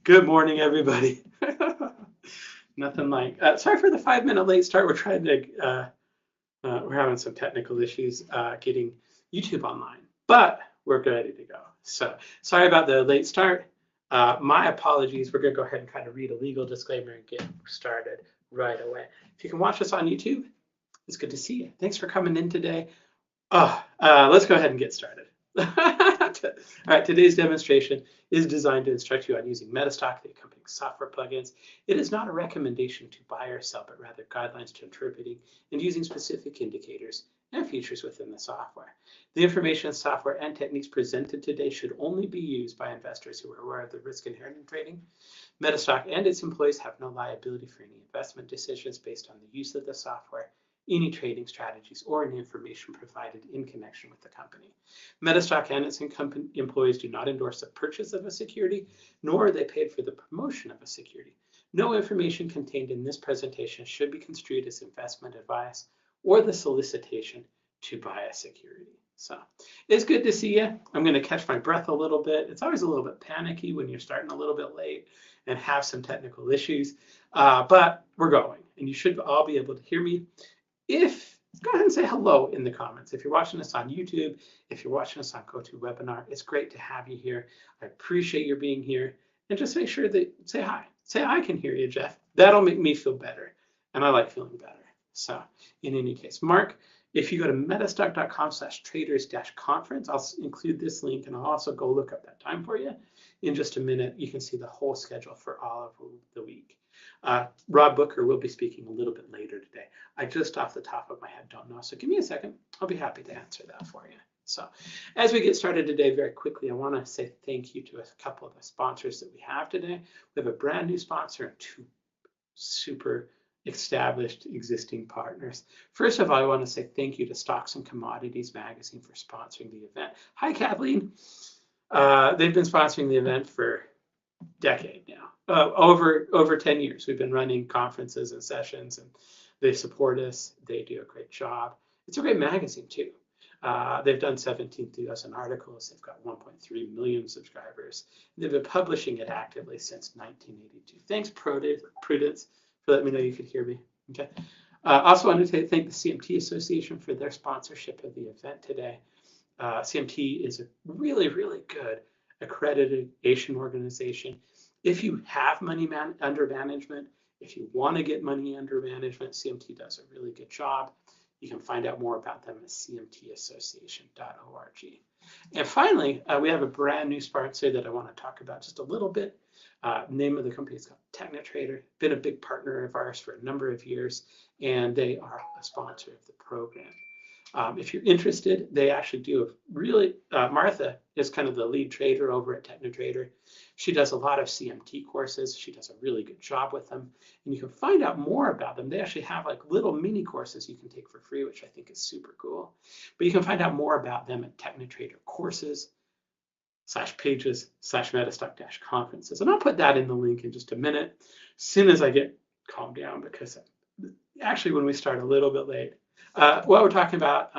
Good morning, everybody. Nothing like, sorry for the 5 minute late start. We're trying to, we're having some technical issues getting YouTube online, but we're ready to go. So sorry about the late start. My apologies. We're going to go ahead and kind of read a legal disclaimer and get started right away. If you can watch us on YouTube, it's good to see you. Thanks for coming in today. Let's go ahead and get started. All right, today's demonstration is designed to instruct you on using MetaStock, the accompanying software plugins. It is not a recommendation to buy or sell, but rather guidelines to interpreting and using specific indicators and features within the software. The information, software, and techniques presented today should only be used by investors who are aware of the risk inherent in trading. MetaStock and its employees have no liability for any investment decisions based on the use of the software, any trading strategies, or any information provided in connection with the company. MetaStock and its employees do not endorse the purchase of a security, nor are they paid for the promotion of a security. No information contained in this presentation should be construed as investment advice or the solicitation to buy a security. So it's good to see you. I'm going to catch my breath a little bit. It's always a little bit panicky when you're starting a little bit late and have some technical issues, but we're going, and you should all be able to hear me. Go ahead and say hello in the comments. If you're watching us on YouTube, if you're watching us on GoToWebinar, it's great to have you here. I appreciate your being here. And just make sure that say hi. Say I can hear you, Jeff. That'll make me feel better. And I like feeling better. So in any case, Mark, if you go to metastock.com/traders-conference, I'll include this link and I'll also go look up that time for you. In just a minute, you can see the whole schedule for all of the week. Rob Booker will be speaking a little bit later today. I just off the top of my head don't know. So give me a second. I'll be happy to answer that for you. So as we get started today, very quickly, I want to say thank you to a couple of the sponsors that we have today. We have a brand new sponsor and two super established existing partners. First of all, I want to say thank you to Stocks and Commodities Magazine for sponsoring the event. Hi, Kathleen. They've been sponsoring the event for a decade now. Over 10 years. We've been running conferences and sessions, and they support us. They do a great job. It's a great magazine, too. They've done 17,000 articles. They've got 1.3 million subscribers. They've been publishing it actively since 1982. Thanks, Prudence, for letting me know you could hear me. Okay. Also wanted to thank the CMT Association for their sponsorship of the event today. CMT is a really, really good accreditation organization. If you have money under management, if you want to get money under management, CMT does a really good job. You can find out more about them at cmtassociation.org. And finally, we have a brand new sponsor that I want to talk about just a little bit. Name of the company is called TechnoTrader. Been a big partner of ours for a number of years, and they are a sponsor of the program. If you're interested, they actually do a really, Martha is kind of the lead trader over at TechnoTrader. She does a lot of CMT courses. She does a really good job with them. And you can find out more about them. They actually have like little mini courses you can take for free, which I think is super cool. But you can find out more about them at TechnoTrader courses/pages/metastock-conferences. And I'll put that in the link in just a minute, as soon as I get calmed down, because actually when we start a little bit late, while we're talking about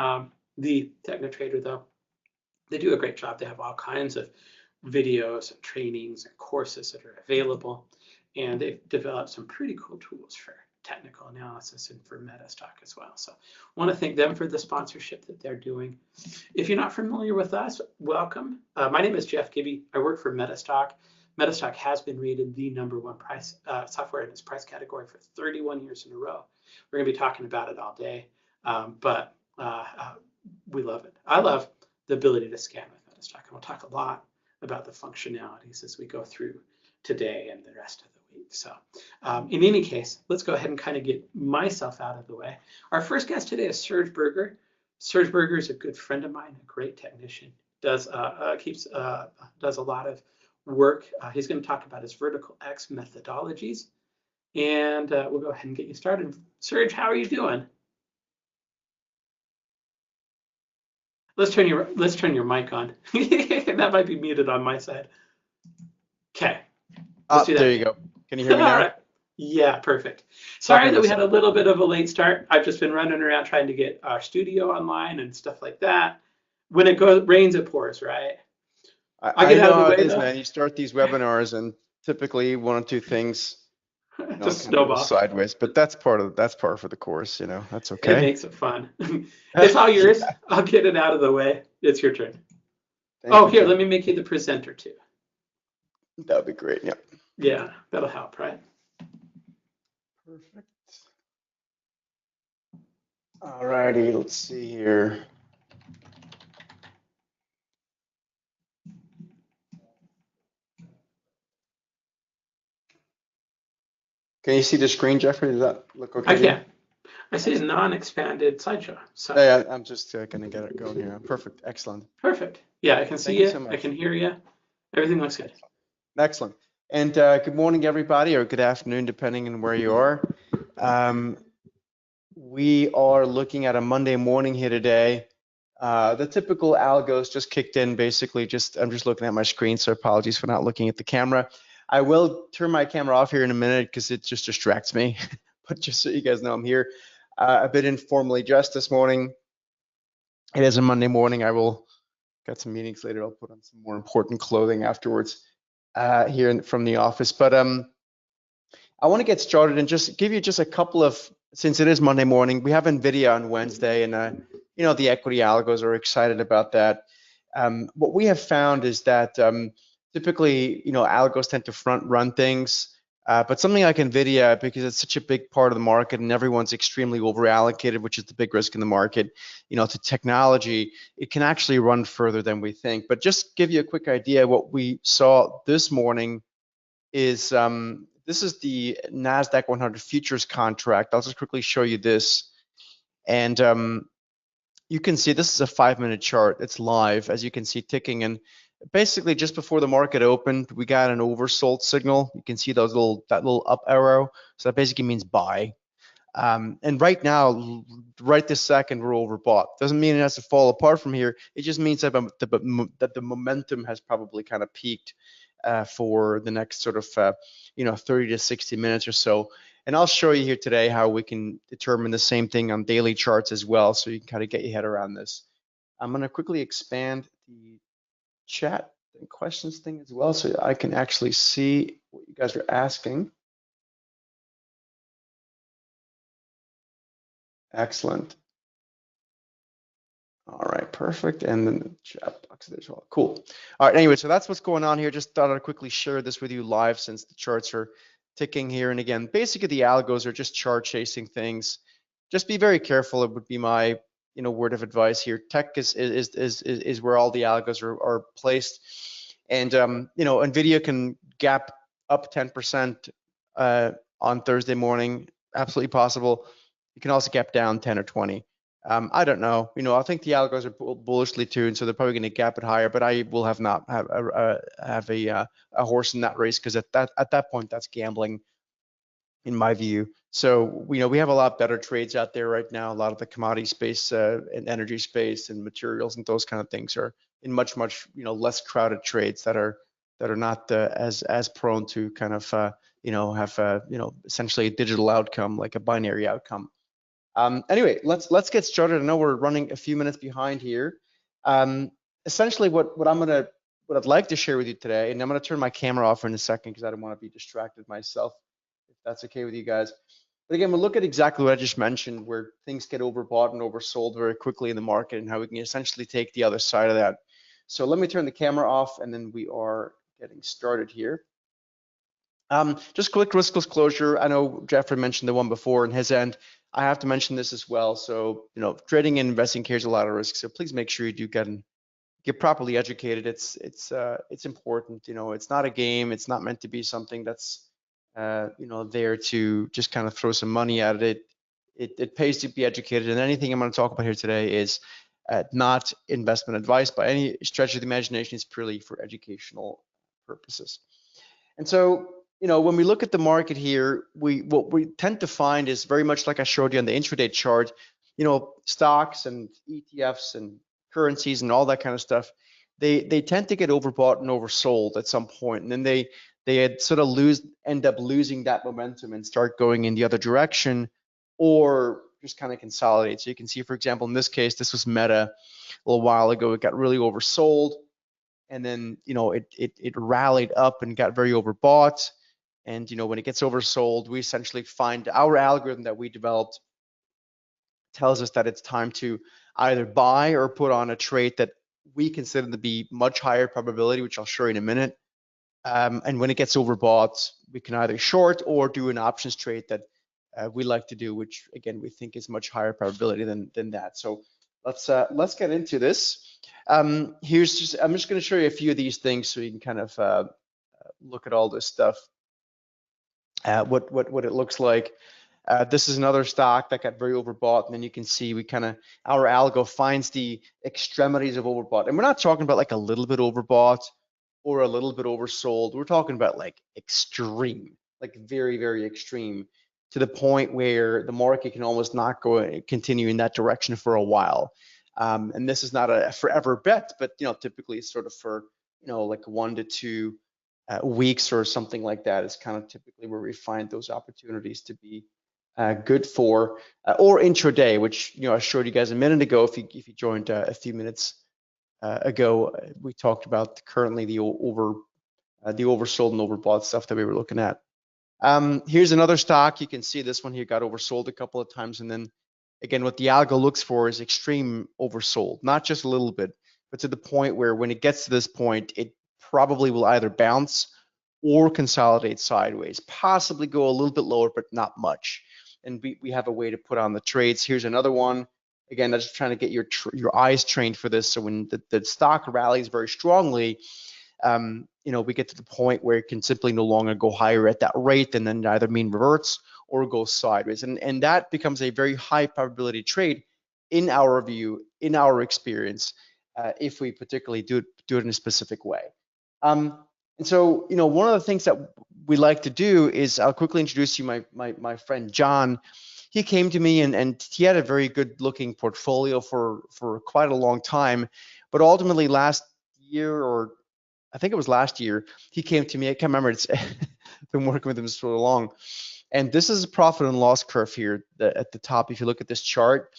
the TechnoTrader, though, they do a great job. They have all kinds of videos and trainings and courses that are available, and they've developed some pretty cool tools for technical analysis and for MetaStock as well. So I want to thank them for the sponsorship that they're doing. If you're not familiar with us, welcome. My name is Jeff Gibby. I work for MetaStock. MetaStock has been rated the #1 price software in its price category for 31 years in a row. We're going to be talking about it all day. But we love it. I love the ability to scan with MetaStock. And we'll talk a lot about the functionalities as we go through today and the rest of the week. So in any case, let's go ahead and kind of get myself out of the way. Our first guest today is Serge Berger. Serge Berger is a good friend of mine, a great technician, does a lot of work. He's going to talk about his vertical X methodologies. And we'll go ahead and get you started. Serge, how are you doing? Let's turn your mic on. That might be muted on my side. Okay. Let's do that. There you go. Can you hear me now? All right. Yeah, perfect. Sorry that we had a little bit of a late start. I've just been running around trying to get our studio online and stuff like that. When it rains, it pours, right? I know how it is, man. You start these webinars and typically one or two things, Just kind of go snowball. sideways, but that's part for the course, that's okay. It makes it fun. It's all yours. Yeah. I'll get it out of the way. It's your turn. Here, let me make you the presenter too. That would be great. Yeah. Yeah, that'll help, right? Perfect. All righty, let's see here. Can you see the screen, Jeffrey? Does that look okay? I can. I see a non-expanded slideshow. So. Yeah, I'm just going to get it going here. Perfect. Excellent. Perfect. Yeah, I can see you. So I can hear you. Everything looks good. Excellent. And good morning, everybody, or good afternoon, depending on where you are. We are looking at a Monday morning here today. The typical algos just kicked in, basically. I'm just looking at my screen, so apologies for not looking at the camera. I will turn my camera off here in a minute because it just distracts me. But just so you guys know, I'm here a bit informally dressed this morning. It is a Monday morning. Got some meetings later. I'll put on some more important clothing afterwards here from the office. But I want to get started and just give you just a couple of, since it is Monday morning, we have NVIDIA on Wednesday, and the equity algos are excited about that. What we have found is that typically, algos tend to front run things, but something like NVIDIA, because it's such a big part of the market and everyone's extremely over allocated, which is the big risk in the market, to technology, it can actually run further than we think. But just give you a quick idea, what we saw this morning is this is the NASDAQ 100 futures contract. I'll just quickly show you this. And you can see this is a 5-minute chart. It's live, as you can see, ticking. And basically, just before the market opened, we got an oversold signal. You can see that little up arrow. So that basically means buy. And right now, right this second, we're overbought. Doesn't mean it has to fall apart from here. It just means that the momentum has probably kind of peaked for the next sort of 30 to 60 minutes or so. And I'll show you here today how we can determine the same thing on daily charts as well, so you can kind of get your head around this. I'm going to quickly expand the chat and questions thing as well, so I can actually see what you guys are asking. Excellent. All right, perfect. And then the chat box there as well. Cool. All right, anyway, so that's what's going on here. Just thought I'd quickly share this with you live since the charts are ticking here. And again, basically the algos are just chart chasing things. Just be very careful. It would be my word of advice here. Tech is where all the algos are placed. And NVIDIA can gap up 10% on Thursday morning. Absolutely possible. You can also gap down 10 or 20. I don't know. I think the algos are bullishly tuned, so they're probably going to gap it higher. But I will have a horse in that race, because at that point, that's gambling, in my view. So we have a lot better trades out there right now. A lot of the commodity space and energy space and materials and those kind of things are in much less crowded trades that are not as prone to kind of have essentially a digital outcome, like a binary outcome. Anyway, let's get started. I know we're running a few minutes behind here. Essentially, what I'd like to share with you today, and I'm going to turn my camera off in a second because I don't want to be distracted myself, if that's okay with you guys. But again, we'll look at exactly what I just mentioned, where things get overbought and oversold very quickly in the market, and how we can essentially take the other side of that. So let me turn the camera off, and then we are getting started here. Just quick risk disclosure. I know Jeffrey mentioned the one before in his end. I have to mention this as well. So, trading and investing carries a lot of risk. So please make sure you do get properly educated. It's important. It's not a game. It's not meant to be something that's there to just kind of throw some money at it. It pays to be educated. And anything I'm going to talk about here today is not investment advice by any stretch of the imagination. It's purely for educational purposes. And so, when we look at the market here, what we tend to find is very much like I showed you on the intraday chart, stocks and ETFs and currencies and all that kind of stuff, they tend to get overbought and oversold at some point, and then they had sort of end up losing that momentum and start going in the other direction, or just kind of consolidate. So you can see, for example, in this case, this was Meta a little while ago. It got really oversold. and then it rallied up and got very overbought. And when it gets oversold, we essentially find our algorithm that we developed tells us that it's time to either buy or put on a trade that we consider to be much higher probability, which I'll show you in a minute. And when it gets overbought, we can either short or do an options trade that we like to do, which again we think is much higher probability than that. So let's get into this. I'm just going to show you a few of these things so you can kind of look at all this stuff. What it looks like. This is another stock that got very overbought, and then you can see our algo finds the extremities of overbought, and we're not talking about like a little bit overbought or a little bit oversold. We're talking about like extreme, like very, very extreme, to the point where the market can almost not continue in that direction for a while. And this is not a forever bet, but typically it's sort of for like 1 to 2 weeks or something like that is kind of typically where we find those opportunities to be good for, or intraday, which I showed you guys a minute ago. If you joined a few minutes ago, we talked about currently the oversold and overbought stuff that we were looking at. Here's another stock. You can see this one here got oversold a couple of times, and then again, what the algo looks for is extreme oversold, not just a little bit, but to the point where when it gets to this point, it probably will either bounce or consolidate sideways, possibly go a little bit lower, but not much. And we have a way to put on the trades. Here's another one. Again, I'm just trying to get your eyes trained for this. So when the stock rallies very strongly, we get to the point where it can simply no longer go higher at that rate, and then either mean reverts or goes sideways. And that becomes a very high probability trade in our view, in our experience, if we particularly do it in a specific way. And so, one of the things that we like to do is I'll quickly introduce you my friend John. He came to me and he had a very good looking portfolio for quite a long time, but ultimately last year, or I think it was last year, he came to me. I can't remember. It's been working with him so long. And this is a profit and loss curve here at the top. If you look at this chart,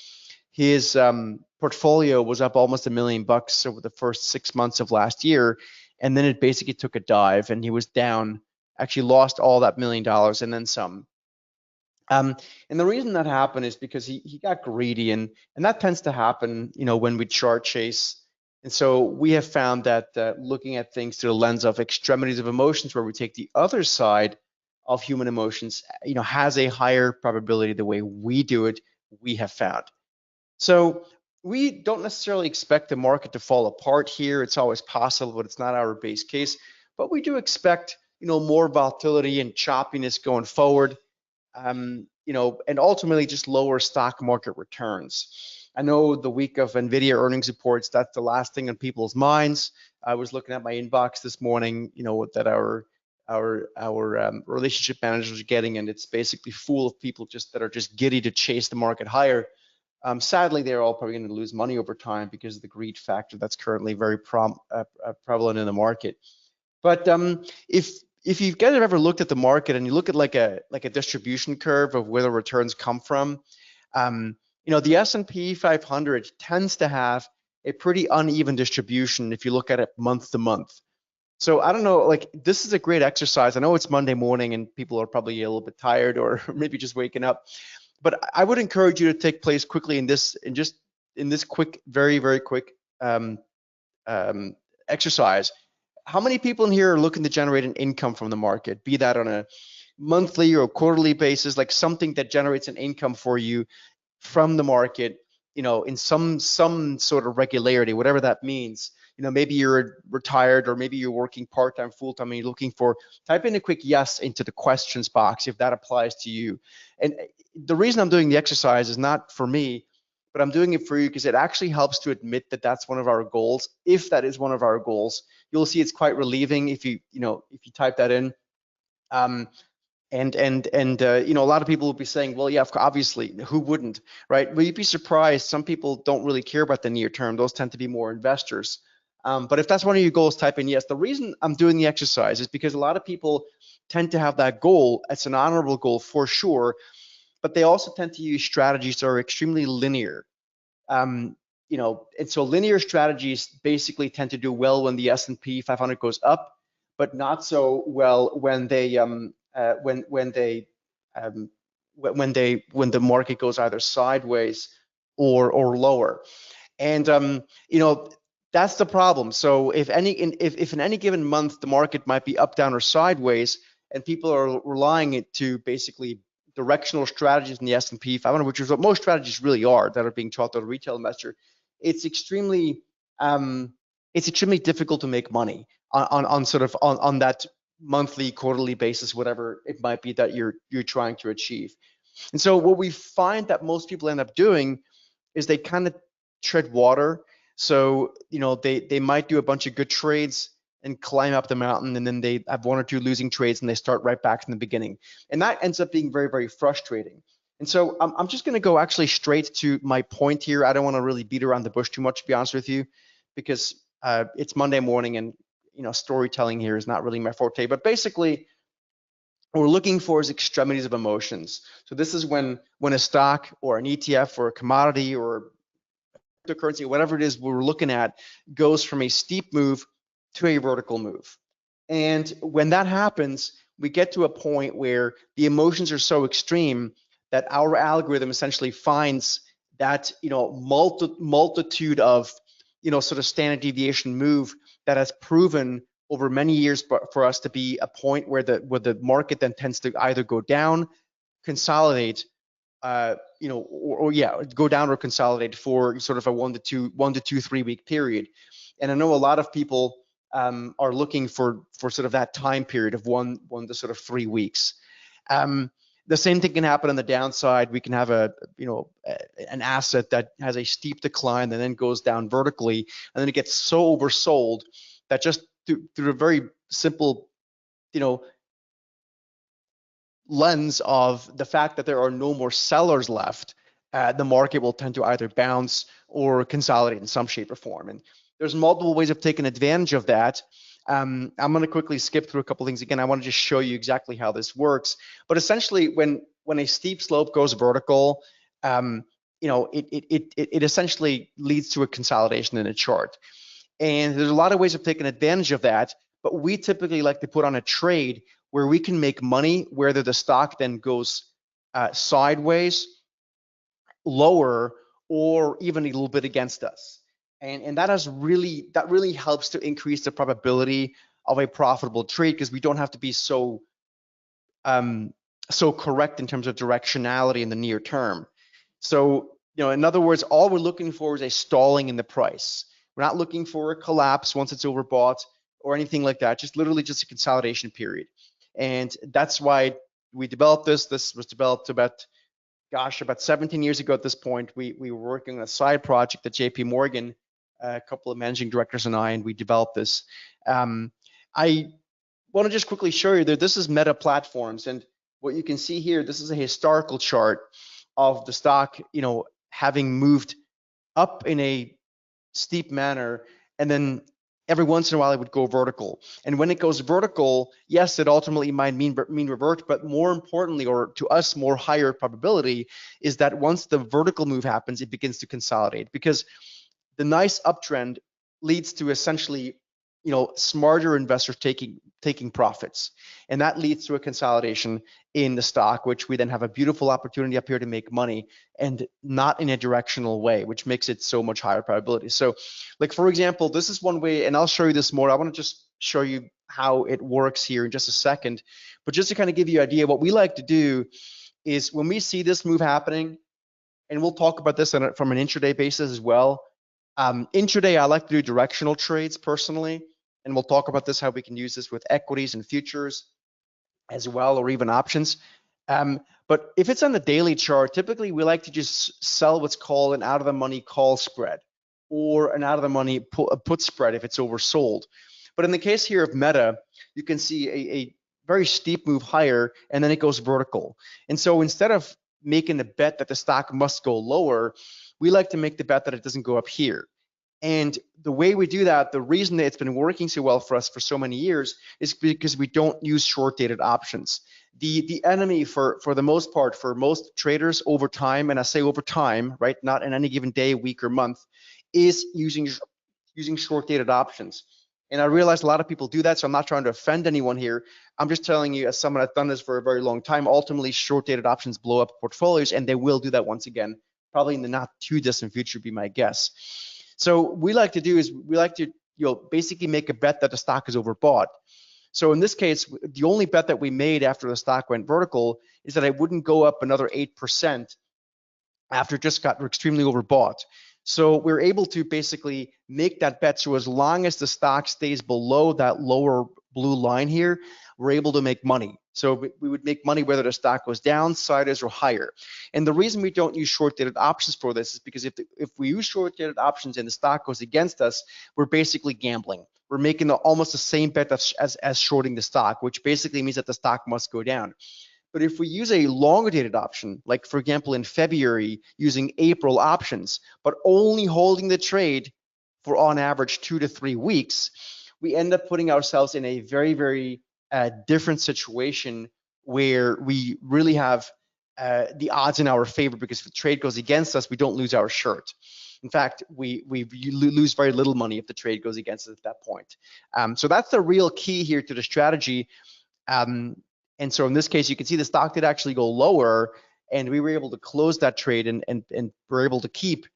his portfolio was up almost $1 million over the first 6 months of last year. And then it basically took a dive and he was down, actually lost all that $1 million and then some. And the reason that happened is because he got greedy, and that tends to happen, when we chart chase. And so we have found that looking at things through the lens of extremities of emotions, where we take the other side of human emotions, has a higher probability the way we do it, we have found. So we don't necessarily expect the market to fall apart here. It's always possible, but it's not our base case. But we do expect, more volatility and choppiness going forward, and ultimately just lower stock market returns. I know the week of NVIDIA earnings reports, that's the last thing on people's minds. I was looking at my inbox this morning, that our relationship managers are getting, and it's basically full of people that are just giddy to chase the market higher. Sadly, they're all probably going to lose money over time because of the greed factor that's currently very prevalent in the market. But if you guys have ever looked at the market and you look at like a distribution curve of where the returns come from, the S&P 500 tends to have a pretty uneven distribution if you look at it month to month. So I don't know, this is a great exercise. I know it's Monday morning and people are probably a little bit tired or maybe just waking up, but I would encourage you to take place quickly in this quick, very, very quick exercise. How many people in here are looking to generate an income from the market, be that on a monthly or quarterly basis, like something that generates an income for you from the market, in some sort of regularity, whatever that means. Maybe you're retired or maybe you're working part-time, full-time, and you're looking for, type in a quick yes into the questions box if that applies to you. And the reason I'm doing the exercise is not for me, but I'm doing it for you because it actually helps to admit that that's one of our goals. If that is one of our goals, you'll see it's quite relieving if you type that in. A lot of people will be saying, well, yeah, obviously, who wouldn't, right? Well, you'd be surprised. Some people don't really care about the near term. Those tend to be more investors. But if that's one of your goals, type in yes. The reason I'm doing the exercise is because a lot of people tend to have that goal. It's an honorable goal for sure, but they also tend to use strategies that are extremely linear. and so linear strategies basically tend to do well when the S&P 500 goes up, but not so well when they when the market goes either sideways or lower. And that's the problem. So if in any given month the market might be up, down, or sideways, and people are relying it to basically directional strategies in the S&P 500, which is what most strategies really are that are being taught to a retail investor, it's extremely difficult to make money on that monthly, quarterly basis, whatever it might be that you're trying to achieve. And so what we find that most people end up doing is they kind of tread water. So they might do a bunch of good trades and climb up the mountain, and then they have one or two losing trades and they start right back from the beginning. And that ends up being very, very frustrating. And so I'm just going to go actually straight to my point here. I don't want to really beat around the bush too much, to be honest with you, because it's Monday morning and storytelling here is not really my forte. But basically, what we're looking for is extremities of emotions. So this is when a stock or an ETF or a commodity or cryptocurrency, whatever it is we're looking at, goes from a steep move to a vertical move. And when that happens, we get to a point where the emotions are so extreme that our algorithm essentially finds that multitude of sort of standard deviation move that has proven over many years for us to be a point where the market then tends to either go down, consolidate, go down or consolidate for sort of a 1 to 2, 3 week period. And I know a lot of people are looking for sort of that time period of 1 to sort of 3 weeks. The same thing can happen on the downside. We can have an asset that has a steep decline and then goes down vertically, and then it gets so oversold that just through a very simple, lens of the fact that there are no more sellers left, the market will tend to either bounce or consolidate in some shape or form. And there's multiple ways of taking advantage of that. I'm going to quickly skip through a couple things again. I want to just show you exactly how this works. But essentially, when a steep slope goes vertical, it essentially leads to a consolidation in a chart. And there's a lot of ways of taking advantage of that. But we typically like to put on a trade where we can make money, whether the stock then goes sideways, lower, or even a little bit against us. And that really helps to increase the probability of a profitable trade, because we don't have to be so correct in terms of directionality in the near term. So in other words, all we're looking for is a stalling in the price. We're not looking for a collapse once it's overbought or anything like that. Literally just a consolidation period. And that's why we developed this. This was developed about 17 years ago at this point. We were working on a side project at JP Morgan, a couple of managing directors and I, and we developed this. I want to just quickly show you that this is Meta Platforms, and what you can see here, this is a historical chart of the stock, having moved up in a steep manner, and then every once in a while it would go vertical. And when it goes vertical, yes, it ultimately might mean revert, but more importantly, or to us, more higher probability is that once the vertical move happens, it begins to consolidate, because the nice uptrend leads to essentially, smarter investors taking profits, and that leads to a consolidation in the stock, which we then have a beautiful opportunity up here to make money, and not in a directional way, which makes it so much higher probability. So, like for example, this is one way, and I'll show you this more. I want to just show you how it works here in just a second, but just to kind of give you an idea, what we like to do is when we see this move happening, and we'll talk about this from an intraday basis as well. Intraday, I like to do directional trades personally, and we'll talk about this, how we can use this with equities and futures as well, or even options. But if it's on the daily chart, typically we like to just sell what's called an out-of-the-money call spread, or an out-of-the-money put spread if it's oversold. But in the case here of Meta, you can see a very steep move higher, and then it goes vertical. And so instead of making a bet that the stock must go lower, we like to make the bet that it doesn't go up here. And the way we do that, the reason that it's been working so well for us for so many years is because we don't use short-dated options. The enemy for the most part, for most traders over time, and I say over time, right, not in any given day, week, or month, is using short-dated options. And I realize a lot of people do that, so I'm not trying to offend anyone here. I'm just telling you, as someone that's done this for a very long time, ultimately short-dated options blow up portfolios, and they will do that once again, probably in the not too distant future, be my guess. So what we like to do is we like to basically make a bet that the stock is overbought. So in this case, the only bet that we made after the stock went vertical is that it wouldn't go up another 8% after it just got extremely overbought. So we're able to basically make that bet. So as long as the stock stays below that lower blue line here, we're able to make money. So we would make money whether the stock goes down, sideways, or higher. And the reason we don't use short-dated options for this is because if we use short-dated options and the stock goes against us, we're basically gambling. We're making almost the same bet as shorting the stock, which basically means that the stock must go down. But if we use a longer dated option, like for example in February using April options, but only holding the trade for on average 2 to 3 weeks, we end up putting ourselves in a very, very different situation where we really have the odds in our favor, because if the trade goes against us, we don't lose our shirt. In fact, we lose very little money if the trade goes against us at that point. So that's the real key here to the strategy. And so in this case, you can see the stock did actually go lower, and we were able to close that trade and we're able to keep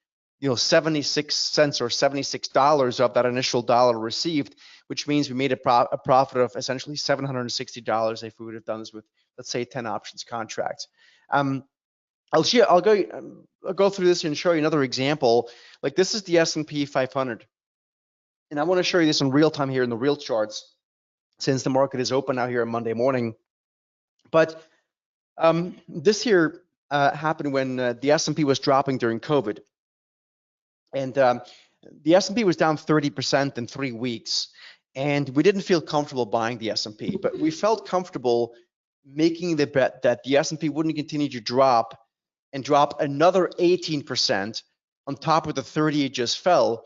76 cents or $76 of that initial dollar received, which means we made a profit of essentially $760 if we would have done this with, let's say, 10 options contracts. I'll go through this and show you another example. Like this is the S&P 500, and I want to show you this in real time here in the real charts, since the market is open now here on Monday morning. But this here happened when the S&P was dropping during COVID. And the S&P was down 30% in 3 weeks. And we didn't feel comfortable buying the S&P, but we felt comfortable making the bet that the S&P wouldn't continue to drop and drop another 18% on top of the 30 it just fell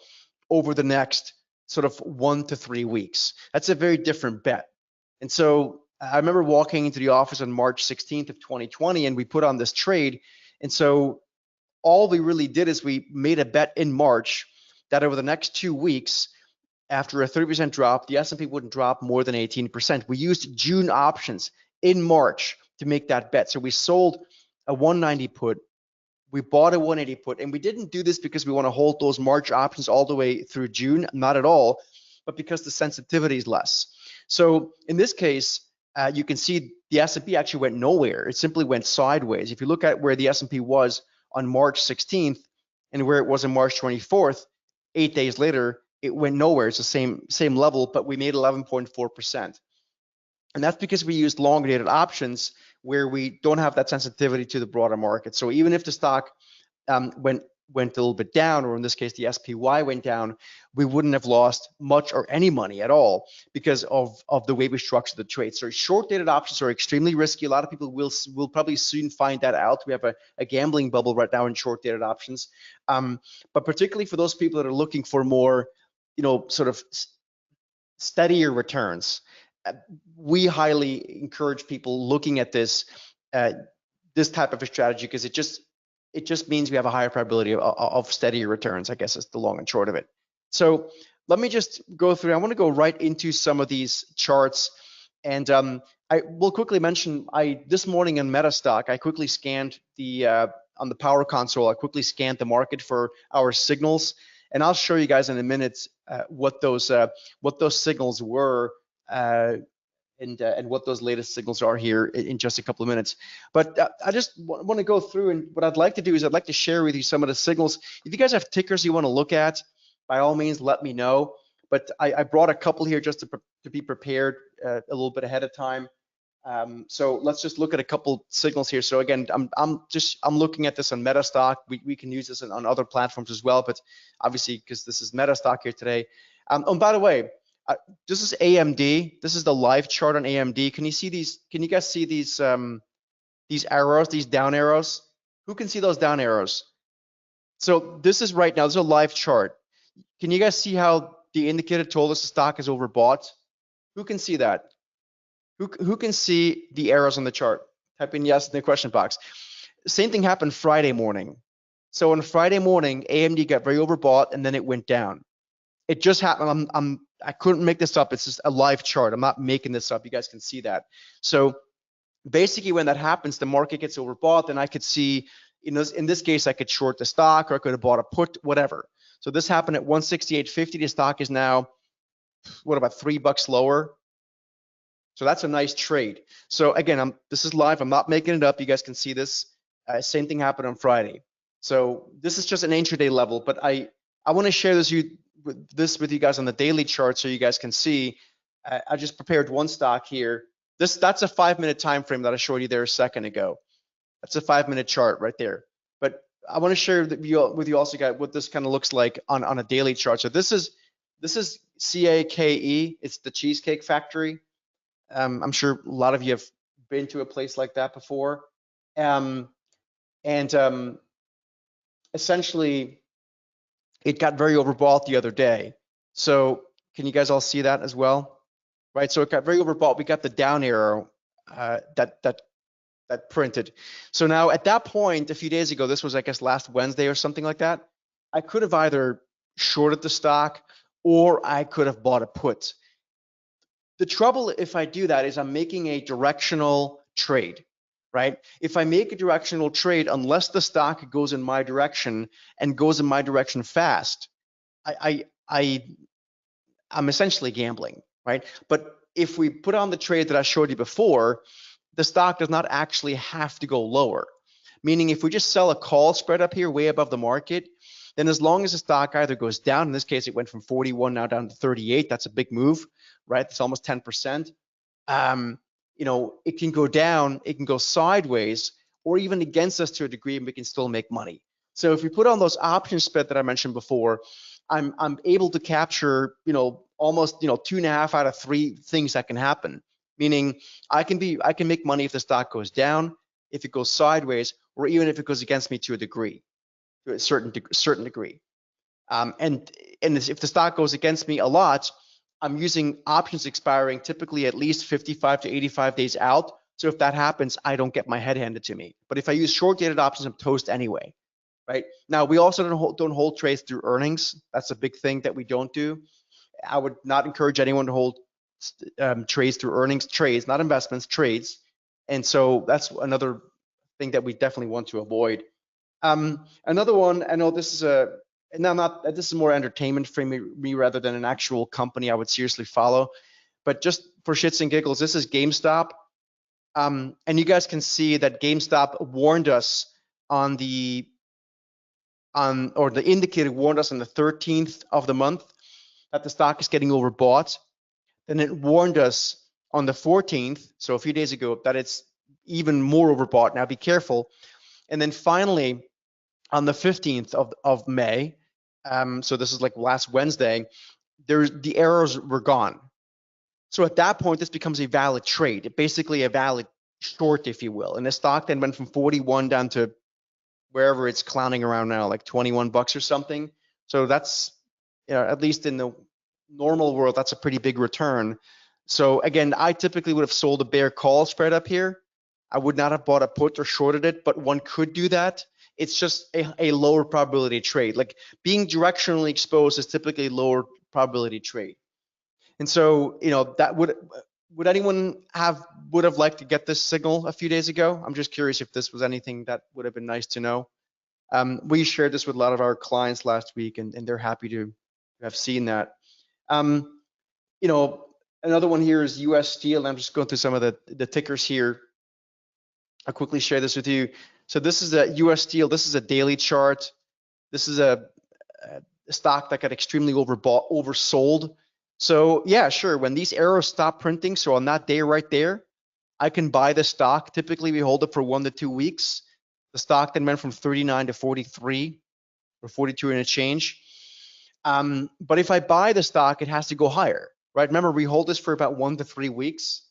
over the next sort of 1 to 3 weeks. That's a very different bet. And so I remember walking into the office on March 16th of 2020, and we put on this trade. And so all we really did is we made a bet in March that over the next 2 weeks, after a 30% drop, the S&P wouldn't drop more than 18%. We used June options in March to make that bet. So we sold a 190 put, we bought a 180 put, and we didn't do this because we want to hold those March options all the way through June, not at all, but because the sensitivity is less. So in this case, you can see the S&P actually went nowhere. It simply went sideways. If you look at where the S&P was on March 16th and where it was on March 24th, 8 days later, it went nowhere. It's the same level, but we made 11.4%. And that's because we used longer dated options where we don't have that sensitivity to the broader market. So even if the stock went a little bit down, or in this case, the SPY went down, we wouldn't have lost much or any money at all because of the way we structure the trade. So short-dated options are extremely risky. A lot of people will probably soon find that out. We have a gambling bubble right now in short-dated options. But particularly for those people that are looking for more, sort of steadier returns, we highly encourage people looking at this type of a strategy, because it just means we have a higher probability of steadier returns, I guess is the long and short of it. So let me just go through. I want to go right into some of these charts. And I will quickly mention, this morning in MetaStock, I quickly scanned on the power console, I quickly scanned the market for our signals. And I'll show you guys in a minute what those signals were and what those latest signals are here in just a couple of minutes. But I just want to go through, and what I'd like to do is I'd like to share with you some of the signals. If you guys have tickers you want to look at, by all means, let me know. But I brought a couple here just to be prepared a little bit ahead of time. So let's just look at a couple signals here. So again, I'm looking at this on MetaStock. We can use this on other platforms as well, but obviously because this is MetaStock here today. And by the way, this is AMD. This is the live chart on AMD. Can you see these? Can you guys see these arrows, these down arrows? Who can see those down arrows? So this is right now. This is a live chart. Can you guys see how the indicator told us the stock is overbought? Who can see that? Who can see the arrows on the chart? Type in yes in the question box. Same thing happened Friday morning. So on Friday morning, AMD got very overbought and then it went down. It just happened. I couldn't make this up. It's just a live chart. I'm not making this up. You guys can see that. So basically when that happens, the market gets overbought, and I could see, in this case, I could short the stock, or I could have bought a put, whatever. So this happened at 168.50. The stock is now, what, about $3 lower. So that's a nice trade. So again, this is live. I'm not making it up. You guys can see this. Same thing happened on Friday. So this is just an intraday level, but I want to share this with you guys on the daily chart so you guys can see. I just prepared one stock here. That's a 5-minute time frame that I showed you there a second ago. That's a 5-minute chart right there. But I want to share with you also guys what this kind of looks like on a daily chart. So this is CAKE. It's the Cheesecake Factory. I'm sure a lot of you have been to a place like that before. Essentially, it got very overbought the other day. So can you guys all see that as well? Right, so it got very overbought. We got the down arrow that printed. So now at that point, a few days ago, this was, I guess, last Wednesday or something like that, I could have either shorted the stock or I could have bought a put. The trouble if I do that is I'm making a directional trade, right? If I make a directional trade, unless the stock goes in my direction and goes in my direction fast, I'm essentially gambling, right? But if we put on the trade that I showed you before, the stock does not actually have to go lower. Meaning if we just sell a call spread up here way above the market, then as long as the stock either goes down, in this case, it went from 41 now down to 38, that's a big move, right? It's almost 10%. It can go down, it can go sideways, or even against us to a degree, and we can still make money. So if we put on those option spread that I mentioned before, I'm able to capture, almost, 2.5 out of 3 things that can happen. Meaning I can make money if the stock goes down, if it goes sideways, or even if it goes against me to a degree, to a certain degree. And if the stock goes against me a lot, I'm using options expiring typically at least 55 to 85 days out. So if that happens, I don't get my head handed to me. But if I use short-dated options, I'm toast anyway, right? Now, we also don't hold trades through earnings. That's a big thing that we don't do. I would not encourage anyone to hold trades through earnings, trades, not investments, trades. And so that's another thing that we definitely want to avoid. Another one, I know this is this is more entertainment for me rather than an actual company I would seriously follow, but just for shits and giggles, this is GameStop. And you guys can see that GameStop warned us or the indicator warned us on the 13th of the month that the stock is getting overbought. Then it warned us on the 14th, so a few days ago, that it's even more overbought. Now be careful. And then finally, on the 15th of May, so this is like last Wednesday, the errors were gone. So at that point, this becomes a valid trade, basically a valid short, if you will. And the stock then went from 41 down to wherever it's clowning around now, like $21 or something. So that's, at least in the normal world, that's a pretty big return. So again, I typically would have sold a bear call spread up here. I would not have bought a put or shorted it, but one could do that. It's just a lower probability trade. Like being directionally exposed is typically a lower probability trade. And so, that would anyone would have liked to get this signal a few days ago? I'm just curious if this was anything that would have been nice to know. We shared this with a lot of our clients last week, and they're happy to have seen that. Another one here is U.S. Steel. I'm just going through some of the tickers here. I'll quickly share this with you. So this is a U.S. Steel. This is a daily chart. This is a stock that got extremely oversold. So yeah, sure. When these arrows stop printing, so on that day right there, I can buy the stock. Typically, we hold it for 1 to 2 weeks. The stock then went from 39 to 43 or 42 and a change. But if I buy the stock, it has to go higher, right? Remember, we hold this for about 1 to 3 weeks.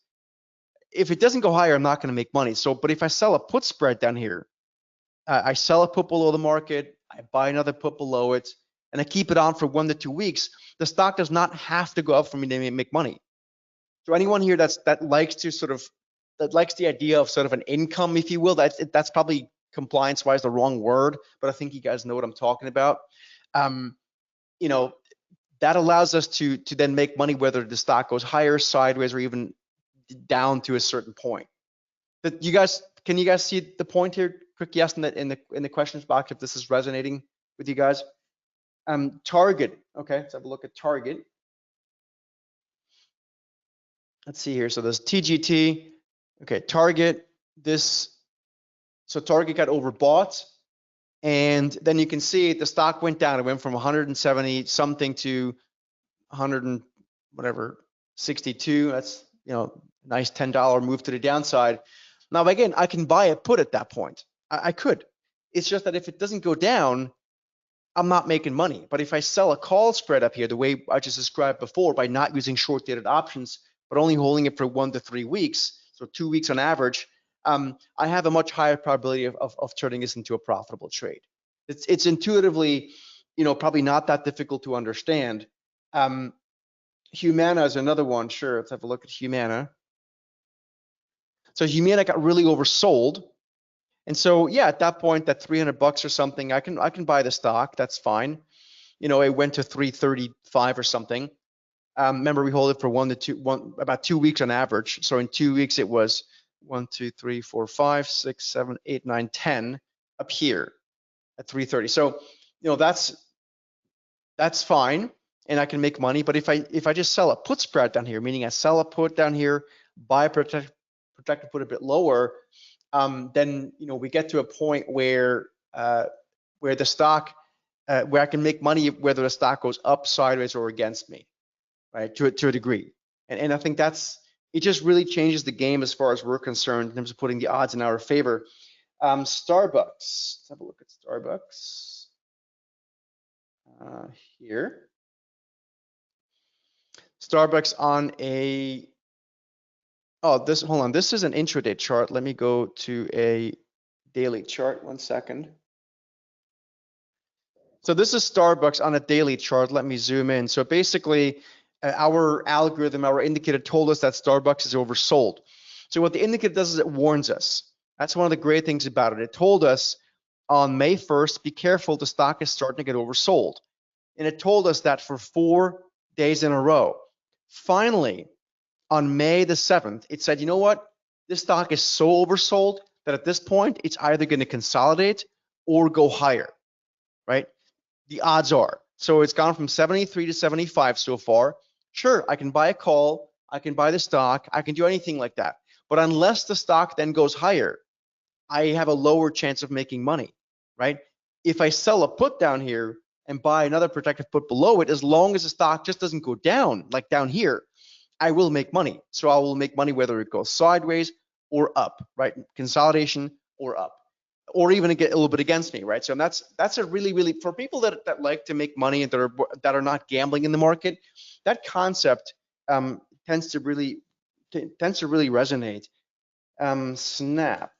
If it doesn't go higher, I'm not going to make money. So, but if I sell a put spread down here, I sell a put below the market, I buy another put below it, and I keep it on for 1 to 2 weeks, the stock does not have to go up for me to make money. So anyone here that likes the idea of sort of an income, if you will, that's probably compliance-wise the wrong word, but I think you guys know what I'm talking about. You know, that allows us to then make money whether the stock goes higher, sideways, or even down to a certain point. But can you guys see the point here? Quick yes in the questions box if this is resonating with you guys. Target. Okay, let's have a look at target. Let's see here. So there's TGT. Okay, target. So target got overbought, and then you can see the stock went down. It went from 170 something to 100 and whatever 62. That's, you know, nice $10 move to the downside. Now again, I can buy a put at that point. I could. It's just that if it doesn't go down, I'm not making money. But if I sell a call spread up here, the way I just described before, by not using short-dated options, but only holding it for 1 to 3 weeks, so 2 weeks on average, I have a much higher probability of turning this into a profitable trade. It's intuitively, you know, probably not that difficult to understand. Humana is another one. Sure, let's have a look at Humana. So Humana got really oversold. And so, yeah, at that point, that $300 or something, I can buy the stock. That's fine. You know, it went to 335 or something. Remember, we hold it for about 2 weeks on average. So in 2 weeks, it was 1, 2, 3, 4, 5, 6, 7, 8, 9, 10 up here at 330. So, you know, that's fine, and I can make money. But if I just sell a put spread down here, meaning I sell a put down here, buy a protected put a bit lower, then, you know, we get to a point where the stock, where I can make money whether the stock goes up, sideways, or against me, right? To a degree, and I think it just really changes the game as far as we're concerned in terms of putting the odds in our favor. Starbucks. Let's have a look at Starbucks here. Starbucks on a hold on, this is an intraday chart. Let me go to a daily chart, 1 second. So this is Starbucks on a daily chart. Let me zoom in. So basically, our algorithm, our indicator told us that Starbucks is oversold. So what the indicator does is it warns us. That's one of the great things about it. It told us on May 1st, be careful, the stock is starting to get oversold. And it told us that for 4 days in a row. Finally, on May the 7th, it said, you know what? This stock is so oversold that at this point, it's either going to consolidate or go higher, right? The odds are. So it's gone from 73 to 75 so far. Sure, I can buy a call, I can buy the stock, I can do anything like that. But unless the stock then goes higher, I have a lower chance of making money, right? If I sell a put down here and buy another protected put below it, as long as the stock just doesn't go down, like down here, I will make money. So I will make money whether it goes sideways or up, right? Consolidation or up, or even get a little bit against me, right? So that's a really, for people that like to make money and that are not gambling in the market, that concept tends to really resonate. Snap,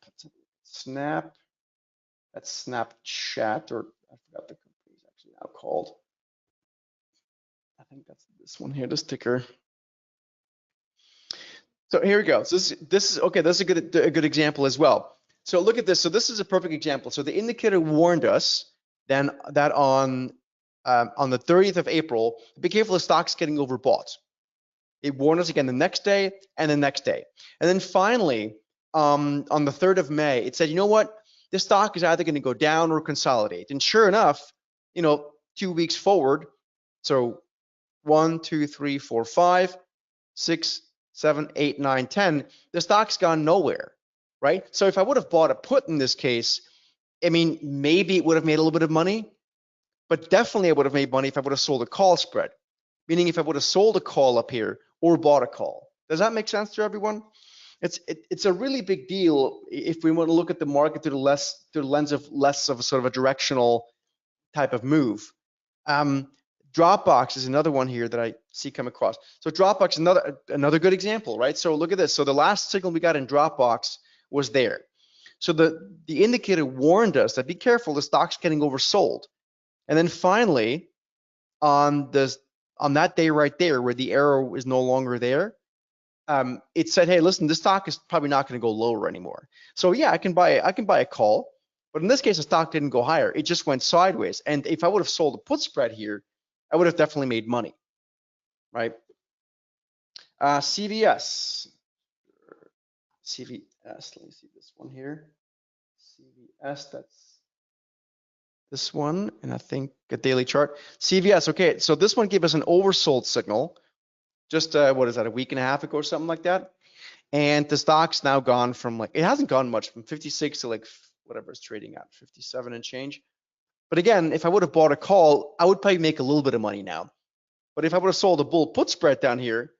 that's Snapchat, or I forgot the company is actually now called. I think that's this one here, this ticker. So here we go. So this is okay. That's a good example as well. So look at this. So this is a perfect example. So the indicator warned us then that on the 30th of April, be careful, the stock's getting overbought. It warned us again the next day and the next day. And then finally, on the 3rd of May, it said, you know what? This stock is either going to go down or consolidate. And sure enough, you know, 2 weeks forward, so 1, 2, 3, 4, 5, 6, 7, 8, 9, 10, the stock's gone nowhere, right? So if I would have bought a put in this case, I mean, maybe it would have made a little bit of money, but definitely I would have made money if I would have sold a call spread, meaning if I would have sold a call up here or bought a call. Does that make sense to everyone? It's a really big deal if we want to look at the market through the lens of less of a sort of a directional type of move. Dropbox is another one here that I see come across. So Dropbox is another good example, right? So look at this. So the last signal we got in Dropbox was there. So the indicator warned us that be careful, the stock's getting oversold. And then finally, on that day right there where the arrow is no longer there, it said, hey, listen, this stock is probably not going to go lower anymore. So yeah, I can buy a call. But in this case, the stock didn't go higher. It just went sideways. And if I would have sold a put spread here, I would have definitely made money, right? CVS. Let me see this one here. CVS, that's this one, and I think a daily chart. CVS, okay, so this one gave us an oversold signal just, what is that, a week and a half ago or something like that? And the stock's now gone from like, it hasn't gone much, from 56 to like whatever it's trading at, 57 and change. But again, if I would have bought a call, I would probably make a little bit of money now. But if I would have sold a bull put spread down here,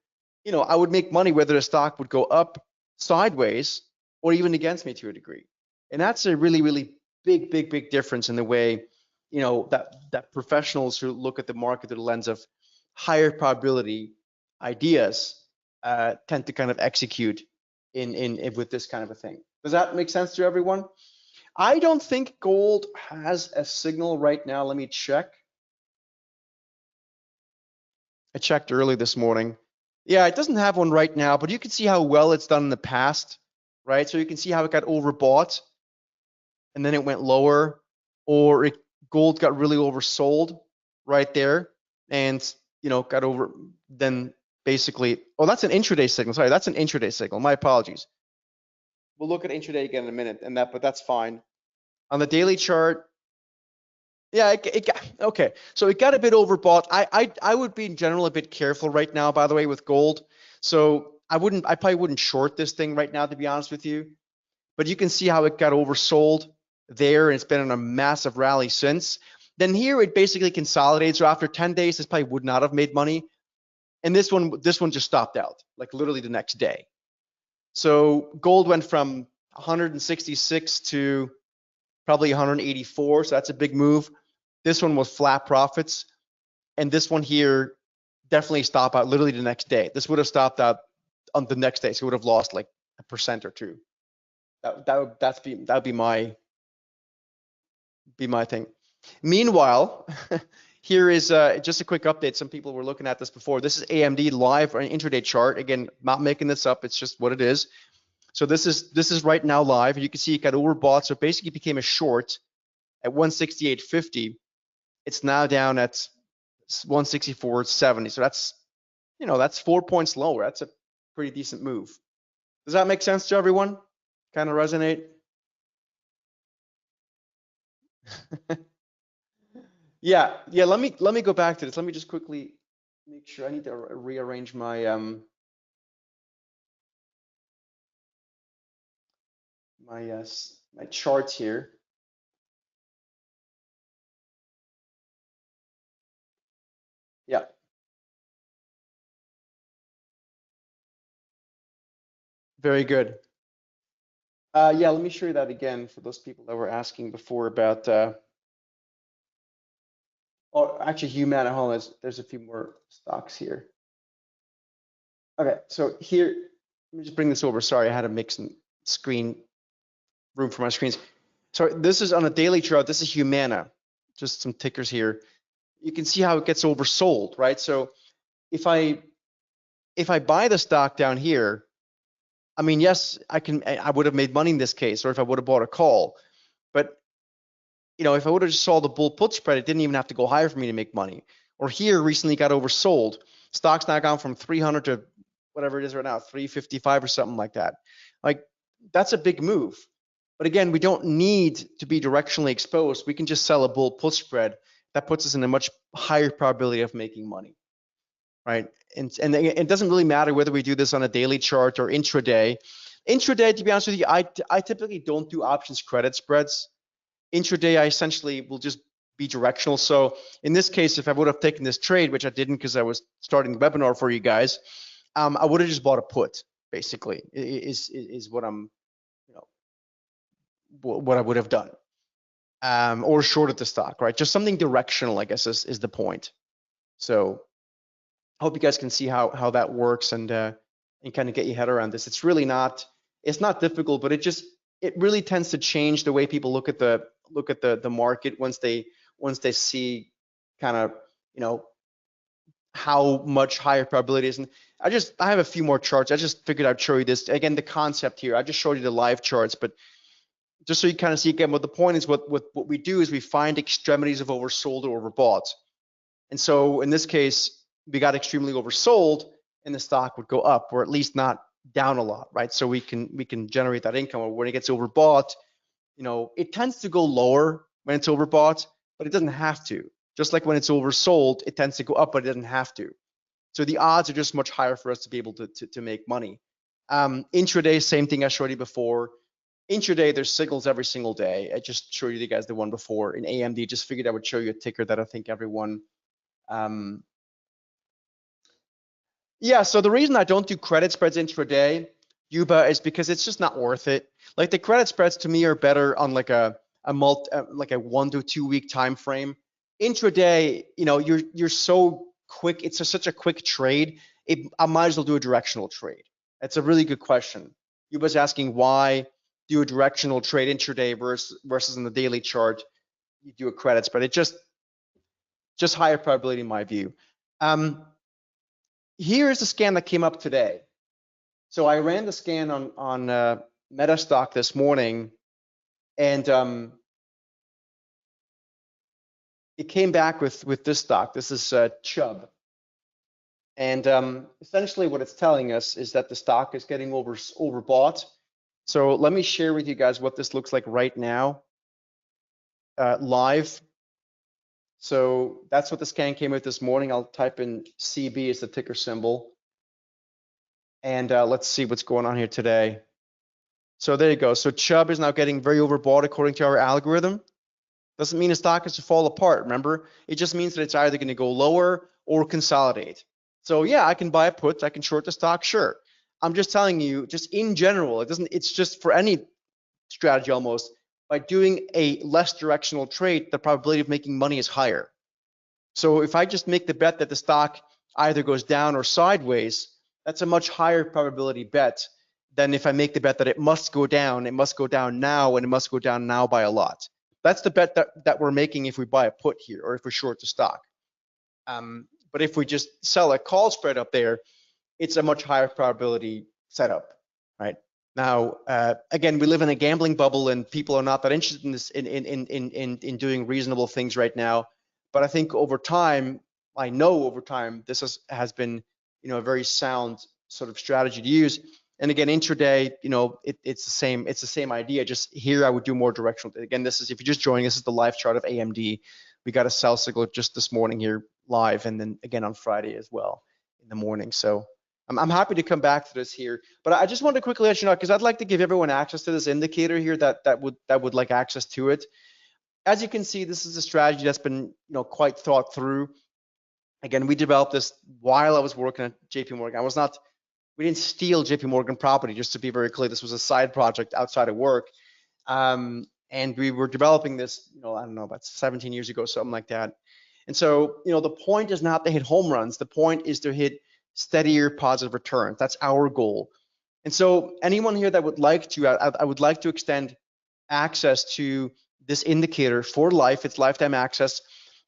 you know, I would make money whether the stock would go up, sideways, or even against me to a degree. And that's a really, really big difference in the way, you know, that professionals who look at the market through the lens of higher probability ideas tend to kind of execute in with this kind of a thing. Does that make sense to everyone? I don't think gold has a signal right now. Let me check. I checked early this morning. Yeah, it doesn't have one right now, but you can see how well it's done in the past, right? So you can see how it got overbought and then it went lower, or gold got really oversold right there and, you know, got over, then basically, oh, that's an intraday signal. Sorry, that's an intraday signal. My apologies. We'll look at intraday again in a minute, and but that's fine. On the daily chart, yeah, okay. So it got a bit overbought. I would be in general a bit careful right now, by the way, with gold. So I probably wouldn't short this thing right now, to be honest with you. But you can see how it got oversold there, and it's been on a massive rally since. Then here it basically consolidates. So after 10 days, this probably would not have made money. And this one just stopped out, like literally the next day. So gold went from 166 to probably 184. So that's a big move. This one was flat profits. And this one here definitely stopped out literally the next day. This would have stopped out on the next day. So it would have lost like 1% or 2%. That would be my thing. Meanwhile, here is just a quick update. Some people were looking at this before. This is AMD live or an intraday chart. Again, not making this up. It's just what it is. So this is right now live. You can see it got overbought. So it basically became a short at 168.50. It's now down at 164.70. So that's, you know, that's 4 points lower. That's a pretty decent move. Does that make sense to everyone? Kind of resonate? Yeah. Let me go back to this. Let me just quickly make sure. I need to rearrange my my charts here. Yeah. Very good. Yeah, let me show you that again for those people that were asking before about or actually Humana. Hold on, there's a few more stocks here. Okay, so here, let me just bring this over. Sorry, I had to make some room for my screens. So this is on a daily chart. This is Humana, just some tickers here. You can see how it gets oversold, right? So if I buy the stock down here, I mean, yes, I would have made money in this case, or if I would have bought a call. But, you know, if I would have just sold the bull put spread, it didn't even have to go higher for me to make money. Or here recently got oversold. Stock's now gone from 300 to whatever it is right now, 355 or something like that. Like, that's a big move. But again, we don't need to be directionally exposed. We can just sell a bull put spread. That puts us in a much higher probability of making money, right? And it doesn't really matter whether we do this on a daily chart or intraday. Intraday, to be honest with you, I typically don't do options credit spreads. Intraday, I essentially will just be directional. So in this case, if I would have taken this trade, which I didn't because I was starting the webinar for you guys, I would have just bought a put, basically, is what I'm, you know, what I would have done. Or shorted the stock, right? Just something directional, I guess, is the point. So I hope you guys can see how that works and kind of get your head around this. It's really not, it's not difficult, but it really tends to change the way people look at the market once they see kind of, you know, how much higher probability is. And I have a few more charts. I just figured I'd show you this. Again, the concept here, I just showed you the live charts, but just so you kind of see again what the point is, what we do is we find extremities of oversold or overbought. And so in this case, we got extremely oversold and the stock would go up, or at least not down a lot, right? So we can generate that income. Or when it gets overbought, you know, it tends to go lower when it's overbought, but it doesn't have to. Just like when it's oversold, it tends to go up, but it doesn't have to. So the odds are just much higher for us to be able to make money. Intraday, same thing I showed you before. Intraday, there's signals every single day. I just showed you guys the one before in AMD. Just figured I would show you a ticker that I think everyone. Yeah, so the reason I don't do credit spreads intraday, Yuba, is because it's just not worth it. Like the credit spreads to me are better on like a 1 to 2 week time frame. Intraday, you know, you're so quick. It's such a quick trade. I might as well do a directional trade. That's a really good question. Yuba's asking why do a directional trade intraday versus in the daily chart you do a credit spread. It just higher probability in my view. Here's the scan that came up today. So I ran the scan on MetaStock this morning, and it came back with this stock. This is Chubb. And essentially what it's telling us is that the stock is getting overbought. So let me share with you guys what this looks like right now, live. So that's what the scan came with this morning. I'll type in CB as the ticker symbol. And let's see what's going on here today. So there you go. So Chubb is now getting very overbought according to our algorithm. Doesn't mean the stock is to fall apart, remember? It just means that it's either going to go lower or consolidate. So yeah, I can buy a put, I can short the stock, sure. I'm just telling you, just in general, it's just for any strategy almost, by doing a less directional trade, the probability of making money is higher. So if I just make the bet that the stock either goes down or sideways, that's a much higher probability bet than if I make the bet that it must go down now, and it must go down now by a lot. That's the bet that we're making if we buy a put here or if we short the stock. But if we just sell a call spread up there, it's a much higher probability setup, right? Now, again, we live in a gambling bubble and people are not that interested in this, in doing reasonable things right now. But I think over time, I know over time, this has been, you know, a very sound sort of strategy to use. And again, intraday, you know, it's the same idea. Just here, I would do more directional. Again, this is, if you're just joining, this is the live chart of AMD. We got a sell signal just this morning here live, and then again on Friday as well in the morning. So I'm happy to come back to this here, but I just wanted to quickly let you know, because I'd like to give everyone access to this indicator here that would like access to it. As you can see, this is a strategy that's been, you know, quite thought through. Again, we developed this while I was working at JP Morgan. We didn't steal JP Morgan property, just to be very clear. This was a side project outside of work. And we were developing this, you know, I don't know, about 17 years ago, something like that. And so, you know, the point is not to hit home runs. The point is to hit steadier positive returns. That's our goal. And so anyone here that would like to, I would like to extend access to this indicator for life. It's lifetime access.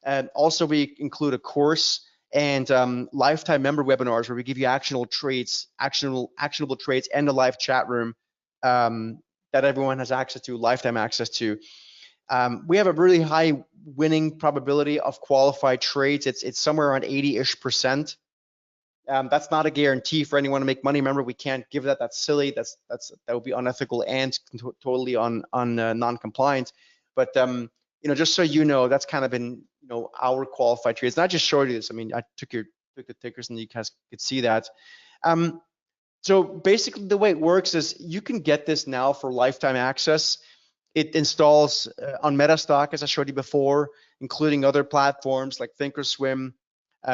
And also we include a course and lifetime member webinars where we give you actionable trades, actionable trades, and a live chat room that everyone has access to, lifetime access to. We have a really high winning probability of qualified trades. It's somewhere around 80-ish%. That's not a guarantee for anyone to make money. Remember, we can't give that. That's silly. That would be unethical and totally non-compliant. But you know, just so you know, that's kind of been, you know, our qualified trades. And I just showed you this. I mean, I took the tickers and you guys could see that. So basically the way it works is you can get this now for lifetime access. It installs on MetaStock, as I showed you before, including other platforms like Thinkorswim,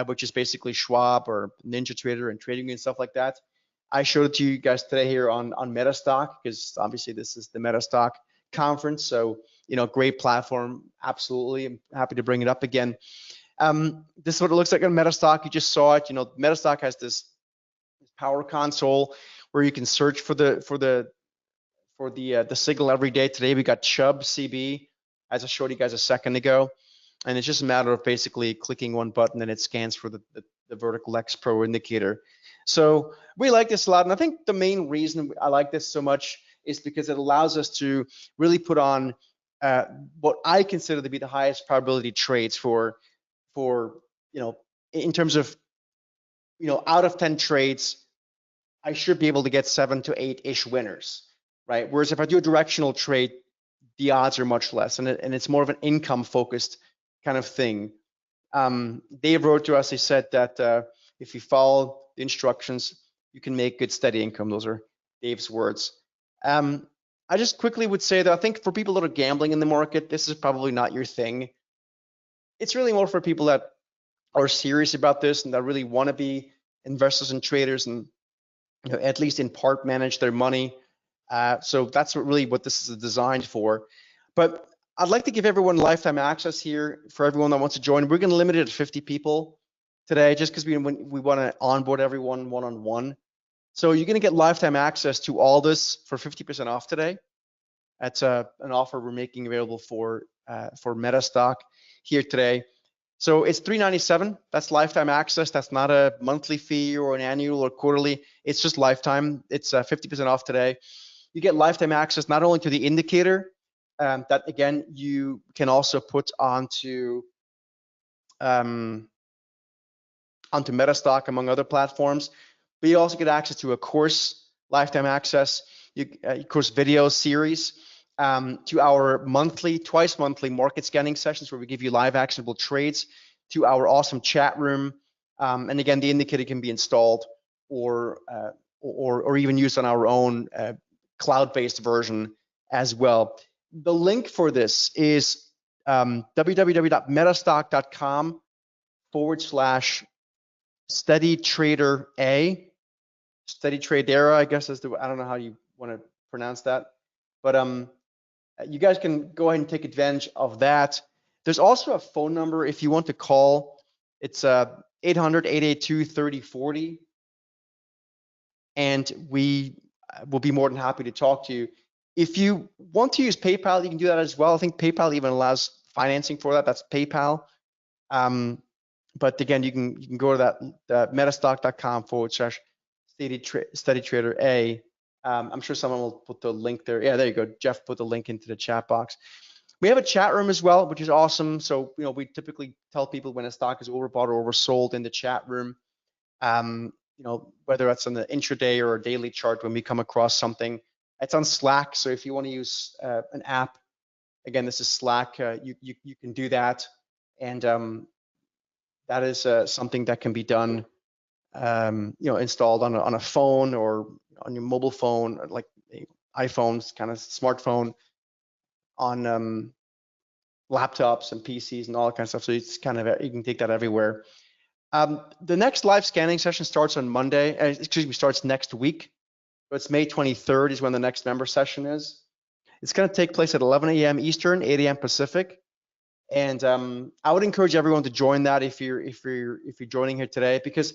which is basically Schwab or NinjaTrader and trading and stuff like that. I showed it to you guys today here on MetaStock, because obviously this is the MetaStock conference. So, you know, great platform, absolutely. I'm happy to bring it up again. This is what it looks like on MetaStock. You just saw it. You know, MetaStock has this power console where you can search for the signal every day. Today we got Chubb CB, as I showed you guys a second ago, and it's just a matter of basically clicking one button and it scans for the vertical X Pro indicator. So we like this a lot, and I think the main reason I like this so much is because it allows us to really put on what I consider to be the highest probability trades for in terms of out of 10 trades, I should be able to get 7 to 8-ish winners, right? Whereas if I do a directional trade, the odds are much less, and it's more of an income focused kind of thing. Dave wrote to us, he said that if you follow the instructions, you can make good steady income. Those are Dave's words. I just quickly would say that I think for people that are gambling in the market, this is probably not your thing. It's really more for people that are serious about this and that really want to be investors and traders and at least in part manage their money. So that's what this is designed for. But I'd like to give everyone lifetime access here for everyone that wants to join. We're going to limit it to 50 people today just because we want to onboard everyone one-on-one. So you're going to get lifetime access to all this for 50% off today. That's an offer we're making available for MetaStock here today. So it's $397. That's lifetime access. That's not a monthly fee or an annual or quarterly. It's just lifetime. It's 50% off today. You get lifetime access not only to the indicator that again you can also put onto MetaStock among other platforms, but you also get access to a course, lifetime access, course video series, to our twice monthly market scanning sessions where we give you live actionable trades, to our awesome chat room, and again the indicator can be installed or even used on our own cloud-based version as well. The link for this is www.metastock.com/steadytrader steadytrader, I guess is I don't know how you want to pronounce that, but you guys can go ahead and take advantage of that. There's also a phone number if you want to call. It's 800-882-3040, and we will be more than happy to talk to you. If you want to use PayPal, you can do that as well. I think PayPal even allows financing for that. That's PayPal. But again, you can go to that metastock.com/steadytrader. I'm sure someone will put the link there. Yeah, there you go. Jeff put the link into the chat box. We have a chat room as well, which is awesome. So we typically tell people when a stock is overbought or oversold in the chat room. Whether that's on the intraday or a daily chart when we come across something. It's on Slack, so if you want to use an app, again, this is Slack. You can do that, and that is something that can be done, installed on a phone or on your mobile phone, like iPhones, kind of smartphone, on laptops and PCs and all that kind of stuff. So it's kind of you can take that everywhere. The next live scanning session starts on Monday. Starts next week. So it's May 23rd is when the next member session is. It's going to take place at 11 a.m. Eastern, 8 a.m. Pacific. And I would encourage everyone to join that if you're joining here today, because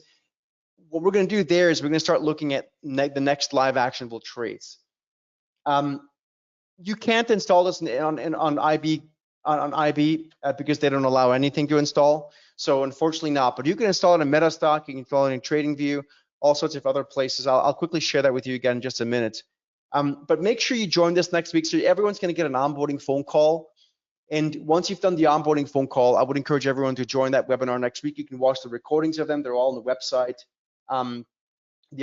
what we're going to do there is we're going to start looking at the next live actionable trades. You can't install this on IB because they don't allow anything to install. So unfortunately not, but you can install it in MetaStock, you can install it in TradingView, all sorts of other places. I'll quickly share that with you again in just a minute. But make sure you join this next week. So everyone's going to get an onboarding phone call. And once you've done the onboarding phone call, I would encourage everyone to join that webinar next week. You can watch the recordings of them. They're all on the website. The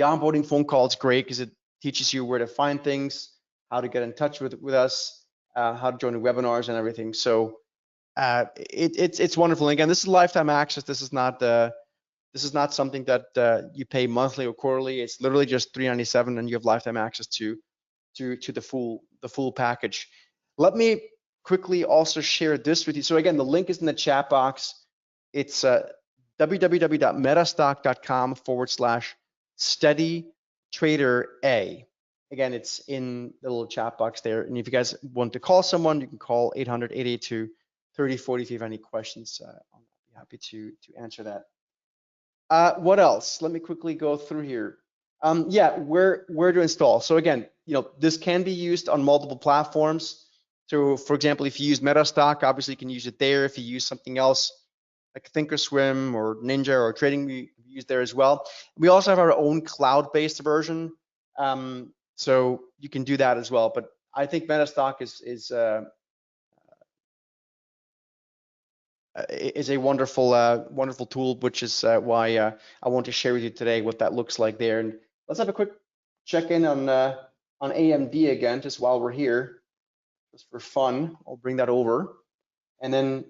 onboarding phone call is great because it teaches you where to find things, how to get in touch with us, how to join the webinars and everything. So it's wonderful. And again, this is lifetime access. This is not something that you pay monthly or quarterly. It's literally just $397, and you have lifetime access to the full package. Let me quickly also share this with you. So again, the link is in the chat box. It's www.metastock.com/steadytrader. Again, it's in the little chat box there. And if you guys want to call someone, you can call 800-882-3040 if you have any questions. I'll be happy to answer that. What else? Let me quickly go through here. Where to install. So again, this can be used on multiple platforms. So for example, if you use MetaStock, obviously you can use it there. If you use something else like Thinkorswim or Ninja or Trading, we use there as well. We also have our own cloud-based version. So you can do that as well. But I think MetaStock is a wonderful wonderful tool, which is why I want to share with you today what that looks like there. And let's have a quick check in on AMD again, just while we're here, just for fun. I'll bring that over, and then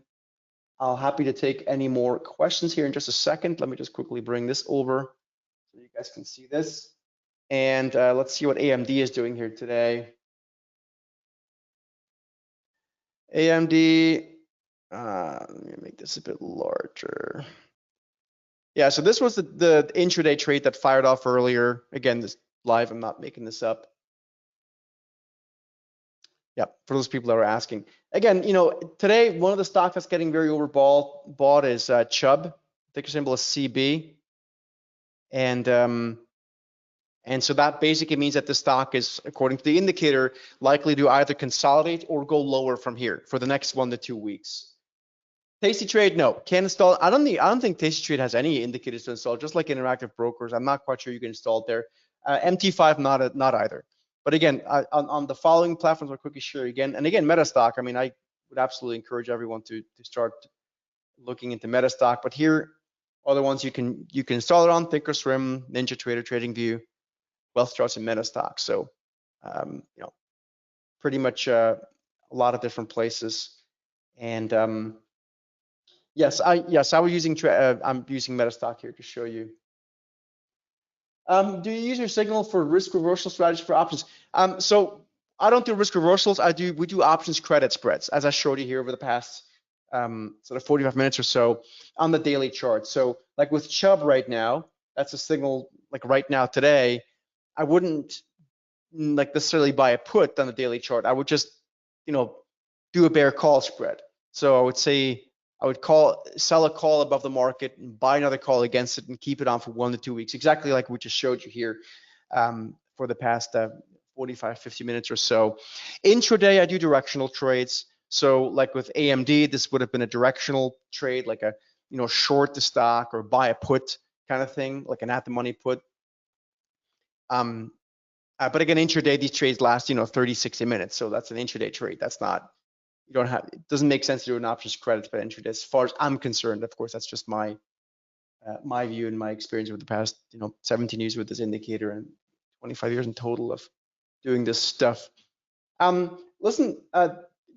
I'll happy to take any more questions here in just a second. Let me just quickly bring this over so you guys can see this. And let's see what AMD is doing here today. AMD, let me make this a bit larger. Yeah, so this was the intraday trade that fired off earlier. Again, this live, I'm not making this up. Yep, for those people that are asking. Again, today, one of the stocks that's getting very overbought is Chubb. Ticker symbol is CB. And so that basically means that the stock is, according to the indicator, likely to either consolidate or go lower from here for the next 1 to 2 weeks. Tasty Trade, no, can't install. I don't think Tasty Trade has any indicators to install. Just like Interactive Brokers, I'm not quite sure you can install it there. MT5, not either. But again, on the following platforms, I'll quickly share again. And again, MetaStock. I mean, I would absolutely encourage everyone to start looking into MetaStock. But here, other ones you can install it on: Thinkorswim, NinjaTrader, TradingView, Wealth Charts, and MetaStock. So, pretty much a lot of different places. And yes, I'm using MetaStock here to show you. Do you use your signal for risk reversal strategies for options? So I don't do risk reversals. We do options credit spreads, as I showed you here over the past sort of 45 minutes or so on the daily chart. So like with Chubb right now, that's a signal. Like right now today, I wouldn't like necessarily buy a put on the daily chart. I would just do a bear call spread. So I would say I would sell a call above the market and buy another call against it and keep it on for 1 to 2 weeks, exactly like we just showed you here for the past 45, 50 minutes or so. Intraday, I do directional trades. So like with AMD, this would have been a directional trade, like a short the stock or buy a put kind of thing, like an at the money put. But again, intraday, these trades last 30, 60 minutes. So that's an intraday trade. That's not. It doesn't make sense to do an options credit spread intraday as far as I'm concerned. Of course, that's just my view and my experience over the past 17 years with this indicator and 25 years in total of doing this stuff. Listen,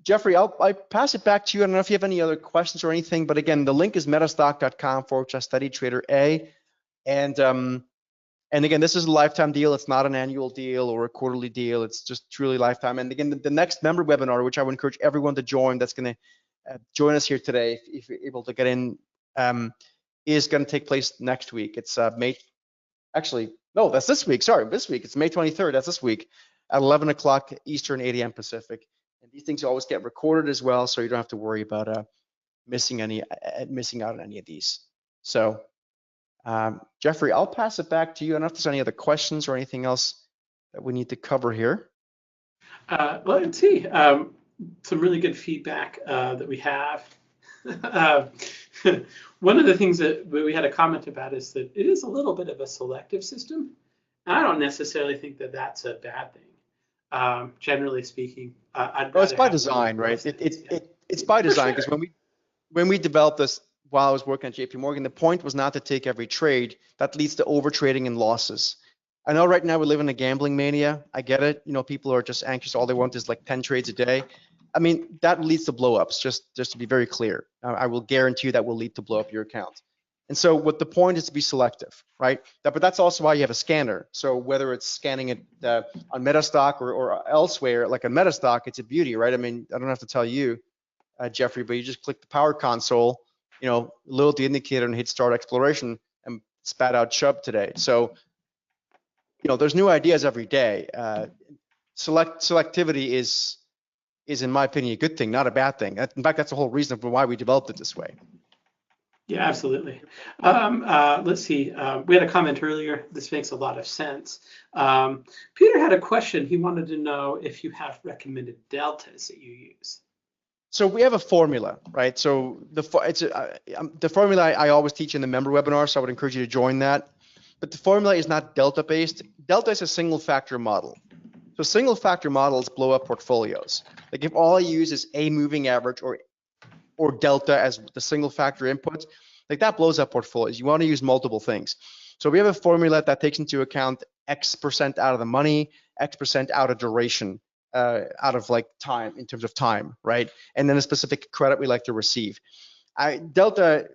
Jeffrey, I pass it back to you. I don't know if you have any other questions or anything, but again, the link is metastock.com/studytrader-A. And again, this is a lifetime deal. It's not an annual deal or a quarterly deal. It's just truly lifetime. And again, the next member webinar, which I would encourage everyone to join, that's going to join us here today, if you're able to get in, is going to take place next week. It's that's this week. Sorry, this week. It's May 23rd. That's this week at 11 o'clock Eastern, 8 a.m. Pacific. And these things always get recorded as well, so you don't have to worry about missing out on any of these. So. Jeffrey, I'll pass it back to you. I don't know if there's any other questions or anything else that we need to cover here. Well, let's see. Some really good feedback that we have. One of the things that we had a comment about is that it is a little bit of a selective system. And I don't necessarily think that that's a bad thing. Generally speaking, it's by design, right? It's by design, because when we developed this, while I was working at JP Morgan, the point was not to take every trade. That leads to overtrading and losses. I know right now we live in a gambling mania. I get it. People are just anxious. All they want is like 10 trades a day. I mean, that leads to blowups, just to be very clear. I will guarantee you that will lead to blow up your account. And so what the point is to be selective, right? But that's also why you have a scanner. So whether it's scanning it on MetaStock or elsewhere, like on MetaStock, it's a beauty, right? I mean, I don't have to tell you, Jeffrey, but you just click the power console, load the indicator and hit start exploration and spat out Chubb today. So, there's new ideas every day. Selectivity is in my opinion, a good thing, not a bad thing. In fact, that's the whole reason for why we developed it this way. Yeah, absolutely. Let's see. We had a comment earlier. This makes a lot of sense. Peter had a question. He wanted to know if you have recommended deltas that you use. So we have a formula, right? So the formula I always teach in the member webinar, so I would encourage you to join that. But the formula is not delta based. Delta is a single factor model. So single factor models blow up portfolios. Like if all I use is a moving average or delta as the single factor inputs, like that blows up portfolios. You want to use multiple things. So we have a formula that takes into account X% out of the money, X% out of duration, out of like time, in terms of time, right? And then a specific credit we like to receive. Delta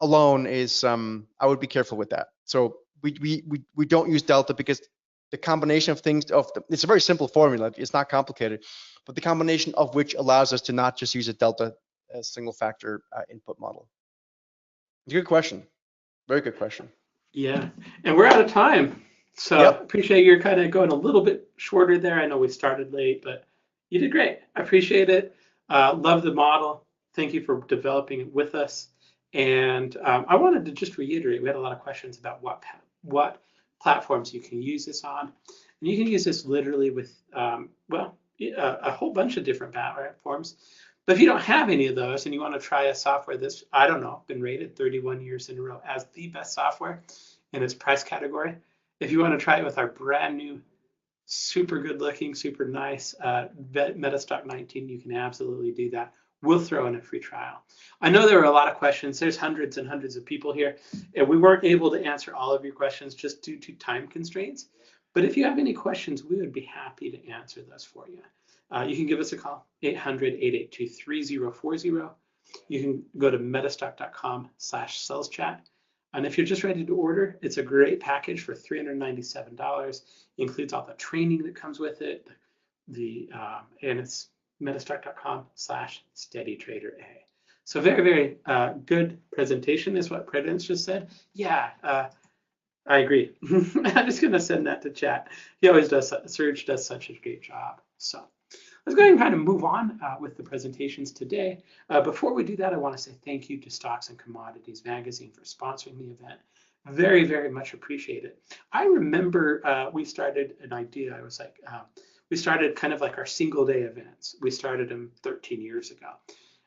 alone is, I would be careful with that. So we don't use delta because the combination of things, it's a very simple formula, it's not complicated, but the combination of which allows us to not just use a delta single factor input model. It's a good question. Very good question. Yeah, and we're out of time. So Yep. appreciate you're kind of going a little bit shorter there. I know we started late, but you did great. I appreciate it. Love the model. Thank you for developing it with us. And I wanted to just reiterate, we had a lot of questions about what platforms you can use this on. And you can use this literally with, a whole bunch of different platforms. But if you don't have any of those and you want to try a software that's, I don't know, been rated 31 years in a row as the best software in its price category, if you want to try it with our brand new, super good looking, super nice MetaStock 19, you can absolutely do that. We'll throw in a free trial. I know there were a lot of questions. There's hundreds and hundreds of people here, and we weren't able to answer all of your questions just due to time constraints. But if you have any questions, we would be happy to answer those for you. You can give us a call, 800-882-3040. You can go to metastock.com/saleschat. And if you're just ready to order, it's a great package for $397. It includes all the training that comes with it, and it's metastock.com/steadytrader. So very, very good presentation is what Prudence just said. Yeah, I agree. I'm just going to send that to chat. He always does, Serge does such a great job. So let's go ahead and kind of move on with the presentations today. Before we do that, I want to say thank you to Stocks and Commodities Magazine for sponsoring the event. Very, very much appreciate it. I remember we started an idea. I was like, we started kind of like our single day events. We started them 13 years ago.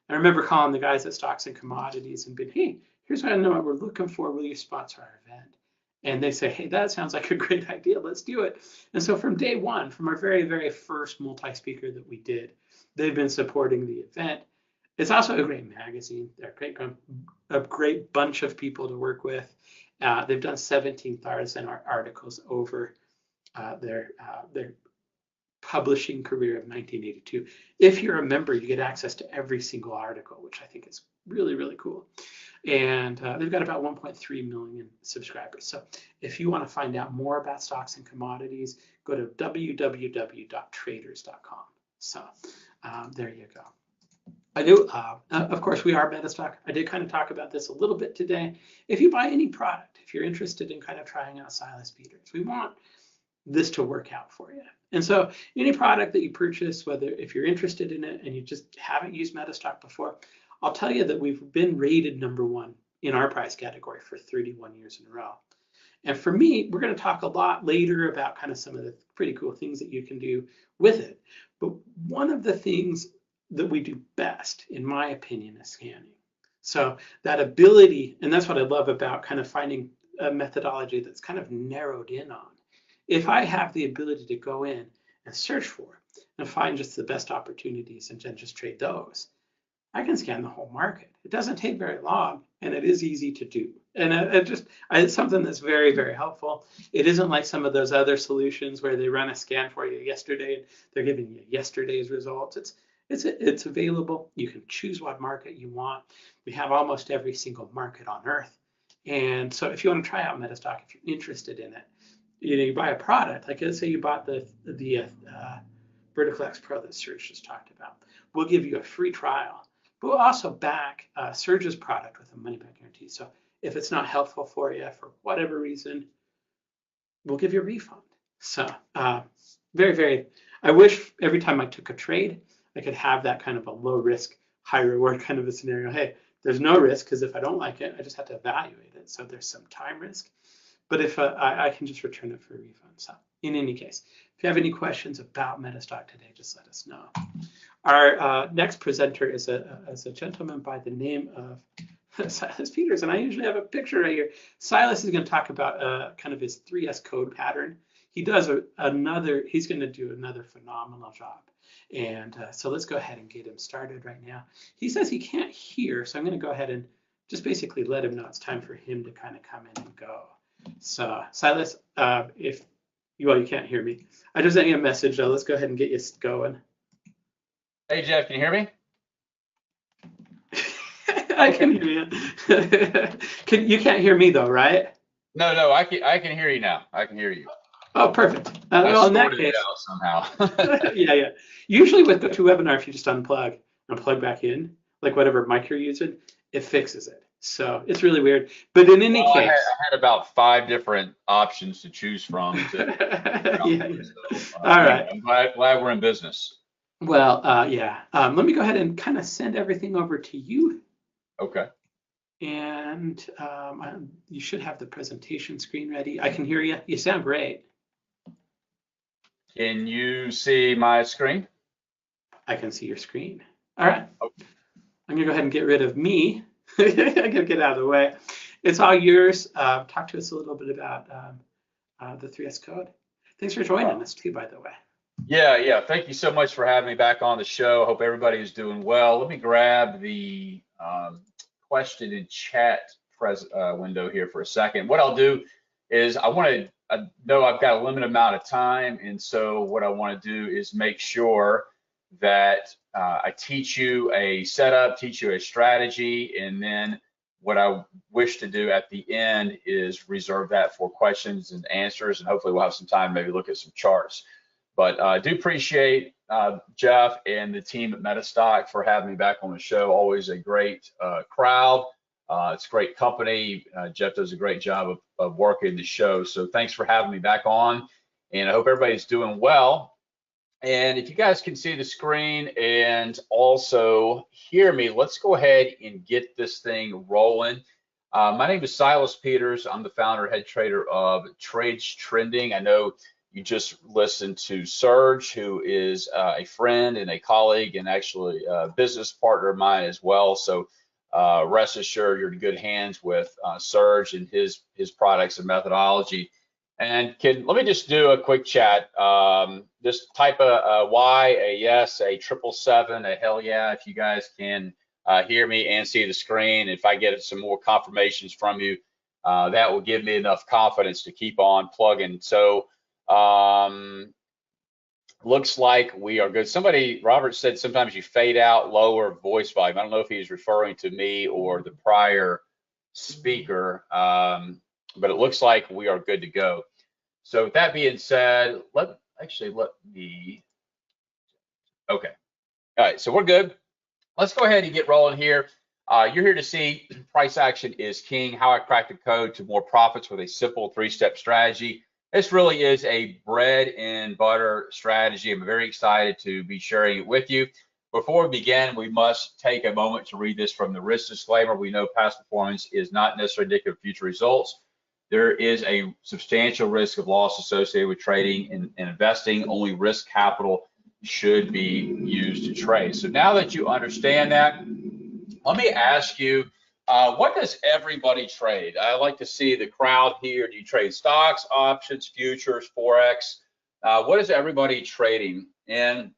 I remember calling the guys at Stocks and Commodities and being, hey, here's what I know what we're looking for. Will you sponsor our event? And they say, hey, that sounds like a great idea. Let's do it. And so from day one, from our very, very first multi-speaker that we did, they've been supporting the event. It's also a great magazine. They're a great bunch of people to work with. They've done 17,000 articles over their publishing career of 1982. If you're a member, you get access to every single article, which I think is really, really cool. And they've got about 1.3 million subscribers. So if you want to find out more about stocks and commodities, go to www.traders.com. So there you go. I do, of course, we are MetaStock. I did kind of talk about this a little bit today. If you buy any product, if you're interested in kind of trying out Silas beaters, we want this to work out for you. And so any product that you purchase, whether if you're interested in it and you just haven't used MetaStock before, I'll tell you that we've been rated #1 in our price category for 31 years in a row. And for me, we're going to talk a lot later about kind of some of the pretty cool things that you can do with it. But one of the things that we do best, in my opinion, is scanning. So that ability, and that's what I love about kind of finding a methodology that's kind of narrowed in on. If I have the ability to go in and search for and find just the best opportunities and then just trade those, I can scan the whole market. It doesn't take very long, and it is easy to do. And it's something that's very, very helpful. It isn't like some of those other solutions where they run a scan for you yesterday and they're giving you yesterday's results. It's available. You can choose what market you want. We have almost every single market on earth. And so if you want to try out MetaStock, if you're interested in it, you buy a product, like let's say you bought the Vertical X Pro that Serge just talked about. We'll give you a free trial. But we'll also back Serge's product with a money back guarantee. So if it's not helpful for you for whatever reason, we'll give you a refund. So very, very, I wish every time I took a trade, I could have that kind of a low risk, high reward kind of a scenario. Hey, there's no risk because if I don't like it, I just have to evaluate it. So there's some time risk. But if I can just return it for a refund. So in any case, if you have any questions about MetaStock today, just let us know. Our next presenter is a gentleman by the name of Silas Peters, and I usually have a picture right here. Silas is going to talk about kind of his 3S code pattern. he does he's going to do another phenomenal job. And so let's go ahead and get him started right now. He says he can't hear, so I'm going to go ahead and just basically let him know it's time for him to kind of come in and go. So Silas, if you can't hear me, I just sent you a message. So let's go ahead and get you going. Hey Jeff, can you hear me? I can hear you. You can't hear me though, right? No, I can hear you now. I can hear you. Oh, perfect. I In that sorted case, it out somehow. yeah. Usually with GoToWebinar, if you just unplug and plug back in, like whatever mic you're using, it fixes it. So it's really weird. But in any case, I had about 5 different options to choose from. yeah. So, All right. I'm glad we're in business. Well, yeah. Let me go ahead and kind of send everything over to you. Okay. And you should have the presentation screen ready. I can hear you. You sound great. Can you see my screen? I can see your screen. All right. Okay. I'm gonna go ahead and get rid of me. I'm gonna get out of the way. It's all yours. Talk to us a little bit about the 3S code. Thanks for joining us too, by the way. Yeah. Thank you so much for having me back on the show. Hope everybody is doing well. Let me grab the question and chat window here for a second. What I'll do is I know I've got a limited amount of time, and so what I want to do is make sure that I teach you a setup, teach you a strategy, and then what I wish to do at the end is reserve that for questions and answers, and hopefully we'll have some time to maybe look at some charts. But I do appreciate Jeff and the team at MetaStock for having me back on the show. Always a great crowd. It's a great company. Jeff does a great job of working the show. So thanks for having me back on. And I hope everybody's doing well. And if you guys can see the screen and also hear me, let's go ahead and get this thing rolling. My name is Silas Peters. I'm the founder and head trader of Trades Trending. I know you just listened to Serge, who is a friend and a colleague and actually a business partner of mine as well. So rest assured you're in good hands with Serge and his products and methodology. And let me just do a quick chat. Just type a Y, a yes, a 777, a hell yeah, if you guys can hear me and see the screen. If I get some more confirmations from you, that will give me enough confidence to keep on plugging. So looks like we are good. Robert said sometimes you fade out, lower voice volume. I don't know if he's referring to me or the prior speaker, but it looks like we are good to go. So with that being said, let me, okay. All right, so we're good. Let's go ahead and get rolling here. You're here to see price action is king, how I cracked the code to more profits with a simple 3-step strategy. This really is a bread and butter strategy. I'm very excited to be sharing it with you. Before we begin, we must take a moment to read this from the risk disclaimer. We know past performance is not necessarily indicative of future results. There is a substantial risk of loss associated with trading and investing. Only risk capital should be used to trade. So now that you understand that, let me ask you, what does everybody trade? I like to see the crowd here. Do you trade stocks, options, futures, Forex? What is everybody trading? And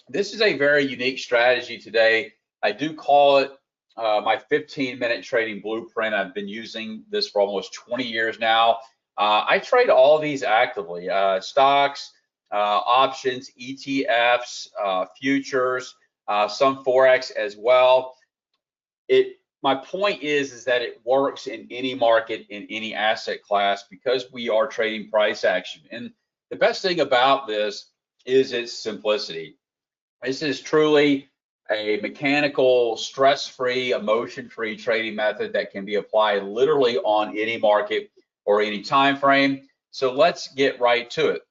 this is a very unique strategy today. I do call it my 15-minute trading blueprint. I've been using this for almost 20 years now. I trade all these actively, stocks, options, ETFs, futures, some Forex as well. My point is that it works in any market, in any asset class, because we are trading price action. And the best thing about this is its simplicity. This is truly a mechanical, stress-free, emotion-free trading method that can be applied literally on any market or any time frame. So let's get right to it.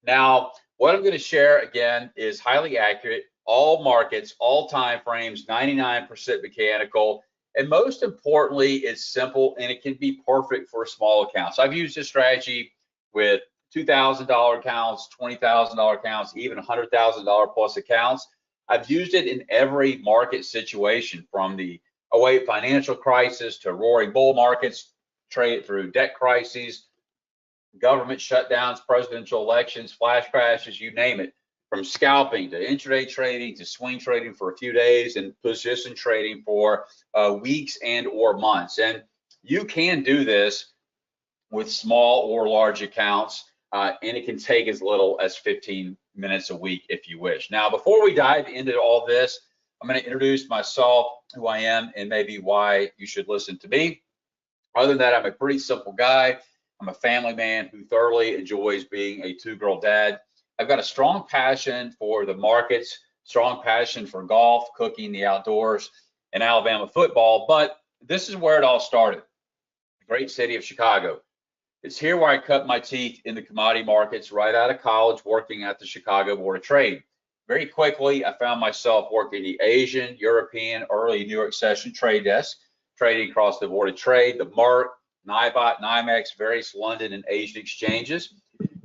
Now, what I'm going to share again is highly accurate, all markets, all time frames, 99% mechanical, and most importantly, it's simple and it can be perfect for small accounts. I've used this strategy with $2,000 accounts, $20,000 accounts, even $100,000 plus accounts. I've used it in every market situation, from the 08 financial crisis to roaring bull markets, trade through debt crises, government shutdowns, presidential elections, flash crashes, you name it, from scalping to intraday trading to swing trading for a few days and position trading for weeks and or months. And you can do this with small or large accounts, and it can take as little as 15 minutes a week if you wish. Now, before we dive into all this, I'm going to introduce myself, who I am, and maybe why you should listen to me. Other than that, I'm a pretty simple guy. I'm a family man who thoroughly enjoys being a two-girl dad. I've got a strong passion for the markets, strong passion for golf, cooking, the outdoors, and Alabama football. But this is where it all started, the great city of Chicago. It's here where I cut my teeth in the commodity markets right out of college, working at the Chicago Board of Trade. Very quickly, I found myself working the Asian, European, early New York session trade desk, trading across the Board of Trade, the Merck, NYBOT, NYMEX, various London and Asian exchanges,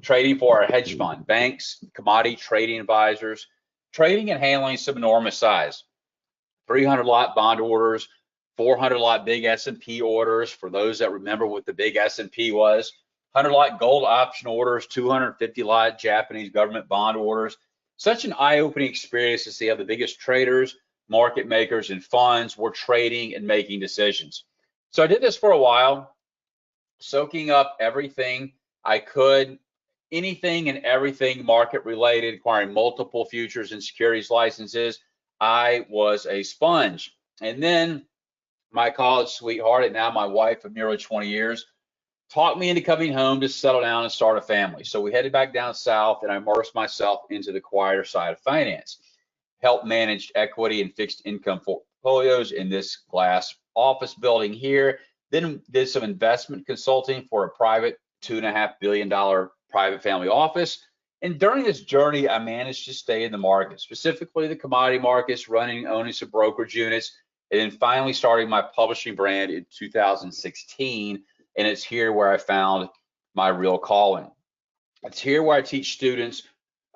trading for our hedge fund, banks, commodity trading advisors, trading and handling some enormous size, 300 lot bond orders, 400 lot big S&P orders, for those that remember what the big S&P was, 100 lot gold option orders, 250 lot Japanese government bond orders. Such an eye-opening experience to see how the biggest traders, market makers, and funds were trading and making decisions. So I did this for a while, soaking up everything I could, anything and everything market related, acquiring multiple futures and securities licenses. I was a sponge. And then my college sweetheart, and now my wife of nearly 20 years, talked me into coming home to settle down and start a family. So we headed back down south, and I immersed myself into the quieter side of finance, helped manage equity and fixed income portfolios in this glass office building here, then did some investment consulting for a private $2.5 billion private family office. And during this journey, I managed to stay in the market, specifically the commodity markets, running and owning some brokerage units, and then finally starting my publishing brand in 2016. And it's here where I found my real calling. It's here where I teach students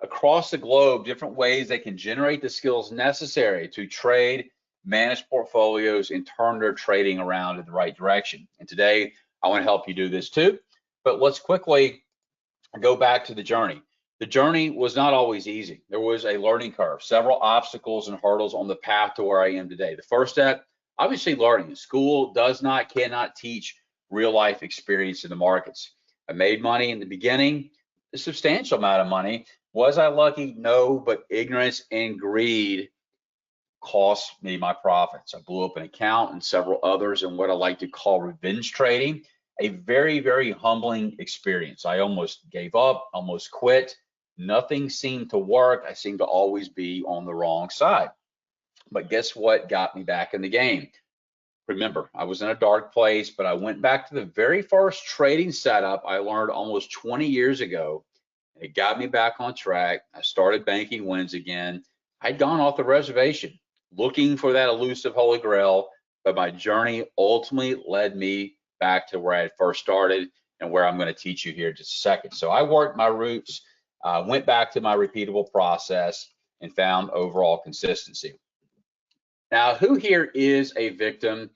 across the globe different ways they can generate the skills necessary to trade, manage portfolios, and turn their trading around in the right direction. And today, I want to help you do this too. But let's quickly go back to the journey. The journey was not always easy. There was a learning curve, several obstacles and hurdles on the path to where I am today. The first step, obviously learning. School cannot teach real life experience in the markets. I made money in the beginning, a substantial amount of money. Was I lucky? No, but ignorance and greed cost me my profits. I blew up an account and several others in what I like to call revenge trading, a very, very humbling experience. I almost gave up, almost quit. Nothing seemed to work. I seemed to always be on the wrong side. But guess what got me back in the game? Remember, I was in a dark place, but I went back to the very first trading setup I learned almost 20 years ago. And it got me back on track. I started banking wins again. I'd gone off the reservation looking for that elusive holy grail, but my journey ultimately led me back to where I had first started and where I'm going to teach you here in just a second. So I worked my roots, went back to my repeatable process, and found overall consistency. Now, who here is a victim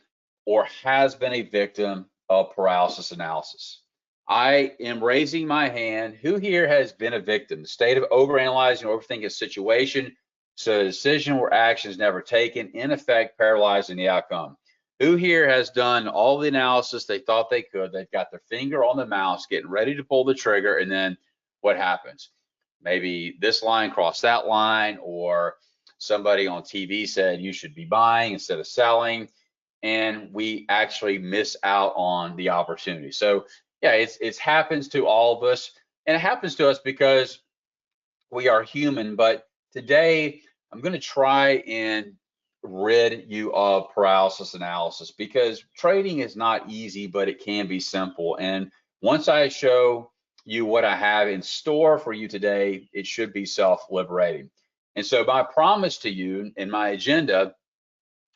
or has been a victim of paralysis analysis? I am raising my hand. Who here has been a victim? The state of overanalyzing, overthinking a situation, so a decision or action is never taken, in effect paralyzing the outcome. Who here has done all the analysis they thought they could? They've got their finger on the mouse, getting ready to pull the trigger, and then what happens? Maybe this line crossed that line, or somebody on TV said you should be buying instead of selling, and we actually miss out on the opportunity. So yeah, it happens to all of us, and it happens to us because we are human. But today I'm going to try and rid you of paralysis analysis, because trading is not easy, but it can be simple. And once I show you what I have in store for you today, it should be self-liberating. And so my promise to you and my agenda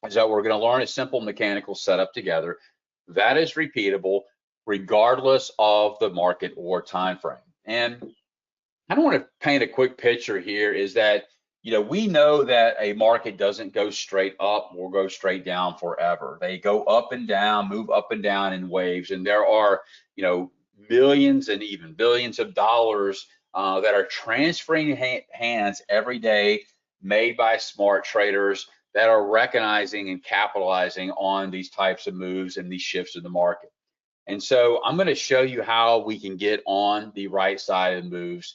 is that we're going to learn a simple mechanical setup together that is repeatable regardless of the market or time frame. And I don't want to paint a quick picture here, is that, you know, we know that a market doesn't go straight up or go straight down forever. They go up and down, move up and down in waves. And there are, you know, millions and even billions of dollars that are transferring hands every day, made by smart traders that are recognizing and capitalizing on these types of moves and these shifts in the market. And so I'm going to show you how we can get on the right side of the moves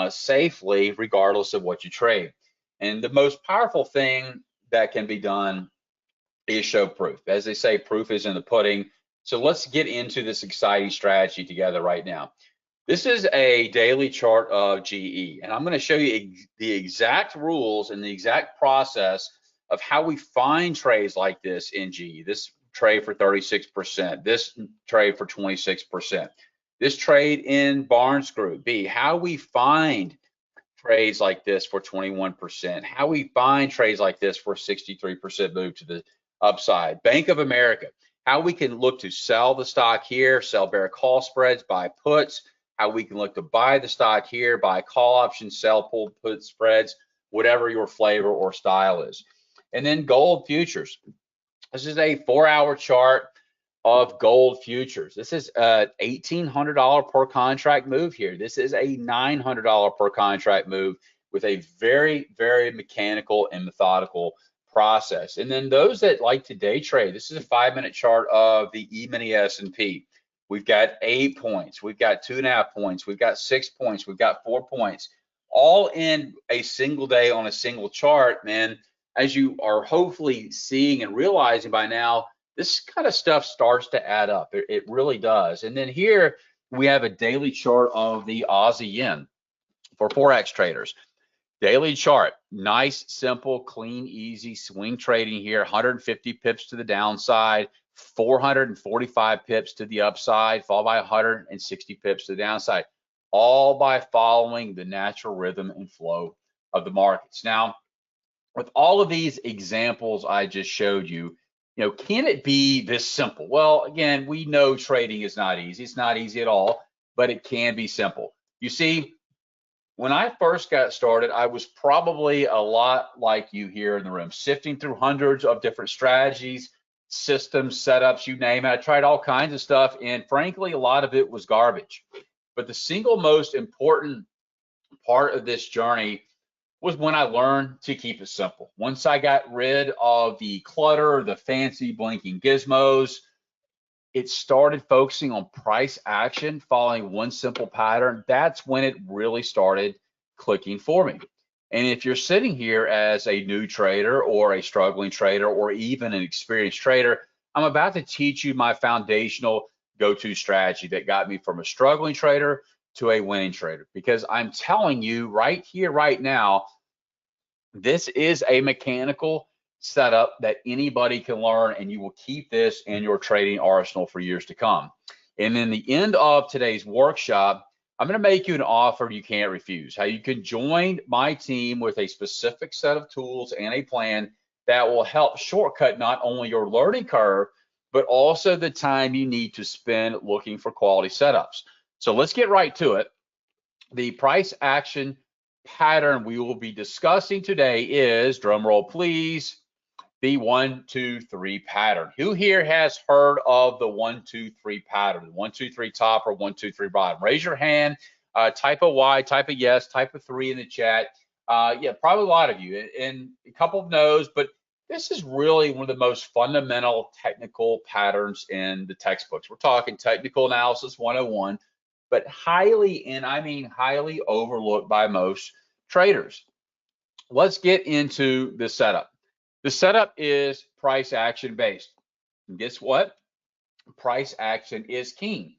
safely, regardless of what you trade. And the most powerful thing that can be done is show proof. As they say, proof is in the pudding. So let's get into this exciting strategy together right now. This is a daily chart of GE, and I'm going to show you the exact rules and the exact process of how we find trades like this in GE. This trade for 36%, this trade for 26%, this trade in Barnes Group B, how we find trades like this for 21%, how we find trades like this for 63% move to the upside. Bank of America, how we can look to sell the stock here, sell bear call spreads, buy puts, how we can look to buy the stock here, buy call options, sell pull put spreads, whatever your flavor or style is. And then gold futures. This is a 4-hour chart of gold futures. This is a $1,800 per contract move here. This is a $900 per contract move with a very, very mechanical and methodical process. And then those that like to day trade, this is a 5-minute chart of the E-mini S&P. We've got 8 points, we've got 2.5 points, we've got 6 points, we've got 4 points, all in a single day on a single chart, man. As you are hopefully seeing and realizing by now, this kind of stuff starts to add up. It really does. And then here we have a daily chart of the Aussie yen for Forex traders. Daily chart, nice, simple, clean, easy swing trading here, 150 pips to the downside, 445 pips to the upside, followed by 160 pips to the downside, all by following the natural rhythm and flow of the markets. Now, with all of these examples I just showed you, can it be this simple? Well, again, we know trading is not easy. It's not easy at all, but it can be simple. You see, when I first got started, I was probably a lot like you here in the room, sifting through hundreds of different strategies, systems, setups, you name it. I tried all kinds of stuff, and frankly, a lot of it was garbage. But the single most important part of this journey was when I learned to keep it simple. Once I got rid of the clutter, the fancy blinking gizmos, it started focusing on price action, following one simple pattern. That's when it really started clicking for me. And if you're sitting here as a new trader or a struggling trader or even an experienced trader, I'm about to teach you my foundational go-to strategy that got me from a struggling trader to a winning trader, because I'm telling you right here, right now, this is a mechanical setup that anybody can learn, and you will keep this in your trading arsenal for years to come. And in the end of today's workshop, I'm going to make you an offer you can't refuse, how you can join my team with a specific set of tools and a plan that will help shortcut not only your learning curve, but also the time you need to spend looking for quality setups. So let's get right to it. The price action pattern we will be discussing today is, drum roll please, the 1, 2, 3 pattern. Who here has heard of the 1, 2, 3 pattern? 1, 2, 3 top or 1, 2, 3 bottom? Raise your hand, type a Y, type a yes, type a 3 in the chat. Yeah, probably a lot of you, and a couple of no's, but this is really one of the most fundamental technical patterns in the textbooks. We're talking technical analysis 101, but highly, and I mean highly, overlooked by most traders. Let's get into the setup. The setup is price action based. And guess what? Price action is king.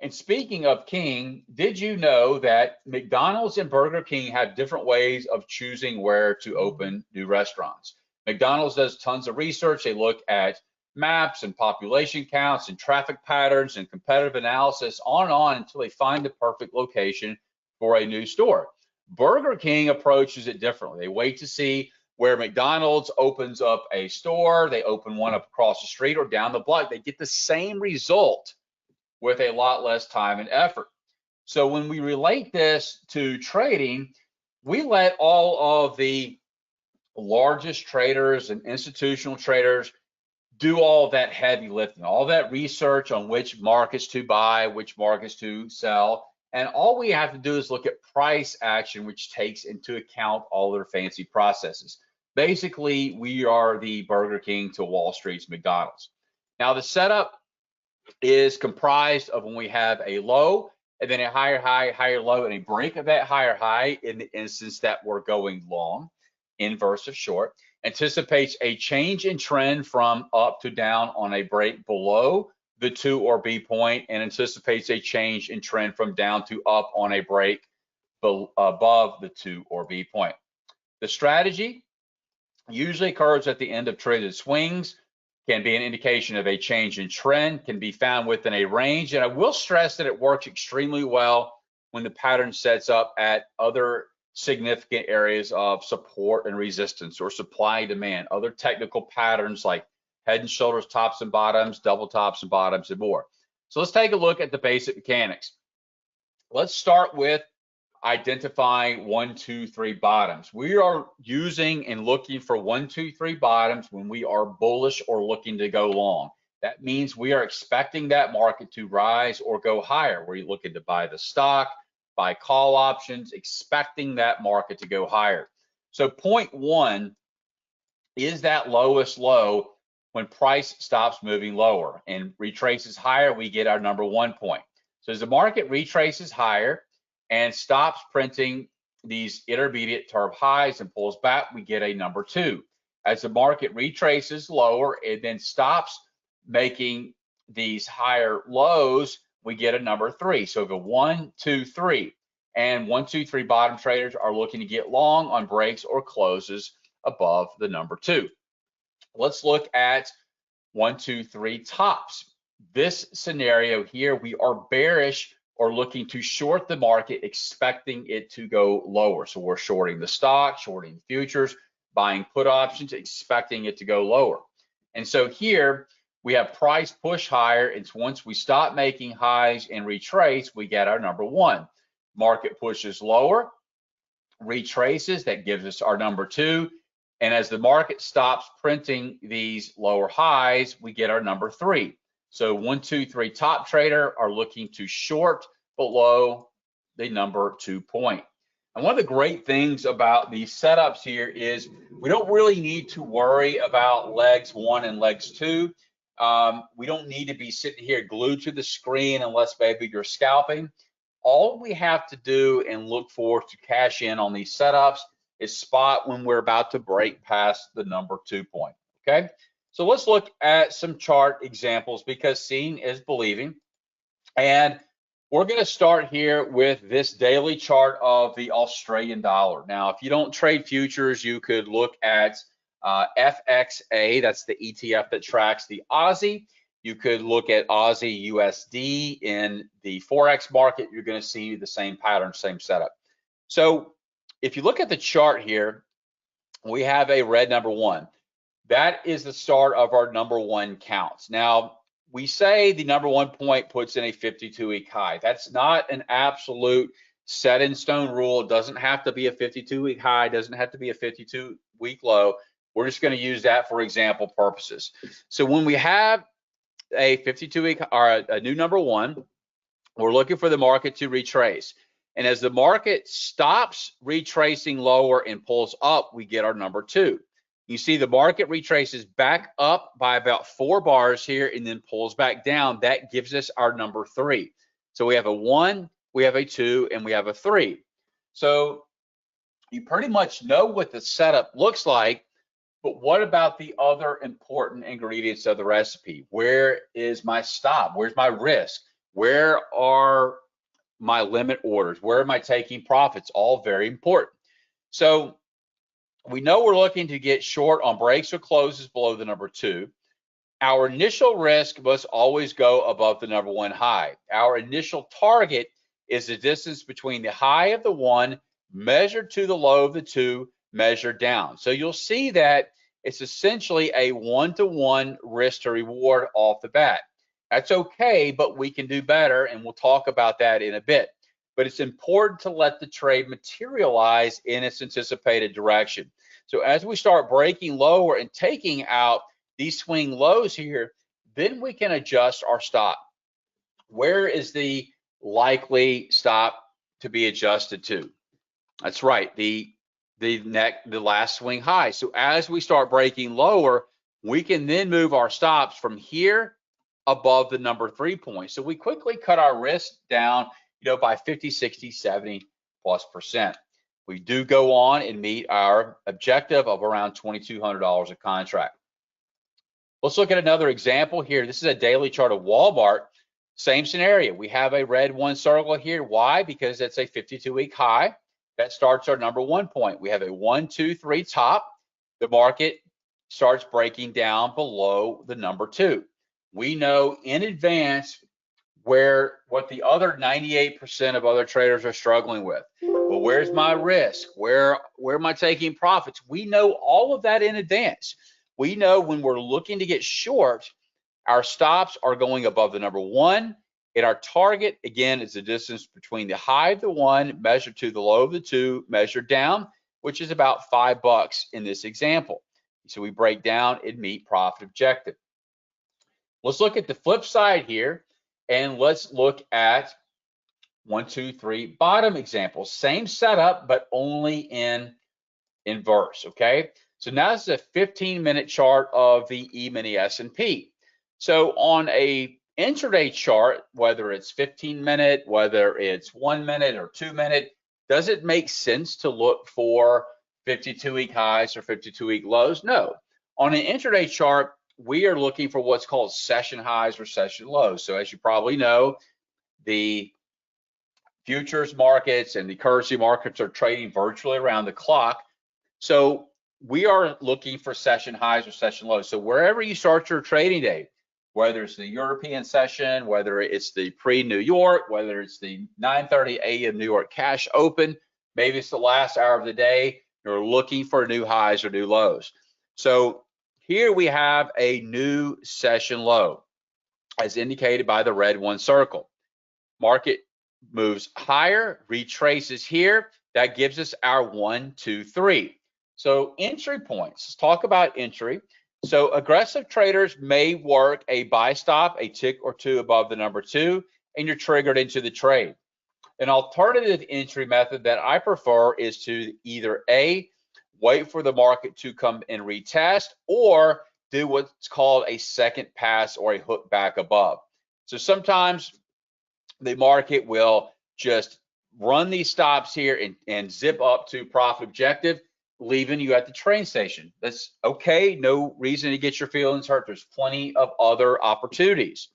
And speaking of king, did you know that McDonald's and Burger King have different ways of choosing where to open new restaurants? McDonald's does tons of research. They look at maps and population counts and traffic patterns and competitive analysis, on until they find the perfect location for a new store. Burger King approaches it differently. They wait to see where McDonald's opens up a store. They open one up across the street or down the block. They get the same result with a lot less time and effort. So when we relate this to trading, we let all of the largest traders and institutional traders do all that heavy lifting, all that research on which markets to buy, which markets to sell. And all we have to do is look at price action, which takes into account all their fancy processes. Basically, we are the Burger King to Wall Street's McDonald's. Now, the setup is comprised of when we have a low and then a higher high, higher low, and a break of that higher high in the instance that we're going long, inverse of short. Anticipates a change in trend from up to down on a break below the 2 or B point, and anticipates a change in trend from down to up on a break above the 2 or B point. The strategy usually occurs at the end of traded swings, can be an indication of a change in trend, can be found within a range, and I will stress that it works extremely well when the pattern sets up at other significant areas of support and resistance, or supply and demand, other technical patterns like head and shoulders, tops and bottoms, double tops and bottoms, and more. So let's take a look at the basic mechanics. Let's start with identifying 1, 2, 3 bottoms. We are using and looking for 1, 2, 3 bottoms when we are bullish or looking to go long. That means we are expecting that market to rise or go higher. We're looking to buy the stock, buy call options, expecting that market to go higher. So point 1 is that lowest low when price stops moving lower and retraces higher. We get our number 1 point. So as the market retraces higher and stops printing these intermediate term highs and pulls back, we get a number 2. As the market retraces lower and then stops making these higher lows, we get a number 3. So the 1, 2, 3, and 1, 2, 3 bottom traders are looking to get long on breaks or closes above the number 2. Let's look at 1, 2, 3 tops. This scenario here, we are bearish or looking to short the market, expecting it to go lower. So we're shorting the stock, shorting futures, buying put options, expecting it to go lower. And so here we have price push higher. It's once we stop making highs and retrace, we get our number 1. Market pushes lower, retraces, that gives us our number 2. And as the market stops printing these lower highs, we get our number 3. So 1, 2, 3 top trader are looking to short below the number 2 point. And one of the great things about these setups here is we don't really need to worry about legs 1 and legs 2. We don't need to be sitting here glued to the screen unless maybe you're scalping. All we have to do and look for to cash in on these setups is spot when we're about to break past the number 2 point. Okay, so let's look at some chart examples because seeing is believing. And we're going to start here with this daily chart of the Australian dollar. Now, if you don't trade futures, you could look at FXA, that's the ETF that tracks the Aussie. You could look at Aussie USD in the Forex market. You're going to see the same pattern, same setup. So if you look at the chart here, we have a red number 1. That is the start of our number 1 counts. Now, we say the number 1 point puts in a 52-week high. That's not an absolute set in stone rule. It doesn't have to be a 52-week high. It doesn't have to be a 52-week low. We're just going to use that for example purposes. So when we have a 52-week or a new number 1, we're looking for the market to retrace. And as the market stops retracing lower and pulls up, we get our number 2. You see the market retraces back up by about 4 bars here and then pulls back down. That gives us our number 3. So we have a 1, we have a 2, and we have a 3. So you pretty much know what the setup looks like, but what about the other important ingredients of the recipe? Where is my stop? Where's my risk? Where are my limit orders? Where am I taking profits? All very important. So we know we're looking to get short on breaks or closes below the number 2. Our initial risk must always go above the number 1 high. Our initial target is the distance between the high of the 1 measured to the low of the 2 measured down. So you'll see that it's essentially a 1-to-1 risk to reward off the bat. That's okay, but we can do better, and we'll talk about that in a bit. But it's important to let the trade materialize in its anticipated direction. So as we start breaking lower and taking out these swing lows here, then we can adjust our stop. Where is the likely stop to be adjusted to? That's right, the last swing high. So as we start breaking lower, we can then move our stops from here above the number 3 point. So we quickly cut our risk down, by 50, 60, 70+%. We do go on and meet our objective of around $2,200 a contract. Let's look at another example here. This is a daily chart of Walmart. Same scenario. We have a red one circle here. Why? Because it's a 52-week high. That starts our number 1 point. We have a 1, 2, 3 top. The market starts breaking down below the number 2. We know in advance what the other 98% of other traders are struggling with. Well, where's my risk? Where am I taking profits? We know all of that in advance. We know when we're looking to get short, our stops are going above the number 1, and our target, again, is the distance between the high of the 1 measured to the low of the 2 measured down, which is about $5 in this example. So we break down and meet profit objective. Let's look at the flip side here, and let's look at 1, 2, 3 bottom example. Same setup, but only in inverse, okay? So now this is a 15-minute chart of the E-mini S&P. So on a intraday chart, whether it's 15-minute, whether it's 1 minute or 2 minute, does it make sense to look for 52-week highs or 52-week lows? No. On an intraday chart, we are looking for what's called session highs or session lows. So as you probably know, the futures markets and the currency markets are trading virtually around the clock. So we are looking for session highs or session lows. So wherever you start your trading day, whether it's the European session, whether it's the pre-New York, whether it's the 9:30 a.m. New York cash open, maybe it's the last hour of the day, you're looking for new highs or new lows. So here we have a new session low, as indicated by the red one circle. Market moves higher, retraces here. That gives us our 1, 2, 3. So entry points. Let's talk about entry. So aggressive traders may work a buy stop, a tick or two above the number 2, and you're triggered into the trade. An alternative entry method that I prefer is to either A, wait for the market to come and retest, or do what's called a second pass or a hook back above. So sometimes the market will just run these stops here and zip up to profit objective, leaving you at the train station. That's okay. No reason to get your feelings hurt. There's plenty of other opportunities.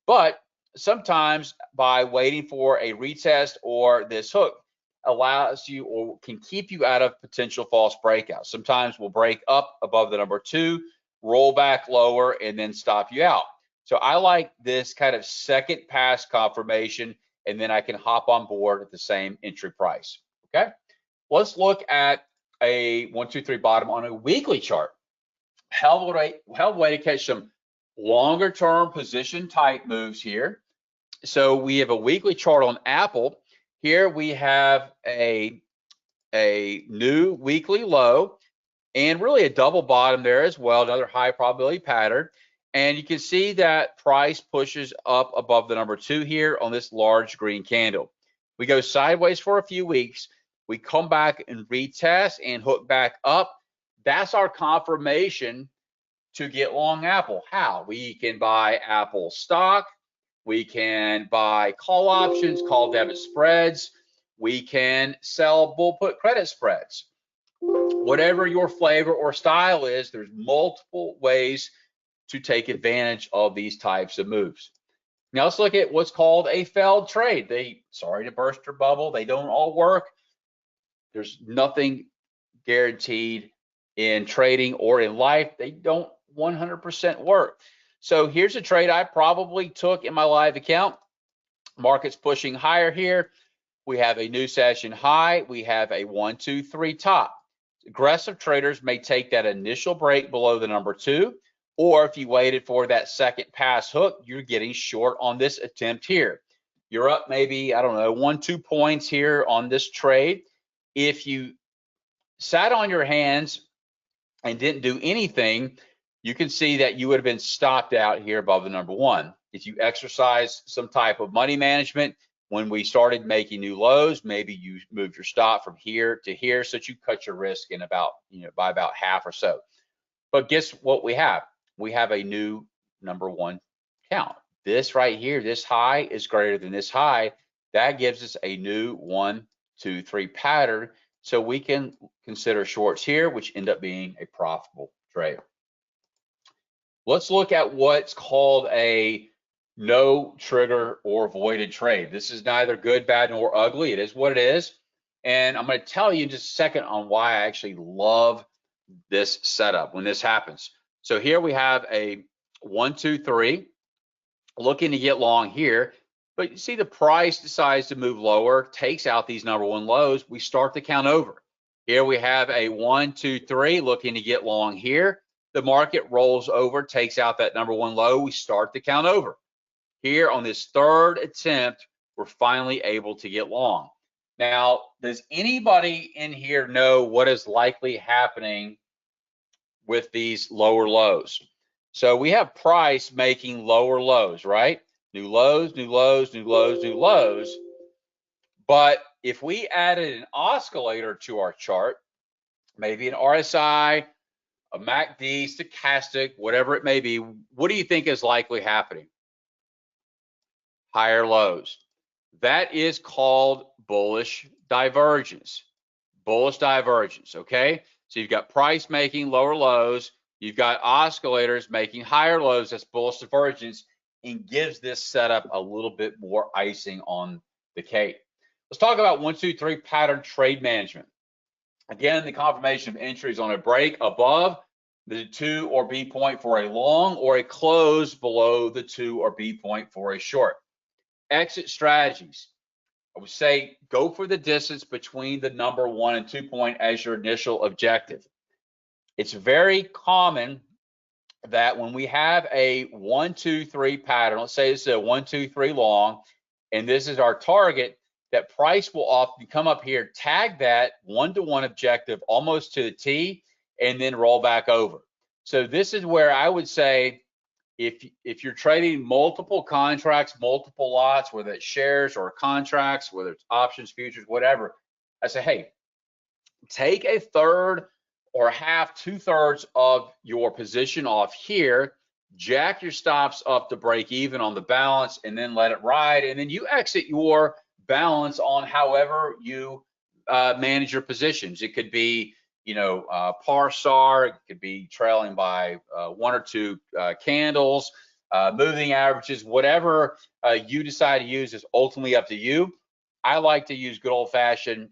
But sometimes by waiting for a retest or this hook allows you or can keep you out of potential false breakouts. Sometimes we'll break up above the number 2, roll back lower, and then stop you out. So I like this kind of second pass confirmation, and then I can hop on board at the same entry price. Okay, let's look at a 1, 2, 3 bottom on a weekly chart. Hell way to catch some longer term position type moves here. So we have a weekly chart on Apple. Here we have a new weekly low and really a double bottom there as well, another high probability pattern. And you can see that price pushes up above the number 2 here on this large green candle. We go sideways for a few weeks. We come back and retest and hook back up. That's our confirmation to get long Apple. How? We can buy Apple stock. We can buy call options, call debit spreads. We can sell bull put credit spreads. Whatever your flavor or style is, there's multiple ways to take advantage of these types of moves. Now let's look at what's called a failed trade. Sorry to burst your bubble, they don't all work. There's nothing guaranteed in trading or in life. They don't 100% work. So here's a trade I probably took in my live account. Market's pushing higher here. We have a new session high. We have a 1, 2, 3 top. Aggressive traders may take that initial break below the number 2, or if you waited for that second pass hook, you're getting short on this attempt here. You're up maybe, I don't know, 1, 2 points here on this trade. If you sat on your hands and didn't do anything, you can see that you would have been stopped out here above the number 1. If you exercise some type of money management, when we started making new lows, maybe you moved your stop from here to here, so that you cut your risk in about, by about half or so. But guess what we have? We have a new number 1 count. This right here, this high is greater than this high. That gives us a new 1, 2, 3 pattern. So we can consider shorts here, which end up being a profitable trade. Let's look at what's called a no trigger or voided trade. This is neither good, bad, nor ugly. It is what it is. And I'm going to tell you in just a second on why I actually love this setup when this happens. So here we have a 1, 2, 3 looking to get long here, but you see the price decides to move lower, takes out these number 1 lows. We start to count over. Here we have a 1, 2, 3 looking to get long here. The market rolls over, takes out that number 1 low. We start to count over. Here on this 3rd attempt, we're finally able to get long. Now, does anybody in here know what is likely happening with these lower lows? So we have price making lower lows, right? New lows, new lows, new lows, new lows. But if we added an oscillator to our chart, maybe an RSI, a MACD, stochastic, whatever it may be, what do you think is likely happening? Higher lows. That is called bullish divergence. Bullish divergence, okay? So you've got price making lower lows, you've got oscillators making higher lows. That's bullish divergence, and gives this setup a little bit more icing on the cake. Let's talk about 1, 2, 3 pattern trade management. Again, the confirmation of entries on a break above the 2 or B point for a long, or a close below the 2 or B point for a short. Exit strategies. I would say go for the distance between the number 1 and 2 point as your initial objective. It's very common that when we have a 1, 2, 3 pattern, let's say this is a 1, 2, 3 long, and this is our target, that price will often come up here, tag that 1-to-1 objective almost to the T, and then roll back over. So this is where I would say, if you're trading multiple contracts, multiple lots, whether it's shares or contracts, whether it's options, futures, whatever, I say, hey, take a third or half, 2/3 of your position off here, jack your stops up to break even on the balance, and then let it ride. And then you exit your balance on however you manage your positions. It could be, par SAR, it could be trailing by 1 or 2 candles, moving averages, whatever you decide to use is ultimately up to you. I like to use good old-fashioned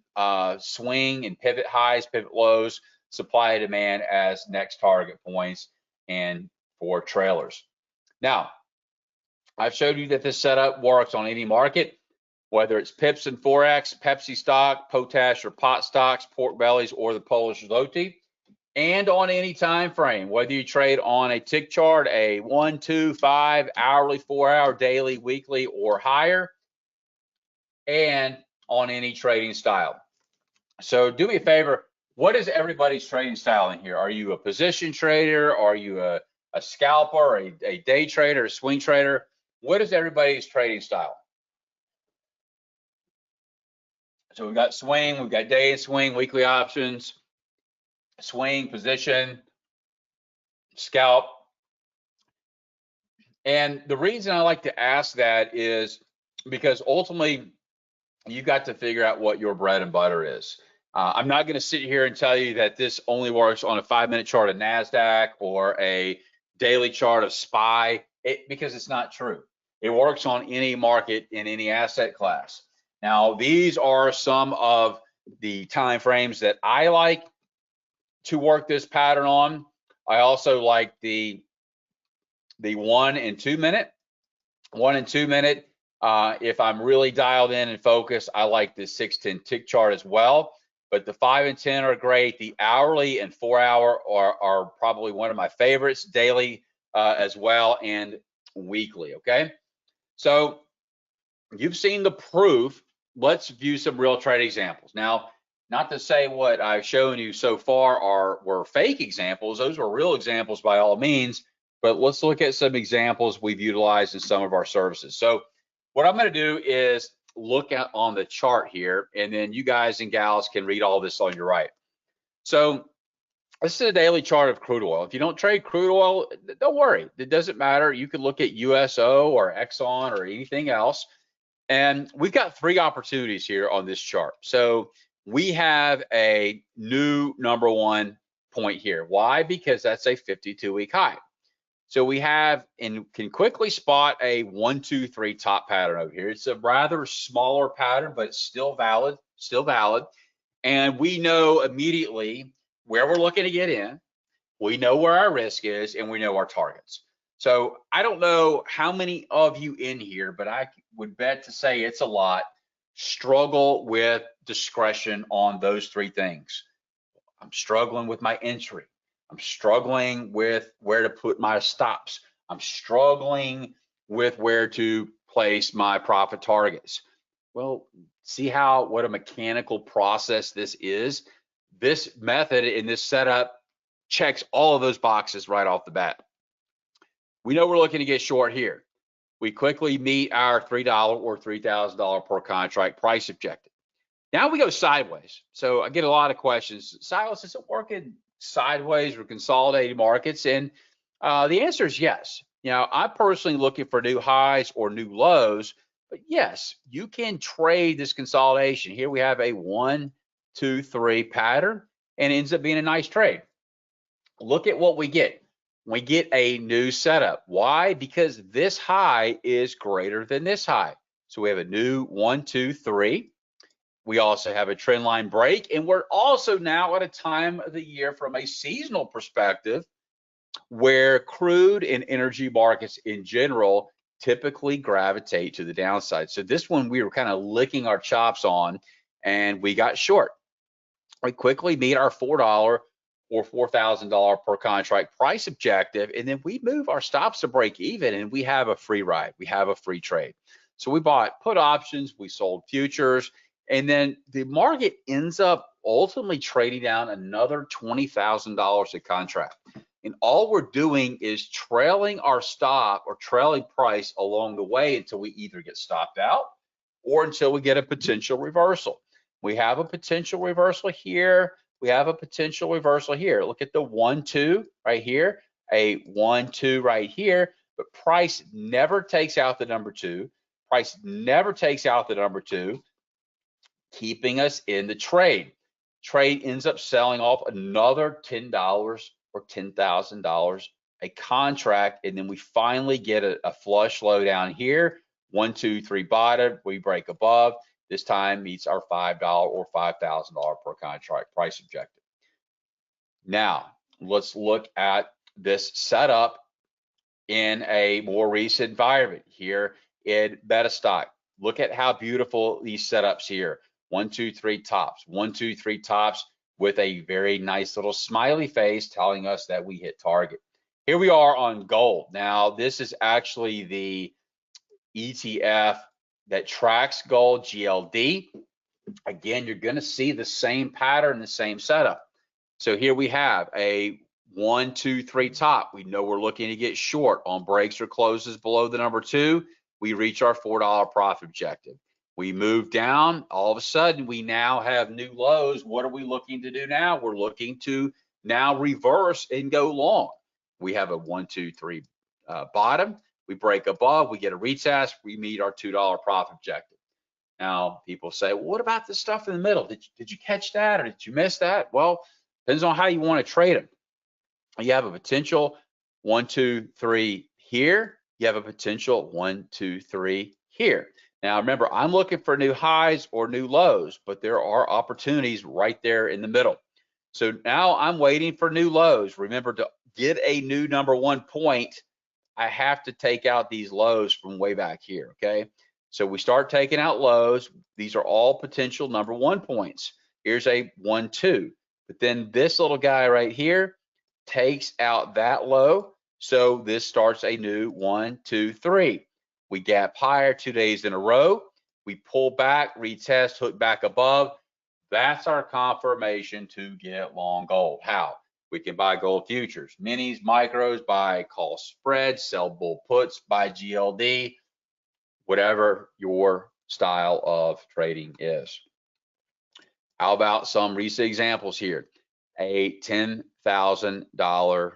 swing and pivot highs, pivot lows, supply and demand as next target points, and for trailers. Now, I've showed you that this setup works on any market, whether it's pips and Forex, Pepsi stock, potash or pot stocks, pork bellies, or the Polish zloty, and on any time frame, whether you trade on a tick chart, a 1, 2, 5, hourly, 4-hour, daily, weekly, or higher, and on any trading style. So do me a favor, what is everybody's trading style in here? Are you a position trader? Are you a scalper, a day trader, a swing trader? What is everybody's trading style? So we've got swing, we've got day and swing, weekly options, swing, position, scalp. And the reason I like to ask that is because ultimately you've got to figure out what your bread and butter is. I'm not going to sit here and tell you that this only works on a 5-minute chart of NASDAQ or a daily chart of SPY, because it's not true. It works on any market in any asset class. Now, these are some of the time frames that I like to work this pattern on. I also like the 1 and 2 minute. 1 and 2 minute. If I'm really dialed in and focused, I like the 6-10 tick chart as well. But the 5 and 10 are great. The hourly and 4-hour are probably one of my favorites, daily as well, and weekly, okay? So you've seen the proof. Let's view some real trade examples. Now not to say what I've shown you so far were fake examples. Those were real examples by all means, but let's look at some examples we've utilized in some of our services. So what I'm going to do is look at on the chart here, and then you guys and gals can read all this on your right. So this is a daily chart of crude oil. If you don't trade crude oil, don't worry. It doesn't matter. You can look at USO or Exxon or anything else. And we've got 3 opportunities here on this chart. So we have a new number 1 point here. Why? Because that's a 52-week high. So we have and can quickly spot a 1, 2, 3 top pattern over here. It's a rather smaller pattern, but it's still valid, And we know immediately where we're looking to get in. We know where our risk is, and we know our targets. So I don't know how many of you in here, but I would bet to say it's a lot, struggle with discretion on those 3 things. I'm struggling with my entry. I'm struggling with where to put my stops. I'm struggling with where to place my profit targets. Well, see what a mechanical process this is? This method in this setup checks all of those boxes right off the bat. We know we're looking to get short here. We quickly meet our $3 or $3,000 per contract price objective. Now we go sideways. So I get a lot of questions. Silas, is it working sideways or consolidating markets? And the answer is yes. I'm personally looking for new highs or new lows, but yes, you can trade this consolidation. Here we have a 1, 2, 3 pattern, and it ends up being a nice trade. Look at what we get. We get a new setup. Why? Because this high is greater than this high. So we have a new 1, 2, 3. We also have a trend line break, and we're also now at a time of the year from a seasonal perspective where crude and energy markets in general typically gravitate to the downside. So this one we were kind of licking our chops on, and we got short. We quickly meet our $4 or $4,000 per contract price objective, and then we move our stops to break even, and we have a free ride. We have a free trade. So we bought put options, we sold futures, and then the market ends up ultimately trading down another $20,000 a contract. And all we're doing is trailing our stop or trailing price along the way until we either get stopped out or until we get a potential reversal. We have a potential reversal here. We have a potential reversal here. Look at the 1, 2 right here, a 1, 2 right here, but price never takes out the number 2. Price never takes out the number 2, keeping us in the trade. Trade ends up selling off another $10 or $10,000 a contract, and then we finally get a flush low down here. 1, 2, 3 bottom, we break above. This time meets our $5 or $5,000 per contract price objective. Now, let's look at this setup in a more recent environment here in MetaStock. Look at how beautiful these setups here. 1, 2, 3 tops, 1, 2, 3 tops with a very nice little smiley face telling us that we hit target. Here we are on gold. Now, this is actually the ETF that tracks gold, GLD. Again, you're going to see the same pattern, the same setup. So here we have a 1, 2, 3 top. We know we're looking to get short on breaks or closes below the number 2. We reach our $4 profit objective. We move down. All of a sudden, we now have new lows. What are we looking to do now? We're looking to now reverse and go long. We have a 1, 2, 3 bottom. We break above. We get a retest. We meet our $2 profit objective. Now, people say, well, what about the stuff in the middle? Did you catch that or did you miss that? Well, depends on how you want to trade them. You have a potential 1, 2, 3 here. You have a potential 1, 2, 3 here. Now, remember, I'm looking for new highs or new lows, but there are opportunities right there in the middle. So now I'm waiting for new lows. Remember, to get a new number 1 point, I have to take out these lows from way back here, okay? So we start taking out lows. These are all potential number 1 points. Here's a 1, 2. But then this little guy right here takes out that low. So this starts a new 1, 2, 3. We gap higher 2 days in a row. We pull back, retest, hook back above. That's our confirmation to get long gold. How? We can buy gold futures, minis, micros, buy call spreads, sell bull puts, buy GLD, whatever your style of trading is. How about some recent examples here? A $10,000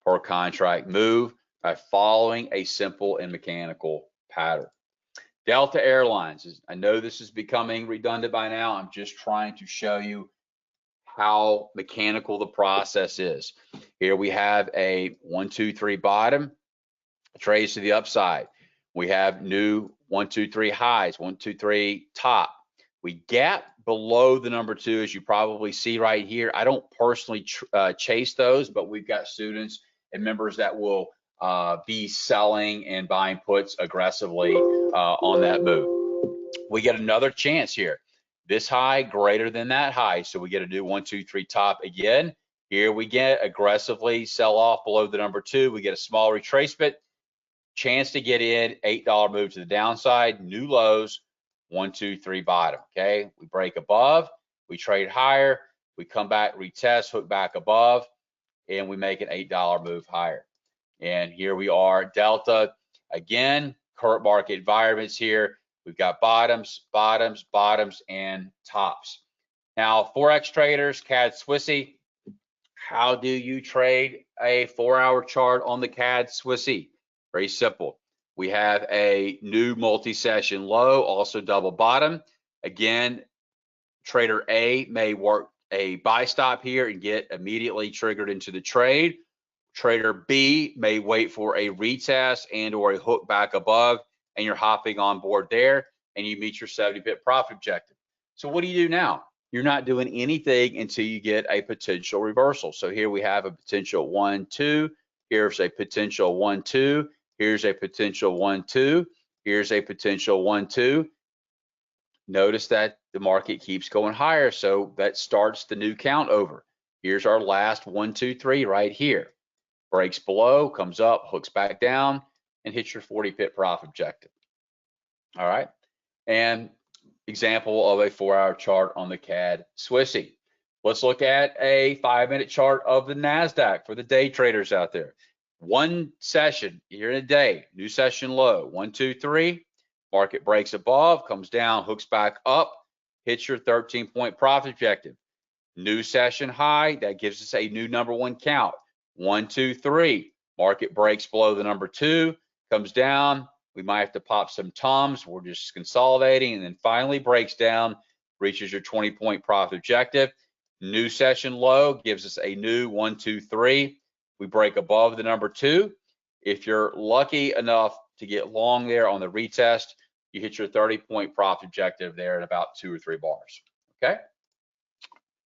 per contract move by following a simple and mechanical pattern. Delta Airlines, I know this is becoming redundant by now. I'm just trying to show you how mechanical the process is. Here we have a 1, 2, 3 bottom, trades to the upside. We have new 1, 2, 3 highs, 1, 2, 3 top. We gap below the number 2, as you probably see right here. I don't personally chase those, but we've got students and members that will be selling and buying puts aggressively on that move. We get another chance here. This high greater than that high, so we get a new 1, 2, 3 top again. Here we get aggressively sell off below the number 2. We get a small retracement, chance to get in, $8 move to the downside, new lows, 1, 2, 3 bottom. Okay, we break above, we trade higher, we come back, retest, hook back above, and we make an $8 move higher. And here we are, Delta again, current market environments here. We've got bottoms, bottoms, bottoms, and tops. Now, Forex traders, CAD Swissy, how do you trade a 4-hour chart on the CAD Swissy? Very simple. We have a new multi-session low, also double bottom. Again, trader A may work a buy stop here and get immediately triggered into the trade. Trader B may wait for a retest and or a hook back above, and you're hopping on board there, and you meet your 70-pip profit objective. So what do you do now? You're not doing anything until you get a potential reversal. So here we have a potential 1, 2. Here's a potential 1, 2. Here's a potential 1, 2. Here's a potential 1, 2. Notice that the market keeps going higher, so that starts the new count over. Here's our last 1, 2, 3 right here. Breaks below, comes up, hooks back down, and hits your 40-pip profit objective. All right, and example of a 4-hour chart on the CAD Swissy. Let's look at a 5-minute chart of the NASDAQ for the day traders out there. One session here in a day, new session low, 1, 2, 3. Market breaks above, comes down, hooks back up, hits your 13-point profit objective. New session high, that gives us a new number 1 count. 1, 2, 3. Market breaks below the number 2, comes down. We might have to pop some toms. We're just consolidating, and then finally breaks down, reaches your 20-point profit objective. New session low gives us a new 1, 2, 3. We break above the number 2. If you're lucky enough to get long there on the retest, you hit your 30-point profit objective there in about 2 or 3 bars. Okay.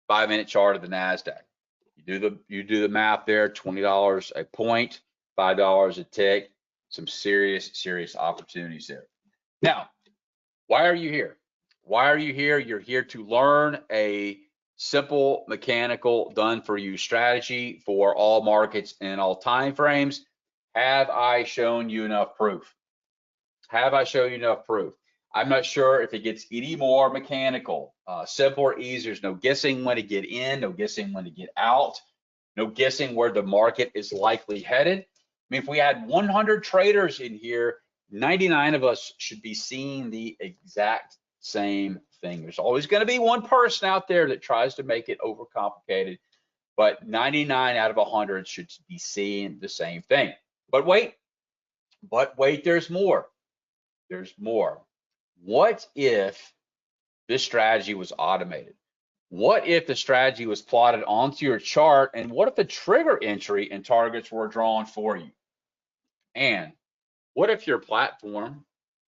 5-minute chart of the NASDAQ. You do the math there, $20 a point, $5 a tick, some serious opportunities there. Now, why are you here? Why are you here? You're here to learn a simple, mechanical, done for you strategy for all markets and all time frames. Have I shown you enough proof? Have I shown you enough proof? I'm not sure if it gets any more mechanical, simple or easy. There's no guessing when to get in, no guessing when to get out, no guessing where the market is likely headed. I mean, if we had 100 traders in here, 99 of us should be seeing the exact same thing. There's always going to be one person out there that tries to make it overcomplicated, but 99 out of 100 should be seeing the same thing. But wait, there's more. There's more. What if this strategy was automated? What if the strategy was plotted onto your chart? And what if the trigger entry and targets were drawn for you? And what if your platform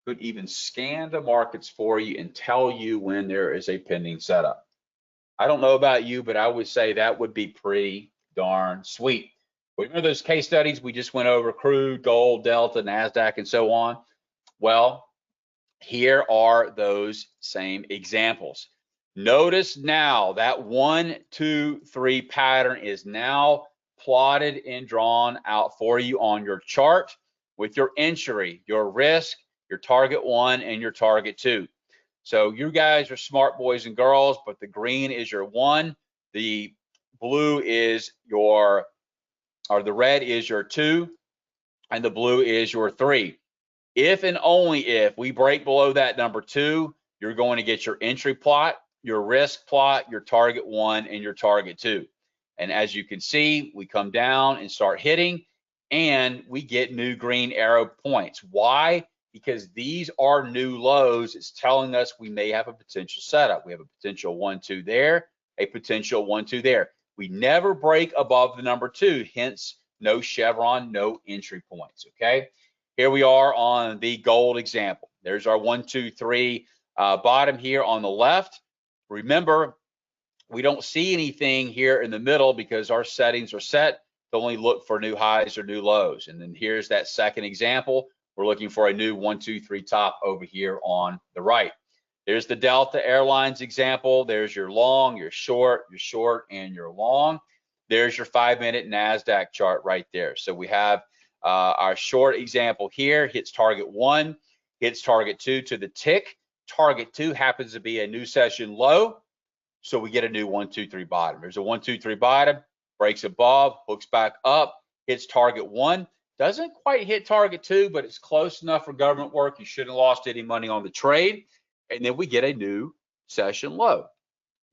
could even scan the markets for you and tell you when there is a pending setup? I don't know about you, but I would say that would be pretty darn sweet. Remember those case studies we just went over, crude, gold, Delta, NASDAQ, and so on? Well, here are those same examples. Notice now that 1, 2, 3 pattern is now plotted and drawn out for you on your chart with your entry, your risk, your target 1, and your target 2. So you guys are smart boys and girls, but the green is your 1, the blue is your, or the red is your 2, and the blue is your 3. If and only if we break below that number 2, you're going to get your entry plot, your risk plot, your target 1, and your target 2. And as you can see, we come down and start hitting, and we get new green arrow points. Why? Because these are new lows. It's telling us we may have a potential setup. We have a potential 1, 2 there, a potential 1, 2 there. We never break above the number 2, hence no chevron, no entry points, okay? Here we are on the gold example. There's our 1, 2, 3 bottom here on the left. Remember, we don't see anything here in the middle because our settings are set to only look for new highs or new lows. And then here's that second example. We're looking for a new 1, 2, 3 top over here on the right. There's the Delta Airlines example. There's your long, your short, and your long. There's your 5-minute NASDAQ chart right there. So we have our short example here, hits target 1, hits target 2 to the tick. Target 2 happens to be a new session low. So we get a new 1, 2, 3 bottom. There's a 1, 2, 3 bottom, breaks above, hooks back up, hits target 1. Doesn't quite hit target 2, but it's close enough for government work. You shouldn't have lost any money on the trade. And then we get a new session low.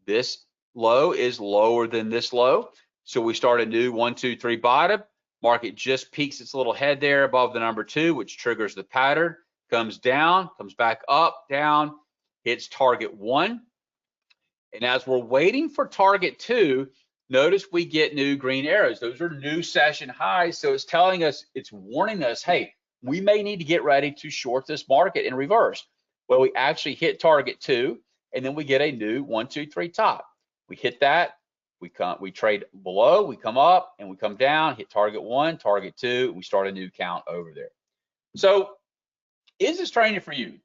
This low is lower than this low. So we start a new 1, 2, 3 bottom. Market just peaks its little head there above the number 2, which triggers the pattern. Comes down, comes back up, down, hits target 1. And as we're waiting for target 2, notice we get new green arrows. Those are new session highs. So it's telling us, it's warning us, hey, we may need to get ready to short this market in reverse. Well, we actually hit target 2, and then we get a new 1, 2, 3 top. We hit that, we trade below, we come up, and we come down, hit target 1, target 2, we start a new count over there. So is this training for you?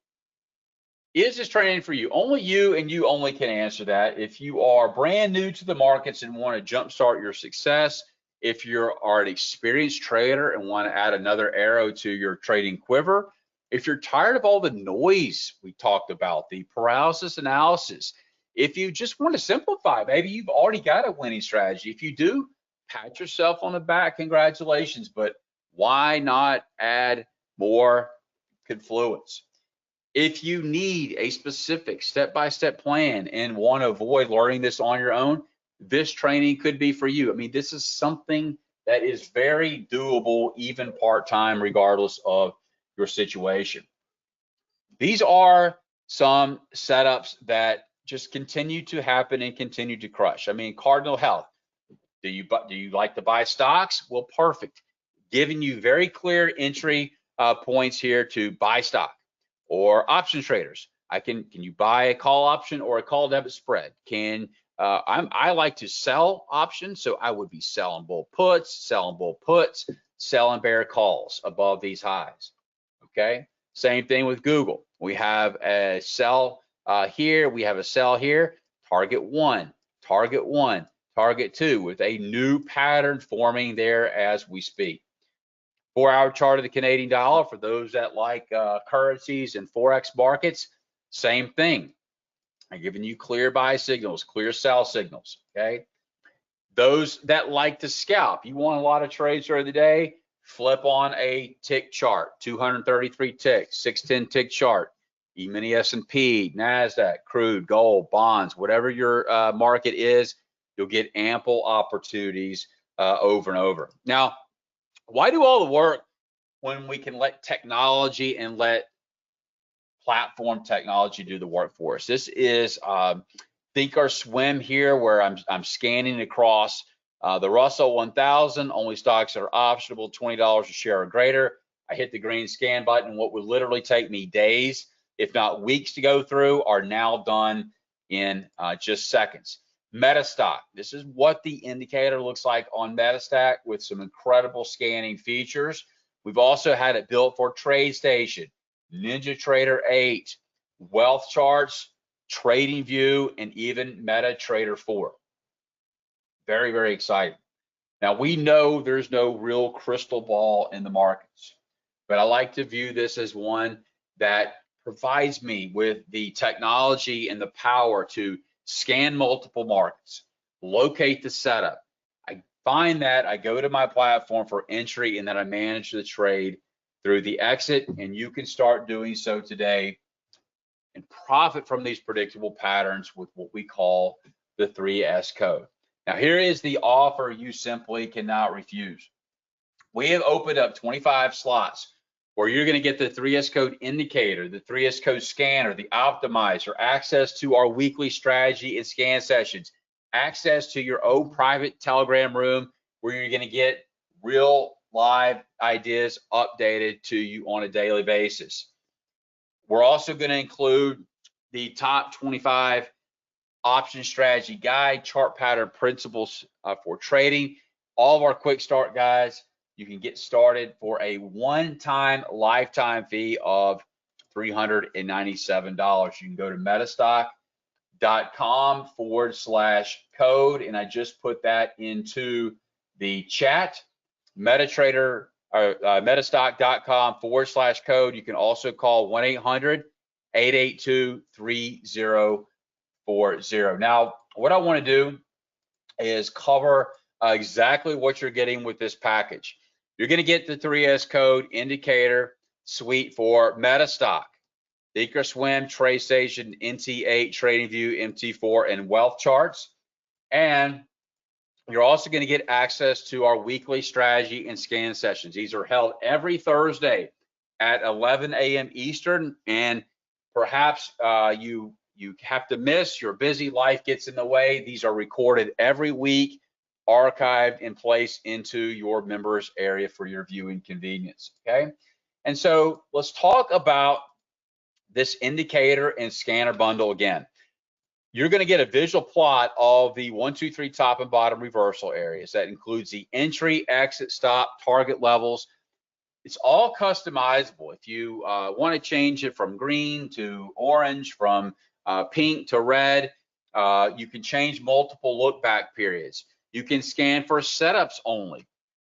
Is this training for you? Only you and you only can answer that. If you are brand new to the markets and want to jumpstart your success, if you are an experienced trader and want to add another arrow to your trading quiver, if you're tired of all the noise we talked about, the paralysis analysis, if you just want to simplify, maybe you've already got a winning strategy. If you do, pat yourself on the back, congratulations, but why not add more confluence? If you need a specific step-by-step plan and want to avoid learning this on your own, this training could be for you. I mean, this is something that is very doable, even part-time, regardless of your situation. These are some setups that just continue to happen and continue to crush. I mean, Cardinal Health. Do you like to buy stocks? Well, perfect. Giving you very clear entry points here to buy stock. Or option traders. Can you buy a call option or a call debit spread? I like to sell options, so I would be selling bull puts, selling bear calls above these highs. Okay. Same thing with Google. We have a sell here. We have a sell here. Target 1, target 1, target 2, with a new pattern forming there as we speak. 4-hour chart of the Canadian dollar, for those that like currencies and Forex markets, same thing. I'm giving you clear buy signals, clear sell signals, okay? Those that like to scalp, you want a lot of trades during the day, flip on a tick chart, 233 ticks, 610 tick chart, E-mini S&P, NASDAQ, crude, gold, bonds, whatever your market is, you'll get ample opportunities over and over. Now, why do all the work when we can let technology and let platform technology do the work for us? This is think or swim here, where I'm scanning across the Russell 1000, only stocks that are optionable, $20 a share or greater. I hit the green scan button. What would literally take me days, if not weeks, to go through are now done in just seconds. MetaStock, this is what the indicator looks like on MetaStock with some incredible scanning features. We've also had it built for TradeStation, NinjaTrader 8, Wealth Charts, TradingView, and even MetaTrader 4. Very, very exciting. Now, we know there's no real crystal ball in the markets, but I like to view this as one that provides me with the technology and the power to scan multiple markets, locate the setup. I find that, I go to my platform for entry, and then I manage the trade through the exit, and you can start doing so today and profit from these predictable patterns with what we call the 3S code. Now, here is the offer you simply cannot refuse. We have opened up 25 slots where you're going to get the 3S code indicator, the 3S code scanner, the optimizer, access to our weekly strategy and scan sessions, access to your own private Telegram room where you're going to get real live ideas updated to you on a daily basis. We're also going to include the top 25 option strategy guide, chart pattern principles for trading. All of our quick start guides, you can get started for a one-time lifetime fee of $397. You can go to metastock.com/code, and I just put that into the chat. metastock.com/code. You can also call 1-800-882-3040. Now, what I want to do is cover exactly what you're getting with this package. You're going to get the 3S code indicator suite for MetaStock, Thinkorswim, TradeStation, NT8, TradingView, MT4, and wealth charts. And you're also going to get access to our weekly strategy and scan sessions. These are held every Thursday at 11 a.m. Eastern, and perhaps you have to miss, your busy life gets in the way. These are recorded every week, archived and placed into your members area for your viewing convenience, okay? And so let's talk about this indicator and scanner bundle again. You're going to get a visual plot of the 1, 2, 3 top and bottom reversal areas. That includes the entry, exit, stop, target levels. It's all customizable. If you want to change it from green to orange, from pink to red, you can change multiple look back periods. You can scan for setups only,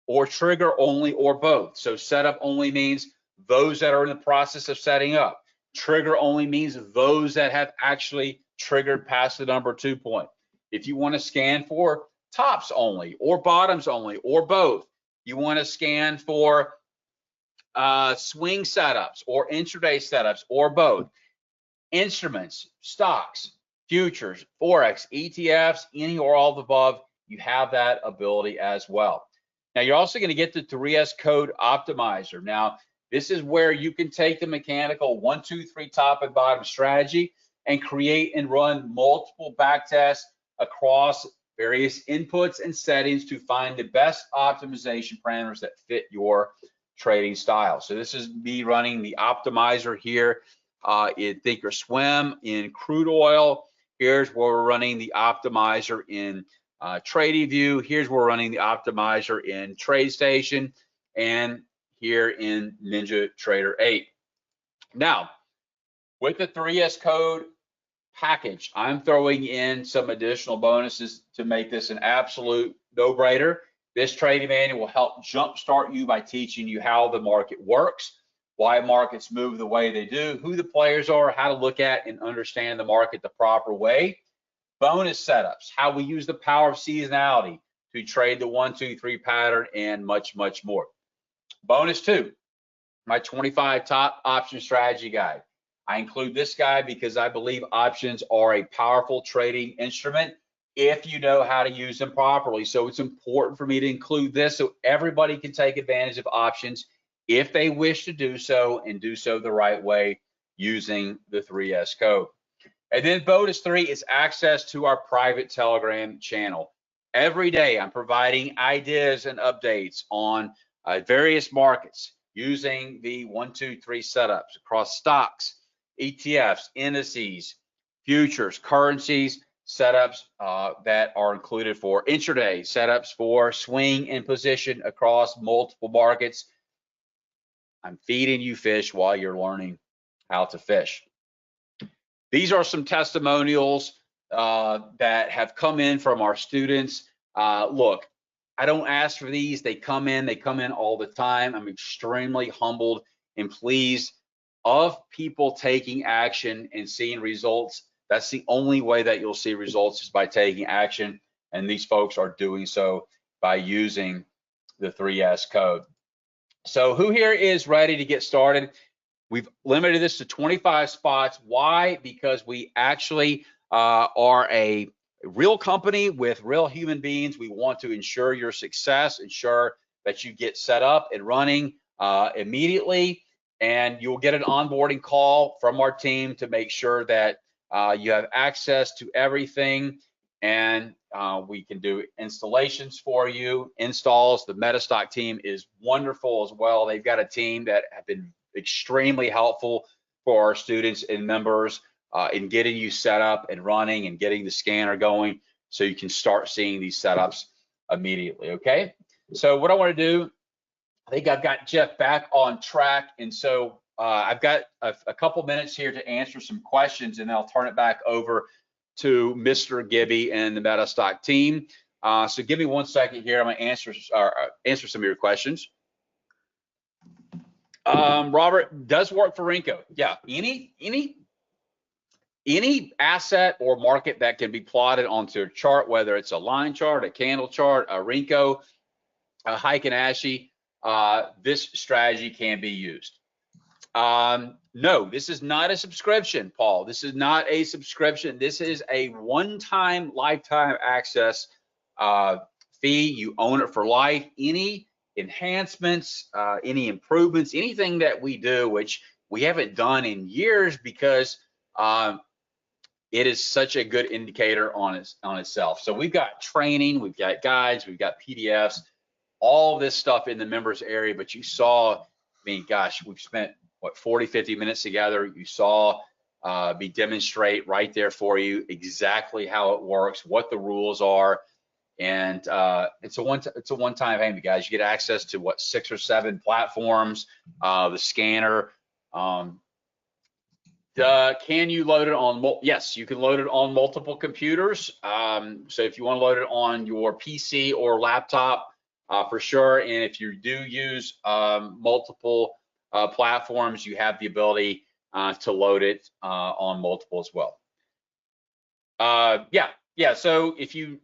or trigger only, or both. So setup only means those that are in the process of setting up. Trigger only means those that have actually triggered past the number 2 point. If you want to scan for tops only, or bottoms only, or both, you want to scan for swing setups or intraday setups, or both. Instruments, stocks, futures, forex, ETFs, any or all of the above, you have that ability as well. Now, you're also going to get the 3S code optimizer. Now, this is where you can take the mechanical 1, 2, 3 top and bottom strategy and create and run multiple back tests across various inputs and settings to find the best optimization parameters that fit your trading style. So this is me running the optimizer here in Thinkorswim, in crude oil. Here's where we're running the optimizer in TradingView. Here's where we're running the optimizer in TradeStation, and here in NinjaTrader 8. Now, with the 3S code package, I'm throwing in some additional bonuses to make this an absolute no-brainer. This trading manual will help jumpstart you by teaching you how the market works, why markets move the way they do, who the players are, how to look at and understand the market the proper way. Bonus setups, how we use the power of seasonality to trade the 1, 2, 3 pattern, and much, much more. Bonus 2, my 25 top option strategy guide. I include this guide because I believe options are a powerful trading instrument if you know how to use them properly. So it's important for me to include this so everybody can take advantage of options if they wish to do so, and do so the right way using the 3S code. And then bonus 3 is access to our private Telegram channel. Every day I'm providing ideas and updates on various markets using the 1, 2, 3 setups across stocks, ETFs, indices, futures, currencies, setups that are included for intraday, setups for swing and position across multiple markets. I'm feeding you fish while you're learning how to fish. These are some testimonials that have come in from our students. Look, I don't ask for these. They come in all the time. I'm extremely humbled and pleased of people taking action and seeing results. That's the only way that you'll see results, is by taking action. And these folks are doing so by using the 3S code. So who here is ready to get started? We've limited this to 25 spots. Why? Because we actually are a real company with real human beings. We want to ensure your success, ensure that you get set up and running immediately, and you'll get an onboarding call from our team to make sure that you have access to everything, and we can do installations for you, installs. The MetaStock team is wonderful as well. They've got a team that have been extremely helpful for our students and members in getting you set up and running and getting the scanner going, so you can start seeing these setups immediately. Okay, so what I want to do, I think I've got Jeff back on track, and so I've got a couple minutes here to answer some questions, and then I'll turn it back over to Mr. Gibby and the MetaStock team. So give me 1 second here. I'm going to answer some of your questions. Robert, does work for Renko. Yeah, any asset or market that can be plotted onto a chart, whether it's a line chart, a candle chart, a Renko, a Heiken Ashi, this strategy can be used. No, this is not a subscription, Paul. This is not a subscription. This is a one-time lifetime access fee. You own it for life. Any enhancements, any improvements, anything that we do, which we haven't done in years because it is such a good indicator on itself. So we've got training, we've got guides, we've got PDFs, all of this stuff in the members area. But you saw, I mean, gosh, we've spent what, 40, 50 minutes together. You saw me demonstrate right there for you exactly how it works, what the rules are, and it's a one-time payment, guys. You get access to what, 6 or 7 platforms, the scanner. Can you load it on? Yes, you can load it on multiple computers. So if you want to load it on your PC or laptop, for sure. And if you do use multiple platforms, you have the ability to load it on multiple as well. Yeah. So if you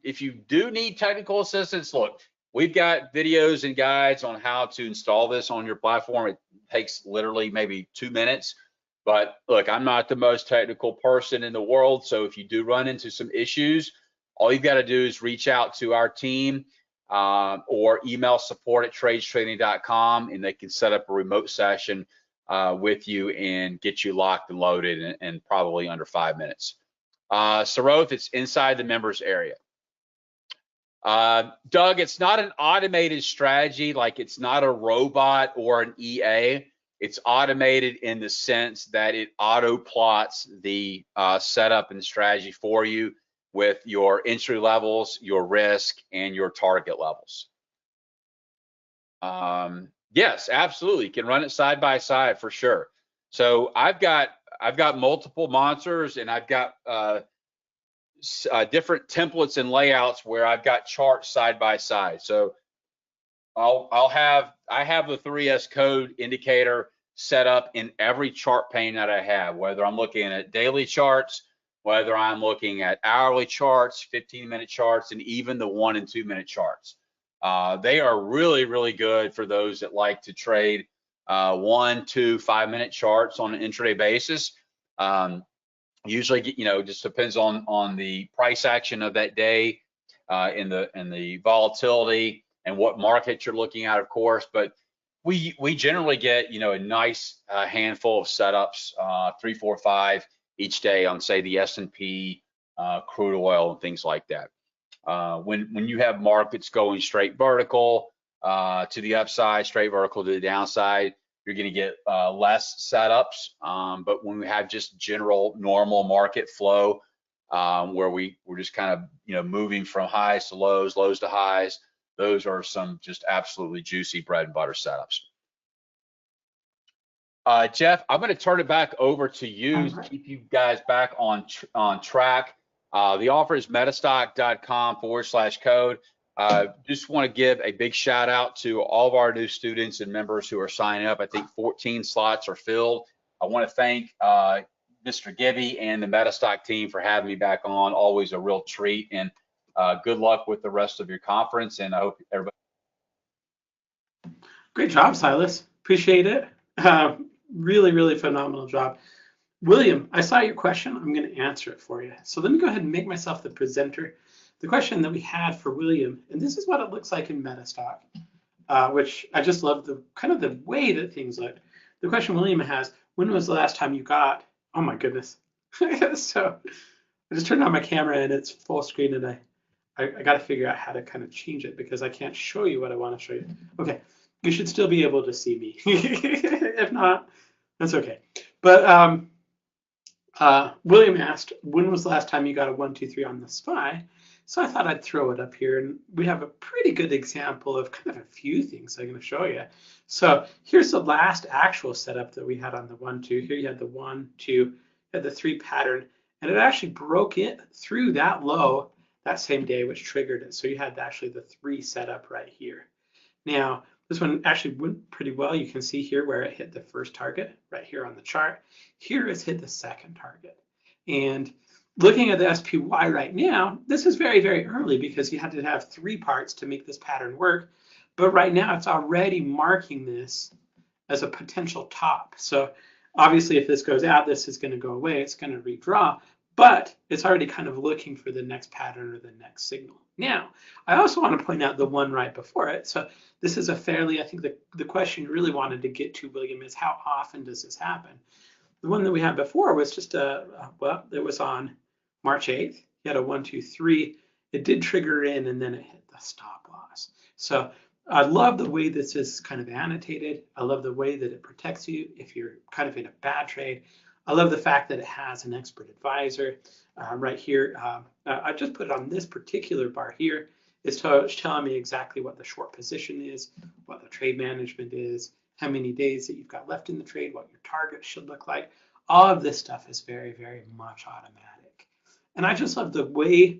do need technical assistance, look, we've got videos and guides on how to install this on your platform. It takes literally maybe 2 minutes. But look, I'm not the most technical person in the world, so if you do run into some issues, all you've got to do is reach out to our team or email support@tradestraining.com, and they can set up a remote session with you and get you locked and loaded in probably under 5 minutes. Saroth, it's inside the members area. Doug, it's not an automated strategy, like it's not a robot or an EA. It's automated in the sense that it auto plots the setup and strategy for you with your entry levels, your risk, and your target levels. Yes, absolutely. You can run it side by side for sure. So I've got multiple monitors, and I've got different templates and layouts where I've got charts side by side. So I have the 3S code indicator set up in every chart pane that I have, whether I'm looking at daily charts, whether I'm looking at hourly charts, 15-minute charts, and even the 1 and 2 minute charts. They are really, really good for those that like to trade 1, 2, 5 minute charts on an intraday basis. Usually, you know, just depends on the price action of that day, and the volatility and what market you're looking at, of course. But we generally get, you know, a nice handful of setups, 3, 4, 5 each day on, say, the S&P, crude oil, and things like that. When you have markets going straight vertical to the upside, straight vertical to the downside, you're going to get less setups. But when we have just general normal market flow, where we're just kind of, you know, moving from highs to lows, lows to highs, those are some just absolutely juicy bread and butter setups. Jeff, I'm going to turn it back over to you to keep you guys back on track. The offer is metastock.com/code. Just want to give a big shout out to all of our new students and members who are signing up. I think 14 slots are filled. I want to thank Mr. Gibby and the MetaStock team for having me back on. Always a real treat, and good luck with the rest of your conference. And I hope everybody. Great job, Silas. Appreciate it. Really, really phenomenal job. William, I saw your question. I'm going to answer it for you. So let me go ahead and make myself the presenter. The question that we had for William, and this is what it looks like in MetaStock, which I just love the kind of the way that things look. The question William has, when was the last time you got, oh my goodness. So I just turned on my camera and it's full screen, and I got to figure out how to kind of change it because I can't show you what I want to show you. Okay, you should still be able to see me. If not, that's okay. But William asked, when was the last time you got a 1, 2, 3 on the SPY? So I thought I'd throw it up here, and we have a pretty good example of kind of a few things I'm going to show you. So here's the last actual setup that we had on the 1, 2. Here you had the 1, 2, you had the 3 pattern, and it actually broke it through that low that same day, which triggered it. So you had actually the 3 setup right here. Now, this one actually went pretty well. You can see here where it hit the first target right here on the chart. Here it's hit the second target. And looking at the SPY right now, this is very, very early because you had to have 3 parts to make this pattern work. But right now it's already marking this as a potential top. So obviously if this goes out, this is going to go away. It's going to redraw, but it's already kind of looking for the next pattern or the next signal. Now, I also want to point out the one right before it. So this is a fairly, I think the question you really wanted to get to, William, is how often does this happen? The one that we had before was just well, it was on March 8th. You had a 1, 2, 3. It did trigger in, and then it hit the stop loss. So I love the way this is kind of annotated. I love the way that it protects you if you're kind of in a bad trade. I love the fact that it has an expert advisor right here. I just put it on this particular bar here. It's telling me exactly what the short position is, what the trade management is, how many days that you've got left in the trade, what your target should look like. All of this stuff is very, very much automatic. And I just love the way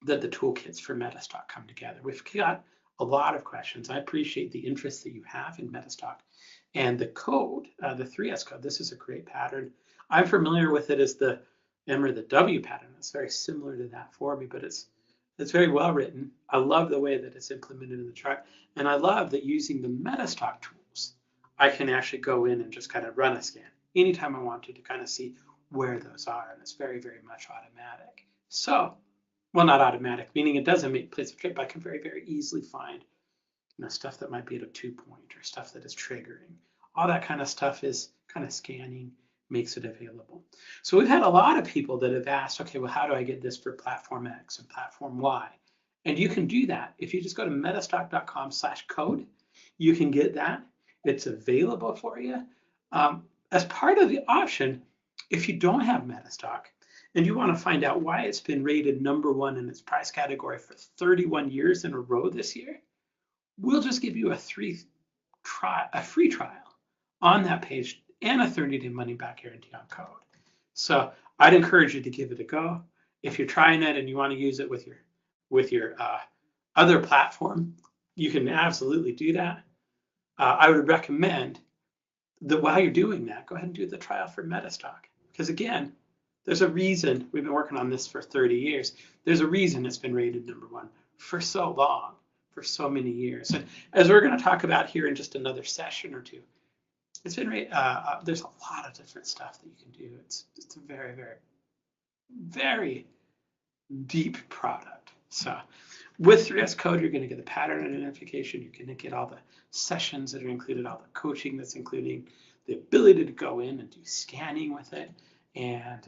that the toolkits for MetaStock come together. We've got a lot of questions. I appreciate the interest that you have in MetaStock. And the code, the 3S code, this is a great pattern. I'm familiar with it as the M or the W pattern. It's very similar to that for me, but it's very well written. I love the way that it's implemented in the chart. And I love that using the MetaStock tools, I can actually go in and just kind of run a scan anytime I want to kind of see where those are. And it's very, very much automatic. So, well, not automatic, meaning it doesn't make place of trade, but I can very, very easily find stuff that might be at a 2-point or stuff that is triggering. All that kind of stuff is kind of scanning, makes it available. So we've had a lot of people that have asked, okay, well, how do I get this for platform X and platform Y? And you can do that. If you just go to metastock.com/code, you can get that. It's available for you. As part of the option, if you don't have MetaStock and you want to find out why it's been rated #1 in its price category for 31 years in a row this year, we'll just give you a free trial on that page and a 30-day money-back guarantee on code. So I'd encourage you to give it a go. If you're trying it and you want to use it with your other platform, you can absolutely do that. I would recommend that while you're doing that, go ahead and do the trial for MetaStock. Because again, there's a reason we've been working on this for 30 years. There's a reason it's been rated #1 for so long, for so many years. And as we're going to talk about here in just another session or two, it's been there's a lot of different stuff that you can do. It's a very, very, very deep product. So with 3S code, you're going to get the pattern identification. You're going to get all the sessions that are included, all the coaching that's including, the ability to go in and do scanning with it. And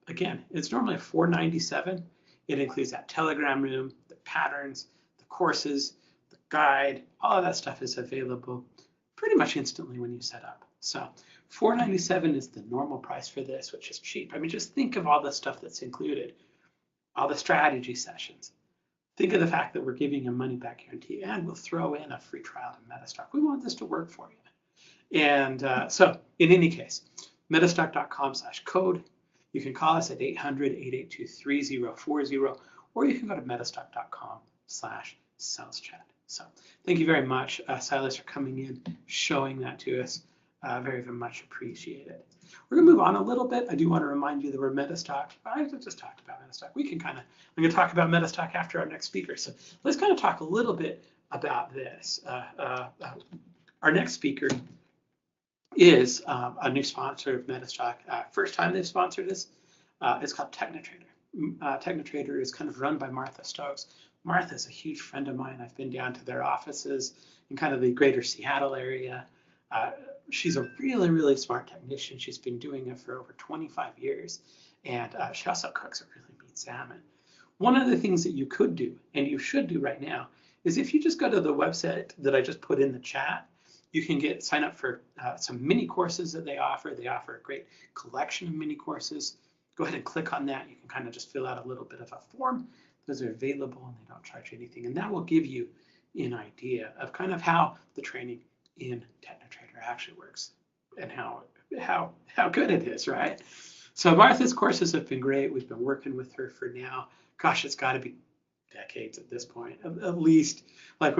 again, it's normally $497. It includes that Telegram room, the patterns, the courses, the guide, all of that stuff is available pretty much instantly when you set up. So $497 is the normal price for this, which is cheap. I mean, just think of all the stuff that's included, all the strategy sessions. Think of the fact that we're giving a money-back guarantee and we'll throw in a free trial to MetaStock. We want this to work for you. And so in any case, metastock.com/code. You can call us at 800-882-3040, or you can go to metastock.com/saleschat. So thank you very much, Silas, for coming in, showing that to us. Very, very much appreciated. We're gonna move on a little bit. I do want to remind you that we're MetaStock. I just talked about MetaStock. I'm gonna talk about MetaStock after our next speaker. So let's kind of talk a little bit about this. Our next speaker is a new sponsor of MetaStock. First time they've sponsored this. It's called TechnoTrader. TechnoTrader is kind of run by Martha Stokes. Martha is a huge friend of mine. I've been down to their offices in kind of the greater Seattle area. She's a really, really smart technician. She's been doing it for over 25 years. And she also cooks a really mean salmon. One of the things that you could do, and you should do right now, is if you just go to the website that I just put in the chat, you can sign up for some mini courses that they offer. They offer a great collection of mini courses. Go ahead and click on that. You can kind of just fill out a little bit of a form. Those are available and they don't charge you anything. And that will give you an idea of kind of how the training in TechnoTrader actually works and how good it is, right? So Martha's courses have been great. We've been working with her for now. Gosh, it's got to be decades at this point, at least. Like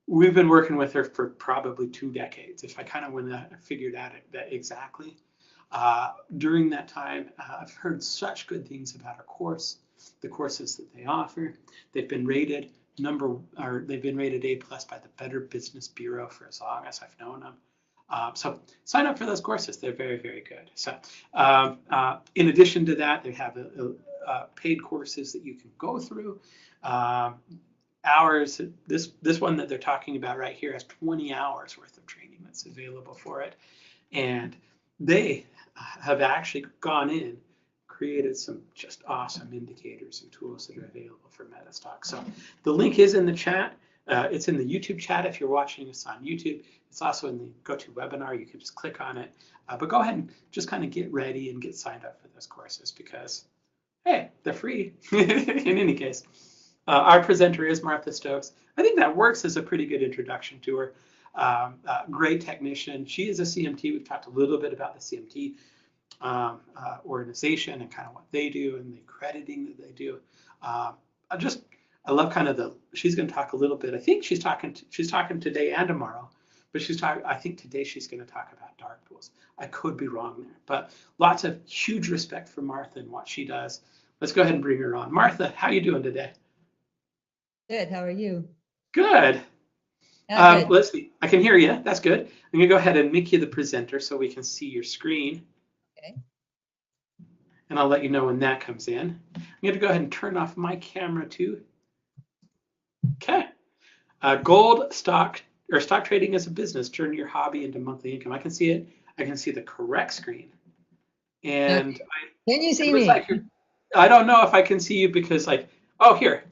we've been working with her for probably 2 decades, if I kind of went figured out that exactly. During that time, I've heard such good things about her course, the courses that they offer. They've been rated they've been rated A+ by the Better Business Bureau for as long as I've known them. So sign up for those courses. They're very, very good. So in addition to that, they have paid courses that you can go through. Hours, this one that they're talking about right here has 20 hours worth of training that's available for it. And they have actually gone in, created some just awesome indicators and tools that are available for MetaStock. So the link is in the chat. It's in the YouTube chat if you're watching us on YouTube. It's also in the GoToWebinar. You can just click on it. But go ahead and just kind of get ready and get signed up for those courses because, hey, they're free in any case. Our presenter is Martha Stokes. I think that works as a pretty good introduction to her. Great technician. She is a CMT. We've talked a little bit about the CMT organization and kind of what they do and the accrediting that they do. I love kind of she's going to talk a little bit. I think she's talking today and tomorrow, but I think today she's going to talk about dark pools. I could be wrong there, but lots of huge respect for Martha and what she does. Let's go ahead and bring her on. Martha, how are you doing today? Good. How are you? Good. Good. Let's see. I can hear you. That's good. I'm going to go ahead and make you the presenter so we can see your screen. Okay. And I'll let you know when that comes in. I'm going to go ahead and turn off my camera too. Okay. Gold stock or stock trading as a business. Turn your hobby into monthly income. I can see it. I can see the correct screen. And okay. Can you see me? I don't know if I can see you because here,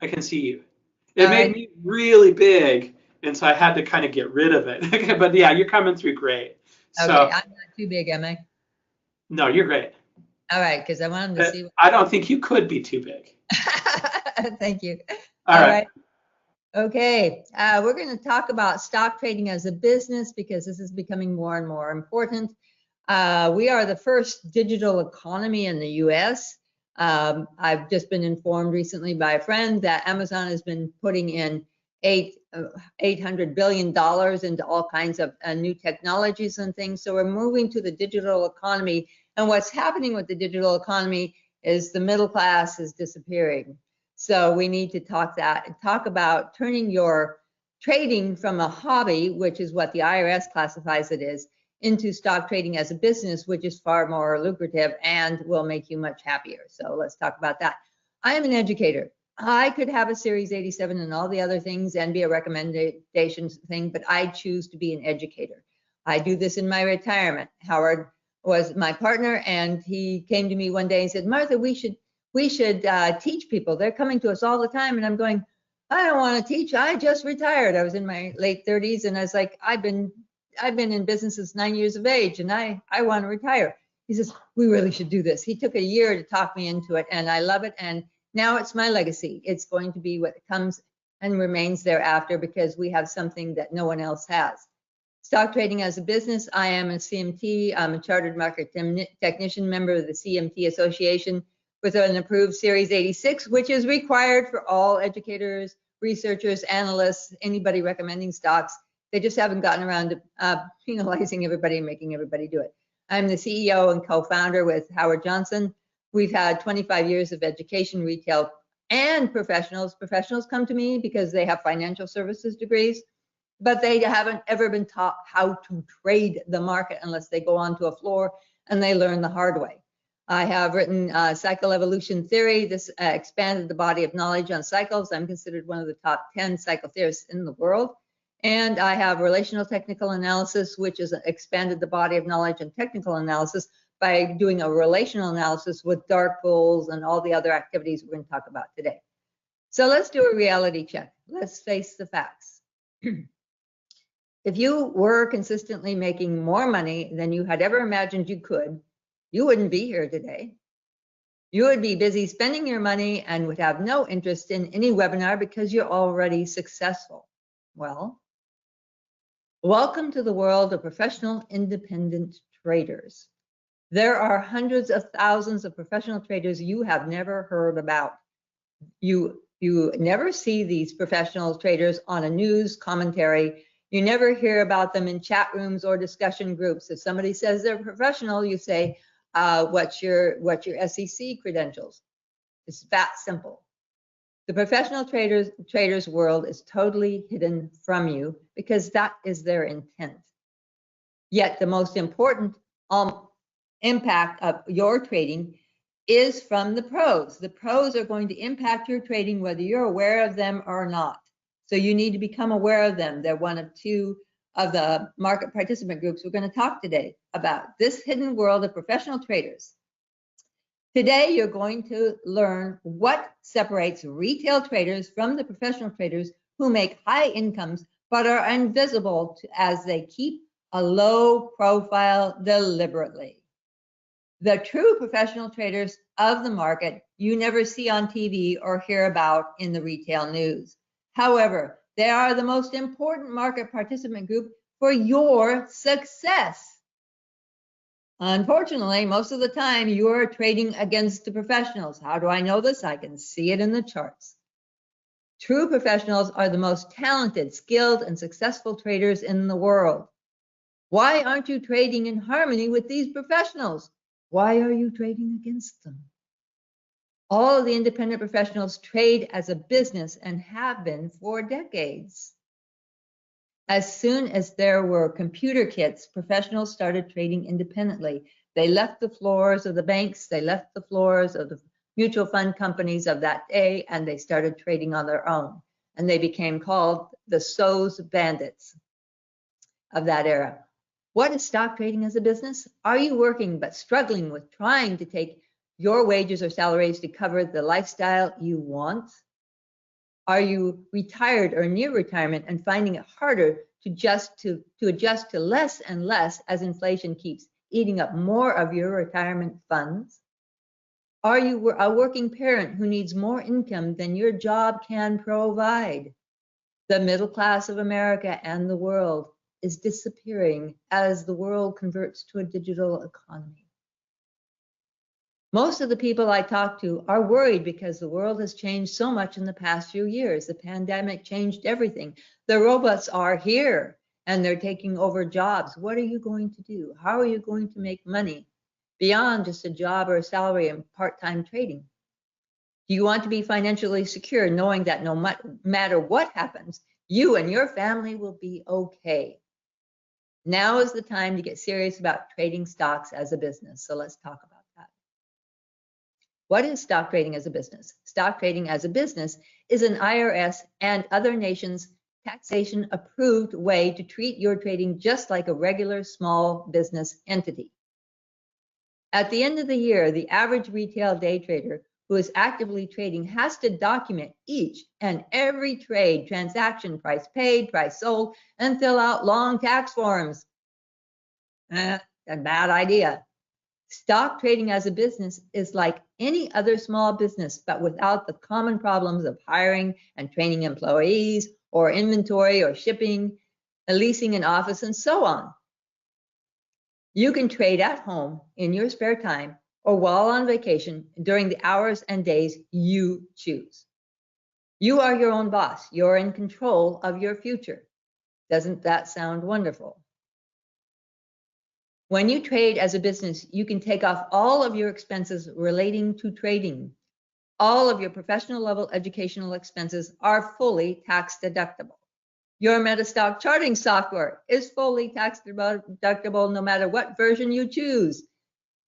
I can see you. It made me really big. And so I had to kind of get rid of it. But yeah, you're coming through great. Okay, so, I'm not too big, am I? No, you're great. All right, because I wanted to see. I don't think you could be too big. Thank you. All right. Okay, we're going to talk about stock trading as a business because this is becoming more and more important. We are the first digital economy in the U.S. I've just been informed recently by a friend that Amazon has been putting in $800 billion into all kinds of new technologies and things. So we're moving to the digital economy. And what's happening with the digital economy is the middle class is disappearing. So we need to talk about turning your trading from a hobby, which is what the IRS classifies it as, into stock trading as a business, which is far more lucrative and will make you much happier. So let's talk about that. I am an educator. I could have a Series 87 and all the other things and be a recommendation thing, but I choose to be an educator. I do this in my retirement. Howard was my partner, and he came to me one day and said, Martha, we should teach people. They're coming to us all the time. And I'm going, I don't want to teach. I just retired. I was in my late 30s, and I was like, I've been in business since 9 years of age, and I want to retire. He says, we really should do this. He took a year to talk me into it, and I love it. And now it's my legacy. It's going to be what comes and remains thereafter because we have something that no one else has. Stock trading as a business, I am a CMT. I'm a chartered market technician, member of the CMT Association with an approved Series 86, which is required for all educators, researchers, analysts, anybody recommending stocks They just haven't gotten around to penalizing everybody and making everybody do it. I'm the CEO and co-founder with Howard Johnson. We've had 25 years of education, retail, and professionals. Professionals come to me because they have financial services degrees, but they haven't ever been taught how to trade the market unless they go onto a floor and they learn the hard way. I have written Cycle Evolution Theory. This expanded the body of knowledge on cycles. I'm considered one of the top 10 cycle theorists in the world. And I have Relational Technical Analysis, which has expanded the body of knowledge and technical analysis by doing a relational analysis with dark pools and all the other activities we're going to talk about today. So let's do a reality check. Let's face the facts. If you were consistently making more money than you had ever imagined you could, you wouldn't be here today. You would be busy spending your money and would have no interest in any webinar because you're already successful. Well, welcome to the world of professional independent traders. There are hundreds of thousands of professional traders you have never heard about. You never see these professional traders on a news commentary. You never hear about them in chat rooms or discussion groups. If somebody says they're professional, you say, what's your SEC credentials? It's that simple. The professional traders world is totally hidden from you because that is their intent. Yet the most important impact of your trading is from the pros. The pros are going to impact your trading whether you're aware of them or not. So you need to become aware of them. They're one of two of the market participant groups we're going to talk today about, this hidden world of professional traders. Today, you're going to learn what separates retail traders from the professional traders who make high incomes but are invisible as they keep a low profile deliberately. The true professional traders of the market you never see on TV or hear about in the retail news. However, they are the most important market participant group for your success. Unfortunately, most of the time you are trading against the professionals. How do I know this? I can see it in the charts. True professionals are the most talented, skilled, and successful traders in the world. Why aren't you trading in harmony with these professionals? Why are you trading against them? All of the independent professionals trade as a business and have been for decades. As soon as there were computer kits, professionals started trading independently. They left the floors of the banks, they left the floors of the mutual fund companies of that day, and they started trading on their own. And they became called the SOS bandits of that era. What is stock trading as a business? Are you working but struggling with trying to take your wages or salaries to cover the lifestyle you want? Are you retired or near retirement and finding it harder to adjust to less and less as inflation keeps eating up more of your retirement funds? Are you a working parent who needs more income than your job can provide? The middle class of America and the world is disappearing as the world converts to a digital economy. Most of the people I talk to are worried because the world has changed so much in the past few years. The pandemic changed everything. The robots are here and they're taking over jobs. What are you going to do? How are you going to make money beyond just a job or a salary and part-time trading? Do you want to be financially secure, knowing that no matter what happens, you and your family will be okay? Now is the time to get serious about trading stocks as a business. So let's talk about that. What is stock trading as a business? Stock trading as a business is an IRS and other nations' taxation approved way to treat your trading just like a regular small business entity. At the end of the year, the average retail day trader who is actively trading has to document each and every trade, transaction, price paid, price sold, and fill out long tax forms. A bad idea. Stock trading as a business is like any other small business, but without the common problems of hiring and training employees, or inventory, or shipping, leasing an office, and so on. You can trade at home in your spare time or while on vacation during the hours and days you choose. You are your own boss. You're in control of your future. Doesn't that sound wonderful? When you trade as a business, you can take off all of your expenses relating to trading. All of your professional level educational expenses are fully tax deductible. Your MetaStock charting software is fully tax deductible no matter what version you choose.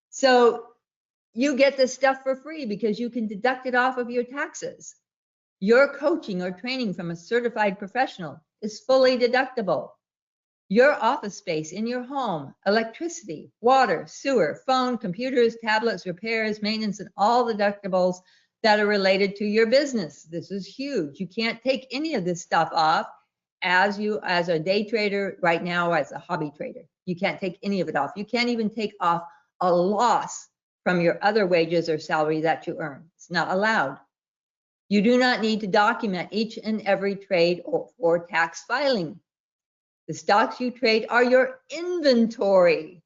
So you get this stuff for free because you can deduct it off of your taxes. Your coaching or training from a certified professional is fully deductible. Your office space in your home, electricity, water, sewer, phone, computers, tablets, repairs, maintenance, and all the deductibles that are related to your business. This is huge. You can't take any of this stuff off as a day trader right now, as a hobby trader. You can't take any of it off. You can't even take off a loss from your other wages or salary that you earn. It's not allowed. You do not need to document each and every trade or tax filing. The stocks you trade are your inventory,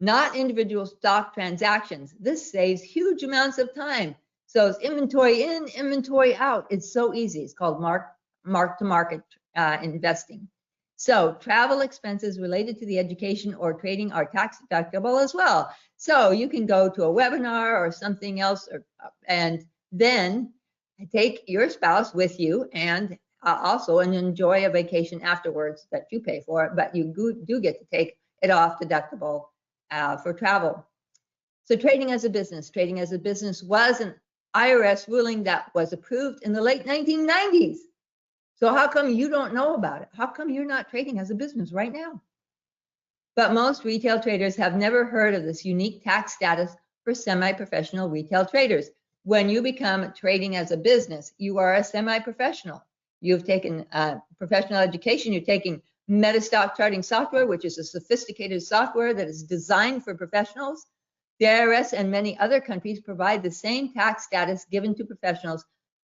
not individual stock transactions. This saves huge amounts of time. So it's inventory in, inventory out. It's so easy. It's called mark-to-market investing. So travel expenses related to the education or trading are tax deductible as well. So you can go to a webinar or something else, and then take your spouse with you, and also enjoy a vacation afterwards that you pay for, but you do get to take it off deductible for travel. So trading as a business was an IRS ruling that was approved in the late 1990s. So how come you don't know about it? How come you're not trading as a business right now? But most retail traders have never heard of this unique tax status for semi-professional retail traders. When you become trading as a business, you are a semi-professional. You've taken professional education. You're taking MetaStock charting software, which is a sophisticated software that is designed for professionals. The IRS and many other countries provide the same tax status given to professionals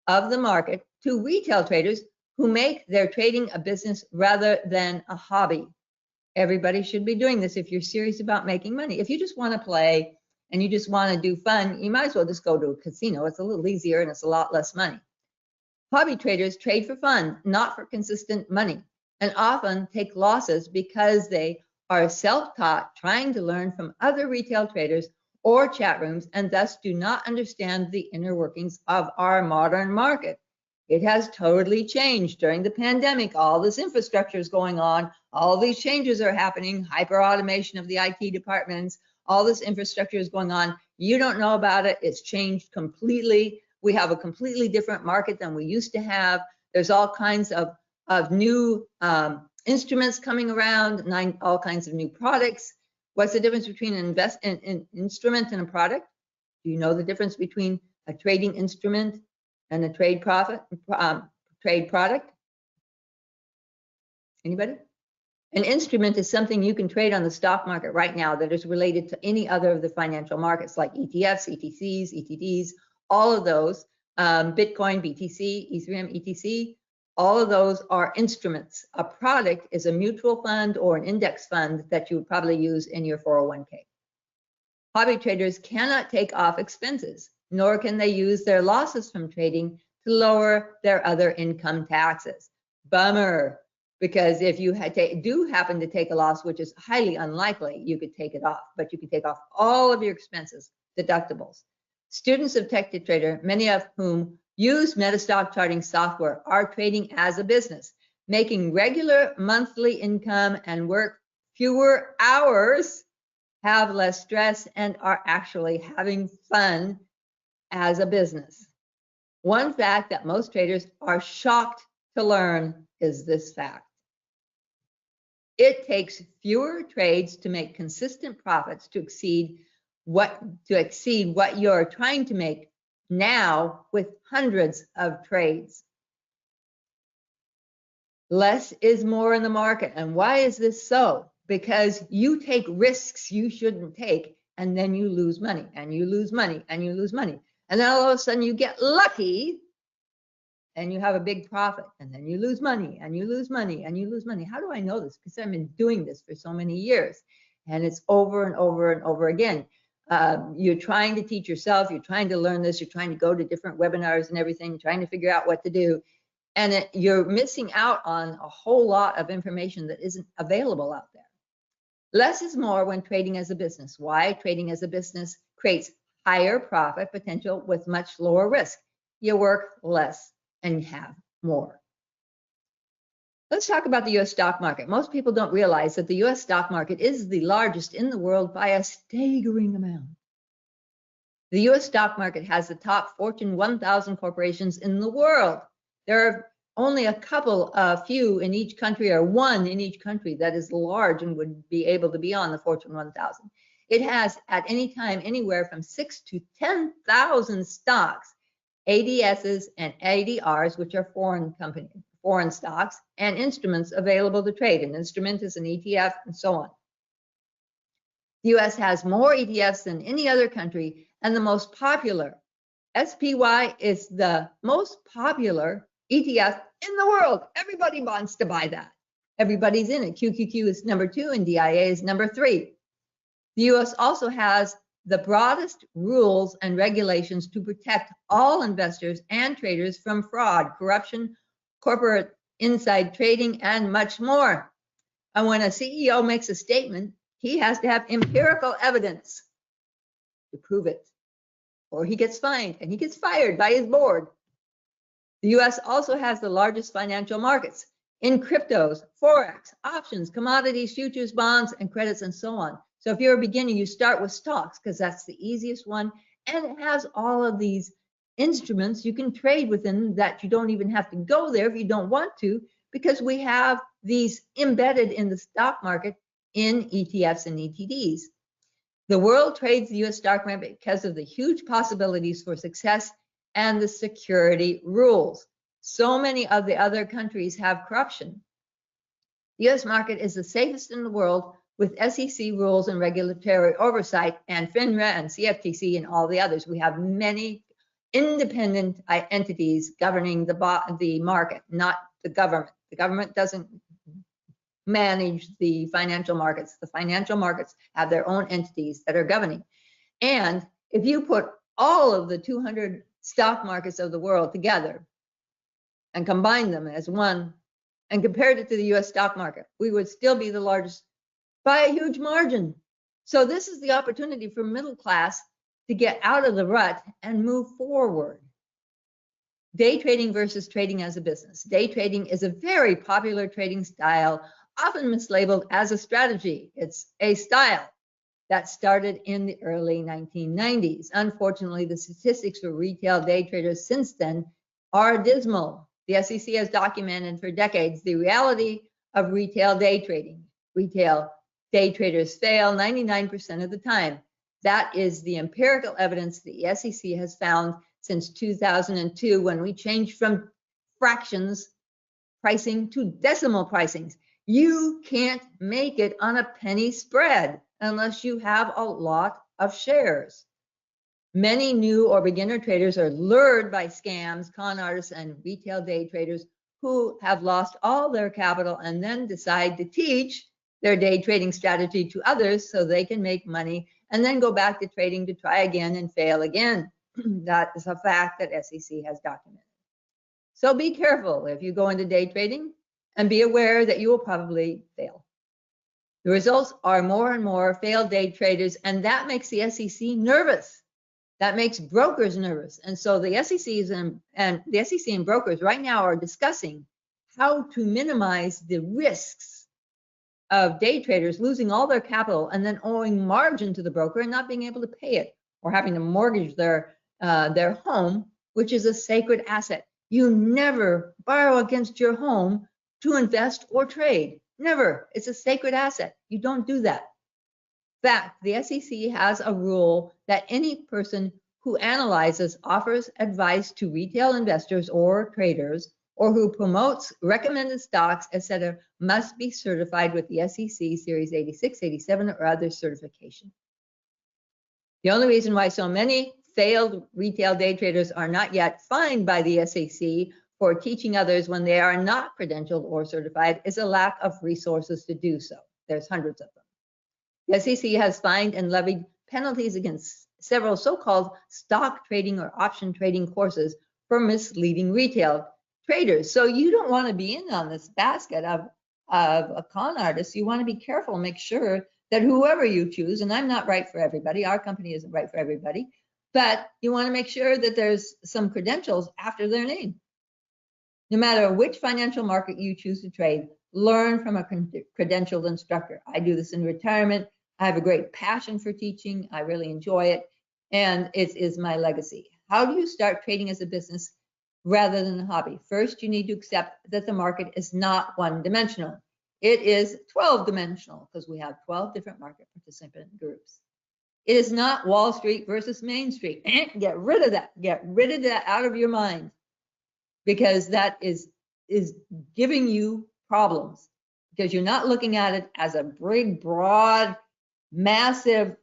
of the market to retail traders who make their trading a business rather than a hobby. Everybody should be doing this if you're serious about making money. If you just want to play and you just want to do fun, you might as well just go to a casino. It's a little easier and it's a lot less money. Hobby traders trade for fun, not for consistent money, and often take losses because they are self-taught, trying to learn from other retail traders or chat rooms, and thus do not understand the inner workings of our modern market. It has totally changed during the pandemic. All this infrastructure is going on. All these changes are happening. Hyper automation of the IT departments. All this infrastructure is going on. You don't know about it. It's changed completely. We have a completely different market than we used to have. There's all kinds of new instruments coming around, all kinds of new products. What's the difference between an instrument and a product? Do you know the difference between a trading instrument and a trade product? Anybody? An instrument is something you can trade on the stock market right now that is related to any other of the financial markets, like ETFs, ETCs, ETDs, all of those, Bitcoin, BTC, Ethereum, ETC, all of those are instruments. A product is a mutual fund or an index fund that you would probably use in your 401k. Hobby traders cannot take off expenses, nor can they use their losses from trading to lower their other income taxes. Bummer, because if you do happen to take a loss, which is highly unlikely, you could take it off, but you could take off all of your expenses, deductibles. Students of Tech to Trader, many of whom use MetaStock charting software, are trading as a business, making regular monthly income and work fewer hours, have less stress, and are actually having fun as a business. One fact that most traders are shocked to learn is this fact. It takes fewer trades to make consistent profits to exceed what you're trying to make now with hundreds of trades. Less is more in the market. And why is this so? Because you take risks you shouldn't take, and then you lose money, and you lose money, and you lose money. And then all of a sudden you get lucky and you have a big profit, and then you lose money, and you lose money, and you lose money. How do I know this? Because I've been doing this for so many years, and it's over and over and over again. You're trying to teach yourself, you're trying to learn this, you're trying to go to different webinars and everything, trying to figure out what to do. And you're missing out on a whole lot of information that isn't available out there. Less is more when trading as a business. Why? Trading as a business creates higher profit potential with much lower risk. You work less and have more. Let's talk about the US stock market. Most people don't realize that the US stock market is the largest in the world by a staggering amount. The US stock market has the top Fortune 1000 corporations in the world. There are only a few in each country, or one in each country, that is large and would be able to be on the Fortune 1000. It has at any time anywhere from 6,000 to 10,000 stocks, ADSs and ADRs, which are foreign stocks, and instruments available to trade. An instrument is an ETF, and so on. The US has more ETFs than any other country, and the most popular. SPY is the most popular ETF in the world. Everybody wants to buy that. Everybody's in it. QQQ is number 2 and DIA is number 3. The US also has the broadest rules and regulations to protect all investors and traders from fraud, corruption, corporate inside trading, and much more. And when a CEO makes a statement, he has to have empirical evidence to prove it, or he gets fined and he gets fired by his board. The US also has the largest financial markets in cryptos, forex, options, commodities, futures, bonds, and credits, and so on. So if you're a beginner, you start with stocks because that's the easiest one, and it has all of these instruments you can trade within that you don't even have to go there if you don't want to, because we have these embedded in the stock market in ETFs and ETDs. The world trades the US stock market because of the huge possibilities for success and the security rules. So many of the other countries have corruption. The US market is the safest in the world, with SEC rules and regulatory oversight, and FINRA and CFTC and all the others. We have many independent entities governing the market, not the government. The government doesn't manage the financial markets. The financial markets have their own entities that are governing. And if you put all of the 200 stock markets of the world together and combine them as one and compared it to the US stock market, we would still be the largest by a huge margin. So this is the opportunity for middle class to get out of the rut and move forward. Day trading versus trading as a business. Day trading is a very popular trading style, often mislabeled as a strategy. It's a style that started in the early 1990s. Unfortunately, the statistics for retail day traders since then are dismal. The SEC has documented for decades the reality of retail day trading. Retail day traders fail 99% of the time. That is the empirical evidence the SEC has found since 2002, when we changed from fractions pricing to decimal pricings. You can't make it on a penny spread unless you have a lot of shares. Many new or beginner traders are lured by scams, con artists, and retail day traders who have lost all their capital and then decide to teach their day trading strategy to others so they can make money and then go back to trading to try again and fail again. That is a fact that SEC has documented. So be careful if you go into day trading, and be aware that you will probably fail. The results are more and more failed day traders, and that makes the SEC nervous. That makes brokers nervous. And so the SEC and brokers right now are discussing how to minimize the risks of day traders losing all their capital and then owing margin to the broker and not being able to pay it, or having to mortgage their home, which is a sacred asset. You never borrow against your home to invest or trade. Never. It's a sacred asset. You don't do that. In fact, the SEC has a rule that any person who analyzes, offers advice to retail investors or traders, or who promotes recommended stocks, etc., must be certified with the SEC Series 86, 87, or other certification. The only reason why so many failed retail day traders are not yet fined by the SEC for teaching others when they are not credentialed or certified is a lack of resources to do so. There's hundreds of them. The SEC has fined and levied penalties against several so-called stock trading or option trading courses for misleading retail traders. So you don't want to be in on this basket of a con artist. You want to be careful, make sure that whoever you choose, and I'm not right for everybody, our company isn't right for everybody, but you want to make sure that there's some credentials after their name. No matter which financial market you choose to trade, learn from a credentialed instructor. I do this in retirement. I have a great passion for teaching. I really enjoy it, and it is my legacy. How do you start trading as a business rather than a hobby? First, you need to accept that the market is not one-dimensional. It is 12-dimensional because we have 12 different market participant groups. It is not Wall Street versus Main Street. Get rid of that. Get rid of that out of your mind, because that is giving you problems, because you're not looking at it as a big, broad, massive,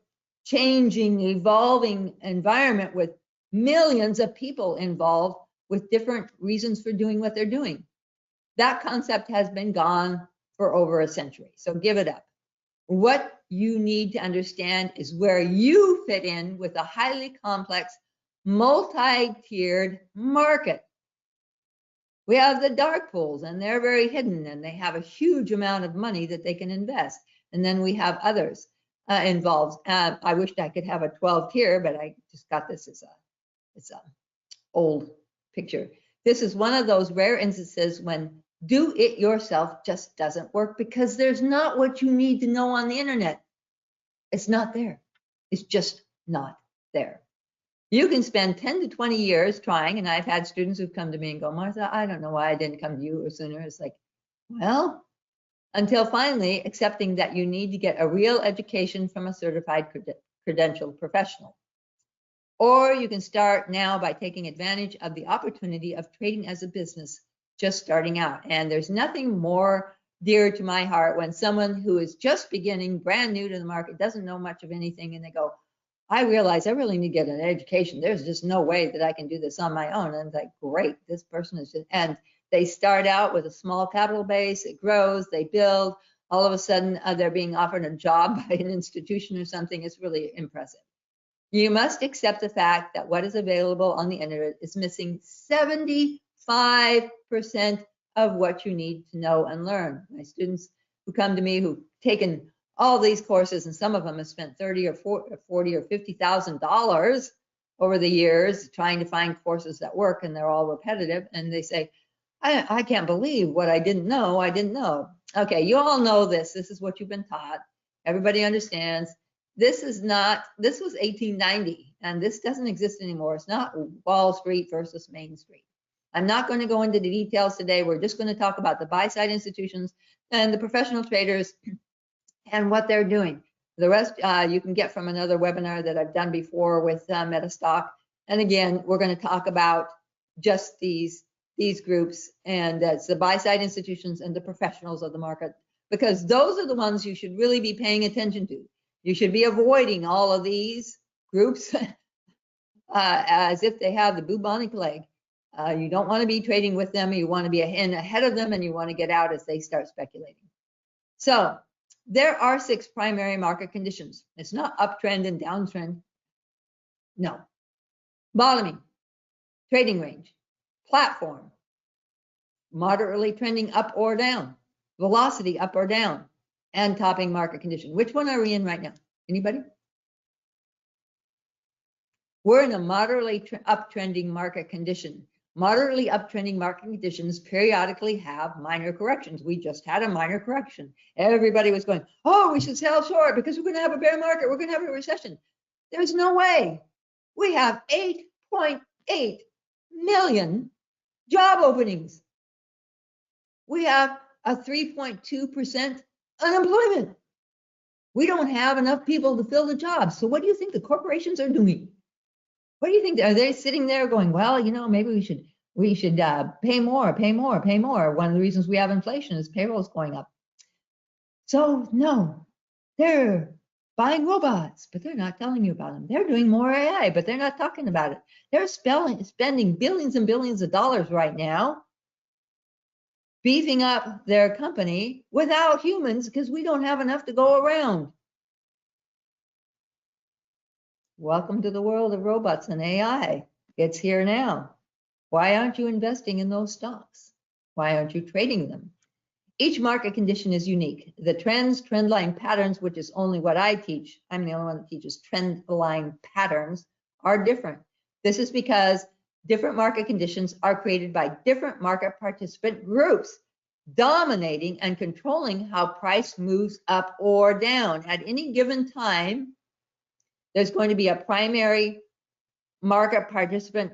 changing, evolving environment with millions of people involved with different reasons for doing what they're doing. That concept has been gone for over a century, so give it up. What you need to understand is where you fit in with a highly complex, multi-tiered market. We have the dark pools, and they're very hidden, and they have a huge amount of money that they can invest. And then we have others involved. I wished I could have a 12 tier, but I just got this as it's a old picture. This is one of those rare instances when do it yourself just doesn't work, because there's not what you need to know on the internet. It's not there. It's just not there. You can spend 10 to 20 years trying, and I've had students who've come to me and go, Martha, I don't know why I didn't come to you sooner. It's like, well, until finally accepting that you need to get a real education from a certified credentialed professional. Or you can start now by taking advantage of the opportunity of trading as a business just starting out. And there's nothing more dear to my heart when someone who is just beginning, brand new to the market, doesn't know much of anything, and they go, I realize I really need to get an education. There's just no way that I can do this on my own. And I'm like, great, this person is just, and they start out with a small capital base, it grows, they build, all of a sudden they're being offered a job by an institution or something. It's really impressive. You must accept the fact that what is available on the internet is missing 75% of what you need to know and learn. My students who come to me who've taken all these courses, and some of them have spent $30 or $40 or $50,000 over the years trying to find courses that work, and they're all repetitive, and they say, I can't believe what I didn't know. Okay, you all know this. This is what you've been taught. Everybody understands. This was 1890, and this doesn't exist anymore. It's not Wall Street versus Main Street. I'm not going to go into the details today. We're just going to talk about the buy-side institutions and the professional traders and what they're doing. The rest you can get from another webinar that I've done before with MetaStock. And again, we're going to talk about just these groups, and that's the buy-side institutions and the professionals of the market, because those are the ones you should really be paying attention to. You should be avoiding all of these groups as if they have the bubonic plague. You don't want to be trading with them. You want to be ahead of them, and you want to get out as they start speculating. So there are 6 primary market conditions. It's not uptrend and downtrend. No. Bottoming, trading range, platform, moderately trending up or down, velocity up or down, and topping market condition. Which one are we in right now? Anybody? We're in a moderately uptrending market condition. Moderately uptrending market conditions periodically have minor corrections. We just had a minor correction. Everybody was going, oh, we should sell short because we're going to have a bear market. We're going to have a recession. There's no way. We have 8.8 million job openings. We have a 3.2% unemployment. We don't have enough people to fill the jobs. So what do you think the corporations are doing? What do you think? Are they sitting there going, well, you know, maybe we should pay more. One of the reasons we have inflation is payroll is going up. So no, they're buying robots, but they're not telling you about them. They're doing more AI, but they're not talking about it. They're spending billions and billions of dollars right now beefing up their company without humans because we don't have enough to go around. Welcome to the world of robots and AI. It's here now. Why aren't you investing in those stocks? Why aren't you trading them? Each market condition is unique. The trends, trend line patterns, which is only what I teach, I'm the only one that teaches trend line patterns, are different. This is because different market conditions are created by different market participant groups, dominating and controlling how price moves up or down. At any given time, there's going to be a primary market participant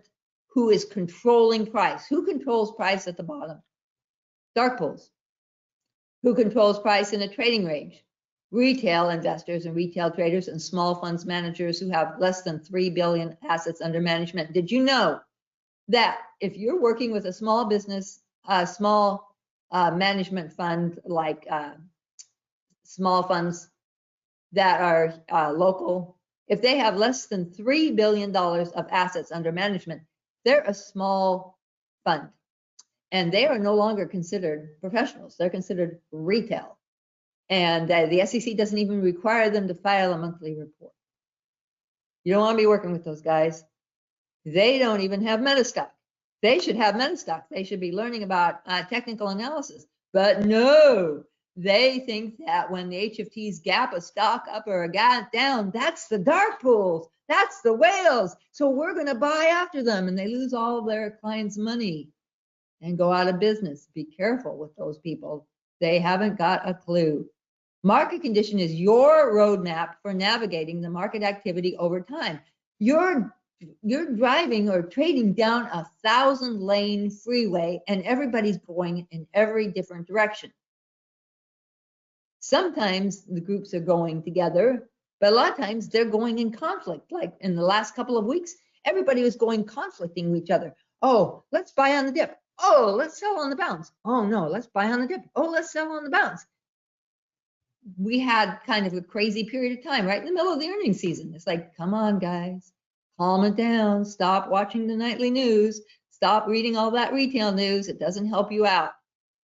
who is controlling price. Who controls price at the bottom? Dark pools. Who controls price in a trading range? Retail investors and retail traders and small funds managers who have less than 3 billion assets under management. Did you know that if you're working with a small business, a small management fund, like small funds that are local, if they have less than $3 billion of assets under management, they're a small fund. And they are no longer considered professionals. They're considered retail. And the SEC doesn't even require them to file a monthly report. You don't want to be working with those guys. They don't even have MetaStock. They should have MetaStock. They should be learning about technical analysis. But no, they think that when the HFTs gap a stock up or a gap down, that's the dark pools. That's the whales. So we're going to buy after them. And they lose all of their clients' money and go out of business. Be careful with those people. They haven't got a clue. Market condition is your roadmap for navigating the market activity over time. You're driving or trading down a 1,000-lane freeway and everybody's going in every different direction. Sometimes the groups are going together, but a lot of times they're going in conflict. Like in the last couple of weeks, everybody was going conflicting with each other. Oh, let's buy on the dip. Oh, let's sell on the bounce. Oh no, let's buy on the dip. Oh, let's sell on the bounce. We had kind of a crazy period of time right in the middle of the earnings season. It's like, come on, guys, calm it down. Stop watching the nightly news. Stop reading all that retail news. It doesn't help you out.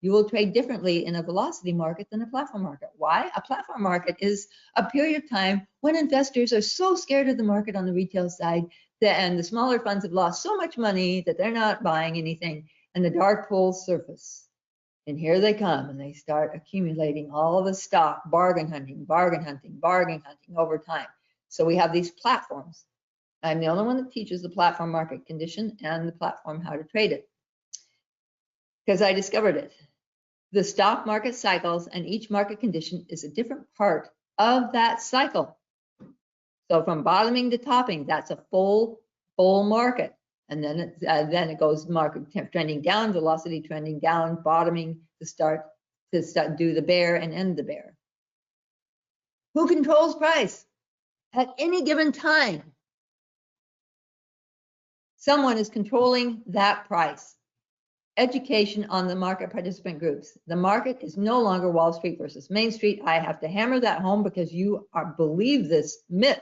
You will trade differently in a velocity market than a platform market. Why? A platform market is a period of time when investors are so scared of the market on the retail side and the smaller funds have lost so much money that they're not buying anything. And the dark pools surface. And here they come and they start accumulating all of the stock, bargain hunting over time. So we have these platforms. I'm the only one that teaches the platform market condition and the platform how to trade it, because I discovered it. The stock market cycles and each market condition is a different part of that cycle. So from bottoming to topping, that's a full market. And then it goes market trending down, velocity trending down, bottoming to start do the bear and end the bear. Who controls price? At any given time, someone is controlling that price. Education on the market participant groups. The market is no longer Wall Street versus Main Street. I have to hammer that home because you believe this myth.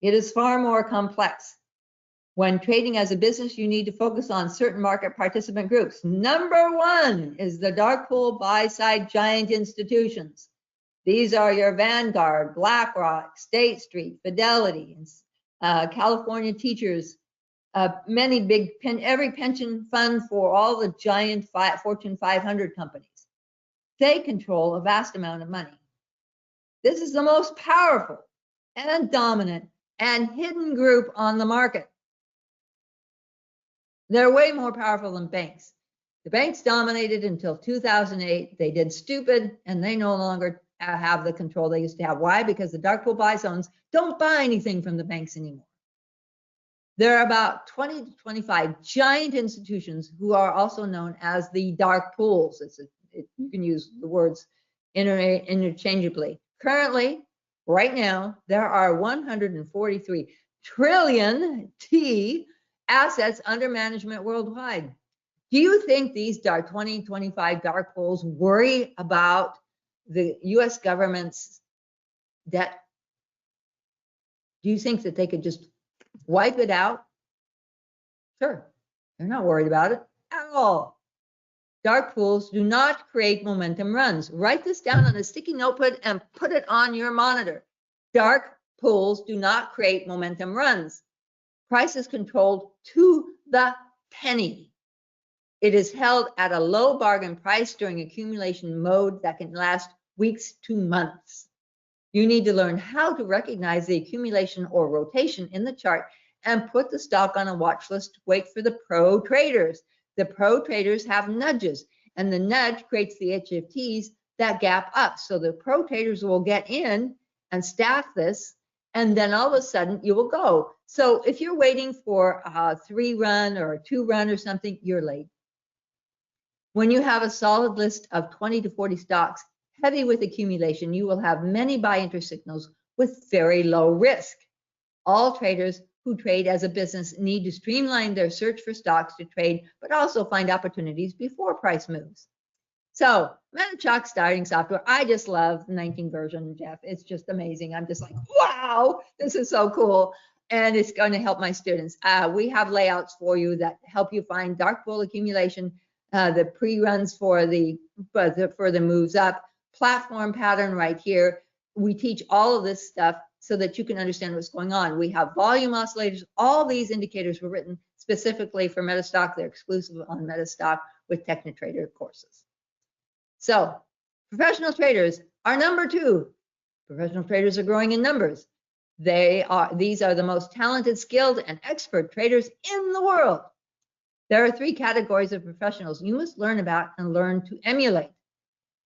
It is far more complex. When trading as a business, you need to focus on certain market participant groups. Number one is the dark pool buy-side giant institutions. These are your Vanguard, BlackRock, State Street, Fidelity, California Teachers, many big, every pension fund for all the giant Fortune 500 companies. They control a vast amount of money. This is the most powerful and dominant and hidden group on the market. They're way more powerful than banks. The banks dominated until 2008. They did stupid, and they no longer have the control they used to have. Why? Because the dark pool buy zones don't buy anything from the banks anymore. There are about 20 to 25 giant institutions who are also known as the dark pools. You can use the words interchangeably. Currently, right now, there are 143 trillion assets under management worldwide. Do you think these 25 dark pools worry about the US government's debt? Do you think that they could just wipe it out? Sure, they're not worried about it at all. Dark pools do not create momentum runs. Write this down on a sticky notepad and put it on your monitor. Dark pools do not create momentum runs. Price is controlled to the penny. It is held at a low bargain price during accumulation mode that can last weeks to months. You need to learn how to recognize the accumulation or rotation in the chart and put the stock on a watch list to wait for the pro traders. The pro traders have nudges, and the nudge creates the HFTs that gap up. So the pro traders will get in and stack this, and then all of a sudden you will go. So if you're waiting for a 3-run or a 2-run or something, you're late. When you have a solid list of 20 to 40 stocks heavy with accumulation, you will have many buy interest signals with very low risk. All traders who trade as a business need to streamline their search for stocks to trade, but also find opportunities before price moves. So MetaStock starting software, I just love the 19 version, Jeff. It's just amazing. I'm just like, wow, this is so cool. And it's going to help my students. We have layouts for you that help you find dark pool accumulation, the pre-runs for the moves up, platform pattern right here. We teach all of this stuff so that you can understand what's going on. We have volume oscillators. All these indicators were written specifically for MetaStock. They're exclusive on MetaStock with TechniTrader courses. So professional traders are number 2. Professional traders are growing in numbers. These are the most talented, skilled, and expert traders in the world. There are 3 categories of professionals you must learn about and learn to emulate.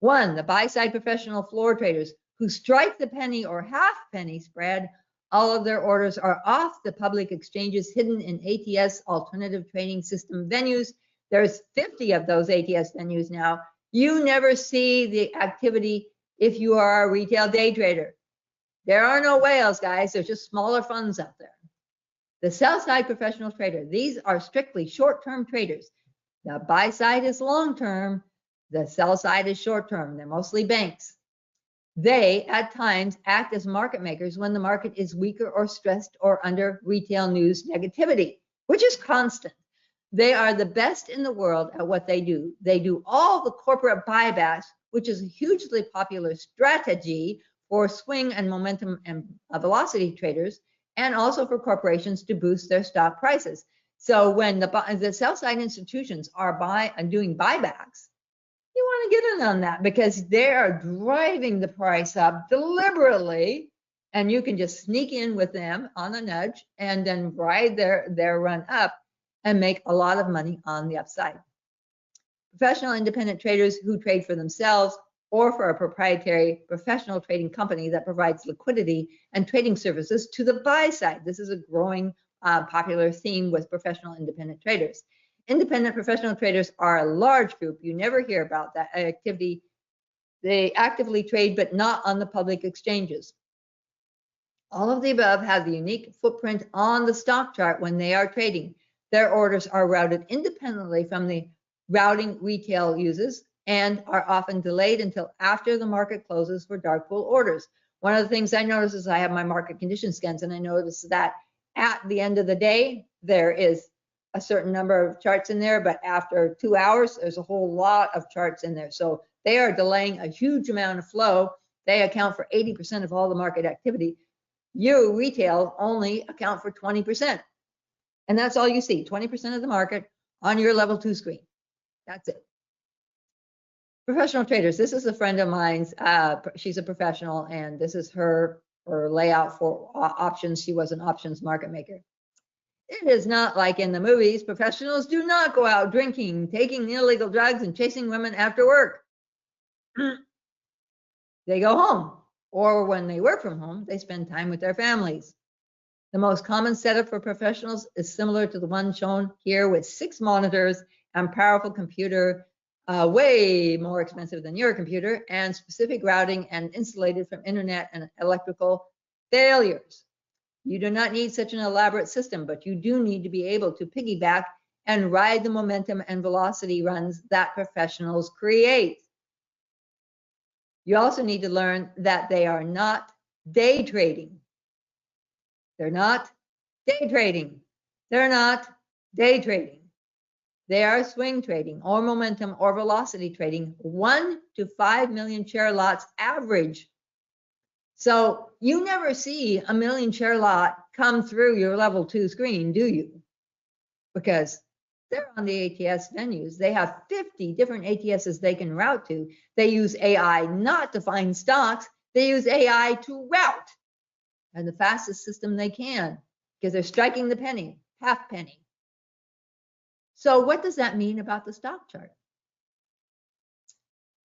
1, the buy-side professional floor traders who strike the penny or half penny spread. All of their orders are off the public exchanges, hidden in ATS, alternative trading system venues. There's 50 of those ATS venues now. You never see the activity if you are a retail day trader. There are no whales, guys. There's just smaller funds out there. The sell-side professional trader, these are strictly short-term traders. The buy side is long-term. The sell side is short-term. They're mostly banks. They, at times, act as market makers when the market is weaker or stressed or under retail news negativity, which is constant. They are the best in the world at what they do. They do all the corporate buybacks, which is a hugely popular strategy for swing and momentum and velocity traders, and also for corporations to boost their stock prices. So when the sell-side institutions are doing buybacks, you want to get in on that because they are driving the price up deliberately, and you can just sneak in with them on a nudge and then ride their run up and make a lot of money on the upside. Professional independent traders who trade for themselves or for a proprietary professional trading company that provides liquidity and trading services to the buy side. This is a growing popular theme with professional independent traders. Independent professional traders are a large group. You never hear about that activity. They actively trade, but not on the public exchanges. All of the above have the unique footprint on the stock chart when they are trading. Their orders are routed independently from the routing retail uses and are often delayed until after the market closes for dark pool orders. One of the things I notice is I have my market condition scans, and I notice that at the end of the day, there is a certain number of charts in there, but after 2 hours, there's a whole lot of charts in there. So they are delaying a huge amount of flow. They account for 80% of all the market activity. You, retail, only account for 20%. And that's all you see, 20% of the market on your level 2 screen. That's it. Professional traders, this is a friend of mine's. She's a professional, and this is her layout for options. She was an options market maker. It is not like in the movies. Professionals do not go out drinking, taking illegal drugs, and chasing women after work. They go home, or when they work from home, they spend time with their families. The most common setup for professionals is similar to the one shown here with 6 monitors and powerful computer, way more expensive than your computer, and specific routing and insulated from internet and electrical failures. You do not need such an elaborate system, but you do need to be able to piggyback and ride the momentum and velocity runs that professionals create. You also need to learn that they are not day trading. They're not day trading. They're not day trading. They are swing trading or momentum or velocity trading, 1 to 5 million share lots average. So you never see a 1 million share lot come through your level 2 screen, do you? Because They're on the ATS venues. They have 50 different ATSs they can route to. They use AI not to find stocks. They use AI to route and the fastest system they can because they're striking the penny, half penny. So what does that mean about the stock chart?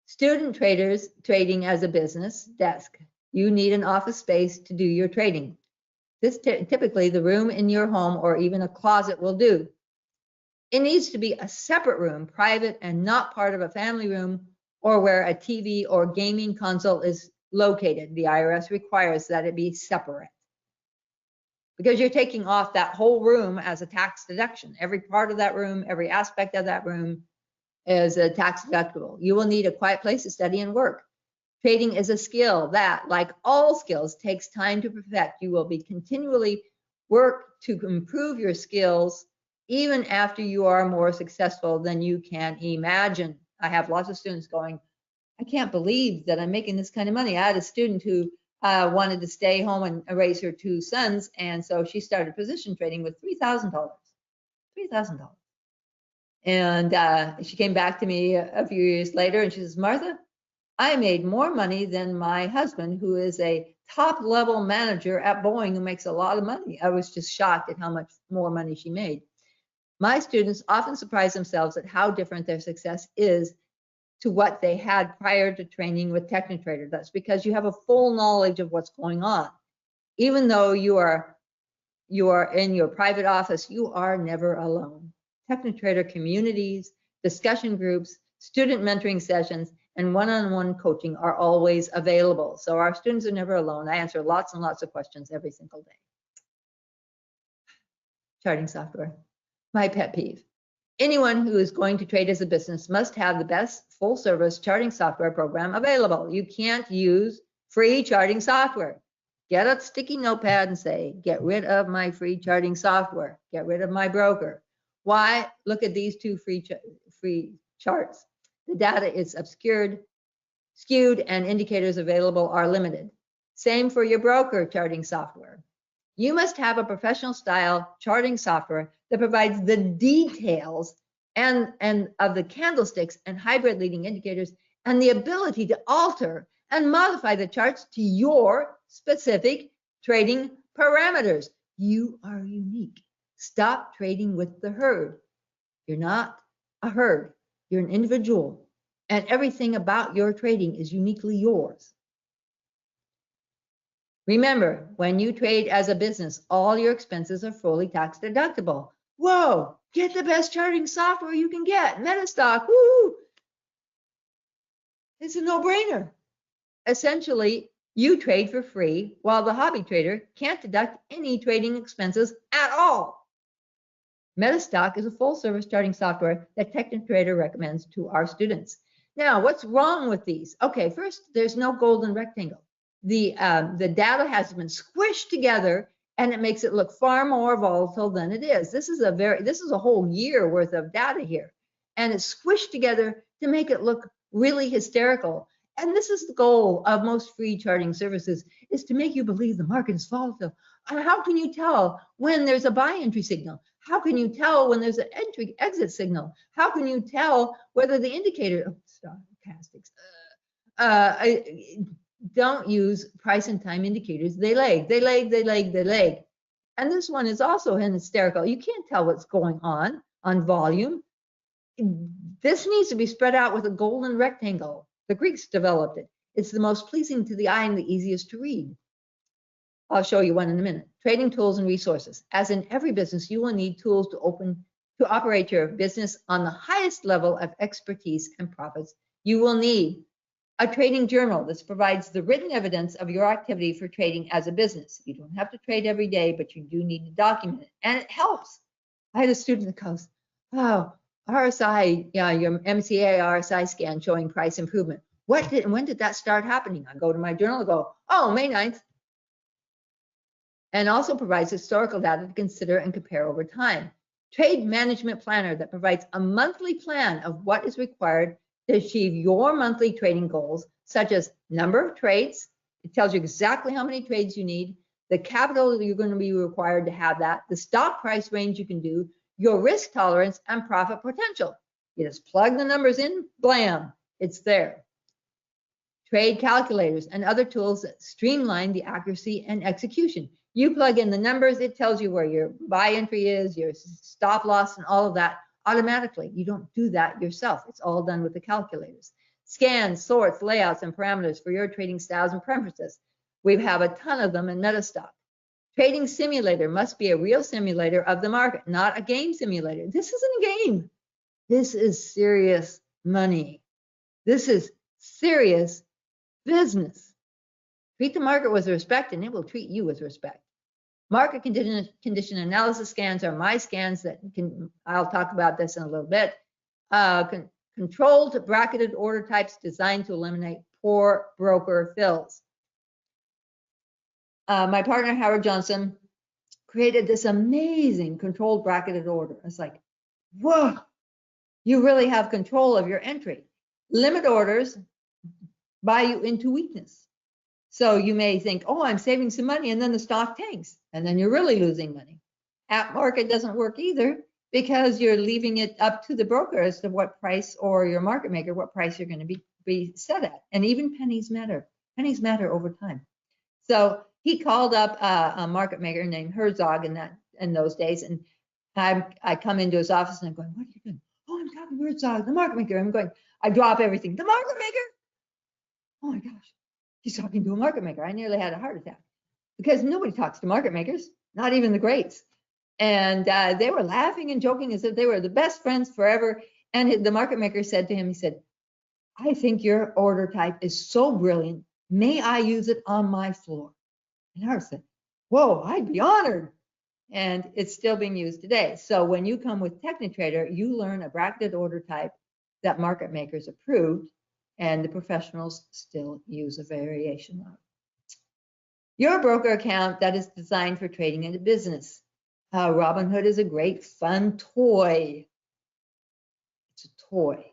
Student traders trading as a business desk. You need an office space to do your trading. This typically the room in your home or even a closet will do. It needs to be a separate room, private and not part of a family room or where a TV or gaming console is located. The IRS requires that it be separate because you're taking off that whole room as a tax deduction. Every part of that room, every aspect of that room is a tax deductible. You will need a quiet place to study and work. Trading is a skill that, like all skills, takes time to perfect. You will be continually work to improve your skills even after you are more successful than you can imagine. I have lots of students going, I can't believe that I'm making this kind of money. I had a student who wanted to stay home and raise her 2 sons, and so she started position trading with $3,000. $3,000. And she came back to me a few years later and she says, Martha, I made more money than my husband, who is a top level manager at Boeing, who makes a lot of money. I was just shocked at how much more money she made. My students often surprise themselves at how different their success is to what they had prior to training with TechnoTrader. That's because you have a full knowledge of what's going on. Even though you are in your private office, you are never alone. TechnoTrader communities, discussion groups, student mentoring sessions, and one-on-one coaching are always available. So our students are never alone. I answer lots and lots of questions every single day. Charting software, my pet peeve. Anyone who is going to trade as a business must have the best full-service charting software program available. You can't use free charting software. Get a sticky notepad and say, get rid of my free charting software. Get rid of my broker. Why? Look at these 2 free charts. The data is obscured, skewed, and indicators available are limited. Same for your broker charting software. You must have a professional style charting software that provides the details and of the candlesticks and hybrid leading indicators and the ability to alter and modify the charts to your specific trading parameters. You are unique. Stop trading with the herd. You're not a herd. You're an individual, and everything about your trading is uniquely yours. Remember, when you trade as a business, all your expenses are fully tax deductible. Whoa, get the best charting software you can get. MetaStock, woo! It's a no-brainer. Essentially, you trade for free while the hobby trader can't deduct any trading expenses at all. MetaStock is a full-service charting software that TechnoTrader recommends to our students. Now, what's wrong with these? Okay, first, there's no golden rectangle. The data has been squished together, and it makes it look far more volatile than it is. This is a whole year worth of data here, and it's squished together to make it look really hysterical. And this is the goal of most free charting services, is to make you believe the market is volatile. How can you tell when there's a buy entry signal? How can you tell when there's an entry exit signal? How can you tell whether the indicator, stochastics, don't use price and time indicators. They lag. And this one is also hysterical. You can't tell what's going on volume. This needs to be spread out with a golden rectangle. The Greeks developed it. It's the most pleasing to the eye and the easiest to read. I'll show you one in a minute. Trading tools and resources. As in every business, you will need tools to operate your business on the highest level of expertise and profits. You will need a trading journal. This provides the written evidence of your activity for trading as a business. You don't have to trade every day, but you do need to document it, and it helps. I had a student that goes, oh, RSI, your MCA RSI scan showing price improvement. When did that start happening? I go to my journal and go, oh, May 9th. And also provides historical data to consider and compare over time. Trade management planner that provides a monthly plan of what is required to achieve your monthly trading goals, such as number of trades. It tells you exactly how many trades you need, the capital that you're going to be required to have that, the stock price range you can do, your risk tolerance and profit potential. You just plug the numbers in, blam, it's there. Trade calculators and other tools that streamline the accuracy and execution. You plug in the numbers, it tells you where your buy entry is, your stop loss, and all of that automatically. You don't do that yourself. It's all done with the calculators. Scans, sorts, layouts, and parameters for your trading styles and preferences. We have a ton of them in MetaStock. Trading simulator must be a real simulator of the market, not a game simulator. This isn't a game. This is serious money. This is serious business. Treat the market with respect and it will treat you with respect. Market condition analysis scans are my scans that I'll talk about this in a little bit. Controlled bracketed order types designed to eliminate poor broker fills. My partner, Howard Johnson, created this amazing controlled bracketed order. It's like, whoa, you really have control of your entry. Limit orders buy you into weakness. So you may think, oh, I'm saving some money, and then the stock tanks, and then you're really losing money. At market doesn't work either, because you're leaving it up to the broker as to what price, or your market maker, what price you're going to be set at. And even pennies matter. Pennies matter over time. So he called up a market maker named Herzog in those days, and I come into his office and I'm going, what are you doing? Oh, I'm talking to Herzog, the market maker. I'm going, I drop everything. The market maker? Oh my gosh, he's talking to a market maker. I nearly had a heart attack because nobody talks to market makers, not even the greats. And they were laughing and joking as if they were the best friends forever. And the market maker said to him, he said, I think your order type is so brilliant. May I use it on my floor? And Howard said, whoa, I'd be honored. And it's still being used today. So when you come with TechniTrader, you learn a bracketed order type that market makers approved, and the professionals still use a variation of. Your broker account that is designed for trading in a business. Robinhood is a great fun toy. It's a toy.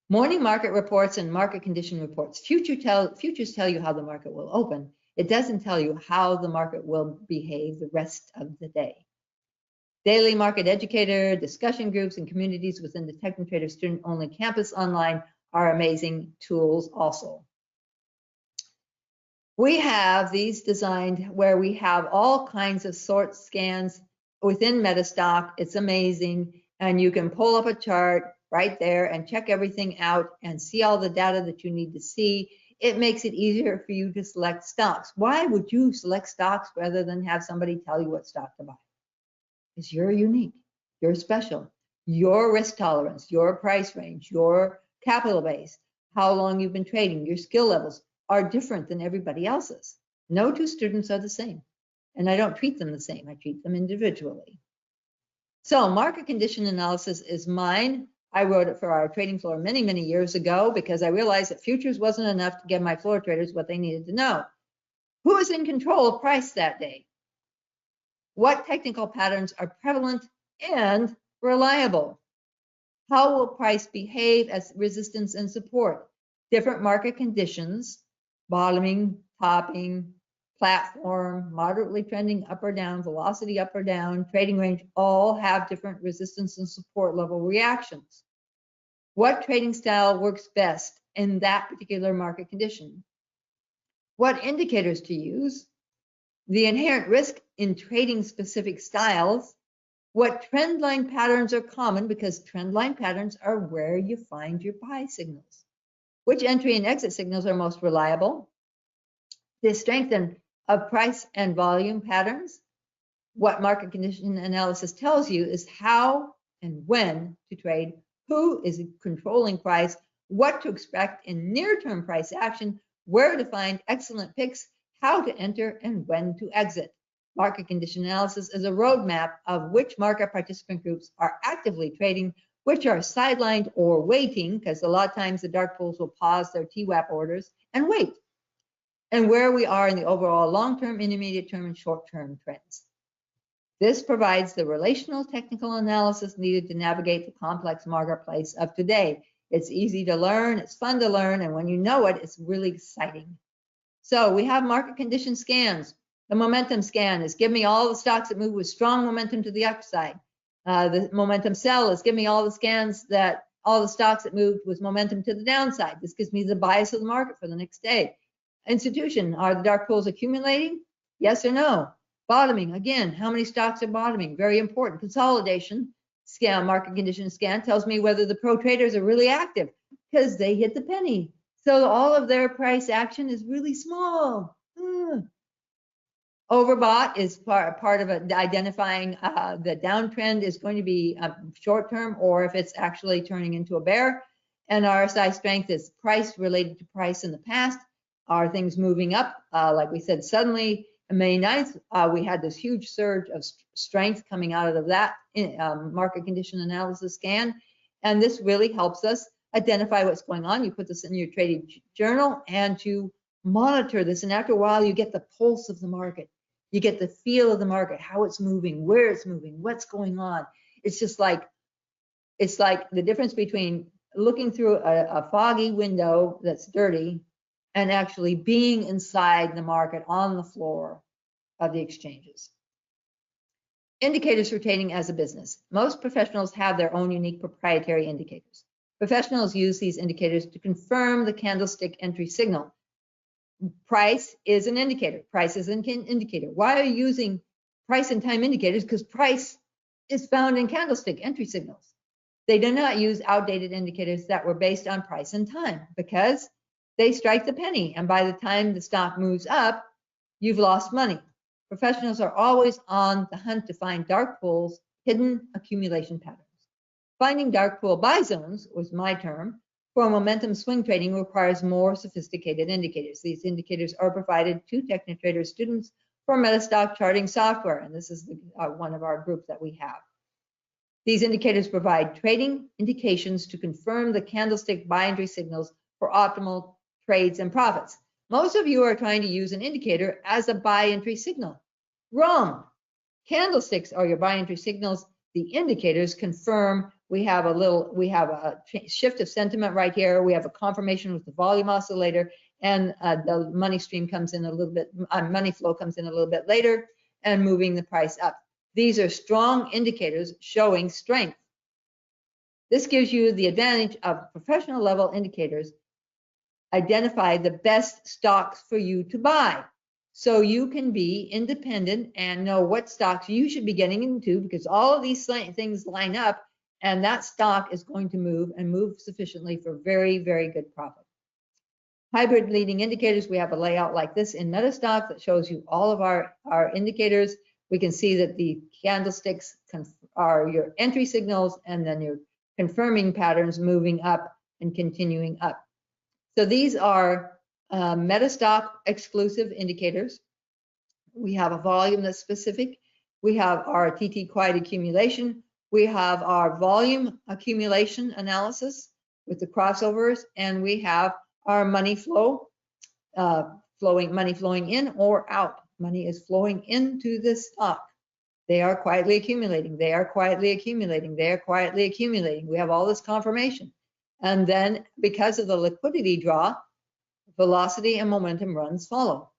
Morning market reports and market condition reports. Futures tell you how the market will open. It doesn't tell you how the market will behave the rest of the day. Daily market educator, discussion groups, and communities within the TechniTrader student-only campus online are amazing tools also. We have these designed where we have all kinds of sort scans within MetaStock. It's amazing. And you can pull up a chart right there and check everything out and see all the data that you need to see. It makes it easier for you to select stocks. Why would you select stocks rather than have somebody tell you what stock to buy? Because you're unique, you're special. Your risk tolerance, your price range, your capital base, how long you've been trading, your skill levels are different than everybody else's. No two students are the same. And I don't treat them the same, I treat them individually. So market condition analysis is mine. I wrote it for our trading floor many, many years ago because I realized that futures wasn't enough to give my floor traders what they needed to know. Who is in control of price that day? What technical patterns are prevalent and reliable? How will price behave as resistance and support? Different market conditions, bottoming, topping, platform, moderately trending up or down, velocity up or down, trading range, all have different resistance and support level reactions. What trading style works best in that particular market condition? What indicators to use? The inherent risk in trading specific styles. What trend line patterns are common, because trend line patterns are where you find your buy signals. Which entry and exit signals are most reliable? The strength of price and volume patterns. What market condition analysis tells you is how and when to trade, who is controlling price, what to expect in near-term price action, where to find excellent picks, how to enter, and when to exit. Market condition analysis is a roadmap of which market participant groups are actively trading, which are sidelined or waiting, because a lot of times the dark pools will pause their TWAP orders and wait, and where we are in the overall long-term, intermediate-term, and short-term trends. This provides the relational technical analysis needed to navigate the complex marketplace of today. It's easy to learn, it's fun to learn, and when you know it, it's really exciting. So we have market condition scans. The momentum scan is give me all the stocks that move with strong momentum to the upside. The momentum sell is give me all the scans that all the stocks that moved with momentum to the downside. This gives me the bias of the market for the next day. Institution, are the dark pools accumulating? Yes or no? Bottoming, again, how many stocks are bottoming? Very important. Consolidation scan, market condition scan tells me whether the pro traders are really active because they hit the penny. So all of their price action is really small. Overbought is part of identifying the downtrend is going to be short term or if it's actually turning into a bear. And RSI strength is price related to price in the past. Are things moving up? Like we said, suddenly on May 9th, we had this huge surge of strength coming out of that market condition analysis scan. And this really helps us identify what's going on. You put this in your trading journal and you monitor this. And after a while, you get the pulse of the market. You get the feel of the market, how it's moving, where it's moving, what's going on. It's just like, it's like the difference between looking through a foggy window that's dirty and actually being inside the market on the floor of the exchanges. Indicators for trading as a business. Most professionals have their own unique proprietary indicators. Professionals use these indicators to confirm the candlestick entry signal. Price is an indicator. Price is an indicator. Why are you using price and time indicators? Because price is found in candlestick entry signals. They do not use outdated indicators that were based on price and time because they strike the penny. And by the time the stock moves up, you've lost money. Professionals are always on the hunt to find dark pools, hidden accumulation patterns. Finding dark pool buy zones was my term. For momentum swing trading requires more sophisticated indicators. These indicators are provided to TechnoTrader students for MetaStock charting software, and this is one of our groups that we have. These indicators provide trading indications to confirm the candlestick buy entry signals for optimal trades and profits. Most of you are trying to use an indicator as a buy entry signal. Wrong. Candlesticks are your buy entry signals. The indicators confirm we have a shift of sentiment right here. We have a confirmation with the volume oscillator, and the money stream comes in a little bit, money flow comes in a little bit later and moving the price up. These are strong indicators showing strength. This gives you the advantage of professional level indicators. Identify the best stocks for you to buy. So you can be independent and know what stocks you should be getting into because all of these things line up and that stock is going to move and move sufficiently for very, very good profit. Hybrid leading indicators, we have a layout like this in MetaStock that shows you all of our indicators. We can see that the candlesticks are your entry signals and then your confirming patterns moving up and continuing up. So these are MetaStock exclusive indicators. We have a volume that's specific. We have our TT quiet accumulation. We have our volume accumulation analysis with the crossovers, and we have our money flow, money flowing in or out. Money is flowing into this stock. They are quietly accumulating. They are quietly accumulating. They are quietly accumulating. We have all this confirmation. And then because of the liquidity draw, velocity and momentum runs follow.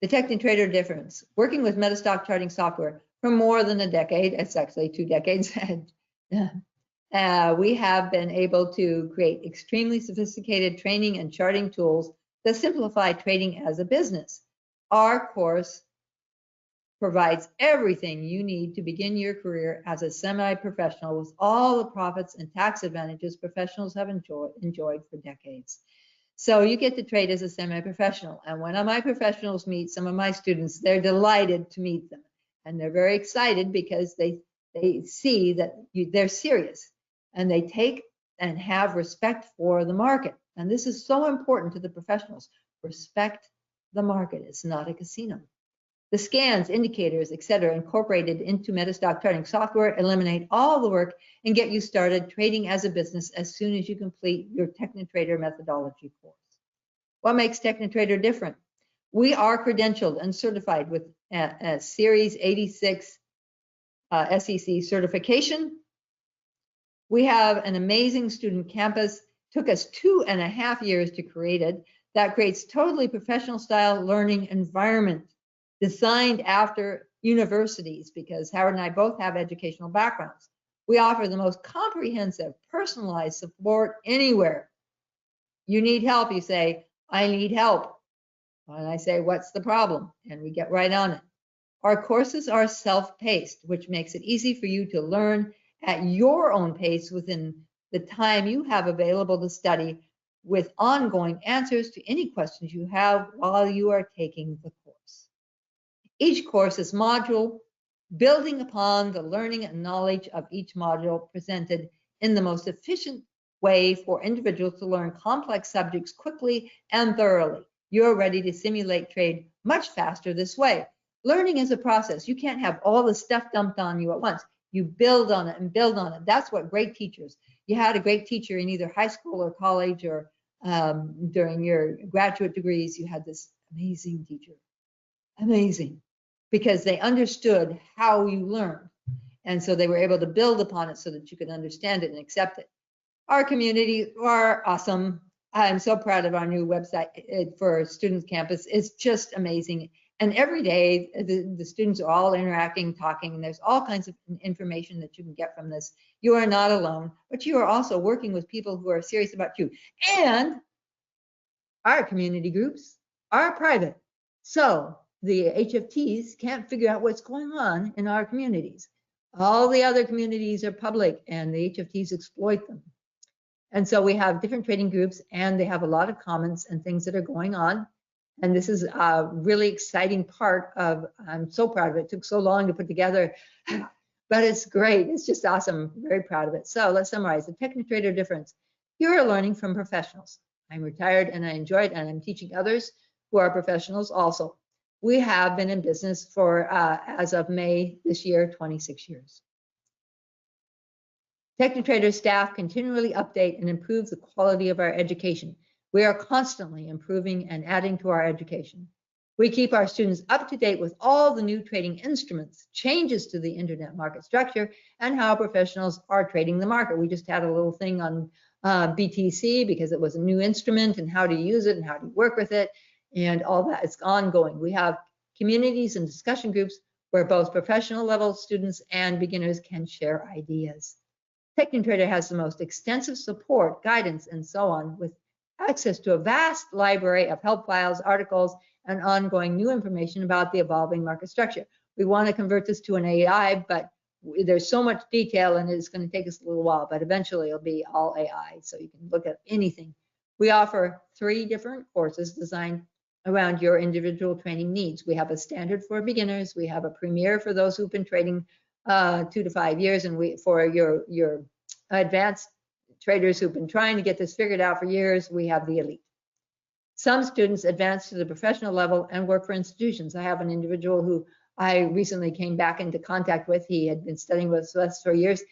The TechnoTrader difference. Working with MetaStock charting software for more than a decade, it's actually 2 decades, we have been able to create extremely sophisticated training and charting tools that simplify trading as a business. Our course provides everything you need to begin your career as a semi-professional with all the profits and tax advantages professionals have enjoyed for decades. So you get to trade as a semi-professional. And when my professionals meet some of my students, they're delighted to meet them. And they're very excited because they see that they're serious and they take and have respect for the market. And this is so important to the professionals. Respect the market. It's not a casino. The scans, indicators, etc., incorporated into MetaStock charting software eliminate all the work and get you started trading as a business as soon as you complete your TechnoTrader methodology course. What makes TechnoTrader different? We are credentialed and certified with a Series 86 SEC certification. We have an amazing student campus. Took us 2.5 years to create it. that creates totally professional style learning environment designed after universities, because Howard and I both have educational backgrounds. We offer the most comprehensive, personalized support anywhere. You need help, you say, I need help. And I say, what's the problem? And we get right on it. Our courses are self-paced, which makes it easy for you to learn at your own pace within the time you have available to study, with ongoing answers to any questions you have while you are taking the course. Each course is module, building upon the learning and knowledge of each module presented in the most efficient way for individuals to learn complex subjects quickly and thoroughly. You're ready to simulate trade much faster this way. Learning is a process. You can't have all the stuff dumped on you at once. You build on it and build on it. That's what great teachers. You had a great teacher in either high school or college, or during your graduate degrees, you had this amazing teacher. Amazing. Because they understood how you learned. And so they were able to build upon it so that you could understand it and accept it. Our community are awesome. I'm so proud of our new website for Students Campus. It's just amazing. And every day, the students are all interacting, talking, and there's all kinds of information that you can get from this. You are not alone, but you are also working with people who are serious about you. And our community groups are private. So the HFTs can't figure out what's going on in our communities. All the other communities are public, and the HFTs exploit them. And so we have different trading groups, and they have a lot of comments and things that are going on. And this is a really exciting part of, I'm so proud of it. It took so long to put together, but it's great. It's just awesome. I'm very proud of it. So let's summarize the TechnoTrader difference. You're learning from professionals. I'm retired and I enjoy it, and I'm teaching others who are professionals also. We have been in business for, as of May this year, 26 years. TechnoTrader staff continually update and improve the quality of our education. We are constantly improving and adding to our education. We keep our students up to date with all the new trading instruments, changes to the internet market structure, and how professionals are trading the market. We just had a little thing on BTC because it was a new instrument, and how to use it and how to work with it, and all that. It's ongoing. We have communities and discussion groups where both professional level students and beginners can share ideas. TechnoTrader has the most extensive support, guidance, and so on, with access to a vast library of help files, articles, and ongoing new information about the evolving market structure. We want to convert this to an AI, but there's so much detail, and it's going to take us a little while, but eventually it'll be all AI, so you can look at anything. We offer 3 different courses designed around your individual training needs. We have a standard for beginners, we have a premier for those who've been trading 2 to 5 years, and for your advanced traders who've been trying to get this figured out for years, we have the elite. Some students advance to the professional level and work for institutions. I have an individual who I recently came back into contact with. He had been studying with us for years.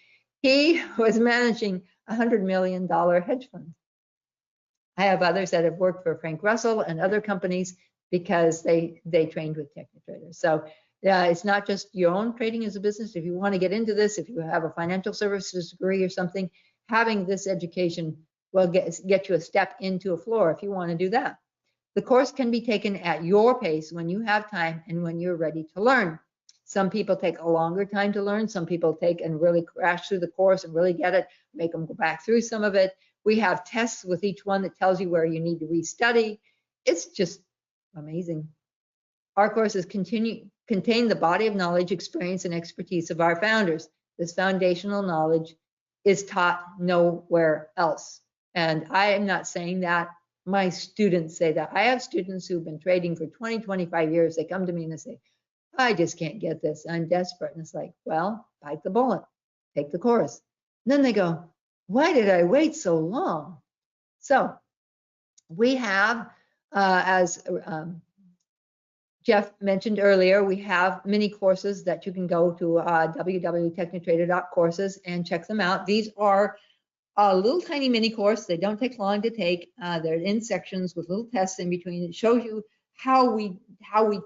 He was managing a $100 million hedge fund. I have others that have worked for Frank Russell and other companies because they trained with TechnoTrader. So it's not just your own trading as a business. If you want to get into this, if you have a financial services degree or something, having this education will get you a step into a floor if you want to do that. The course can be taken at your pace when you have time and when you're ready to learn. Some people take a longer time to learn. Some people take and really crash through the course and really get it, make them go back through some of it. We have tests with each one that tells you where you need to restudy. It's just amazing. Our courses contain the body of knowledge, experience, and expertise of our founders. This foundational knowledge is taught nowhere else. And I am not saying that. My students say that. I have students who've been trading for 20, 25 years. They come to me and they say, I just can't get this. I'm desperate. And it's like, well, bite the bullet, take the course. And then they go, why did I wait so long? So we have, as Jeff mentioned earlier, we have mini courses that you can go to www.technotrader.courses and check them out. These are a little tiny mini course. They don't take long to take. They're in sections with little tests in between. It shows you how we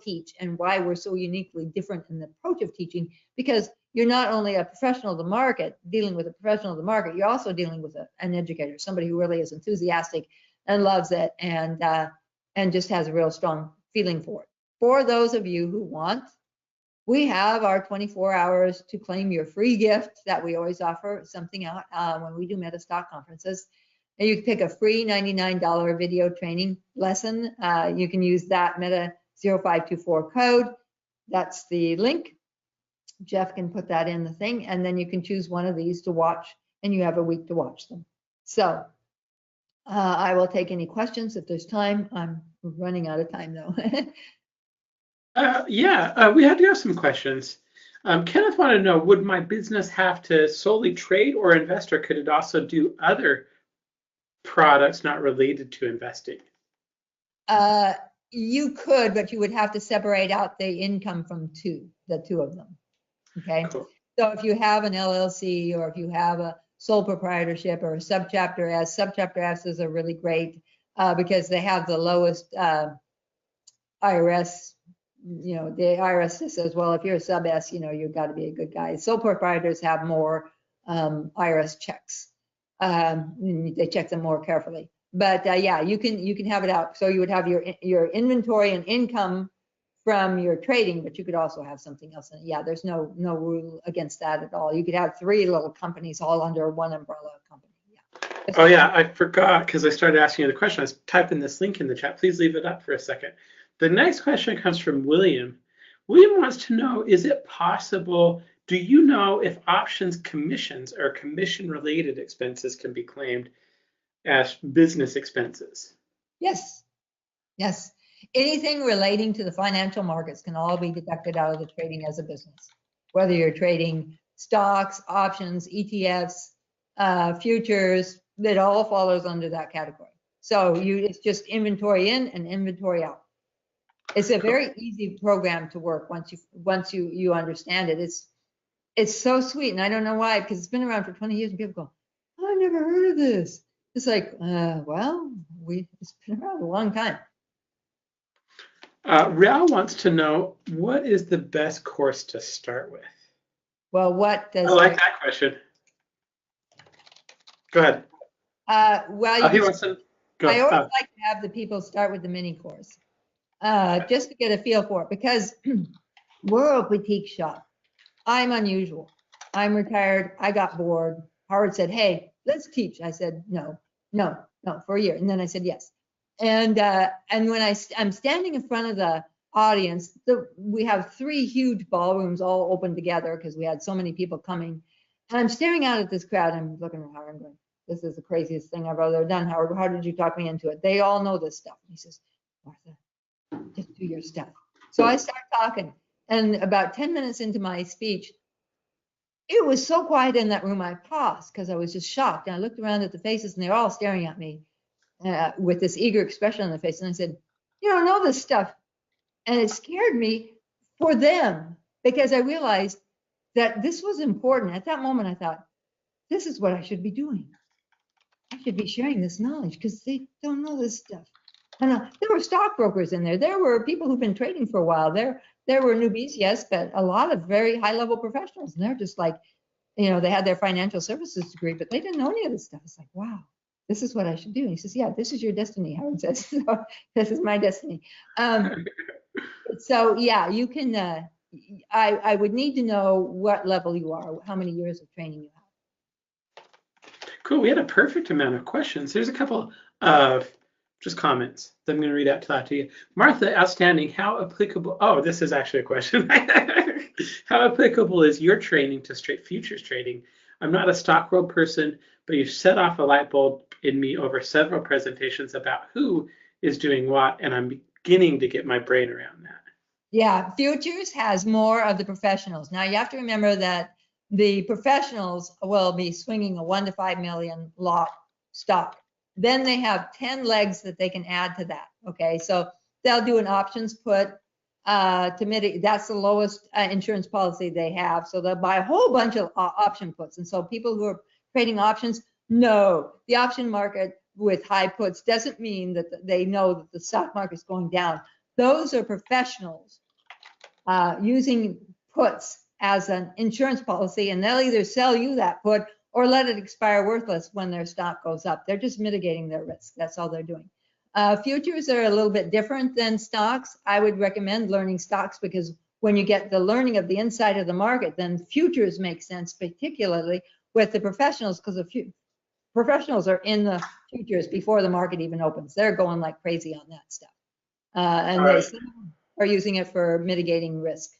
teach and why we're so uniquely different in the approach of teaching, because you're not only a professional of the market, dealing with a professional of the market, you're also dealing with an educator, somebody who really is enthusiastic and loves it and and just has a real strong feeling for it. For those of you who want, we have our 24 hours to claim your free gift that we always offer something out when we do MetaStock conferences. And you can pick a free $99 video training lesson. You can use that Meta 0524 code. That's the link. Jeff can put that in the thing, and then you can choose one of these to watch, and you have a week to watch them. So I will take any questions if there's time. I'm running out of time though. We had to have some questions. Kenneth wanted to know, would my business have to solely trade or invest, or could it also do other products not related to investing? You could, but you would have to separate out the income from the two of them. Okay. Cool. So if you have an LLC, or if you have a sole proprietorship or a subchapter S's are really great because they have the lowest IRS. You know, the IRS says, well, if you're a sub S, you know, you've got to be a good guy. Sole proprietors have more IRS checks. They check them more carefully. But yeah, you can have it out. So you would have your inventory and income from your trading, but you could also have something else in it. Yeah, there's no rule against that at all. You could have 3 little companies all under one umbrella company. Yeah. Oh yeah, I forgot because I started asking you the question. I was typing this link in the chat. Please leave it up for a second. The next question comes from William. William wants to know, is it possible, do you know if options commissions or commission-related expenses can be claimed as business expenses? Yes. Yes. Anything relating to the financial markets can all be deducted out of the trading as a business, whether you're trading stocks, options, ETFs, futures, it all follows under that category. So it's just inventory in and inventory out. It's a very easy program to work once you understand it. It's so sweet, and I don't know why, because it's been around for 20 years, and people go, oh, I've never heard of this. It's like, well, it's been around a long time. Real wants to know, what is the best course to start with? Well, what does I like that question. Go ahead. Well, He wants to go. I always like to have the people start with the mini course, just to get a feel for it, because we're a boutique shop. I'm unusual. I'm retired. I got bored. Howard said, hey, let's teach. I said, no, for a year. And then I said, yes. And when I'm standing in front of the audience, we have 3 huge ballrooms all open together because we had so many people coming. And I'm staring out at this crowd. I'm looking at Howard and going, this is the craziest thing I've ever done, Howard. How did you talk me into it? They all know this stuff. And he says, Martha, just do your stuff. So I start talking. And about 10 minutes into my speech, it was so quiet in that room, I paused because I was just shocked. And I looked around at the faces, and they're all staring at me with this eager expression on their face. And I said, you don't know this stuff. And it scared me for them, because I realized that this was important. At that moment, I thought, this is what I should be doing. I should be sharing this knowledge because they don't know this stuff. And there were stockbrokers in there. There were people who've been trading for a while. There were newbies, yes, but a lot of very high-level professionals. And they're just like, you know, they had their financial services degree, but they didn't know any of this stuff. It's like, wow, this is what I should do. And he says, yeah, this is your destiny, Howard says. So this is my destiny. So yeah, you can, I would need to know what level you are, how many years of training you have. Cool. We had a perfect amount of questions. There's a couple of just comments that I'm going to read out to you. Martha, outstanding. How applicable? Oh, this is actually a question. How applicable is your training to straight futures trading? I'm not a stock world person, but you've set off a light bulb in me over several presentations about who is doing what, and I'm beginning to get my brain around that. Yeah, futures has more of the professionals. Now you have to remember that the professionals will be swinging a 1 to 5 million lot stock. Then they have 10 legs that they can add to that. Okay, so they'll do an options put to mitigate. That's the lowest insurance policy they have. So they'll buy a whole bunch of option puts. And so people who are trading options, no, the option market with high puts doesn't mean that they know that the stock market's going down. Those are professionals using puts as an insurance policy, and they'll either sell you that put or let it expire worthless when their stock goes up. They're just mitigating their risk. That's all they're doing. Futures are a little bit different than stocks. I would recommend learning stocks because when you get the learning of the inside of the market, then futures make sense, particularly with the professionals, because the professionals are in the futures before the market even opens. They're going like crazy on that stuff. And they are using it for mitigating risk.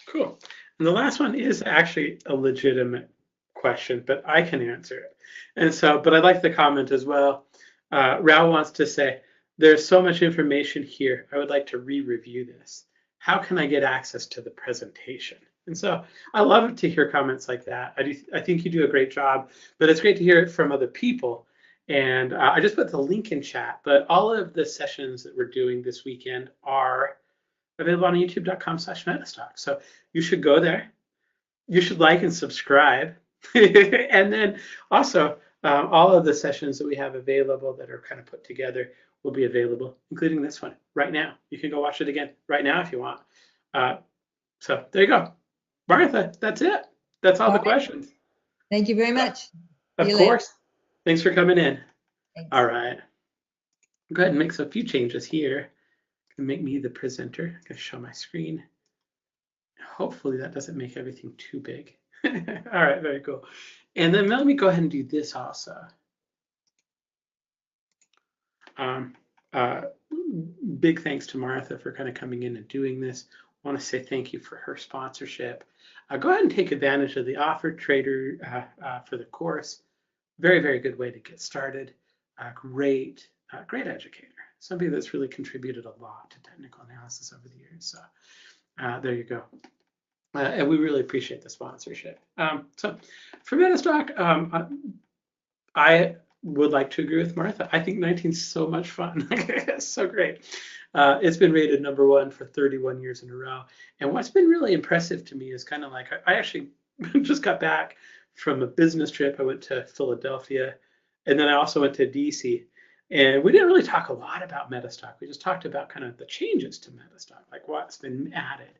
Cool. And the last one is actually a legitimate question, but I can answer it. And so, but I like the comment as well. Rao wants to say, there's so much information here. I would like to re-review this. How can I get access to the presentation? And so I love to hear comments like that. I think you do a great job, but it's great to hear it from other people. And I just put the link in chat, but all of the sessions that we're doing this weekend are available on youtube.com/MetaStock. So you should go there. You should like and subscribe. And then also all of the sessions that we have available that are kind of put together will be available, including this one right now. You can go watch it again right now if you want. So there you go. Martha, that's it. That's all the questions. Thank you very much. Of course. Thanks for coming in. Thanks. All right. Go ahead and make a few changes here. Make me the presenter. I'm going to show my screen. Hopefully that doesn't make everything too big. All right, very cool. And then let me go ahead and do this also. Big thanks to Martha for kind of coming in and doing this. I want to say thank you for her sponsorship. Go ahead and take advantage of the offer trader for the course. Very, very good way to get started. Great educator. Somebody that's really contributed a lot to technical analysis over the years. So there you go. And we really appreciate the sponsorship. So for MetaStock, I would like to agree with Martha. I think 19 is so much fun. It's so great. It's been rated #1 for 31 years in a row. And what's been really impressive to me is kind of like, I actually just got back from a business trip. I went to Philadelphia, and then I also went to DC. And we didn't really talk a lot about MetaStock. We just talked about kind of the changes to MetaStock, like what's been added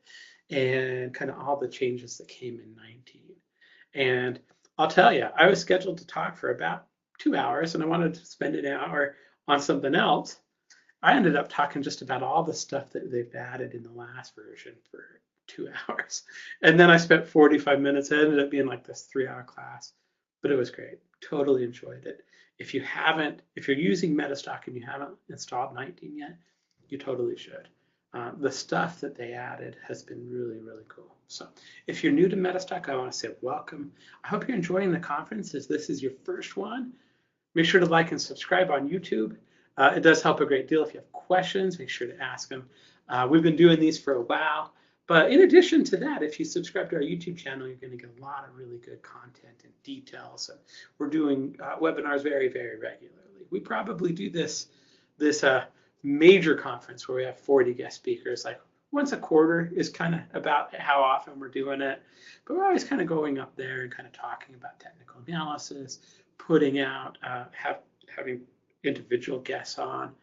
and kind of all the changes that came in 19. And I'll tell you, I was scheduled to talk for about 2 hours and I wanted to spend an hour on something else. I ended up talking just about all the stuff that they've added in the last version for 2 hours. And then I spent 45 minutes. It ended up being like this 3-hour class, but it was great. Totally enjoyed it. If you're using MetaStock and you haven't installed 19 yet, you totally should. The stuff that they added has been really, really cool. So if you're new to MetaStock, I want to say welcome. I hope you're enjoying the conference as this is your first one. Make sure to like and subscribe on YouTube. It does help a great deal. If you have questions, make sure to ask them. We've been doing these for a while. But in addition to that, if you subscribe to our YouTube channel, you're going to get a lot of really good content and details. And we're doing webinars very, very regularly. We probably do this major conference where we have 40 guest speakers, like once a quarter is kind of about how often we're doing it. But we're always kind of going up there and kind of talking about technical analysis, putting out, having individual guests on,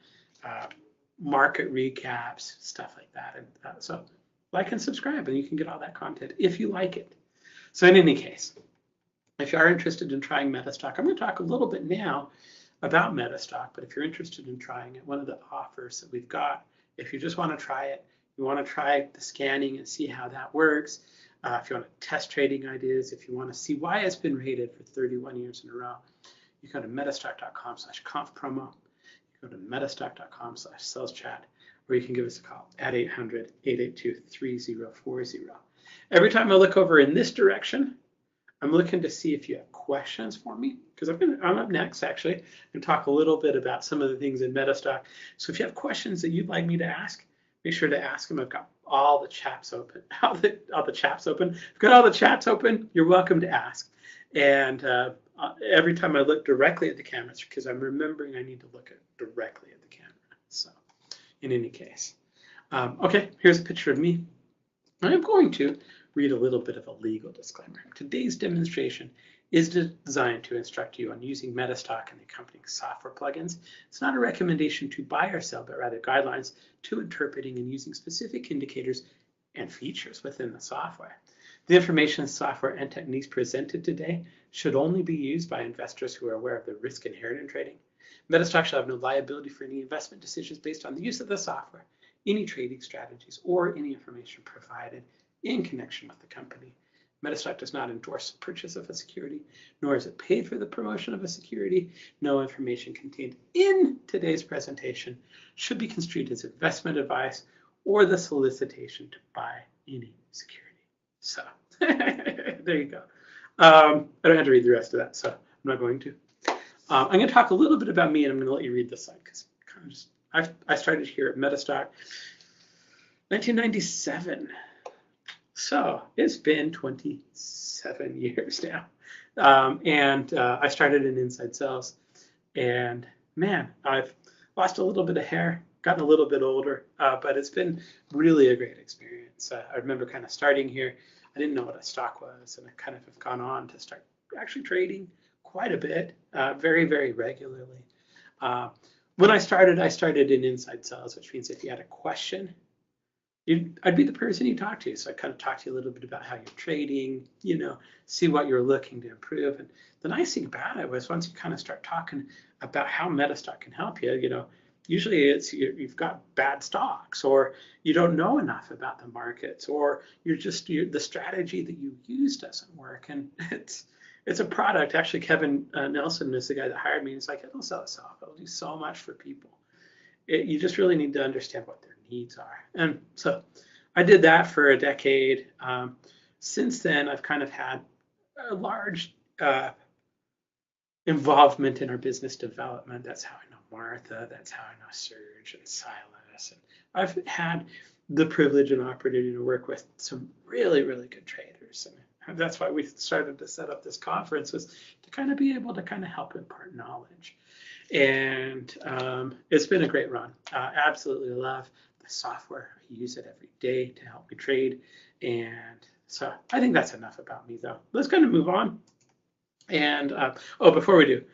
market recaps, stuff like that. And so like and subscribe and you can get all that content if you like it. So in any case, if you are interested in trying MetaStock, I'm going to talk a little bit now about MetaStock, but if you're interested in trying it, one of the offers that we've got, if you just want to try it, you want to try the scanning and see how that works, if you want to test trading ideas, if you want to see why it's been rated for 31 years in a row, you go to metastock.com/conf promo, you go to metastock.com/sales chat, or you can give us a call at 800-882-3040. Every time I look over in this direction, I'm looking to see if you have questions for me, because I'm up next, actually, and talk a little bit about some of the things in MetaStock. So if you have questions that you'd like me to ask, make sure to ask them. I've got all the chats open. All the chats open. I've got all the chats open. You're welcome to ask. And every time I look directly at the camera, it's because I'm remembering I need to look directly at the camera. So in any case. Okay, here's a picture of me. I'm going to read a little bit of a legal disclaimer. Today's demonstration is designed to instruct you on using MetaStock and the accompanying software plugins. It's not a recommendation to buy or sell, but rather guidelines to interpreting and using specific indicators and features within the software. The information, software, and techniques presented today should only be used by investors who are aware of the risk inherent in trading. MetaStock shall have no liability for any investment decisions based on the use of the software, any trading strategies, or any information provided in connection with the company. MetaStock does not endorse the purchase of a security, nor is it paid for the promotion of a security. No information contained in today's presentation should be construed as investment advice or the solicitation to buy any security. So there you go. I don't have to read the rest of that, so I'm not going to. I'm going to talk a little bit about me, and I'm going to let you read this slide because I started here at MetaStock 1997. So it's been 27 years now. I started in inside sales, and man, I've lost a little bit of hair, gotten a little bit older, but it's been really a great experience. I remember kind of starting here. I didn't know what a stock was, and I kind of have gone on to start actually trading quite a bit, very, very regularly. When I started in inside sales, which means if you had a question, I'd be the person you talk to. So I kind of talk to you a little bit about how you're trading, see what you're looking to improve. And the nice thing about it was once you kind of start talking about how MetaStock can help you, usually it's you've got bad stocks, or you don't know enough about the markets, or the strategy that you use doesn't work. And it's a product. Actually, Kevin Nelson is the guy that hired me. He's like, it'll sell itself. It'll do so much for people. You just really need to understand what their needs are. And so I did that for a decade. Since then, I've kind of had a large involvement in our business development. That's how I know Martha. That's how I know Serge and Silas. And I've had the privilege and opportunity to work with some really, really good traders. And that's why we started to set up this conference, was to kind of be able to kind of help impart knowledge. And it's been a great run. Absolutely love the software. I use it every day to help me trade. And so I think that's enough about me, though. Let's kind of move on. And before we do,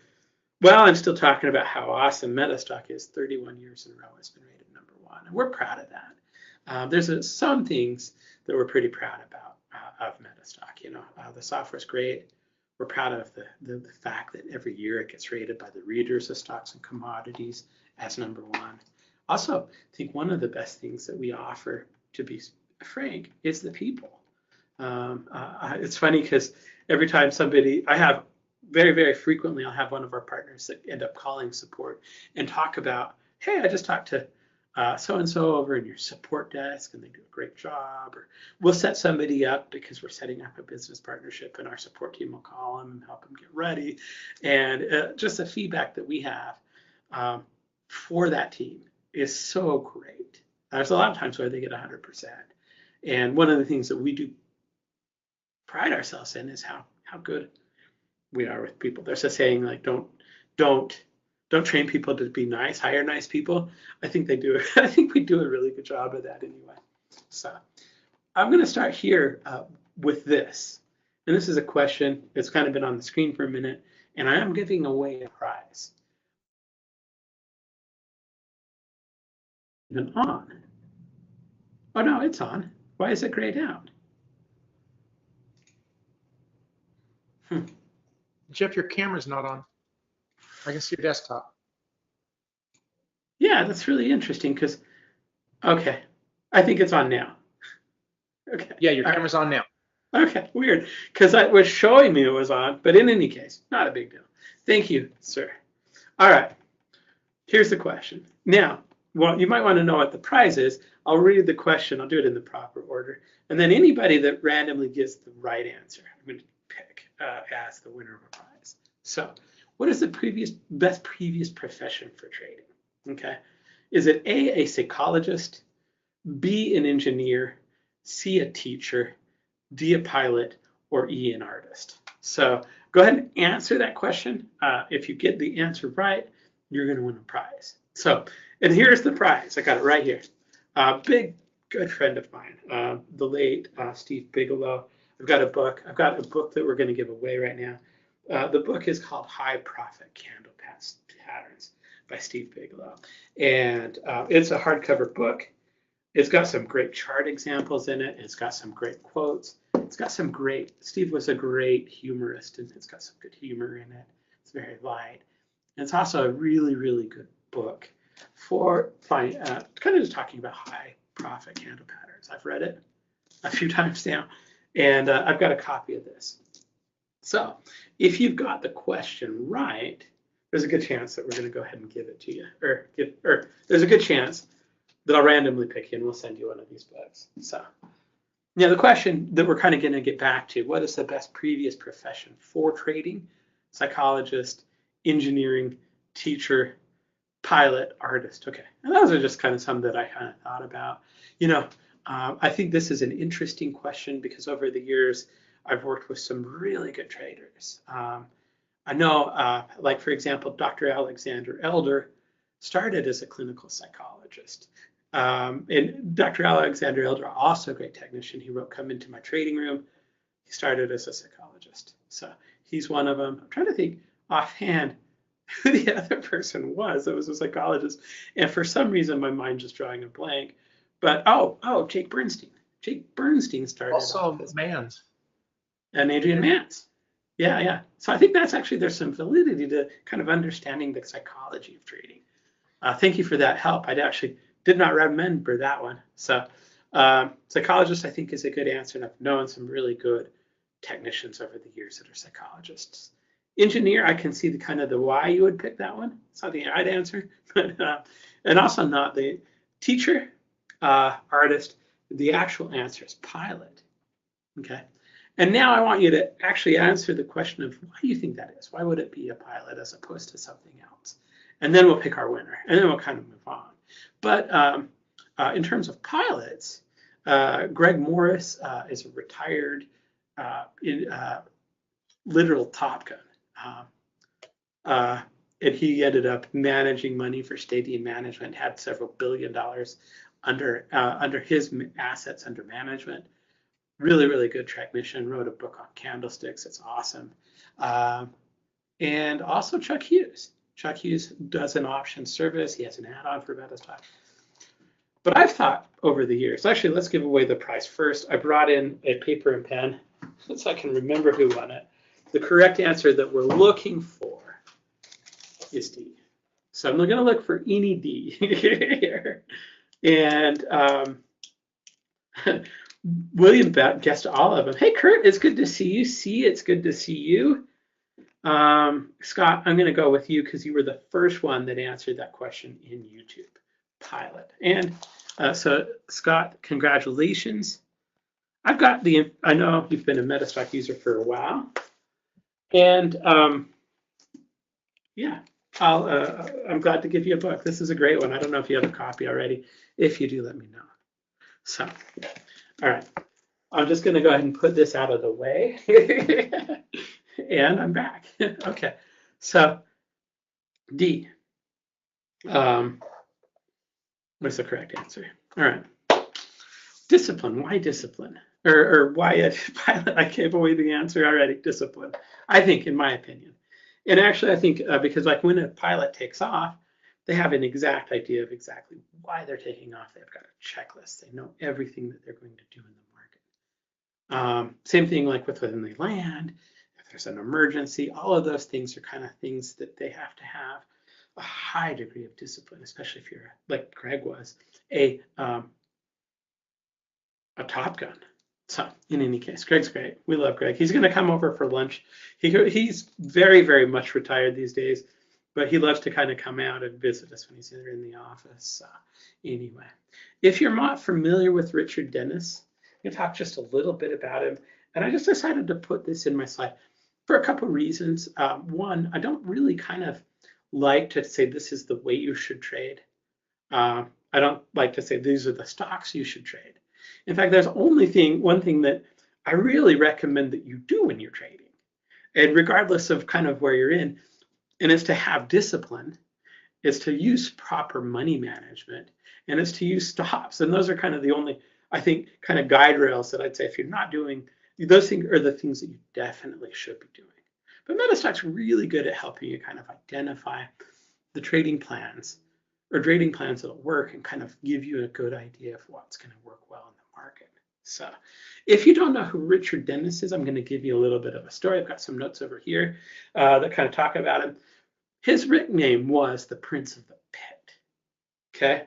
I'm still talking about how awesome MetaStock is. 31 years in a row, it's been rated #1, and we're proud of that. There's some things that we're pretty proud about of MetaStock. The software's great. We're proud of the fact that every year it gets rated by the readers of Stocks and Commodities as #1. Also, I think one of the best things that we offer, to be frank, is the people. It's funny because every time I have very, very frequently, I'll have one of our partners that end up calling support and talk about, hey, I just talked to so-and-so over in your support desk and they do a great job. Or we'll set somebody up because we're setting up a business partnership, and our support team will call them and help them get ready. And just the feedback that we have for that team is so great. There's a lot of times where they get 100%. And one of the things that we do pride ourselves in is how good we are with people. There's a saying like, don't train people to be nice, hire nice people. I think they do. I think we do a really good job of that anyway. So I'm going to start here with this. And this is a question that's kind of been on the screen for a minute, and I am giving away a prize. Even on. Oh no, it's on. Why is it grayed out? Jeff, your camera's not on. I can see your desktop. Yeah, that's really interesting because, okay, I think it's on now. Okay. Yeah, your camera's on now. Okay, weird, because it was showing me it was on, but in any case, not a big deal. Thank you, sir. All right, here's the question. Now, you might want to know what the prize is. I'll read the question. I'll do it in the proper order. And then anybody that randomly gives the right answer, I'm going to pick as the winner of a prize. So what is the best previous profession for trading? Okay. Is it A, psychologist, B, an engineer, C, a teacher, D, a pilot, or E, an artist? So go ahead and answer that question. If you get the answer right, you're going to win a prize. So, and here's the prize. I got it right here. Big, good friend of mine, the late Steve Bigelow. I've got a book that we're going to give away right now. The book is called High Profit Candle Patterns by Steve Bigelow. And it's a hardcover book. It's got some great chart examples in it. It's got some great quotes. It's got Steve was a great humorist, and it's got some good humor in it. It's very light. It's also a really, really good book for kind of just talking about high profit candle patterns. I've read it a few times now, and I've got a copy of this. So if you've got the question right, there's a good chance that we're going to go ahead and give it to you, or there's a good chance that I'll randomly pick you and we'll send you one of these books. So yeah, the question that we're kind of going to get back to, what is the best previous profession for trading? Psychologist, engineering, teacher, pilot, artist. Okay, and those are just kind of some that I kind of thought about. I think this is an interesting question because over the years, I've worked with some really good traders. I know, like for example, Dr. Alexander Elder started as a clinical psychologist. And Dr. Alexander Elder, also a great technician. He wrote Come Into My Trading Room. He started as a psychologist. So he's one of them. I'm trying to think offhand who the other person was that was a psychologist. And for some reason, my mind just drawing a blank. But, Jake Bernstein. Jake Bernstein started Also, Mans. And Adrian Mans. Yeah. So I think that's actually, there's some validity to kind of understanding the psychology of trading. Thank you for that help. I actually did not remember that one. So psychologist, I think, is a good answer. And I've known some really good technicians over the years that are psychologists. Engineer, I can see the kind of the why you would pick that one. It's not the right answer, but and also not the teacher, artist. The actual answer is pilot. Okay. And now I want you to actually answer the question of why you think that is. Why would it be a pilot as opposed to something else? And then we'll pick our winner, and then we'll kind of move on. But in terms of pilots, Greg Morris is a retired literal Top Gun. And he ended up managing money for Stadium Management, had several $billion under his assets under management. Really, really good technician, wrote a book on candlesticks. It's awesome. And also Chuck Hughes. Chuck Hughes does an option service. He has an add-on for MetaStock. But I've thought over the years, actually, let's give away the prize first. I brought in a paper and pen so I can remember who won it. The correct answer that we're looking for is D. So I'm going to look for any D here. And William guessed all of them. Hey, Kurt, it's good to see you. C, it's good to see you. Scott, I'm going to go with you because you were the first one that answered that question in YouTube. Pilot. And so, Scott, congratulations. I know you've been a MetaStock user for a while. And yeah, I'm glad to give you a book. This is a great one. I don't know if you have a copy already. If you do, let me know. So, all right. I'm just going to go ahead and put this out of the way. And I'm back. Okay. So, D. What's the correct answer? All right. Discipline. Why discipline? Or why a pilot? I gave away the answer already. Discipline. I think, in my opinion. And actually, I think because like when a pilot takes off, they have an exact idea of exactly why they're taking off. They've got a checklist. They know everything that they're going to do in the market. Same thing like with when they land. If there's an emergency, all of those things are kind of things that they have to have a high degree of discipline, especially if you're like Greg was a Top Gun. So in any case, Greg's great. We love Greg. He's going to come over for lunch. He's very, very much retired these days, but he loves to kind of come out and visit us when he's either in the office. Anyway, if you're not familiar with Richard Dennis, I'm going to talk just a little bit about him. And I just decided to put this in my slide for a couple of reasons. One, I don't really kind of like to say this is the way you should trade. I don't like to say these are the stocks you should trade. In fact, there's only one thing that I really recommend that you do when you're trading, and regardless of kind of where you're in, and it's to have discipline, it's to use proper money management, and it's to use stops. And those are kind of the only, I think, kind of guide rails that I'd say if you're not doing, those things are the things that you definitely should be doing. But MetaStock's really good at helping you kind of identify the trading plans or trading plans that'll work and kind of give you a good idea of what's going to work well in the market. So if you don't know who Richard Dennis is, I'm going to give you a little bit of a story. I've got some notes over here that kind of talk about him. His nickname was the Prince of the Pit. Okay.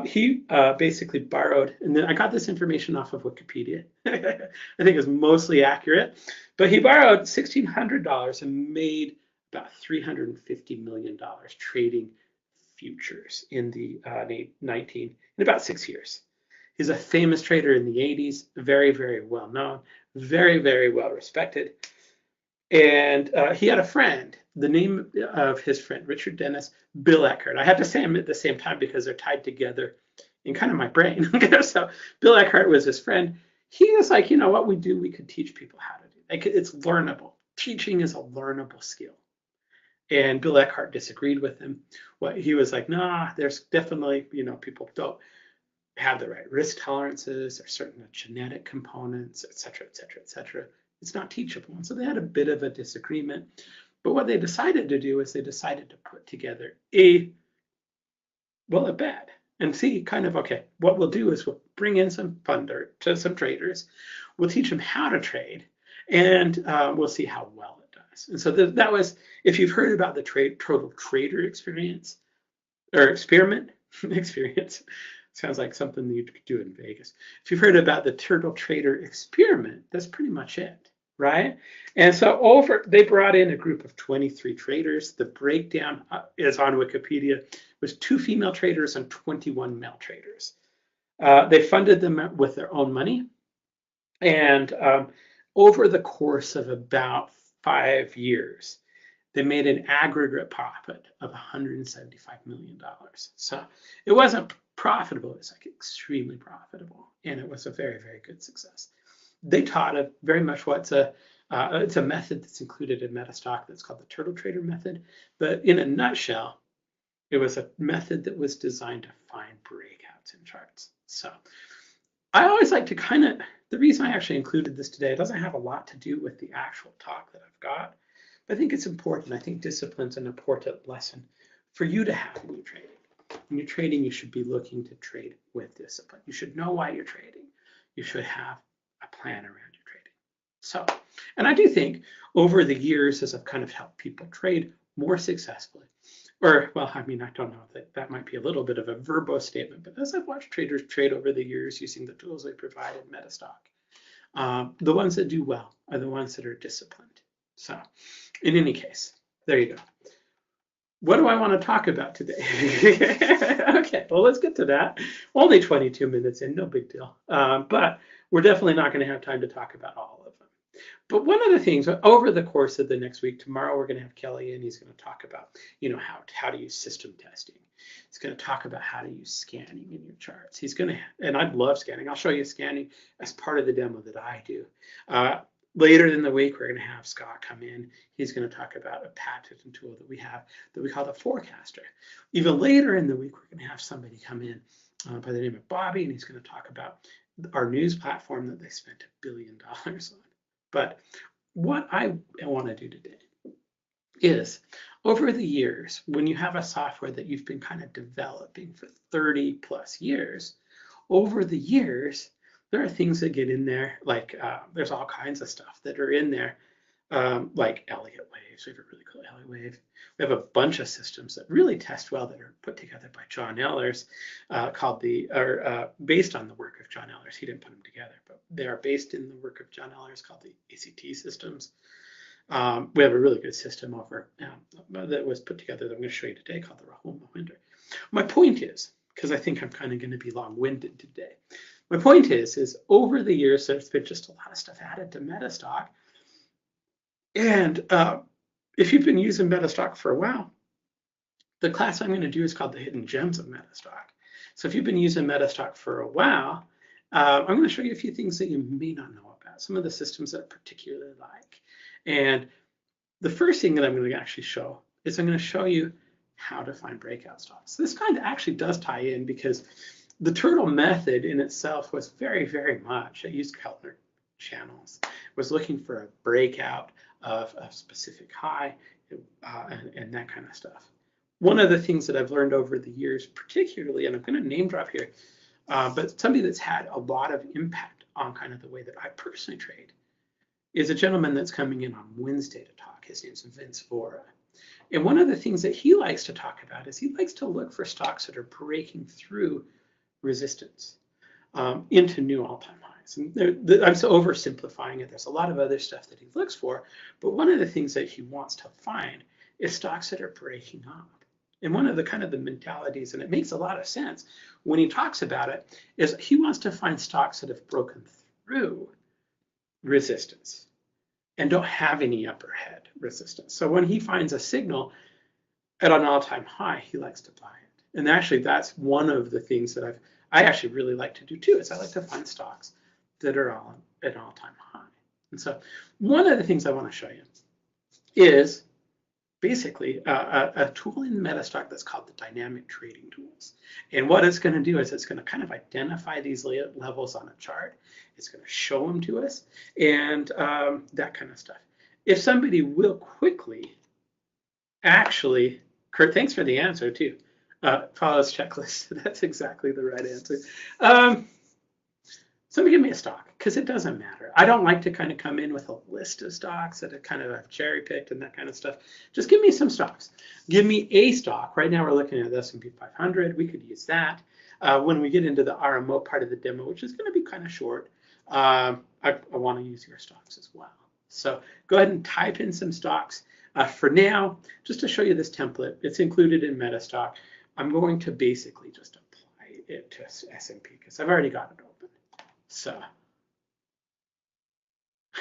He basically borrowed, and then I got this information off of Wikipedia. I think it's mostly accurate, but he borrowed $1,600 and made about $350 million trading futures in the in about 6 years. He's a famous trader in the 80s, very, very well known, very, very well respected. And he had a friend. The name of his friend, Richard Dennis, Bill Eckert. I had to say them at the same time because they're tied together in kind of my brain. So Bill Eckert was his friend. He was like, you know what we do? We could teach people how to do. Like, it's learnable. Teaching is a learnable skill. And Bill Eckert disagreed with him. He was like, nah, there's definitely, people don't have the right risk tolerances. There's certain genetic components, et cetera, et cetera, et cetera. It's not teachable. And so they had a bit of a disagreement. But what they decided to do is they decided to put together a bet and see kind of, okay, what we'll do is we'll bring in some funder to some traders. We'll teach them how to trade, and we'll see how well it does. And so that was, if you've heard about the total trader experience or experiment, experience, sounds like something you could do in Vegas. If you've heard about the turtle trader experiment, that's pretty much it, right? And so they brought in a group of 23 traders. The breakdown is on Wikipedia. It was 2 female traders and 21 male traders. They funded them with their own money. And over the course of about 5 years, they made an aggregate profit of $175 million. So it wasn't profitable, it was like extremely profitable, and it was a very, very good success. They taught very much it's a method that's included in MetaStock that's called the Turtle Trader method, but in a nutshell, it was a method that was designed to find breakouts in charts. So I always like to the reason I actually included this today, it doesn't have a lot to do with the actual talk that I've got, but I think it's important. I think discipline's an important lesson for you to have when you're trading. When you're trading, you should be looking to trade with discipline. You should know why you're trading. You should have a plan around your trading. So, and I do think over the years, as I've kind of helped people trade more successfully, I don't know, that might be a little bit of a verbose statement, but as I've watched traders trade over the years using the tools I provide in MetaStock, the ones that do well are the ones that are disciplined. So, in any case, there you go. What do I want to talk about today? Okay, well, let's get to that. Only 22 minutes in, no big deal. But we're definitely not going to have time to talk about all of them. But one of the things over the course of the next week, tomorrow we're going to have Kelly in. He's going to talk about, how to use system testing. He's going to talk about how to use scanning in your charts. And I love scanning. I'll show you scanning as part of the demo that I do. Later in the week, we're going to have Scott come in. He's going to talk about a patented tool that we have that we call the Forecaster. Even later in the week, we're going to have somebody come in by the name of Bobby, and he's going to talk about our news platform that they spent $1 billion on. But what I want to do today is, over the years, when you have a software that you've been kind of developing for 30 plus years, over the years, there are things that get in there, like there's all kinds of stuff that are in there, like Elliott waves. We have a really cool Elliott wave. We have a bunch of systems that really test well that are put together by John Ehlers, based on the work of John Ehlers. He didn't put them together, but they are based in the work of John Ehlers called the ACT systems. We have a really good system that was put together that I'm going to show you today called the Rahul Mohinder. My point is, because I think I'm kind of going to be long-winded today, my point is over the years, there's been just a lot of stuff added to MetaStock. And if you've been using MetaStock for a while, the class I'm going to do is called the Hidden Gems of MetaStock. So if you've been using MetaStock for a while, I'm going to show you a few things that you may not know about, some of the systems that I particularly like. And the first thing that I'm going to actually show is I'm going to show you how to find breakout stocks. This kind of actually does tie in because the turtle method in itself was very, very much, I used Keltner channels, was looking for a breakout of a specific high and that kind of stuff. One of the things that I've learned over the years, particularly, and I'm going to name drop here, but somebody that's had a lot of impact on kind of the way that I personally trade is a gentleman that's coming in on Wednesday to talk. His name's Vince Vora. And one of the things that he likes to talk about is he likes to look for stocks that are breaking through resistance into new all-time highs. And I'm so oversimplifying it. There's a lot of other stuff that he looks for, but one of the things that he wants to find is stocks that are breaking up. And one of the kind of the mentalities, and it makes a lot of sense when he talks about it, is he wants to find stocks that have broken through resistance and don't have any upper head resistance. So when he finds a signal at an all-time high, he likes to buy it. And actually, that's one of the things that I actually really like to do too, is I like to find stocks that are all at an all-time high. And so one of the things I want to show you is basically a tool in MetaStock that's called the dynamic trading tools. And what it's going to do is it's going to kind of identify these levels on a chart. It's going to show them to us and that kind of stuff. If somebody will quickly, actually, Kurt, thanks for the answer too. Follow this checklist. That's exactly the right answer. Somebody give me a stock, because it doesn't matter. I don't like to kind of come in with a list of stocks that are kind of I've cherry picked and that kind of stuff. Just give me some stocks. Give me a stock. Right now we're looking at the S&P 500. We could use that. When we get into the RMO part of the demo, which is going to be kind of short, I want to use your stocks as well. So go ahead and type in some stocks. For now, just to show you this template, it's included in MetaStock. I'm going to basically just apply it to S&P because I've already got it open. So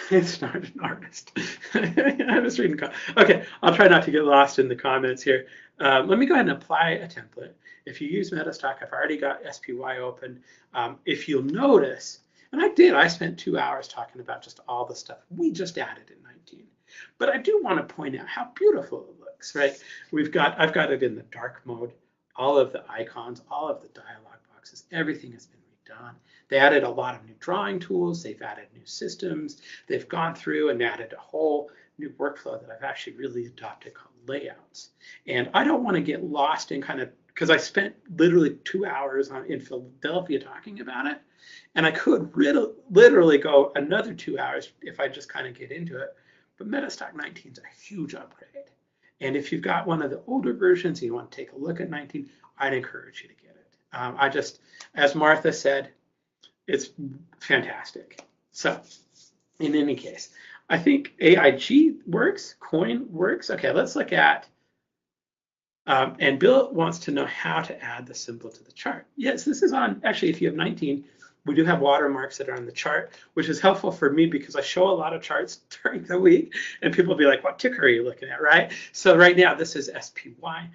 it's not an artist. I was reading. Okay, I'll try not to get lost in the comments here. Let me go ahead and apply a template. If you use MetaStock, I've already got SPY open. If you'll notice, and I spent 2 hours talking about just all the stuff we just added in 19. But I do want to point out how beautiful it looks, right? I've got it in the dark mode, all of the icons, all of the dialog boxes, everything has been redone. They added a lot of new drawing tools. They've added new systems. They've gone through and added a whole new workflow that I've actually really adopted called layouts. And I don't want to get lost in kind of, because I spent literally 2 hours in Philadelphia talking about it. And I could literally go another 2 hours if I just kind of get into it. But MetaStock 19 is a huge upgrade. And if you've got one of the older versions and you want to take a look at 19, I'd encourage you to get it. As Martha said, it's fantastic. So in any case, I think AIG works, coin works. Okay, let's look at, and Bill wants to know how to add the symbol to the chart. Yes, this is on, actually, if you have 19, we do have watermarks that are on the chart, which is helpful for me because I show a lot of charts during the week and people will be like, what ticker are you looking at, right? So right now, this is SPY.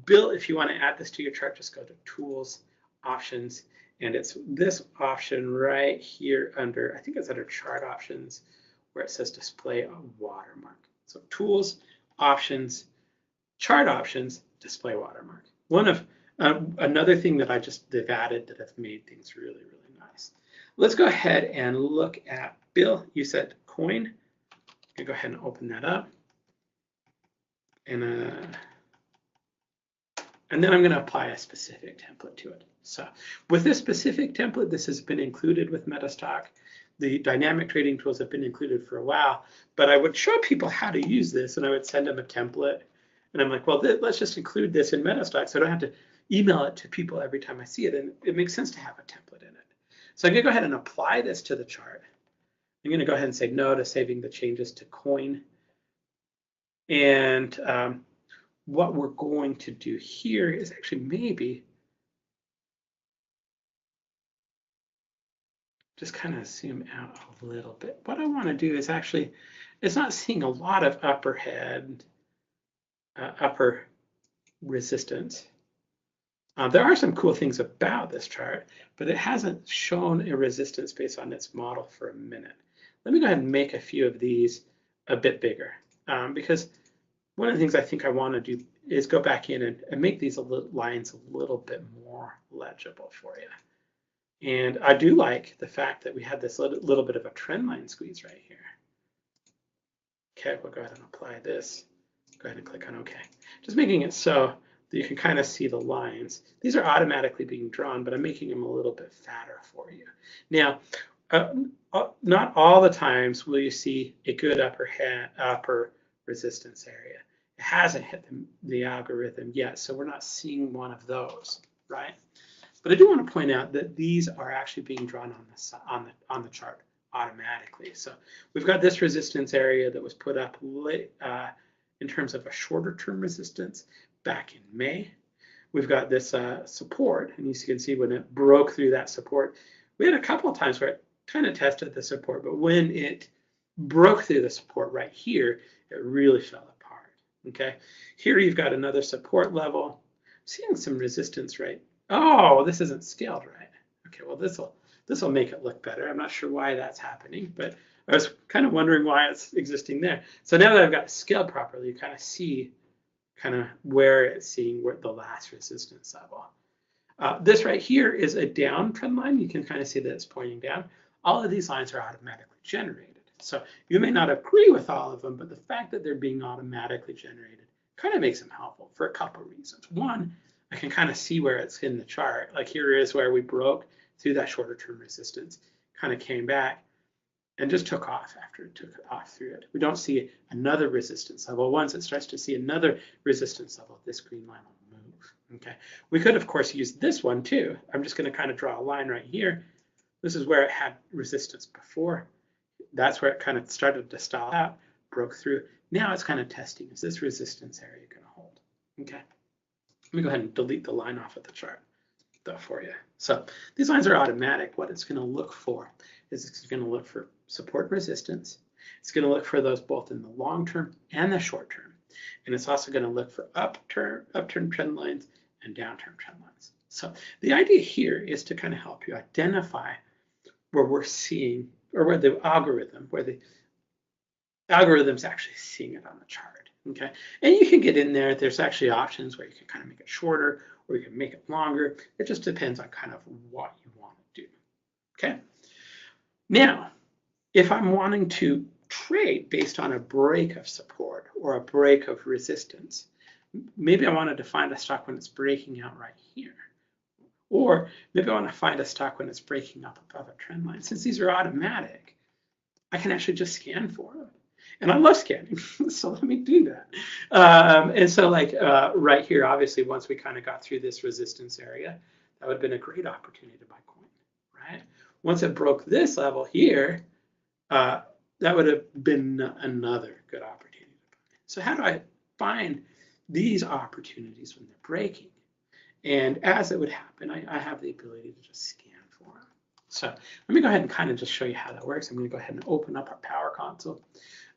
Bill, if you want to add this to your chart, just go to Tools, Options, and it's this option right here under, I think it's under Chart Options, where it says Display a Watermark. So Tools, Options, Chart Options, Display Watermark. One of another thing that they've added that have made things really, really nice. Let's go ahead and look at, Bill, you said coin. I'm gonna go ahead and open that up. And then I'm gonna apply a specific template to it. So with this specific template, this has been included with MetaStock. The dynamic trading tools have been included for a while, but I would show people how to use this and I would send them a template. And I'm like, well, let's just include this in MetaStock so I don't have to email it to people every time I see it. And it makes sense to have a template in it. So I'm gonna go ahead and apply this to the chart. I'm gonna go ahead and say no to saving the changes to coin. And what we're going to do here is actually maybe just kind of zoom out a little bit. What I want to do is actually, it's not seeing a lot of upper resistance. There are some cool things about this chart, but it hasn't shown a resistance based on its model for a minute. Let me go ahead and make a few of these a bit bigger because one of the things I think I want to do is go back in and make these lines a little bit more legible for you. And I do like the fact that we had this little bit of a trend line squeeze right here. Okay, we'll go ahead and apply this. Go ahead and click on OK. Just making it so that you can kind of see the lines. These are automatically being drawn, but I'm making them a little bit fatter for you. Now, not all the times will you see a good upper resistance area. It hasn't hit the algorithm yet, so we're not seeing one of those, right? But I do want to point out that these are actually being drawn on the chart automatically. So we've got this resistance area that was put up in terms of a shorter term resistance back in May. We've got this support, and you can see when it broke through that support, we had a couple of times where it kind of tested the support, but when it broke through the support right here, it really fell apart. Okay, here you've got another support level, seeing some resistance, right? Oh, this isn't scaled right. Okay, well this will make it look better. I'm not sure why that's happening, but I was kind of wondering why it's existing there. So now that I've got it scaled properly, you kind of see kind of where it's seeing the last resistance level. This right here is a down trend line. You can kind of see that it's pointing down. All of these lines are automatically generated. So you may not agree with all of them, but the fact that they're being automatically generated kind of makes them helpful for a couple of reasons. One, I can kind of see where it's in the chart. Like here is where we broke through that shorter term resistance, kind of came back and just took off after it took off through it. We don't see another resistance level. Once it starts to see another resistance level, this green line will move. Okay. We could, of course, use this one too. I'm just going to kind of draw a line right here. This is where it had resistance before. That's where it kind of started to stall out, broke through. Now it's kind of testing, is this resistance area going to hold? Okay. Let me go ahead and delete the line off of the chart though for you. So these lines are automatic. What it's going to look for is it's going to look for support resistance. It's going to look for those both in the long term and the short term. And it's also going to look for upturn trend lines and downturn trend lines. So the idea here is to kind of help you identify where we're seeing, or where the algorithm's actually seeing it on the chart. Okay, and you can get in there. There's actually options where you can kind of make it shorter or you can make it longer. It just depends on kind of what you want to do. Okay, now if I'm wanting to trade based on a break of support or a break of resistance, maybe I wanted to find a stock when it's breaking out right here. Or maybe I want to find a stock when it's breaking up above a trend line. Since these are automatic, I can actually just scan for them. And I love scanning, so let me do that. And so like right here, obviously, once we kind of got through this resistance area, that would have been a great opportunity to buy coin, right? Once it broke this level here, that would have been another good opportunity to buy. So how do I find these opportunities when they're breaking? And as it would happen, I have the ability to just scan for them. So let me go ahead and kind of just show you how that works. I'm going to go ahead and open up our Power Console.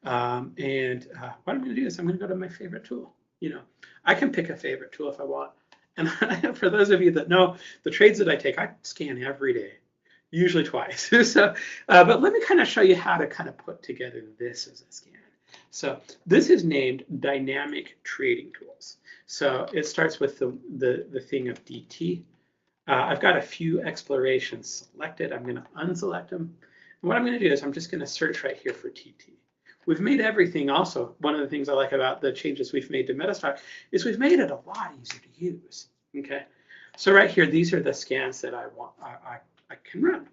What I'm going to do is I'm going to go to my favorite tool. You know, I can pick a favorite tool if I want. And for those of you that know, the trades that I take, I scan every day, usually twice. But let me kind of show you how to kind of put together this as a scan. So this is named Dynamic Trading Tools. So it starts with the thing of DT. I've got a few explorations selected. I'm going to unselect them. And what I'm going to do is I'm just going to search right here for TT. We've made everything also. One of the things I like about the changes we've made to MetaStock is we've made it a lot easier to use. Okay. So right here, these are the scans that I can run.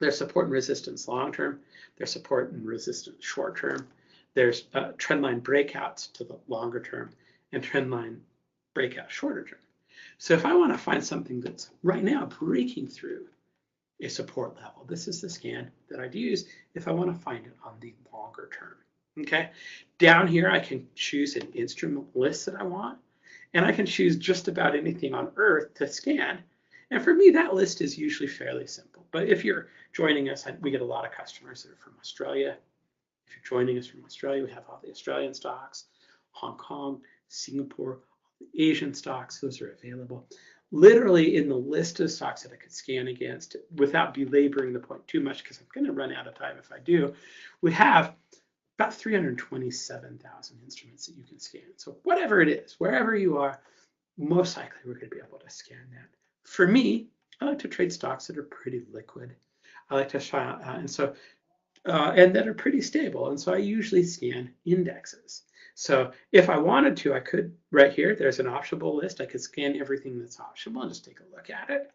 There's support and resistance long term. There's support and resistance short term. There's trendline breakouts to the longer term and trendline breakout shorter term. So if I want to find something that's right now breaking through a support level, this is the scan that I'd use if I want to find it on the longer term. Okay, down here I can choose an instrument list that I want, and I can choose just about anything on earth to scan. And for me, that list is usually fairly simple. But if you're joining us, we get a lot of customers that are from Australia. If you're joining us from Australia, we have all the Australian stocks, Hong Kong, Singapore, the Asian stocks, those are available. Literally in the list of stocks that I could scan against, without belaboring the point too much, because I'm going to run out of time if I do, we have about 327,000 instruments that you can scan. So whatever it is, wherever you are, most likely we're going to be able to scan that. For me, I like to trade stocks that are pretty liquid. I like to try, and that are pretty stable. And so I usually scan indexes. So if I wanted to, I could, right here, there's an optionable list. I could scan everything that's optionable and just take a look at it.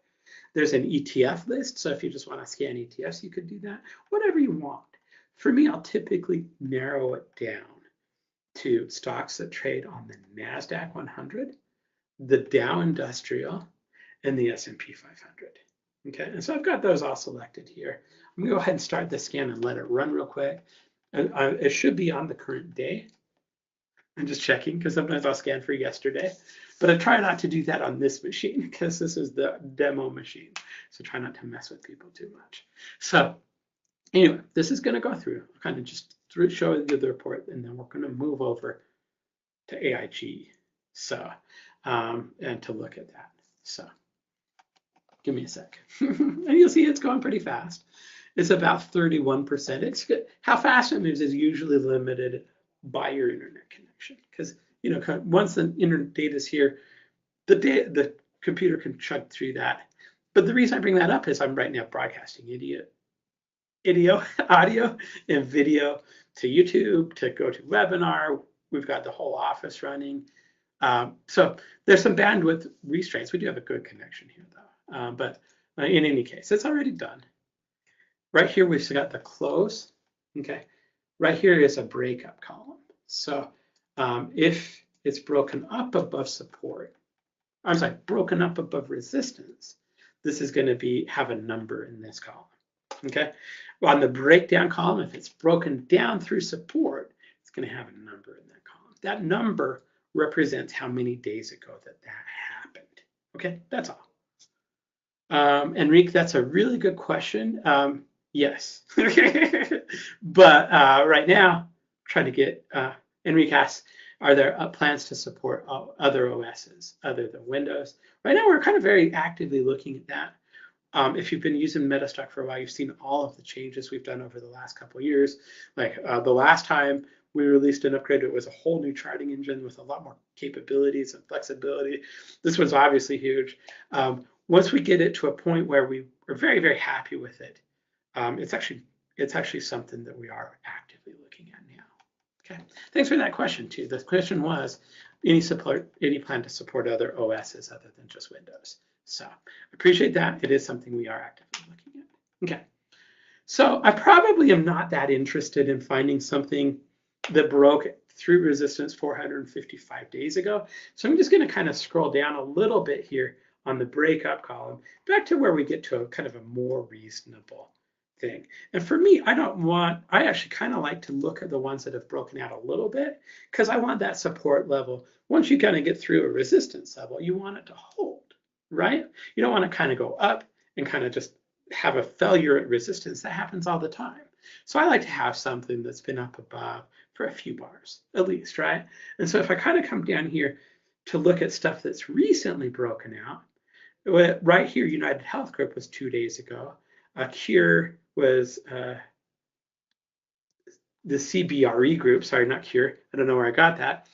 There's an ETF list. So if you just want to scan ETFs, you could do that. Whatever you want. For me, I'll typically narrow it down to stocks that trade on the NASDAQ 100, the Dow Industrial, and the S&P 500. Okay, and so I've got those all selected here. I'm gonna go ahead and start the scan and let it run real quick. It should be on the current day. I'm just checking because sometimes I'll scan for yesterday, but I try not to do that on this machine because this is the demo machine. So try not to mess with people too much. So anyway, this is gonna go through, kind of just show you the report, and then we're gonna move over to AIG. So, and to look at that. So give me a sec. And you'll see it's going pretty fast. It's about 31%. It's good. How fast it moves is usually limited by your internet connection, because once the internet data is here, the computer can chug through that. But the reason I bring that up is I'm right now broadcasting audio and video to YouTube, to go to webinar. We've got the whole office running. So there's some bandwidth restraints. We do have a good connection here though. But in any case, it's already done. Right here, we've got the close. Okay. Right here is a breakup column. So if it's broken up above support, I'm sorry, broken up above resistance, this is going to have a number in this column. Okay. Well, on the breakdown column, if it's broken down through support, it's going to have a number in that column. That number represents how many days ago that happened. Okay, that's all. Enrique, that's a really good question. Yes, but right now, trying to get Enrique asks, are there plans to support other OSs other than Windows? Right now, we're kind of very actively looking at that. If you've been using MetaStock for a while, you've seen all of the changes we've done over the last couple of years. Like the last time we released an upgrade, it was a whole new charting engine with a lot more capabilities and flexibility. This was obviously huge. Once we get it to a point where we are very, very happy with it, it's actually something that we are actively looking at now. Okay, thanks for that question too. The question was, any plan to support other OSs other than just Windows? So I appreciate that. It is something we are actively looking at. Okay, so I probably am not that interested in finding something that broke through resistance 455 days ago. So I'm just going to kind of scroll down a little bit here on the breakup column, back to where we get to a kind of a more reasonable thing. And for me, I actually kind of like to look at the ones that have broken out a little bit, because I want that support level. Once you kind of get through a resistance level, you want it to hold, right? You don't want to kind of go up and kind of just have a failure at resistance. That happens all the time. So I like to have something that's been up above for a few bars at least, right? And so if I kind of come down here to look at stuff that's recently broken out, right here, United Health Group was 2 days ago. Cure was the CBRE group, sorry, not Cure, I don't know where I got that,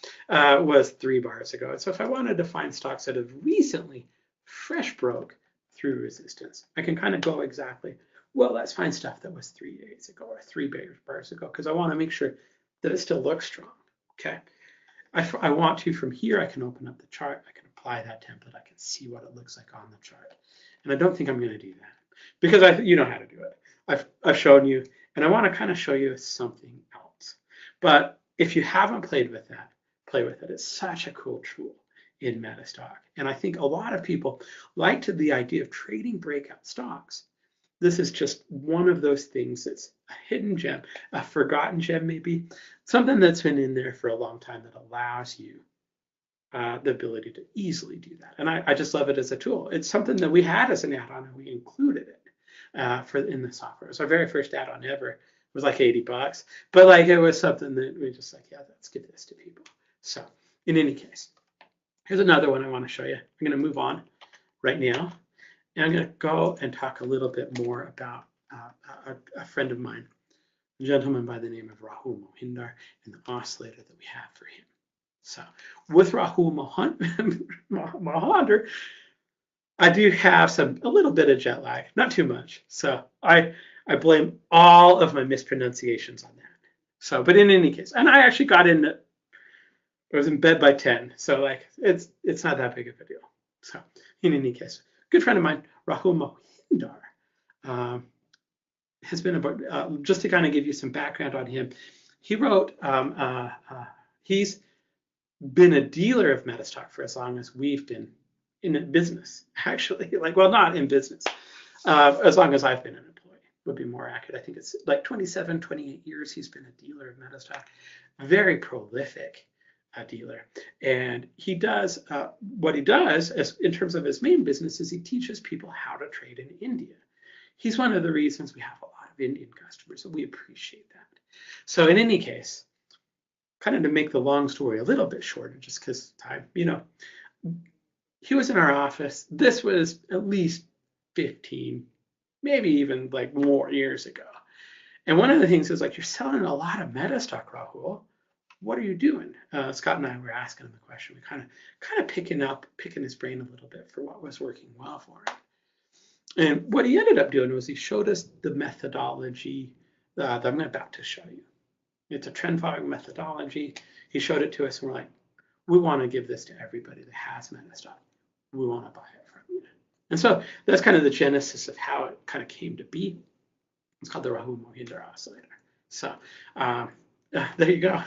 was 3 bars ago. And so if I wanted to find stocks that have recently fresh broke through resistance, I can kind of go exactly, well, let's find stuff that was 3 days ago or 3 bars ago, because I want to make sure that it still looks strong. Okay. I want to, from here, I can open up the chart, I can apply that template, I can see what it looks like on the chart. And I don't think I'm going to do that because you know how to do it. I've shown you, and I want to kind of show you something else. But if you haven't played with that, play with it. It's such a cool tool in MetaStock. And I think a lot of people like the idea of trading breakout stocks. This is just one of those things that's a hidden gem, a forgotten gem maybe, something that's been in there for a long time that allows you the ability to easily do that. And I just love it as a tool. It's something that we had as an add-on and we included it in the software. It was our very first add-on ever. It was like $80, but like it was something that we just like, yeah, let's give this to people. So in any case, here's another one I want to show you. I'm going to move on right now. And I'm going to go and talk a little bit more about a friend of mine, a gentleman by the name of Rahul Mohinder, and the oscillator that we have for him. So with Rahul Mohinder, I do have a little bit of jet lag, not too much. So I blame all of my mispronunciations on that. So, but in any case, and I actually I was in bed by 10. So like it's not that big of a deal. So in any case, good friend of mine, Rahul Mohinder, has been just to kind of give you some background on him. He wrote He's been a dealer of MetaStock for as long as we've been in business, actually. Like, well, not in business, as long as I've been an employee would be more accurate. I think it's like 27, 28 years he's been a dealer of MetaStock. Very prolific dealer. And he does, what he does as, in terms of his main business is he teaches people how to trade in India. He's one of the reasons we have a lot of Indian customers, and we appreciate that. So in any case, kind of to make the long story a little bit shorter, just because time, he was in our office. This was at least 15, maybe even like more years ago. And one of the things is like, you're selling a lot of MetaStock, Rahul. What are you doing? Scott and I were asking him the question. We kind of picking his brain a little bit for what was working well for him. And what he ended up doing was he showed us the methodology that I'm about to show you. It's a trend following methodology. He showed it to us, and we're like, we want to give this to everybody that has MetaStock. We want to buy it from you. And so that's kind of the genesis of how it kind of came to be. It's called the Rahul Mohinder oscillator. So there you go.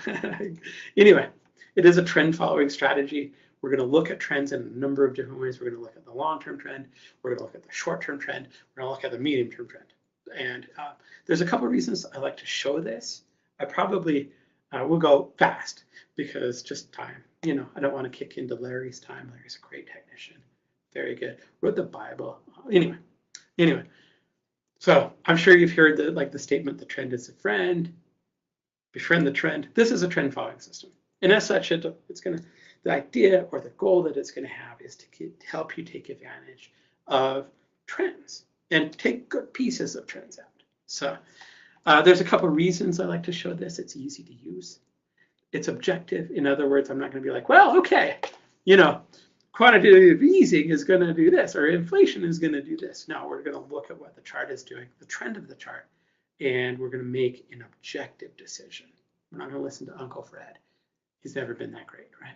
Anyway, it is a trend following strategy. We're going to look at trends in a number of different ways. We're going to look at the long-term trend. We're going to look at the short-term trend. We're going to look at the medium-term trend. And there's a couple of reasons I like to show this. I probably will go fast because just time. I don't want to kick into Larry's time. Larry's a great technician. Very good. Wrote the Bible. Anyway. So I'm sure you've heard the statement, the trend is a friend. Befriend the trend. This is a trend following system. And as such, the idea or the goal that it's going to have is to help you take advantage of trends and take good pieces of trends out. So there's a couple of reasons I like to show this. It's easy to use. It's objective. In other words, I'm not going to be like, well, okay, quantitative easing is going to do this or inflation is going to do this. No, we're going to look at what the chart is doing, the trend of the chart, and we're going to make an objective decision. We're not going to listen to Uncle Fred. He's never been that great, right?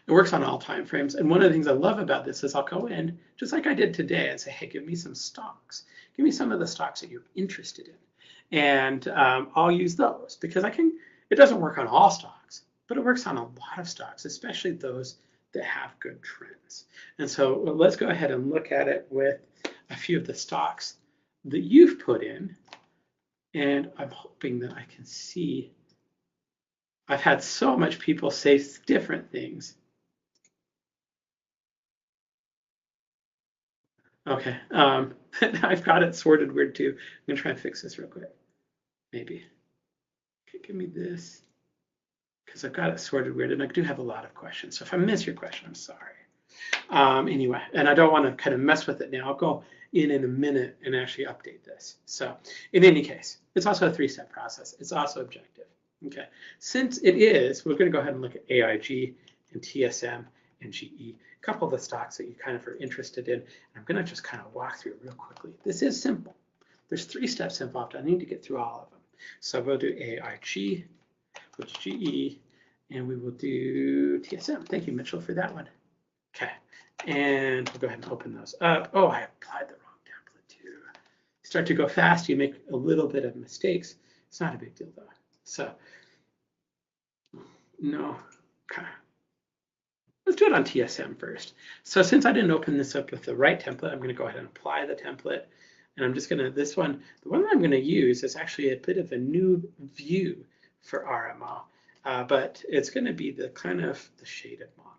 It works on all time frames. And one of the things I love about this is I'll go in, just like I did today, and say, hey, give me some stocks. Give me some of the stocks that you're interested in. And I'll use those because it doesn't work on all stocks, but it works on a lot of stocks, especially those that have good trends. And so let's go ahead and look at it with a few of the stocks that you've put in. And I'm hoping that I can see. I've had so much people say different things. Okay, I've got it sorted weird too. I'm gonna try and fix this real quick. Maybe. Okay, give me this. Because I've got it sorted weird and I do have a lot of questions. So if I miss your question, I'm sorry. Anyway, and I don't want to kind of mess with it now. I'll go in a minute and actually update this. So in any case, it's also a three-step process. It's also objective. Okay, since it is, we're going to go ahead and look at AIG and TSM and GE, a couple of the stocks that you kind of are interested in. And I'm going to just kind of walk through it real quickly. This is simple. There's 3 steps involved. I need to get through all of them. So we'll do AIG, which is GE, and we will do TSM. Thank you, Mitchell, for that one. Okay, and we'll go ahead and open those up. Oh, I applied the wrong template too. You start to go fast, you make a little bit of mistakes. It's not a big deal though. So, no, okay. Let's do it on TSM first. So since I didn't open this up with the right template, I'm going to go ahead and apply the template. And I'm just going to, the one that I'm going to use is actually a bit of a new view for RMO, but it's going to be the kind of the shaded model.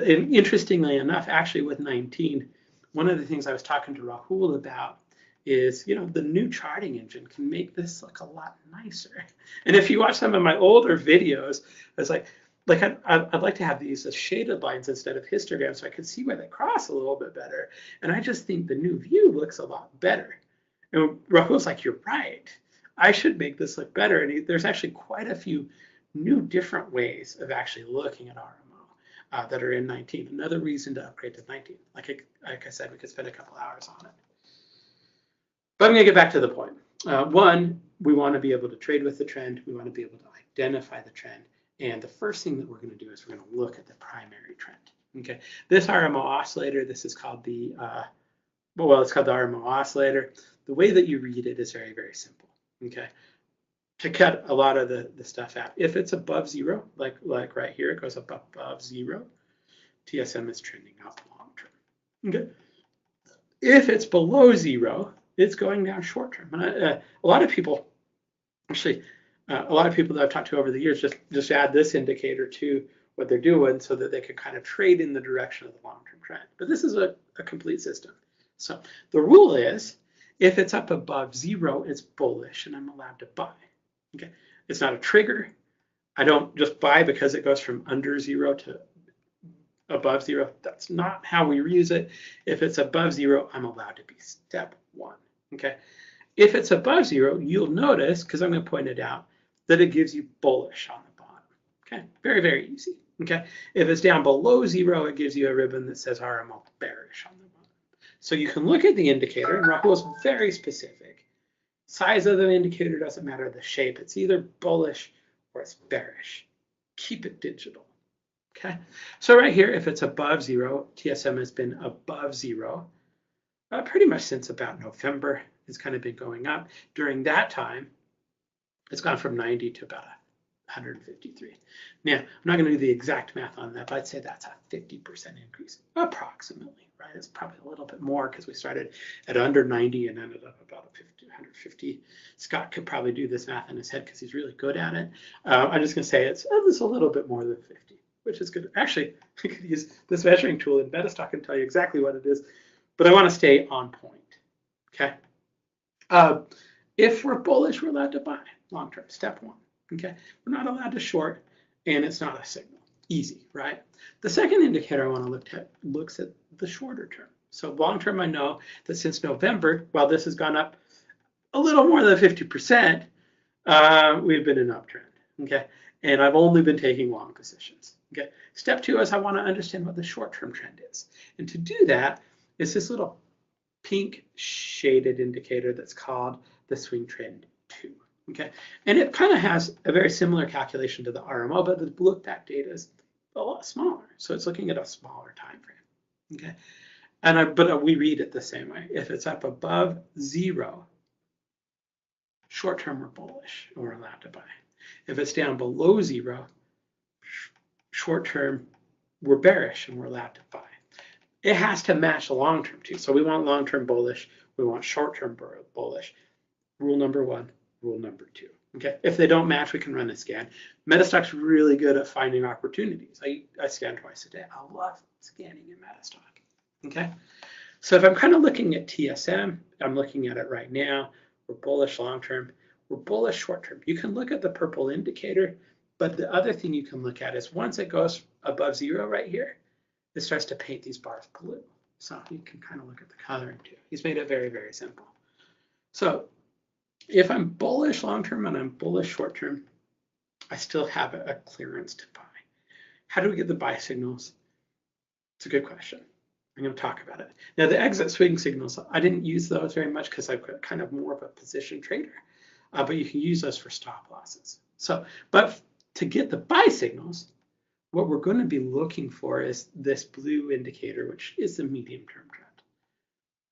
And interestingly enough, actually with 19, one of the things I was talking to Rahul about is, the new charting engine can make this look a lot nicer. And if you watch some of my older videos, I was like I'd like to have these as shaded lines instead of histograms so I could see where they cross a little bit better. And I just think the new view looks a lot better. And Rahul's like, you're right. I should make this look better. And there's actually quite a few new different ways of actually looking at RMO that are in 19. Another reason to upgrade to 19. Like I said, we could spend a couple hours on it. But I'm going to get back to the point. One, we want to be able to trade with the trend. We want to be able to identify the trend. And the first thing that we're going to do is we're going to look at the primary trend. Okay, this RMO oscillator, this is called the, it's called the RMO oscillator. The way that you read it is very, very simple. Okay, to cut a lot of the stuff out. If it's above zero, like right here, it goes up above zero, TSM is trending up long term. Okay. If it's below zero, it's going down short term. And a lot of people, actually, a lot of people that I've talked to over the years just add this indicator to what they're doing so that they can kind of trade in the direction of the long-term trend. But this is a complete system. So the rule is, if it's up above zero, it's bullish and I'm allowed to buy. Okay, it's not a trigger. I don't just buy because it goes from under zero to above zero. That's not how we use it. If it's above zero, I'm allowed to be step one. Okay, if it's above zero, you'll notice, because I'm going to point it out, that it gives you bullish on the bottom. Okay, very, very easy. Okay, if it's down below zero, it gives you a ribbon that says RMO bearish on the bottom. So you can look at the indicator, and Rahul's very specific. Size of the indicator doesn't matter, the shape. It's either bullish or it's bearish. Keep it digital. Okay, so right here, if it's above zero, TSM has been above zero pretty much since about November. It's kind of been going up. During that time, it's gone from 90 to about 153. Now, I'm not going to do the exact math on that, but I'd say that's a 50% increase, approximately, right? It's probably a little bit more because we started at under 90 and ended up about 150. Scott could probably do this math in his head because he's really good at it. I'm just going to say it's a little bit more than 50, which is good. Actually, I could use this measuring tool in MetaStock and tell you exactly what it is, but I want to stay on point, okay? If we're bullish, we're allowed to buy long-term, step one, okay? We're not allowed to short, and it's not a signal. Easy, right? The second indicator I want to look at looks at the shorter term. So long-term, I know that since November, while this has gone up a little more than 50%, we've been in an uptrend, okay? And I've only been taking long positions, okay? Step two is I want to understand what the short-term trend is. And to do that, it's this little pink shaded indicator that's called the swing trend 2. Okay, and it kind of has a very similar calculation to the RMO, but the look back data is a lot smaller, so it's looking at a smaller time frame. Okay, and but we read it the same way. If it's up above zero, short term we're bullish and we're allowed to buy. If it's down below zero, short term we're bearish and we're allowed to buy. It has to match the long term too. So we want long term bullish, we want short term bullish. Rule number one, rule number two. Okay, if they don't match, we can run a scan. MetaStock's really good at finding opportunities. I scan twice a day. I love scanning in MetaStock. Okay, so if I'm kind of looking at TSM, I'm looking at it right now. We're bullish long term. We're bullish short term. You can look at the purple indicator, but the other thing you can look at is once it goes above zero right here, it starts to paint these bars blue. So you can kind of look at the coloring too. He's made it very, very simple. So if I'm bullish long-term and I'm bullish short-term, I still have a clearance to buy. How do we get the buy signals? It's a good question. I'm going to talk about it. Now, the exit swing signals, I didn't use those very much because I'm kind of more of a position trader, but you can use those for stop losses. So, but to get the buy signals, what we're going to be looking for is this blue indicator, which is the medium-term trend.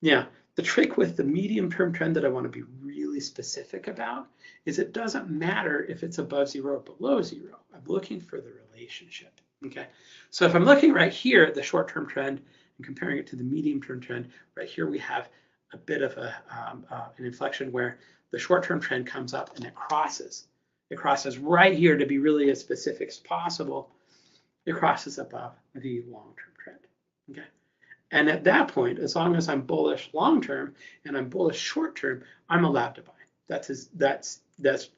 Now, the trick with the medium-term trend that I want to be really specific about is it doesn't matter if it's above zero or below zero. I'm looking for the relationship, okay? So if I'm looking right here at the short-term trend and comparing it to the medium-term trend, right here we have a bit of an inflection where the short-term trend comes up and it crosses. It crosses right here to be really as specific as possible. It crosses above the long-term trend, okay? And at that point, as long as I'm bullish long-term and I'm bullish short-term, I'm allowed to buy. That's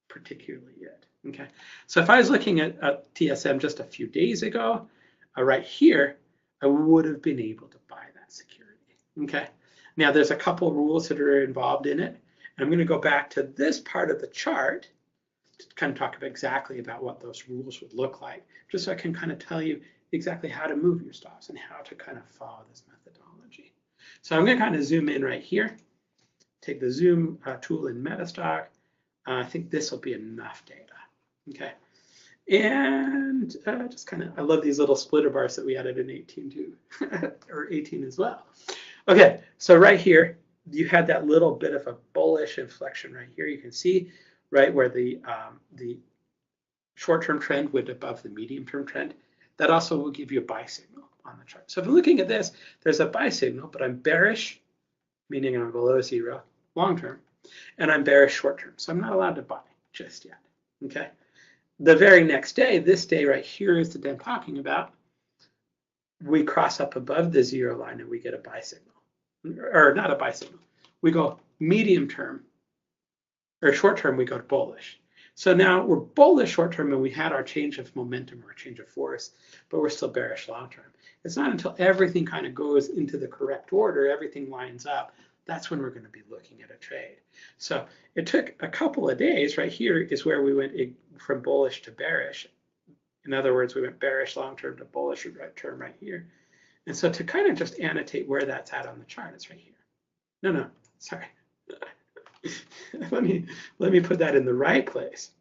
particularly it, okay? So if I was looking at TSM just a few days ago, right here, I would have been able to buy that security, okay? Now there's a couple rules that are involved in it, and I'm gonna go back to this part of the chart to kind of talk about exactly about what those rules would look like, just so I can kind of tell you exactly how to move your stops and how to kind of follow this methodology. So I'm going to kind of zoom in right here, take the zoom tool in MetaStock. I think this will be enough data, okay? And just kind of, I love these little splitter bars that we added in 18 too, or 18 as well. Okay, so right here, you had that little bit of a bullish inflection right here. You can see right, where the short-term trend went above the medium-term trend, that also will give you a buy signal on the chart. So if I'm looking at this, there's a buy signal, but I'm bearish, meaning I'm below zero long-term, and I'm bearish short-term. So I'm not allowed to buy just yet, okay? The very next day, this day right here is the day I'm talking about, we cross up above the zero line and we get a buy signal, or not a buy signal. We go medium-term, or short-term, we go bullish. So now we're bullish short-term and we had our change of momentum or change of force, but we're still bearish long-term. It's not until everything kind of goes into the correct order, everything lines up, that's when we're going to be looking at a trade. So it took a couple of days. Right here is where we went from bullish to bearish. In other words, we went bearish long-term to bullish term right here. And so to kind of just annotate where that's at on the chart, it's right here. No, sorry. let me put that in the right place.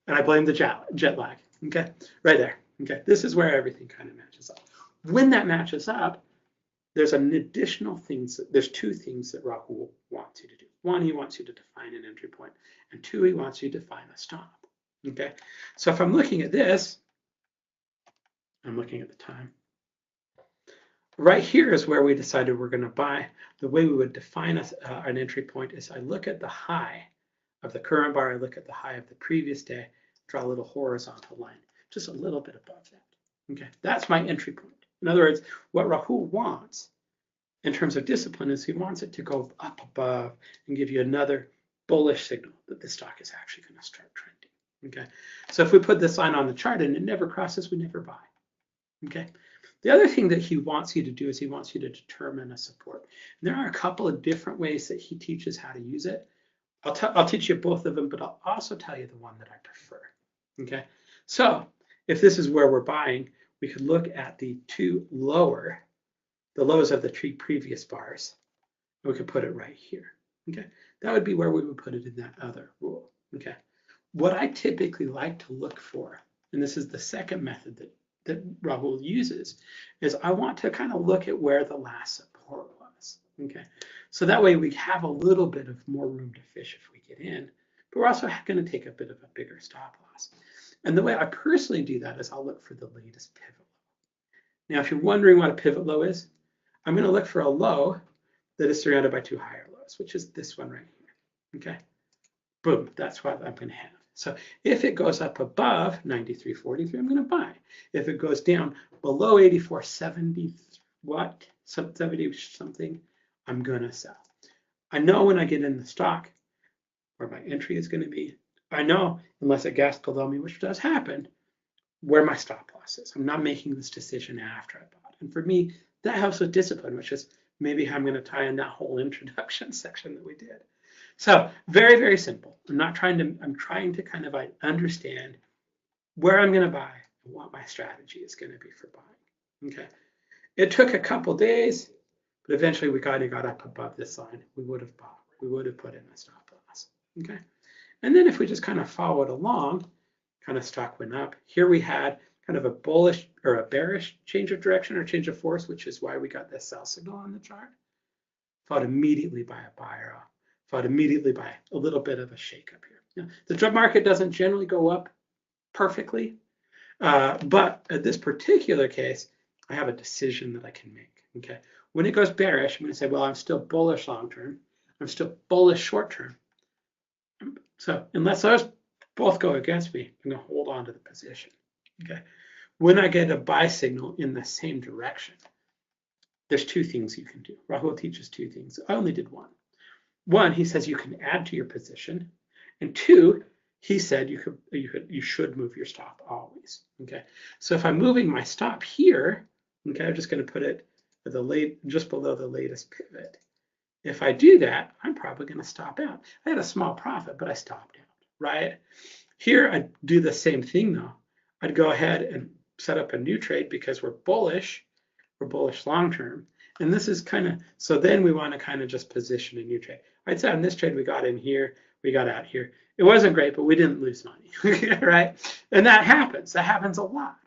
And I blame the jet lag. Okay, right there. Okay, this is where everything kind of matches up. When that matches up, there's an additional things. There's two things that Rahul wants you to do. One, he wants you to define an entry point, and two, he wants you to define a stop. Okay, so if I'm looking at this, I'm looking at the time. Right here is where we decided we're going to buy. The way we would define an entry point is I look at the high of the current bar, I look at the high of the previous day, draw a little horizontal line, just a little bit above that. Okay, that's my entry point. In other words, what Rahul wants in terms of discipline is he wants it to go up above and give you another bullish signal that the stock is actually going to start trending. Okay, so if we put this line on the chart and it never crosses, we never buy. Okay. The other thing that he wants you to do is he wants you to determine a support. And there are a couple of different ways that he teaches how to use it. I'll teach you both of them, but I'll also tell you the one that I prefer. Okay, so if this is where we're buying, we could look at the the lows of the three previous bars. And we could put it right here. Okay, that would be where we would put it in that other rule. Okay, what I typically like to look for, and this is the second method that Rahul uses, is I want to kind of look at where the last support was. Okay, so that way we have a little bit of more room to fish if we get in, but we're also going to take a bit of a bigger stop loss. And the way I personally do that is I'll look for the latest pivot low. Now, if you're wondering what a pivot low is, I'm going to look for a low that is surrounded by two higher lows, which is this one right here. Okay, boom, that's what I'm going to have. So if it goes up above 93.43, I'm going to buy. If it goes down below 84.70, 70 something, I'm going to sell. I know when I get in the stock where my entry is going to be. I know, unless it gaps below me, which does happen, where my stop loss is. I'm not making this decision after I bought. And for me, that helps with discipline, which is maybe how I'm going to tie in that whole introduction section that we did. So very, very simple. I'm trying to kind of understand where I'm going to buy and what my strategy is going to be for buying. Okay. It took a couple days, but eventually we kind of got up above this line. We would have bought. We would have put in a stop loss. Okay. And then if we just kind of followed along, kind of stock went up. Here we had kind of a bullish or a bearish change of direction or change of force, which is why we got this sell signal on the chart. Followed immediately by a buyer off. Followed immediately by a little bit of a shakeup here. Now, the drug market doesn't generally go up perfectly, but at this particular case, I have a decision that I can make. Okay, when it goes bearish, I'm going to say, well, I'm still bullish long term. I'm still bullish short term. So unless those both go against me, I'm going to hold on to the position. Okay, when I get a buy signal in the same direction, there's two things you can do. Rahul teaches two things. I only did one. One, he says you can add to your position, and two, he said you should move your stop always. Okay, so if I'm moving my stop here, okay, I'm just going to put it at just below the latest pivot. If I do that, I'm probably going to stop out. I had a small profit, but I stopped out. Right here, I do the same thing though. I'd go ahead and set up a new trade because we're bullish long term. And this is kind of, so then we want to kind of just position a new trade. I'd say on this trade, we got in here, we got out here. It wasn't great, but we didn't lose money, right? And that happens a lot.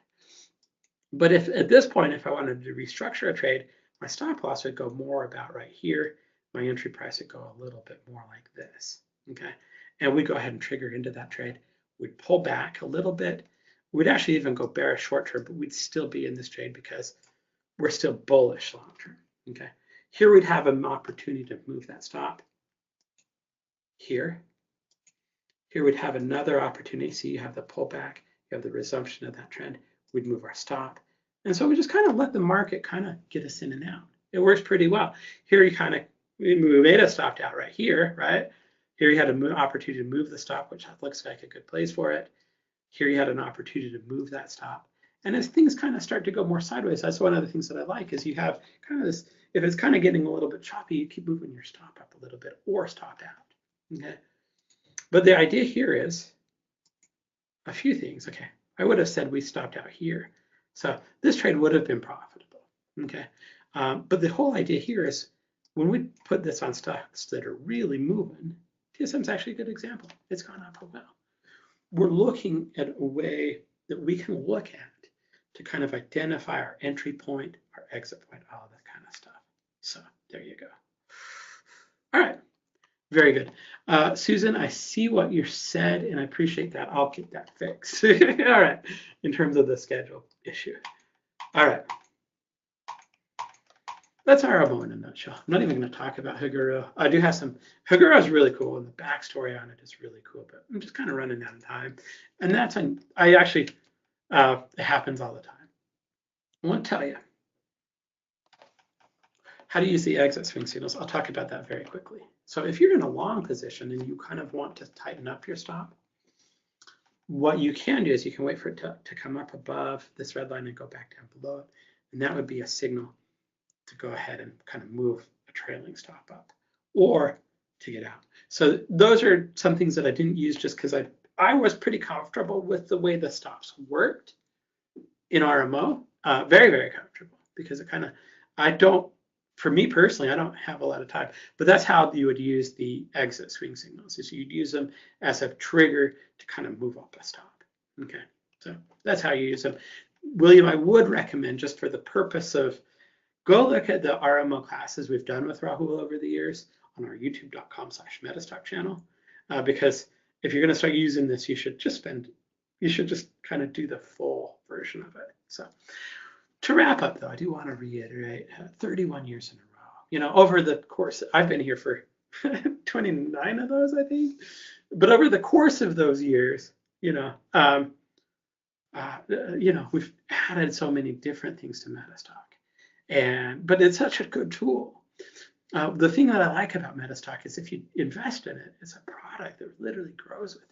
But if at this point, if I wanted to restructure a trade, my stop loss would go more about right here. My entry price would go a little bit more like this, okay? and we go ahead and trigger into that trade. We'd pull back a little bit. We'd actually even go bearish short term, but we'd still be in this trade because we're still bullish long term. Okay. Here we'd have an opportunity to move that stop. Here we'd have another opportunity. So you have the pullback, you have the resumption of that trend. We'd move our stop. And so we just kind of let the market kind of get us in and out. It works pretty well. Here you kind of, we made a stopped out right here, right? Here you had an opportunity to move the stop, which looks like a good place for it. Here you had an opportunity to move that stop. And as things kind of start to go more sideways, that's one of the things that I like is you have kind of this, if it's kind of getting a little bit choppy, you keep moving your stop up a little bit or stop out, okay? But the idea here is a few things, okay? I would have said we stopped out here. So this trade would have been profitable, okay? But the whole idea here is when we put this on stocks that are really moving, TSM's actually a good example. It's gone up a well. We're looking at a way that we can look at to kind of identify our entry point, our exit point, all that kind of stuff. So there you go. All right, very good. Susan, I see what you said and I appreciate that. I'll get that fixed. All right, in terms of the schedule issue. All right. That's RMO in a nutshell. I'm not even going to talk about Haguro. I do have some. Haguro is really cool, and the backstory on it is really cool. But I'm just kind of running out of time, and that's I actually it happens all the time. I want to tell you how to use the exit swing signals. I'll talk about that very quickly. So if you're in a long position and you kind of want to tighten up your stop, what you can do is you can wait for it to come up above this red line and go back down below it, and that would be a signal to go ahead and kind of move a trailing stop up or to get out. So those are some things that I didn't use just because I was pretty comfortable with the way the stops worked in RMO. Very, very comfortable because it kind of, for me personally, I don't have a lot of time, but that's how you would use the exit swing signals is you'd use them as a trigger to kind of move up a stop. Okay, so that's how you use them. William, I would recommend just for the purpose of go look at the RMO classes we've done with Rahul over the years on our youtube.com/MetaStock channel, because if you're going to start using this, you should just kind of do the full version of it. So to wrap up, though, I do want to reiterate 31 years in a row. You know, over the course, I've been here for 29 of those, I think. But over the course of those years, we've added so many different things to MetaStock. But it's such a good tool. The thing that I like about MetaStock is if you invest in it, it's a product that literally grows with you.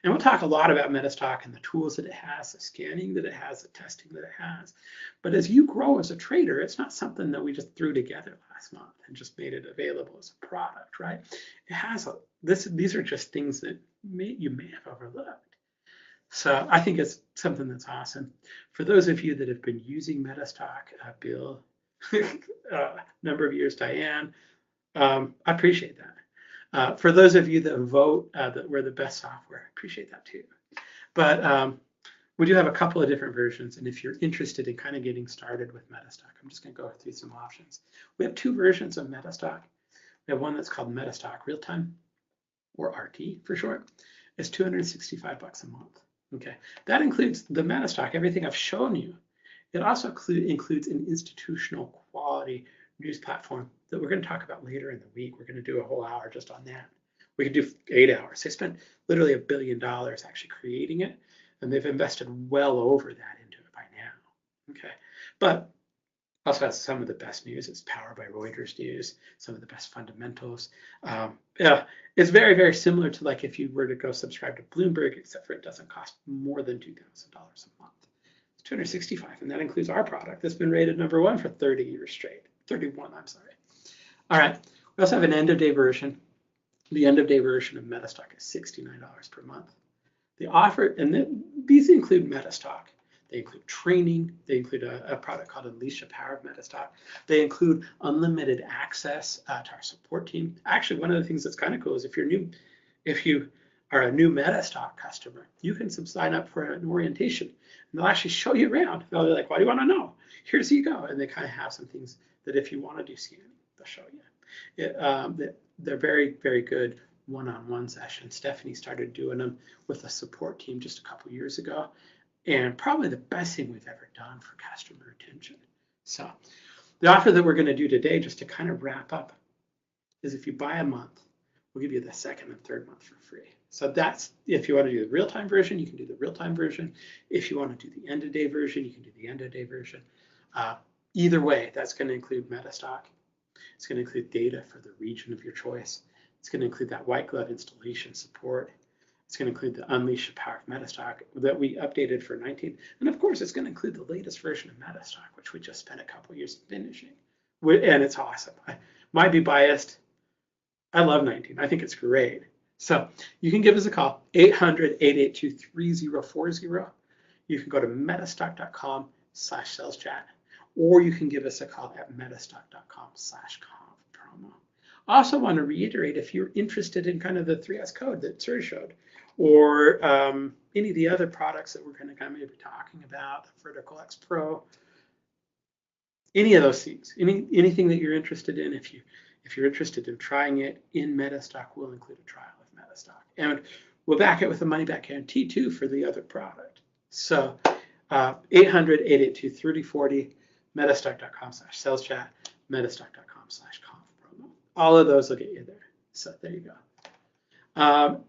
And we'll talk a lot about MetaStock and the tools that it has, the scanning that it has, the testing that it has. But as you grow as a trader, it's not something that we just threw together last month and just made it available as a product, right? It has these are just things that you may have overlooked. So I think it's something that's awesome. For those of you that have been using MetaStock, Bill, number of years, Diane, I appreciate that. For those of you that vote that we're the best software, I appreciate that too. But we do have a couple of different versions. And if you're interested in kind of getting started with MetaStock, I'm just going to go through some options. We have two versions of MetaStock. We have one that's called MetaStock Real-Time, or RT for short. It's $265 a month. Okay, that includes the MetaStock, everything I've shown you. It also includes an institutional quality news platform that we're going to talk about later in the week. We're going to do a whole hour just on that. We could do 8 hours. They spent literally $1 billion actually creating it, and they've invested well over that into it by now. Okay, but also has some of the best news. It's powered by Reuters News, some of the best fundamentals. It's very, very similar to like if you were to go subscribe to Bloomberg, except for it doesn't cost more than $2,000 a month. It's $265, and that includes our product that's been rated #1 for 30 years straight. 31, I'm sorry. All right, we also have an end-of-day version. The end-of-day version of MetaStock is $69 per month. The offer, and these include MetaStock. They include training. They include a product called Unleash the Power of MetaStock. They include unlimited access to our support team. Actually, one of the things that's kind of cool is if you are a new MetaStock customer, you can sign up for an orientation, and they'll actually show you around. They'll be like, "Why do you want to know? Here's you go." And they kind of have some things that if you want to do scanning, they'll show you. They're very, very good one-on-one sessions. Stephanie started doing them with a support team just a couple years ago, and probably the best thing we've ever done for customer retention. So the offer that we're going to do today, just to kind of wrap up, is if you buy a month, we'll give you the second and third month for free. So that's, if you want to do the real-time version, you can do the real-time version. If you want to do the end-of-day version, you can do the end-of-day version. Either way, that's going to include MetaStock. It's going to include data for the region of your choice. It's going to include that white glove installation support. It's going to include the Unleash the Power of MetaStock that we updated for 19. And of course, it's going to include the latest version of MetaStock, which we just spent a couple years finishing. And it's awesome. I might be biased. I love 19. I think it's great. So you can give us a call, 800-882-3040. You can go to metastock.com/salespchat, or you can give us a call at metastock.com/conf-promo. I also want to reiterate, if you're interested in kind of the 3S code that Serge showed, or any of the other products that we're going to kind of maybe talking about, the Vertical X Pro, any of those things, anything that you're interested in, if you're interested in trying it in MetaStock, we'll include a trial of MetaStock. And we'll back it with a money-back guarantee, too, for the other product. So 800-882-3040, metastock.com/salespchat, metastock.com/conf-promo. All of those will get you there. So there you go.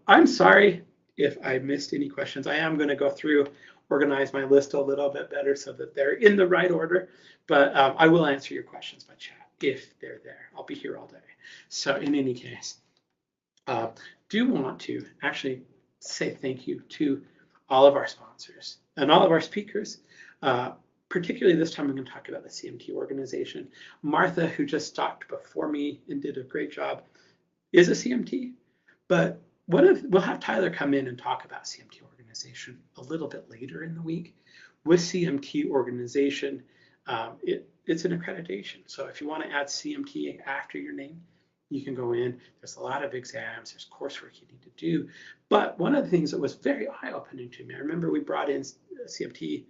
I'm sorry if I missed any questions. I am going to go through, organize my list a little bit better so that they're in the right order. But I will answer your questions by chat if they're there. I'll be here all day. So in any case, do want to actually say thank you to all of our sponsors and all of our speakers. Particularly this time, I'm going to talk about the CMT organization. Martha, who just talked before me and did a great job, is a CMT. But we'll have Tyler come in and talk about CMT organization a little bit later in the week. With CMT organization, it's an accreditation. So if you want to add CMT after your name, you can go in. There's a lot of exams. There's coursework you need to do. But one of the things that was very eye-opening to me, I remember we brought in CMT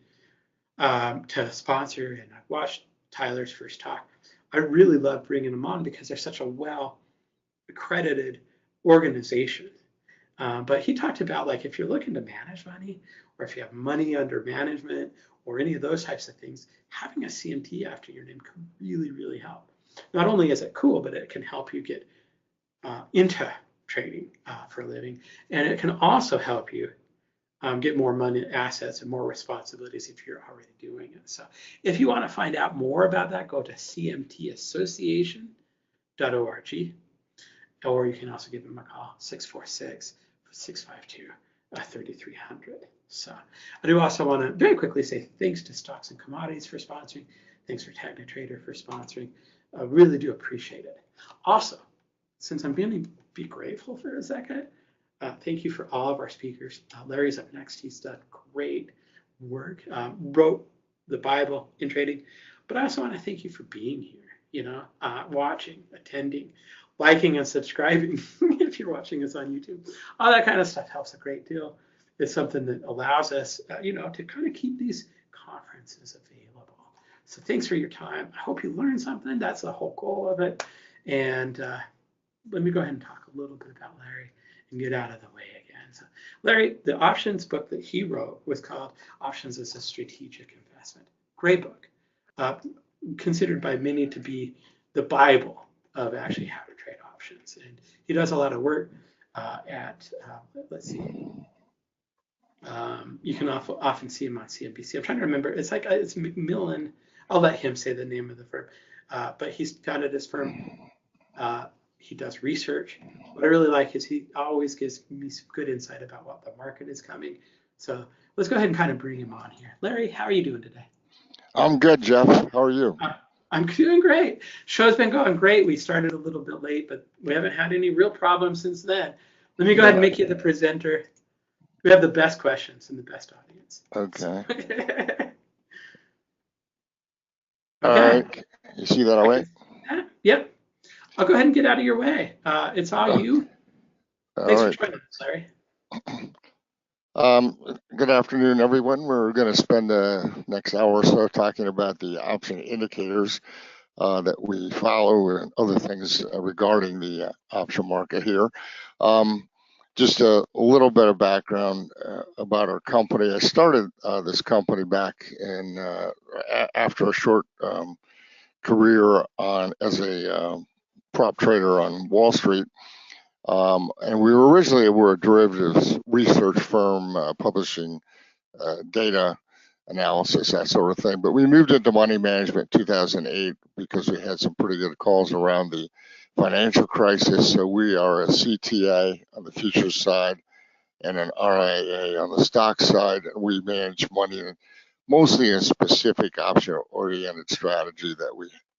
to sponsor, and I watched Tyler's first talk. I really love bringing them on because they're such a well-accredited organization. But he talked about, like, if you're looking to manage money, or if you have money under management, or any of those types of things, having a CMT after your name can really, really help. Not only is it cool, but it can help you get into trading for a living, and it can also help you get more money, assets, and more responsibilities if you're already doing it. So if you want to find out more about that, go to cmtassociation.org, or you can also give them a call, 646-652-3300. So I do also want to very quickly say thanks to Stocks and Commodities for sponsoring. Thanks for TechnoTrader for sponsoring. I really do appreciate it. Also, since I'm going to be grateful for a second, thank you for all of our speakers. Larry's up next. He's done great work, wrote the Bible in trading. But I also want to thank you for being here, watching, attending, liking, and subscribing if you're watching us on YouTube. All that kind of stuff helps a great deal. It's something that allows us, to kind of keep these conferences available. So thanks for your time. I hope you learned something. That's the whole goal of it. And let me go ahead and talk a little bit about Larry and get out of the way again. So Larry, the options book that he wrote was called Options as a Strategic Investment. Great book, considered by many to be the Bible of actually how to trade options. And he does a lot of work let's see. You can often see him on CNBC. I'm trying to remember. It's McMillan. I'll let him say the name of the firm. But he's founded his firm. He does research. What I really like is he always gives me some good insight about what the market is coming. So let's go ahead and kind of bring him on here. Larry, how are you doing today? I'm good, Jeff. How are you? I'm doing great. Show's been going great. We started a little bit late, but we haven't had any real problems since then. Let me go ahead and make you the presenter. We have the best questions and the best audience. Okay. Okay. All right. You see that all right? Yep. I'll go ahead and get out of your way. It's all you. Thanks for joining us, Larry. Good afternoon, everyone. We're going to spend the next hour or so talking about the option indicators. that we follow and other things regarding the option market here. Just a little bit of background about our company. I started this company back in after a short career as a prop trader on Wall Street. And we were originally a derivatives research firm publishing data analysis, that sort of thing. But we moved into money management in 2008 because we had some pretty good calls around the financial crisis. So we are a CTA on the futures side and an RIA on the stock side. We manage money mostly in a specific option-oriented strategy that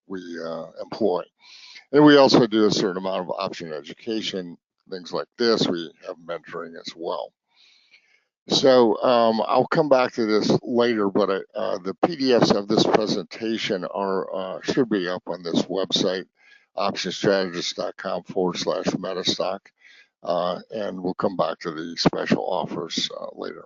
we employ. And we also do a certain amount of option education, things like this. We have mentoring as well. So I'll come back to this later, but the PDFs of this presentation should be up on this website, optionstrategist.com/MetaStock, and we'll come back to the special offers later.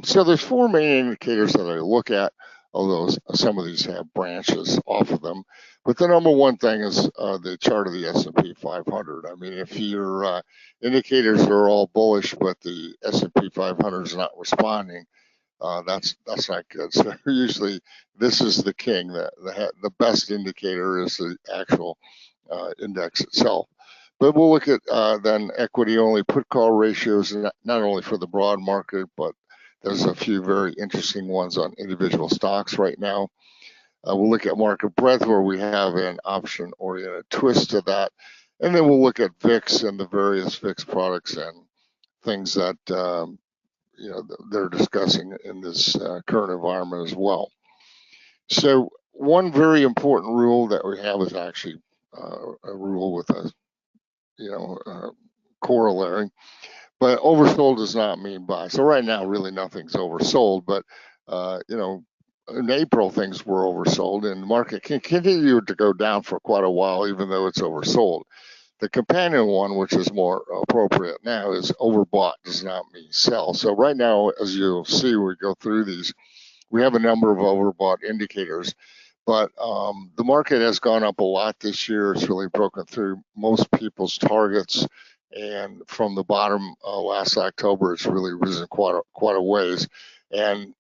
So there's four main indicators that I look at, although some of these have branches off of them. But the number one thing is the chart of the S&P 500. I mean, if your indicators are all bullish, but the S&P 500 is not responding, that's not good. So usually this is the king. The best indicator is the actual index itself. But we'll look at then equity-only put-call ratios, not only for the broad market, but there's a few very interesting ones on individual stocks right now. We'll look at market breadth, where we have an option-oriented twist to that. And then we'll look at VIX and the various VIX products and things that they're discussing in this current environment as well. So one very important rule that we have is actually a rule with a corollary. But oversold does not mean buy. So right now, really nothing's oversold. But in April, things were oversold, and the market can continue to go down for quite a while, even though it's oversold. The companion one, which is more appropriate now, is overbought does not mean sell. So right now, as you'll see, we go through these, we have a number of overbought indicators. But the market has gone up a lot this year. It's really broken through most people's targets. And from the bottom last October, it's really risen quite a ways. And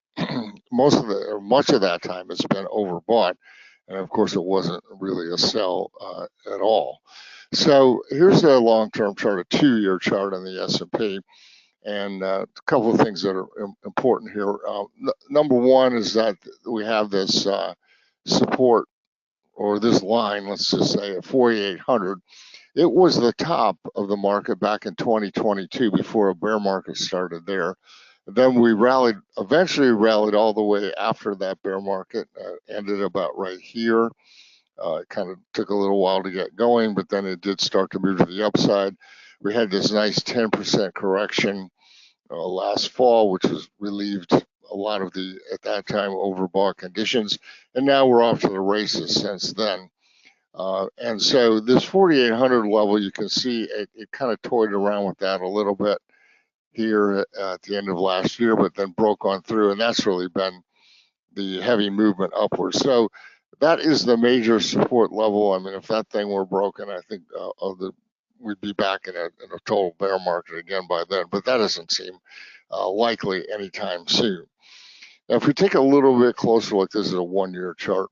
much of that time it's been overbought. And of course, it wasn't really a sell at all. So here's a long-term chart, a 2-year chart on the S&P. And a couple of things that are important here. Number one is that we have this support, or this line, let's just say at 4,800. It was the top of the market back in 2022 before a bear market started there. Then we eventually rallied all the way after that bear market, ended about right here. It kind of took a little while to get going, but then it did start to move to the upside. We had this nice 10% correction last fall, which has relieved a lot of the, at that time, overbought conditions. And now we're off to the races since then. And so this 4,800 level, you can see it kind of toyed around with that a little bit here at the end of last year, but then broke on through, and that's really been the heavy movement upwards. So that is the major support level. I mean, if that thing were broken, I think we'd be back in a total bear market again by then, but that doesn't seem likely anytime soon. Now, if we take a little bit closer look, this is a 1-year chart.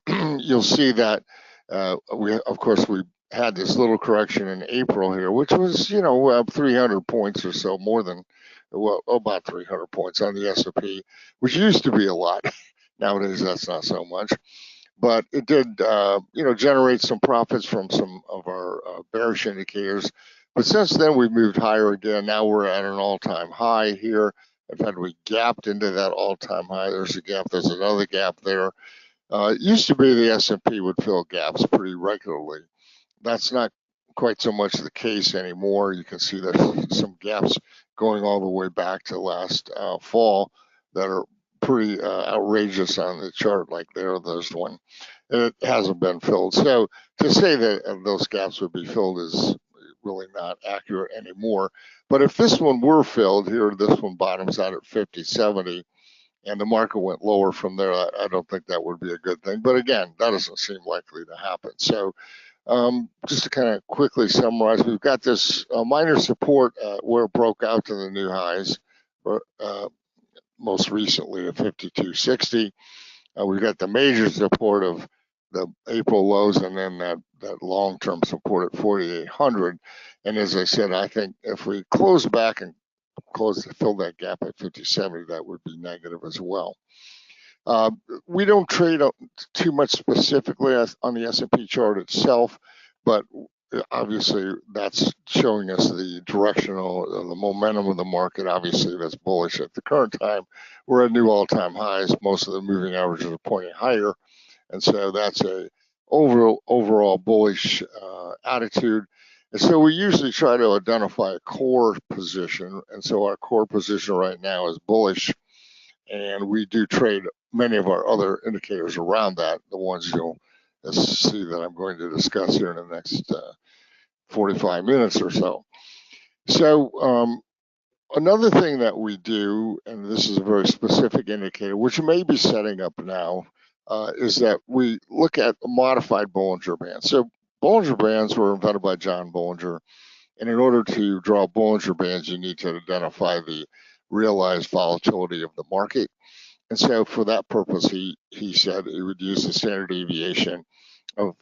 You'll see that we had this little correction in April here, which was 300 points or so, more than, well, about 300 points on the S&P, which used to be a lot. Nowadays, that's not so much, but it did generate some profits from some of our bearish indicators. But since then, we've moved higher again. Now we're at an all-time high here. In fact, we gapped into that all-time high. There's a gap. There's another gap there. It used to be the S&P would fill gaps pretty regularly. That's not quite so much the case anymore. You can see there's some gaps going all the way back to last fall that are pretty outrageous on the chart, like there's one. And it hasn't been filled. So to say that those gaps would be filled is really not accurate anymore. But if this one were filled here, this one bottoms out at 50.70. and the market went lower from there, I don't think that would be a good thing. But again, that doesn't seem likely to happen. So just to kind of quickly summarize, we've got this minor support where it broke out to the new highs, most recently at 52.60. We've got the major support of the April lows, and then that long-term support at 4,800. And as I said, I think if we close back and fill that gap at 50.70, that would be negative as well. We don't trade too much specifically on the S&P chart itself, but obviously that's showing us the directional, the momentum of the market. Obviously that's bullish at the current time. We're at new all-time highs. Most of the moving averages are pointing higher, and so that's a overall bullish attitude. And so we usually try to identify a core position, and so our core position right now is bullish, and we do trade many of our other indicators around that, the ones you'll see that I'm going to discuss here in the next 45 minutes or so. So another thing that we do, and this is a very specific indicator, which you may be setting up now, is that we look at a modified Bollinger Band. So Bollinger Bands were invented by John Bollinger, and in order to draw Bollinger Bands, you need to identify the realized volatility of the market. And so for that purpose, he said he would use the standard deviation of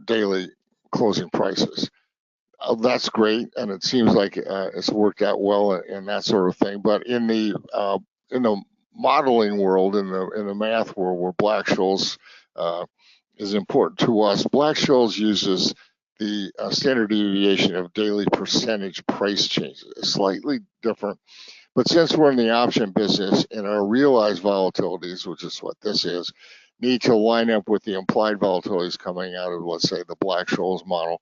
daily closing prices. That's great, and it seems like it's worked out well and that sort of thing. But in the modeling world, in the math world, where Black-Scholes is important to us, Black-Scholes uses the standard deviation of daily percentage price changes. It's slightly different. But since we're in the option business and our realized volatilities, which is what this is, need to line up with the implied volatilities coming out of, let's say, the Black-Scholes model,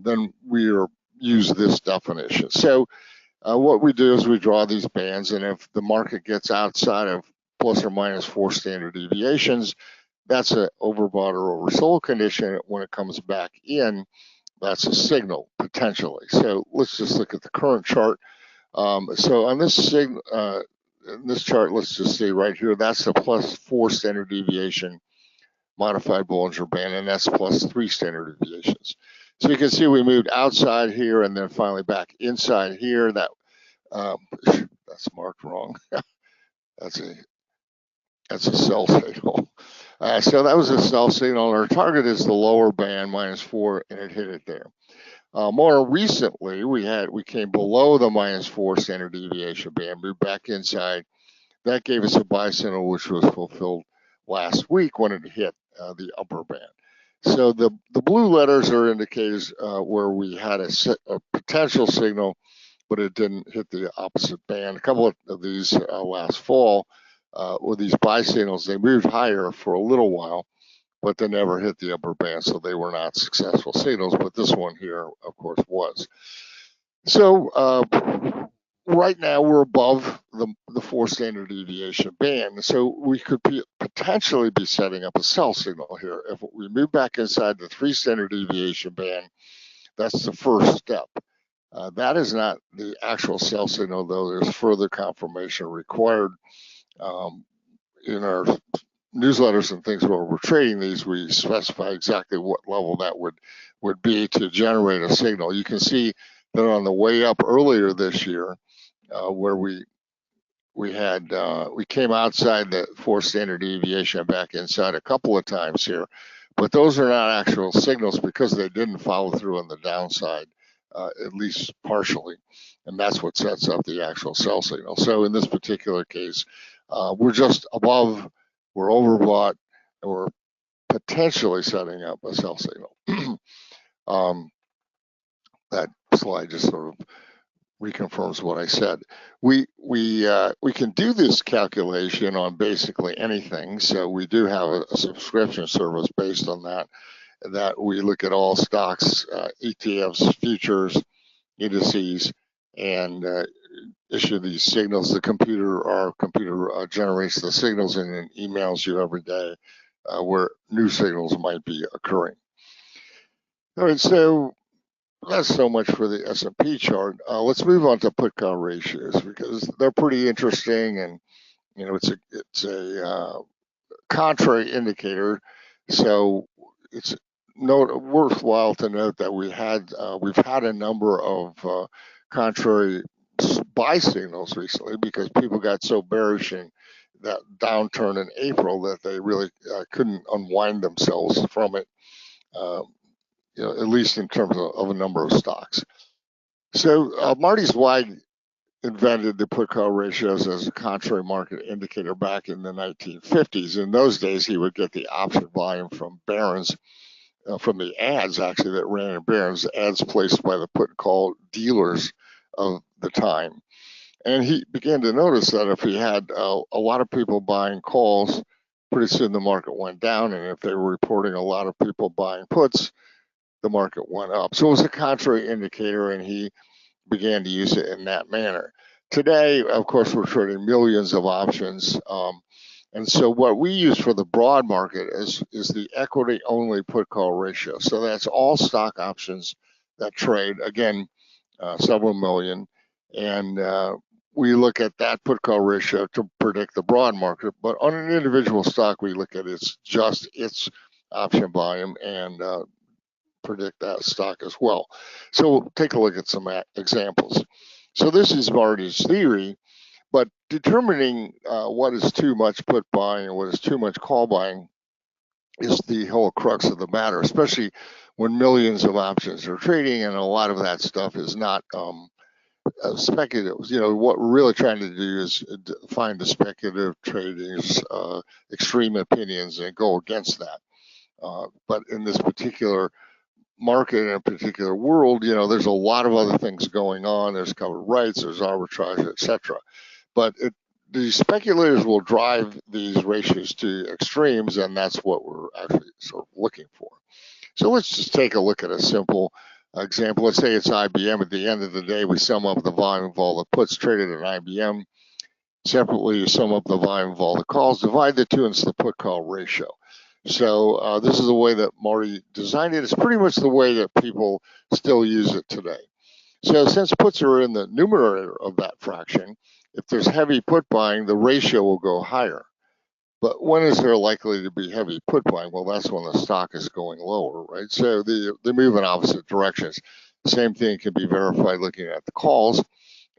then we use this definition. So what we do is we draw these bands, and if the market gets outside of plus or minus 4 standard deviations, that's an overbought or oversold condition. When it comes back in, that's a signal, potentially. So let's just look at the current chart. So on this chart, let's just say right here, that's the plus 4 standard deviation modified Bollinger Band, and that's plus 3 standard deviations. So you can see we moved outside here and then finally back inside here. That that's marked wrong. That's a sell signal. So that was a sell signal. Our target is the lower band, minus 4, and it hit it there. More recently, we came below the minus 4 standard deviation band, moved back inside. That gave us a buy signal, which was fulfilled last week when it hit the upper band. So the blue letters are indicators where we had a potential signal, but it didn't hit the opposite band. A couple of these last fall were these buy signals. They moved higher for a little while, but they never hit the upper band, so they were not successful signals. But this one here, of course, was. So right now we're above the 4 standard deviation band, so we could potentially be setting up a sell signal here. If we move back inside the 3 standard deviation band, that's the first step. That is not the actual sell signal, though. There's further confirmation required. In our newsletters and things where we're trading these, we specify exactly what level that would be to generate a signal. You can see that on the way up earlier this year, where we came outside the 4 standard deviation back inside a couple of times here, but those are not actual signals because they didn't follow through on the downside, at least partially, and that's what sets up the actual sell signal. So in this particular case, we're just above, we're overbought, and we're potentially setting up a sell signal. That slide just sort of reconfirms what I said. We can do this calculation on basically anything. So we do have a subscription service based on that we look at all stocks, ETFs, futures, indices, and issue these signals. Our computer generates the signals and then emails you every day where new signals might be occurring. All right, so that's so much for the S&P chart. Let's move on to put call ratios because they're pretty interesting, and it's a contrary indicator. So it's worthwhile to note that we've had a number of contrary buy signals recently because people got so bearish in that downturn in April that they really couldn't unwind themselves from it, at least in terms of a number of stocks. So Marty Zweig invented the put-call ratios as a contrary market indicator back in the 1950s. In those days, he would get the option volume from Barron's, from the ads actually that ran in Barron's, ads placed by the put and call dealers of the time. And he began to notice that if he had a lot of people buying calls, pretty soon the market went down. And if they were reporting a lot of people buying puts, the market went up. So it was a contrary indicator, and he began to use it in that manner. Today, of course, we're trading millions of options. And so what we use for the broad market is the equity only put call ratio. So that's all stock options that trade, again, several million. And we look at that put call ratio to predict the broad market. But on an individual stock, we look at its option volume and predict that stock as well. So we'll take a look at some examples. So this is Marty's theory, but determining what is too much put buying and what is too much call buying is the whole crux of the matter, especially when millions of options are trading and a lot of that stuff is not speculative. What we're really trying to do is find the speculative traders' extreme opinions and go against that. But in this particular market, in a particular world, there's a lot of other things going on. There's covered rights, there's arbitrage, etc. But the speculators will drive these ratios to extremes, and that's what we're actually sort of looking for. So let's just take a look at a simple example. Let's say it's IBM. At the end of the day, we sum up the volume of all the puts traded at IBM. Separately, you sum up the volume of all the calls, divide the two, and it's the put call ratio. So this is the way that Marty designed it. It's pretty much the way that people still use it today. So since puts are in the numerator of that fraction, if there's heavy put buying, the ratio will go higher. But when is there likely to be heavy put buying? Well, that's when the stock is going lower, right? So they move in opposite directions. The same thing can be verified looking at the calls.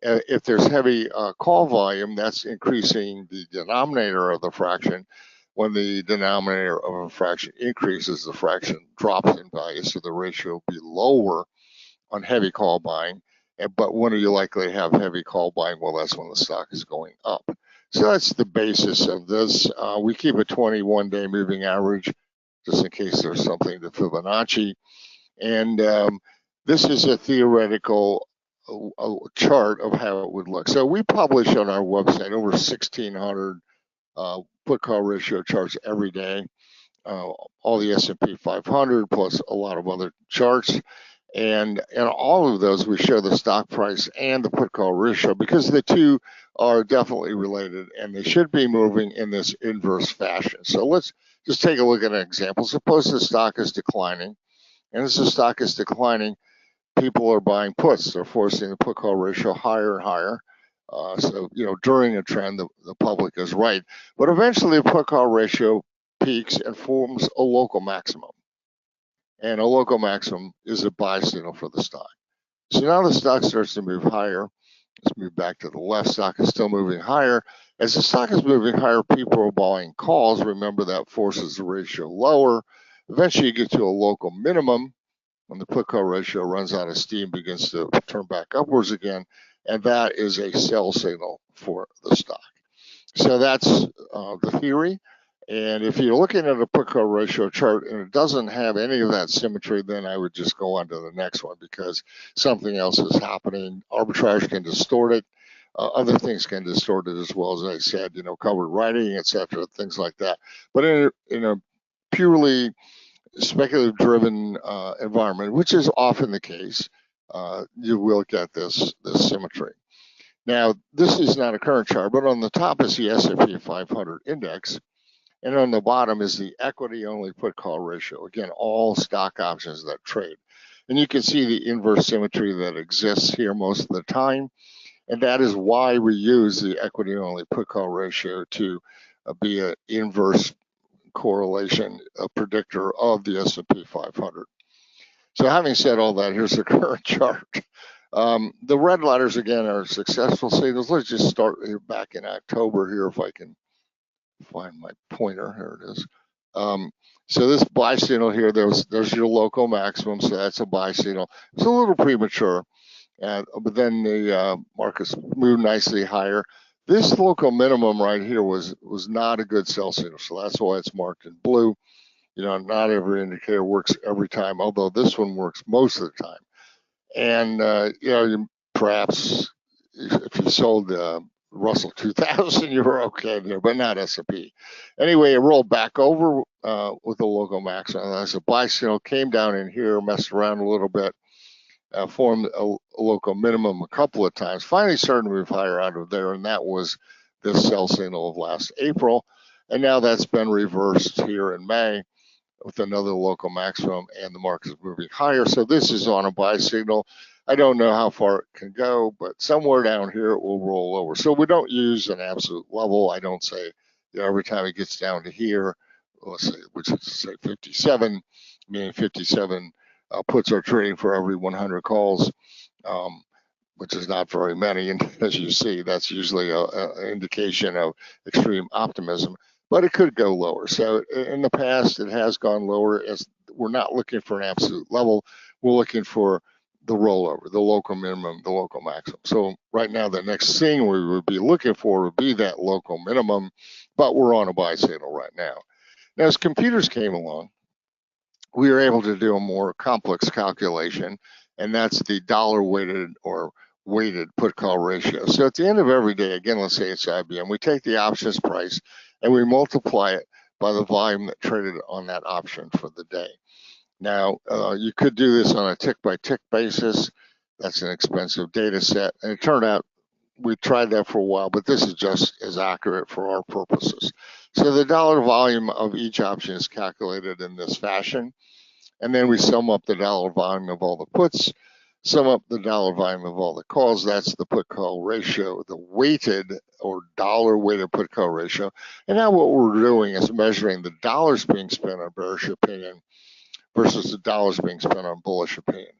If there's heavy call volume, that's increasing the denominator of the fraction. When the denominator of a fraction increases, the fraction drops in value, so the ratio will be lower on heavy call buying. But when are you likely to have heavy call buying? Well, that's when the stock is going up. So that's the basis of this. We keep a 21-day moving average, just in case there's something to Fibonacci. And this is a theoretical chart of how it would look. So we publish on our website over 1,600 put call ratio charts every day, all the S&P 500 plus a lot of other charts. And in all of those, we show the stock price and the put call ratio because the two are definitely related and they should be moving in this inverse fashion. So let's just take a look at an example. Suppose the stock is declining, and as the stock is declining, people are buying puts. They're forcing the put call ratio higher and higher. So, during a trend, the public is right. But eventually, the put call ratio peaks and forms a local maximum. And a local maximum is a buy signal for the stock. So now the stock starts to move higher. Let's move back to the left. Stock is still moving higher. As the stock is moving higher, people are buying calls. Remember, that forces the ratio lower. Eventually, you get to a local minimum when the put call ratio runs out of steam, begins to turn back upwards again. And that is a sell signal for the stock. So that's the theory. And if you're looking at a put call ratio chart and it doesn't have any of that symmetry, then I would just go on to the next one because something else is happening. Arbitrage can distort it. Other things can distort it as well, as I said, covered writing, etc., things like that. But in a purely speculative driven environment, which is often the case, you will get this symmetry. Now, this is not a current chart, but on the top is the S&P 500 index. And on the bottom is the equity only put call ratio. Again, all stock options that trade. And you can see the inverse symmetry that exists here most of the time. And that is why we use the equity only put call ratio to be an inverse correlation, a predictor of the S&P 500. So having said all that, here's the current chart. The red letters again are successful signals. Let's just start here back in October here if I can find my pointer. Here it is. So this buy signal here, there's your local maximum, so that's a buy signal. It's a little premature, but then the markets moved nicely higher. This local minimum right here was not a good sell signal, so that's why it's marked in blue. You know, not every indicator works every time, although this one works most of the time. And you know, perhaps if you sold Russell 2000, you were okay there, but not S&P. Anyway, it rolled back over with the local maximum. As a buy signal came down in here, messed around a little bit, formed a local minimum a couple of times, finally started to move higher out of there, and that was this sell signal of last April. And now that's been reversed here in May with another local maximum, and the market is moving higher. So this is on a buy signal. I don't know how far it can go, but somewhere down here it will roll over. So we don't use an absolute level. I don't say, you know, every time it gets down to here, let's say, which is say 57, meaning 57 puts are trading for every 100 calls, which is not very many. And as you see, that's usually an indication of extreme optimism. But it could go lower. So in the past, it has gone lower. As we're not looking for an absolute level, we're looking for the rollover, the local minimum, the local maximum. So right now, the next thing we would be looking for would be that local minimum, but we're on a buy signal right now. Now, as computers came along, we were able to do a more complex calculation, and that's the dollar weighted or weighted put call ratio. So at the end of every day, again, let's say it's IBM, we take the options price and we multiply it by the volume that traded on that option for the day. Now, you could do this on a tick by tick basis. That's an expensive data set. And it turned out we tried that for a while, but this is just as accurate for our purposes. So the dollar volume of each option is calculated in this fashion. And then we sum up the dollar volume of all the puts, sum up the dollar volume of all the calls. That's the put call ratio, the weighted or dollar weighted put call ratio. And now what we're doing is measuring the dollars being spent on bearish opinion versus the dollars being spent on bullish opinion.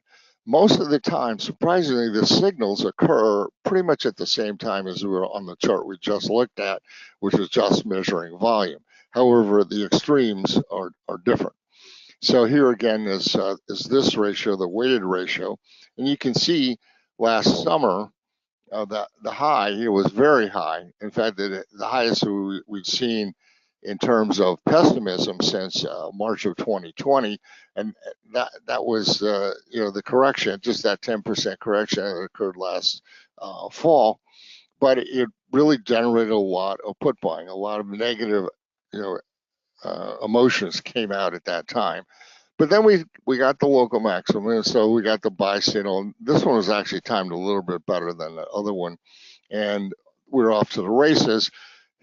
Most of the time, surprisingly, the signals occur pretty much at the same time as we were on the chart we just looked at, which was just measuring volume. However, the extremes are different. So here again is this ratio, the weighted ratio, and you can see last summer the high here was very high. In fact, the highest we've seen in terms of pessimism since March of 2020, and that was you know, the correction, just that 10% correction that occurred last fall, but it really generated a lot of put buying, a lot of negative, you know, emotions came out at that time. But then we got the local maximum, and so we got the buy signal. This one was actually timed a little bit better than the other one, and we're off to the races.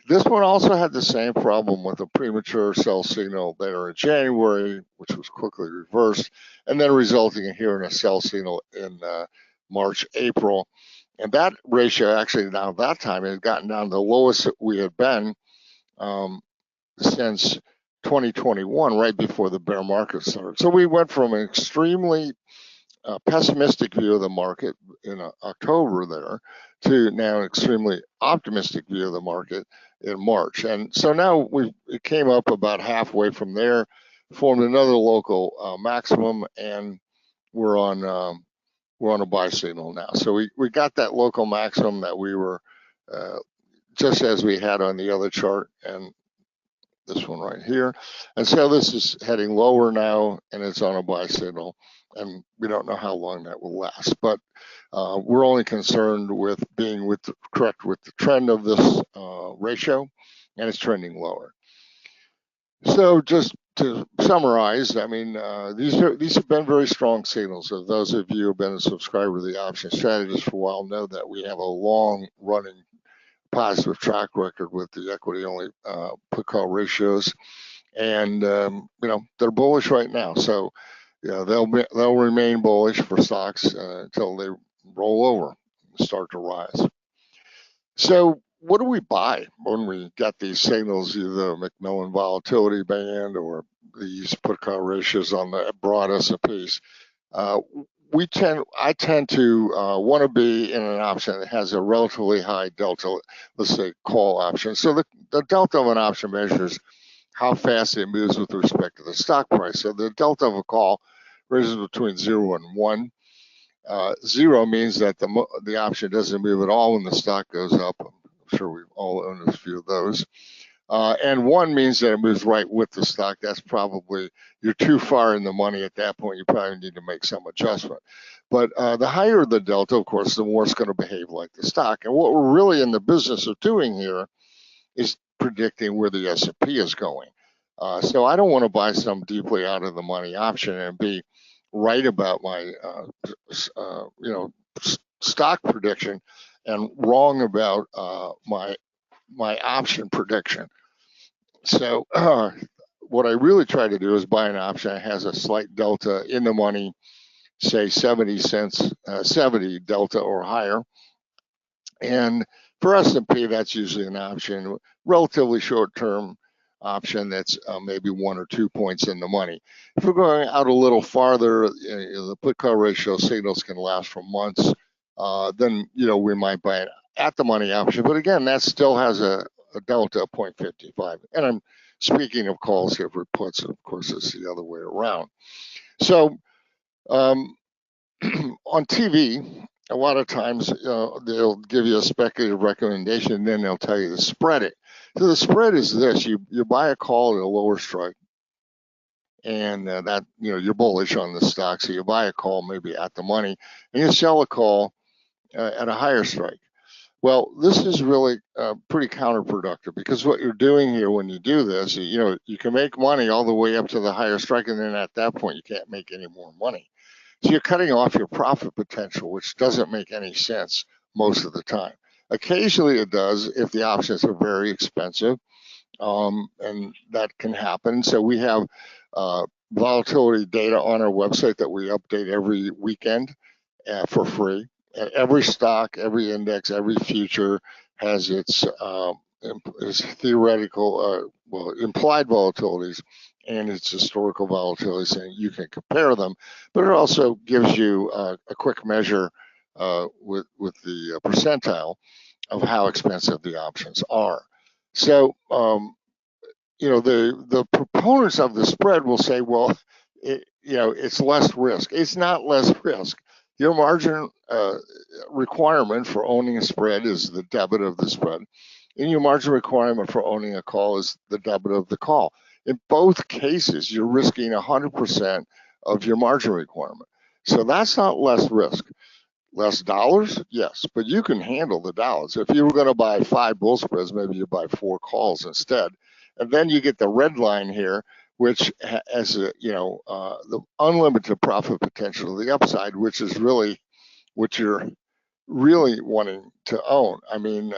This one also had the same problem with a premature sell signal there in January, which was quickly reversed, and then resulting here in a sell signal in March, April. And that ratio actually now that time had gotten down to the lowest we had been since 2021, right before the bear market started. So we went from an extremely pessimistic view of the market in October there to now an extremely optimistic view of the market in March. And so now it came up about halfway from there, formed another local maximum, and we're on a buy signal now. So we got that local maximum that we were just as we had on the other chart, and this one right here. And so this is heading lower now, and it's on a buy signal, and we don't know how long that will last, but we're only concerned with being correct with the trend of this ratio, and it's trending lower. So just to summarize, I mean, these have been very strong signals. So those of you who have been a subscriber to the Option Strategist for a while know that we have a long running positive track record with the equity only put call ratios, and you know, they're bullish right now. So you know, they'll remain bullish for stocks until they roll over and start to rise. So what do we buy when we get these signals, either McMillan volatility band or these put call ratios on the broad S&Ps? I tend to want to be in an option that has a relatively high delta, let's say call option. So the delta of an option measures how fast it moves with respect to the stock price. So the delta of a call ranges between 0 and 1. 0 means that the option doesn't move at all when the stock goes up. I'm sure we've all owned a few of those. And 1 means that it moves right with the stock. That's probably, you're too far in the money at that point. You probably need to make some adjustment. But the higher the delta, of course, the more it's going to behave like the stock. And what we're really in the business of doing here is predicting where the S&P is going. So I don't want to buy some deeply out of the money option and be right about my stock prediction and wrong about my option prediction. So what I really try to do is buy an option that has a slight delta in the money, say 70 cents, 70 delta or higher. And for S&P, that's usually an option, relatively short-term option that's maybe 1 or 2 points in the money. If we're going out a little farther, the put-call ratio signals can last for months. Then we might buy an at-the-money option. But again, that still has a delta of 0.55. And I'm speaking of calls here for puts. Of course, it's the other way around. So on TV, a lot of times they'll give you a speculative recommendation, and then they'll tell you to spread it. So the spread is this: you buy a call at a lower strike, and that you're bullish on the stock, so you buy a call maybe at the money, and you sell a call at a higher strike. Well, this is really pretty counterproductive, because what you're doing here when you do this, you can make money all the way up to the higher strike, and then at that point you can't make any more money. So you're cutting off your profit potential, which doesn't make any sense most of the time. Occasionally it does if the options are very expensive, and that can happen. So we have volatility data on our website that we update every weekend for free. And every stock, every index, every future has its theoretical, implied volatilities and its historical volatility, and you can compare them. But it also gives you a quick measure with the percentile of how expensive the options are. So the proponents of the spread will say, well, it's less risk. It's not less risk. Your margin requirement for owning a spread is the debit of the spread, and your margin requirement for owning a call is the debit of the call. In both cases, you're risking 100% of your margin requirement. So that's not less risk. Less dollars? Yes, but you can handle the dollars. If you were going to buy 5 bull spreads, maybe you buy 4 calls instead. And then you get the red line here, which has the unlimited profit potential, the upside, which is really what you're really wanting to own. I mean,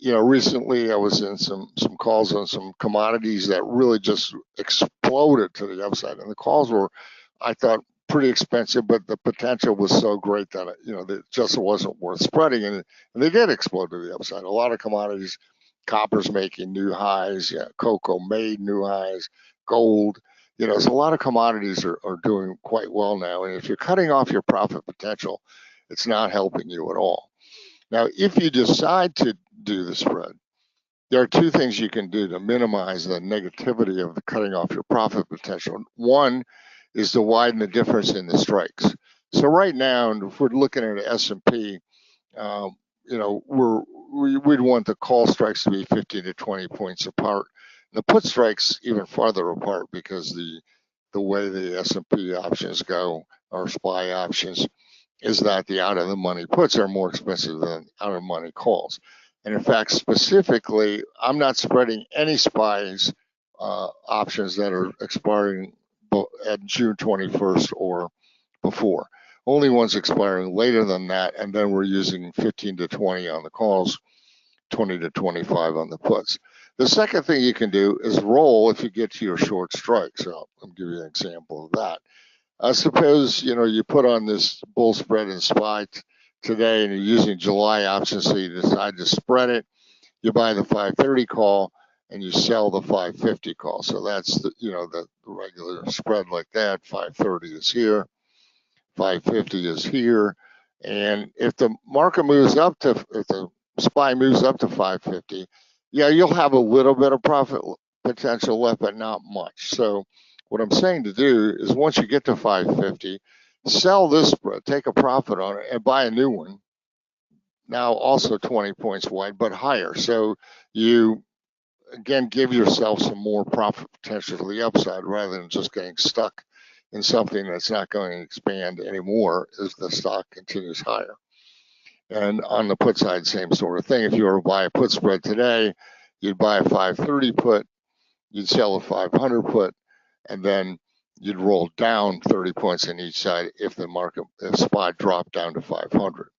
recently I was in some calls on some commodities that really just exploded to the upside, and the calls were, I thought, pretty expensive, but the potential was so great that it just wasn't worth spreading, and they did explode to the upside. A lot of commodities, copper's making new highs, cocoa made new highs, gold, so a lot of commodities are doing quite well now, and if you're cutting off your profit potential, it's not helping you at all. Now, if you decide to do the spread, there are 2 things you can do to minimize the negativity of the cutting off your profit potential. One is to widen the difference in the strikes. So right now, if we're looking at S&P, we'd want the call strikes to be 15 to 20 points apart. The put strikes even farther apart, because the way the S&P options go, or SPY options, is that the out-of-the-money puts are more expensive than out-of-money calls. And in fact, specifically, I'm not spreading any SPYs options that are expiring at June 21st or before. Only ones expiring later than that, and then we're using 15 to 20 on the calls, 20 to 25 on the puts. The second thing you can do is roll if you get to your short strike. So I'll give you an example of that. Suppose you put on this bull spread in SPY today and you're using July options, so you decide to spread it, you buy the 530 call and you sell the 550 call. So that's the, you know, the regular spread like that. 530 is here, 550 is here. And if the market moves up to, if the SPY moves up to 550, yeah, you'll have a little bit of profit potential left, but not much. So what I'm saying to do is once you get to 550, sell this spread, take a profit on it and buy a new one. Now also 20 points wide, but higher. So you, again, give yourself some more profit potential to the upside rather than just getting stuck in something that's not going to expand anymore as the stock continues higher. And on the put side, same sort of thing. If you were to buy a put spread today, you'd buy a 530 put, you'd sell a 500 put, and then you'd roll down 30 points in each side if the market, if SPY dropped down to 500.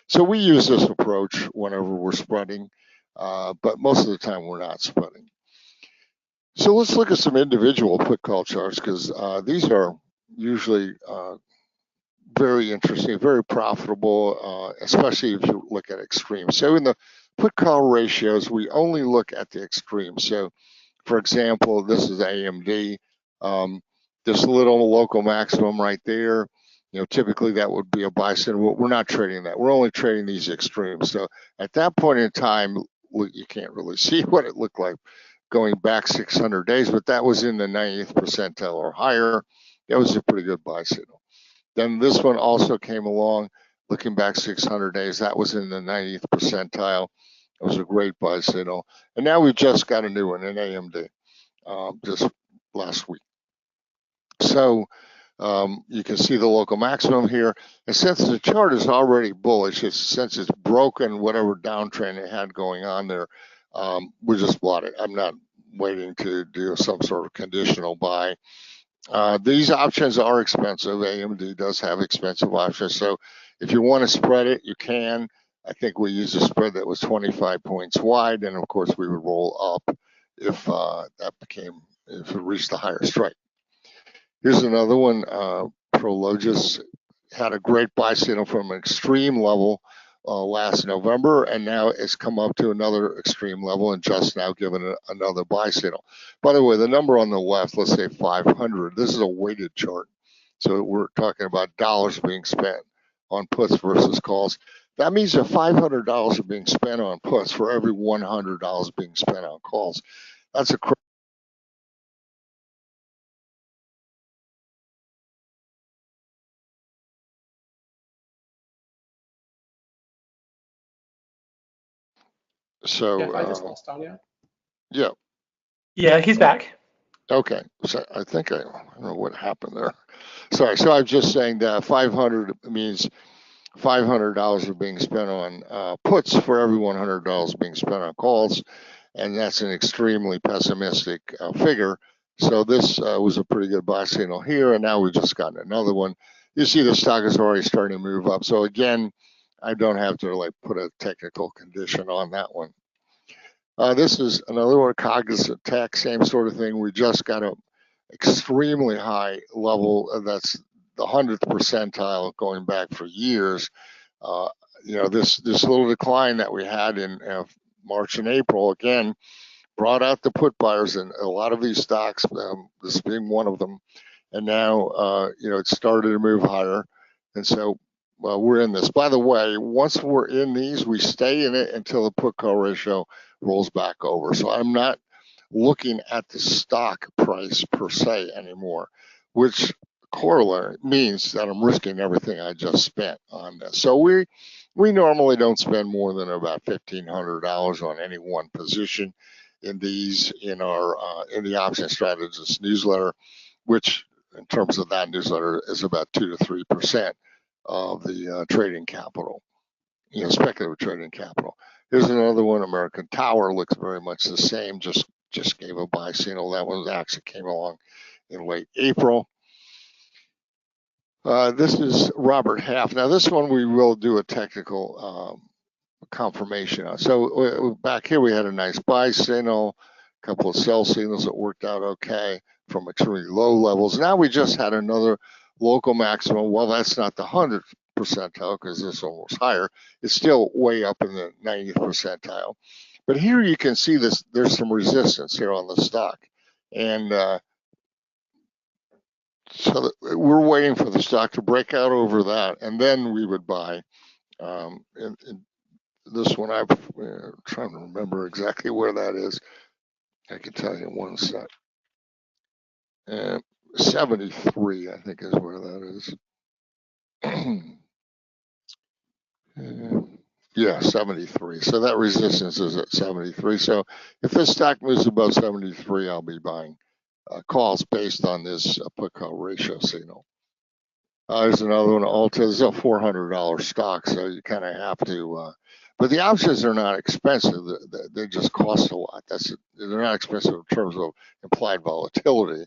So we use this approach whenever we're spreading, but most of the time we're not spreading. So let's look at some individual put call charts, because these are usually very interesting, very profitable, especially if you look at extremes. So in the put call ratios, we only look at the extremes. So for example, this is AMD, this little local maximum right there. You know, typically that would be a buy signal. We're not trading that. We're only trading these extremes. So at that point in time, you can't really see what it looked like going back 600 days, but that was in the 90th percentile or higher. That was a pretty good buy signal. Then this one also came along, looking back 600 days. That was in the 90th percentile. It was a great buy signal. And now we just got a new one in AMD just last week. So you can see the local maximum here. And since the chart is already bullish, since it's broken whatever downtrend it had going on there, we just bought it. I'm not waiting to do some sort of conditional buy. These options are expensive. AMD does have expensive options. So if you want to spread it, you can. I think we used a spread that was 25 points wide. And of course, we would roll up if if it reached the higher strike. Here's another one. Prologis had a great buy signal from an extreme level last November, and now it's come up to another extreme level and just now given another buy signal. By the way, the number on the left, let's say 500, this is a weighted chart. So we're talking about dollars being spent on puts versus calls. That means that $500 are being spent on puts for every $100 being spent on calls. That's a so Yeah, I just lost audio. yeah. Yeah, he's back. Okay, so I think I don't know what happened there. Sorry, so I'm just saying that 500 means $500 are being spent on puts for every $100 being spent on calls, and that's an extremely pessimistic figure. So this was a pretty good buy signal here, and now we've just gotten another one. You see the stock is already starting to move up. So again, I don't have to like put a technical condition on that one. This is another one, cognizant tech, same sort of thing. We just got an extremely high level. That's the 100th percentile going back for years. You know, this little decline that we had in March and April, again, brought out the put buyers in a lot of these stocks, this being one of them. And now, you know, it started to move higher. And so we're in this. By the way, once we're in these, we stay in it until the put call ratio rolls back over. So I'm not looking at the stock price per se anymore, which corollary means that I'm risking everything I just spent on this. So we normally don't spend more than about $1,500 on any one position in these in our in the Option Strategist newsletter, which in terms of that newsletter is about 2 to 3% of the trading capital, you know, speculative trading capital. Here's another one. American Tower looks very much the same. Just gave a buy signal. That one actually came along in late April. This is Robert Half. Now this one we will do a technical confirmation on. So back here we had a nice buy signal, a couple of sell signals that worked out okay from extremely low levels. Now we just had another local maximum. Well, that's not the 100th percentile because this one was higher. It's still way up in the 90th percentile. But here you can see this. There's some resistance here on the stock, and so we're waiting for the stock to break out over that, and then we would buy. And this one, I'm trying to remember exactly where that is. I can tell you in one sec. 73, I think, is where that is. Yeah, 73. So that resistance is at 73. So if this stock moves above 73, I'll be buying calls based on this put call ratio signal. There's another one, Alta. This is a $400 stock, so you kind of have to. But the options are not expensive. They just cost a lot. They're not expensive in terms of implied volatility.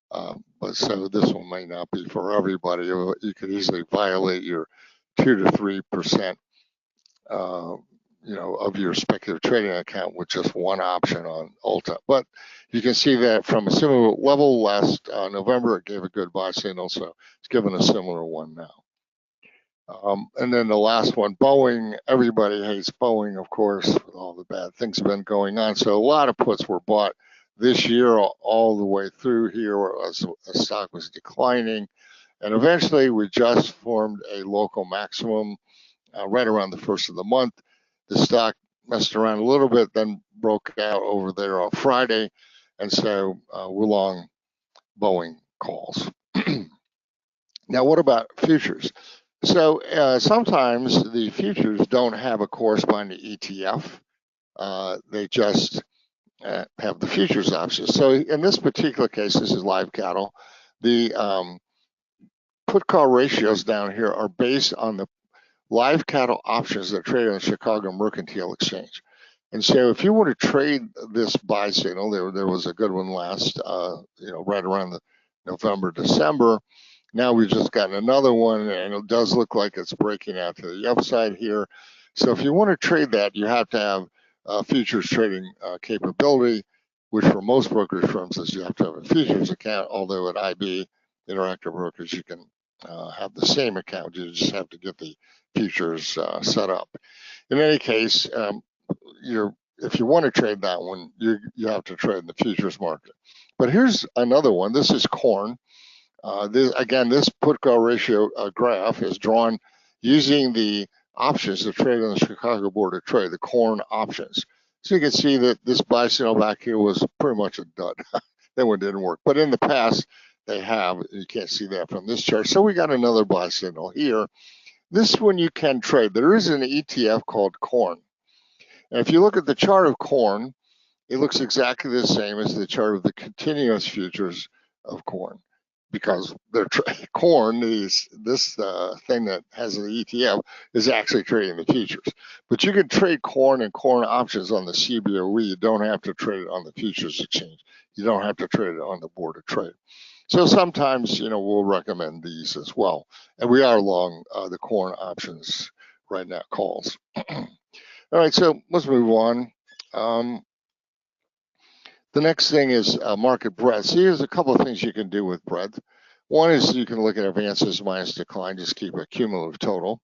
But so this one may not be for everybody. You could easily violate your 2 to 3%, of your speculative trading account with just one option on Ulta. But you can see that from a similar level last November, it gave a good buy signal, so it's given a similar one now. And then the last one, Boeing. Everybody hates Boeing, of course, with all the bad things have been going on. So a lot of puts were bought this year all the way through here as the stock was declining. And eventually we just formed a local maximum right around the first of the month. The stock messed around a little bit, then broke out over there on Friday. And so we're long Boeing calls. Now, what about futures? So sometimes the futures don't have a corresponding ETF. They just have the futures options. So in this particular case, this is live cattle. The put call ratios down here are based on the live cattle options that trade on the Chicago Mercantile Exchange. And so if you were to trade this buy signal, there was a good one last, right around the November, December. Now we've just gotten another one, and it does look like it's breaking out to the upside here. So if you want to trade that, you have to have futures trading capability, which for most brokerage firms is you have to have a futures account, although at IB, Interactive Brokers, you can have the same account. You just have to get the futures set up. In any case, if you want to trade that one, you have to trade in the futures market. But here's another one. This is corn. This put call ratio graph is drawn using the options that trade on the Chicago Board of Trade, the corn options. So you can see that this buy signal back here was pretty much a dud. That one didn't work. But in the past, they have. You can't see that from this chart. So we got another buy signal here. This one you can trade. There is an ETF called corn. And if you look at the chart of corn, it looks exactly the same as the chart of the continuous futures of corn, because corn is this thing that has an ETF is actually trading the futures. But you can trade corn and corn options on the CBOE. You don't have to trade it on the futures exchange. You don't have to trade it on the Board of Trade. So sometimes, we'll recommend these as well. And we are long the corn options right now, calls. All right, so let's move on. The next thing is market breadth. So here's a couple of things you can do with breadth. One is you can look at advances minus decline, just keep a cumulative total.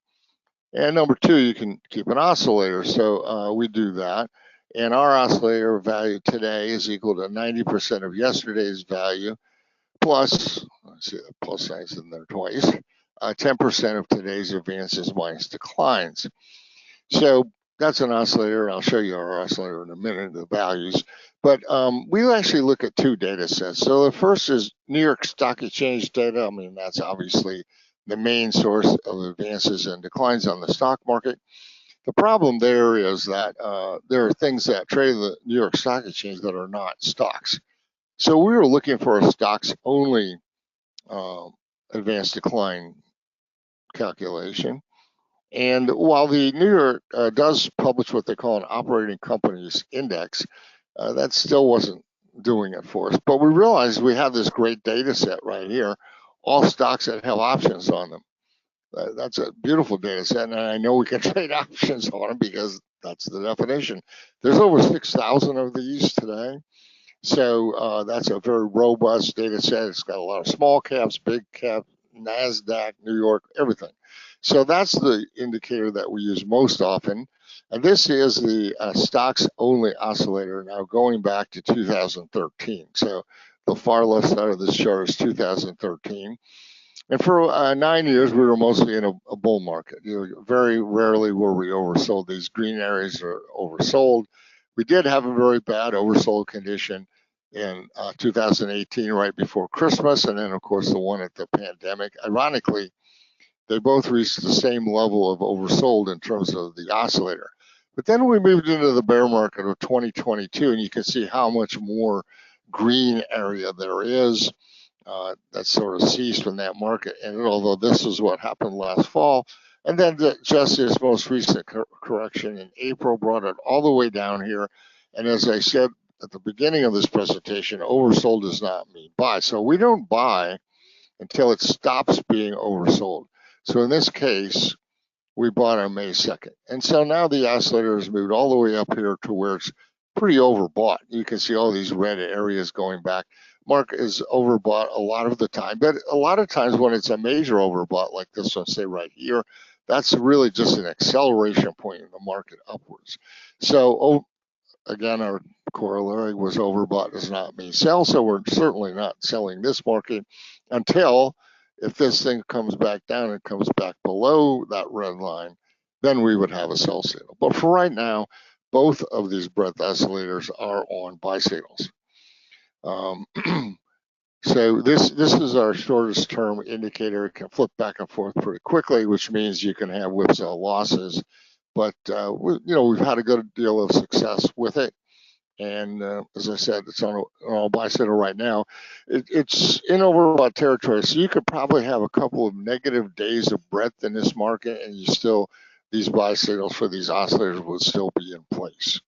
And number two, you can keep an oscillator. So we do that. And our oscillator value today is equal to 90% of yesterday's value plus, let's see, the plus sign's in there twice, 10% of today's advances minus declines. So that's an oscillator. I'll show you our oscillator in a minute, the values. But we actually look at two data sets. So the first is New York Stock Exchange data. I mean, that's obviously the main source of advances and declines on the stock market. The problem there is that there are things that trade the New York Stock Exchange that are not stocks. So we were looking for a stocks only advanced decline calculation. And while the New York does publish what they call an operating companies index, that still wasn't doing it for us. But we realized we have this great data set right here, all stocks that have options on them. That's a beautiful data set, and I know we can trade options on them because that's the definition. There's over 6,000 of these today. So that's a very robust data set. It's got a lot of small caps, big cap, NASDAQ, New York, everything. So that's the indicator that we use most often. And this is the stocks only oscillator now going back to 2013. So the far left side of this chart is 2013. And for 9 years, we were mostly in a bull market. Very rarely were we oversold. These green areas are oversold. We did have a very bad oversold condition in 2018, right before Christmas, and then, of course, the one at the pandemic. Ironically, they both reached the same level of oversold in terms of the oscillator. But then we moved into the bear market of 2022, and you can see how much more green area there is. That sort of ceased from that market. And although this is what happened last fall, and then just this most recent correction in April brought it all the way down here. And as I said at the beginning of this presentation, oversold does not mean buy. So we don't buy until it stops being oversold. So in this case, we bought on May 2nd. And so now the oscillator has moved all the way up here to where it's pretty overbought. You can see all these red areas going back. Market is overbought a lot of the time, but a lot of times when it's a major overbought like this one, say right here, that's really just an acceleration point in the market upwards. So again, our corollary was overbought does not mean sell, so we're certainly not selling this market until if this thing comes back down and comes back below that red line, then we would have a sell signal. But for right now, both of these breadth oscillators are on buy signals. So this is our shortest term indicator. It can flip back and forth pretty quickly, which means you can have whipsaw losses. But we've had a good deal of success with it. And as I said, it's on a buy signal right now. It's in overbought territory, so you could probably have a couple of negative days of breadth in this market, and these buy signals for these oscillators would still be in place.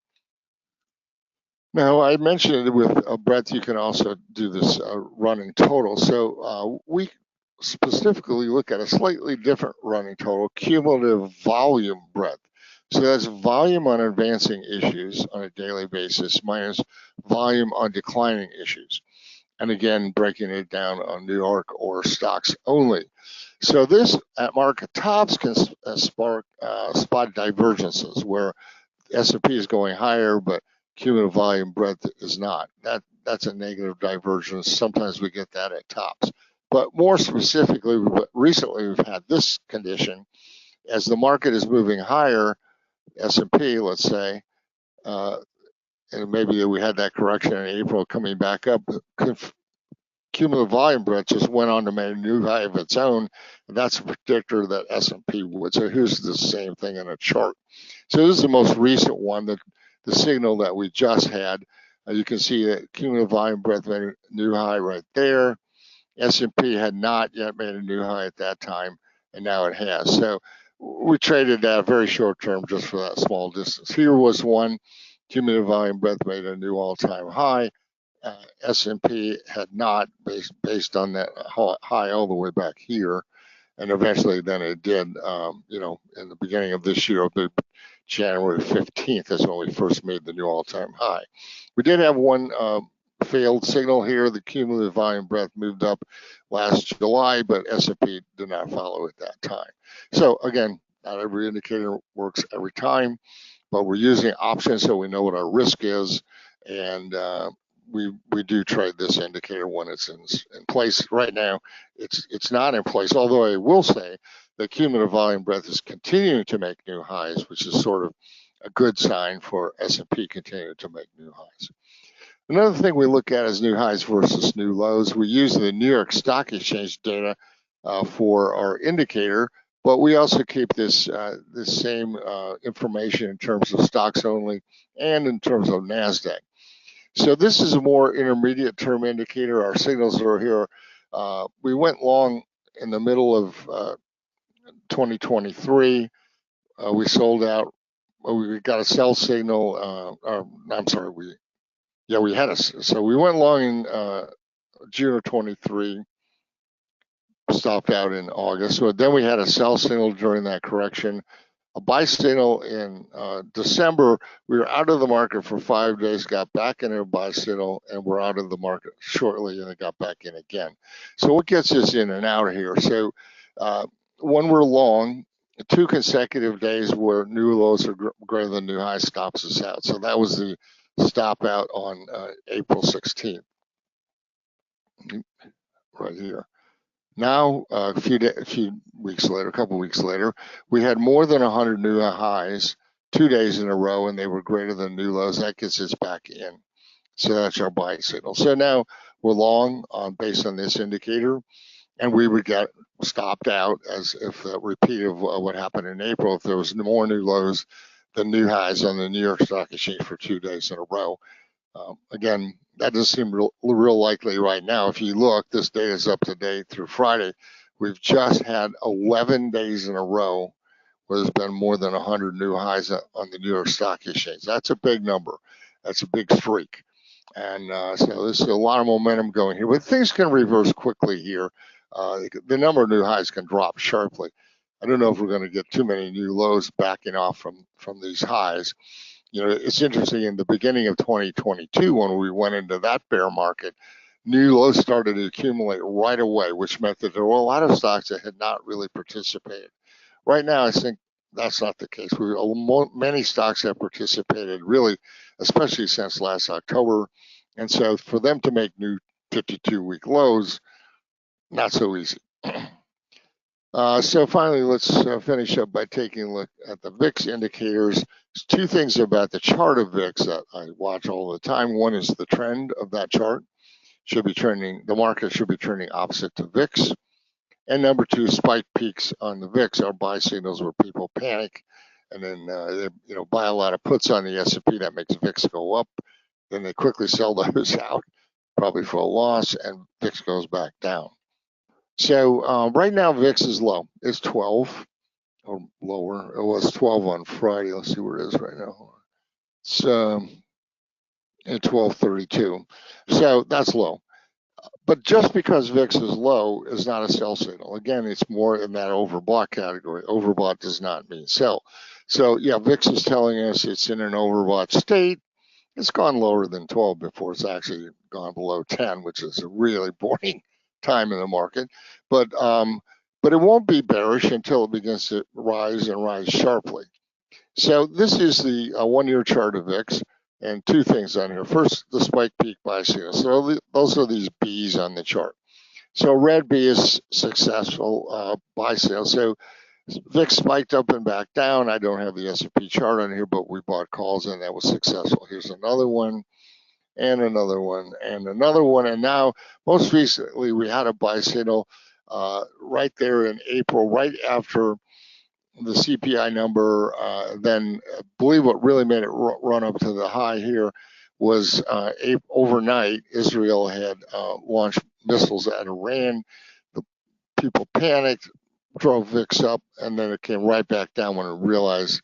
Now, I mentioned with a breadth, you can also do this running total. So we specifically look at a slightly different running total, cumulative volume breadth. So that's volume on advancing issues on a daily basis minus volume on declining issues. And again, breaking it down on New York or stocks only. So this at market tops can spark spot divergences where S&P is going higher, but cumulative volume breadth is not. That's a negative divergence. Sometimes we get that at tops. But more specifically, recently we've had this condition. As the market is moving higher, S&P, let's say, and maybe we had that correction in April coming back up, cumulative volume breadth just went on to make a new high of its own, and that's a predictor that S&P would. So here's the same thing in a chart. So this is the most recent one, the signal that we just had. You can see that cumulative volume breadth made a new high right there. S&P had not yet made a new high at that time, and now it has. So we traded that very short term just for that small distance. Here was one, cumulative volume breadth made a new all-time high. S&P had not, based on that high all the way back here, and eventually then it did, in the beginning of this year, January 15th is when we first made the new all-time high. We did have one failed signal here. The cumulative volume breadth moved up last July, but S&P did not follow at that time. So again, not every indicator works every time, but we're using options so we know what our risk is, and we do trade this indicator when it's in place. Right now, it's not in place, although I will say the cumulative volume breadth is continuing to make new highs, which is sort of a good sign for S&P continuing to make new highs. Another thing we look at is new highs versus new lows. We use the New York Stock Exchange data for our indicator, but we also keep this same information in terms of stocks only and in terms of NASDAQ. So this is a more intermediate term indicator. Our signals are here. We went long in the middle of 2023. We sold out. We got a sell signal. So we went long in June of 23, stopped out in August. So then we had a sell signal during that correction. A buy signal in December. We were out of the market for 5 days, got back in a buy signal, and we're out of the market shortly, and it got back in again. So what gets us in and out of here? So when we're long, 2 consecutive days where new lows are greater than new highs stops us out. So that was the stop out on April 16th, right here. Now, a few weeks later, a couple weeks later, we had more than 100 new highs 2 days in a row, and they were greater than new lows. That gets us back in. So that's our buy signal. So now we're long based on this indicator, and we would get stopped out as if a repeat of what happened in April, if there was more new lows than new highs on the New York Stock Exchange for 2 days in a row. Again, that doesn't seem real likely right now. If you look, this data is up to date through Friday. We've just had 11 days in a row where there's been more than 100 new highs on the New York Stock Exchange. That's a big number. That's a big streak. And so there's a lot of momentum going here, but things can reverse quickly here. The number of new highs can drop sharply. I don't know if we're going to get too many new lows backing off from these highs. You know, it's interesting, in the beginning of 2022, when we went into that bear market, new lows started to accumulate right away, which meant that there were a lot of stocks that had not really participated. Right now, I think that's not the case. Many stocks have participated, really, especially since last October. And so for them to make new 52-week lows, not so easy. So finally, let's finish up by taking a look at the VIX indicators. There's 2 things about the chart of VIX that I watch all the time. One is the trend of that chart. Should be trending, the market should be trending opposite to VIX. And number 2, spike peaks on the VIX are buy signals where people panic, and then they buy a lot of puts on the S&P. That makes VIX go up. Then they quickly sell those out, probably for a loss, and VIX goes back down. So right now, VIX is low. It's 12 or lower. It was 12 on Friday. Let's see where it is right now. It's at 1232. So that's low. But just because VIX is low is not a sell signal. Again, it's more in that overbought category. Overbought does not mean sell. So yeah, VIX is telling us it's in an overbought state. It's gone lower than 12 before. It's actually gone below 10, which is a really boring time in the market. But it won't be bearish until it begins to rise and rise sharply. So this is the 1-year chart of VIX, and 2 things on here. First, the spike peak buy signal. So those are these B's on the chart. So red B is successful buy signal. So VIX spiked up and back down. I don't have the S&P chart on here, but we bought calls and that was successful. Here's another one, and another one, and another one. And now, most recently, we had a buy signal right there in April, right after the CPI number. Then I believe what really made it run up to the high here was overnight, Israel had launched missiles at Iran. The people panicked, drove VIX up, and then it came right back down when it realized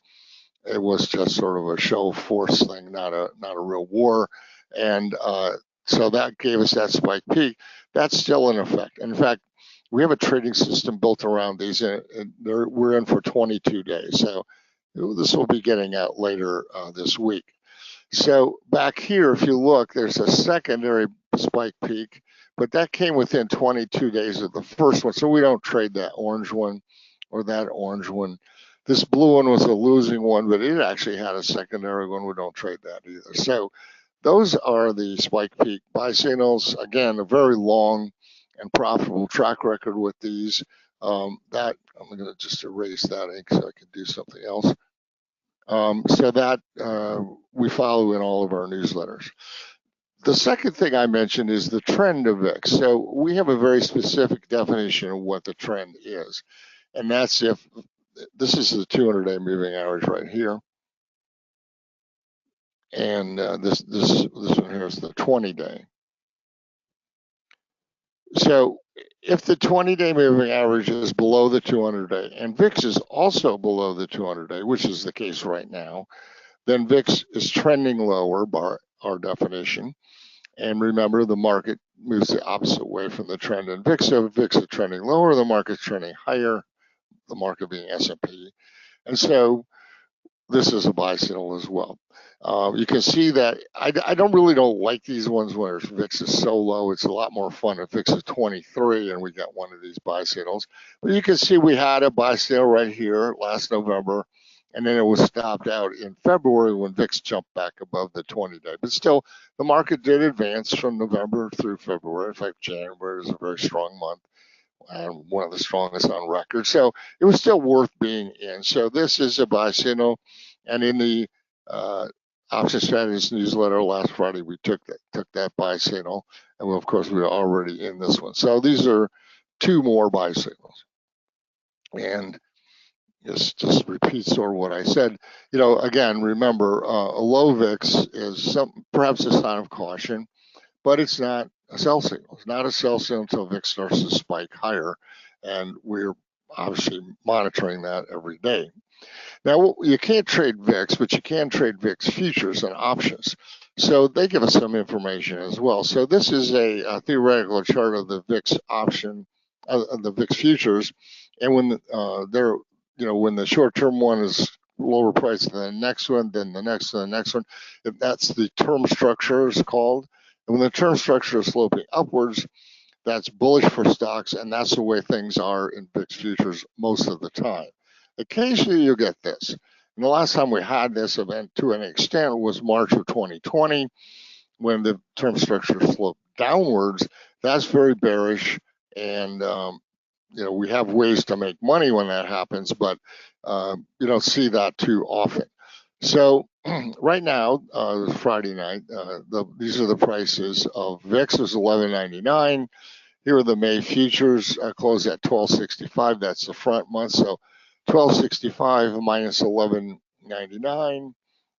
it was just sort of a show of force thing, not a real war. And so that gave us that spike peak. That's still in effect. In fact, we have a trading system built around these, and we're in for 22 days. So this will be getting out later this week. So back here, if you look, there's a secondary spike peak, but that came within 22 days of the first one. So we don't trade that orange one or that orange one. This blue one was a losing one, but it actually had a secondary one. We don't trade that either. So those are the spike peak buy signals. Again, a very long and profitable track record with these. That I'm going to just erase that ink so I can do something else. So that we follow in all of our newsletters. The second thing I mentioned is the trend of VIX. So we have a very specific definition of what the trend is. And that's if this is the 200-day moving average right here. And this one here is the 20-day. So if the 20-day moving average is below the 200-day, and VIX is also below the 200-day, which is the case right now, then VIX is trending lower by our definition. And remember, the market moves the opposite way from the trend in VIX. So if VIX is trending lower, the market's trending higher, the market being S&P. And so this is a buy signal as well. You can see that I don't like these ones where VIX is so low. It's a lot more fun if VIX is 23 and we get one of these buy signals. But you can see we had a buy signal right here last November, and then it was stopped out in February when VIX jumped back above the 20-day. But still, the market did advance from November through February. In fact, January is a very strong month, and one of the strongest on record. So it was still worth being in. So this is a buy signal, and in the Option Strategies newsletter last Friday, we took that buy signal, and of course we were already in this one. So these are two more buy signals, and just repeat sort of what I said. Again, remember a low VIX is perhaps a sign of caution, but it's not a sell signal. It's not a sell signal until VIX starts to spike higher, and we're obviously monitoring that every day. Now, you can't trade VIX, but you can trade VIX futures and options. So they give us some information as well. So this is a theoretical chart of the VIX option, the VIX futures, and when when the short-term one is lower price than the next one, then the next and the next one, if that's the term structure is called. And when the term structure is sloping upwards, that's bullish for stocks, and that's the way things are in VIX futures most of the time. Occasionally you get this. And the last time we had this event to an extent was March of 2020, when the term structure sloped downwards. That's very bearish, and we have ways to make money when that happens, but you don't see that too often. So right now, Friday night, these are the prices of VIX is 11.99. Here are the May futures closed at 12.65. That's the front month. So 12.65 minus 11.99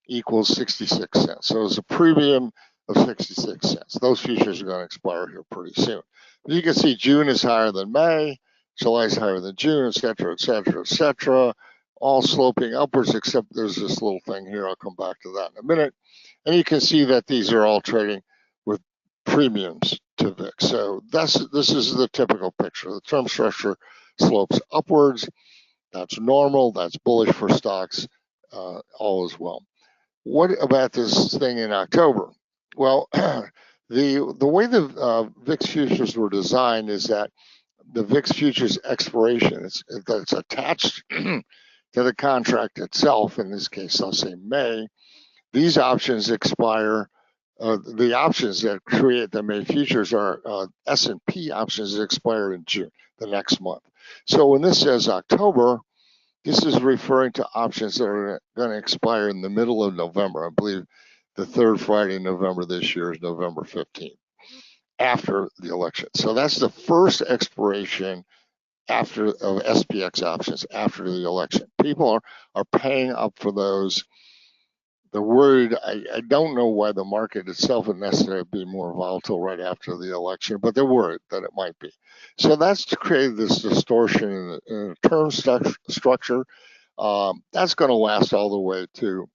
equals 66 cents. So it's a premium of 66 cents. Those futures are going to expire here pretty soon. But you can see June is higher than May, July is higher than June, et cetera, et cetera, et cetera. All sloping upwards, except there's this little thing here. I'll come back to that in a minute. And you can see that these are all trading with premiums to VIX. So this is the typical picture. The term structure slopes upwards. That's normal. That's bullish for stocks, all as well. What about this thing in October? Well, the way the VIX futures were designed is that the VIX futures expiration that's attached to the contract itself. In this case, I'll say May. These options expire. The options that create the May futures are S&P options that expire in June, the next month. So when this says October, this is referring to options that are going to expire in the middle of November. I believe the third Friday in November this year is November 15th, after the election. So that's the first expiration of SPX options after the election. People are paying up for those. They're worried. I don't know why the market itself would necessarily be more volatile right after the election, but they're worried that it might be. So that's to create this distortion in the term structure. That's going to last all the way to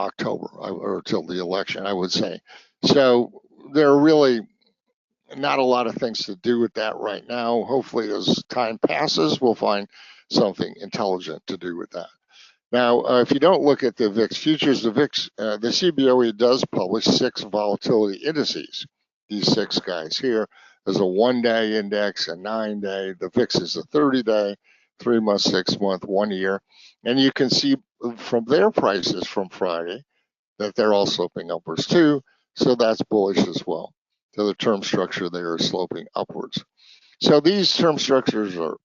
October or till the election, I would say. So there are really not a lot of things to do with that right now. Hopefully, as time passes, we'll find something intelligent to do with that. Now, if you don't look at the VIX futures, the CBOE does publish 6 volatility indices. These 6 guys here. There's a 1-day index, a 9-day. The VIX is a 30-day, 3-month, 6-month, 1 year. And you can see from their prices from Friday that they're all sloping upwards too. So that's bullish as well. So the term structure there is sloping upwards. So these term structures are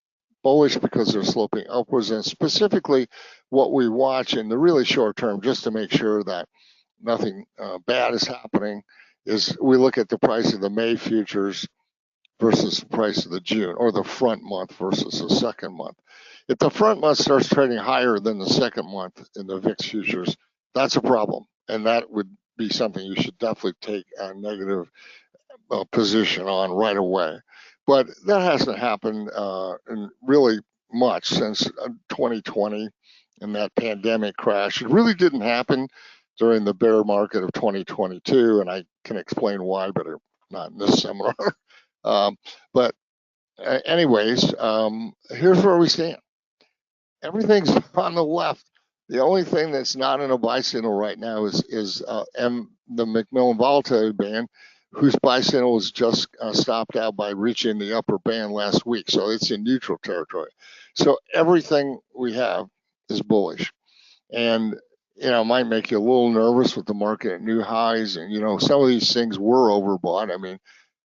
bullish because they're sloping upwards, and specifically what we watch in the really short term, just to make sure that nothing bad is happening, is we look at the price of the May futures versus the price of the June, or the front month versus the second month. If the front month starts trading higher than the second month in the VIX futures, that's a problem, and that would be something you should definitely take a negative position on right away. But that hasn't happened in really much since 2020 and that pandemic crash. It really didn't happen during the bear market of 2022, and I can explain why, but not in this seminar. Anyways, here's where we stand. Everything's on the left The only thing that's not in a buy signal right now is the McMillan volatility band, whose buy signal was just stopped out by reaching the upper band last week. So it's in neutral territory. So everything we have is bullish. And, it might make you a little nervous with the market at new highs. And, some of these things were overbought. I mean,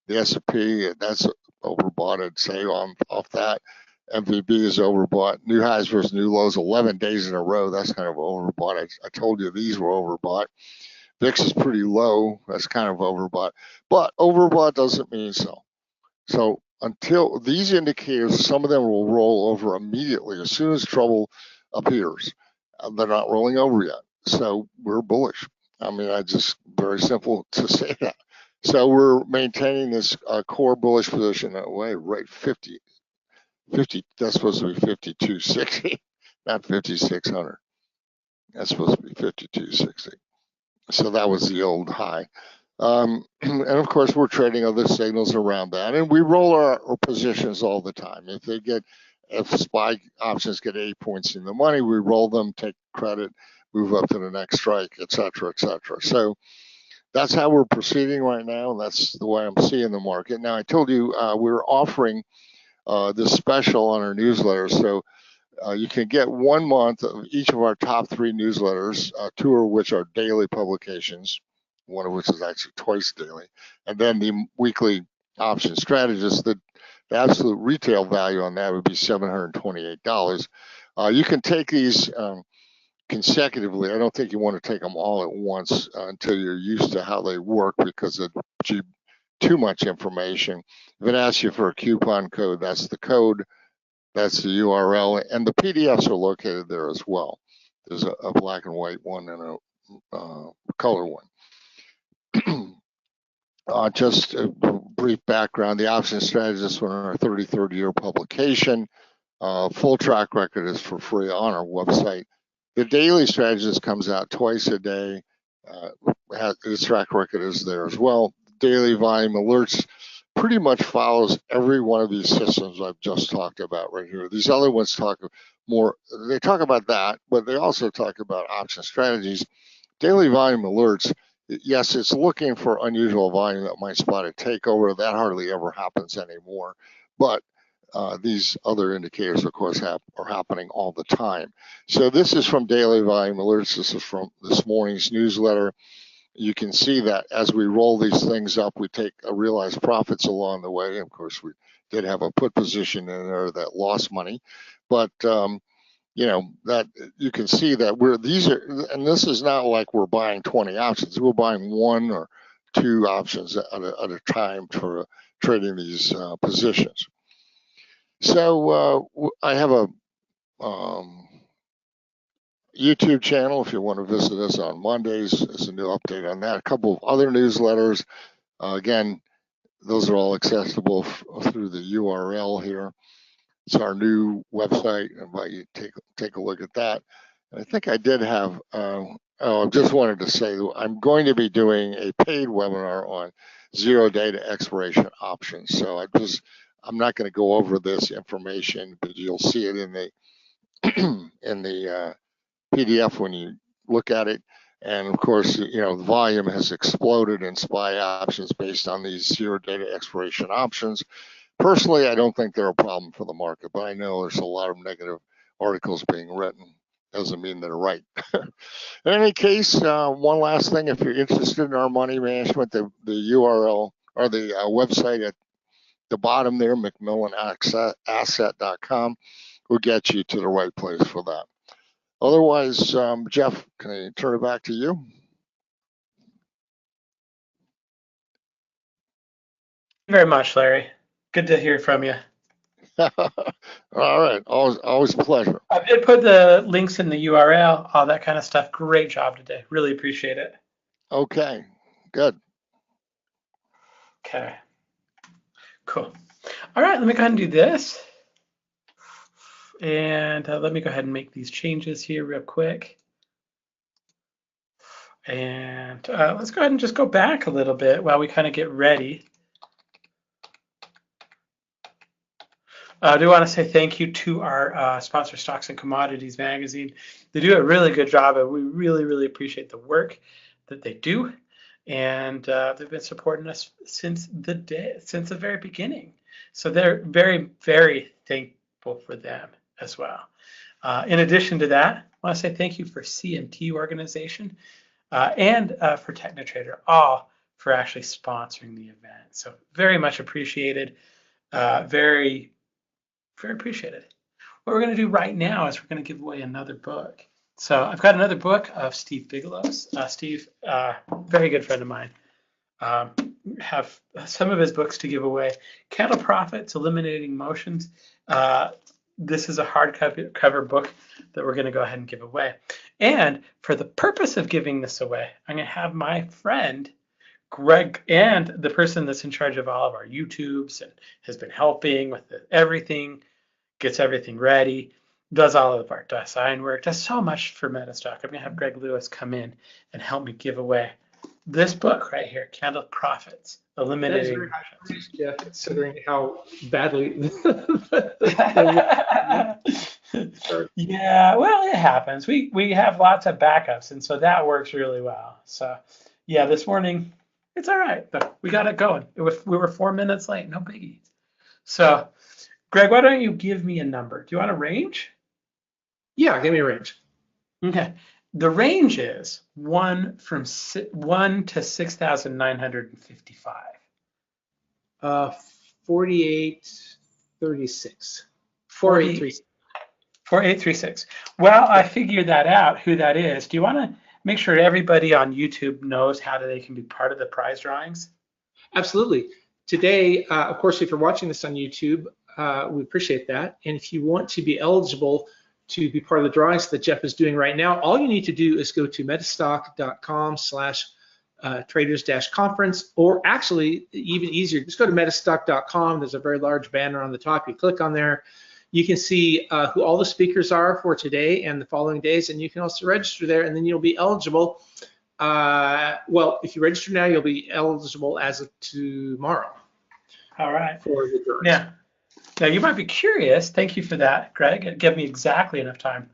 the S&P, that's overbought, I'd say, off that. MVB is overbought. New highs versus new lows, 11 days in a row. That's kind of overbought. I told you these were overbought. VIX is pretty low. That's kind of overbought. But overbought doesn't mean so. So until these indicators, some of them will roll over immediately as soon as trouble appears. They're not rolling over yet. So we're bullish. I mean, very simple to say that. So we're maintaining this core bullish position that way, right? 50, that's supposed to be 5260, not 5600. That's supposed to be 5260. So that was the old high. And of course, we're trading other signals around that, and we roll our positions all the time. If SPY options get 8 points in the money, we roll them, take credit, move up to the next strike, et cetera, et cetera. So that's how we're proceeding right now, and that's the way I'm seeing the market. Now, I told you we're offering this special on our newsletter, so you can get 1 month of each of our top 3 newsletters, 2 of which are daily publications, one of which is actually twice daily, and then the weekly option strategist. The absolute retail value on that would be $728. You can take these consecutively. I don't think you want to take them all at once until you're used to how they work, because of too much information. If it asks you for a coupon code, that's the code. That's the URL, and the PDFs are located there as well. There's a black and white one and a color one. Just a brief background, the option strategist went on our 33rd year publication. Full track record is for free on our website. The daily strategist comes out twice a day. His track record is there as well. Daily volume alerts pretty much follows every one of these systems I've just talked about right here. These other ones talk about that, but they also talk about option strategies. Daily volume alerts, yes, it's looking for unusual volume that might spot a takeover. That hardly ever happens anymore. But these other indicators, of course, are happening all the time. So this is from Daily Volume Alerts. This is from this morning's newsletter. You can see that as we roll these things up, we take realized profits along the way. Of course, we did have a put position in there that lost money, but that you can see that and this is not like we're buying 20 options. We're buying 1 or 2 options at a time for trading these positions. So I have a YouTube channel if you want to visit us on Mondays. There's a new update on that. A couple of other newsletters. Again, those are all accessible through the URL here. It's our new website. I invite you to take a look at that. And I think I did have, I just wanted to say I'm going to be doing a paid webinar on 0 data expiration options. So I'm not going to go over this information, but you'll see it in the PDF when you look at it. And of course, the volume has exploded in SPY options based on these 0 data expiration options. Personally, I don't think they're a problem for the market, but I know there's a lot of negative articles being written. Doesn't mean they're right. In any case, one last thing, if you're interested in our money management, the URL or the website at the bottom there, McMillanAsset.com, will get you to the right place for that. Otherwise, Jeff, can I turn it back to you? Thank you very much, Larry. Good to hear from you. All right, always a pleasure. I did put the links in the URL, all that kind of stuff. Great job today. Really appreciate it. Okay, good. Okay, cool. All right, let me go ahead and do this. And let me go ahead and make these changes here real quick. And let's go ahead and just go back a little bit while we kind of get ready. I do want to say thank you to our sponsor, Stocks and Commodities Magazine. They do a really good job, and we really, really appreciate the work that they do. And they've been supporting us since the very beginning. So they're very, very thankful for them as well. In addition to that, I want to say thank you for CMT Organization and for TechnoTrader, all for actually sponsoring the event. So very much appreciated. Very, very appreciated. What we're going to do right now is we're going to give away another book. So I've got another book of Steve Bigelow's. Steve, very good friend of mine. Have some of his books to give away. Candle Profits, Eliminating Motions. This is a hardcover book that we're going to go ahead and give away. And for the purpose of giving this away, I'm going to have my friend Greg, and the person that's in charge of all of our YouTubes and has been helping with everything, gets everything ready, does all of our design work, does so much for MetaStock. I'm going to have Greg Lewis come in and help me give away this book right here, Candle Profits, Eliminating. That's very high praise, Jeff, considering how badly. Yeah, well, it happens. We have lots of backups, and so that works really well. So, yeah, this morning, it's all right, but we got it going. We were 4 minutes late, no biggie. So, Greg, why don't you give me a number? Do you want a range? Yeah, give me a range. Okay. The range is 1 to 6,955. 4836. 4836. 4836. Well, I figured that out, who that is. Do you want to make sure everybody on YouTube knows how they can be part of the prize drawings? Absolutely. Today, of course, if you're watching this on YouTube, we appreciate that. And if you want to be eligible to be part of the drawings that Jeff is doing right now, all you need to do is go to metastock.com/traders-conference, or actually even easier, just go to metastock.com. There's a very large banner on the top. You click on there. You can see who all the speakers are for today and the following days, and you can also register there, and then you'll be eligible. Well, if you register now, you'll be eligible as of tomorrow. All right. For the drawings. Yeah. Now, you might be curious. Thank you for that, Greg. It gave me exactly enough time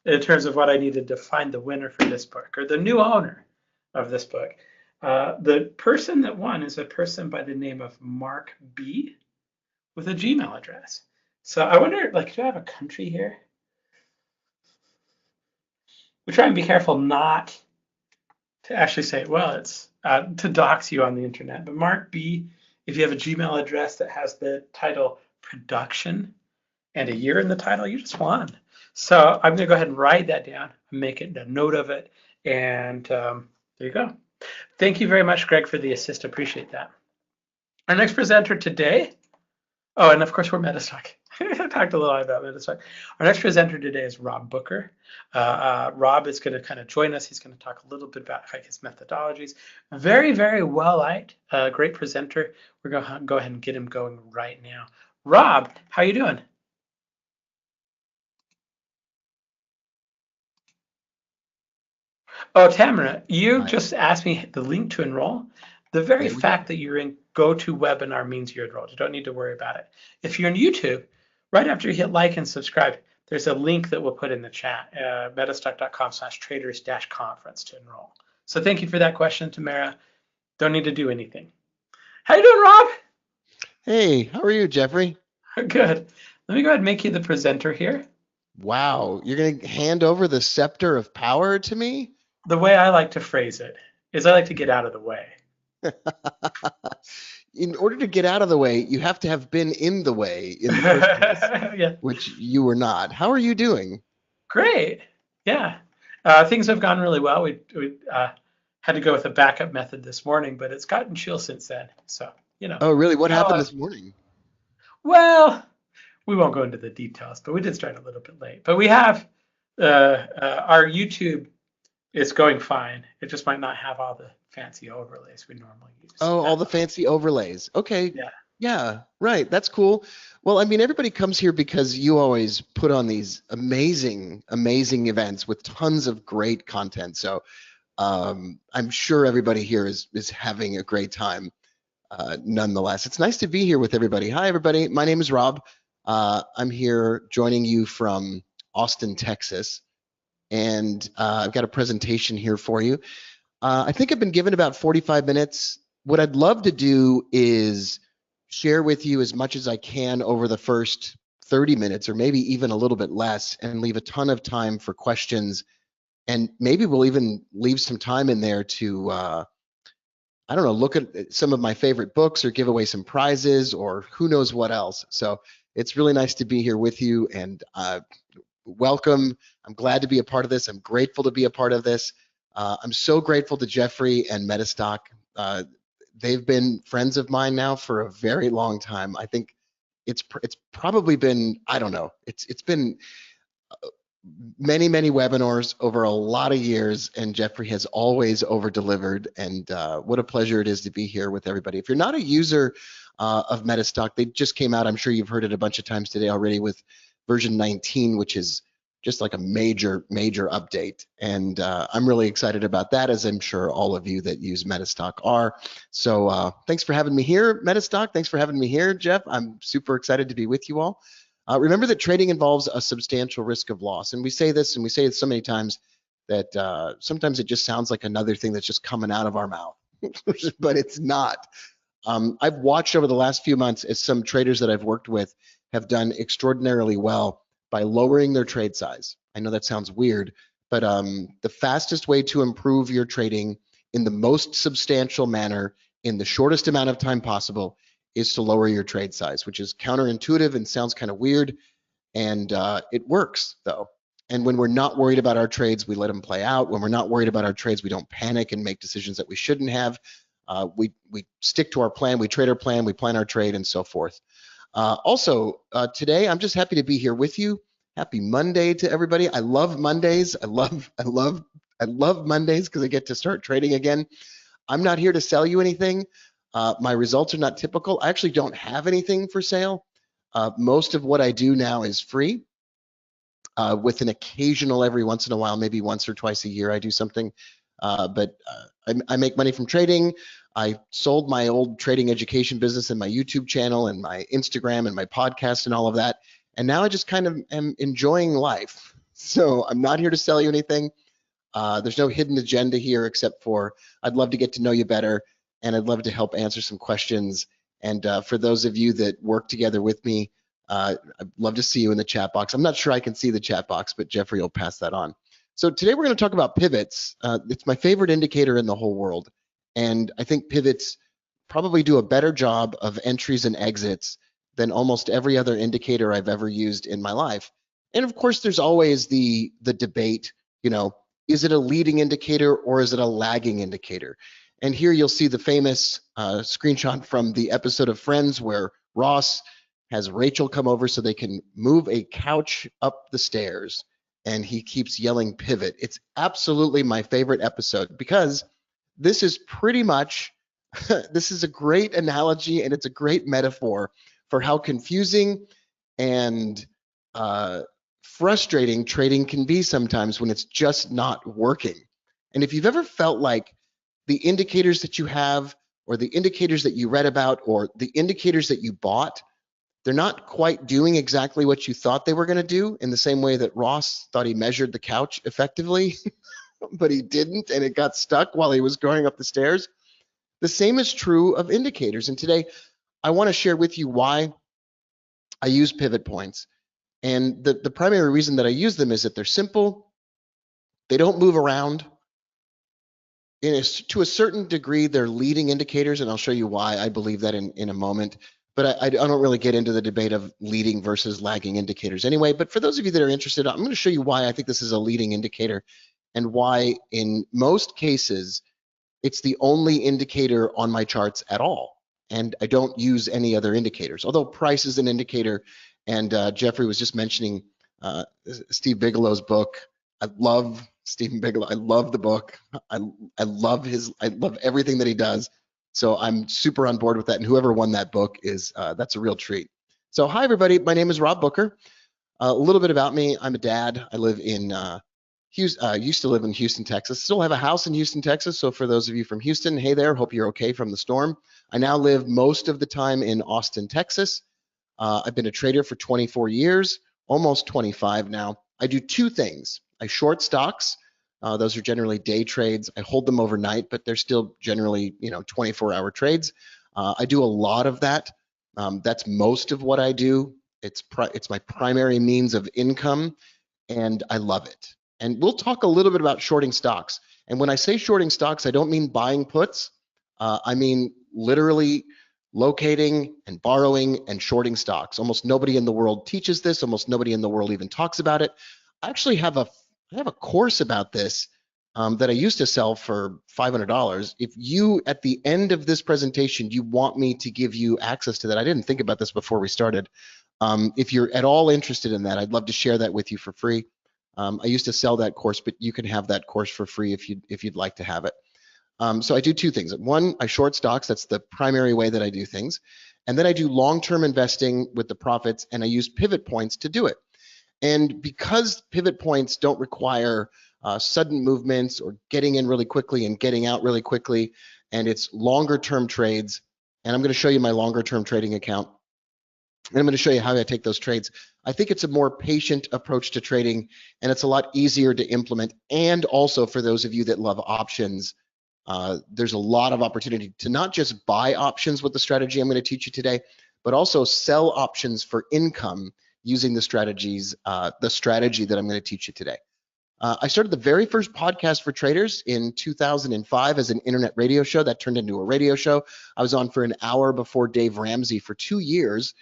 in terms of what I needed to find the winner for this book, or the new owner of this book. The person that won is a person by the name of Mark B. with a Gmail address. So I wonder, do I have a country here? We try and be careful not to actually say, well, it's to dox you on the internet. But Mark B, if you have a Gmail address that has the title production and a year in the title, you just won. So I'm going to go ahead and write that down, make it a note of it, and there you go. Thank you very much, Greg, for the assist. Appreciate that. Our next presenter today, oh, and of course we're MetaStock. I talked a little about MetaStock. Our next presenter today is Rob Booker. Rob is going to kind of join us. He's going to talk a little bit about his methodologies. Very, very well-liked, great presenter. We're going to go ahead and get him going right now. Rob, how you doing? Oh, Tamara, you just asked me the link to enroll. The very fact that you're in GoToWebinar means you're enrolled. You don't need to worry about it. If you're on YouTube, right after you hit like and subscribe, there's a link that we'll put in the chat, metastock.com/traders-conference to enroll. So thank you for that question, Tamara. Don't need to do anything. How you doing, Rob? Hey, how are you, Jeffrey? Good. Let me go ahead and make you the presenter here. Wow, you're going to hand over the scepter of power to me? The way I like to phrase it is I like to get out of the way. In order to get out of the way, you have to have been in the way in the first place, Yeah. which you were not. How are you doing? Great. Yeah. Things have gone really well. We had to go with a backup method this morning, but it's gotten chill since then. So, Oh, really? What happened this morning? Well, we won't go into the details, but we did start a little bit late. But we have our YouTube is going fine. It just might not have all the fancy overlays we normally use. Oh, all the fancy overlays. Okay. Yeah. Yeah, right. That's cool. Well, I mean, everybody comes here because you always put on these amazing, amazing events with tons of great content. So I'm sure everybody here is having a great time. Nonetheless, it's nice to be here with everybody. Hi, everybody. My name is Rob. I'm here joining you from Austin, Texas, and I've got a presentation here for you. I think I've been given about 45 minutes. What I'd love to do is share with you as much as I can over the first 30 minutes, or maybe even a little bit less, and leave a ton of time for questions. And maybe we'll even leave some time in there to, I don't know, look at some of my favorite books or give away some prizes or who knows what else. So it's really nice to be here with you, and welcome. I'm glad to be a part of this. I'm grateful to be a part of this. I'm so grateful to Jeffrey and MetaStock. They've been friends of mine now for a very long time. I think it's probably been, I don't know, it's been many webinars over a lot of years, and Jeffrey has always over-delivered, and what a pleasure it is to be here with everybody. If you're not a user of MetaStock, they just came out, I'm sure you've heard it a bunch of times today already, with version 19, which is just like a major update. And I'm really excited about that, as I'm sure all of you that use MetaStock are. So thanks for having me here, MetaStock. Thanks for having me here, Jeff. I'm super excited to be with you all. Remember that trading involves a substantial risk of loss. And we say this, and we say it so many times that sometimes it just sounds like another thing that's just coming out of our mouth, but it's not. I've watched over the last few months as some traders that I've worked with have done extraordinarily well by lowering their trade size. I know that sounds weird, but the fastest way to improve your trading in the most substantial manner in the shortest amount of time possible is to lower your trade size, which is counterintuitive and sounds kind of weird, and it works though. And when we're not worried about our trades, we let them play out. When we're not worried about our trades, we don't panic and make decisions that we shouldn't have. We stick to our plan, we trade our plan, we plan our trade, and so forth. Also, today I'm just happy to be here with you. Happy Monday to everybody. I love Mondays. I love Mondays because I get to start trading again. I'm not here to sell you anything. My results are not typical. I actually don't have anything for sale. Most of what I do now is free, with an occasional every once in a while, maybe once or twice a year, I do something. But I make money from trading. I sold my old trading education business and my YouTube channel and my Instagram and my podcast and all of that. And now I just kind of am enjoying life. So I'm not here to sell you anything. There's no hidden agenda here except for I'd love to get to know you better, and I'd love to help answer some questions. And for those of you that work together with me, I'd love to see you in the chat box. I'm not sure I can see the chat box, but Jeffrey will pass that on. So today we're going to talk about pivots. It's my favorite indicator in the whole world. And I think pivots probably do a better job of entries and exits than almost every other indicator I've ever used in my life. And of course, there's always the debate, you know, is it a leading indicator or is it a lagging indicator? And here you'll see the famous screenshot from the episode of Friends where Ross has Rachel come over so they can move a couch up the stairs, and he keeps yelling pivot. It's absolutely my favorite episode because this is pretty much, this is a great analogy and it's a great metaphor for how confusing and frustrating trading can be sometimes when it's just not working. And if you've ever felt like the indicators that you have, or the indicators that you read about, or the indicators that you bought, they're not quite doing exactly what you thought they were going to do, in the same way that Ross thought he measured the couch effectively, but he didn't, and it got stuck while he was going up the stairs. The same is true of indicators. And today, I want to share with you why I use pivot points. And the primary reason that I use them is that they're simple, they don't move around. To a certain degree, they're leading indicators, and I'll show you why I believe that in a moment. But I don't really get into the debate of leading versus lagging indicators anyway. But for those of you that are interested, I'm going to show you why I think this is a leading indicator, and why in most cases, it's the only indicator on my charts at all. And I don't use any other indicators, although price is an indicator. And Jeffrey was just mentioning Steve Bigelow's book. I love Stephen Bigelow. I love the book. I love everything that he does. So I'm super on board with that. And whoever won that book is, that's a real treat. So hi everybody, my name is Rob Booker. A little bit about me, I'm a dad. I live in Houston, used to live in Houston, Texas. Still have a house in Houston, Texas. So for those of you from Houston, hey there, hope you're okay from the storm. I now live most of the time in Austin, Texas. I've been a trader for 24 years, almost 25 now. I do two things. I short stocks. Those are generally day trades. I hold them overnight, but they're still generally, 24-hour trades. I do a lot of that. That's most of what I do. It's my primary means of income, and I love it. And we'll talk a little bit about shorting stocks. And when I say shorting stocks, I don't mean buying puts. I mean literally locating and borrowing and shorting stocks. Almost nobody in the world teaches this. Almost nobody in the world even talks about it. I actually have a course about this that I used to sell for $500. If you, at the end of this presentation, you want me to give you access to that, I didn't think about this before we started. If you're at all interested in that, I'd love to share that with you for free. I used to sell that course, but you can have that course for free if you'd like to have it. So I do two things. One, I short stocks. That's the primary way that I do things. And then I do long-term investing with the profits, and I use pivot points to do it. And because pivot points don't require sudden movements or getting in really quickly and getting out really quickly, and it's longer term trades, and I'm going to show you my longer term trading account, and I'm going to show you how I take those trades. I think it's a more patient approach to trading, and it's a lot easier to implement. And also for those of you that love options, there's a lot of opportunity to not just buy options with the strategy I'm going to teach you today, but also sell options for income using the strategy that I'm going to teach you today. I started the very first podcast for traders in 2005 as an internet radio show that turned into a radio show. I was on for an hour before Dave Ramsey for 2 years.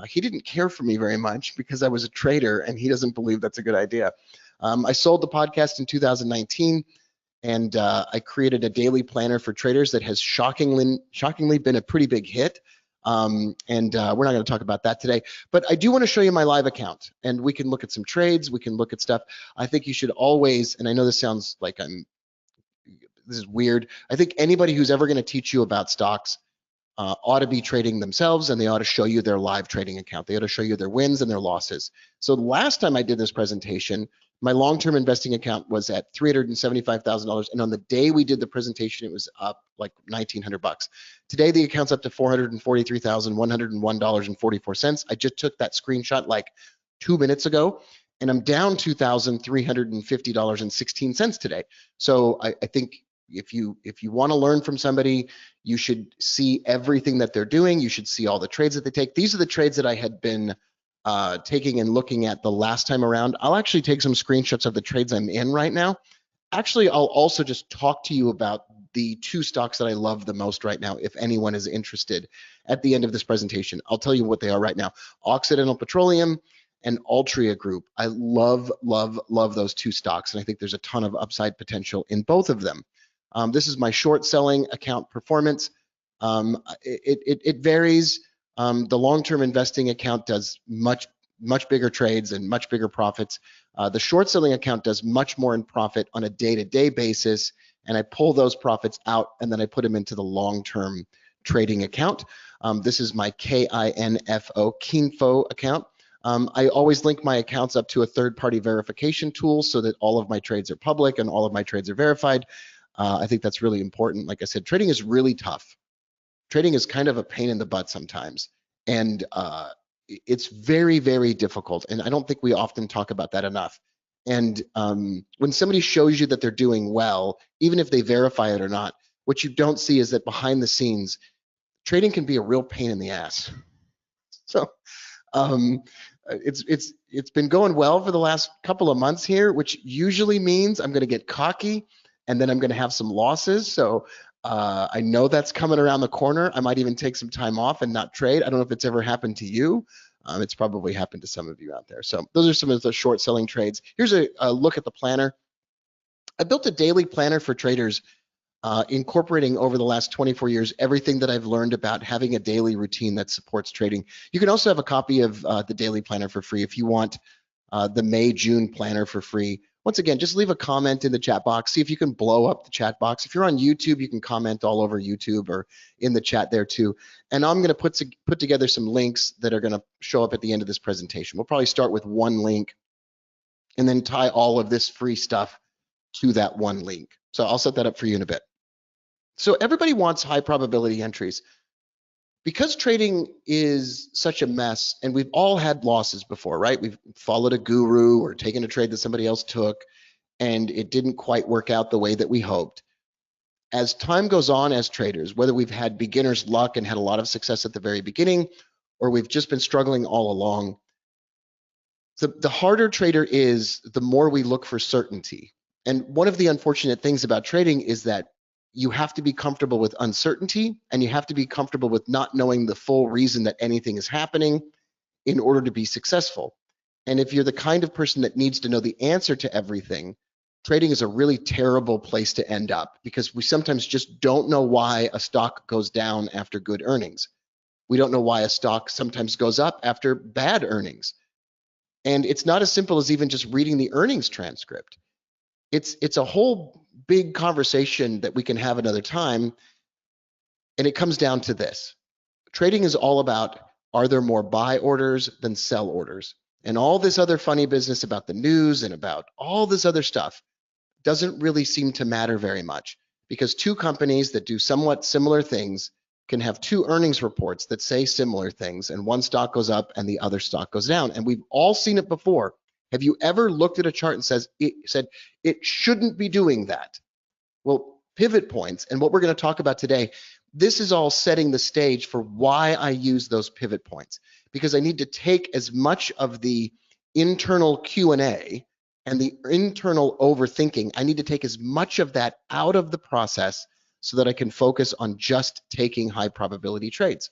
He didn't care for me very much because I was a trader, and he doesn't believe that's a good idea. I sold the podcast in 2019, and I created a daily planner for traders that has shockingly been a pretty big hit. We're not going to talk about that today, but I do want to show you my live account, and we can look at some trades. We can look at stuff. I think you should always, and I know this sounds like this is weird. I think anybody who's ever going to teach you about stocks ought to be trading themselves, and they ought to show you their live trading account. They ought to show you their wins and their losses. So the last time I did this presentation, my long-term investing account was at $375,000, and on the day we did the presentation, it was up like $1,900. Today, the account's up to $443,101.44. I just took that screenshot like 2 minutes ago, and I'm down $2,350.16 today. So I think if you want to learn from somebody, you should see everything that they're doing. You should see all the trades that they take. These are the trades that I had been taking and looking at the last time around. I'll actually take some screenshots of the trades I'm in right now. Actually, I'll also just talk to you about the two stocks that I love the most right now, if anyone is interested at the end of this presentation. I'll tell you what they are right now. Occidental Petroleum and Altria Group. I love, love, love those two stocks, and I think there's a ton of upside potential in both of them. This is my short selling account performance. It varies. The long-term investing account does much bigger trades and much bigger profits. The short selling account does much more in profit on a day-to-day basis, and I pull those profits out and then I put them into the long-term trading account. This is my KINFO account. I always link my accounts up to a third-party verification tool so that all of my trades are public and all of my trades are verified. I think that's really important. Like I said, trading is really tough. Trading is kind of a pain in the butt sometimes, and it's very, very difficult. And I don't think we often talk about that enough. And when somebody shows you that they're doing well, even if they verify it or not, what you don't see is that behind the scenes, trading can be a real pain in the ass. So it's been going well for the last couple of months here, which usually means I'm going to get cocky and then I'm going to have some losses. So I know that's coming around the corner. I might even take some time off and not trade. I don't know if it's ever happened to you. It's probably happened to some of you out there. So those are some of the short selling trades. Here's a look at the planner. I built a daily planner for traders, incorporating over the last 24 years everything that I've learned about having a daily routine that supports trading. You can also have a copy of the daily planner for free if you want the May-June planner for free. Once again, just leave a comment in the chat box. See if you can blow up the chat box. If you're on YouTube, you can comment all over YouTube or in the chat there too. And I'm going to put together some links that are going to show up at the end of this presentation. We'll probably start with one link and then tie all of this free stuff to that one link. So I'll set that up for you in a bit. So everybody wants high probability entries. because trading is such a mess, and we've all had losses before, right? We've followed a guru or taken a trade that somebody else took, and it didn't quite work out the way that we hoped. As time goes on as traders, whether we've had beginner's luck and had a lot of success at the very beginning, or we've just been struggling all along, the harder trader is, the more we look for certainty. And one of the unfortunate things about trading is that you have to be comfortable with uncertainty, and you have to be comfortable with not knowing the full reason that anything is happening in order to be successful. And if you're the kind of person that needs to know the answer to everything, trading is a really terrible place to end up, because we sometimes just don't know why a stock goes down after good earnings. We don't know why a stock sometimes goes up after bad earnings. And it's not as simple as even just reading the earnings transcript. It's a whole big conversation that we can have another time. And it comes down to this. Trading is all about, are there more buy orders than sell orders? And all this other funny business about the news and about all this other stuff doesn't really seem to matter very much, because two companies that do somewhat similar things can have two earnings reports that say similar things, and one stock goes up and the other stock goes down. And we've all seen it before. Have you ever looked at a chart and said it shouldn't be doing that? Well, pivot points, and what we're going to talk about today, this is all setting the stage for why I use those pivot points, because I need to take as much of the internal Q&A and the internal overthinking, I need to take as much of that out of the process so that I can focus on just taking high probability trades.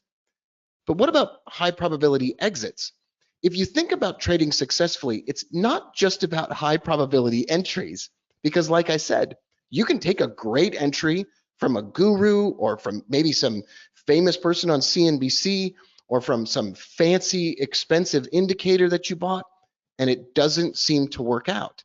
But what about high probability exits? If you think about trading successfully, it's not just about high probability entries, because like I said, you can take a great entry from a guru or from maybe some famous person on CNBC or from some fancy expensive indicator that you bought, and it doesn't seem to work out.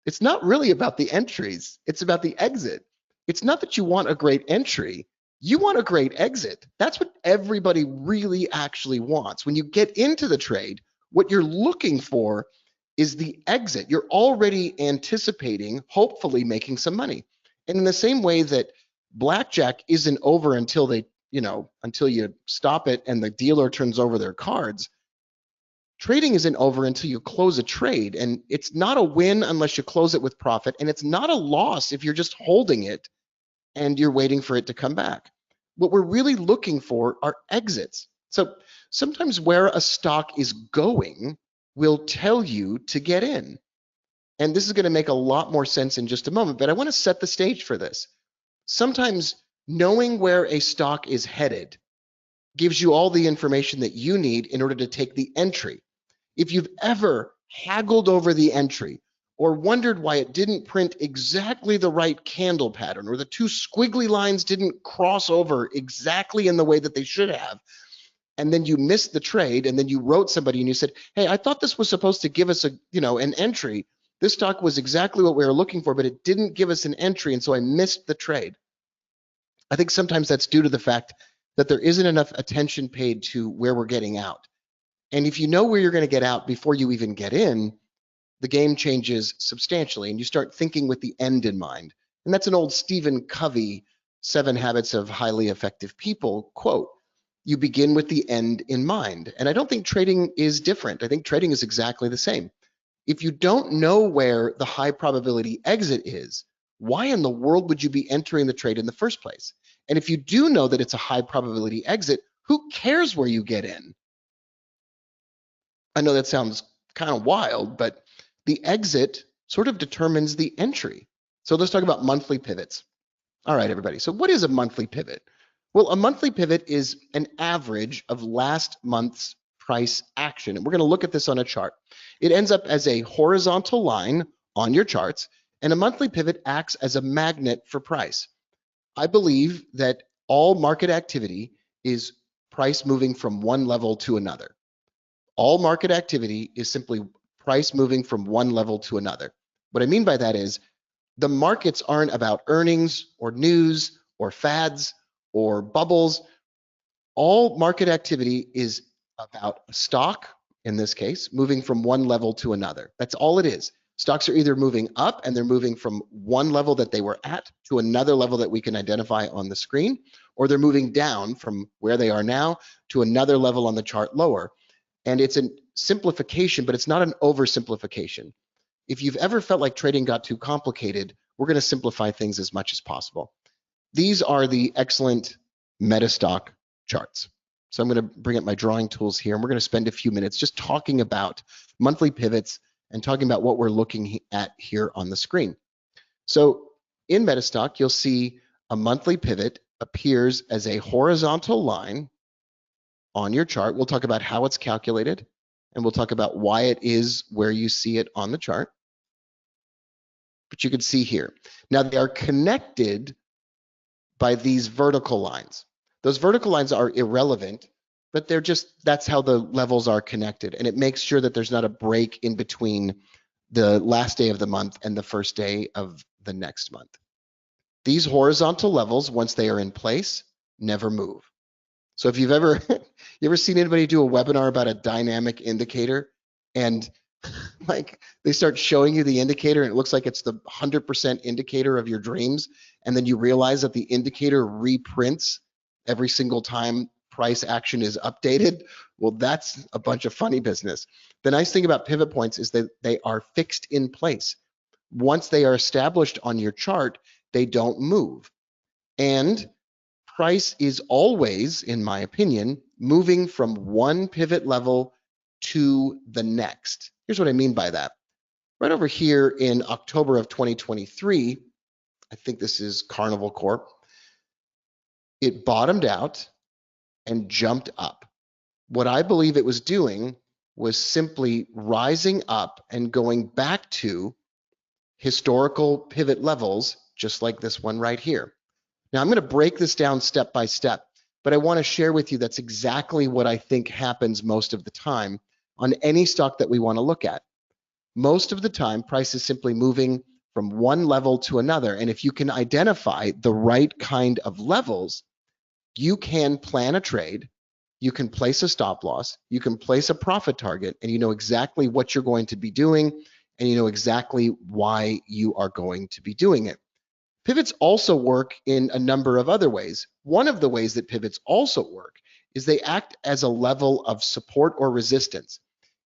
It's not really about the entries, it's about the exit. It's not that you want a great entry, you want a great exit. That's what everybody really actually wants. When you get into the trade, what you're looking for is the exit. You're already anticipating, hopefully making some money. And in the same way that blackjack isn't over until they, until you stop it and the dealer turns over their cards, trading isn't over until you close a trade. And it's not a win unless you close it with profit. And it's not a loss if you're just holding it and you're waiting for it to come back. What we're really looking for are exits. So sometimes where a stock is going will tell you to get in. And this is going to make a lot more sense in just a moment, but I want to set the stage for this. Sometimes knowing where a stock is headed gives you all the information that you need in order to take the entry. If you've ever haggled over the entry or wondered why it didn't print exactly the right candle pattern, or the two squiggly lines didn't cross over exactly in the way that they should have, and then you missed the trade, and then you wrote somebody and you said, hey, I thought this was supposed to give us an entry. This stock was exactly what we were looking for, but it didn't give us an entry, and so I missed the trade. I think sometimes that's due to the fact that there isn't enough attention paid to where we're getting out. And if you know where you're going to get out before you even get in, the game changes substantially, and you start thinking with the end in mind. And that's an old Stephen Covey, 7 Habits of Highly Effective People quote. You begin with the end in mind. And I don't think trading is different. I think trading is exactly the same. If you don't know where the high probability exit is, why in the world would you be entering the trade in the first place? And if you do know that it's a high probability exit, who cares where you get in? I know that sounds kind of wild, but the exit sort of determines the entry. So let's talk about monthly pivots. All right, everybody. So what is a monthly pivot? Well, a monthly pivot is an average of last month's price action. And we're going to look at this on a chart. It ends up as a horizontal line on your charts, and a monthly pivot acts as a magnet for price. I believe that all market activity is price moving from one level to another. All market activity is simply price moving from one level to another. What I mean by that is the markets aren't about earnings or news or fads or bubbles. All market activity is about a stock, in this case, moving from one level to another. That's all it is. Stocks are either moving up and they're moving from one level that they were at to another level that we can identify on the screen, or they're moving down from where they are now to another level on the chart lower. And it's a simplification, but it's not an oversimplification. If you've ever felt like trading got too complicated, we're going to simplify things as much as possible. These are the excellent MetaStock charts. So I'm going to bring up my drawing tools here, and we're going to spend a few minutes just talking about monthly pivots and talking about what we're looking at here on the screen. So in MetaStock, you'll see a monthly pivot appears as a horizontal line on your chart. We'll talk about how it's calculated, and we'll talk about why it is where you see it on the chart. But you can see here. Now they are connected by these vertical lines. Those vertical lines are irrelevant, but they're just, that's how the levels are connected. And it makes sure that there's not a break in between the last day of the month and the first day of the next month. These horizontal levels, once they are in place, never move. So if you've ever, you ever seen anybody do a webinar about a dynamic indicator, and like they start showing you the indicator and it looks like it's the 100% indicator of your dreams, and then you realize that the indicator reprints every single time price action is updated? Well, that's a bunch of funny business. The nice thing about pivot points is that they are fixed in place. Once they are established on your chart, they don't move. And price is always, in my opinion, moving from one pivot level to the next. Here's what I mean by that. Right over here in October of 2023, I think this is Carnival Corp, it bottomed out and jumped up. What I believe it was doing was simply rising up and going back to historical pivot levels, just like this one right here. Now I'm going to break this down step by step, but I want to share with you that's exactly what I think happens most of the time on any stock that we want to look at. Most of the time, price is simply moving from one level to another. And if you can identify the right kind of levels, you can plan a trade, you can place a stop loss, you can place a profit target, and you know exactly what you're going to be doing, and you know exactly why you are going to be doing it. Pivots also work in a number of other ways. One of the ways that pivots also work is they act as a level of support or resistance.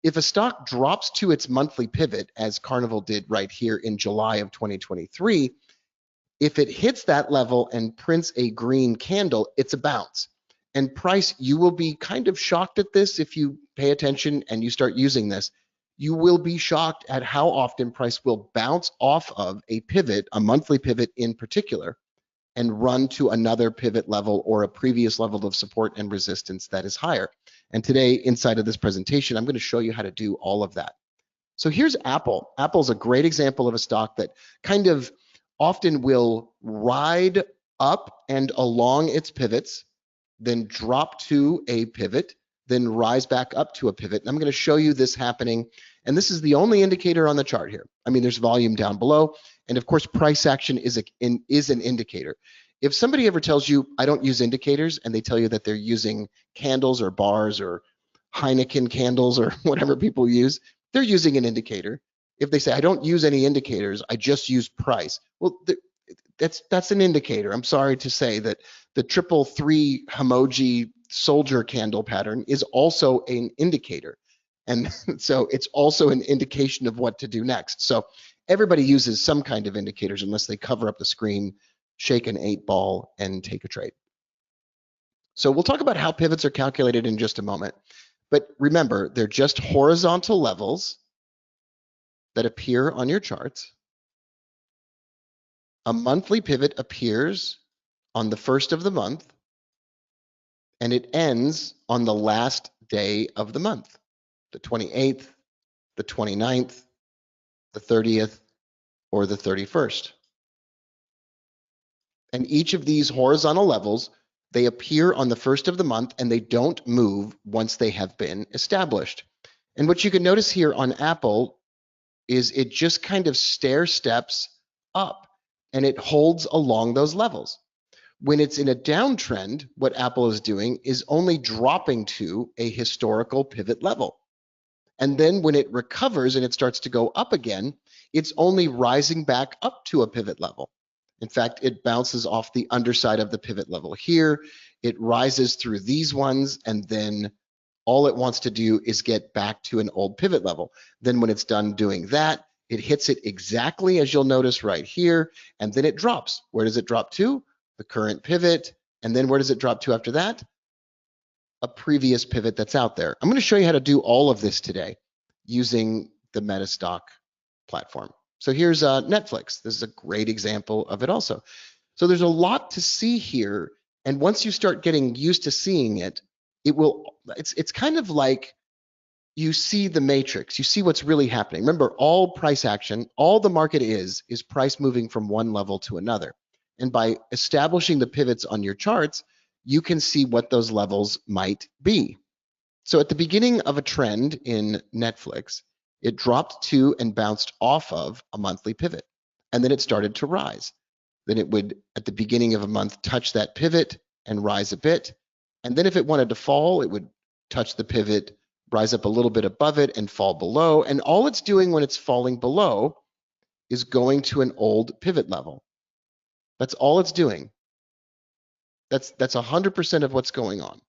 If a stock drops to its monthly pivot, as Carnival did right here in July of 2023, if it hits that level and prints a green candle, it's a bounce. And price, you will be kind of shocked at this if you pay attention and you start using this. You will be shocked at how often price will bounce off of a pivot, a monthly pivot in particular, and run to another pivot level or a previous level of support and resistance that is higher. And today, inside of this presentation, I'm going to show you how to do all of that. So here's Apple. Apple's a great example of a stock that kind of often will ride up and along its pivots, then drop to a pivot, then rise back up to a pivot. And I'm going to show you this happening. And this is the only indicator on the chart here. I mean, there's volume down below. And of course, price action is an indicator. If somebody ever tells you, I don't use indicators, and they tell you that they're using candles or bars or Heineken candles or whatever people use, they're using an indicator. If they say, I don't use any indicators, I just use price. Well, that's an indicator. I'm sorry to say that the 333 Hamoji soldier candle pattern is also an indicator. And so it's also an indication of what to do next. So everybody uses some kind of indicators unless they cover up the screen, shake an 8-ball, and take a trade. So we'll talk about how pivots are calculated in just a moment. But remember, they're just horizontal levels that appear on your charts. A monthly pivot appears on the first of the month, and it ends on the last day of the month, the 28th, the 29th, the 30th, or the 31st. And each of these horizontal levels, they appear on the first of the month, and they don't move once they have been established. And what you can notice here on Apple is it just kind of stair steps up, and it holds along those levels. When it's in a downtrend, what Apple is doing is only dropping to a historical pivot level. And then when it recovers and it starts to go up again, it's only rising back up to a pivot level. In fact, it bounces off the underside of the pivot level here. It rises through these ones, and then all it wants to do is get back to an old pivot level. Then when it's done doing that, it hits it exactly as you'll notice right here, and then it drops. Where does it drop to? The current pivot. And then where does it drop to after that? A previous pivot that's out there. I'm going to show you how to do all of this today using the MetaStock platform. So here's Netflix. This is a great example of it also. So there's a lot to see here. And once you start getting used to seeing it, it's kind of like you see the matrix. You see what's really happening. Remember, all price action, all the market is price moving from one level to another. And by establishing the pivots on your charts, you can see what those levels might be. So at the beginning of a trend in Netflix, it dropped to and bounced off of a monthly pivot, and then it started to rise. Then it would, at the beginning of a month, touch that pivot and rise a bit. And then if it wanted to fall, it would touch the pivot, rise up a little bit above it, and fall below. And all it's doing when it's falling below is going to an old pivot level. That's all it's doing. That's 100% of what's going on.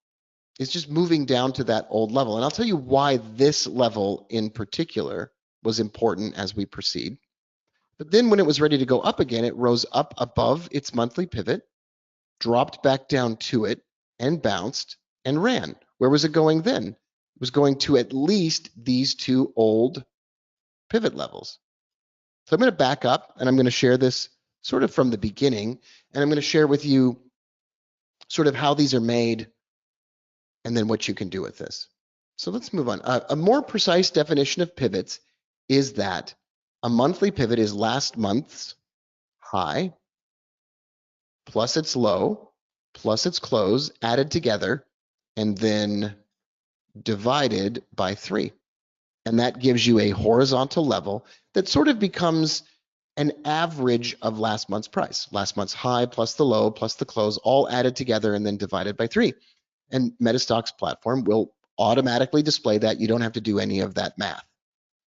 It's just moving down to that old level. And I'll tell you why this level in particular was important as we proceed. But then when it was ready to go up again, it rose up above its monthly pivot, dropped back down to it, and bounced and ran. Where was it going then? It was going to at least these two old pivot levels. So I'm going to back up, and I'm going to share this sort of from the beginning, and I'm going to share with you sort of how these are made and then what you can do with this. So let's move on. A more precise definition of pivots is that a monthly pivot is last month's high plus its low plus its close added together and then divided by 3. And that gives you a horizontal level that sort of becomes an average of last month's price. Last month's high plus the low plus the close all added together and then divided by 3. And MetaStock's platform will automatically display that. You don't have to do any of that math.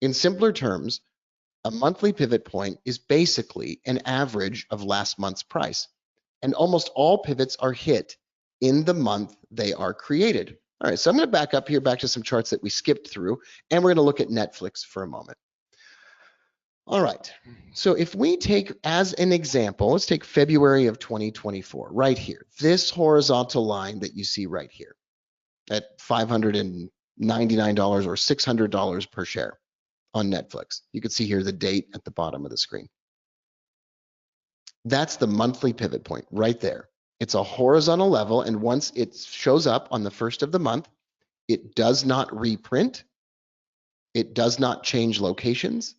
In simpler terms, a monthly pivot point is basically an average of last month's price. And almost all pivots are hit in the month they are created. All right, so I'm going to back up here, back to some charts that we skipped through, and we're going to look at Netflix for a moment. All right, so if we take as an example, let's take February of 2024, right here, this horizontal line that you see right here at $599 or $600 per share on Netflix. You can see here the date at the bottom of the screen. That's the monthly pivot point right there. It's a horizontal level, and once it shows up on the first of the month, it does not reprint, it does not change locations,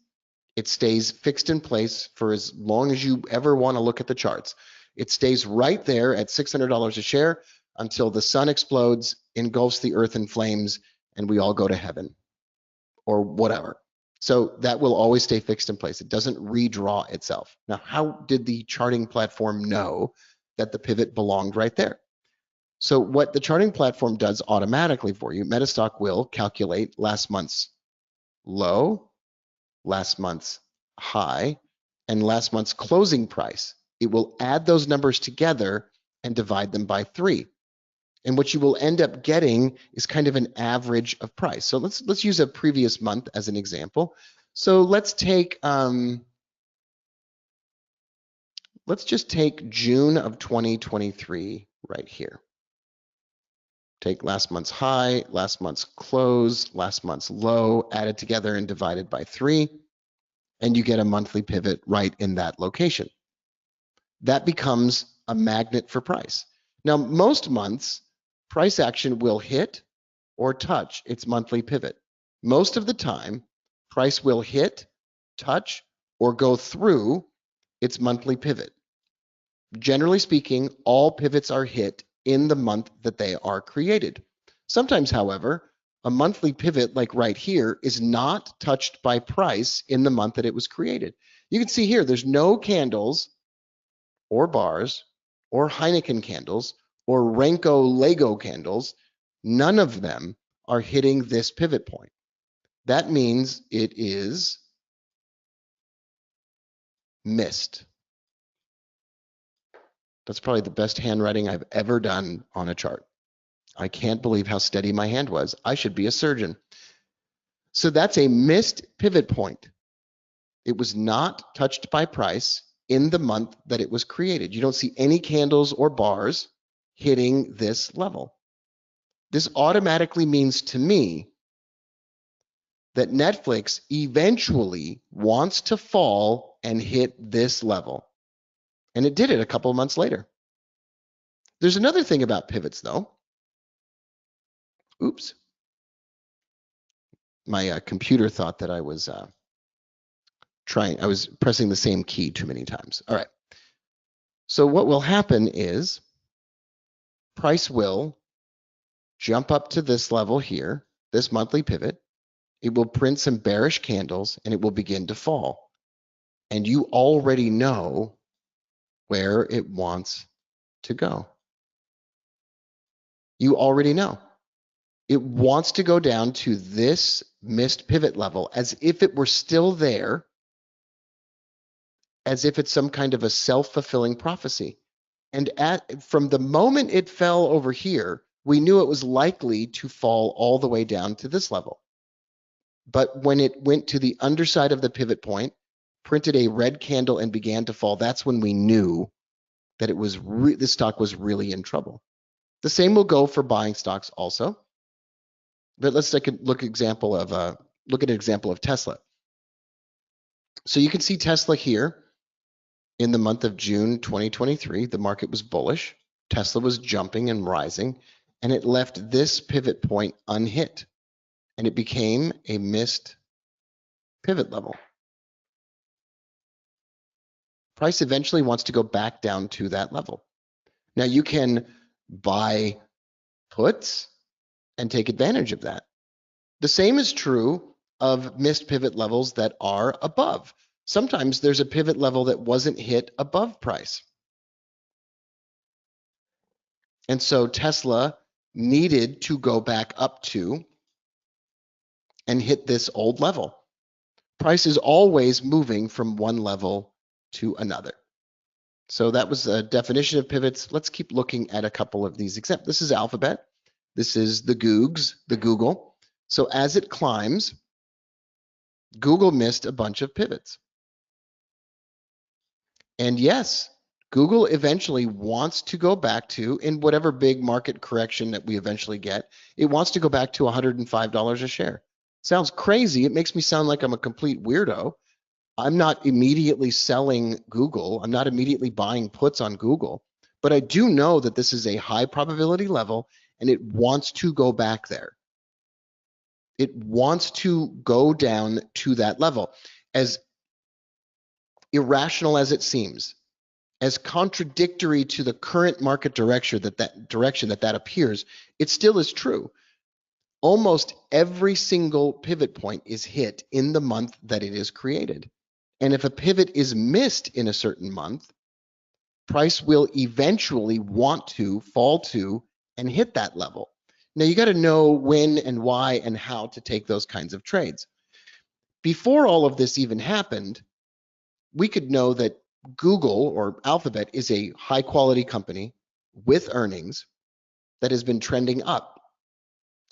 it stays fixed in place for as long as you ever want to look at the charts. It stays right there at $600 a share until the sun explodes, engulfs the earth in flames, and we all go to heaven or whatever. So that will always stay fixed in place. It doesn't redraw itself. Now, how did the charting platform know that the pivot belonged right there? So what the charting platform does automatically for you, MetaStock will calculate last month's low, last month's high, and last month's closing price. It will add those numbers together and divide them by 3. And what you will end up getting is kind of an average of price. So let's use a previous month as an example. So let's take let's just take June of 2023 right here. Take last month's high, last month's close, last month's low, added together and divided by 3, and you get a monthly pivot right in that location. That becomes a magnet for price. Now, most months, price action will hit or touch its monthly pivot. Most of the time, price will hit, touch, or go through its monthly pivot. Generally speaking, all pivots are hit in the month that they are created. Sometimes, however, a monthly pivot like right here is not touched by price in the month that it was created. You can see here, there's no candles or bars or Heineken candles or Renko Lego candles. None of them are hitting this pivot point. That means it is missed. That's probably the best handwriting I've ever done on a chart. I can't believe how steady my hand was. I should be a surgeon. So that's a missed pivot point. It was not touched by price in the month that it was created. You don't see any candles or bars hitting this level. This automatically means to me that Netflix eventually wants to fall and hit this level. And it did it a couple of months later. There's another thing about pivots though. Oops. My computer thought that I was I was pressing the same key too many times. All right. So what will happen is price will jump up to this level here, this monthly pivot. It will print some bearish candles and it will begin to fall. And you already know where it wants to go. You already know. It wants to go down to this missed pivot level as if it were still there, as if it's some kind of a self-fulfilling prophecy. And from the moment it fell over here, we knew it was likely to fall all the way down to this level. But when it went to the underside of the pivot point, printed a red candle and began to fall, that's when we knew that it was this stock was really in trouble. The same will go for buying stocks also. But let's take a look at an example of Tesla. So you can see Tesla here in the month of June 2023. The market was bullish. Tesla was jumping and rising, and it left this pivot point unhit, and it became a missed pivot level. Price eventually wants to go back down to that level. Now you can buy puts and take advantage of that. The same is true of missed pivot levels that are above. Sometimes there's a pivot level that wasn't hit above price. And so Tesla needed to go back up to and hit this old level. Price is always moving from one level to another. So that was a definition of pivots. Let's keep looking at a couple of these examples. This is Alphabet. This is the Google. So as it climbs, Google missed a bunch of pivots. And yes, Google eventually wants to go back to, in whatever big market correction that we eventually get, it wants to go back to $105 a share. Sounds crazy. It makes me sound like I'm a complete weirdo. I'm not immediately selling Google. I'm not immediately buying puts on Google, but I do know that this is a high probability level and it wants to go back there. It wants to go down to that level. As irrational as it seems, as contradictory to the current market direction that appears, it still is true. Almost every single pivot point is hit in the month that it is created. And if a pivot is missed in a certain month, price will eventually want to fall to and hit that level. Now you got to know when and why and how to take those kinds of trades. Before all of this even happened, we could know that Google or Alphabet is a high quality company with earnings that has been trending up.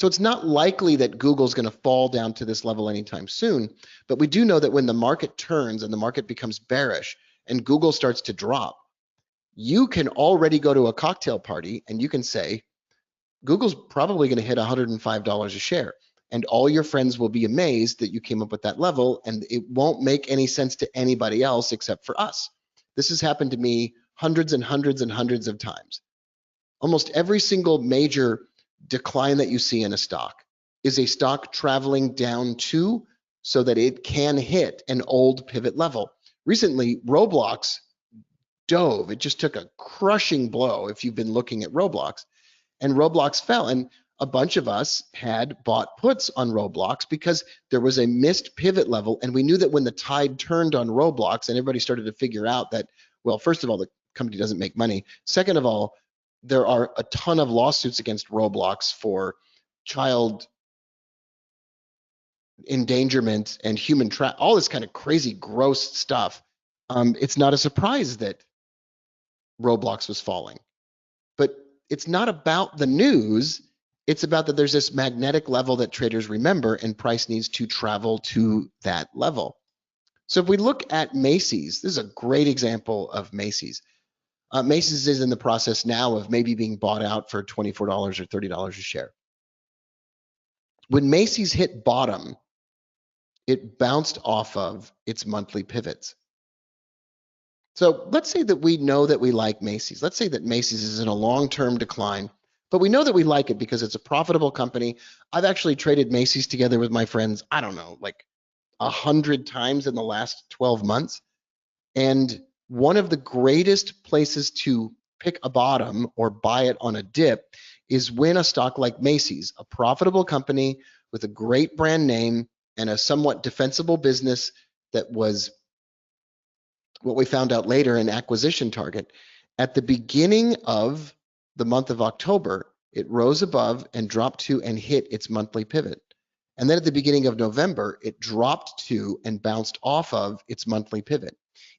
So it's not likely that Google's going to fall down to this level anytime soon, but we do know that when the market turns and the market becomes bearish and Google starts to drop, you can already go to a cocktail party and you can say, Google's probably going to hit $105 a share. And all your friends will be amazed that you came up with that level, and it won't make any sense to anybody else except for us. This has happened to me hundreds and hundreds and hundreds of times. Almost every single major decline that you see in a stock is a stock traveling down to so that it can hit an old pivot level. Recently, Roblox dove. It just took a crushing blow if you've been looking at Roblox, and Roblox fell. And a bunch of us had bought puts on Roblox because there was a missed pivot level, and we knew that when the tide turned on Roblox and everybody started to figure out that, well, first of all, the company doesn't make money. Second of all, there are a ton of lawsuits against Roblox for child endangerment and human all this kind of crazy, gross stuff. It's not a surprise that Roblox was falling. But it's not about the news. It's about that there's this magnetic level that traders remember, and price needs to travel to that level. So if we look at Macy's, this is a great example of Macy's. Macy's is in the process now of maybe being bought out for $24 or $30 a share. When Macy's hit bottom, it bounced off of its monthly pivots. So let's say that we know that we like Macy's. Let's say that Macy's is in a long-term decline, but we know that we like it because it's a profitable company. I've actually traded Macy's together with my friends, I don't know, like 100 times in the last 12 months. And one of the greatest places to pick a bottom or buy it on a dip is when a stock like Macy's, a profitable company with a great brand name and a somewhat defensible business that was what we found out later an acquisition target. At the beginning of the month of October, it rose above and dropped to and hit its monthly pivot. And then at the beginning of November, it dropped to and bounced off of its monthly pivot.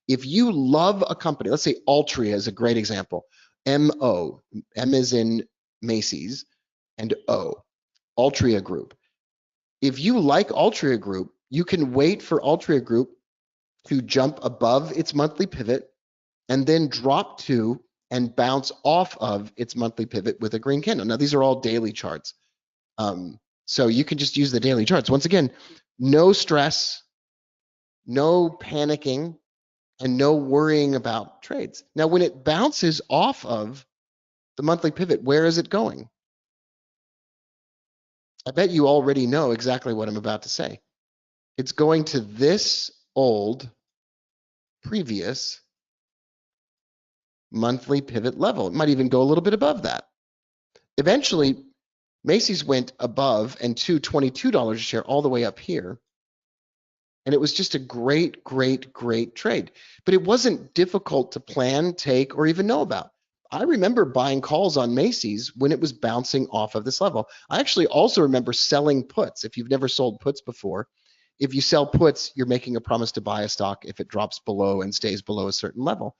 If you love a company, let's say Altria is a great example. M-O, M is in Macy's, and O, Altria Group. If you like Altria Group, you can wait for Altria Group to jump above its monthly pivot and then drop to and bounce off of its monthly pivot with a green candle. Now, these are all daily charts. So you can just use the daily charts. Once again, no stress, no panicking, and no worrying about trades. Now, when it bounces off of the monthly pivot, where is it going? I bet you already know exactly what I'm about to say. It's going to this old previous monthly pivot level. It might even go a little bit above that. Eventually, Macy's went above and to $22 a share all the way up here. And it was just a great, great, great trade. But it wasn't difficult to plan, take, or even know about. I remember buying calls on Macy's when it was bouncing off of this level. I actually also remember selling puts. If you've never sold puts before, if you sell puts, you're making a promise to buy a stock if it drops below and stays below a certain level.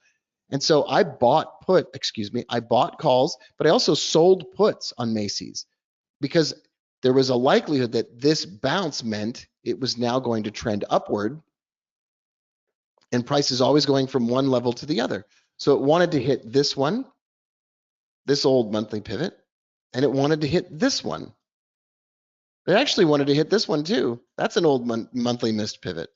And so I bought calls, but I also sold puts on Macy's because there was a likelihood that this bounce meant it was now going to trend upward, and price is always going from one level to the other. So it wanted to hit this one, this old monthly pivot, and it wanted to hit this one. It actually wanted to hit this one too. That's an old monthly missed pivot.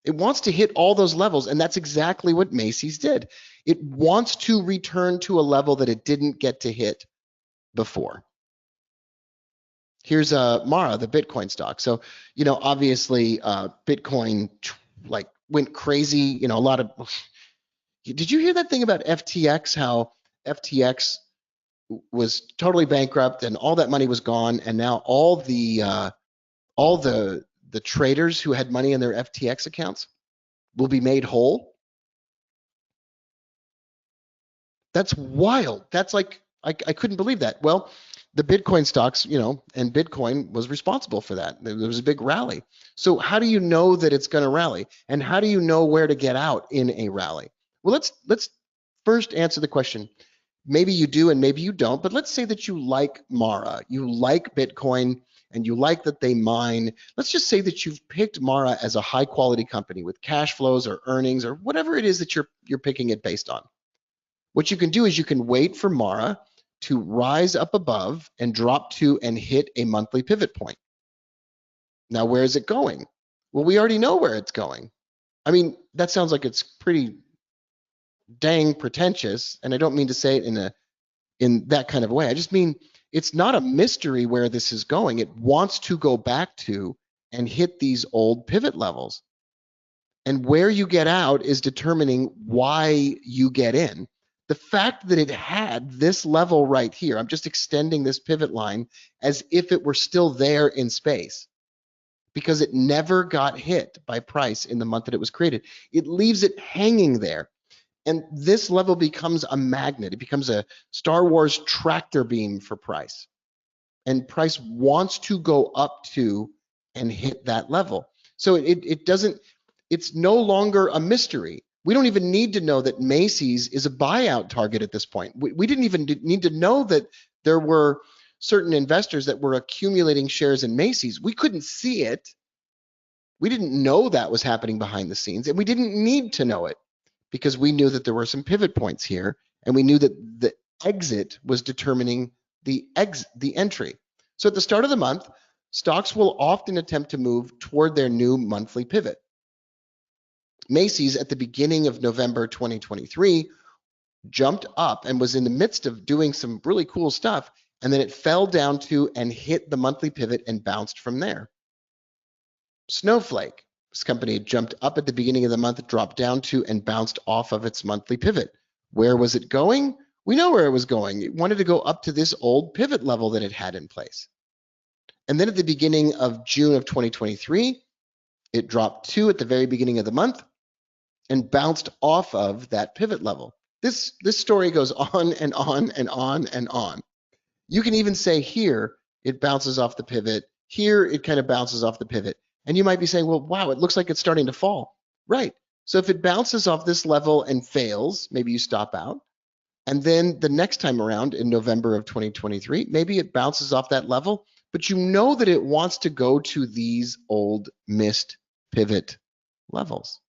It wants to hit all those levels, and that's exactly what Macy's did. It wants to return to a level that it didn't get to hit before. Here's Mara, the Bitcoin stock. So, obviously Bitcoin like went crazy, a lot of, did you hear that thing about FTX, how FTX was totally bankrupt and all that money was gone, and now all the traders who had money in their FTX accounts will be made whole? That's wild. That's like, I couldn't believe that. Well, the Bitcoin stocks, and Bitcoin was responsible for that. There was a big rally. So how do you know that it's going to rally? And how do you know where to get out in a rally? Well, let's first answer the question. Maybe you do and maybe you don't, but let's say that you like Mara, you like Bitcoin, and you like that they mine. Let's just say that you've picked Mara as a high quality company with cash flows or earnings or whatever it is that you're picking it based on. What you can do is you can wait for Mara to rise up above and drop to and hit a monthly pivot point. Now, where is it going? Well, we already know where it's going. I mean, that sounds like it's pretty dang pretentious, and I don't mean to say it in that kind of a way. I just mean it's not a mystery where this is going. It wants to go back to and hit these old pivot levels. And where you get out is determining why you get in. The fact that it had this level right here, I'm just extending this pivot line as if it were still there in space because it never got hit by price in the month that it was created. It leaves it hanging there. And this level becomes a magnet. It becomes a Star Wars tractor beam for price. And price wants to go up to and hit that level. So it's no longer a mystery. We don't even need to know that Macy's is a buyout target at this point. We didn't even need to know that there were certain investors that were accumulating shares in Macy's. We couldn't see it. We didn't know that was happening behind the scenes, and we didn't need to know it because we knew that there were some pivot points here, and we knew that the exit was determining the entry. So at the start of the month, stocks will often attempt to move toward their new monthly pivot. Macy's at the beginning of November 2023 jumped up and was in the midst of doing some really cool stuff, and then it fell down to and hit the monthly pivot and bounced from there. Snowflake, this company jumped up at the beginning of the month, dropped down to and bounced off of its monthly pivot. Where was it going? We know where it was going. It wanted to go up to this old pivot level that it had in place. And then at the beginning of June of 2023, it dropped to at the very beginning of the month and bounced off of that pivot level. This story goes on and on and on and on. You can even say here, it bounces off the pivot. Here, it kind of bounces off the pivot. And you might be saying, well, wow, it looks like it's starting to fall. Right. So if it bounces off this level and fails, maybe you stop out. And then the next time around in November of 2023, maybe it bounces off that level, but you know that it wants to go to these old missed pivot levels.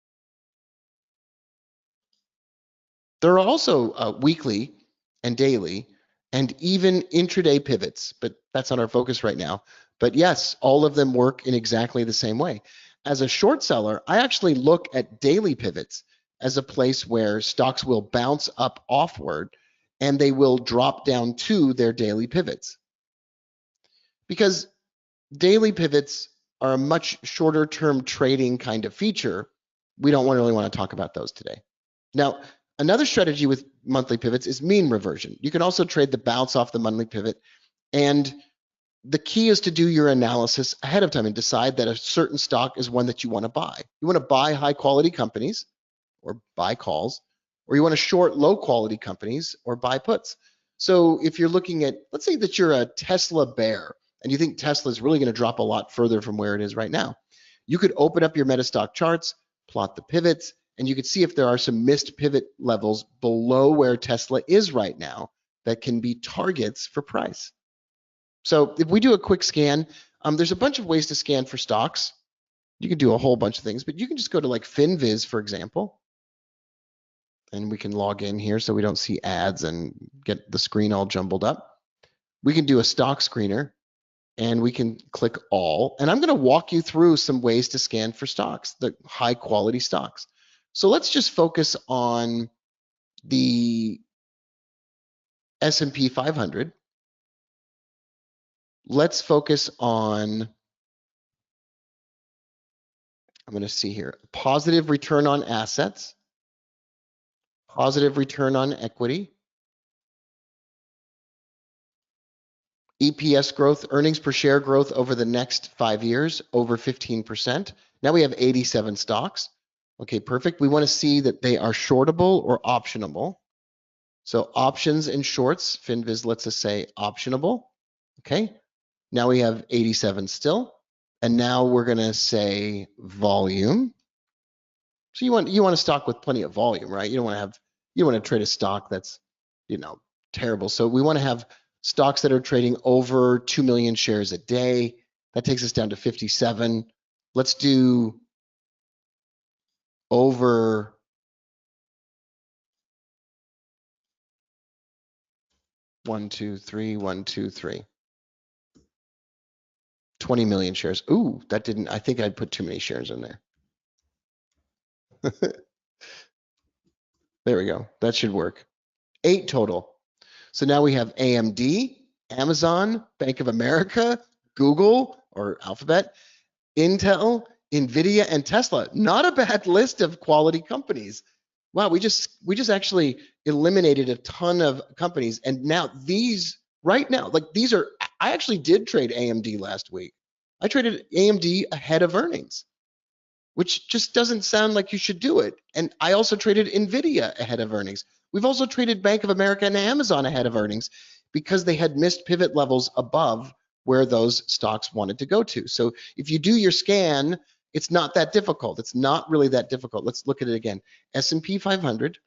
There are also weekly and daily and even intraday pivots, but that's not our focus right now. But yes, all of them work in exactly the same way. As a short seller, I actually look at daily pivots as a place where stocks will bounce up offward and they will drop down to their daily pivots. Because daily pivots are a much shorter term trading kind of feature. We don't really want to talk about those today. Now, another strategy with monthly pivots is mean reversion. You can also trade the bounce off the monthly pivot, and the key is to do your analysis ahead of time and decide that a certain stock is one that you want to buy. You want to buy high quality companies or buy calls, or you want to short low quality companies or buy puts. So if you're looking at, let's say that you're a Tesla bear and you think Tesla is really going to drop a lot further from where it is right now, you could open up your MetaStock charts, plot the pivots, and you could see if there are some missed pivot levels below where Tesla is right now that can be targets for price. So if we do a quick scan, there's a bunch of ways to scan for stocks. You can do a whole bunch of things, but you can just go to like FinViz, for example, and we can log in here so we don't see ads and get the screen all jumbled up. We can do a stock screener, and we can click all. And I'm going to walk you through some ways to scan for stocks, the high quality stocks. So let's just focus on the S&P 500. Let's focus on, I'm going to see here, positive return on assets, positive return on equity, EPS growth, earnings per share growth over the next 5 years, over 15%. Now we have 87 stocks. Okay, perfect. We want to see that they are shortable or optionable. So options and shorts, FinViz lets us say optionable. Okay, now we have 87 still. And now we're going to say volume. So you want a stock with plenty of volume, right? You don't want to trade a stock that's, terrible. So we want to have stocks that are trading over 2 million shares a day. That takes us down to 57. Let's do over 1, 2, 3, 1, 2, 3. 20 million shares. Ooh, that didn't, I think I'd put too many shares in there. There we go. That should work. 8 total. So now we have AMD, Amazon, Bank of America, Google or Alphabet, Intel, NVIDIA, and Tesla. Not a bad list of quality companies. Wow, we just actually eliminated a ton of companies. And now these, right now, like these are, I actually did trade AMD last week. I traded AMD ahead of earnings, which just doesn't sound like you should do it. And I also traded NVIDIA ahead of earnings. We've also traded Bank of America and Amazon ahead of earnings because they had missed pivot levels above where those stocks wanted to go to. So if you do your scan It's not that difficult. It's not really that difficult. Let's look at it again. S&P 500,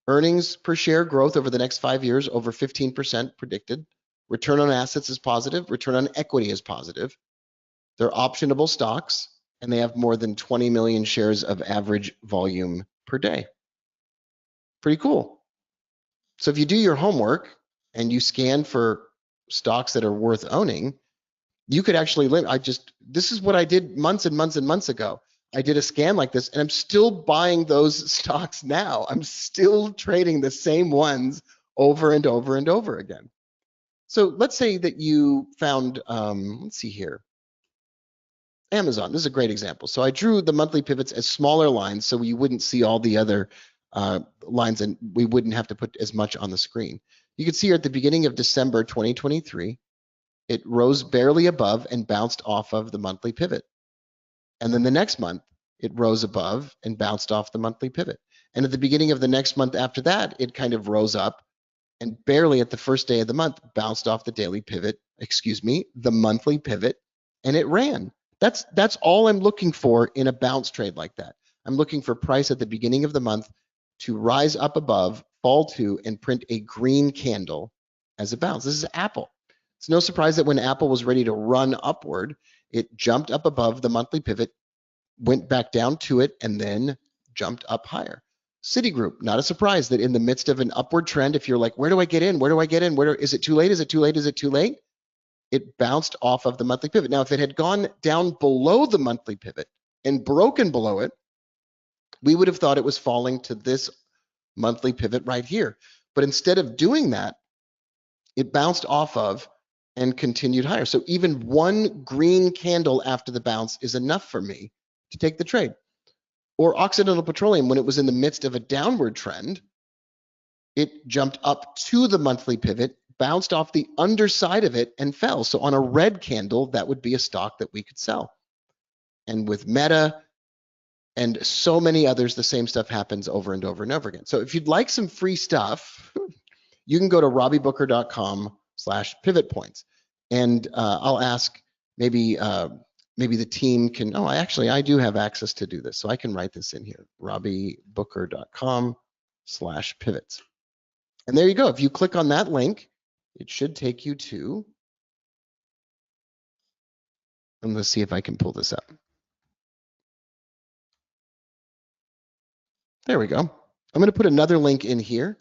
earnings per share growth over the next 5 years, over 15% predicted. Return on assets is positive. Return on equity is positive. They're optionable stocks, and they have more than 20 million shares of average volume per day. Pretty cool. So if you do your homework and you scan for stocks that are worth owning, you could actually this is what I did months and months and months ago. I did a scan like this, and I'm still buying those stocks now. I'm still trading the same ones over and over and over again. So let's say that you found, let's see here, Amazon. This is a great example. So I drew the monthly pivots as smaller lines so you wouldn't see all the other lines, and we wouldn't have to put as much on the screen. You can see here at the beginning of December 2023, it rose barely above and bounced off of the monthly pivot. And then the next month, it rose above and bounced off the monthly pivot. And at the beginning of the next month after that, it kind of rose up and barely at the first day of the month bounced off the daily pivot, the monthly pivot, and it ran. That's all I'm looking for in a bounce trade like that. I'm looking for price at the beginning of the month to rise up above, fall to, and print a green candle as a bounce. This is Apple. It's no surprise that when Apple was ready to run upward, it jumped up above the monthly pivot, went back down to it, and then jumped up higher. Citigroup, not a surprise that in the midst of an upward trend, if you're like, where do I get in? Where do I get in? Is it too late? Is it too late? Is it too late? It bounced off of the monthly pivot. Now, if it had gone down below the monthly pivot and broken below it, we would have thought it was falling to this monthly pivot right here. But instead of doing that, it bounced off of and continued higher. So even one green candle after the bounce is enough for me to take the trade. Or Occidental Petroleum, when it was in the midst of a downward trend, it jumped up to the monthly pivot, bounced off the underside of it, and fell. So on a red candle, that would be a stock that we could sell. And with Meta and so many others, the same stuff happens over and over and over again. So if you'd like some free stuff, you can go to robbybooker.com/pivot points. And I'll ask maybe the team can, I do have access to do this. So I can write this in here, robbybooker.com/pivots. And there you go. If you click on that link, it should take you to, and let's see if I can pull this up. There we go. I'm going to put another link in here,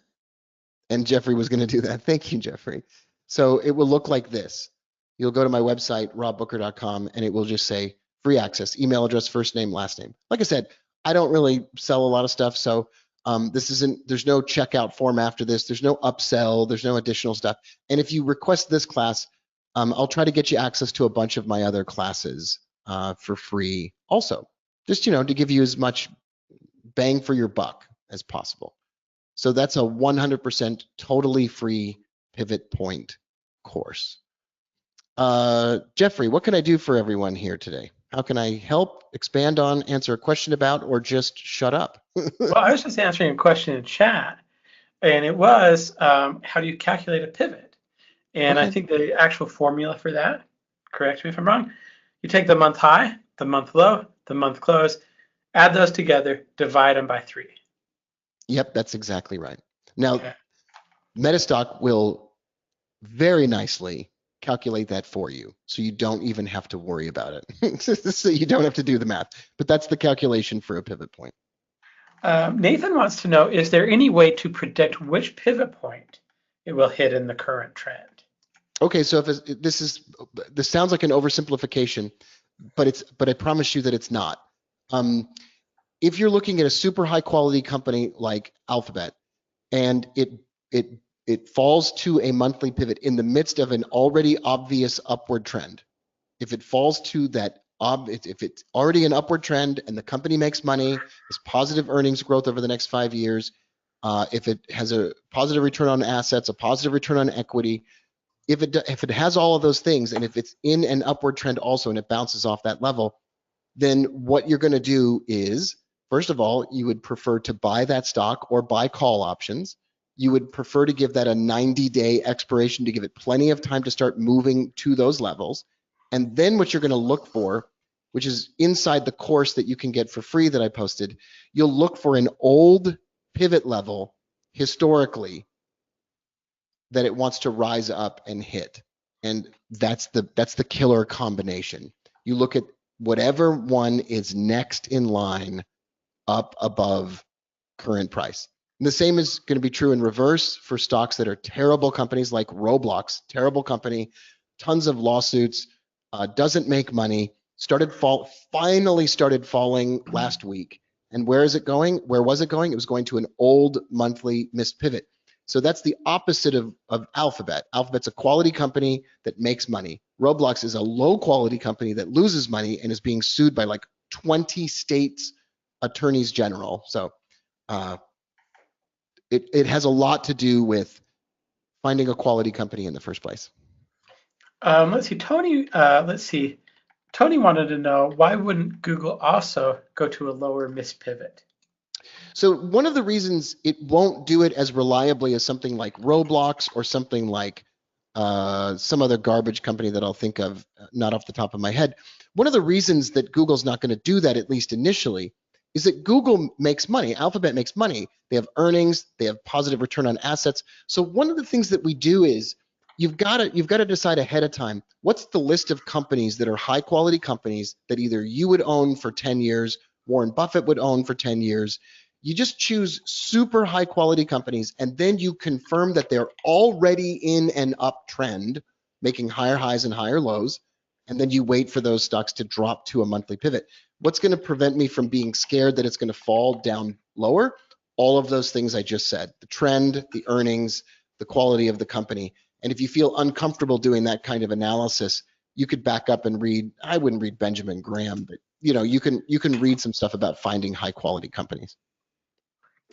and Jeffrey was going to do that. Thank you, Jeffrey. So it will look like this. You'll go to my website, robbooker.com, and it will just say free access, email address, first name, last name. Like I said, I don't really sell a lot of stuff, so there's no checkout form after this. There's no upsell. There's no additional stuff. And if you request this class, I'll try to get you access to a bunch of my other classes for free also, just, to give you as much bang for your buck as possible. So that's a 100% totally free pivot point course. Jeffrey, what can I do for everyone here today? How can I help, expand on, answer a question about, or just shut up? Well, I was just answering a question in chat, and it was, how do you calculate a pivot? And Okay. I think the actual formula for that, correct me if I'm wrong, you take the month high, the month low, the month close, add those together, divide them by 3. Yep, that's exactly right. Now, Okay. MetaStock will very nicely calculate that for you, so you don't even have to worry about it. So you don't have to do the math, but that's the calculation for a pivot point. Nathan wants to know, is there any way to predict which pivot point it will hit in the current trend? Okay, so this sounds like an oversimplification, but I promise you that it's not. If you're looking at a super high quality company like Alphabet, and it falls to a monthly pivot in the midst of an already obvious upward trend, if it falls to that, if it's already an upward trend and the company makes money, has positive earnings growth over the next 5 years, if it has a positive return on assets, a positive return on equity, if it has all of those things, and if it's in an upward trend also and it bounces off that level, then what you're going to do is, first of all, you would prefer to buy that stock or buy call options. You would prefer to give that a 90-day expiration to give it plenty of time to start moving to those levels. And then what you're going to look for which is inside the course that you can get for free that I posted, you'll look for an old pivot level historically that it wants to rise up and hit. And that's the killer combination. You look at whatever one is next in line up above current price. And the same is going to be true in reverse for stocks that are terrible companies like Roblox, terrible company, tons of lawsuits, doesn't make money, finally started falling last week. And where is it going? Where was it going? It was going to an old monthly missed pivot. So that's the opposite of Alphabet. Alphabet's a quality company that makes money. Roblox is a low quality company that loses money and is being sued by like 20 states attorneys general. So it has a lot to do with finding a quality company in the first place. Let's see, Tony. Tony wanted to know, why wouldn't Google also go to a lower missed pivot? So one of the reasons it won't do it as reliably as something like Roblox or something like some other garbage company that I'll think of, not off the top of my head, one of the reasons that Google's not going to do that, at least initially, is that Google makes money. Alphabet makes money. They have earnings. They have positive return on assets. So one of the things that we do is you've got to decide ahead of time, what's the list of companies that are high quality companies that either you would own for 10 years, Warren Buffett would own for 10 years. You just choose super high quality companies, and then you confirm that they're already in an uptrend, making higher highs and higher lows, and then you wait for those stocks to drop to a monthly pivot. What's going to prevent me from being scared that it's going to fall down lower? All of those things I just said, the trend, the earnings, the quality of the company. And if you feel uncomfortable doing that kind of analysis, you could back up and read, I wouldn't read Benjamin Graham, but you can read some stuff about finding high quality companies.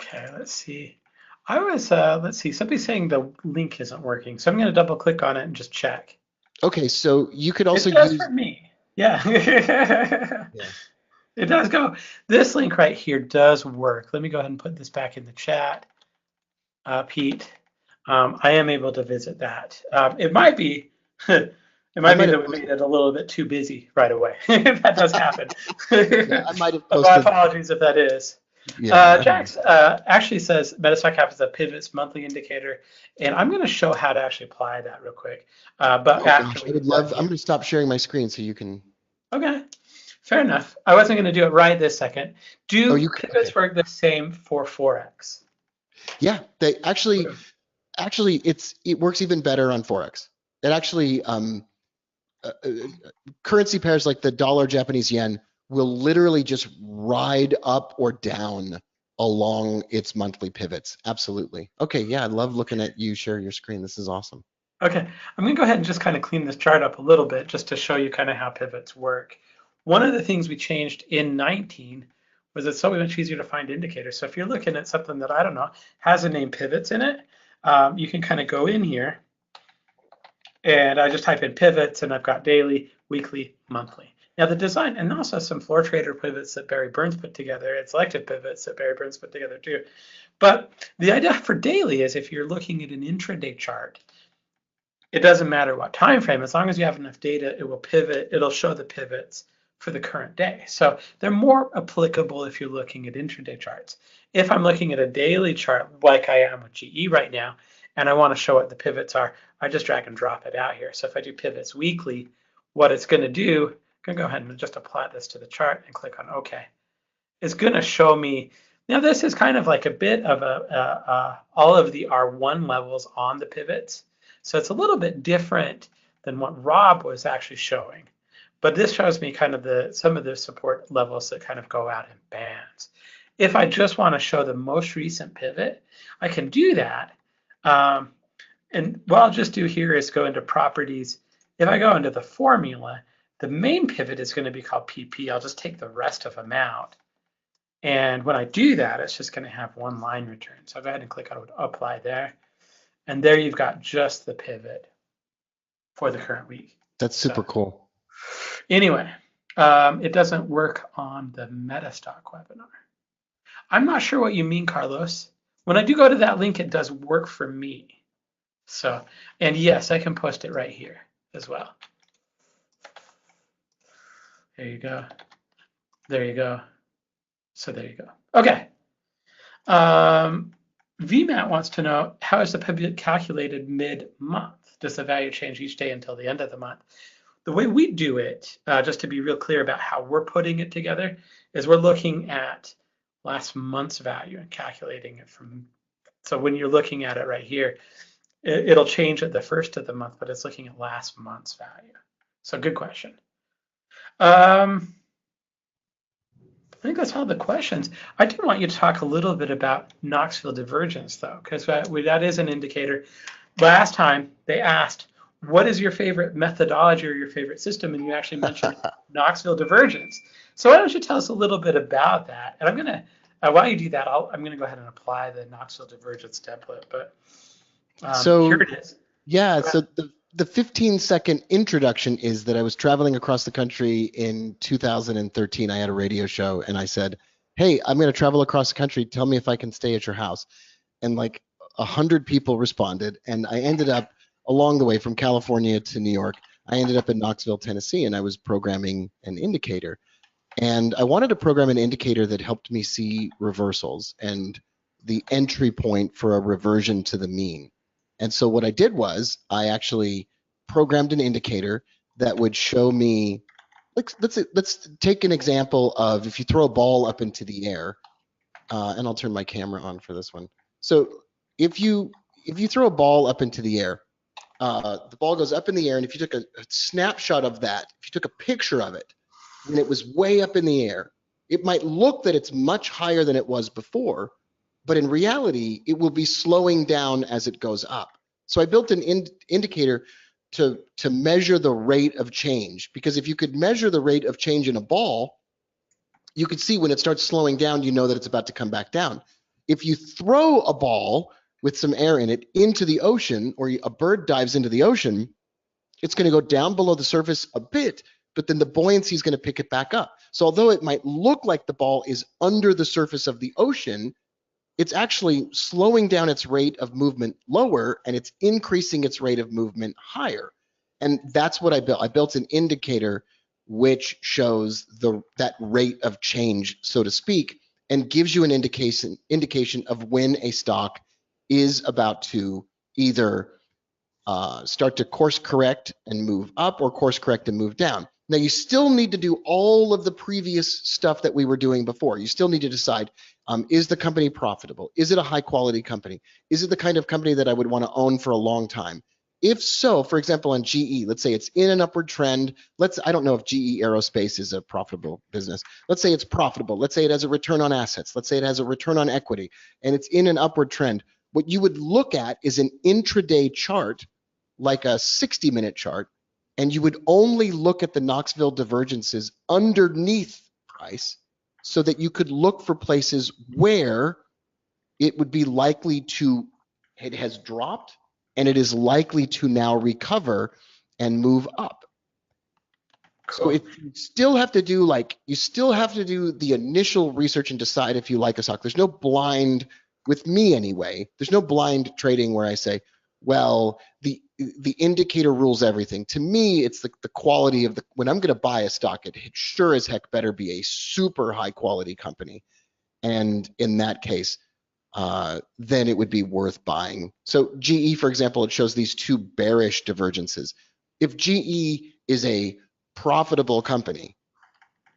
Okay, let's see. Let's see, somebody's saying the link isn't working, so I'm going to double click on it and just check. Okay, so you could also it does use for me. Yeah. It does go. This link right here does work. Let me go ahead and put this back in the chat, Pete. I am able to visit that. It might be that we made it a little bit too busy right away. That does happen. Yeah, I might have posted. My apologies if that is. Yeah, Jax actually says MetaStock has a pivots monthly indicator, and I'm going to show how to actually apply that real quick. But after I'm going to stop sharing my screen so you can. Okay, fair enough. I wasn't going to do it right this second. Pivots work the same for Forex? Yeah, they actually it works even better on Forex. It actually currency pairs like the dollar Japanese yen will literally just ride up or down along its monthly pivots. Absolutely. Okay, yeah, I love looking at you share your screen. This is awesome. Okay, I'm going to go ahead and just kind of clean this chart up a little bit just to show you kind of how pivots work. One of the things we changed in 19 was it's so much easier to find indicators. So if you're looking at something that, I don't know, has the name pivots in it, you can kind of go in here and I just type in pivots and I've got daily, weekly, monthly. Now the design, and also some floor trader pivots that Barry Burns put together, and selected pivots that Barry Burns put together too. But the idea for daily is if you're looking at an intraday chart, it doesn't matter what time frame, as long as you have enough data, it will pivot, it'll show the pivots for the current day. So they're more applicable if you're looking at intraday charts. If I'm looking at a daily chart like I am with GE right now, and I want to show what the pivots are, I just drag and drop it out here. So if I do pivots weekly, what it's going to do, I'm going to go ahead and just apply this to the chart and click on OK. It's going to show me, now this is kind of like a bit of all of the R1 levels on the pivots. So it's a little bit different than what Rob was actually showing. But this shows me kind of some of the support levels that kind of go out in bands. If I just want to show the most recent pivot, I can do that. And what I'll just do here is go into properties. If I go into the formula, the main pivot is going to be called PP. I'll just take the rest of them out. And when I do that, it's just going to have one line return. So I'll go ahead and click on apply there. And there you've got just the pivot for the current week. That's super cool. Anyway, it doesn't work on the MetaStock webinar. I'm not sure what you mean, Carlos. When I do go to that link, it does work for me. So, and yes, I can post it right here as well. There you go. There you go. So there you go. Okay. VMAT wants to know, how is the pivot calculated mid-month? Does the value change each day until the end of the month? The way we do it, just to be real clear about how we're putting it together, is we're looking at last month's value and calculating it from. So when you're looking at it right here, it'll change at the first of the month, but it's looking at last month's value. So good question. I think that's all the questions. I do want you to talk a little bit about Knoxville divergence, though, because that is an indicator. Last time they asked, what is your favorite methodology or your favorite system? And you actually mentioned Knoxville divergence. So why don't you tell us a little bit about that? And I'm going to, while you do that, I'm going to go ahead and apply the Knoxville divergence template. But here it is. Yeah, so the 15-second introduction is that I was traveling across the country in 2013. I had a radio show and I said, hey, I'm going to travel across the country. Tell me if I can stay at your house. And like 100 people responded. And I ended up along the way from California to New York. I ended up in Knoxville, Tennessee, and I was programming an indicator. And I wanted to program an indicator that helped me see reversals and the entry point for a reversion to the mean. And so what I did was I actually programmed an indicator that would show me, let's take an example of if you throw a ball up into the air, and I'll turn my camera on for this one. So if you throw a ball up into the air, the ball goes up in the air, and if you took a snapshot of that, if you took a picture of it, when it was way up in the air, it might look that it's much higher than it was before, but in reality, it will be slowing down as it goes up. So I built an indicator to measure the rate of change, because if you could measure the rate of change in a ball, you could see when it starts slowing down, you know that it's about to come back down. If you throw a ball with some air in it into the ocean, or a bird dives into the ocean, it's going to go down below the surface a bit, but then the buoyancy is going to pick it back up. So although it might look like the ball is under the surface of the ocean, it's actually slowing down its rate of movement lower, and it's increasing its rate of movement higher. And that's what I built. I built an indicator which shows that rate of change, so to speak, and gives you an indication of when a stock is about to either start to course correct and move up, or course correct and move down. Now, you still need to do all of the previous stuff that we were doing before. You still need to decide, is the company profitable? Is it a high quality company? Is it the kind of company that I would want to own for a long time? If so, for example, on GE, let's say it's in an upward trend. I don't know if GE Aerospace is a profitable business. Let's say it's profitable. Let's say it has a return on assets. Let's say it has a return on equity, and it's in an upward trend. What you would look at is an intraday chart, like a 60-minute chart, and you would only look at the Knoxville divergences underneath price, so that you could look for places where it would be likely to, it has dropped and it is likely to now recover and move up. So if you still have to do the initial research and decide if you like a stock. There's no blind, with me anyway, there's no blind trading where I say, well, the indicator rules everything. To me, it's the quality of when I'm going to buy a stock, it sure as heck better be a super high quality company. And in that case, then it would be worth buying. So GE, for example, it shows these two bearish divergences. If GE is a profitable company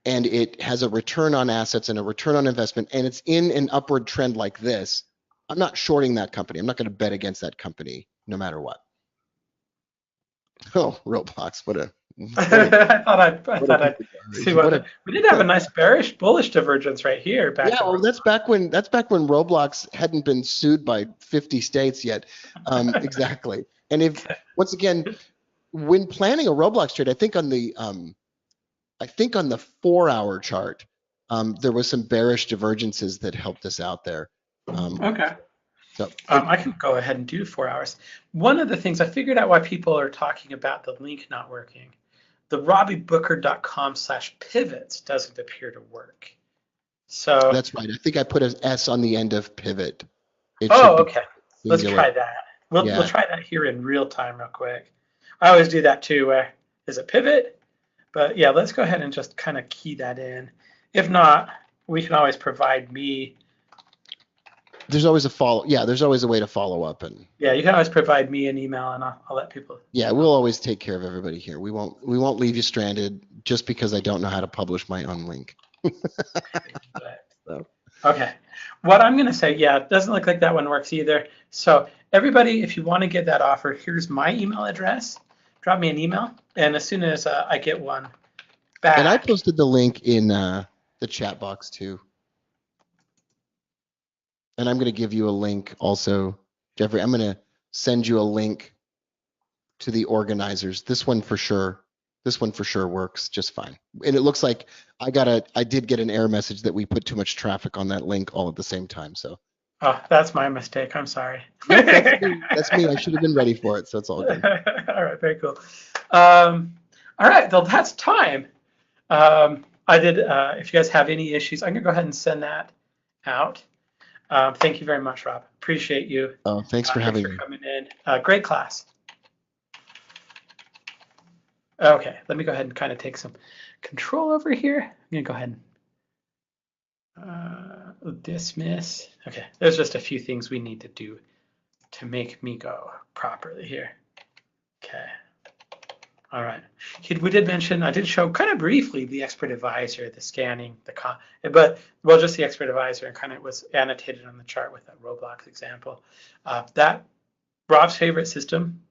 and it has a return on assets and a return on investment, and it's in an upward trend like this, I'm not shorting that company. I'm not going to bet against that company no matter what. Oh, Roblox, what a I thought I'd see what we did have a nice bearish bullish divergence right here. Well, that's back when Roblox hadn't been sued by 50 states yet. Exactly. And once again, when planning a Roblox trade, I think on the 4-hour chart, there was some bearish divergences that helped us out there. Okay. So I can go ahead and do 4 hours. One of the things I figured out why people are talking about the link not working. The robbiebooker.com/pivots doesn't appear to work. So that's right. I think I put an S on the end of pivot. Okay. Let's try that. We'll try that here in real time real quick. I always do that too. Is it pivot? But yeah, let's go ahead and just kind of key that in. If not, we can always provide me. There's always a follow. Yeah, there's always a way to follow up, and Yeah, you can always provide me an email, and I'll let people. yeah, we'll always take care of everybody here. We won't leave you stranded just because I don't know how to publish my own link. So. Okay. What I'm going to say, yeah, it doesn't look like that one works either. So everybody, if you want to get that offer, here's my email address. Drop me an email, and as soon as I get one back. And I posted the link in the chat box too. And I'm going to give you a link also, Jeffrey. I'm going to send you a link to the organizers. This one for sure works just fine. And it looks like I did get an error message that we put too much traffic on that link all at the same time. So. Oh, that's my mistake. I'm sorry. That's me. I should have been ready for it. So it's all good. All right. Very cool. All right. Well, that's time. If you guys have any issues, I'm going to go ahead and send that out. Thank you very much, Rob. Appreciate you. Oh, thanks for having me. Coming in. Great class. Okay, let me go ahead and kind of take some control over here. I'm going to go ahead and dismiss. Okay, there's just a few things we need to do to make me go properly here. Okay. All right. We did mention, I did show kind of briefly the expert advisor, the scanning, just the expert advisor, and kind of was annotated on the chart with that Roblox example. That Rob's favorite system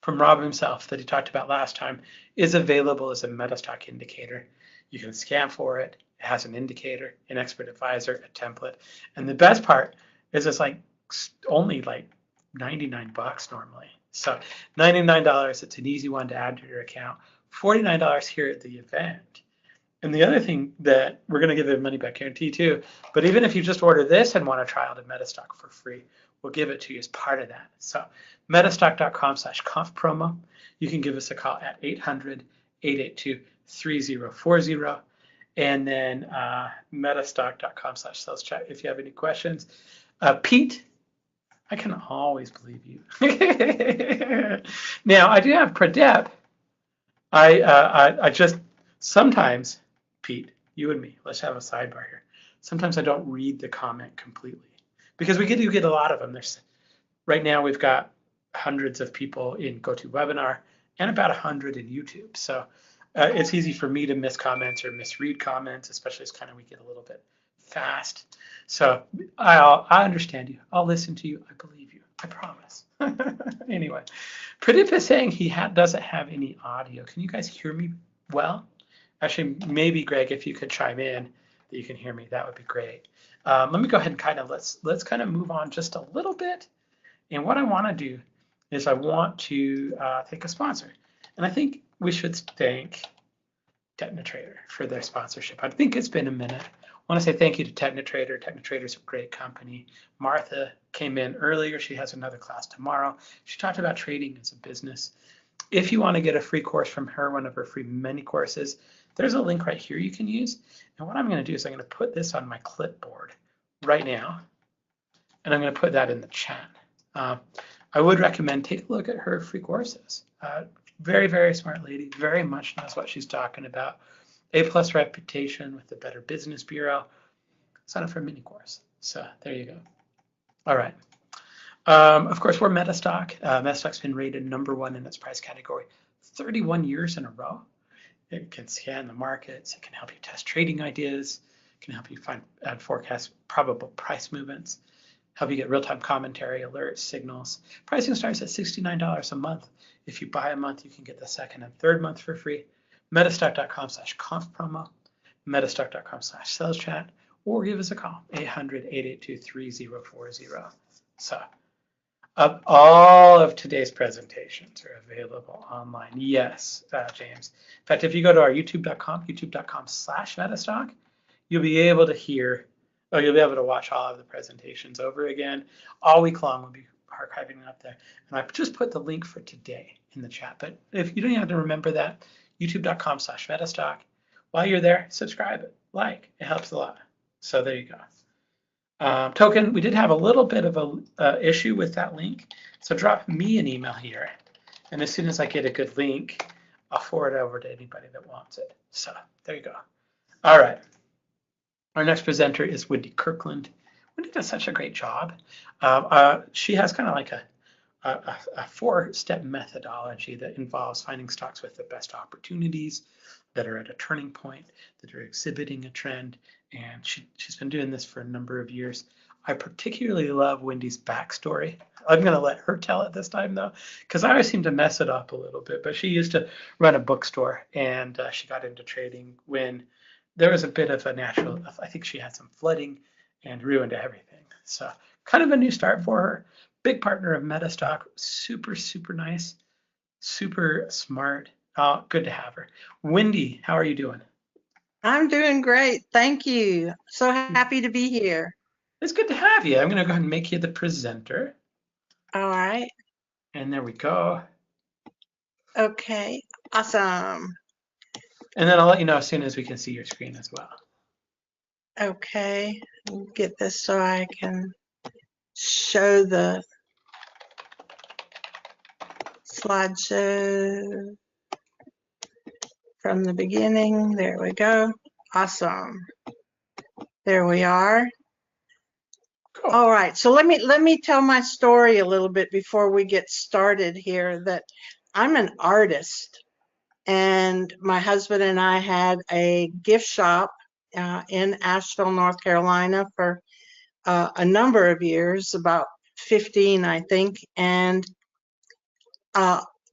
from Rob himself that he talked about last time is available as a MetaStock indicator. You can scan for it. It has an indicator, an expert advisor, a template. And the best part is it's like only like $99 normally. So $99, it's an easy one to add to your account. $49 here at the event. And the other thing that we're going to give a money back guarantee too, but even if you just order this and want to try out a MetaStock for free, we'll give it to you as part of that. So metastock.com/conf promo. You can give us a call at 800-882-3040. And then metastock.com/sales chat if you have any questions. Pete, I can always believe you. Now, I do have Pradep. I just sometimes, Pete, you and me, let's have a sidebar here. Sometimes I don't read the comment completely because we do get a lot of them. Right now we've got hundreds of people in GoToWebinar and about 100 in YouTube. So it's easy for me to miss comments or misread comments, especially as kind of we get a little bit fast. So I understand you. I'll listen to you. I believe you. I promise. Anyway, Pradip is saying he doesn't have any audio. Can you guys hear me well? Actually, maybe Greg, if you could chime in that you can hear me, that would be great. Let me go ahead and kind of let's kind of move on just a little bit. And what I want to do is I want to thank a sponsor. And I think we should thank TechnoTrader for their sponsorship. I think it's been a minute. I want to say thank you to TechnoTrader. TechnoTrader's a great company. Martha came in earlier. She has another class tomorrow. She talked about trading as a business. If you want to get a free course from her, one of her free mini courses, there's a link right here you can use. And what I'm going to do is I'm going to put this on my clipboard right now. And I'm going to put that in the chat. I would recommend take a look at her free courses. Very, very smart lady, very much knows what she's talking about. A+ reputation with the Better Business Bureau. Sign up for a mini course. So there you go. All right. Of course, we're MetaStock. MetaStock's been rated #1 in its price category 31 years in a row. It can scan the markets. It can help you test trading ideas. It can help you find and forecast probable price movements. Help you get real-time commentary, alerts, signals. Pricing starts at $69 a month. If you buy a month, you can get the second and third month for free. Metastock.com/conf promo, metastock.com/sales chat, or give us a call, 800-882-3040. So all of today's presentations are available online. Yes, James. In fact, if you go to our youtube.com/metastock, you'll be able to you'll be able to watch all of the presentations over again. All week long, we'll be archiving it up there. And I've just put the link for today in the chat. But if you don't have to remember that, youtube.com/metastock. While you're there, subscribe, it helps a lot. So there you go. Token, we did have a little bit of a issue with that link. So drop me an email here. And as soon as I get a good link, I'll forward it over to anybody that wants it. So there you go. All right. Our next presenter is Wendy Kirkland. Wendy does such a great job. She has kind of like a four-step methodology that involves finding stocks with the best opportunities, that are at a turning point, that are exhibiting a trend. And she's been doing this for a number of years. I particularly love Wendy's backstory. I'm going to let her tell it this time, though, because I always seem to mess it up a little bit. But she used to run a bookstore, and she got into trading when there was a bit of a natural, I think she had some flooding and ruined everything. So kind of a new start for her. Big partner of MetaStock, super, super nice, super smart. Good to have her. Wendy, how are you doing? I'm doing great. Thank you. So happy to be here. It's good to have you. I'm going to go ahead and make you the presenter. All right. And there we go. Okay. Awesome. And then I'll let you know as soon as we can see your screen as well. Okay. Get this so I can show the slideshow from the beginning. There we go. Awesome. There we are. Cool. All right. So let me tell my story a little bit before we get started here. That I'm an artist, and my husband and I had a gift shop in Asheville, North Carolina for a number of years, about 15, I think. And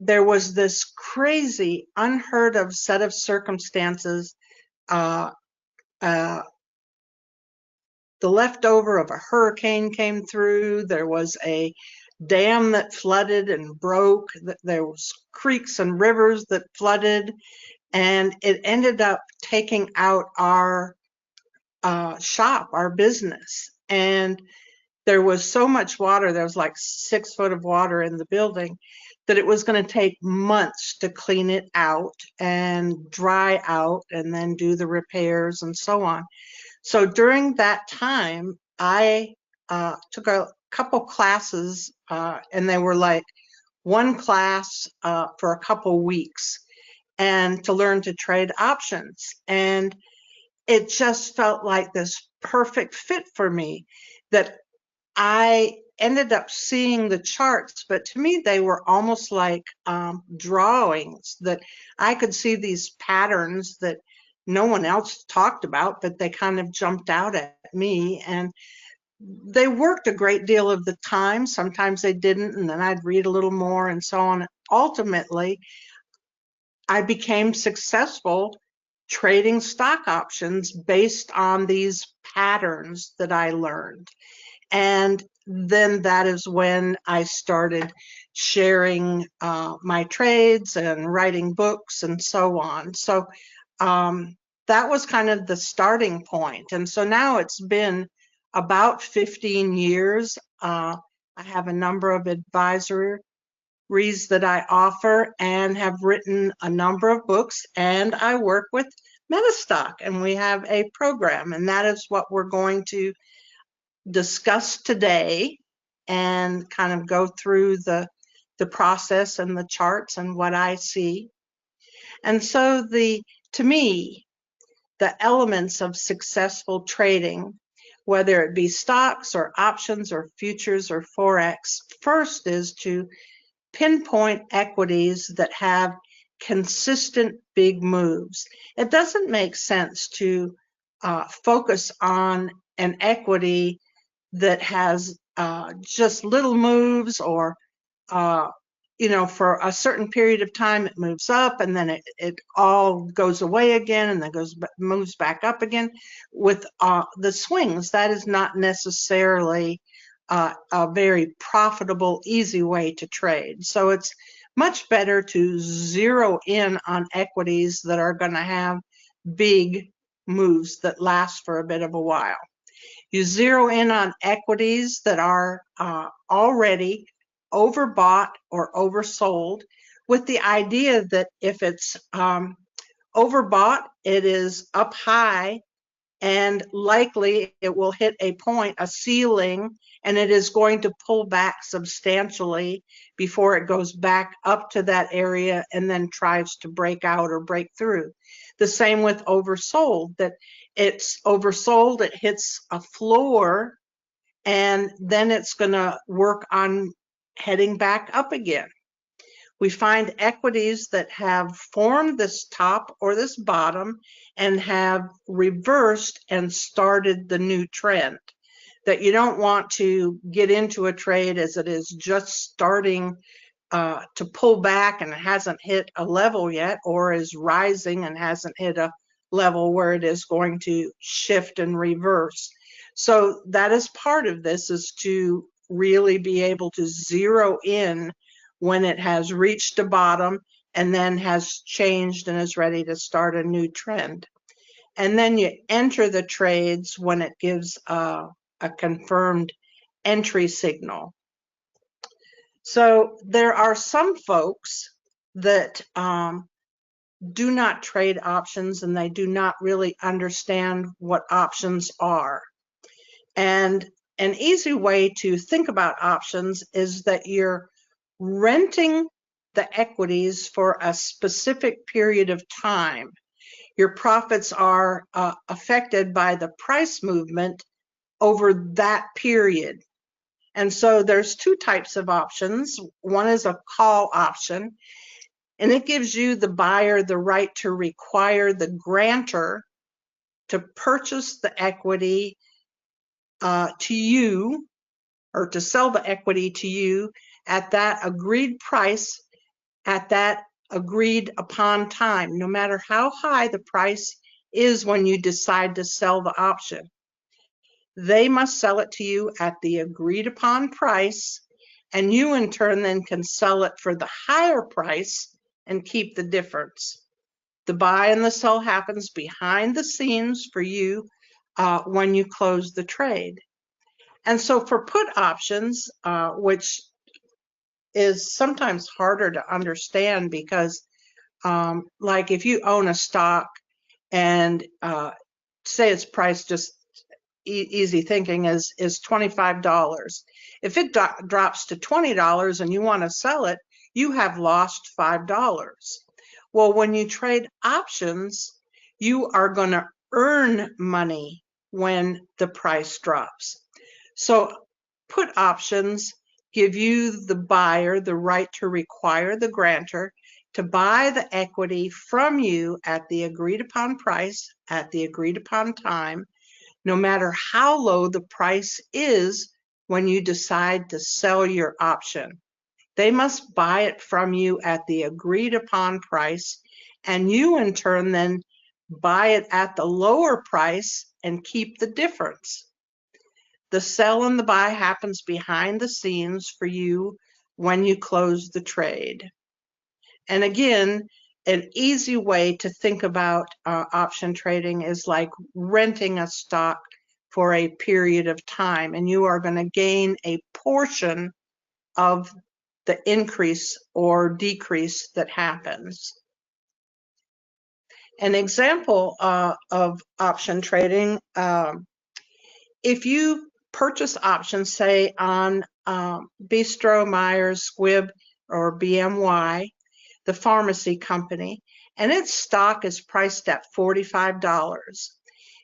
there was this crazy, unheard of set of circumstances. The leftover of a hurricane came through. There was a dam that flooded and broke. There was creeks and rivers that flooded, and it ended up taking out our shop, our business. And there was so much water, there was like 6 foot of water in the building, that it was going to take months to clean it out and dry out and then do the repairs and so on. So during that time, I took a couple classes, and they were like one class for a couple weeks, and to learn to trade options. And it just felt like this perfect fit for me, that I ended up seeing the charts, but to me, they were almost like drawings, that I could see these patterns that no one else talked about, but they kind of jumped out at me. And they worked a great deal of the time. Sometimes they didn't, and then I'd read a little more and so on. Ultimately, I became successful trading stock options based on these patterns that I learned. And then that is when I started sharing my trades and writing books and so on. So that was kind of the starting point. And so now it's been about 15 years. I have a number of advisories that I offer and have written a number of books, and I work with MetaStock, and we have a program, and that is what we're going to discuss today and kind of go through the process and the charts and what I see. And so to me, the elements of successful trading, whether it be stocks or options or futures or Forex, first is to pinpoint equities that have consistent big moves. It doesn't make sense to focus on an equity that has just little moves, or for a certain period of time it moves up and then it all goes away again and then moves back up again. With the swings, that is not necessarily a very profitable, easy way to trade. So it's much better to zero in on equities that are going to have big moves that last for a bit of a while. You zero in on equities that are already overbought or oversold, with the idea that if it's overbought, it is up high and likely it will hit a point, a ceiling, and it is going to pull back substantially before it goes back up to that area and then tries to break out or break through. The same with oversold, that it's oversold, it hits a floor, and then it's going to work on heading back up again. We find equities that have formed this top or this bottom and have reversed and started the new trend. That you don't want to get into a trade as it is just starting to pull back and it hasn't hit a level yet, or is rising and hasn't hit a level where it is going to shift and reverse. So that is part of this, is to really be able to zero in when it has reached a bottom and then has changed and is ready to start a new trend. And then you enter the trades when it gives a confirmed entry signal. So there are some folks that do not trade options, and they do not really understand what options are. And an easy way to think about options is that you're renting the equities for a specific period of time. Your profits are affected by the price movement over that period. And so there's two types of options. One is a call option, and it gives you, the buyer, the right to require the grantor to purchase the equity to you, or to sell the equity to you at that agreed price at that agreed upon time, no matter how high the price is when you decide to sell the option. They must sell it to you at the agreed upon price, and you in turn then can sell it for the higher price and keep the difference. The buy and the sell happens behind the scenes for you when you close the trade. And so for put options, which is sometimes harder to understand, because like if you own a stock and say its price, just easy thinking, is $25. If it drops to $20 and you want to sell it, you have lost $5. Well, when you trade options, you are going to earn money when the price drops. So put options give you, the buyer, the right to require the grantor to buy the equity from you at the agreed upon price, at the agreed upon time, no matter how low the price is when you decide to sell your option. They must buy it from you at the agreed upon price, and you in turn then buy it at the lower price and keep the difference. The sell and the buy happens behind the scenes for you when you close the trade. And again, an easy way to think about option trading is like renting a stock for a period of time, and you are going to gain a portion of the increase or decrease that happens. An example of option trading, if you purchase options, say on Bistro, Myers, Squibb, or BMY, the pharmacy company, and its stock is priced at $45,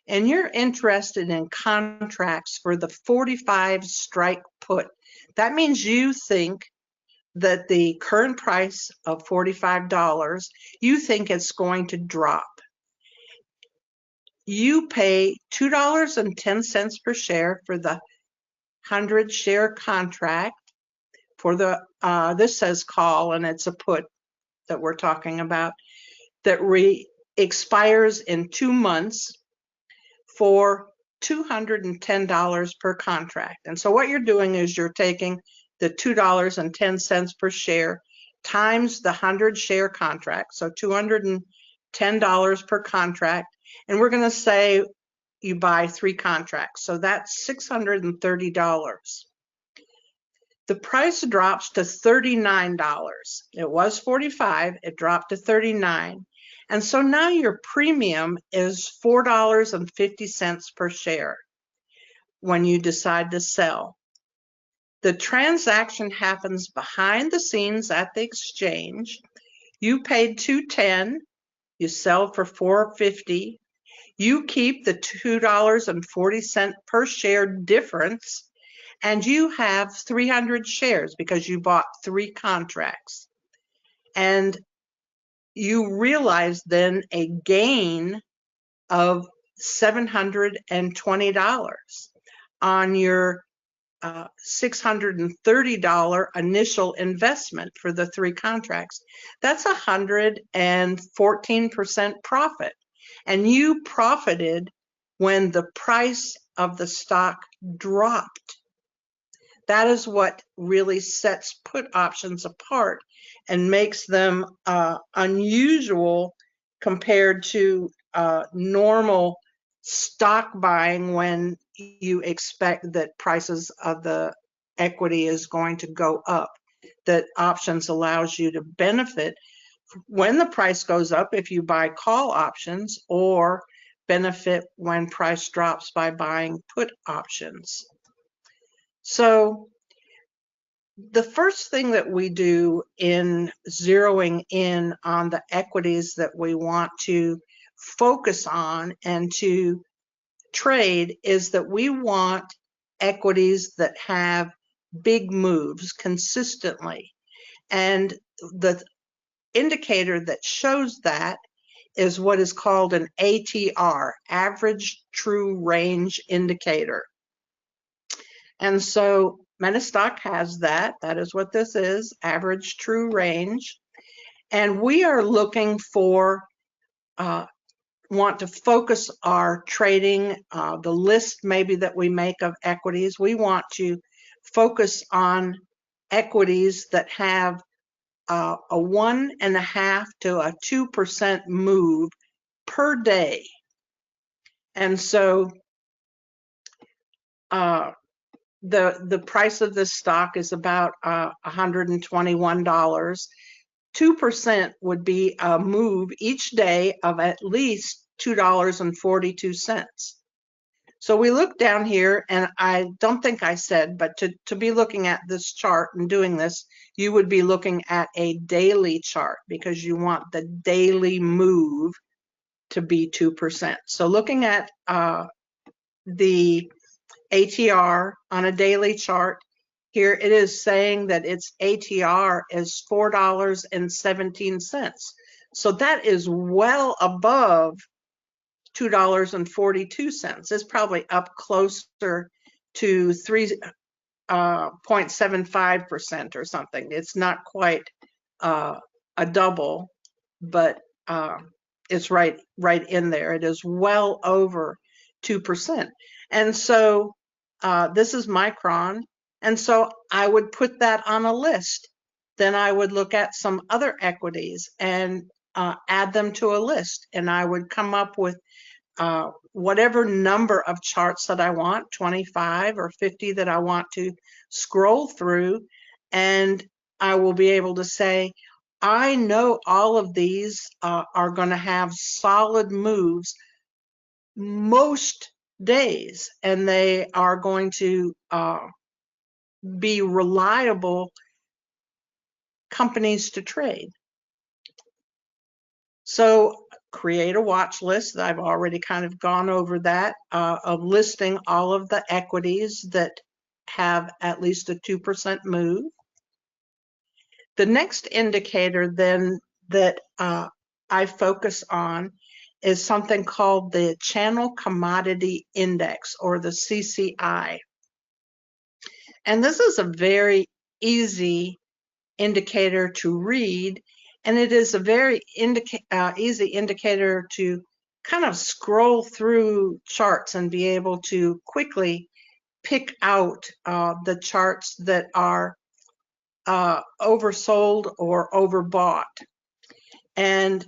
and you're interested in contracts for the 45 strike put. That means you think that the current price of $45, you think it's going to drop. You pay $2.10 per share for the 100 share contract for the, this says call, and it's a put that we're talking about, that expires in 2 months for $210 per contract. And so what you're doing is you're taking the $2.10 per share times the 100 share contract, so $210 per contract, and we're going to say you buy 3 contracts, so that's $630. The price drops to $39. It was $45, it dropped to $39, And so now your premium is $4.50 per share when you decide to sell. The transaction happens behind the scenes at the exchange. You paid $2.10, you sell for $4.50. You keep the $2.40 per share difference, and you have 300 shares because you bought 3 contracts. And you realize then a gain of $720 on your $630 initial investment for the 3 contracts. That's 114% profit. And you profited when the price of the stock dropped. That is what really sets put options apart and makes them unusual compared to normal stock buying, when you expect that prices of the equity is going to go up. That options allows you to benefit when the price goes up if you buy call options, or benefit when price drops by buying put options. So the first thing that we do in zeroing in on the equities that we want to focus on and to trade is that we want equities that have big moves consistently. And the indicator that shows that is what is called an ATR, average true range indicator. And so MetaStock has that. That is what this is, average true range. And we are looking for, want to focus our trading, the list maybe that we make of equities. We want to focus on equities that have a 1.5 to a 2% move per day. And so the price of this stock is about $121. 2% would be a move each day of at least $2.42. So we look down here, and I don't think I said, but to be looking at this chart and doing this, you would be looking at a daily chart because you want the daily move to be 2%. So looking at the ATR on a daily chart, here it is saying that its ATR is $4.17. So that is well above $2.42. It's probably up closer to 3.75% or something. It's not quite a double, but it's right in there. It is well over 2%. And so this is Micron. And so I would put that on a list. Then I would look at some other equities and add them to a list. And I would come up with whatever number of charts that I want, 25 or 50 that I want to scroll through. And I will be able to say, I know all of these are going to have solid moves most days, and they are going to be reliable companies to trade. So create a watch list. I've already kind of gone over that, of listing all of the equities that have at least a 2% move. The next indicator then that I focus on is something called the Channel Commodity Index, or the CCI. And this is a very easy indicator to read, and it is a very easy indicator to kind of scroll through charts and be able to quickly pick out the charts that are oversold or overbought. And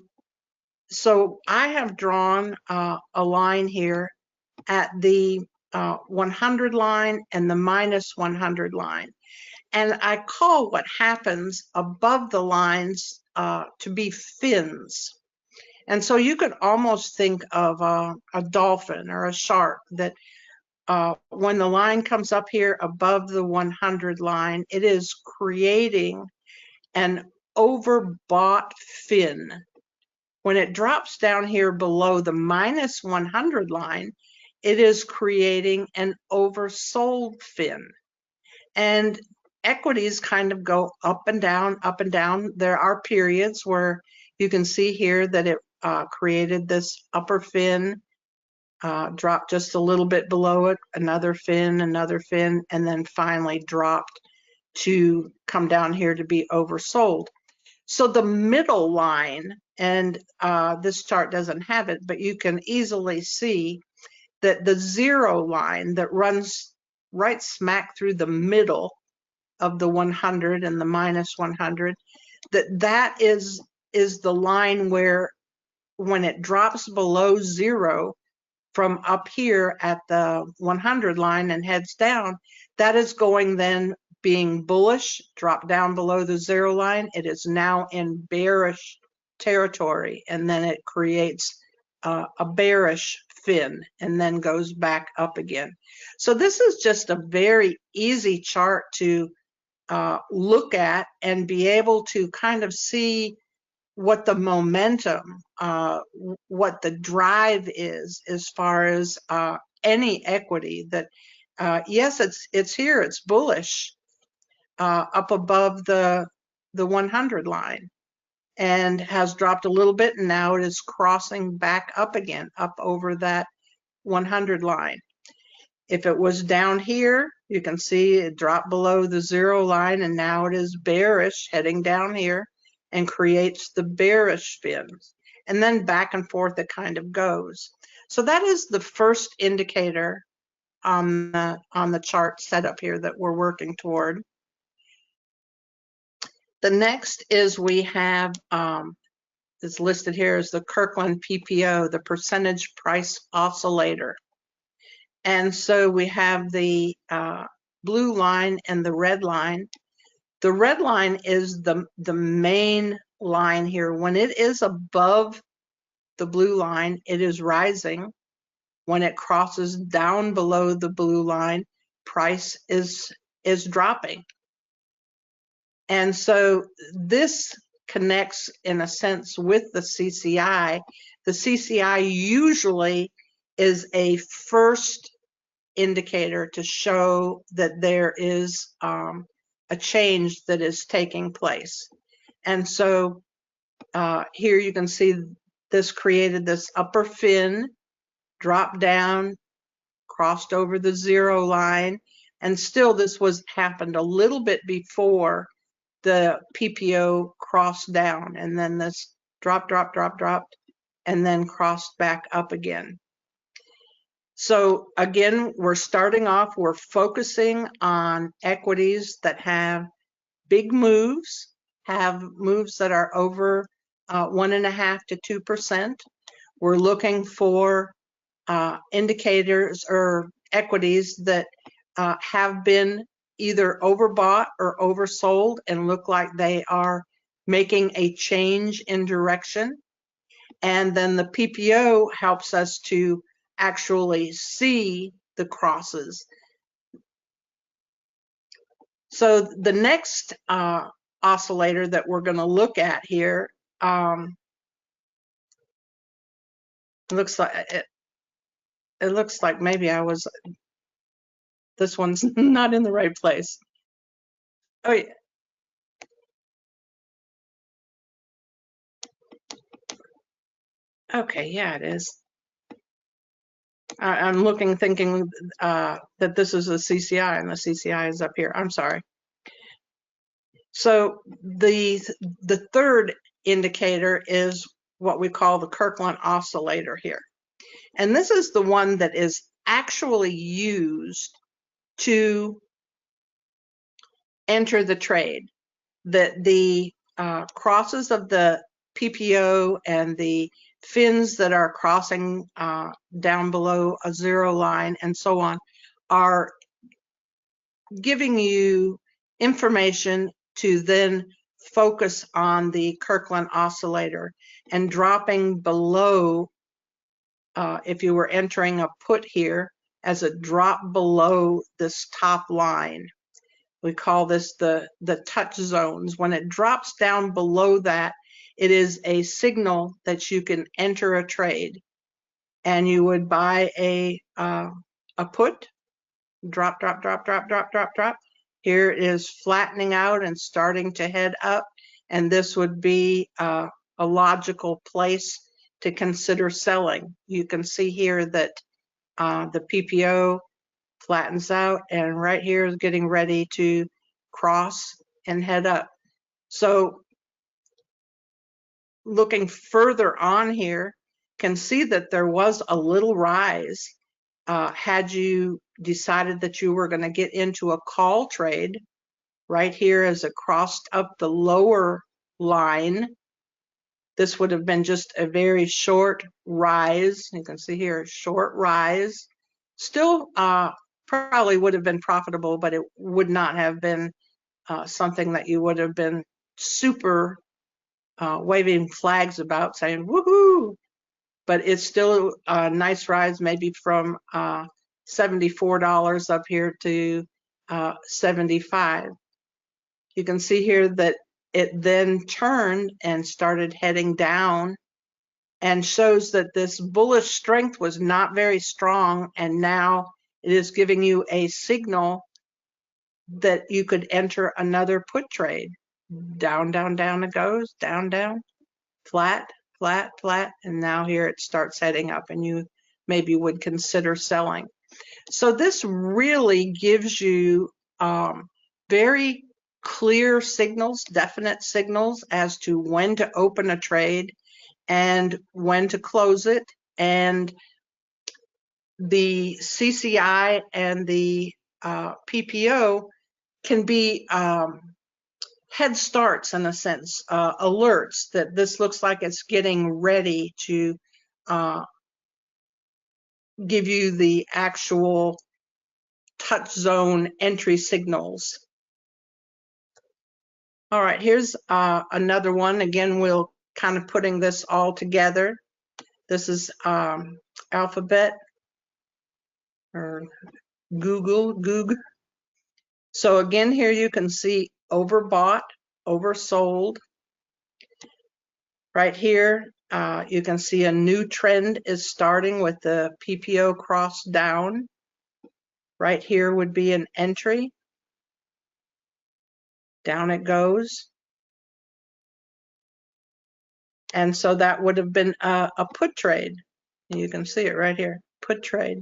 so I have drawn a line here at the 100 line and the minus 100 line. And I call what happens above the lines to be fins. And so you could almost think of a dolphin or a shark that when the line comes up here above the 100 line, it is creating an overbought fin. When it drops down here below the minus 100 line, it is creating an oversold fin. And equities kind of go up and down, up and down. There are periods where you can see here that it created this upper fin, dropped just a little bit below it, another fin, and then finally dropped to come down here to be oversold. So the middle line, and this chart doesn't have it, but you can easily see that the 0 line that runs right smack through the middle of the 100 and the minus 100, that is the line where when it drops below 0 from up here at the 100 line and heads down, that is going then being bullish, drop down below the 0 line. It is now in bearish territory, and then it creates a bearish fin and then goes back up again. So this is just a very easy chart to look at and be able to kind of see what the momentum, what the drive is as far as any equity that, yes, it's here, it's bullish up above the 100 line and has dropped a little bit, and now it is crossing back up again, up over that 100 line. If it was down here, you can see it dropped below the 0 line, and now it is bearish heading down here and creates the bearish fins. And then back and forth it kind of goes. So that is the first indicator on the chart setup here that we're working toward. The next is we have, it's listed here as the Kirkland PPO, the percentage price oscillator. And so we have the blue line and the red line. The red line is the main line here. When it is above the blue line, it is rising. When it crosses down below the blue line, price is dropping. And so this connects in a sense with the CCI. The CCI usually is a first indicator to show that there is a change that is taking place. And so here you can see this created this upper fin, dropped down, crossed over the 0 line, and still this was happened a little bit before the PPO crossed down, and then this dropped, and then crossed back up again. So again, we're starting off, we're focusing on equities that have big moves, have moves that are over 1.5% to 2%. We're looking for indicators or equities that have been either overbought or oversold and look like they are making a change in direction. And then the PPO helps us to actually see the crosses. So the next oscillator that we're going to look at here looks like it looks like maybe this one's not in the right place. Oh yeah. Okay, yeah, it is. I'm looking, thinking that this is a CCI, and the CCI is up here. I'm sorry. So the third indicator is what we call the Kirkland oscillator here. And this is the one that is actually used to enter the trade. That the crosses of the PPO and the fins that are crossing down below a 0 line and so on are giving you information to then focus on the Kirkland oscillator and dropping below, if you were entering a put here, as a drop below this top line. We call this the touch zones. When it drops down below that, it is a signal that you can enter a trade. And you would buy a put, drop, drop, drop, drop, drop, drop, drop. Here it is flattening out and starting to head up. And this would be a logical place to consider selling. You can see here that the PPO flattens out, and right here is getting ready to cross and head up. So looking further on here, can see that there was a little rise. Had you decided that you were going to get into a call trade, right here as it crossed up the lower line, this would have been just a very short rise. You can see here, short rise. Still probably would have been profitable, but it would not have been something that you would have been super waving flags about, saying woohoo. But it's still a nice rise, maybe from $74 up here to $75. You can see here that it then turned and started heading down, and shows that this bullish strength was not very strong, and now it is giving you a signal that you could enter another put trade. Down, down, down it goes, down, down, flat, flat, flat, and now here it starts heading up, and you maybe would consider selling. So this really gives you very clear signals, definite signals as to when to open a trade and when to close it. And the CCI and the PPO can be head starts, in a sense, alerts that this looks like it's getting ready to give you the actual touch zone entry signals. All right, here's another one. Again, we'll kind of putting this all together. This is Alphabet or Google. So again, here you can see overbought, oversold. Right here, you can see a new trend is starting with the PPO cross down. Right here would be an entry. Down it goes. And so that would have been a put trade. You can see it right here, put trade.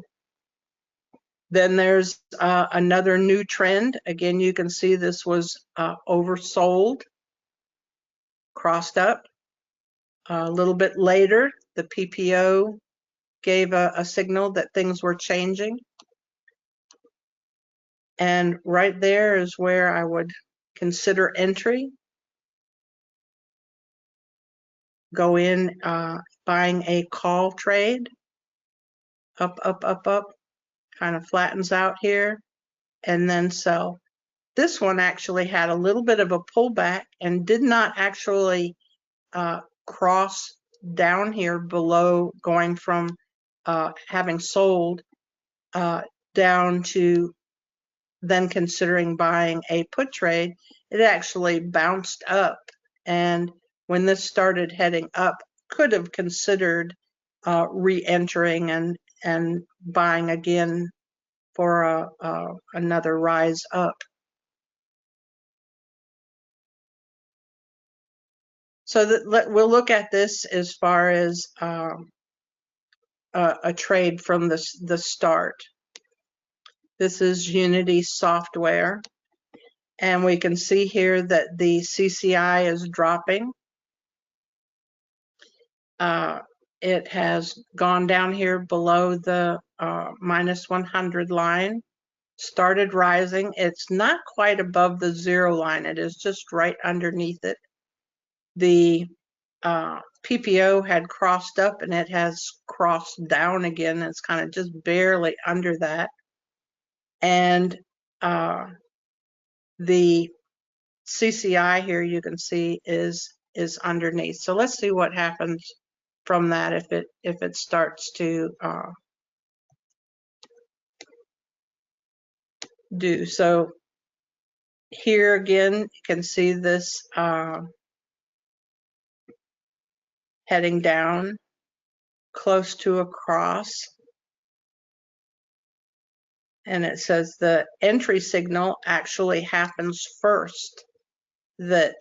Then there's another new trend. Again, you can see this was oversold, crossed up. A little bit later, the PPO gave a signal that things were changing. And right there is where I would consider entry. Go in buying a call trade. Up, up, up, up. Kind of flattens out here and then sell. This one actually had a little bit of a pullback and did not actually cross down here below, going from having sold down to then considering buying a put trade. It actually bounced up, and when this started heading up, could have considered re-entering and buying again for another rise up. So that we'll look at this as far as a trade from the start. This is Unity software, and we can see here that the CCI is dropping. It has gone down here below the minus 100 line, started rising. It's not quite above the 0 line. It is just right underneath it. The PPO had crossed up and it has crossed down again. It's kind of just barely under that. And the CCI here you can see is underneath. So let's see what happens from that if it starts to do. So here again, you can see this heading down close to a cross. And it says the entry signal actually happens first, that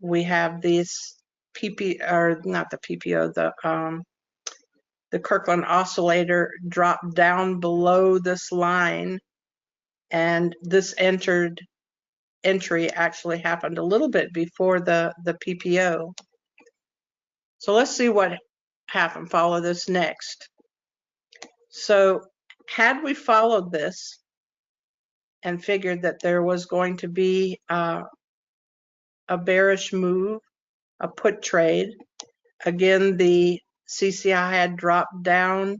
we have these or not the PPO, the Kirkland oscillator drop down below this line, and this entry actually happened a little bit before the PPO. So let's see what happened. Follow this next. So had we followed this and figured that there was going to be a bearish move, a put trade, again, the CCI had dropped down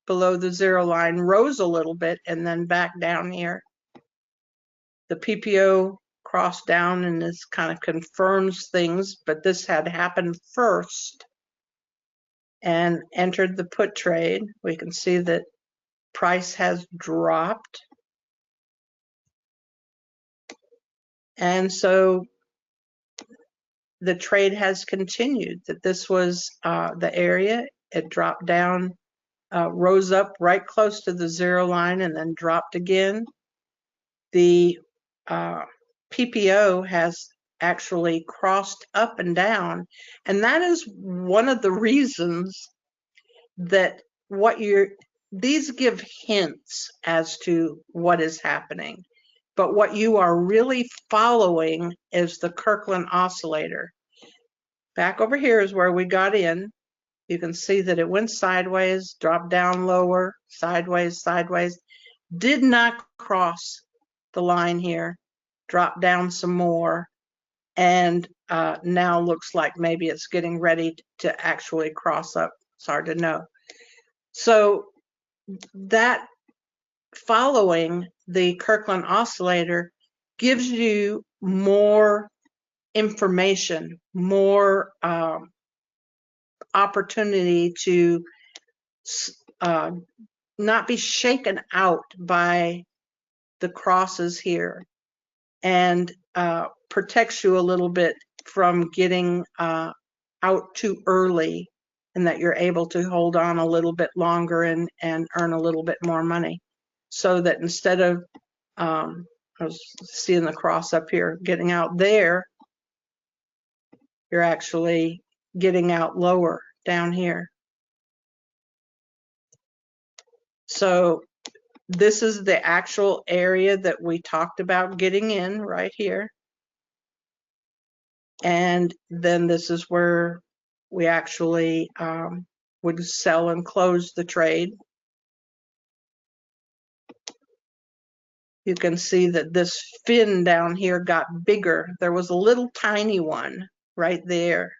below the 0 line, rose a little bit, and then back down here. The PPO crossed down, and this kind of confirms things, but this had happened first and entered the put trade. We can see that price has dropped. And so the trade has continued, that this was the area. It dropped down, rose up right close to the 0 line, and then dropped again. The PPO has actually crossed up and down, and that is one of the reasons that these give hints as to what is happening. But what you are really following is the Kirkland oscillator. Back over here is where we got in. You can see that it went sideways, dropped down lower, sideways, sideways, did not cross the line here, dropped down some more, and now looks like maybe it's getting ready to actually cross up. It's hard to know. So that following the Kirkland oscillator gives you more information, more opportunity to not be shaken out by the crosses here, and protects you a little bit from getting out too early, and that you're able to hold on a little bit longer and earn a little bit more money. So that instead of, I was seeing the cross up here, getting out there, you're actually getting out lower down here. So this is the actual area that we talked about getting in right here. And then this is where we actually would sell and close the trade. You can see that this fin down here got bigger. There was a little tiny one right there.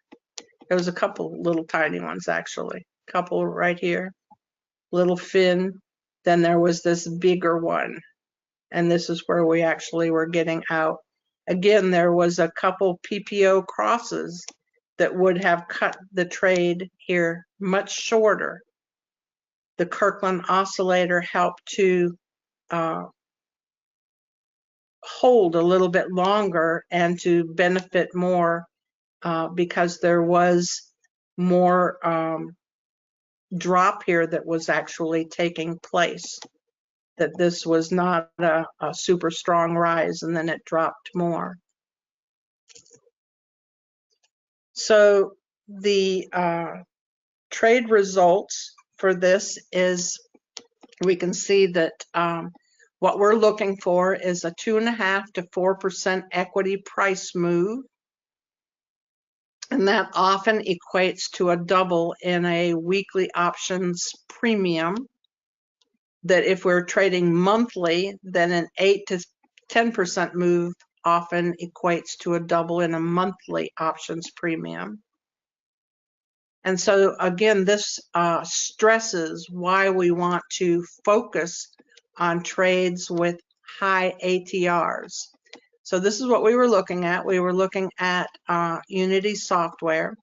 There was a couple little tiny ones actually. A couple right here. Little fin. Then there was this bigger one. And this is where we actually were getting out. Again, there was a couple PPO crosses that would have cut the trade here much shorter. The Kirkland oscillator helped to hold a little bit longer and to benefit more because there was more drop here that was actually taking place. That this was not a super strong rise and then it dropped more. So the trade results for this is, we can see that what we're looking for is a 2.5 to 4% equity price move. And that often equates to a double in a weekly options premium. That if we're trading monthly, then an 8 to 10% move often equates to a double in a monthly options premium. And so again, this stresses why we want to focus on trades with high ATRs. So this is what we were looking at. We were looking at Unity software.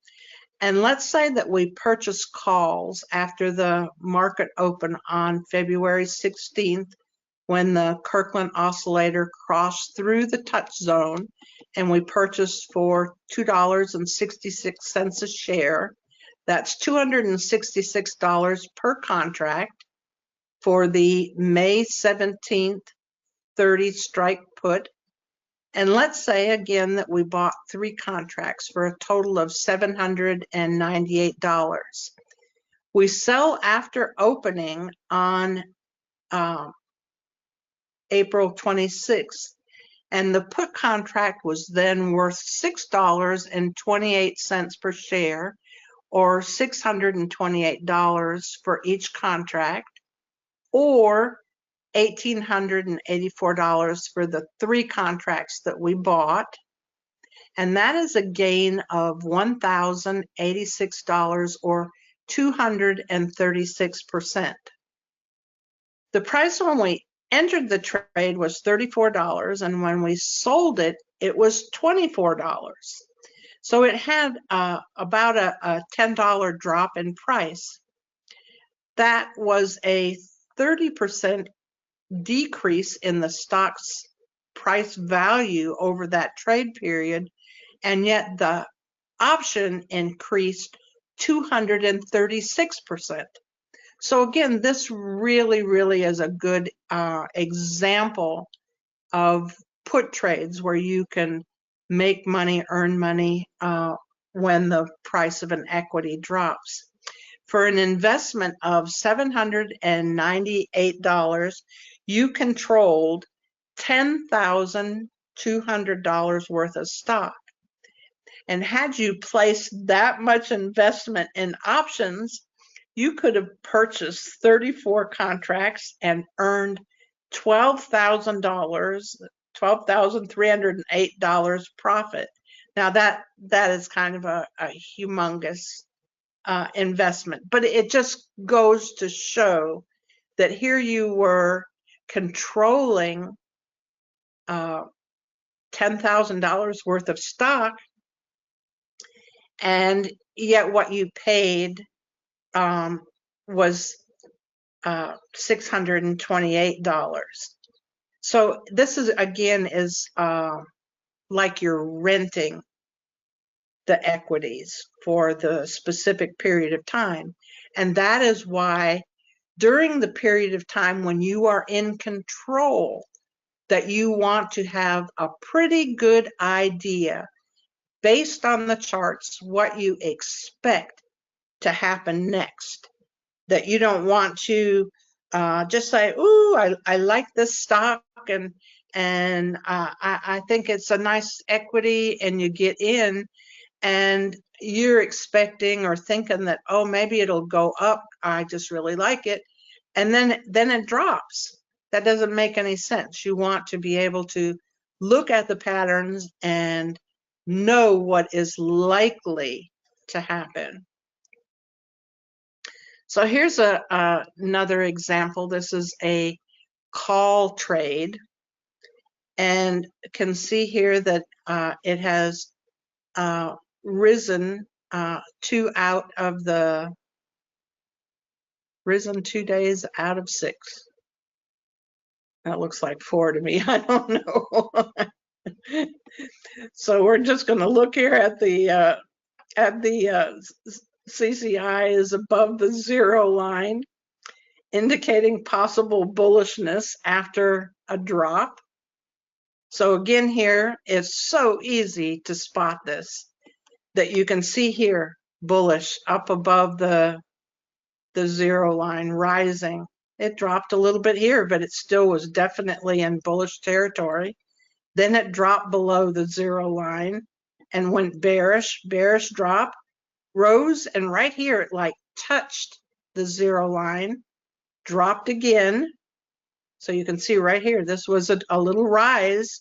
And let's say that we purchase calls after the market open on February 16th, when the Kirkland oscillator crossed through the touch zone, and we purchased for $2.66 a share. That's $266 per contract for the May 17th 30 strike put. And let's say again that we bought 3 contracts for a total of $798. We sell after opening on April 26th, and the put contract was then worth $6.28 per share, or $628 for each contract, or $1,884 for the 3 contracts that we bought. And that is a gain of $1,086, or 236%. The price when we entered the trade was $34, and when we sold it, it was $24. So it had about a $10 drop in price. That was a 30% decrease in the stock's price value over that trade period, and yet the option increased 236%. So again, this really is a good example of put trades where you can make money, earn money when the price of an equity drops. For an investment of $798, you controlled $10,200 worth of stock. And had you placed that much investment in options, you could have purchased 34 contracts and earned $12,308 profit. Now that is kind of a humongous investment, but it just goes to show that here you were controlling $10,000 worth of stock, and yet what you paid was $628. So this is again like you're renting the equities for the specific period of time. And that is why during the period of time when you are in control, that you want to have a pretty good idea based on the charts what you expect to happen next. That you don't want to just say, ooh, I like this stock and I think it's a nice equity, and you get in and you're expecting or thinking that, oh, maybe it'll go up, I just really like it, and then it drops. That doesn't make any sense. You want to be able to look at the patterns and know what is likely to happen. So here's another example. This is a call trade, and can see here that it has risen 2 days out of 6. That looks like 4 to me. I don't know. So we're just going to look here at the CCI is above the 0 line, indicating possible bullishness after a drop. So again, here it's so easy to spot this, that you can see here bullish up above the 0 line, rising. It dropped a little bit here, but it still was definitely in bullish territory. Then it dropped below the 0 line and went bearish drop, rose, and right here it like touched the 0 line, dropped again. So you can see right here, this was a little rise,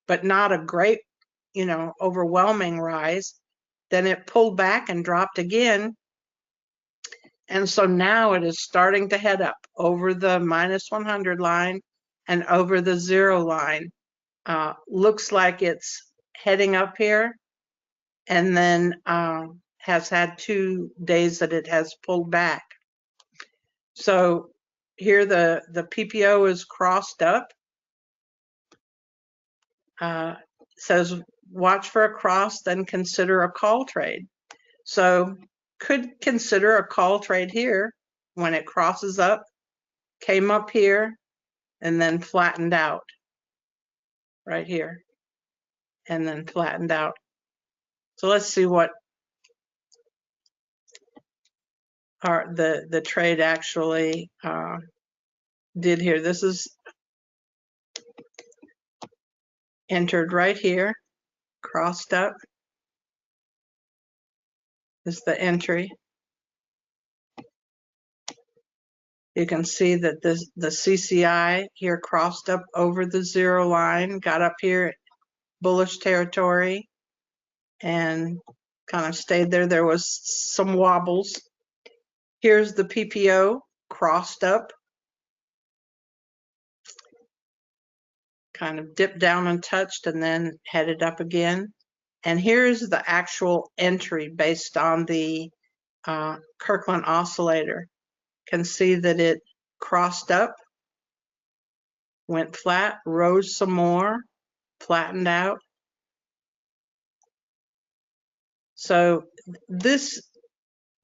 but not a great, overwhelming rise. Then it pulled back and dropped again. And so now it is starting to head up over the -100 line and over the 0 line. looks like it's heading up here, and then has had 2 days that it has pulled back. So here the PPO is crossed up. Says watch for a cross, then consider a call trade. So could consider a call trade here when it crosses up, came up here, and then flattened out right here, and then flattened out. So let's see what the trade actually did here. This is entered right here, crossed up. Is the entry. You can see that the CCI here crossed up over the 0 line, got up here bullish territory, and kind of stayed there. There was some wobbles. Here's the PPO crossed up, kind of dipped down and touched, and then headed up again. And here's the actual entry based on the Kirkland oscillator. Can see that it crossed up, went flat, rose some more, flattened out. So this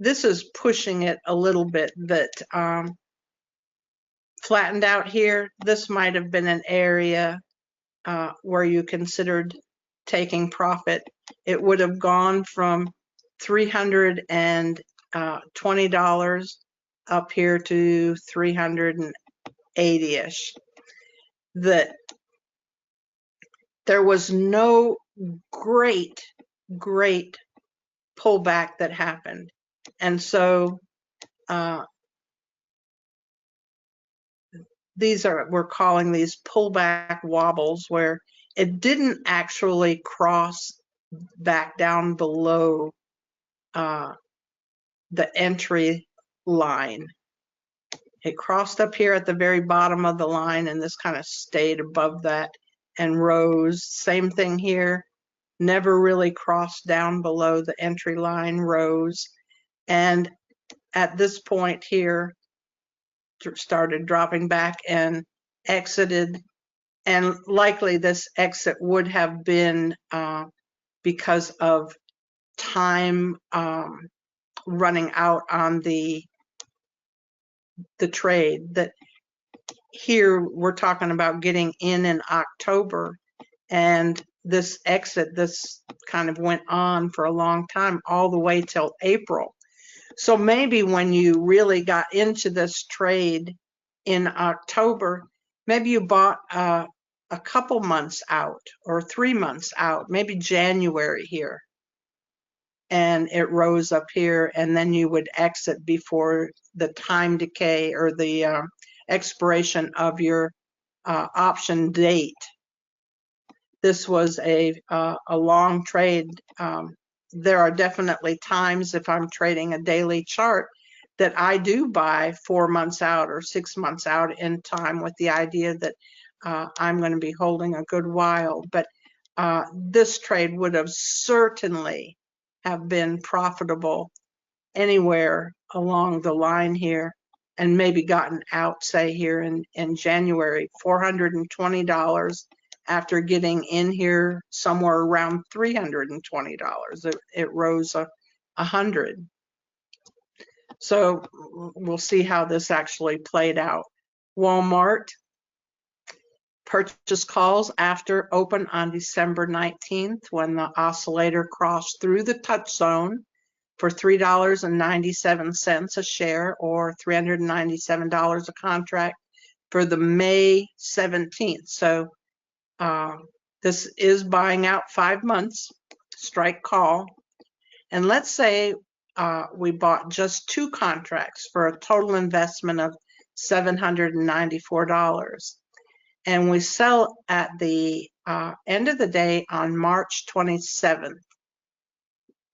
is pushing it a little bit, that flattened out here. This might have been an area where you considered taking profit. It would have gone from $320 up here to 380-ish. That there was no great pullback that happened. And so we're calling these pullback wobbles, where it didn't actually cross back down below the entry line. It crossed up here at the very bottom of the line, and this kind of stayed above that and rose. Same thing here, never really crossed down below the entry line, rose. And at this point here, started dropping back and exited. And likely this exit would have been because of time running out on the trade. That here we're talking about getting in October, and this exit, this kind of went on for a long time, all the way till April. So maybe when you really got into this trade in October, maybe you bought a couple months out or 3 months out, maybe January here, and it rose up here, and then you would exit before the time decay or the expiration of your option date. This was a long trade. There are definitely times, if I'm trading a daily chart, that I do buy 4 months out or 6 months out in time, with the idea that I'm going to be holding a good while. But this trade would have certainly have been profitable anywhere along the line here, and maybe gotten out, say here in January, $420 after getting in here somewhere around $320. It rose 100. So we'll see how this actually played out. Walmart purchase calls after open on December 19th, when the oscillator crossed through the touch zone for $3.97 a share, or $397 a contract, for the May 17th. So this is buying out 5 months, strike call. And let's say we bought just 2 contracts for a total investment of $794. And we sell at the end of the day on March 27th.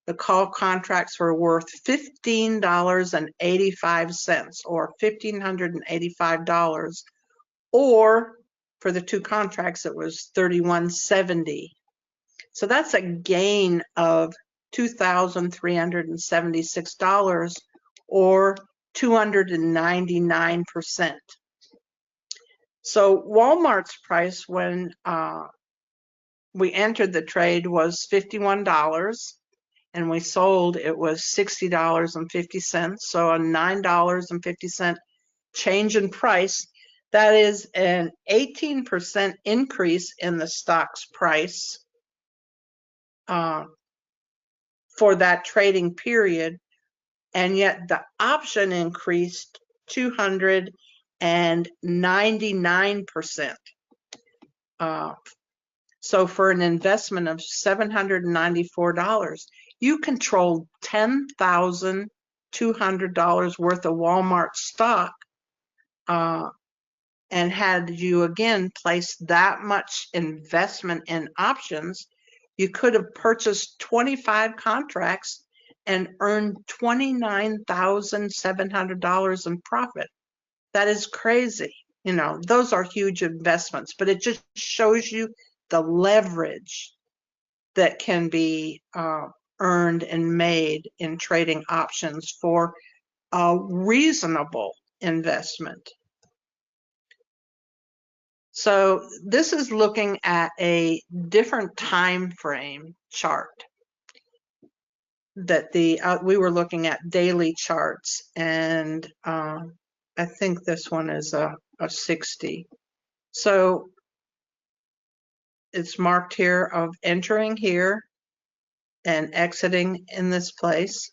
The call contracts were worth $15.85, or $1,585, or for the 2 contracts, it was $31.70. So that's a gain of $2,376 or 299%. So Walmart's price when we entered the trade was $51 and we sold, it was $60.50. So a $9.50 change in price. That is an 18% increase in the stock's price for that trading period. And yet the option increased 299%. So for an investment of $794, you controlled $10,200 worth of Walmart stock. And had you again placed that much investment in options, you could have purchased 25 contracts and earned $29,700 in profit. That is crazy. You know, those are huge investments, but it just shows you the leverage that can be earned and made in trading options for a reasonable investment. So this is looking at a different time frame chart that we were looking at daily charts, and I think this one is a 60. So it's marked here of entering here and exiting in this place.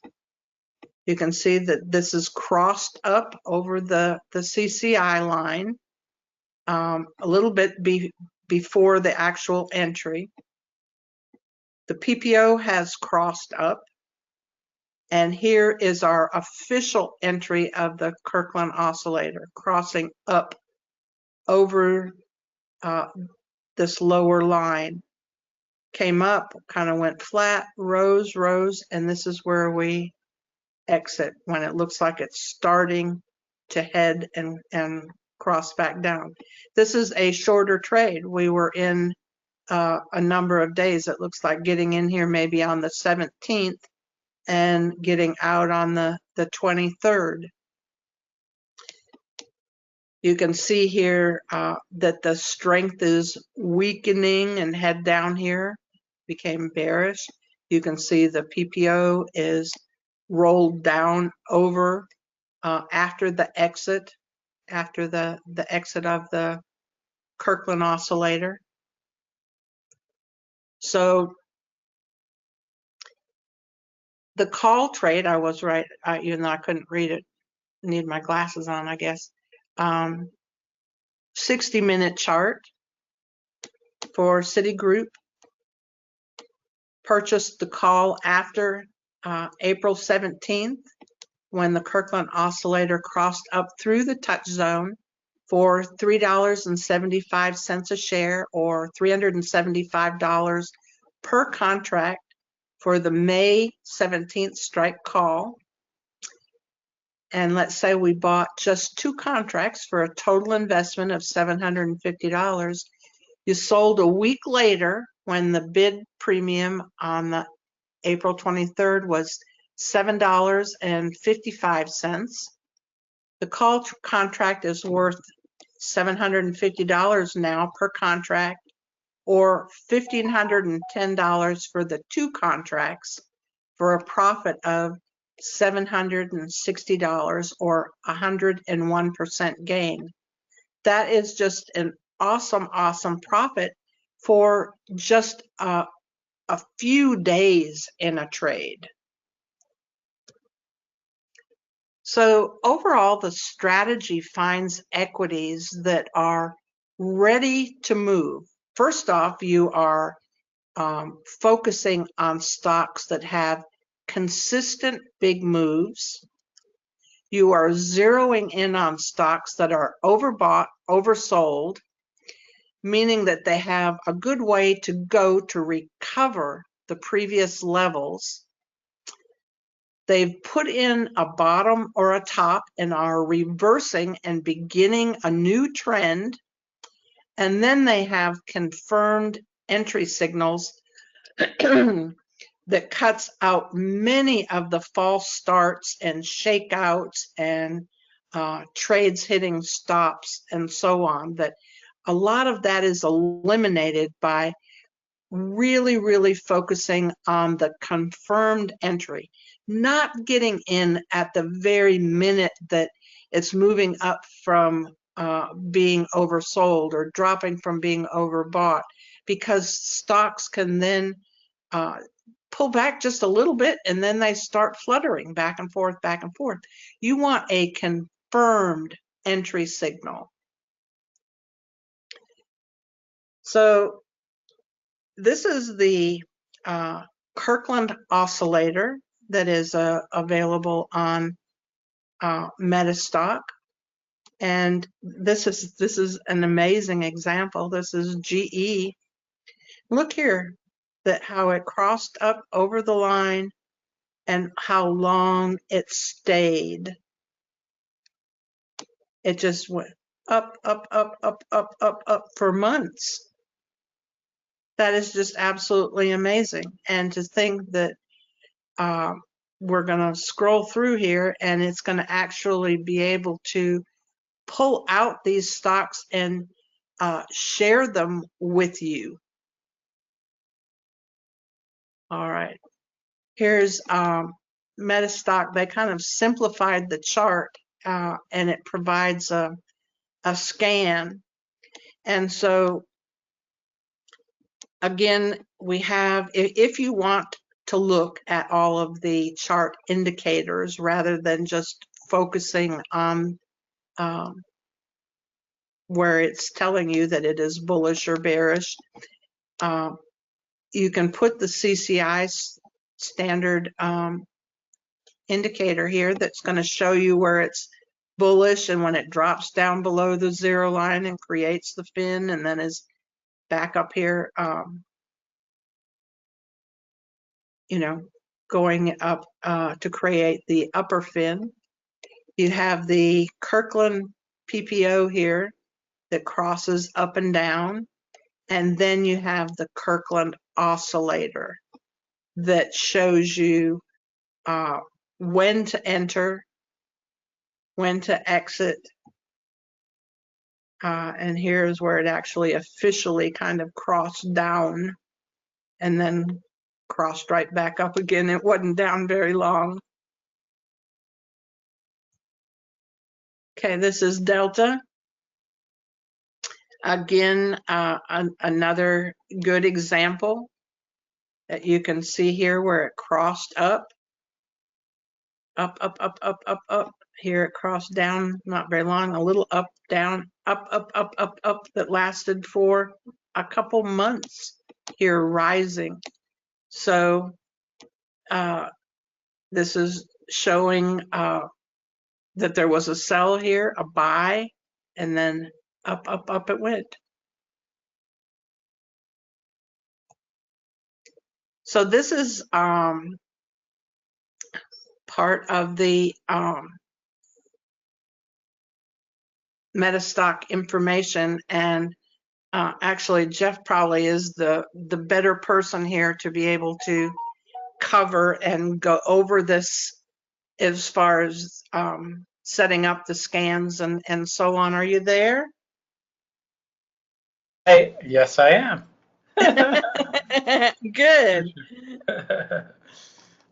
You can see that this is crossed up over the CCI line a little bit before the actual entry. The PPO has crossed up, and here is our official entry of the Kirkland oscillator, crossing up over this lower line. Came up, kind of went flat, rose, and this is where we exit when it looks like it's starting to head and cross back down. This is a shorter trade. We were in a number of days. It looks like getting in here maybe on the 17th and getting out on the 23rd. You can see here that the strength is weakening and head down here, became bearish. You can see the PPO is rolled down over after the exit, after the exit of the Kirkland oscillator. So the call trade, I was right, even though I couldn't read it, need my glasses on, I guess. 60-minute chart for Citigroup. Purchased the call after April 17th when the Kirkland oscillator crossed up through the touch zone for $3.75 a share, or $375 per contract for the May 17th strike call. And let's say we bought just 2 contracts for a total investment of $750. You sold a week later when the bid premium on the April 23rd was $7.55. The call contract is worth $750 now per contract, or $1,510 for the 2 contracts, for a profit of $760, or 101% gain. That is just an awesome profit for just a few days in a trade. So overall, the strategy finds equities that are ready to move. First off, you are focusing on stocks that have consistent big moves. You are zeroing in on stocks that are overbought, oversold, meaning that they have a good way to go to recover the previous levels. They've put in a bottom or a top and are reversing and beginning a new trend. And then they have confirmed entry signals that cuts out many of the false starts and shakeouts and trades hitting stops and so on. That a lot of that is eliminated by really, really focusing on the confirmed entry, not getting in at the very minute that it's moving up from being oversold or dropping from being overbought, because stocks can then pull back just a little bit and then they start fluttering back and forth, back and forth. You want a confirmed entry signal. So this is the Kirkland oscillator that is available on MetaStock. And this is an amazing example. This is GE. Look here, that how it crossed up over the line and how long it stayed. It just went up, up, up, up, up, up, up for months. That is just absolutely amazing. And to think that we're going to scroll through here and it's going to actually be able to pull out these stocks and share them with you. All right. Here's MetaStock. They kind of simplified the chart and it provides a scan. And so again, we have, if you want to look at all of the chart indicators rather than just focusing on where it's telling you that it is bullish or bearish, you can put the CCI standard indicator here that's going to show you where it's bullish, and when it drops down below the zero line and creates the fin and then is back up here, you know, going up to create the upper fin. You have the Kirkland PPO here that crosses up and down. And then you have the Kirkland oscillator that shows you when to enter, when to exit. And here's where it actually officially kind of crossed down and then crossed right back up again. It wasn't down very long. Okay, this is Delta. Again, another good example that you can see here where it crossed up, up, up, up, up, up, up. Here it crossed down, not very long, a little up, down, up, up, up, up, up, that lasted for a couple months here rising. So this is showing that there was a sell here, a buy, and then up, up, up it went. So this is part of the MetaStock information, and actually Jeff probably is the better person here to be able to cover and go over this as far as setting up the scans and so on. Are you there? Hey, yes, I am. Good.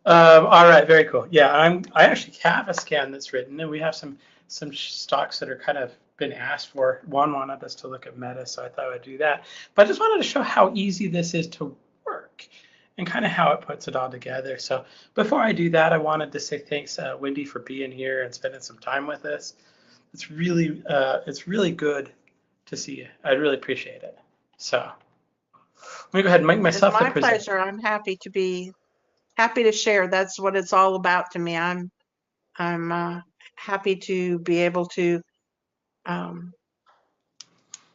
All right, very cool. Yeah, I actually have a scan that's written, and we have some stocks that are kind of been asked for. One wanted us to look at Meta, so I thought I'd do that. But I just wanted to show how easy this is to work and kind of how it puts it all together. So before I do that, I wanted to say thanks, Wendy, for being here and spending some time with us. It's really good to see you. I really appreciate it. So let me go ahead and make myself the presenter. It's my pleasure. I'm happy to share. That's what it's all about to me. I'm happy to be able to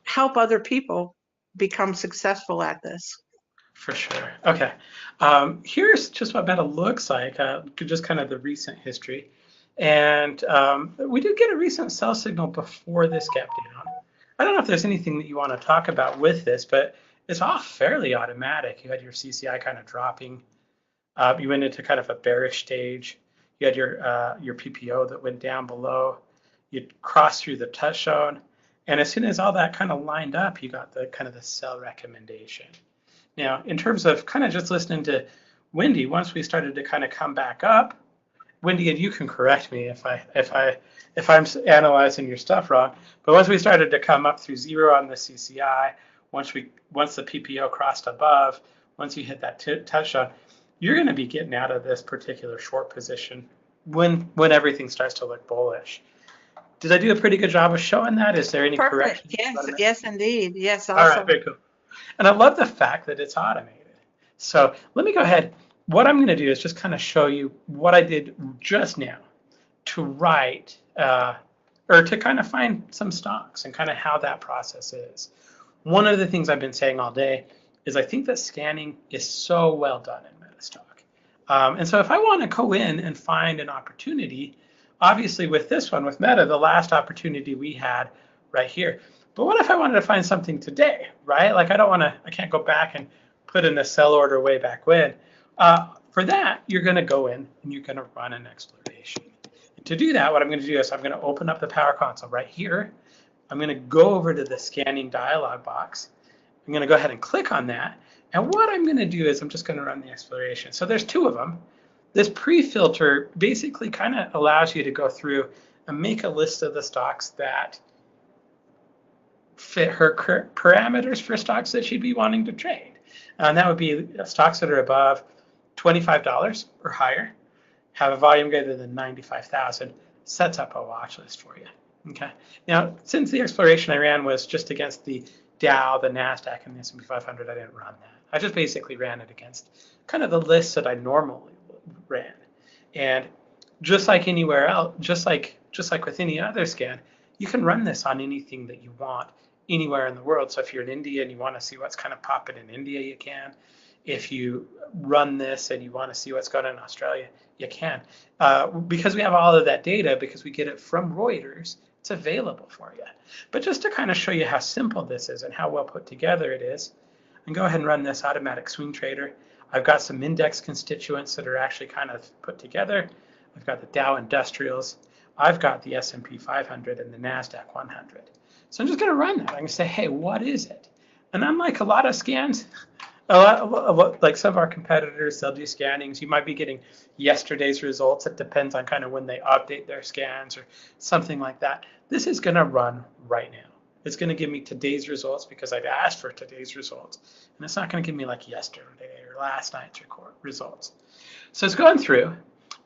help other people become successful at this. For sure. Okay. Here's just what Meta looks like, just kind of the recent history. And we did get a recent sell signal before this gap I don't know if there's anything that you want to talk about with this, but it's all fairly automatic. You had your CCI kind of dropping. You went into kind of a bearish stage. You had your PPO that went down below. You crossed through the touchstone, and as soon as all that kind of lined up, you got the kind of the sell recommendation. Now, in terms of kind of just listening to Wendy, once we started to kind of come back up, Wendy, and you can correct me if I'm analyzing your stuff wrong, but once we started to come up through zero on the CCI, once the PPO crossed above, once you hit that touchdown, you're going to be getting out of this particular short position when everything starts to look bullish. Did I do a pretty good job of showing that? Is there any correction? Yes, indeed. Yes, All awesome. right, very cool. And I love the fact that it's automated. So let me go ahead. What I'm going to do is just kind of show you what I did just now to write or to kind of find some stocks and kind of how that process is. One of the things I've been saying all day is I think that scanning is so well done in MetaStock. And so if I want to go in and find an opportunity, obviously with this one, with Meta, the last opportunity we had right here. But what if I wanted to find something today, right? Like I can't go back and put in a sell order way back when. For that, you're going to go in and you're going to run an exploration. And to do that, what I'm going to do is I'm going to open up the Power Console right here. I'm going to go over to the scanning dialog box. I'm going to go ahead and click on that. And what I'm going to do is I'm just going to run the exploration. So there's two of them. This pre-filter basically kind of allows you to go through and make a list of the stocks that fit her parameters for stocks that she'd be wanting to trade. And that would be stocks that are above $25 or higher, have a volume greater than 95,000, sets up a watch list for you. Okay. Now, since the exploration I ran was just against the Dow, the NASDAQ, and the S&P 500, I didn't run that. I just basically ran it against kind of the lists that I normally ran. And just like anywhere else, just like with any other scan, you can run this on anything that you want anywhere in the world. So if you're in India and you want to see what's kind of popping in India, you can. If you run this and you want to see what's going on in Australia, you can. Because we have all of that data, because we get it from Reuters, it's available for you. But just to kind of show you how simple this is and how well put together it is, and go ahead and run this automatic swing trader. I've got some index constituents that are actually kind of put together. I've got the Dow Industrials. I've got the S&P 500 and the NASDAQ 100. So I'm just going to run that. I'm going to say, hey, what is it? And unlike a lot of scans, like some of our competitors, they'll do scannings. You might be getting yesterday's results. It depends on kind of when they update their scans or something like that. This is going to run right now. It's going to give me today's results because I've asked for today's results. And it's not going to give me like yesterday or last night's results. So it's going through.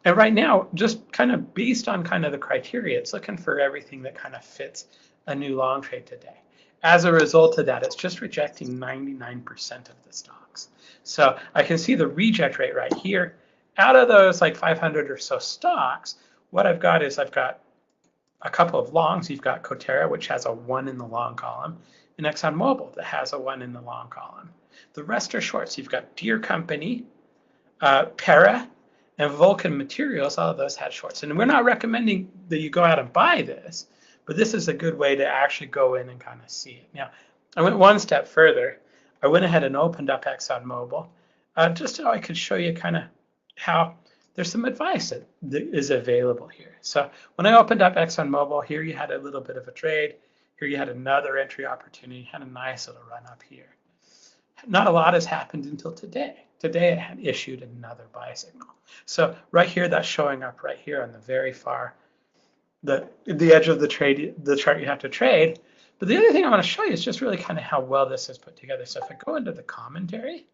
And right now, just kind of based on kind of the criteria, it's looking for everything that kind of fits a new long trade today. As a result of that, it's just rejecting 99% of the stocks. So I can see the reject rate right here. Out of those like 500 or so stocks, what I've got is I've got a couple of longs. You've got Coterra, which has a 1 in the long column, and ExxonMobil that has a 1 in the long column. The rest are shorts. You've got Deere Company, Para, and Vulcan Materials. All of those had shorts. And we're not recommending that you go out and buy this, but this is a good way to actually go in and kind of see it. Now, I went one step further. I went ahead and opened up ExxonMobil just so I could show you kind of how there's some advice that is available here. So when I opened up ExxonMobil, here you had a little bit of a trade. Here you had another entry opportunity, had a nice little run up here. Not a lot has happened until today. Today it had issued another buy signal. So right here, that's showing up right here on the very far, the edge of the trade, the chart you have to trade. But the other thing I want to show you is just really kind of how well this is put together. So if I go into the commentary,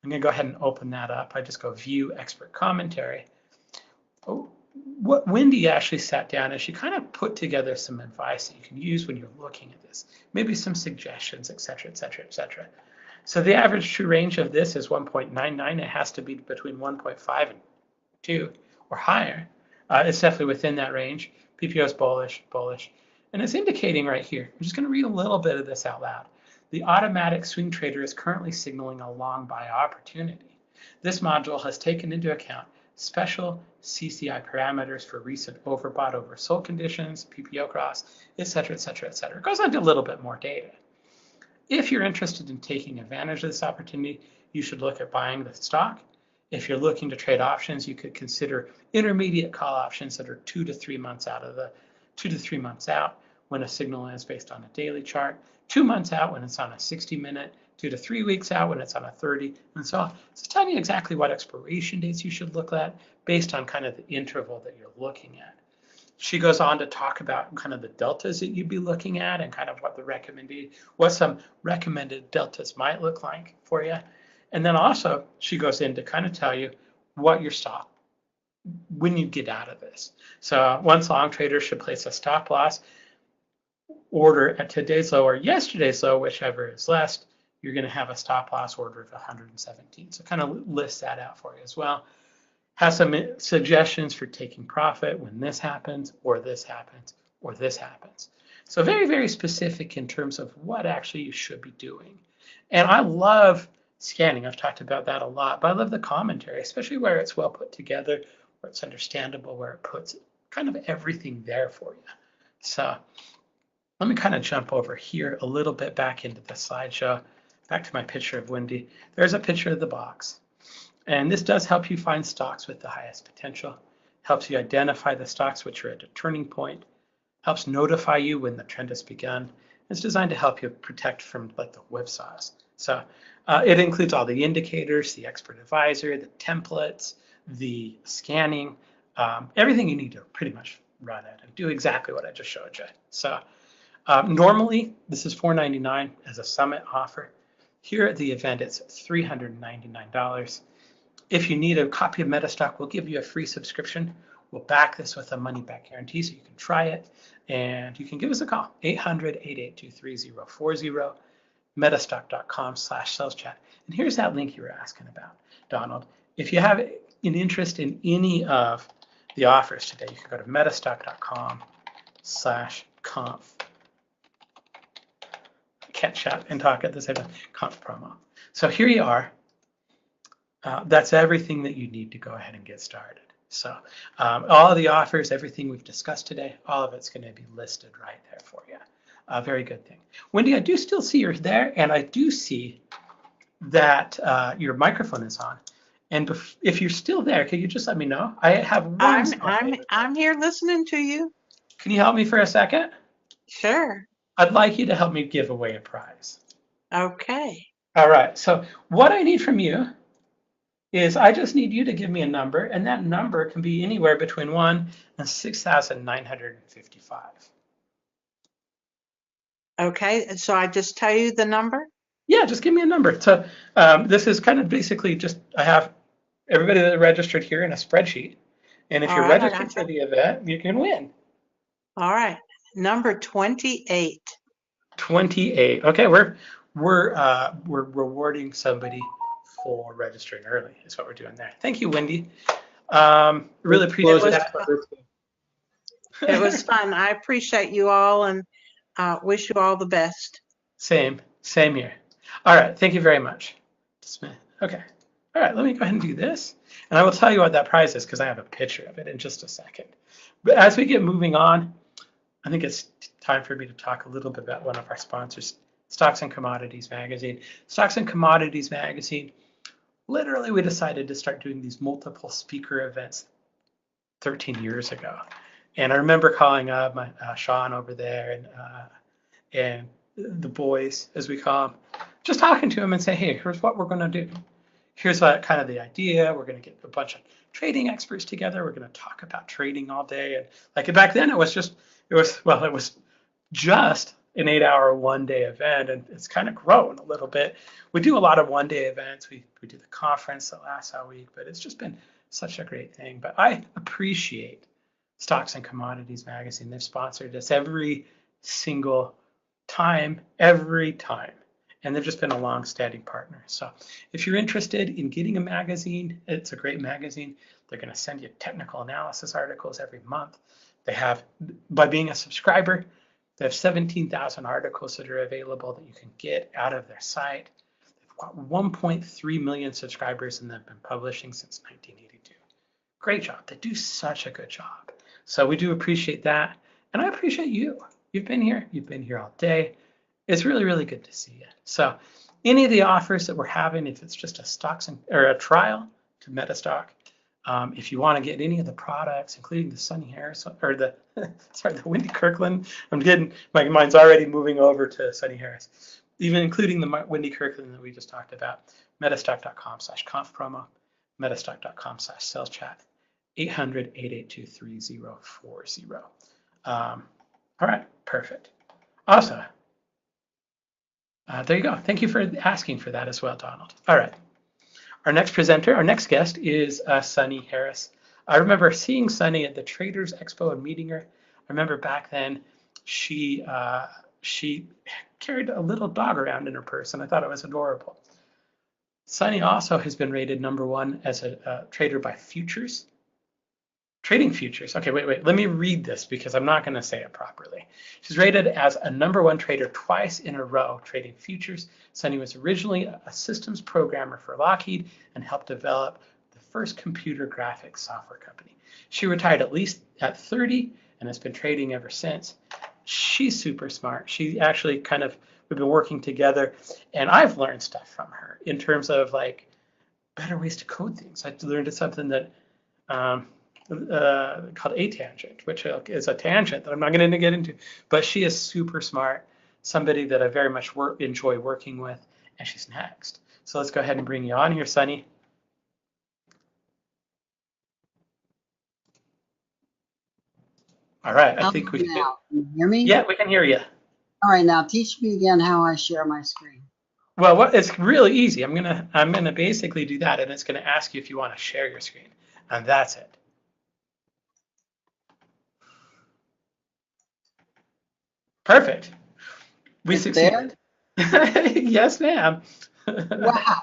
I'm going to go ahead and open that up. I just go view expert commentary. Oh, what Wendy actually sat down and she kind of put together some advice that you can use when you're looking at this. Maybe some suggestions, et cetera, et cetera, et cetera. So the average true range of this is 1.99. It has to be between 1.5 and 2 or higher. It's definitely within that range. PPO is bullish, bullish. And it's indicating right here. I'm just going to read a little bit of this out loud. The automatic swing trader is currently signaling a long buy opportunity. This module has taken into account special CCI parameters for recent overbought, oversold conditions, PPO cross, et cetera, et cetera, et cetera. It goes into a little bit more data. If you're interested in taking advantage of this opportunity, you should look at buying the stock. If you're looking to trade options, you could consider intermediate call options that are 2 to 3 months out when a signal is based on a daily chart, 2 months out when it's on a 60-minute, 2 to 3 weeks out when it's on a 30, and so on. So tell you exactly what expiration dates you should look at based on kind of the interval that you're looking at. She goes on to talk about kind of the deltas that you'd be looking at and kind of what some recommended deltas might look like for you. And then also she goes in to kind of tell you what your stop when you get out of this. So once long traders should place a stop loss order at today's low or yesterday's low, whichever is less, you're going to have a stop loss order of 117. So kind of lists that out for you as well. Has some suggestions for taking profit when this happens, or this happens, or this happens. So very, very specific in terms of what actually you should be doing. And I love scanning. I've talked about that a lot, but I love the commentary, especially where it's well put together, where it's understandable, where it puts kind of everything there for you. So let me kind of jump over here a little bit back into the slideshow, back to my picture of Wendy. There's a picture of the box. And this does help you find stocks with the highest potential, helps you identify the stocks which are at a turning point, helps notify you when the trend has begun. It's designed to help you protect from like the whipsaws. So it includes all the indicators, the expert advisor, the templates, the scanning, everything you need to pretty much run it and do exactly what I just showed you. So normally this is $499 as a summit offer. Here at the event, it's $399. If you need a copy of MetaStock, we'll give you a free subscription. We'll back this with a money-back guarantee so you can try it. And you can give us a call, 800-882-3040, metastock.com/saleschat. And here's that link you were asking about, Donald. If you have an interest in any of the offers today, you can go to metastock.com/conf. I can't chat and talk at the same time, conf promo. So here you are. That's everything that you need to go ahead and get started. So all of the offers, everything we've discussed today, all of it's going to be listed right there for you. Very good thing. Wendy, I do still see you're there, and I do see that your microphone is on. And if you're still there, can you just let me know? I have one. I'm here listening to you. Can you help me for a second? Sure. I'd like you to help me give away a prize. Okay. All right. So what I need from you is I just need you to give me a number, and that number can be anywhere between 1 and 6,955. Okay, so I just tell you the number? Yeah, just give me a number. So this is kind of basically just, I have everybody that registered here in a spreadsheet, and if you're registered for the event, you can win. All right, number 28. 28. Okay, we're rewarding somebody for registering early is what we're doing there. Thank you, Wendy. Really appreciate that. It was fun. I appreciate you all and wish you all the best. Same here. All right, thank you very much. Okay. All right, let me go ahead and do this. And I will tell you what that prize is because I have a picture of it in just a second. But as we get moving on, I think it's time for me to talk a little bit about one of our sponsors, Stocks and Commodities Magazine. Stocks and Commodities Magazine, literally we decided to start doing these multiple speaker events 13 years ago. And I remember calling up Sean over there and the boys, as we call them, just talking to them and say, hey, here's what we're going to do. Here's what kind of the idea. We're going to get a bunch of trading experts together. We're going to talk about trading all day. And like back then, it was just an 8-hour one-day event, and it's kind of grown a little bit. We do a lot of one-day events. We do the conference that lasts all week, but it's just been such a great thing. But I appreciate Stocks and Commodities Magazine. They've sponsored us every single time, and they've just been a long-standing partner. So if you're interested in getting a magazine, it's a great magazine. They're going to send you technical analysis articles every month. They have, by being a subscriber, they have 17,000 articles that are available that you can get out of their site. They've got 1.3 million subscribers, and they've been publishing since 1982. Great job. They do such a good job. So we do appreciate that. And I appreciate you. You've been here. You've been here all day. It's really, really good to see you. So any of the offers that we're having, if it's just a or a trial to MetaStock, if you want to get any of the products, including the Sunny Harris or the the Wendy Kirkland, my mind's already moving over to Sunny Harris, even including the Wendy Kirkland that we just talked about, metastock.com/conf promo, metastock.com/sales chat, 800-882-3040. All right, perfect. Awesome. There you go. Thank you for asking for that as well, Donald. All right. Our next presenter, our next guest is Sunny Harris. I remember seeing Sunny at the Traders Expo and meeting her. I remember back then she carried a little dog around in her purse, and I thought it was adorable. Sunny also has been rated #1 as a trader by Futures. Trading Futures. Okay, wait. Let me read this because I'm not going to say it properly. She's rated as a #1 trader twice in a row trading futures. Sunny was originally a systems programmer for Lockheed and helped develop the first computer graphics software company. She retired at 30 and has been trading ever since. She's super smart. She actually we've been working together, and I've learned stuff from her in terms of like better ways to code things. I learned something that called a tangent, which is a tangent that I'm not going to get into, but she is super smart, somebody that I very much enjoy working with, and she's next. So let's go ahead and bring you on here, Sunny. All right, I think we can. Now, can you hear me? Yeah, we can hear you. All right, now teach me again how I share my screen. Well, it's really easy. I'm gonna basically do that, and it's gonna ask you if you want to share your screen, and that's it. Perfect. We succeeded. Yes, ma'am. Wow.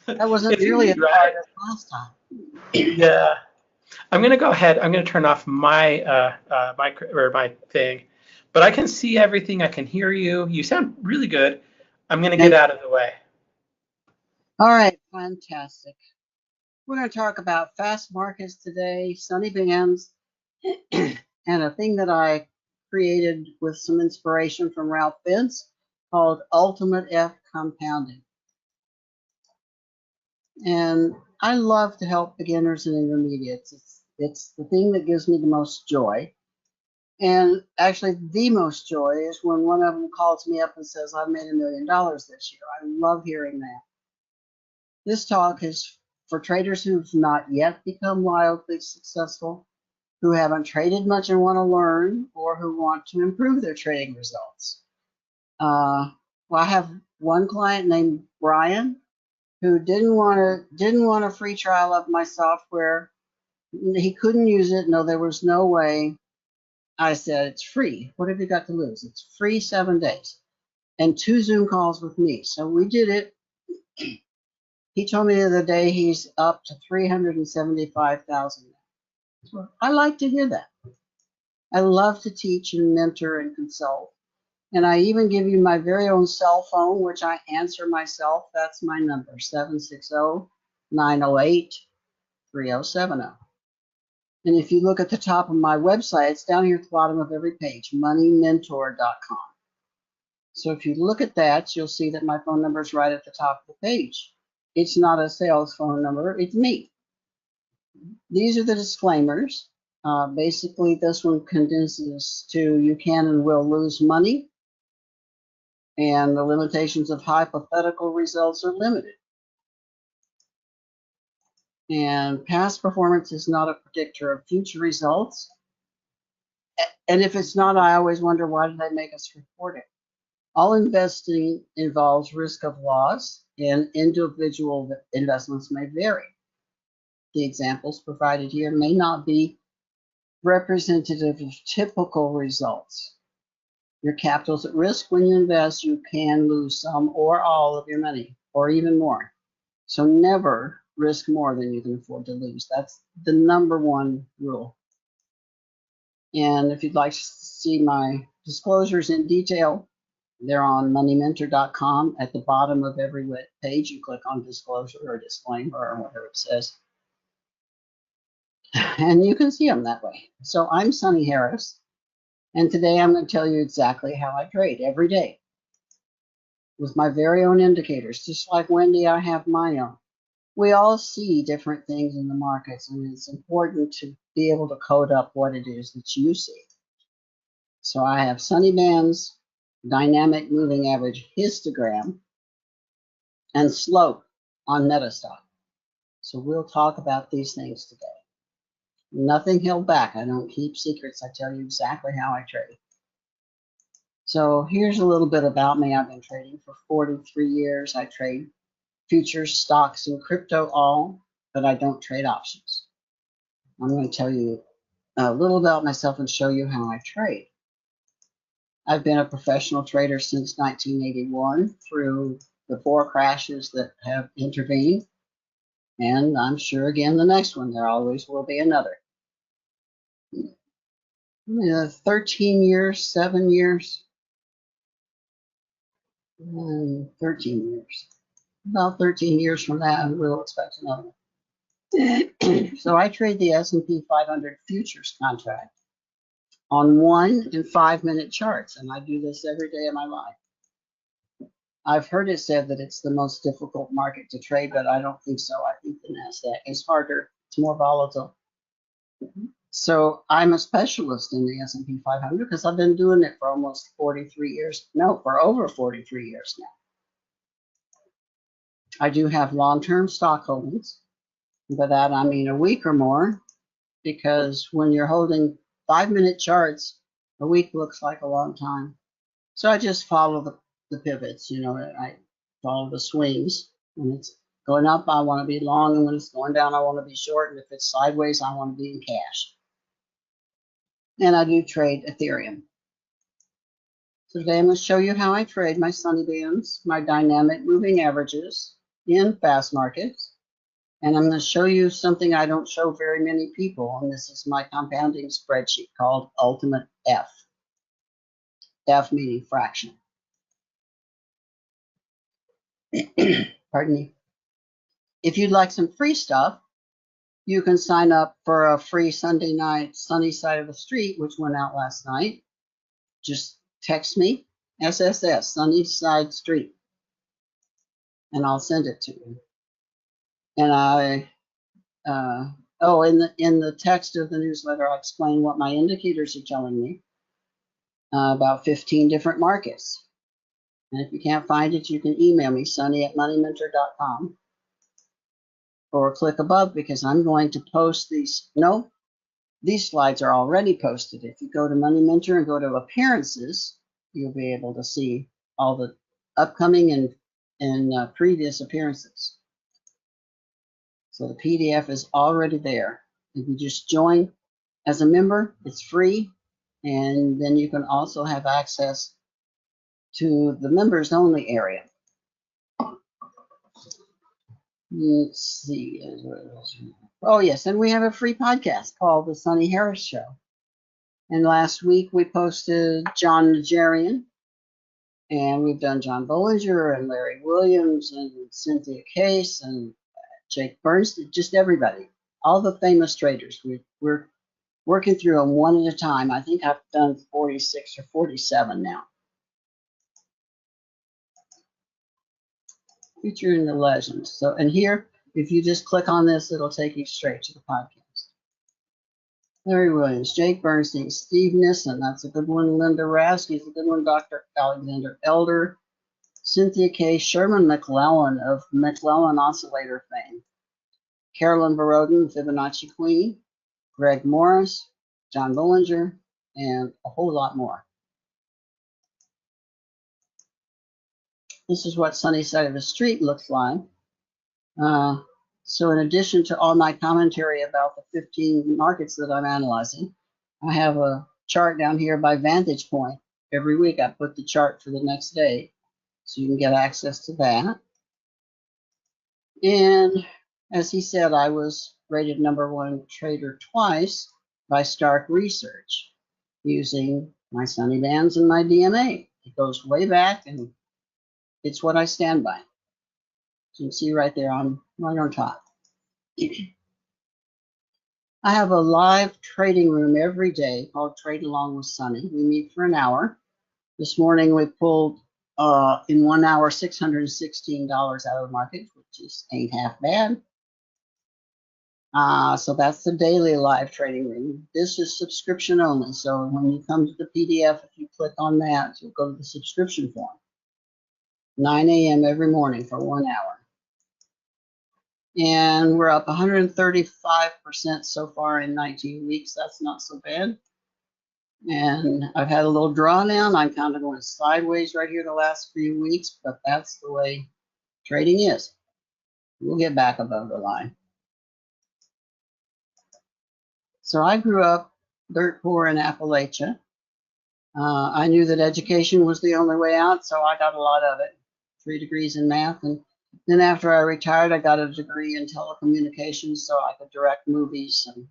That wasn't really as hard as last time. Yeah. I'm going to go ahead. I'm going to turn off my my thing, but I can see everything. I can hear you. You sound really good. I'm going to get out of the way. All right, fantastic. We're going to talk about fast markets today, SunnyBands, and a thing that I created with some inspiration from Ralph Vince called Ultimate F Compounding. And I love to help beginners and intermediates. It's the thing that gives me the most joy. And actually, the most joy is when one of them calls me up and says, I've made $1 million this year. I love hearing that. This talk is for traders who've not yet become wildly successful, who haven't traded much and want to learn, or who want to improve their trading results. Well, I have one client named Brian who didn't want a free trial of my software. He couldn't use it. No, there was no way. I said, it's free. What have you got to lose? It's free 7 days and 2 Zoom calls with me. So we did it. He told me the other day he's up to 375,000. I like to hear that. I love to teach and mentor and consult. And I even give you my very own cell phone, which I answer myself. That's my number, 760-908-3070. And if you look at the top of my website, it's down here at the bottom of every page, moneymentor.com. So if you look at that, you'll see that my phone number is right at the top of the page. It's not a sales phone number, it's me. These are the disclaimers. Basically, this one condenses to you can and will lose money, and the limitations of hypothetical results are limited. And past performance is not a predictor of future results. And if it's not, I always wonder, why did they make us report it? All investing involves risk of loss, and individual investments may vary. The examples provided here may not be representative of typical results. Your capital's at risk when you invest. You can lose some or all of your money, or even more. So never risk more than you can afford to lose. That's the #1 rule. And if you'd like to see my disclosures in detail, they're on moneymentor.com. At the bottom of every page, you click on disclosure or disclaimer or whatever it says. And you can see them that way. So I'm Sunny Harris, and today I'm going to tell you exactly how I trade every day with my very own indicators. Just like Wendy, I have my own. We all see different things in the markets, and it's important to be able to code up what it is that you see. So I have SunnyBands, dynamic moving average histogram, and slope on MetaStock. So we'll talk about these things today. Nothing held back. I don't keep secrets. I tell you exactly how I trade. So here's a little bit about me. I've been trading for 43 years. I trade futures, stocks, and crypto all, but I don't trade options. I'm going to tell you a little about myself and show you how I trade. I've been a professional trader since 1981 through the 4 crashes that have intervened. And I'm sure again the next one, there always will be another. 13 years, 7 years, and 13 years. About 13 years from that, we'll expect another one. So I trade the S&P 500 futures contract on 1 and 5 minute charts, and I do this every day of my life. I've heard it said that it's the most difficult market to trade, but I don't think so. I think the NASDAQ is harder. It's more volatile. So I'm a specialist in the S&P 500 because I've been doing it for almost 43 years. No, for over 43 years now. I do have long-term stock holdings. By that I mean a week or more, because when you're holding 5 minute charts, a week looks like a long time. So I just follow the pivots, you know, I follow the swings. When it's going up, I want to be long, and when it's going down, I want to be short, and if it's sideways, I want to be in cash. And I do trade Ethereum. So today I'm going to show you how I trade my SunnyBands, my dynamic moving averages in fast markets. And I'm going to show you something I don't show very many people, and this is my compounding spreadsheet called Ultimate F. F meaning fraction. Pardon me. If you'd like some free stuff, you can sign up for a free Sunday night Sunny Side of the Street, which went out last night. Just text me, SSS, Sunny Side Street, and I'll send it to you. And in the text of the newsletter, I explain what my indicators are telling me about 15 different markets. And if you can't find it, you can email me, sunny@moneymentor.com, or click above, because I'm going to post these. No, these slides are already posted. If you go to Money Mentor and go to Appearances, you'll be able to see all the upcoming and previous appearances. So the PDF is already there. If you just join as a member, it's free. And then you can also have access to the members only area. Let's see. Oh, yes. And we have a free podcast called The Sunny Harris Show. And last week we posted John Nigerian. And we've done John Bollinger and Larry Williams and Cynthia Case and Jake Bernstein, just everybody, all the famous traders. We're working through them one at a time. I think I've done 46 or 47 now. Featuring the legends. So, and here, if you just click on this, it'll take you straight to the podcast. Larry Williams, Jake Bernstein, Steve Nissen, that's a good one. Linda Rasky's a good one. Dr. Alexander Elder, Cynthia K. Sherman McClellan of McClellan Oscillator fame, Carolyn Borodin, Fibonacci Queen, Greg Morris, John Bollinger, and a whole lot more. This is what Sunny Side of the Street looks like. So in addition to all my commentary about the 15 markets that I'm analyzing, I have a chart down here by Vantage Point. Every week I put the chart for the next day, so you can get access to that. And as he said, I was rated #1 trader twice by Stark Research using my SunnyBands and my DMA. It goes way back, and it's what I stand by. So you can see right there, I'm right on top. I have a live trading room every day called Trade Along with Sunny. We meet for an hour. This morning we pulled in 1 hour $616 out of the market, which is ain't half bad. So that's the daily live trading room. This is subscription only. So when you come to the PDF, if you click on that, you'll go to the subscription form. 9 a.m. every morning for 1 hour. And we're up 135% so far in 19 weeks. That's not so bad. And I've had a little drawdown. I'm kind of going sideways right here the last few weeks, but that's the way trading is. We'll get back above the line. So I grew up dirt poor in Appalachia. I knew that education was the only way out, so I got a lot of it. 3 degrees in math, and then after I retired, I got a degree in telecommunications so I could direct movies and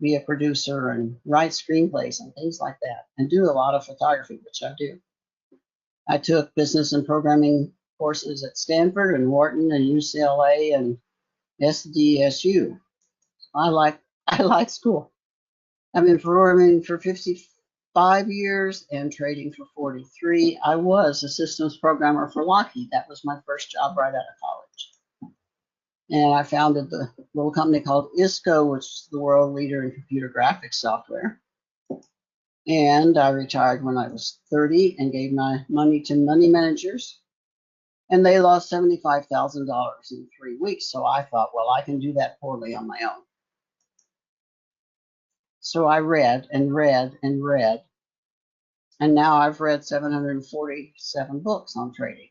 be a producer and write screenplays and things like that, and do a lot of photography, which I do. I took business and programming courses at Stanford and Wharton and UCLA and SDSU. I like school. I've been programming for 55 years and trading for 43. I was a systems programmer for Lockheed. That was my first job right out of college. And I founded the little company called ISCO, which is the world leader in computer graphics software. And I retired when I was 30 and gave my money to money managers. And they lost $75,000 in 3 weeks. So I thought, well, I can do that poorly on my own. So I read and read and read. And now I've read 747 books on trading.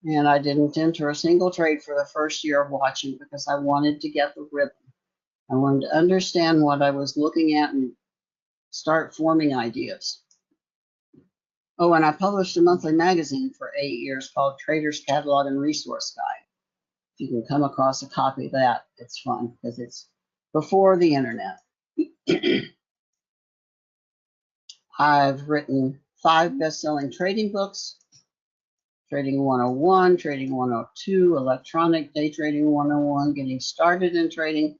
And I didn't enter a single trade for the first year of watching because I wanted to get the rhythm. I wanted to understand what I was looking at and start forming ideas. Oh, and I published a monthly magazine for 8 years called Trader's Catalog and Resource Guide. If you can come across a copy of that, it's fun because it's before the internet. I've written 5 best-selling trading books: Trading 101, Trading 102, Electronic Day Trading 101, Getting Started in Trading,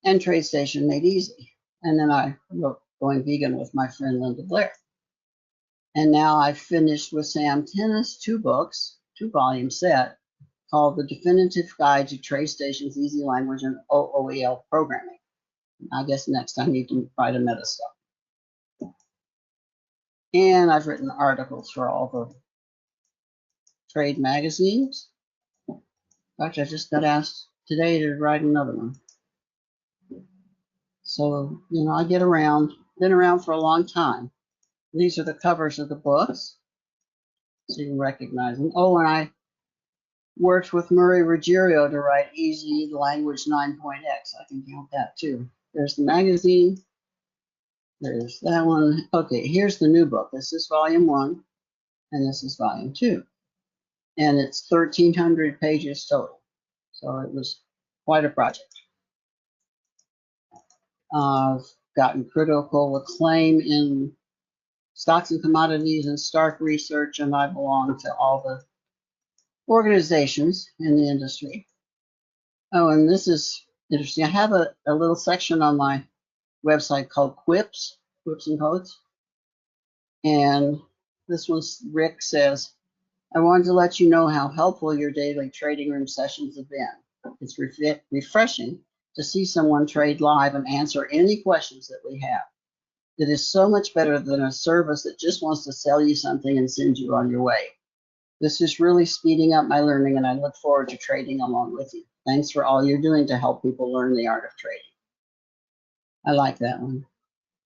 and TradeStation Made Easy. And then I wrote Going Vegan with my friend Linda Blair. And now I've finished with Sam Tennis 2 books, 2-volume set, called The Definitive Guide to TradeStation's Easy Language and OOEL Programming. I guess next I need to write a MetaStock. And I've written articles for all the trade magazines. In fact, I just got asked today to write another one. So, you know, I get around, been around for a long time. These are the covers of the books, so you can recognize them. Oh, and I worked with Murray Ruggiero to write Easy Language 9.x. I can count that too. There's the magazine. There's that one. Okay, here's the new book. This is volume 1, and this is volume 2. And it's 1,300 pages total. So it was quite a project. I've gotten critical acclaim in Stocks and Commodities and Stark Research, and I belong to all the organizations in the industry. Oh, and this is interesting. I have a little section on my website called Quips and Codes. And this one's Rick says, I wanted to let you know how helpful your daily trading room sessions have been. It's refreshing to see someone trade live and answer any questions that we have. It is so much better than a service that just wants to sell you something and send you on your way. This is really speeding up my learning, and I look forward to trading along with you. Thanks for all you're doing to help people learn the art of trading. I like that one.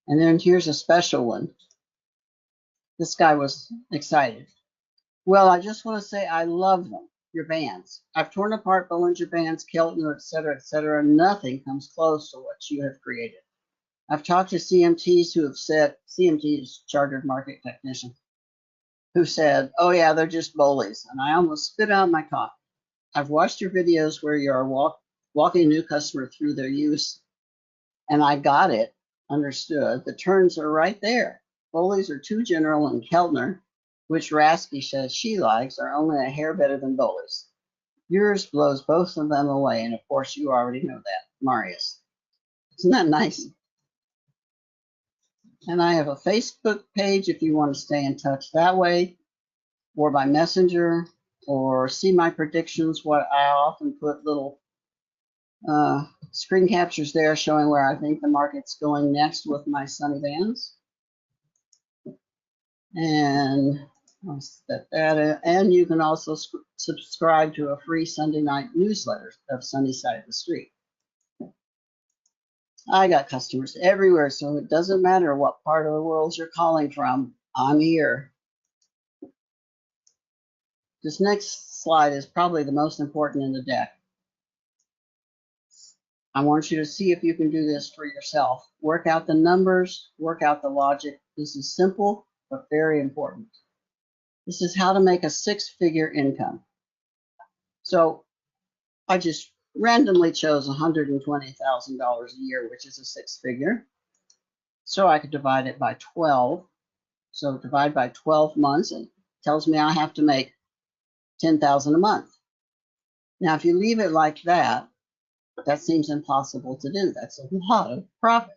And then here's a special one. This guy was excited. Well, I just want to say I love them, your bands. I've torn apart Bollinger Bands, Keltner, etc. Nothing comes close to what you have created. I've talked to CMTs who have said, CMT is Chartered Market Technician, who said, oh yeah, they're just bullies. And I almost spit out my coffee. I've watched your videos where you're walking a new customer through their use, and I got it, understood. The turns are right there. Bullies are too general, and Keltner, which Rasky says she likes, are only a hair better than bullies. Yours blows both of them away, and of course you already know that, Marius. Isn't that nice? And I have a Facebook page if you want to stay in touch that way, or by messenger, or see my predictions. What I often put little screen captures there showing where I think the market's going next with my SunnyBands. And I'll set that in. And you can also subscribe to a free Sunday night newsletter of Sunny Side of the Street. I got customers everywhere, so it doesn't matter what part of the world you're calling from. I'm here. This next slide is probably the most important in the deck. I want you to see if you can do this for yourself. Work out the numbers, work out the logic. This is simple, but very important. This is how to make a six-figure income. So I just randomly chose $120,000 a year, which is a six-figure. So I could divide it by 12. So divide by 12 months, and it tells me I have to make $10,000 a month. Now, if you leave it like that, that seems impossible to do. That's a lot of profit.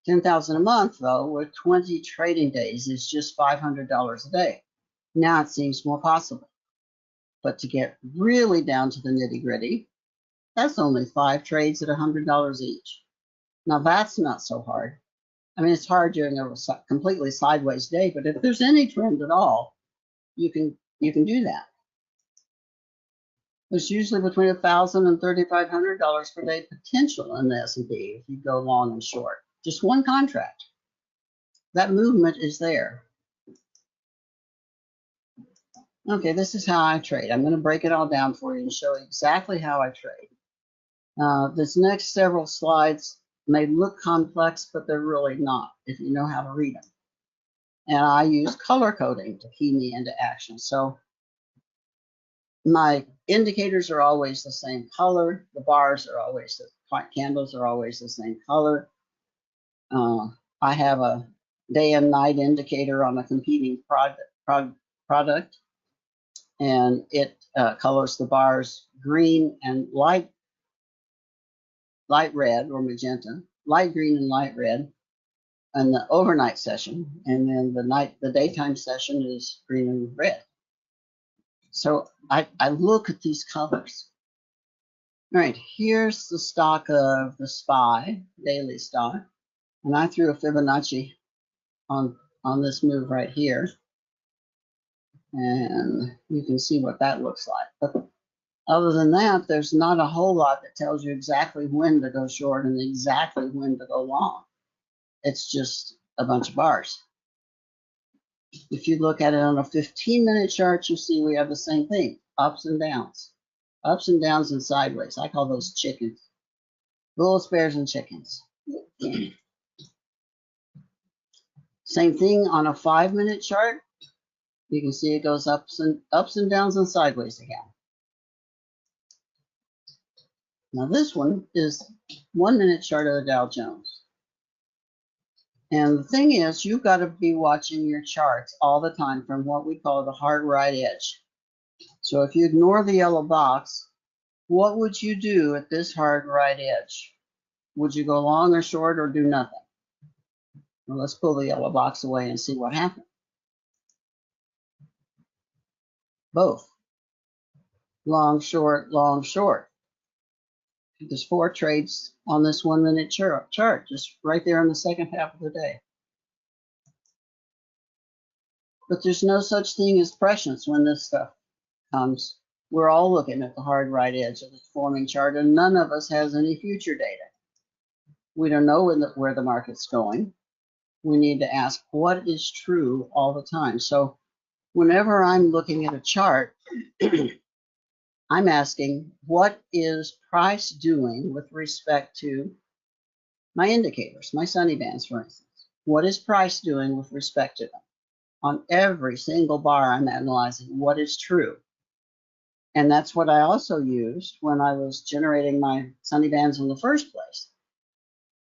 $10,000 a month, though, with 20 trading days is just $500 a day. Now it seems more possible. But to get really down to the nitty-gritty, that's only 5 trades at $100 each. Now that's not so hard. I mean, it's hard during a completely sideways day, but if there's any trend at all, you can do that. There's usually between $1,000 and $3,500 per day potential in the S&P if you go long and short. Just one contract. That movement is there. Okay, this is how I trade. I'm going to break it all down for you and show you exactly how I trade. This next several slides may look complex, but they're really not if you know how to read them. And I use color coding to key me into action. So my indicators are always the same color. The bars are always the candles are always the same color. I have a day and night indicator on a competing product, and it colors the bars green and light red or magenta, light green and light red, and the overnight session, and then the daytime session is green and red. So I look at these colors. All right, here's the stock of the SPY, daily stock. And I threw a Fibonacci on this move right here. And you can see what that looks like. But other than that, there's not a whole lot that tells you exactly when to go short and exactly when to go long. It's just a bunch of bars. If you look at it on a 15-minute chart, you see we have the same thing, ups and downs and sideways. I call those chickens, bulls, bears, and chickens. Same thing on a 5-minute chart. You can see it goes ups and downs and sideways again. Now this one is 1-minute chart of the Dow Jones. And the thing is, you've got to be watching your charts all the time from what we call the hard right edge. So if you ignore the yellow box, what would you do at this hard right edge? Would you go long or short or do nothing? Well, let's pull the yellow box away and see what happened. Both. Long, short, long, short. There's 4 trades on this 1-minute chart, just right there in the second half of the day. But there's no such thing as prescience when this stuff comes. We're all looking at the hard right edge of the forming chart, and none of us has any future data. We don't know where the market's going. We need to ask what is true all the time. So whenever I'm looking at a chart, I'm asking, what is price doing with respect to my indicators, my SunnyBands, for instance? What is price doing with respect to them? On every single bar, I'm analyzing what is true. And that's what I also used when I was generating my SunnyBands in the first place.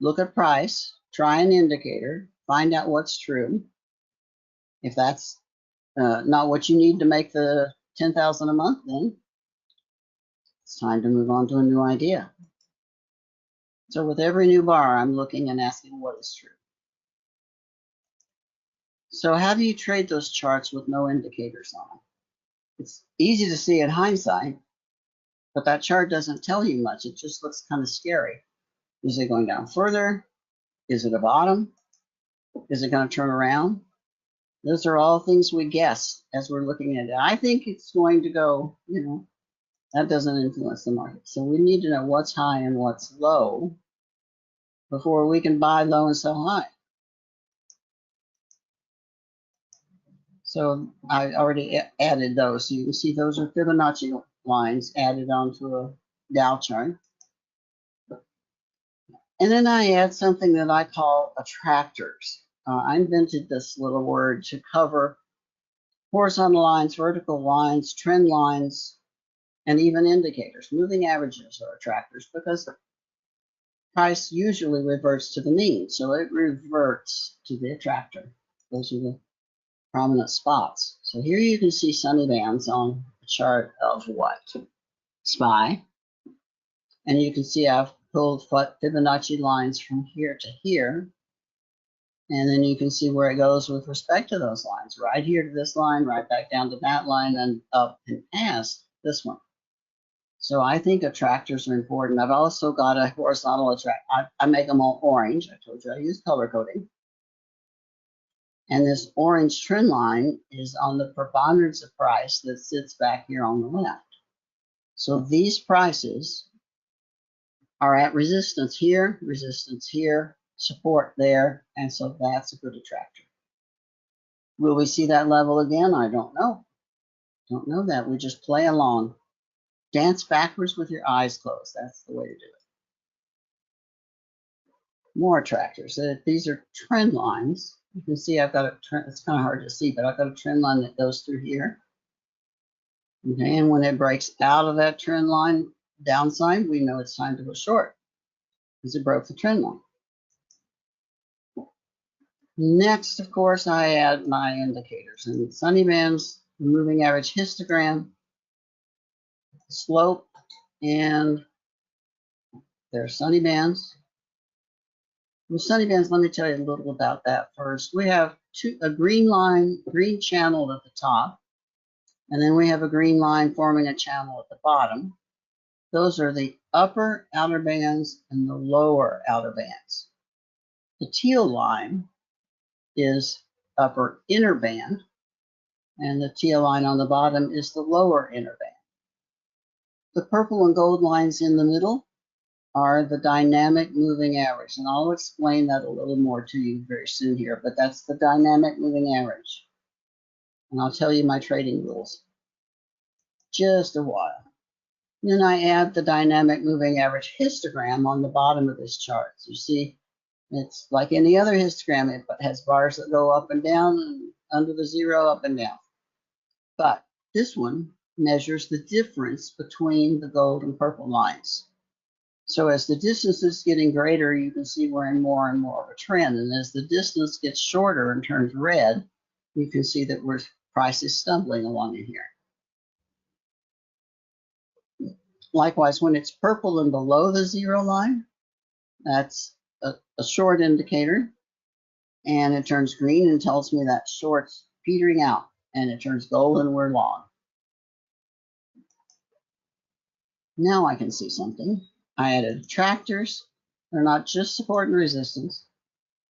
Look at price, try an indicator, find out what's true. If that's not what you need to make the $10,000 a month, then it's time to move on to a new idea. So with every new bar, I'm looking and asking what is true. So how do you trade those charts with no indicators on them? It's easy to see in hindsight, but that chart doesn't tell you much. It just looks kind of scary. Is it going down further? Is it a bottom? Is it going to turn around? Those are all things we guess as we're looking at it. I think it's going to go, that doesn't influence the market. So we need to know what's high and what's low before we can buy low and sell high. So I already added those. So you can see those are Fibonacci lines added onto a Dow chart. And then I add something that I call attractors. I invented this little word to cover horizontal lines, vertical lines, trend lines, and even indicators. Moving averages are attractors because the price usually reverts to the mean. So it reverts to the attractor. Those are the prominent spots. So here you can see SunnyBands on a chart of what? SPY. And you can see I've pulled Fibonacci lines from here to here. And then you can see where it goes with respect to those lines. Right here to this line, right back down to that line, and up and past this one. So I think attractors are important. I've also got a horizontal attractor. I make them all orange. I told you I use color coding. And this orange trend line is on the preponderance of price that sits back here on the left. So these prices are at resistance here, support there, and so that's a good attractor. Will we see that level again? I don't know. Don't know that. We just play along. Dance backwards with your eyes closed. That's the way to do it. More attractors. These are trend lines. You can see I've got a trend. It's kind of hard to see, but I've got a trend line that goes through here. Okay, and when it breaks out of that trend line downside, we know it's time to go short because it broke the trend line. Next, of course, I add my indicators and SunnyBands, moving average histogram, slope, and there's SunnyBands. With SunnyBands, let me tell you a little about that first. We have a green line, green channel at the top, and then we have a green line forming a channel at the bottom. Those are the upper outer bands and the lower outer bands. The teal line is upper inner band, and the teal line on the bottom is the lower inner band. The purple and gold lines in the middle are the dynamic moving average, and I'll explain that a little more to you very soon here, but that's the dynamic moving average. And I'll tell you my trading rules. Just a while. Then I add the dynamic moving average histogram on the bottom of this chart. So you see, it's like any other histogram. It has bars that go up and down, and under the zero, up and down. But this one measures the difference between the gold and purple lines. So as the distance is getting greater, you can see we're in more and more of a trend. And as the distance gets shorter and turns red, you can see that price is stumbling along in here. Likewise, when it's purple and below the zero line, that's a short indicator. And it turns green and tells me that short's petering out. And it turns gold and we're long. Now I can see something. I added attractors. They're not just support and resistance.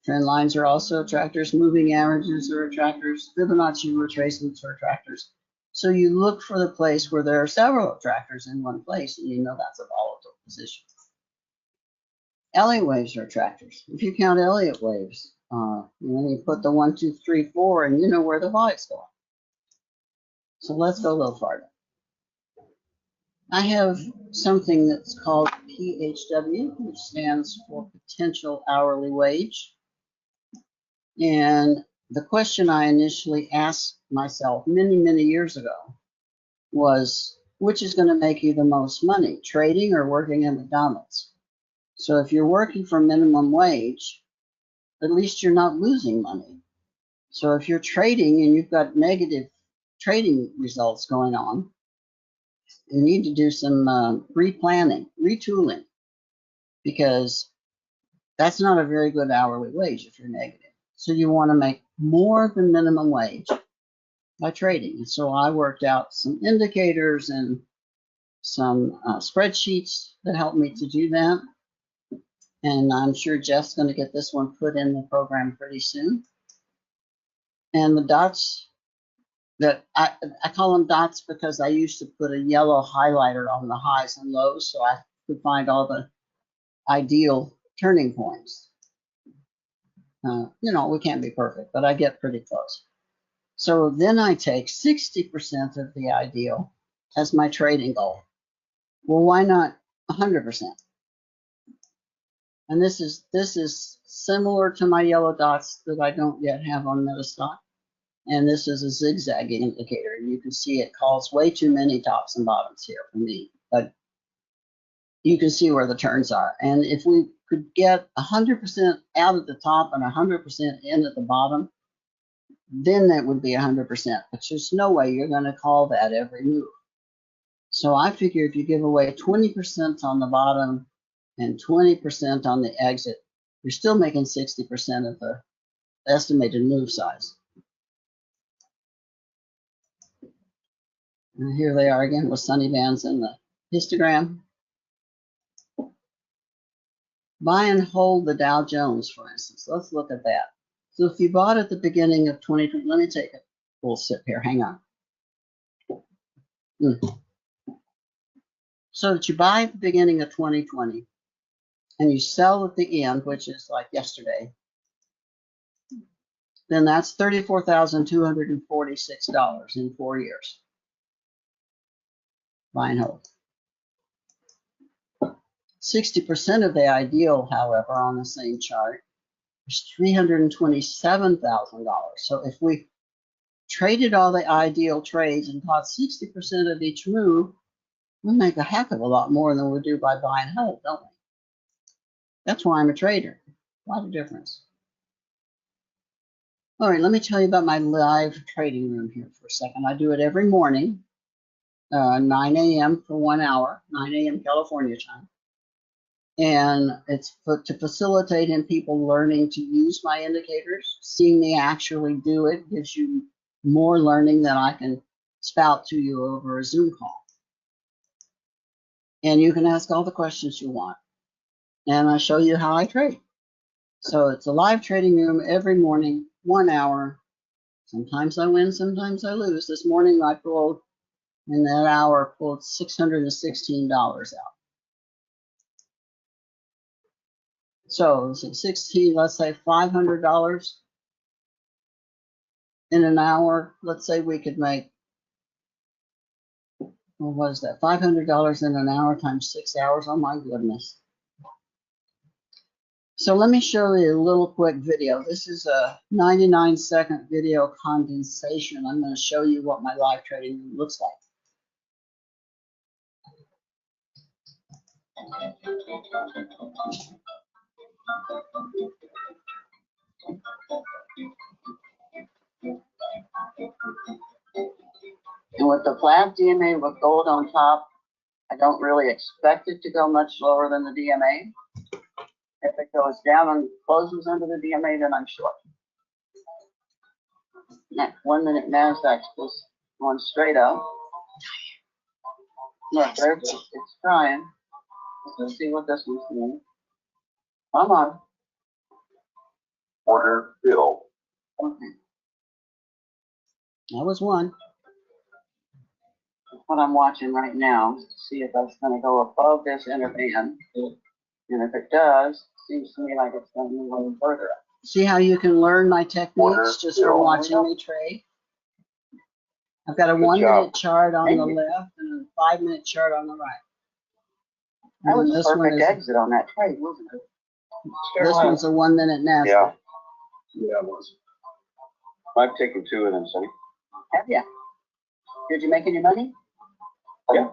Trend lines are also attractors. Moving averages are attractors. Fibonacci retracements are attractors. So you look for the place where there are several attractors in one place, and you know that's a volatile position. Elliott waves are attractors. If you count Elliott waves, you put the 1, 2, 3, 4, and you know where the volume's going. So let's go a little farther. I have something that's called PHW, which stands for potential hourly wage. And the question I initially asked myself many, many years ago was, which is going to make you the most money, trading or working at McDonald's? So if you're working for minimum wage, at least you're not losing money. So if you're trading and you've got negative trading results going on, you need to do some replanning, retooling. because that's not a very good hourly wage if you're negative. So you want to make more than minimum wage by trading. And so I worked out some indicators and some spreadsheets that helped me to do that. And I'm sure Jeff's going to get this one put in the program pretty soon. And the dots that I call them dots because I used to put a yellow highlighter on the highs and lows so I could find all the ideal turning points. You know, we can't be perfect, but I get pretty close. So then I take 60% of the ideal as my trading goal. Well, why not 100%? And this is similar to my yellow dots that I don't yet have on MetaStock. And this is a zigzagging indicator. You can see it calls way too many tops and bottoms here for me, but you can see where the turns are. And if we could get 100% out at the top and 100% in at the bottom, then that would be 100%. But there's no way you're going to call that every move. So I figure if you give away 20% on the bottom and 20% on the exit, you're still making 60% of the estimated move size. And here they are again with SunnyBands and the histogram. Buy and hold the Dow Jones, for instance. Let's look at that. So if you bought at the beginning of 2020, let me take a full sip here. Hang on. So that you buy at the beginning of 2020 and you sell at the end, which is like yesterday, then that's $34,246 in 4 years. Buy and hold. 60% of the ideal, however, on the same chart is $327,000. So if we traded all the ideal trades and caught 60% of each move, we make a heck of a lot more than we do by buy and hold, don't we? That's why I'm a trader. A lot of difference. All right, let me tell you about my live trading room here for a second. I do it every morning, 9 a.m. for 1 hour, 9 a.m. California time. And it's to facilitate in people learning to use my indicators. Seeing me actually do it gives you more learning than I can spout to you over a Zoom call. And you can ask all the questions you want. And I show you how I trade. So it's a live trading room every morning, 1 hour. Sometimes I win, sometimes I lose. This morning I pulled, in that hour, pulled $616 out. So 16, let's say $500 in an hour. Let's say we could make, well, what is that? $500 in an hour times 6 hours. Oh my goodness. So let me show you a little quick video. This is a 99-second video condensation. I'm going to show you what my live trading room looks like. And with the flat DMA with gold on top, I don't really expect it to go much lower than the DMA. If it goes down and closes under the DMA, then I'm short. Next, 1 minute NASDAQ just going straight up. Look, there's it's trying. Let's see what this one's doing. Come on. Order filled. Okay. That was one. That's what I'm watching right now. See if that's going to go above this inner band. And if it does, seems to me like it's going to move a little further up. See how you can learn my techniques just from watching me trade? I've got a 1 minute chart on the left and a 5 minute chart on the right. That was a perfect exit on that trade, wasn't it? This one's a 1 minute NASDAQ. Yeah. Yeah, it was. I've taken 2 of them, Sonny. Have you? Did you make any money? Yeah.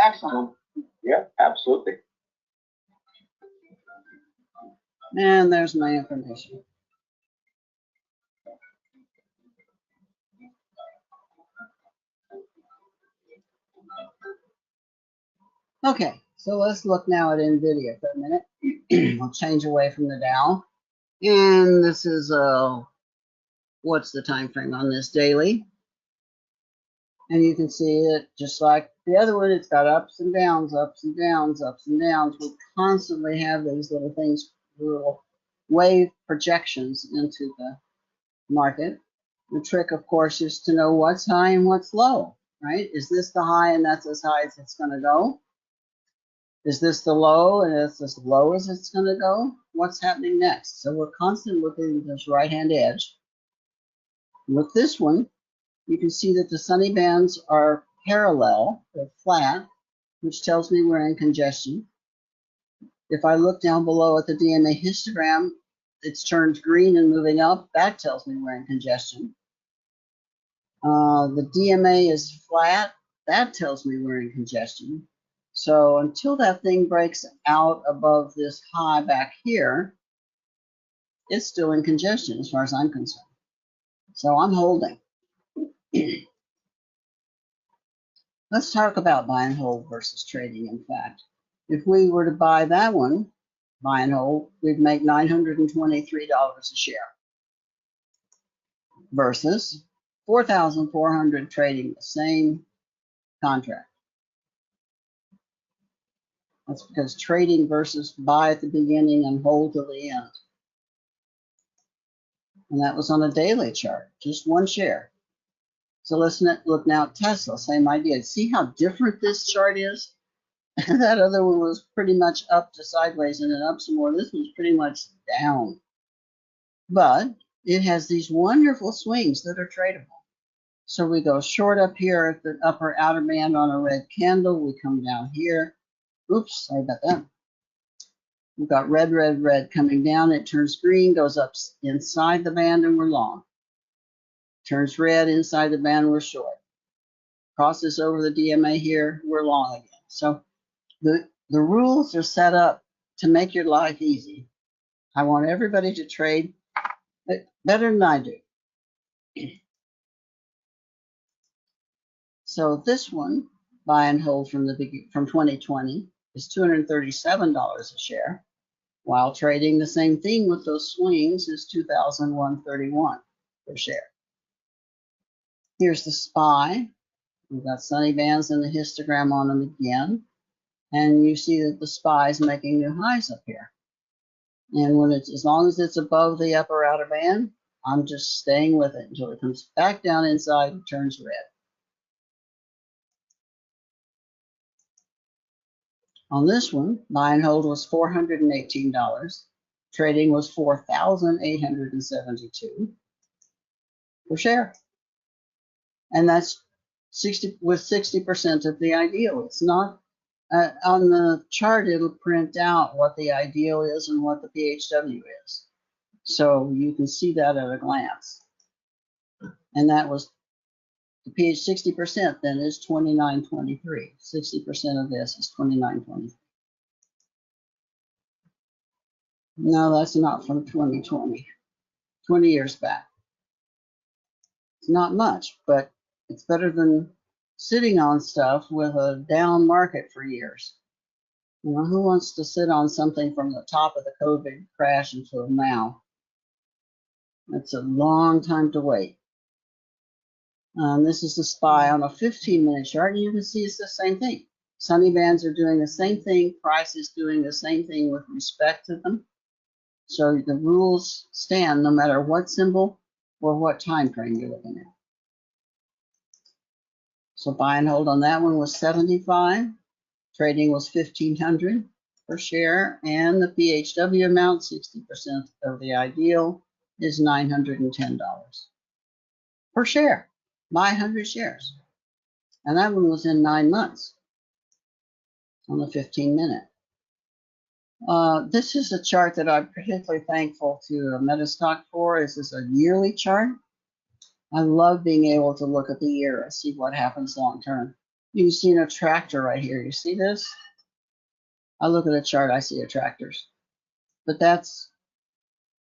Excellent. Yeah, absolutely. And there's my information. Okay, So let's look now at NVIDIA for a minute. I'll change away from the Dow. And this is, what's the time frame on this? Daily. And you can see it just like the other one, it's got ups and downs, ups and downs, ups and downs. We constantly have these little things, little wave projections into the market. The trick, of course, is to know what's high and what's low, right? Is this the high and that's as high as it's going to go? Is this the low and it's as low as it's going to go? What's happening next? So we're constantly looking at this right-hand edge. With this one, you can see that the SunnyBands are parallel, they're flat, which tells me we're in congestion. If I look down below at the DMA histogram, it's turned green and moving up. That tells me we're in congestion. The DMA is flat. That tells me we're in congestion. So until that thing breaks out above this high back here, it's still in congestion as far as I'm concerned. So I'm holding. Let's talk about buy and hold versus trading. In fact, if we were to buy that one, buy and hold, we'd make $923 a share versus $4,400 trading the same contract. That's because trading versus buy at the beginning and hold till the end. And that was on a daily chart, just one share. So let's look now at Tesla, same idea. See how different this chart is? That other one was pretty much up to sideways and then up some more. This one's pretty much down. But it has these wonderful swings that are tradable. So we go short up here at the upper outer band on a red candle. We come down here. Oops, sorry about that. We've got red, red, red coming down. It turns green, goes up inside the band, and we're long. Turns red inside the band, we're short. Crosses over the DMA here, we're long again. So the rules are set up to make your life easy. I want everybody to trade better than I do. So this one, buy and hold from 2020, is $237 a share, while trading the same thing with those swings is $2,131 per share. Here's the SPY. We've got SunnyBands and the histogram on them again. And you see that the SPY is making new highs up here. And when it's, as long as it's above the upper outer band, I'm just staying with it until it comes back down inside and turns red. On this one, buy and hold was $418. Trading was $4,872 per share. And that's 60% of the ideal. It's not on the chart, it'll print out what the ideal is and what the PHW is. So you can see that at a glance. And that was the pH 60% then is 2923. 60% of this is 2923. No, that's not from 2020. 20 years back. It's not much, but it's better than sitting on stuff with a down market for years. You know, who wants to sit on something from the top of the COVID crash until now? That's a long time to wait. This is the SPY on a 15-minute chart, and you can see it's the same thing. SunnyBands are doing the same thing. Price is doing the same thing with respect to them. So the rules stand no matter what symbol or what time frame you're looking at. So buy and hold on that one was 75. Trading was 1,500 per share, and the PHW amount, 60% of the ideal, is $910 per share. Buy 100 shares. And that one was in 9 months on the 15-minute. This is a chart that I'm particularly thankful to MetaStock for. This is a yearly chart. I love being able to look at the year and see what happens long term. You can see a tractor right here. You see this? I look at a chart, I see attractors. But that's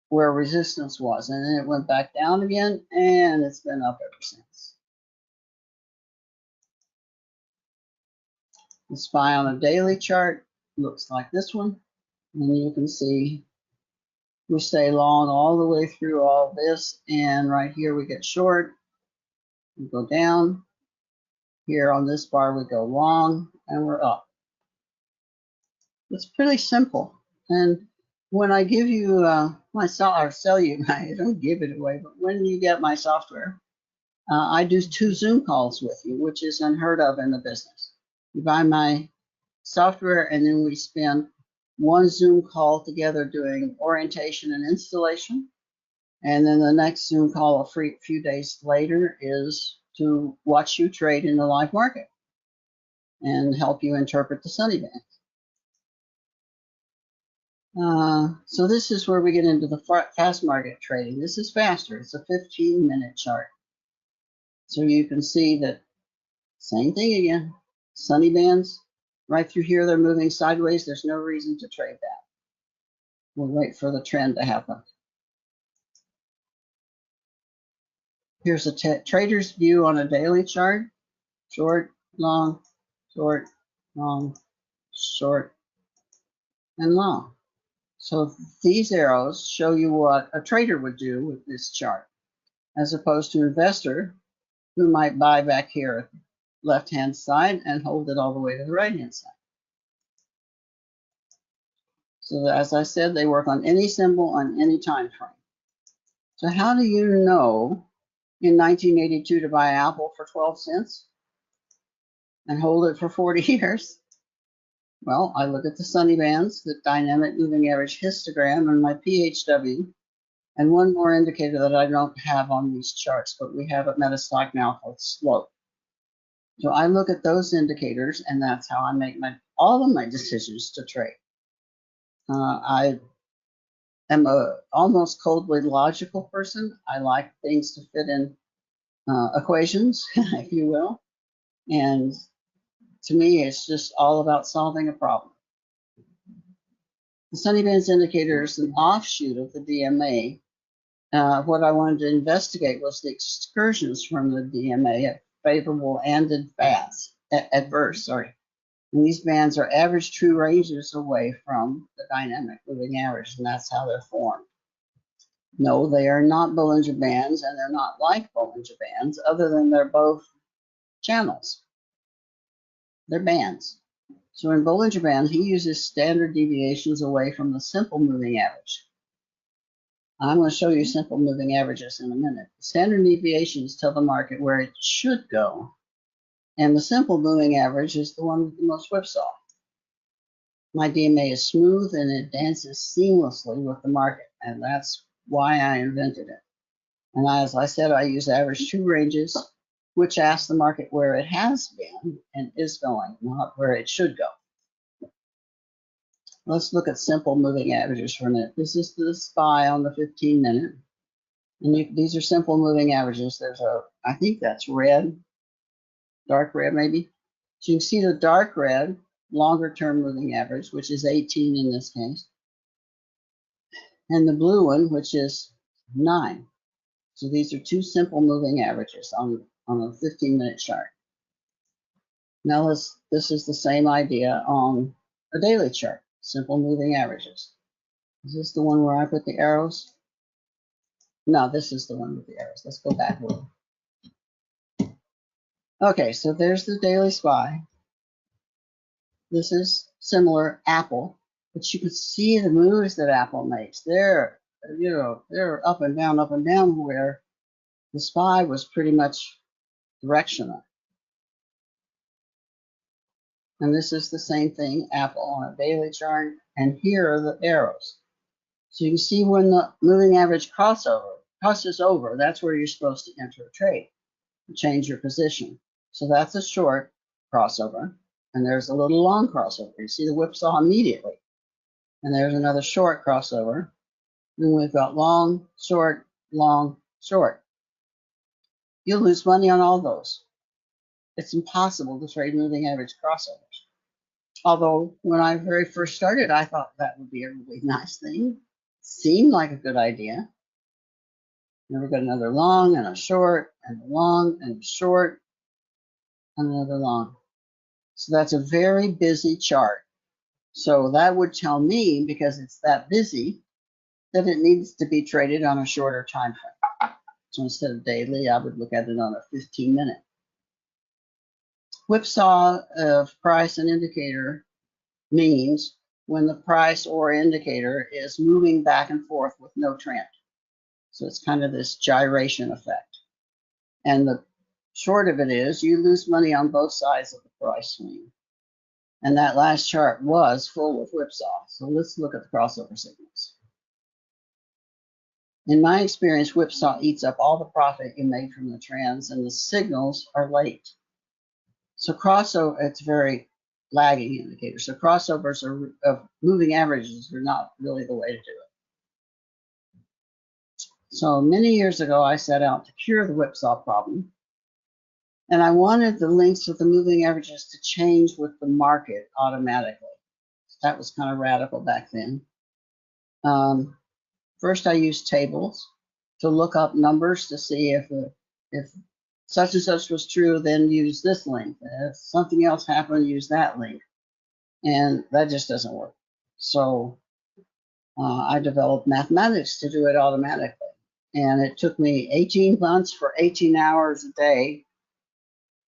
where resistance was. And then it went back down again, and it's been up ever since. The SPY on a daily chart looks like this one. And you can see we stay long all the way through all this. And right here we get short. We go down. Here on this bar we go long and we're up. It's pretty simple. And when I give you or sell you, I don't give it away, but when you get my software, I do 2 Zoom calls with you, which is unheard of in the business. You buy my software and then we spend 1 Zoom call together doing orientation and installation. And then the next Zoom call a few days later is to watch you trade in the live market and help you interpret the SunnyBands. So this is where we get into the fast market trading. This is faster. It's a 15-minute chart. So you can see that same thing again. SunnyBands right through here, they're moving sideways. There's no reason to trade that. We'll wait for the trend to happen. Here's a trader's view on a daily chart. Short, long, short, long, short, and long. So these arrows show you what a trader would do with this chart, as opposed to an investor who might buy back here at the left-hand side and hold it all the way to the right-hand side. So as I said, they work on any symbol on any time frame. So how do you know in 1982 to buy Apple for 12 cents and hold it for 40 years? Well, I look at the SunnyBands, the dynamic moving average histogram, and my PHW, and one more indicator that I don't have on these charts, but we have at MetaStock now called slope. So I look at those indicators, and that's how I make all of my decisions to trade. I am a almost coldly logical person. I like things to fit in equations, if you will, and to me, it's just all about solving a problem. The SunnyBands indicator is an offshoot of the DMA. What I wanted to investigate was the excursions from the DMA at favorable and adverse. And these bands are average true ranges away from the dynamic moving average, and that's how they're formed. No, they are not Bollinger Bands, and they're not like Bollinger Bands, other than they're both channels. They're bands. So in Bollinger Band, he uses standard deviations away from the simple moving average. I'm going to show you simple moving averages in a minute. Standard deviations tell the market where it should go, and the simple moving average is the one with the most whipsaw. My DMA is smooth and it dances seamlessly with the market, and that's why I invented it. And as I said, I use average true ranges, which asks the market where it has been and is going, not where it should go. Let's look at simple moving averages for a minute. This is the SPY on the 15-minute. And these are simple moving averages. There's I think that's red, dark red maybe. So you can see the dark red, longer term moving average, which is 18 in this case. And the blue one, which is 9. So these are 2 simple moving averages on a 15-minute chart. Now this is the same idea on a daily chart, simple moving averages. Is this the one where I put the arrows? No, this is the one with the arrows. Let's go back a little. Okay, so there's the daily SPY. This is similar Apple, but you can see the moves that Apple makes. They're up and down, where the SPY was pretty much directional. And this is the same thing, Apple on a daily chart, and here are the arrows. So you can see when the moving average crosses over, that's where you're supposed to enter a trade, change your position. So that's a short crossover, and there's a little long crossover. You see the whipsaw immediately. And there's another short crossover. Then we've got long, short, long, short. You'll lose money on all those. It's impossible to trade moving average crossovers. Although when I very first started, I thought that would be a really nice thing. Seemed like a good idea. Then we've got another long and a short, and a long and a short, and another long. So that's a very busy chart So that would tell me, because it's that busy, that it needs to be traded on a shorter time frame. So instead of daily, I would look at it on a 15-minute. Whipsaw of price and indicator means when the price or indicator is moving back and forth with no trend. So it's kind of this gyration effect. And the short of it is you lose money on both sides of the price swing. And that last chart was full with whipsaw. So let's look at the crossover signals. In my experience, whipsaw eats up all the profit you made from the trends, and the signals are late. So crossover, it's very lagging indicator. So crossovers of moving averages are not really the way to do it. So many years ago, I set out to cure the whipsaw problem. And I wanted the links with the moving averages to change with the market automatically. That was kind of radical back then. First, I used tables to look up numbers to see if such and such was true, then use this link. If something else happened, use that link. And that just doesn't work. So I developed mathematics to do it automatically. And it took me 18 months for 18 hours a day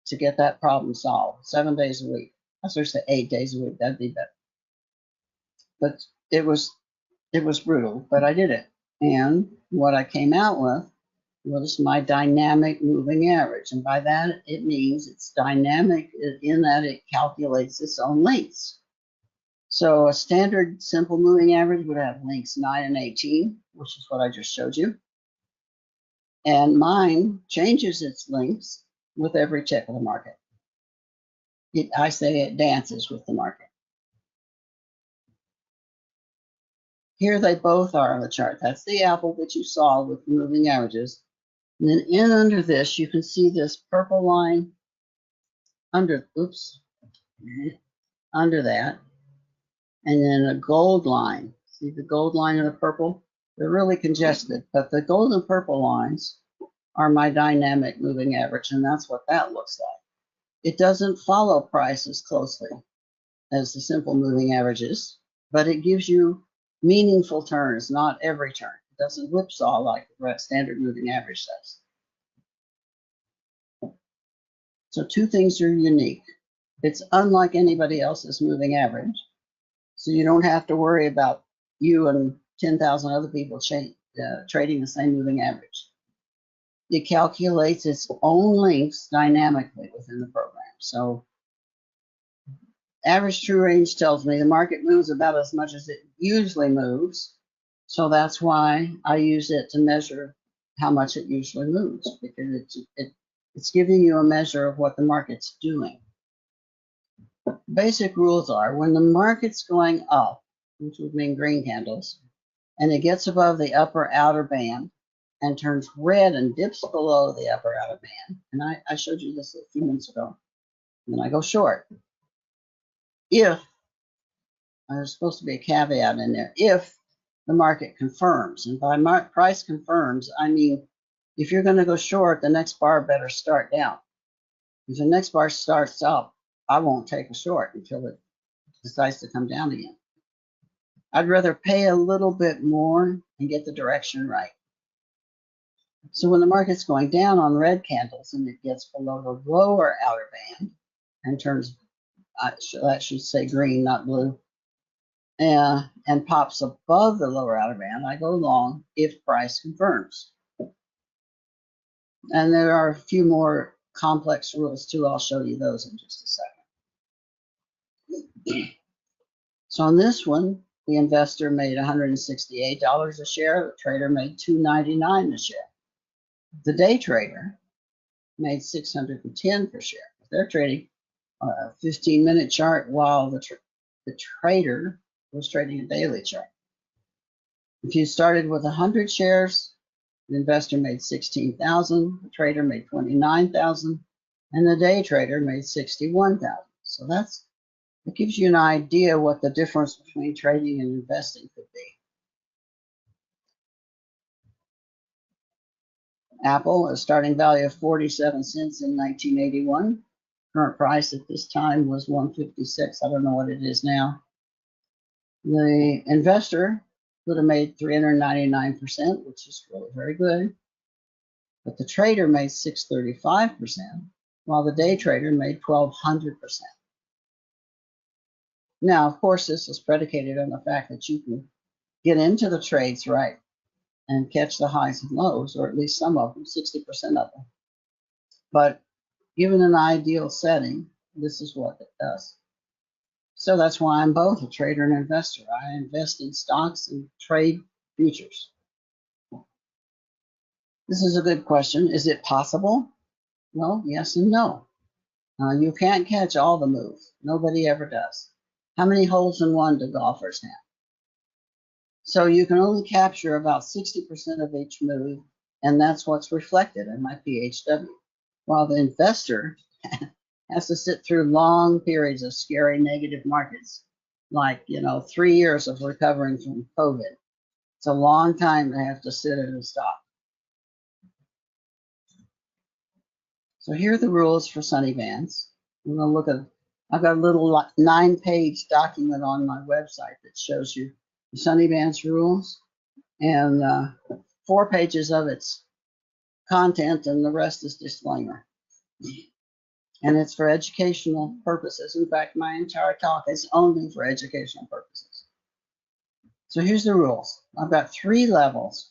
to get that problem solved, 7 days a week. I was going to say 8 days a week, that'd be better. But it was brutal, but I did it. And what I came out with was my dynamic moving average. And by that, it means it's dynamic in that it calculates its own lengths. So a standard simple moving average would have lengths 9 and 18, which is what I just showed you. And mine changes its lengths with every tick of the market. I say it dances with the market. Here they both are on the chart. That's the apple that you saw with the moving averages. And then under this, you can see this purple line under that. And then a gold line. See the gold line and the purple? They're really congested, but the gold and purple lines are my dynamic moving average, and that's what that looks like. It doesn't follow price as closely as the simple moving averages, but it gives you meaningful turns, not every turn. It doesn't whipsaw like the standard moving average does. So two things are unique. It's unlike anybody else's moving average, so you don't have to worry about you and 10,000 other people trading the same moving average. It calculates its own lengths dynamically within the program. So average true range tells me the market moves about as much as it usually moves. So that's why I use it to measure how much it usually moves, because it's giving you a measure of what the market's doing. Basic rules are when the market's going up, which would mean green candles, and it gets above the upper outer band and turns red and dips below the upper outer band, and I showed you this a few minutes ago, and then I go short. If, there's supposed to be a caveat in there, if the market confirms, and by price confirms, I mean, if you're gonna go short, the next bar better start down. If the next bar starts up, I won't take a short until it decides to come down again. I'd rather pay a little bit more and get the direction right. So when the market's going down on red candles and it gets below the lower outer band and turns, that should say green, not blue, and pops above the lower outer band, I go long if price confirms. And there are a few more complex rules too. I'll show you those in just a second. So on this one, the investor made $168 a share. The trader made $299 a share. The day trader made $610 per share. They're trading a 15-minute chart while the trader was trading a daily chart. If you started with 100 shares, the investor made $16,000, the trader made $29,000, and the day trader made $61,000. So it gives you an idea what the difference between trading and investing could be. Apple, a starting value of 47 cents in 1981. Current price at this time was $156. I don't know what it is now. The investor would have made 399%, which is really very good. But the trader made 635%, while the day trader made 1,200%. Now, of course, this is predicated on the fact that you can get into the trades right and catch the highs and lows, or at least some of them, 60% of them. But given an ideal setting, this is what it does. So that's why I'm both a trader and investor. I invest in stocks and trade futures. This is a good question. Is it possible? Well, yes and no. You can't catch all the moves. Nobody ever does. How many holes in one do golfers have? So you can only capture about 60% of each move, and that's what's reflected in my PHW. While the investor has to sit through long periods of scary negative markets, like, 3 years of recovering from COVID. It's a long time to have to sit in a stock. So here are the rules for SunnyBands. I'm going to look at, I've got a little 9-page document on my website that shows you the SunnyBands rules, and 4 pages of its content, and the rest is disclaimer. And it's for educational purposes. In fact, my entire talk is only for educational purposes. So here's the rules. I've got 3 levels,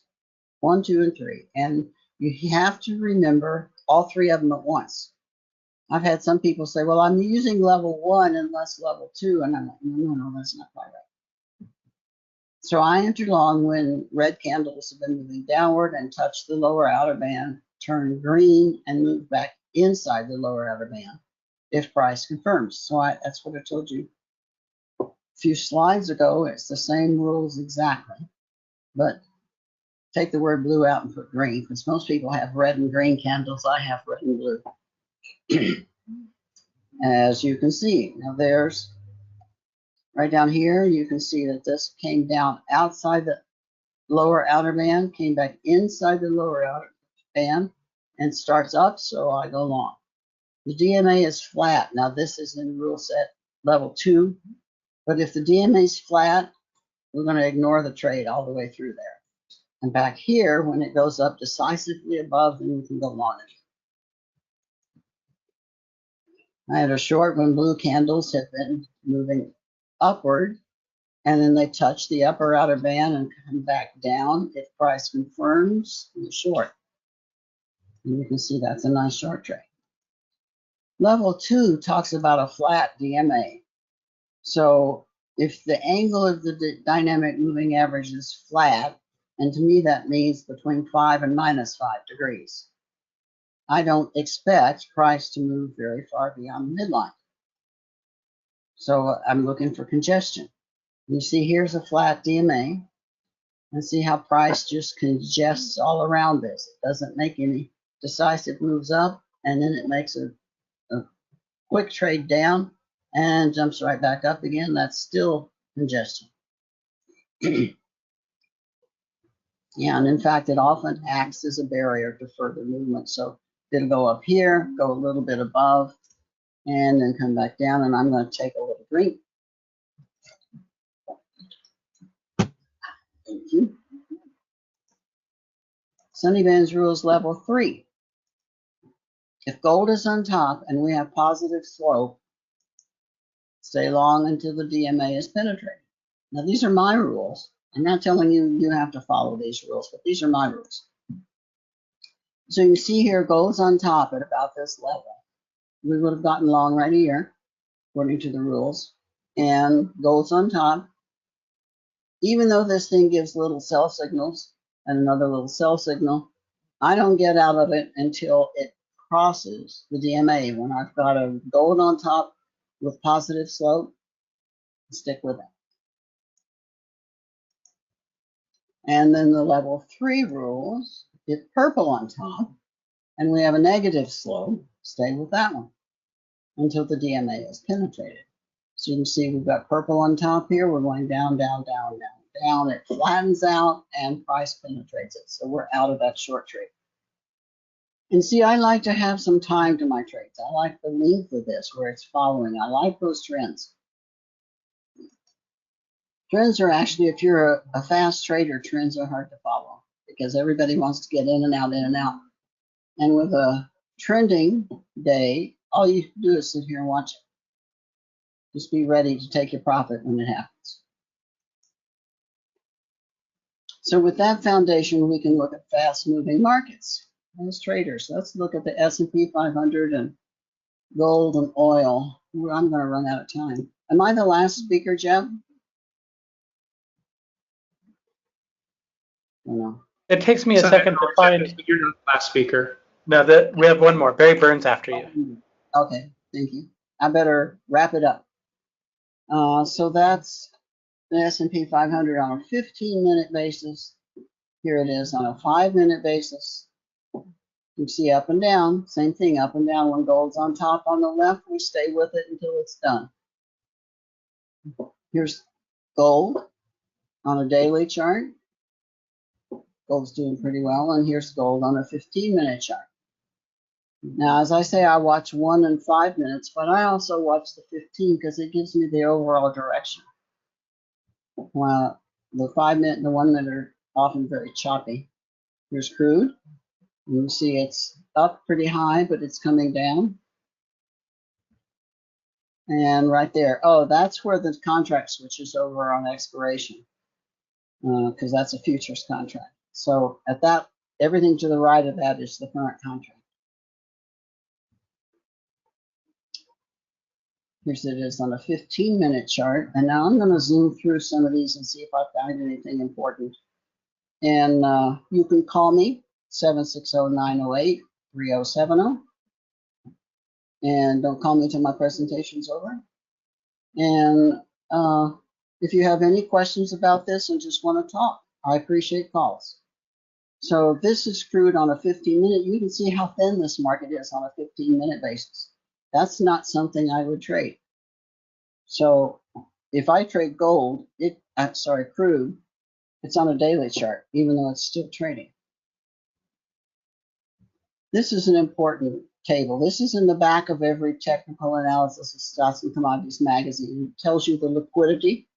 1, 2, and 3, and you have to remember all 3 of them at once. I've had some people say, well, I'm using level 1 and less level 2, and I'm like, no, that's not quite right. So I entered long when red candles have been moving downward and touch the lower outer band, turn green, and move back inside the lower outer band if price confirms. So that's what I told you a few slides ago. It's the same rules exactly, but take the word blue out and put green, because most people have red and green candles. I have red and blue. As you can see, now there's right down here, you can see that this came down outside the lower outer band, came back inside the lower outer band, and starts up, so I go long. The DMA is flat. Now this is in rule set level 2, but if the DMA is flat, we're going to ignore the trade all the way through there. And back here, when it goes up decisively above, then we can go long it. I had a short when blue candles have been moving upward, and then they touch the upper outer band and come back down. If price confirms, the short. And you can see that's a nice short trade. Level 2 talks about a flat DMA. So if the angle of the dynamic moving average is flat, and to me that means between 5 and -5 degrees, I don't expect price to move very far beyond the midline. So I'm looking for congestion. You see here's a flat DMA, and see how price just congests all around this. It doesn't make any decisive moves up, and then it makes a quick trade down and jumps right back up again. That's still congestion. Yeah, and in fact, it often acts as a barrier to further movement. So it'll go up here, go a little bit above, and then come back down, and I'm going to take a little drink. Thank you. SunnyBands rules level 3. If gold is on top and we have positive slope, stay long until the DMA is penetrated. Now these are my rules. I'm not telling you you have to follow these rules, but these are my rules. So you see here, gold's on top at about this level. We would have gotten long right here, according to the rules. And gold's on top. Even though this thing gives little sell signals and another little sell signal, I don't get out of it until it crosses the DMA. When I've got a gold on top with positive slope, stick with it. And then the level 3 rules, if purple on top and we have a negative slope, stay with that one until the DMA is penetrated. So you can see we've got purple on top here. We're going down, down, down, down, down. It flattens out and price penetrates it. So we're out of that short trade. And see, I like to have some time to my trades. I like the length of this where it's following. I like those trends. Trends are actually, if you're a fast trader, trends are hard to follow because everybody wants to get in and out, in and out. And with a trending day, all you do is sit here and watch it. Just be ready to take your profit when it happens. So with that foundation, we can look at fast-moving markets as traders. Let's look at the S&P 500 and gold and oil. Ooh, I'm going to run out of time. Am I the last speaker, Jeb? I don't know. It takes me a So second to find. You're not the last speaker. No, we have one more. Barry Burns after you. Okay, thank you. I better wrap it up. So that's the S&P 500 on a 15-minute basis. Here it is on a 5-minute basis. You see up and down, same thing, up and down. When gold's on top on the left, we stay with it until it's done. Here's gold on a daily chart. Gold's doing pretty well, and here's gold on a 15-minute chart. Now, as I say, I watch 1 and 5 minutes, but I also watch the 15 because it gives me the overall direction. Well, the 5-minute and the 1 minute are often very choppy. Here's crude. You see it's up pretty high, but it's coming down. And right there, oh, that's where the contract switches over on expiration, because that's a futures contract. So at that, everything to the right of that is the current contract. Here's it is on a 15-minute chart. And now I'm going to zoom through some of these and see if I find anything important. And you can call me, 760-908-3070. And don't call me until my presentation's over. And if you have any questions about this and just want to talk, I appreciate calls. So this is crude on a 15-minute. You can see how thin this market is on a 15-minute basis. That's not something I would trade. So if I trade gold, crude, it's on a daily chart, even though it's still trading. This is an important table. This is in the back of every technical analysis of stocks and commodities magazine. It tells you the liquidity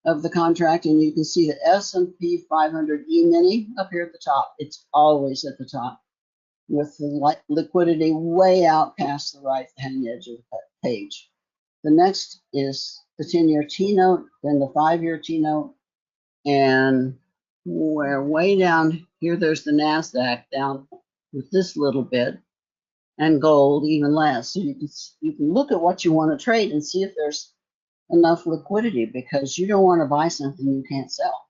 of the contract, and you can see the S&P 500 E-mini up here at the top. It's always at the top, with the liquidity way out past the right-hand edge of the page. The next is the 10-year T-note, then the 5-year T-note, and we're way down here. There's the NASDAQ down with this little bit, and gold even less. So you can look at what you want to trade and see if there's enough liquidity, because you don't want to buy something you can't sell.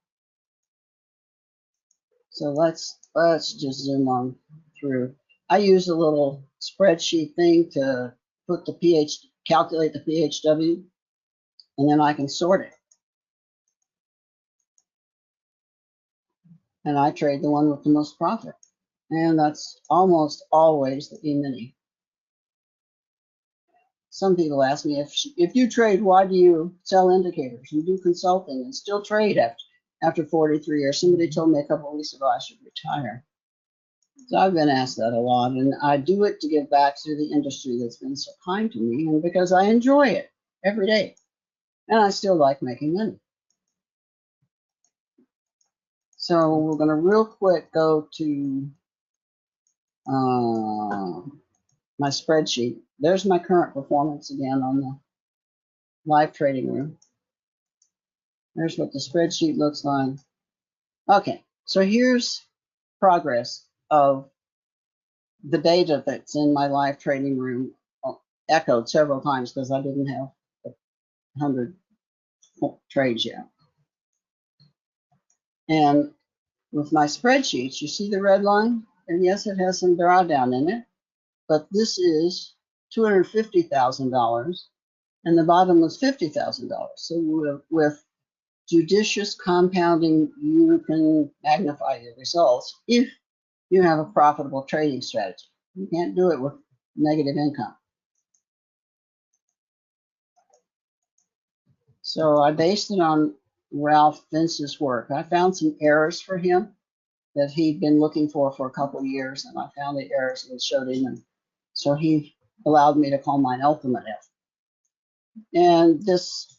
So let's just zoom on through. I use a little spreadsheet thing to put the calculate the PHW, and then I can sort it. And I trade the one with the most profit. And that's almost always the E-mini. Some people ask me, if you trade, why do you sell indicators? You do consulting and still trade after 43 years. Somebody told me a couple of weeks ago I should retire. So I've been asked that a lot, and I do it to give back to the industry that's been so kind to me, and because I enjoy it every day, and I still like making money. So we're going to real quick go to my spreadsheet. There's my current performance again on the live trading room. There's what the spreadsheet looks like. Okay, so here's progress of the data that's in my live trading room, echoed several times because I didn't have 100 trades yet. And with my spreadsheets, you see the red line? And yes, it has some drawdown in it, but this is $250,000, and the bottom was $50,000. So with judicious compounding, you can magnify your results if you have a profitable trading strategy. You can't do it with negative income. So I based it on Ralph Vince's work. I found some errors for him that he'd been looking for a couple of years, and I found the errors and showed him, and so he allowed me to call mine ultimate F. And this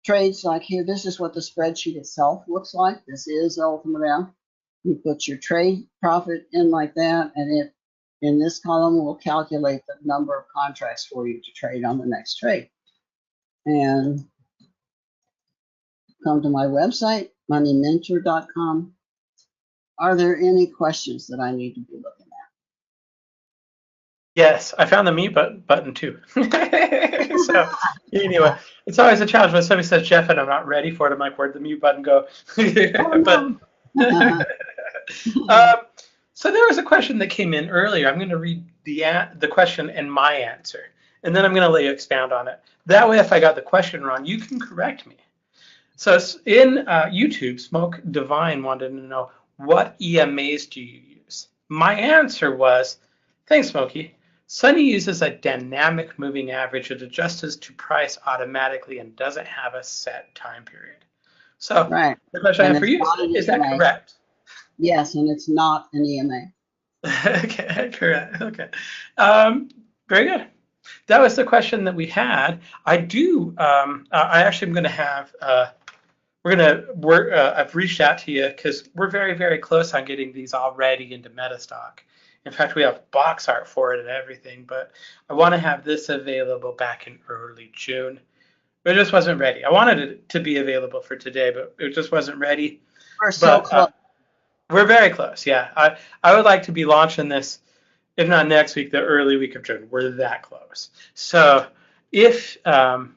trades like here. This is what the spreadsheet itself looks like. This is Ultimate F. You put your trade profit in like that, and it in this column will calculate the number of contracts for you to trade on the next trade. And come to my website, moneymentor.com. Are there any questions that I need to be looking at? Yes, I found the mute button too. So anyway, it's always a challenge when somebody says Jeff and I'm not ready for it. I'm like, where'd the mute button go? So there was a question that came in earlier. I'm going to read the question and my answer, and then I'm going to let you expound on it. That way, if I got the question wrong, you can correct me. So in YouTube, Smoke Divine wanted to know, what EMAs do you use? My answer was, thanks, Smokey. Sunny uses a dynamic moving average. It adjusts to price automatically and doesn't have a set time period. So right. The question I have for you is that correct? Yes, and it's not an EMA. Okay, correct. Okay. Very good. That was the question that we had. I do. I actually am going to have. I've reached out to you because we're very, very close on getting these all ready into MetaStock. In fact, we have box art for it and everything, but I want to have this available back in early June. But it just wasn't ready. I wanted it to be available for today, but it just wasn't ready. We're so close. We're very close, yeah. I would like to be launching this, if not next week, the early week of June. We're that close. So if I'm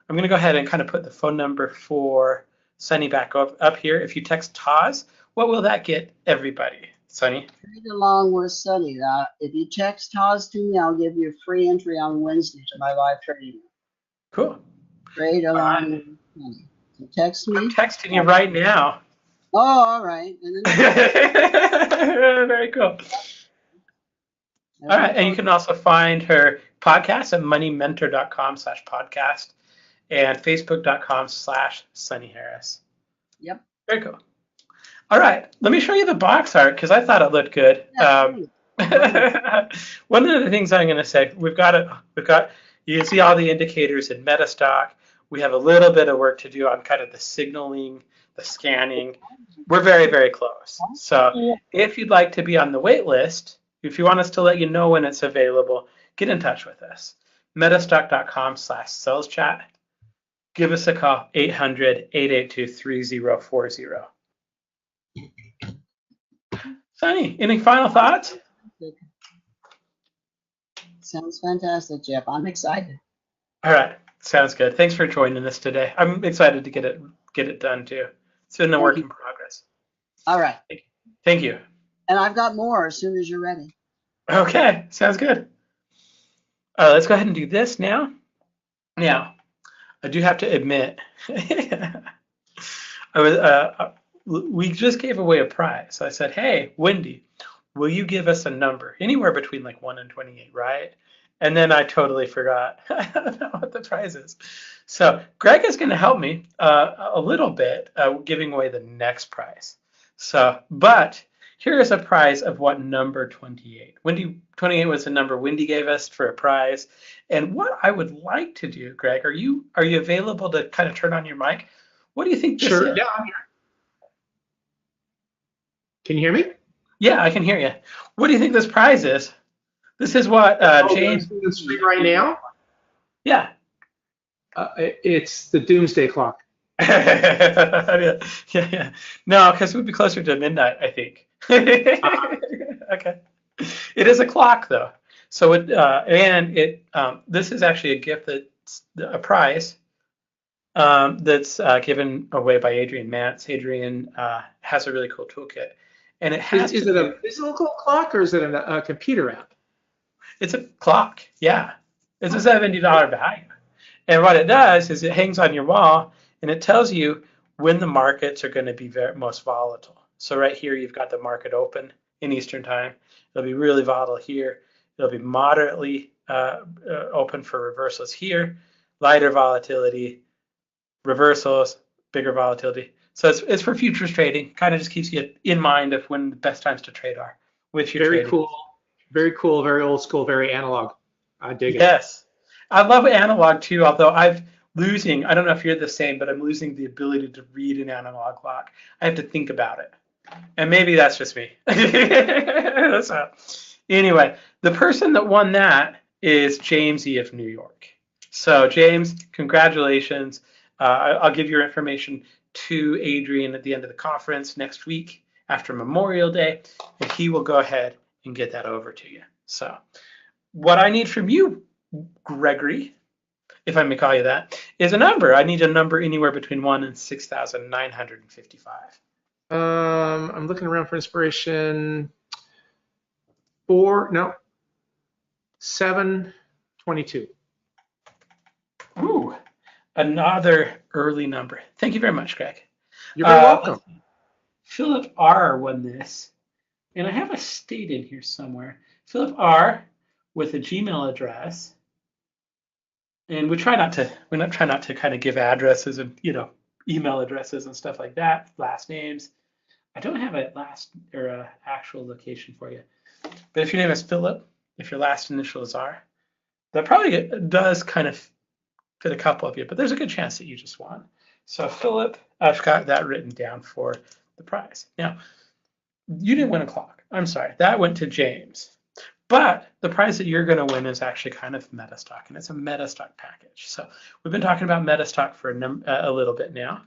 going to go ahead and kind of put the phone number for Sunny back up here. If you text TAWS, what will that get everybody, Sunny? Trade along with Sunny. If you text TAWS to me, I'll give you a free entry on Wednesday to my live trading. Cool. Trade along with Sunny. So text me. I'm texting you right now. Oh, all right. And then very cool. All right, and you can also find her podcast at moneymentor.com/podcast and facebook.com/sunnyharris. Yep. Very cool. All right, let me show you the box art because I thought it looked good. One of the things I'm going to say, we've got, you can see all the indicators in MetaStock. We have a little bit of work to do on kind of the signaling, the scanning. We're very, very close. So if you'd like to be on the wait list, if you want us to let you know when it's available, get in touch with us. metastock.com/saleschat. Give us a call, 800-882-3040. Sunny, any final thoughts? Sounds fantastic, Jeff. I'm excited. All right, sounds good. Thanks for joining us today. I'm excited to get it done too. It's been a work in progress. All right. Thank you. And I've got more as soon as you're ready. Okay, sounds good. Let's go ahead and do this now. Now, I do have to admit, we just gave away a prize. I said, hey, Wendy, will you give us a number? Anywhere between like 1 and 28, right? And then I totally forgot what the prize is. So Greg is going to help me a little bit giving away the next prize. So, but here is a prize of what number 28. 28 was the number Wendy gave us for a prize. And what I would like to do, Greg, are you available to kind of turn on your mic? What do you think this is? Sure. Yeah, I'm here. Can you hear me? Yeah, I can hear you. What do you think this prize is? This is what James. The screen right now. Yeah. It's the doomsday clock. yeah. No, because it would be closer to midnight, I think. Okay. It is a clock, though. So this is actually a gift that's a prize that's given away by Adrian Mance. Adrian has a really cool toolkit, and it has. Is it a physical clock or is it a computer app? It's a clock. Yeah, it's a $70 value, and what it does is it hangs on your wall and it tells you when the markets are going to be most volatile. So right here, you've got the market open in Eastern time. It'll be really volatile here. It'll be moderately open for reversals here, lighter volatility, reversals, bigger volatility. So it's for futures trading. Kind of just keeps you in mind of when the best times to trade are with your trading. Very cool, very old school, very analog. I dig it. Yes, I love analog too. Although losing, I don't know if you're the same, but I'm losing the ability to read an analog clock. I have to think about it. And maybe that's just me. So, anyway, the person that won that is James E. of New York. So James, congratulations. I'll give your information to Adrian at the end of the conference next week after Memorial Day, and he will go ahead and get that over to you. So what I need from you, Gregory, if I may call you that, is a number. I need a number anywhere between 1 and 6,955. I'm looking around for inspiration. 722. Ooh, another early number. Thank you very much, Greg. You're very welcome. Philip R. won this, and I have a state in here somewhere. Philip R. with a Gmail address, and we're not trying to kind of give addresses and email addresses and stuff like that, last names. I don't have a actual location for you, but if your name is Philip, if your last initial is R, that probably does kind of fit a couple of you, but there's a good chance that you just won. So Philip, I've got that written down for the prize. Now, you didn't win a clock. I'm sorry, that went to James. But the prize that you're going to win is actually kind of MetaStock, and it's a MetaStock package. So we've been talking about MetaStock for a little bit now.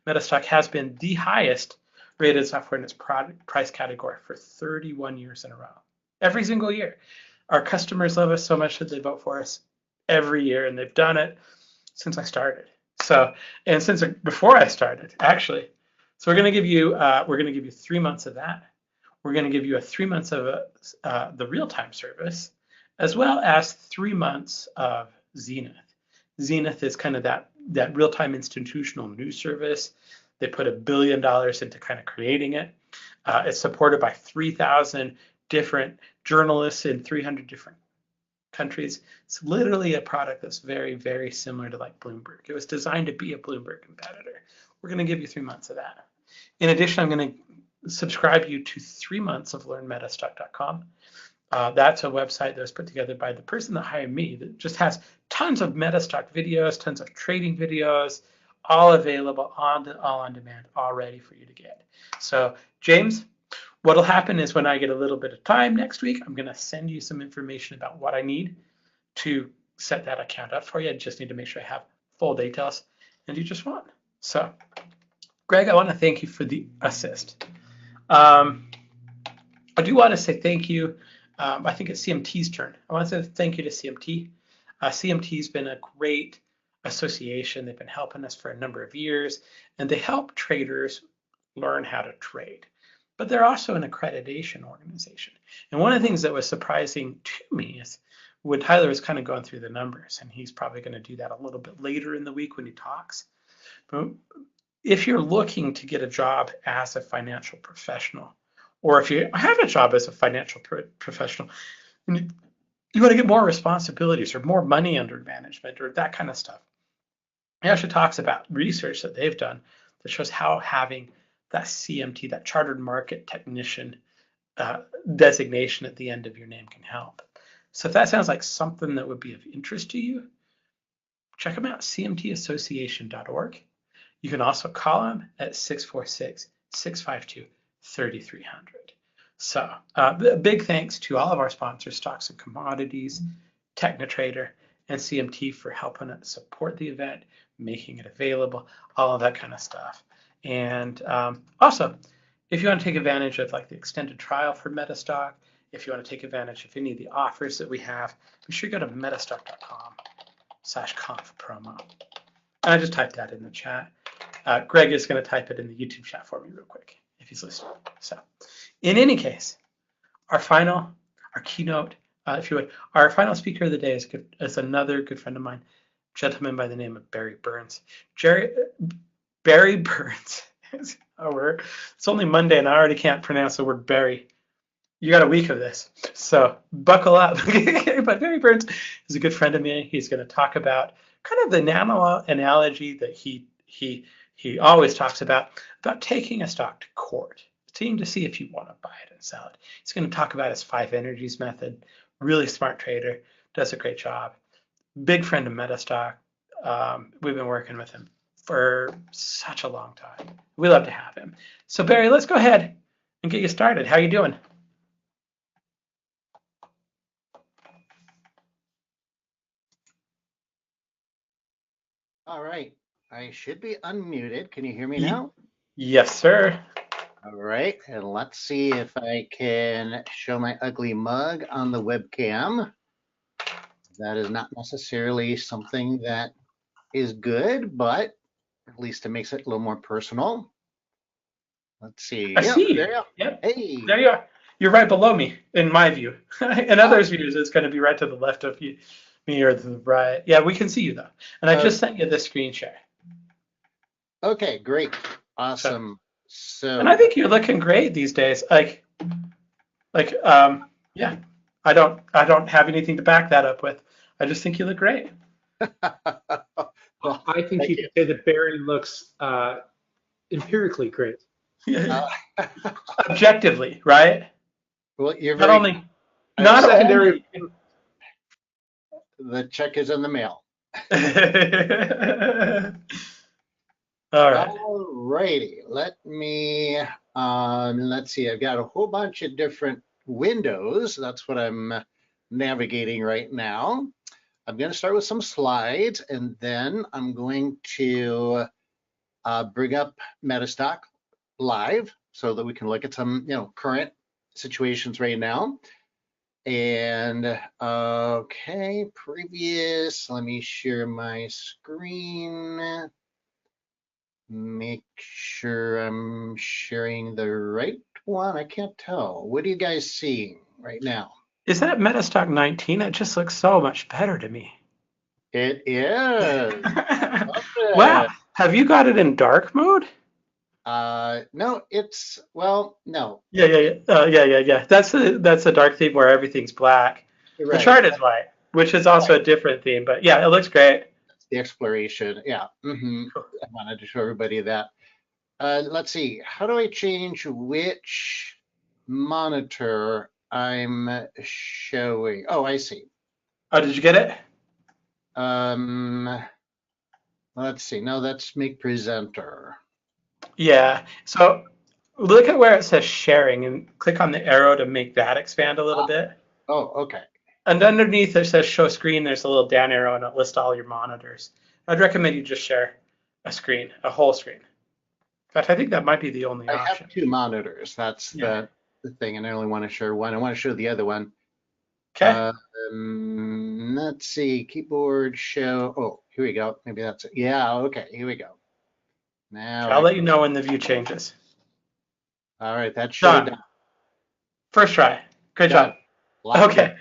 MetaStock has been the highest rated software in its price category for 31 years in a row. Every single year. Our customers love us so much that they vote for us every year, and they've done it since I started. So, and since before I started, actually. So we're going to give you 3 months of that. We're going to give you 3 months of the real-time service, as well as 3 months of Zenith. Zenith is kind of that real-time institutional news service. They put $1 billion into kind of creating it. It's supported by 3,000 different journalists in 300 different countries. It's literally a product that's very, very similar to like Bloomberg. It was designed to be a Bloomberg competitor. We're going to give you 3 months of that. In addition, I'm going to subscribe you to 3 months of learnmetastock.com. That's a website that was put together by the person that hired me that just has tons of MetaStock videos, tons of trading videos, all available all on demand, all ready for you to get. So James, what'll happen is when I get a little bit of time next week, I'm going to send you some information about what I need to set that account up for you. I just need to make sure I have full details, and you just won. So Greg, I want to thank you for the assist. I do want to say thank you. I think it's CMT's turn. I want to say thank you to CMT. CMT's been a great association. They've been helping us for a number of years, and they help traders learn how to trade. But they're also an accreditation organization. And one of the things that was surprising to me is when Tyler was kind of going through the numbers, and he's probably going to do that a little bit later in the week when he talks. But if you're looking to get a job as a financial professional, or if you have a job as a financial professional, and you want to get more responsibilities or more money under management or that kind of stuff, he actually talks about research that they've done that shows how having that CMT, that Chartered Market Technician designation at the end of your name can help. So if that sounds like something that would be of interest to you, check them out, cmtassociation.org. You can also call them at 646-652-3300. So big thanks to all of our sponsors, Stocks and Commodities, TechnoTrader, and CMT for helping us support the event, making it available, all of that kind of stuff. And also, if you want to take advantage of like the extended trial for MetaStock, if you want to take advantage of any of the offers that we have, be sure you go to metastock.com/conf promo. And I just typed that in the chat. Greg is going to type it in the YouTube chat for me real quick if he's listening. So in any case, our keynote, if you would, our final speaker of the day is another good friend of mine, a gentleman by the name of Barry Burns. Barry Burns. It's only Monday and I already can't pronounce the word Barry. You got a week of this, so buckle up. But Barry Burns is a good friend of mine. He's going to talk about kind of the nano analogy that he always talks about taking a stock to court, seeing to see if you want to buy it and sell it. He's going to talk about his 5 energies method. Really smart trader, does a great job. Big friend of MetaStock. We've been working with him for such a long time. We love to have him. So Barry, let's go ahead and get you started. How you doing? All right, I should be unmuted. Can you hear me now? Yes, sir. All right, and let's see if I can show my ugly mug on the webcam. That is not necessarily something that is good, but at least it makes it a little more personal. Let's see. I see you. There you go. Yep. Hey. There you are. You're right below me, in my view. In others' views, it's going to be right to the left of you, me or to the right. Yeah, we can see you though. And I just sent you the screen share. Okay, great. Awesome. So. And I think you're looking great these days. Yeah. I don't have anything to back that up with. I just think you look great. Well, I think you can say that Barry looks empirically great. Objectively, right? Well, you're not very, only not secondary. Only, the check is in the mail. All right. All righty. Let me let's see. I've got a whole bunch of different windows. That's what I'm navigating right now. I'm going to start with some slides, and then I'm going to bring up MetaStock live so that we can look at some, current situations right now. And okay, previous. Let me share my screen. Make sure I'm sharing the right one. I can't tell. What are you guys seeing right now? Is that MetaStock 19? It just looks so much better to me. It is. Wow. Have you got it in dark mode? No, it's, well, no. Yeah. That's a dark theme where everything's black. Right. The chart is white, which is also a different theme, but yeah, it looks great. The exploration, yeah. Cool. I wanted to show everybody that. Let's see, how do I change which monitor I'm showing? Oh, I see. Oh, did you get it? Let's see. No, that's make presenter. Yeah. So look at where it says sharing and click on the arrow to make that expand a little bit. Oh, okay. And underneath it says show screen. There's a little down arrow and it lists all your monitors. I'd recommend you just share a screen, a whole screen. In fact, I think that might be the only option. I have two monitors. That's the thing, and I only want to share one. I want to show the other one. Okay. Let's see, keyboard show. Oh, here we go. Maybe that's it. Yeah, okay, here we go. Now I'll let you know when the view changes. All right, that's done. First try. Great job. Okay.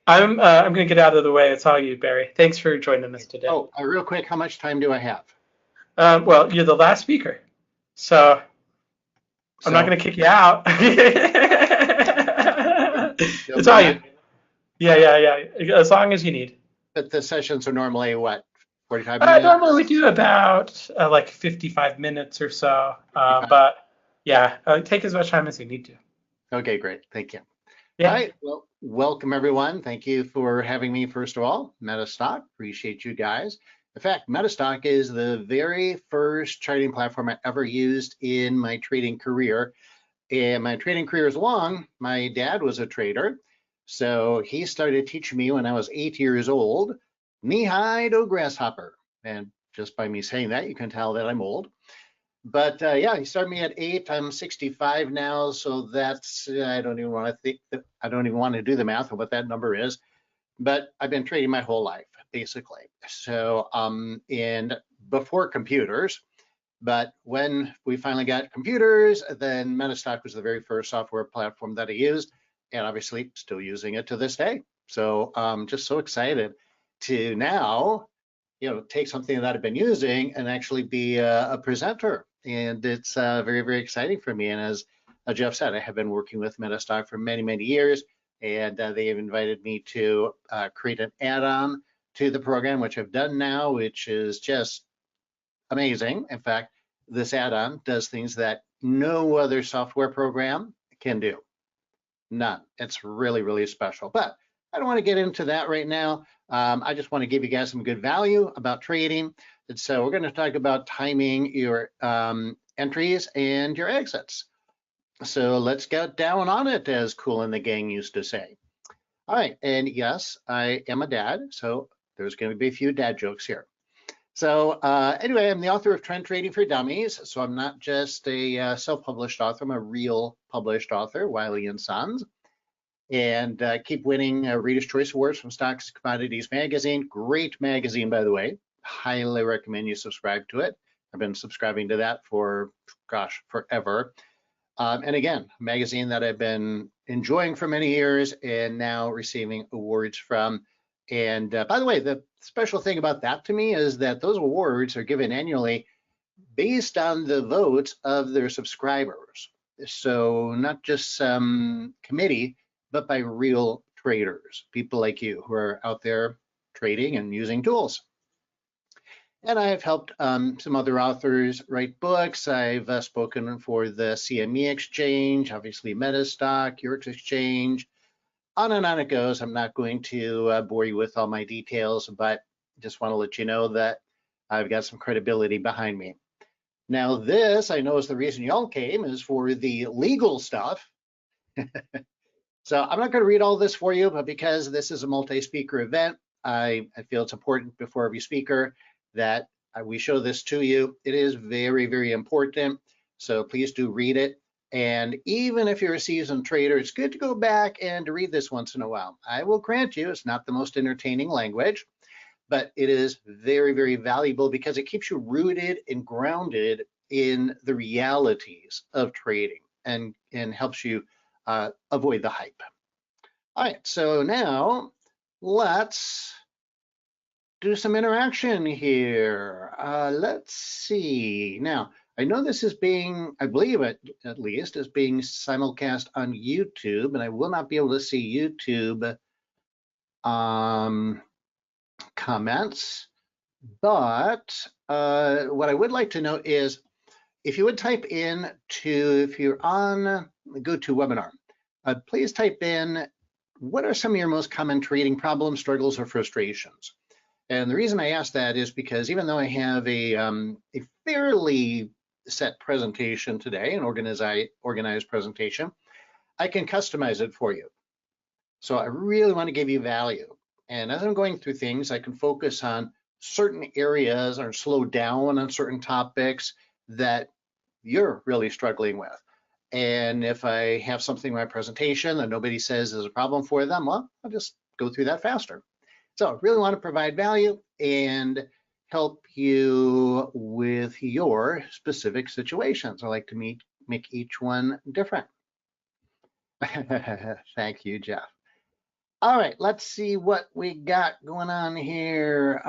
I'm gonna get out of the way. It's all you, Barry. Thanks for joining us today. Oh, real quick, how much time do I have? Well, you're the last speaker, so I'm not gonna kick you out. It's all you. Yeah. As long as you need. But the sessions are normally what? 45 minutes? Normally we do about like 55 minutes or so. But yeah, take as much time as you need to. Okay, great. Thank you. Yeah. All right. Well, welcome everyone. Thank you for having me. First of all, MetaStock. Appreciate you guys. In fact, MetaStock is the very first trading platform I ever used in my trading career. And my trading career is long. My dad was a trader. So he started teaching me when I was 8 years old, knee-high to grasshopper. And just by me saying that, you can tell that I'm old. But yeah, he started me at 8. I'm 65 now, so that's I don't even want to do the math of what that number is. But I've been trading my whole life, basically. So and before computers, but when we finally got computers, then MetaStock was the very first software platform that I used, and obviously still using it to this day. So I'm just so excited to now, take something that I've been using and actually be a presenter. And it's very, very exciting for me. And as Jeff said, I have been working with MetaStock for many, many years, and they have invited me to create an add-on to the program, which I've done now, which is just amazing. In fact, this add-on does things that no other software program can do. None. It's really, really special. But I don't want to get into that right now. I just want to give you guys some good value about trading. And so we're going to talk about timing your entries and your exits. So let's get down on it, as Cool and the Gang used to say. All right, and yes, I am a dad, so there's going to be a few dad jokes here. So anyway, I'm the author of Trend Trading for Dummies, so I'm not just a self-published author, I'm a real published author, Wiley & Sons, and keep winning Reader's Choice Awards from Stocks Commodities Magazine. Great magazine, by the way. Highly recommend you subscribe to it. I've been subscribing to that for, gosh, forever. And again, a magazine that I've been enjoying for many years and now receiving awards from. And by the way, the special thing about that to me is that those awards are given annually based on the votes of their subscribers. So not just some committee, but by real traders, people like you who are out there trading and using tools. And I've helped some other authors write books. I've spoken for the CME Exchange, obviously MetaStock, Eurex Exchange, on and on it goes. I'm not going to bore you with all my details, but just want to let you know that I've got some credibility behind me. Now this, I know, is the reason y'all came, is for the legal stuff. So I'm not going to read all this for you, but because this is a multi-speaker event, I feel it's important before every speaker that we show this to you. It is very, very important. So please do read it. And even if you're a seasoned trader, it's good to go back and to read this once in a while. I will grant you it's not the most entertaining language, but it is very, very valuable because it keeps you rooted and grounded in the realities of trading and helps you avoid the hype. All right, so now let's do some interaction here. Let's see. Now, I know this is being, I believe it at least, is being simulcast on YouTube, and I will not be able to see YouTube comments. But what I would like to know is if you would type in to, if you're on GoToWebinar, please type in what are some of your most common trading problems, struggles, or frustrations. And the reason I ask that is because even though I have a fairly set presentation today, an organized presentation, I can customize it for you. So I really want to give you value. And as I'm going through things, I can focus on certain areas or slow down on certain topics that you're really struggling with. And if I have something in my presentation that nobody says is a problem for them, well, I'll just go through that faster. So I really want to provide value and help you with your specific situations. I like to make each one different. Thank you, Jeff. All right, let's see what we got going on here.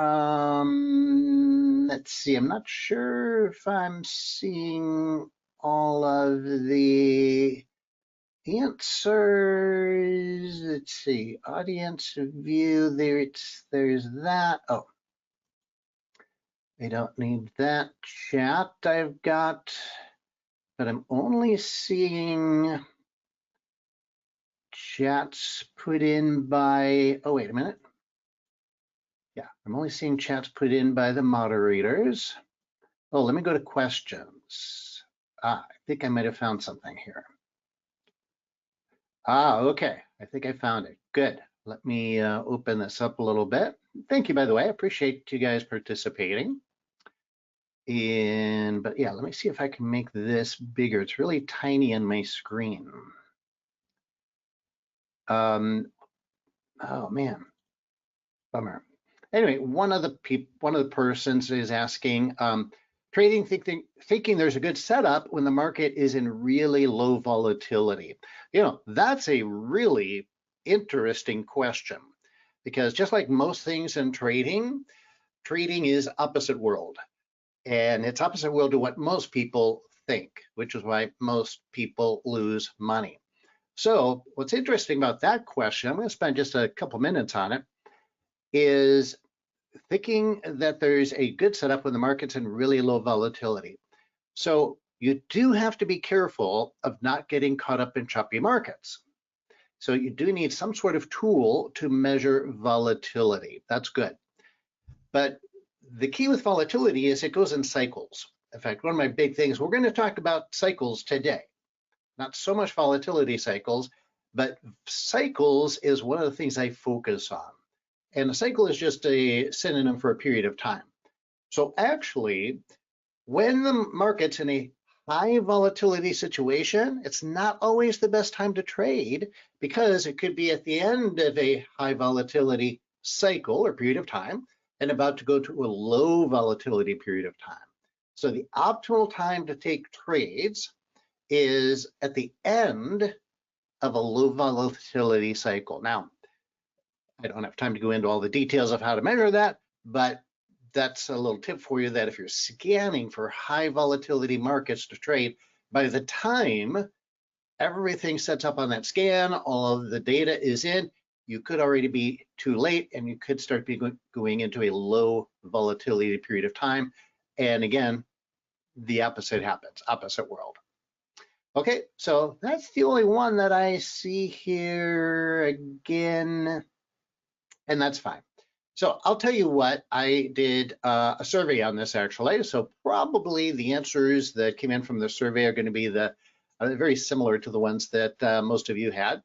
Let's see, I'm not sure if I'm seeing all of the answers. Let's see, audience view, there's that. Oh, I don't need that chat I've got, but I'm only seeing chats put in by, oh, wait a minute. Yeah, I'm only seeing chats put in by the moderators. Oh, let me go to questions. I think I might have found something here. Okay, I think I found it. Good. Let me open this up a little bit. Thank you, by the way. I appreciate you guys participating. But yeah, let me see if I can make this bigger. It's really tiny on my screen. Oh man, bummer. Anyway, one of the persons is asking, trading thinking there's a good setup when the market is in really low volatility. You know, that's a really interesting question because just like most things in trading, trading is opposite world. And it's opposite world to what most people think, which is why most people lose money. So what's interesting about that question, I'm going to spend just a couple minutes on it, is thinking that there's a good setup when the market's in really low volatility. So you do have to be careful of not getting caught up in choppy markets. So you do need some sort of tool to measure volatility. That's good. But the key with volatility is it goes in cycles. In fact, one of my big things, we're going to talk about cycles today. Not so much volatility cycles, but cycles is one of the things I focus on. And a cycle is just a synonym for a period of time. So actually, when the market's in a high volatility situation, it's not always the best time to trade because it could be at the end of a high volatility cycle or period of time and about to go to a low volatility period of time. So the optimal time to take trades is at the end of a low volatility cycle. Now, I don't have time to go into all the details of how to measure that, but that's a little tip for you that if you're scanning for high volatility markets to trade, by the time everything sets up on that scan, all of the data is in, you could already be too late and you could start going into a low volatility period of time. And again, the opposite happens, opposite world. Okay, so that's the only one that I see here again, and that's fine. So I'll tell you what, I did a survey on this actually. So probably the answers that came in from the survey are going to be very similar to the ones that most of you had.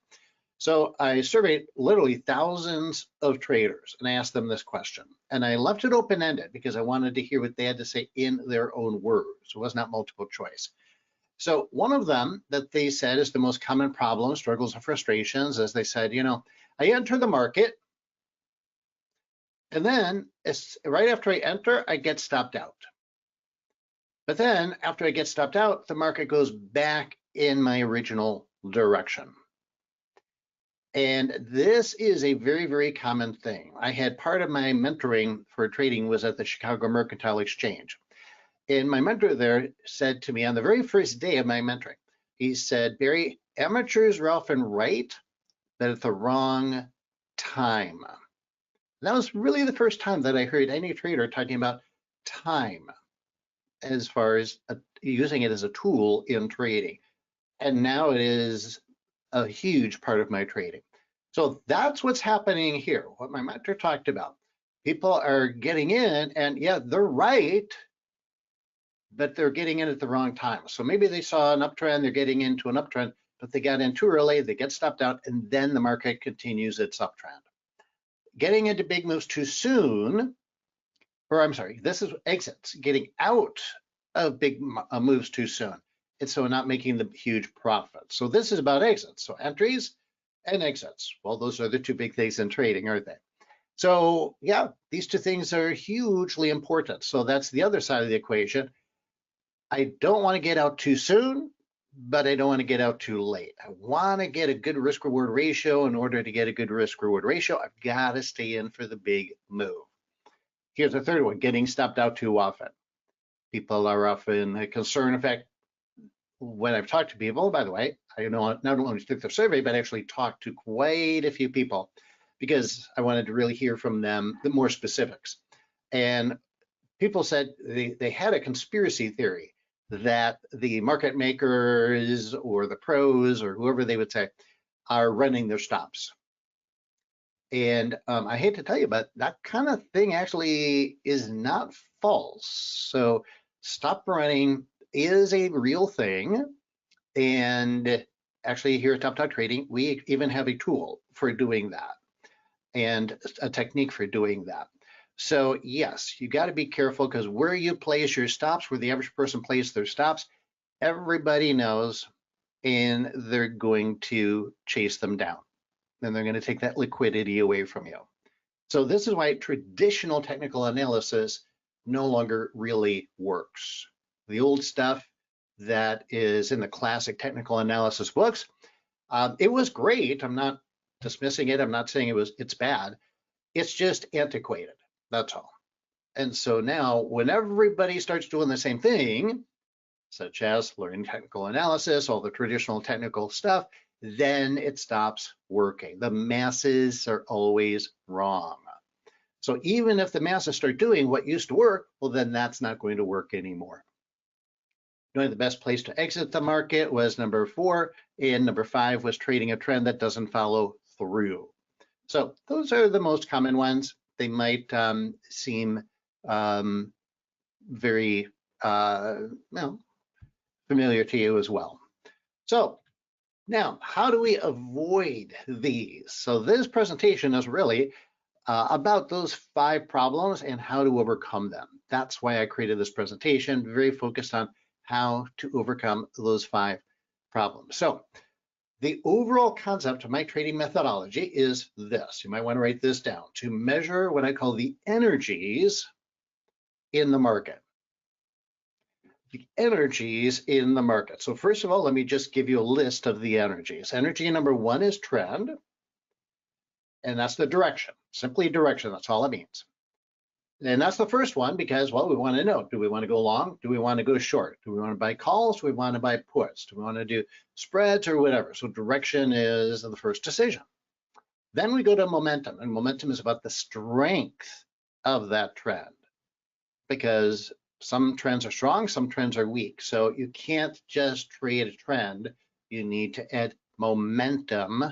So I surveyed literally thousands of traders and I asked them this question. And I left it open-ended because I wanted to hear what they had to say in their own words. It was not multiple choice. So one of them that they said is the most common problem, struggles and frustrations, as they said, you know, I enter the market, and then right after I enter, I get stopped out. But then after I get stopped out, the market goes back in my original direction. And this is a very, very common thing. I had part of my mentoring for trading was at the Chicago Mercantile Exchange. And my mentor there said to me on the very first day of my mentoring, he said, Barry, amateurs are often right, but at the wrong time. And that was really the first time that I heard any trader talking about time as far as using it as a tool in trading. And now it is a huge part of my trading. So that's what's happening here, what my mentor talked about. People are getting in and yeah, they're right, but they're getting in at the wrong time. So maybe they saw an uptrend, they're getting into an uptrend, but they got in too early, they get stopped out, and then the market continues its uptrend. Getting into big moves too soon, or I'm sorry, this is exits, getting out of big moves too soon. And so not making the huge profits. So this is about exits. So entries and exits. Well, those are the two big things in trading, aren't they? So yeah, these two things are hugely important. So that's the other side of the equation. I don't want to get out too soon, but I don't want to get out too late. I want to get a good risk reward ratio. In order to get a good risk reward ratio, I've got to stay in for the big move. Here's the third one, getting stopped out too often. People are often concerned. In fact, when I've talked to people, by the way, I not only took the survey, but actually talked to quite a few people because I wanted to really hear from them the more specifics. And people said they had a conspiracy theory that the market makers or the pros or whoever they would say are running their stops. And I hate to tell you, but that kind of thing actually is not false. So stop running is a real thing. And actually here at Top Talk Trading, we even have a tool for doing that and a technique for doing that. So yes, you got to be careful because where you place your stops, where the average person places their stops, everybody knows, and they're going to chase them down. And they're going to take that liquidity away from you. So this is why traditional technical analysis no longer really works. The old stuff that is in the classic technical analysis books, it was great. I'm not dismissing it. I'm not saying it's bad. It's just antiquated. That's all. And so now when everybody starts doing the same thing, such as learning technical analysis, all the traditional technical stuff, then it stops working. The masses are always wrong. So even if the masses start doing what used to work, well, then that's not going to work anymore. knowing the best place to exit the market was number 4, and number 5 was trading a trend that doesn't follow through. So those are the most common ones. They might seem very familiar to you as well. So now, how do we avoid these? So this presentation is really about those 5 problems and how to overcome them. That's why I created this presentation, very focused on how to overcome those 5 problems. So the overall concept of my trading methodology is this. You might want to write this down: to measure what I call the energies in the market. The energies in the market. So first of all, let me just give you a list of the energies. Energy number 1 is trend, and that's the direction, simply direction. That's all it means. And that's the first one because, well, we want to know, do we want to go long? Do we want to go short? Do we want to buy calls? Do we want to buy puts? Do we want to do spreads or whatever? So direction is the first decision. Then we go to momentum, and momentum is about the strength of that trend, because some trends are strong, some trends are weak. So you can't just trade a trend. You need to add momentum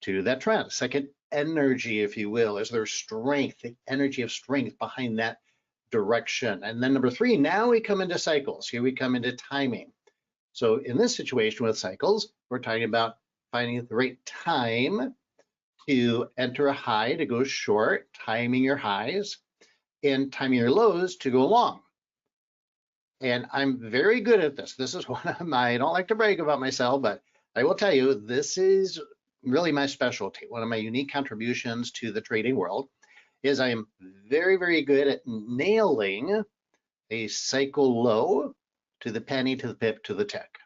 to that trend. Second, energy, if you will. Is there strength, the energy of strength behind that direction? And then number 3, now we come into cycles. Here we come into timing. So in this situation with cycles, we're talking about finding the right time to enter a high to go short, timing your highs, and timing your lows to go long. And I'm very good at this. This is one of my, I don't like to brag about myself, but I will tell you, this is really my specialty. One of my unique contributions to the trading world is I am very, very good at nailing a cycle low to the penny, to the pip, to the tick,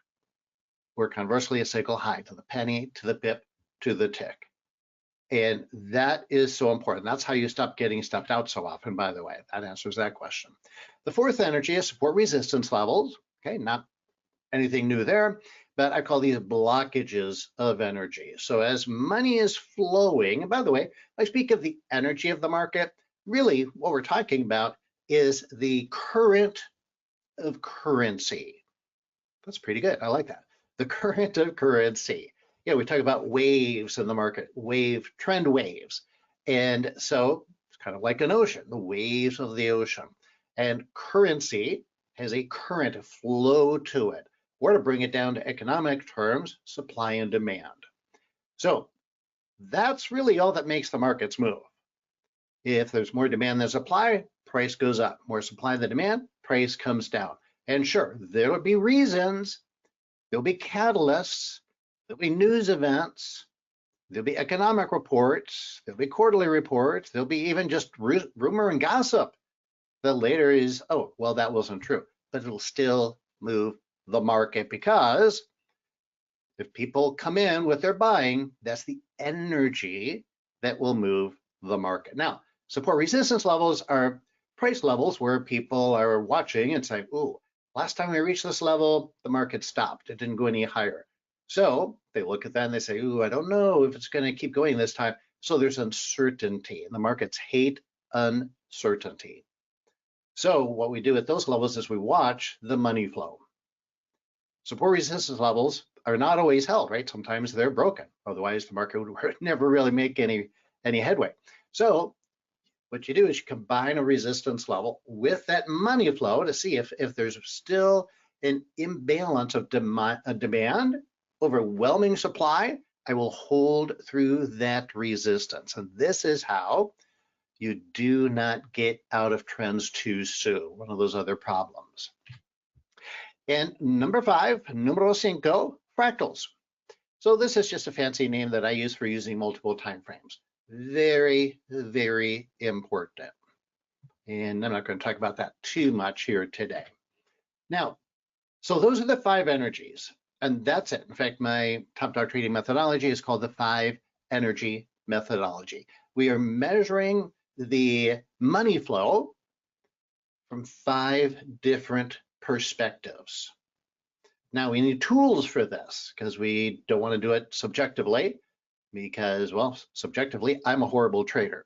or conversely a cycle high to the penny, to the pip, to the tick. And that is so important. That's how you stop getting stepped out so often, by the way. That answers that question. The 4th energy is support resistance levels. Okay, not anything new there, but I call these blockages of energy. So as money is flowing, and by the way, I speak of the energy of the market. Really, what we're talking about is the current of currency. That's pretty good. I like that. The current of currency. Yeah, we talk about waves in the market, trend waves. And so it's kind of like an ocean, the waves of the ocean. And currency has a current flow to it. Or to bring it down to economic terms, supply and demand. So that's really all that makes the markets move. If there's more demand than supply, price goes up. More supply than demand, price comes down. And sure, there will be reasons, there'll be catalysts, there'll be news events, there'll be economic reports, there'll be quarterly reports, there'll be even just rumor and gossip that later is, oh, well, that wasn't true, but it'll still move the market, because if people come in with their buying, that's the energy that will move the market. Now, support resistance levels are price levels where people are watching and say, oh, last time we reached this level, the market stopped. It didn't go any higher. So they look at that and they say, oh, I don't know if it's going to keep going this time. So there's uncertainty, and the markets hate uncertainty. So what we do at those levels is we watch the money flow. Support resistance levels are not always held, right? Sometimes they're broken. Otherwise, the market would never really make any headway. So what you do is you combine a resistance level with that money flow to see if there's still an imbalance of demand, overwhelming supply. I will hold through that resistance. And this is how you do not get out of trends too soon, one of those other problems. And number 5, numero 5, fractals. So this is just a fancy name that I use for using multiple time frames. Very, very important. And I'm not going to talk about that too much here today. Now, so those are the 5 energies, and that's it. In fact, my top dog trading methodology is called the 5 energy methodology. We are measuring the money flow from 5 different perspectives. Now we need tools for this, because we don't want to do it subjectively, because, well, subjectively, I'm a horrible trader,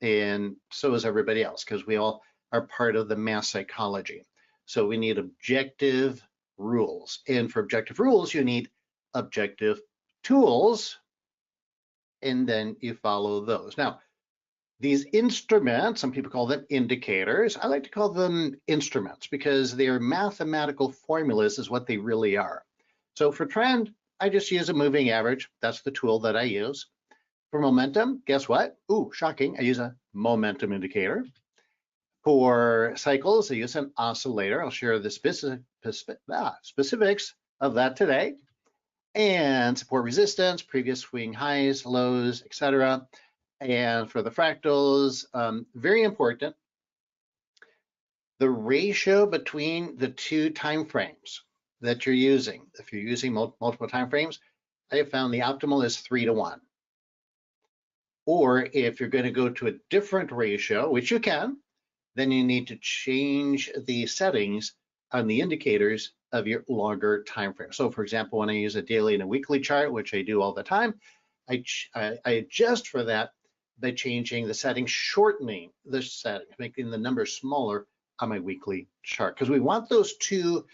and so is everybody else, because we all are part of the mass psychology. So we need objective rules. And for objective rules, you need objective tools, and then you follow those. Now, these instruments, some people call them indicators. I like to call them instruments because they are mathematical formulas is what they really are. So for trend, I just use a moving average. That's the tool that I use. For momentum, guess what? Ooh, shocking. I use a momentum indicator. For cycles, I use an oscillator. I'll share the specifics of that today. And support resistance, previous swing highs, lows, etc. And for the fractals, very important, the ratio between the two time frames that you're using. If you're using multiple time frames, I have found the optimal is 3:1. Or if you're going to go to a different ratio, which you can, then you need to change the settings on the indicators of your longer time frame. So for example, when I use a daily and a weekly chart, which I do all the time, I adjust for that by changing the settings, shortening the settings, making the numbers smaller on my weekly chart. Because we want those two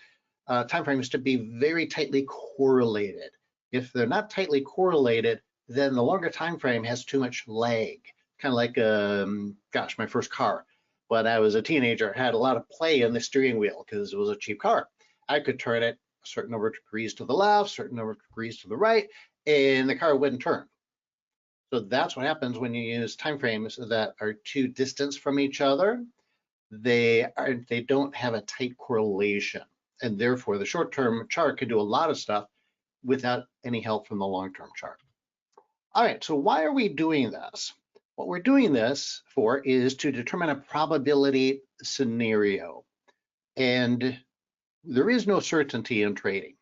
time frames to be very tightly correlated. If they're not tightly correlated, then the longer time frame has too much lag. Kind of like, gosh, my first car. When I was a teenager, I had a lot of play in the steering wheel because it was a cheap car. I could turn it a certain number of degrees to the left, certain number of degrees to the right, and the car wouldn't turn. So that's what happens when you use time frames that are too distant from each other. They don't have a tight correlation, and therefore the short-term chart can do a lot of stuff without any help from the long-term chart. All right, so why are we doing this? What we're doing this for is to determine a probability scenario. And there is no certainty in trading.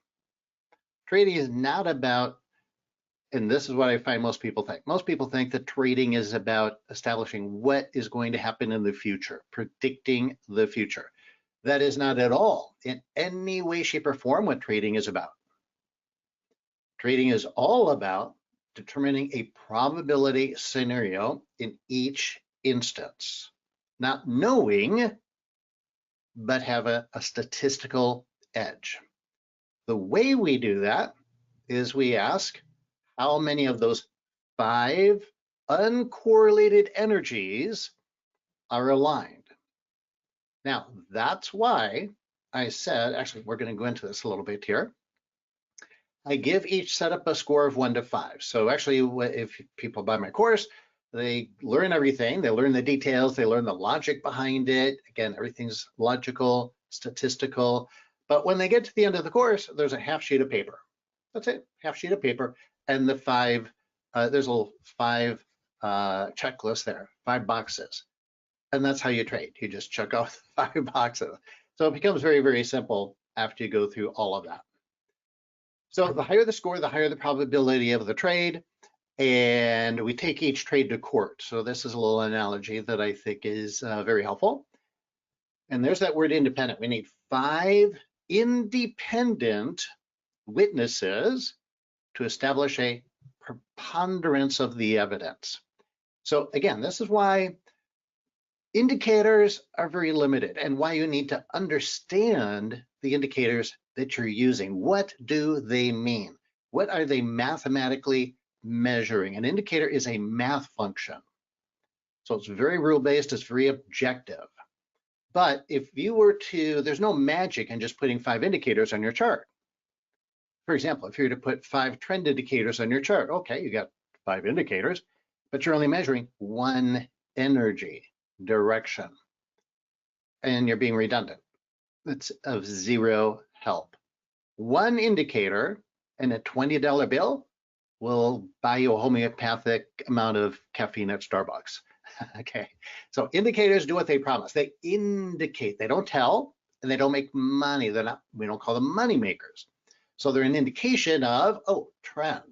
Trading is not about, and this is what I find most people think. Most people think that trading is about establishing what is going to happen in the future, predicting the future. That is not at all, in any way, shape, or form, what trading is about. Trading is all about determining a probability scenario in each instance, not knowing, but have a statistical edge. The way we do that is we ask how many of those 5 uncorrelated energies are aligned. Now, that's why I said, actually, we're going to go into this a little bit here. I give each setup a score of 1 to 5. So actually, if people buy my course, they learn everything. They learn the details. They learn the logic behind it. Again, everything's logical, statistical. But when they get to the end of the course, there's a half sheet of paper. That's it, half sheet of paper. And the 5, there's a little 5 checklist there, 5 boxes. And that's how you trade. You just check off the 5 boxes. So it becomes very, very simple after you go through all of that. So the higher the score, the higher the probability of the trade, and we take each trade to court. So this is a little analogy that I think is very helpful. And there's that word independent. We need 5 independent witnesses to establish a preponderance of the evidence. So again, this is why indicators are very limited and why you need to understand the indicators that you're using. What do they mean? What are they mathematically measuring? An indicator is a math function. So it's very rule-based, it's very objective. But if you were to, there's no magic in just putting 5 indicators on your chart. For example, if you were to put 5 trend indicators on your chart, okay, you got 5 indicators, but you're only measuring 1 energy direction, and you're being redundant. It's of zero help. 1 indicator and a $20 bill will buy you a homeopathic amount of caffeine at Starbucks. Okay, so indicators do what they promise. They indicate, they don't tell, and they don't make money. They're not, we don't call them money makers. So they're an indication of, oh, trend,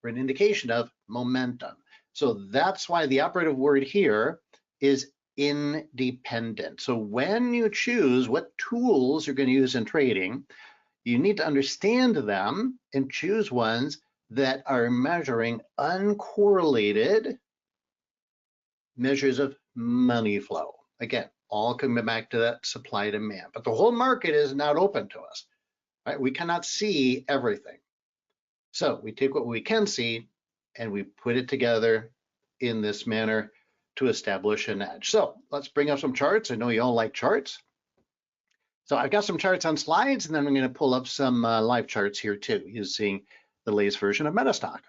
or an indication of momentum. So that's why the operative word here is independent. So when you choose what tools you're going to use in trading, you need to understand them and choose ones that are measuring uncorrelated measures of money flow. Again, all coming back to that supply demand, but the whole market is not open to us. right? We cannot see everything. So we take what we can see and we put it together in this manner to establish an edge. So let's bring up some charts. I know you all like charts. So I've got some charts on slides, and then I'm going to pull up some live charts here too, using the latest version of MetaStock.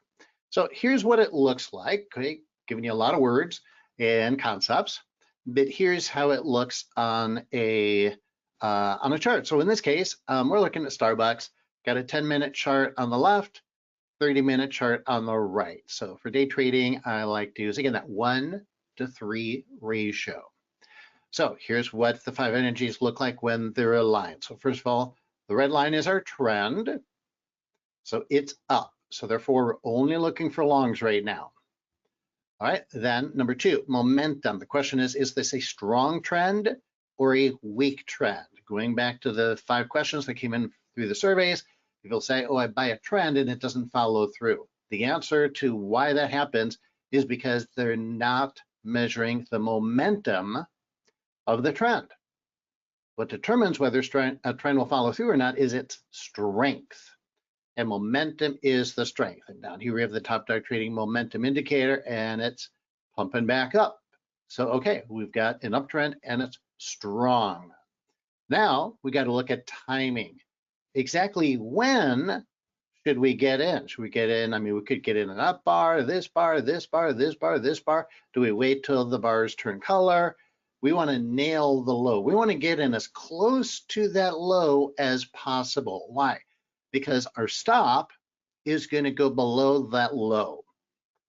So here's what it looks like, okay? Giving you a lot of words and concepts, but here's how it looks on a chart. So in this case, we're looking at Starbucks, got a 10-minute chart on the left, 30-minute chart on the right. So for day trading, I like to use, again, that 1-to-3 ratio. So here's what the 5 energies look like when they're aligned. So first of all, the red line is our trend. So it's up. So therefore, we're only looking for longs right now. All right, then number 2, momentum. The question is this a strong trend or a weak trend? Going back to the 5 questions that came in through the surveys, people say, oh, I buy a trend and it doesn't follow through. The answer to why that happens is because they're not measuring the momentum of the trend. What determines whether a trend will follow through or not is its strength. And momentum is the strength. And down here we have the top dog trading momentum indicator, and it's pumping back up. So, okay, we've got an uptrend and it's strong. Now we got to look at timing. Exactly when should we get in? Should we get in? I mean, we could get in an up bar, this bar, this bar, this bar, this bar. Do we wait till the bars turn color? We want to nail the low. We want to get in as close to that low as possible. Why? Because our stop is going to go below that low.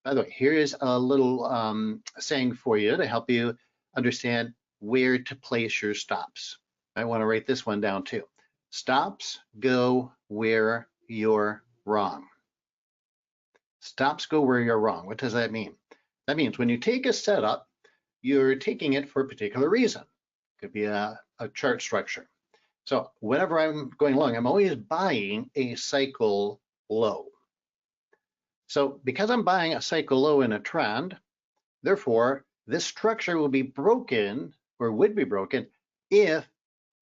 By the way, here is a little saying for you to help you understand where to place your stops. I want to write this one down too. Stops go where you're wrong. Stops go where you're wrong. What does that mean? That means when you take a setup, you're taking it for a particular reason. It could be a chart structure. So whenever I'm going long, I'm always buying a cycle low. So because I'm buying a cycle low in a trend, therefore this structure will be broken, or would be broken, if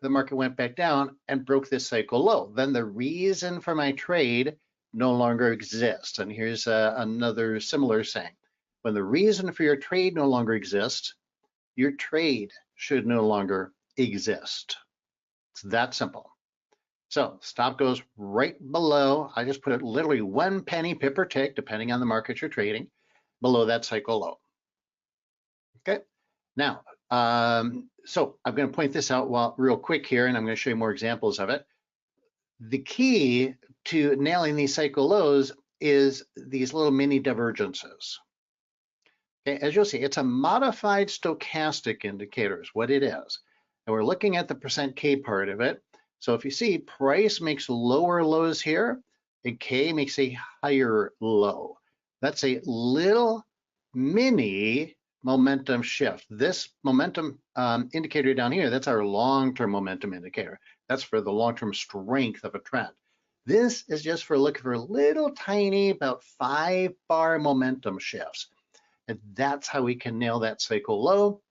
the market went back down and broke this cycle low. Then the reason for my trade no longer exists. And here's another similar saying. When the reason for your trade no longer exists, your trade should no longer exist. It's that simple. So stop goes right below. I just put it literally 1 penny, pip or tick, depending on the market you're trading, below that cycle low. Okay. Now, so I'm going to point this out real quick here, and I'm going to show you more examples of it. The key to nailing these cycle lows is these little mini divergences. Okay, as you'll see, it's a modified stochastic indicator is what it is. And we're looking at the percent K part of it. So if you see, price makes lower lows here, and K makes a higher low. That's a little mini momentum shift. This momentum indicator down here, that's our long-term momentum indicator. That's for the long-term strength of a trend. This is just for looking for little tiny, about 5-bar momentum shifts. And that's how we can nail that cycle low.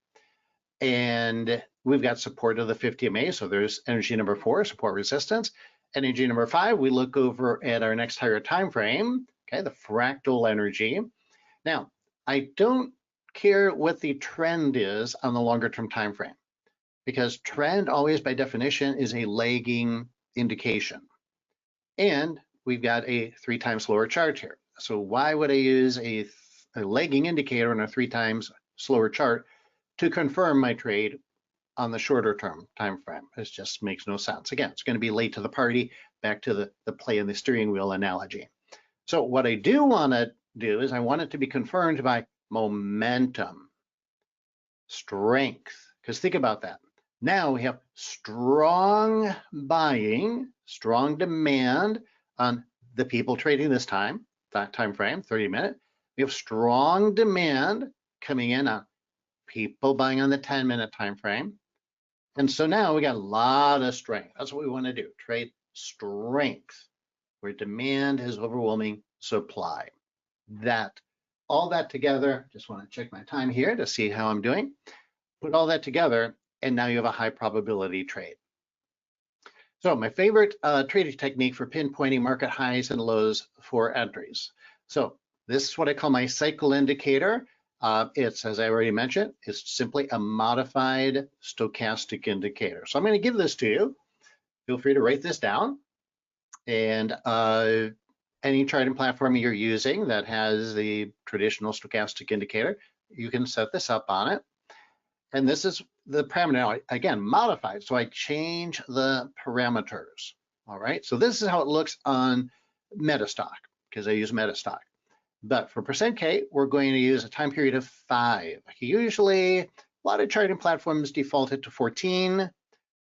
And we've got support of the 50 MA. So there's energy number 4, support resistance. Energy number 5, we look over at our next higher time frame, okay, the fractal energy. Now, I don't care what the trend is on the longer term time frame, because trend always by definition is a lagging indication. And we've got a 3 times slower chart here. So why would I use a lagging indicator on a 3 times slower chart to confirm my trade on the shorter term time frame? It just makes no sense. Again, it's going to be late to the party, back to the play in the steering wheel analogy. So what I do want to do is I want it to be confirmed by momentum, strength, because think about that. Now we have strong buying, strong demand on the people trading this time, that time frame, 30-minute. We have strong demand coming in on people buying on the 10-minute time frame. And so now we got a lot of strength. That's what we want to do, trade strength, where demand is overwhelming supply. All that together, just want to check my time here to see how I'm doing. Put all that together, and now you have a high probability trade. So my favorite trading technique for pinpointing market highs and lows for entries. So this is what I call my cycle indicator. It's, as I already mentioned, it's simply a modified stochastic indicator. So I'm going to give this to you. Feel free to write this down. And any charting platform you're using that has the traditional stochastic indicator, you can set this up on it. And this is the parameter, now, again, modified. So I change the parameters. All right. So this is how it looks on MetaStock, because I use MetaStock. But for %K, we're going to use a time period of 5. Usually, a lot of charting platforms default it to 14.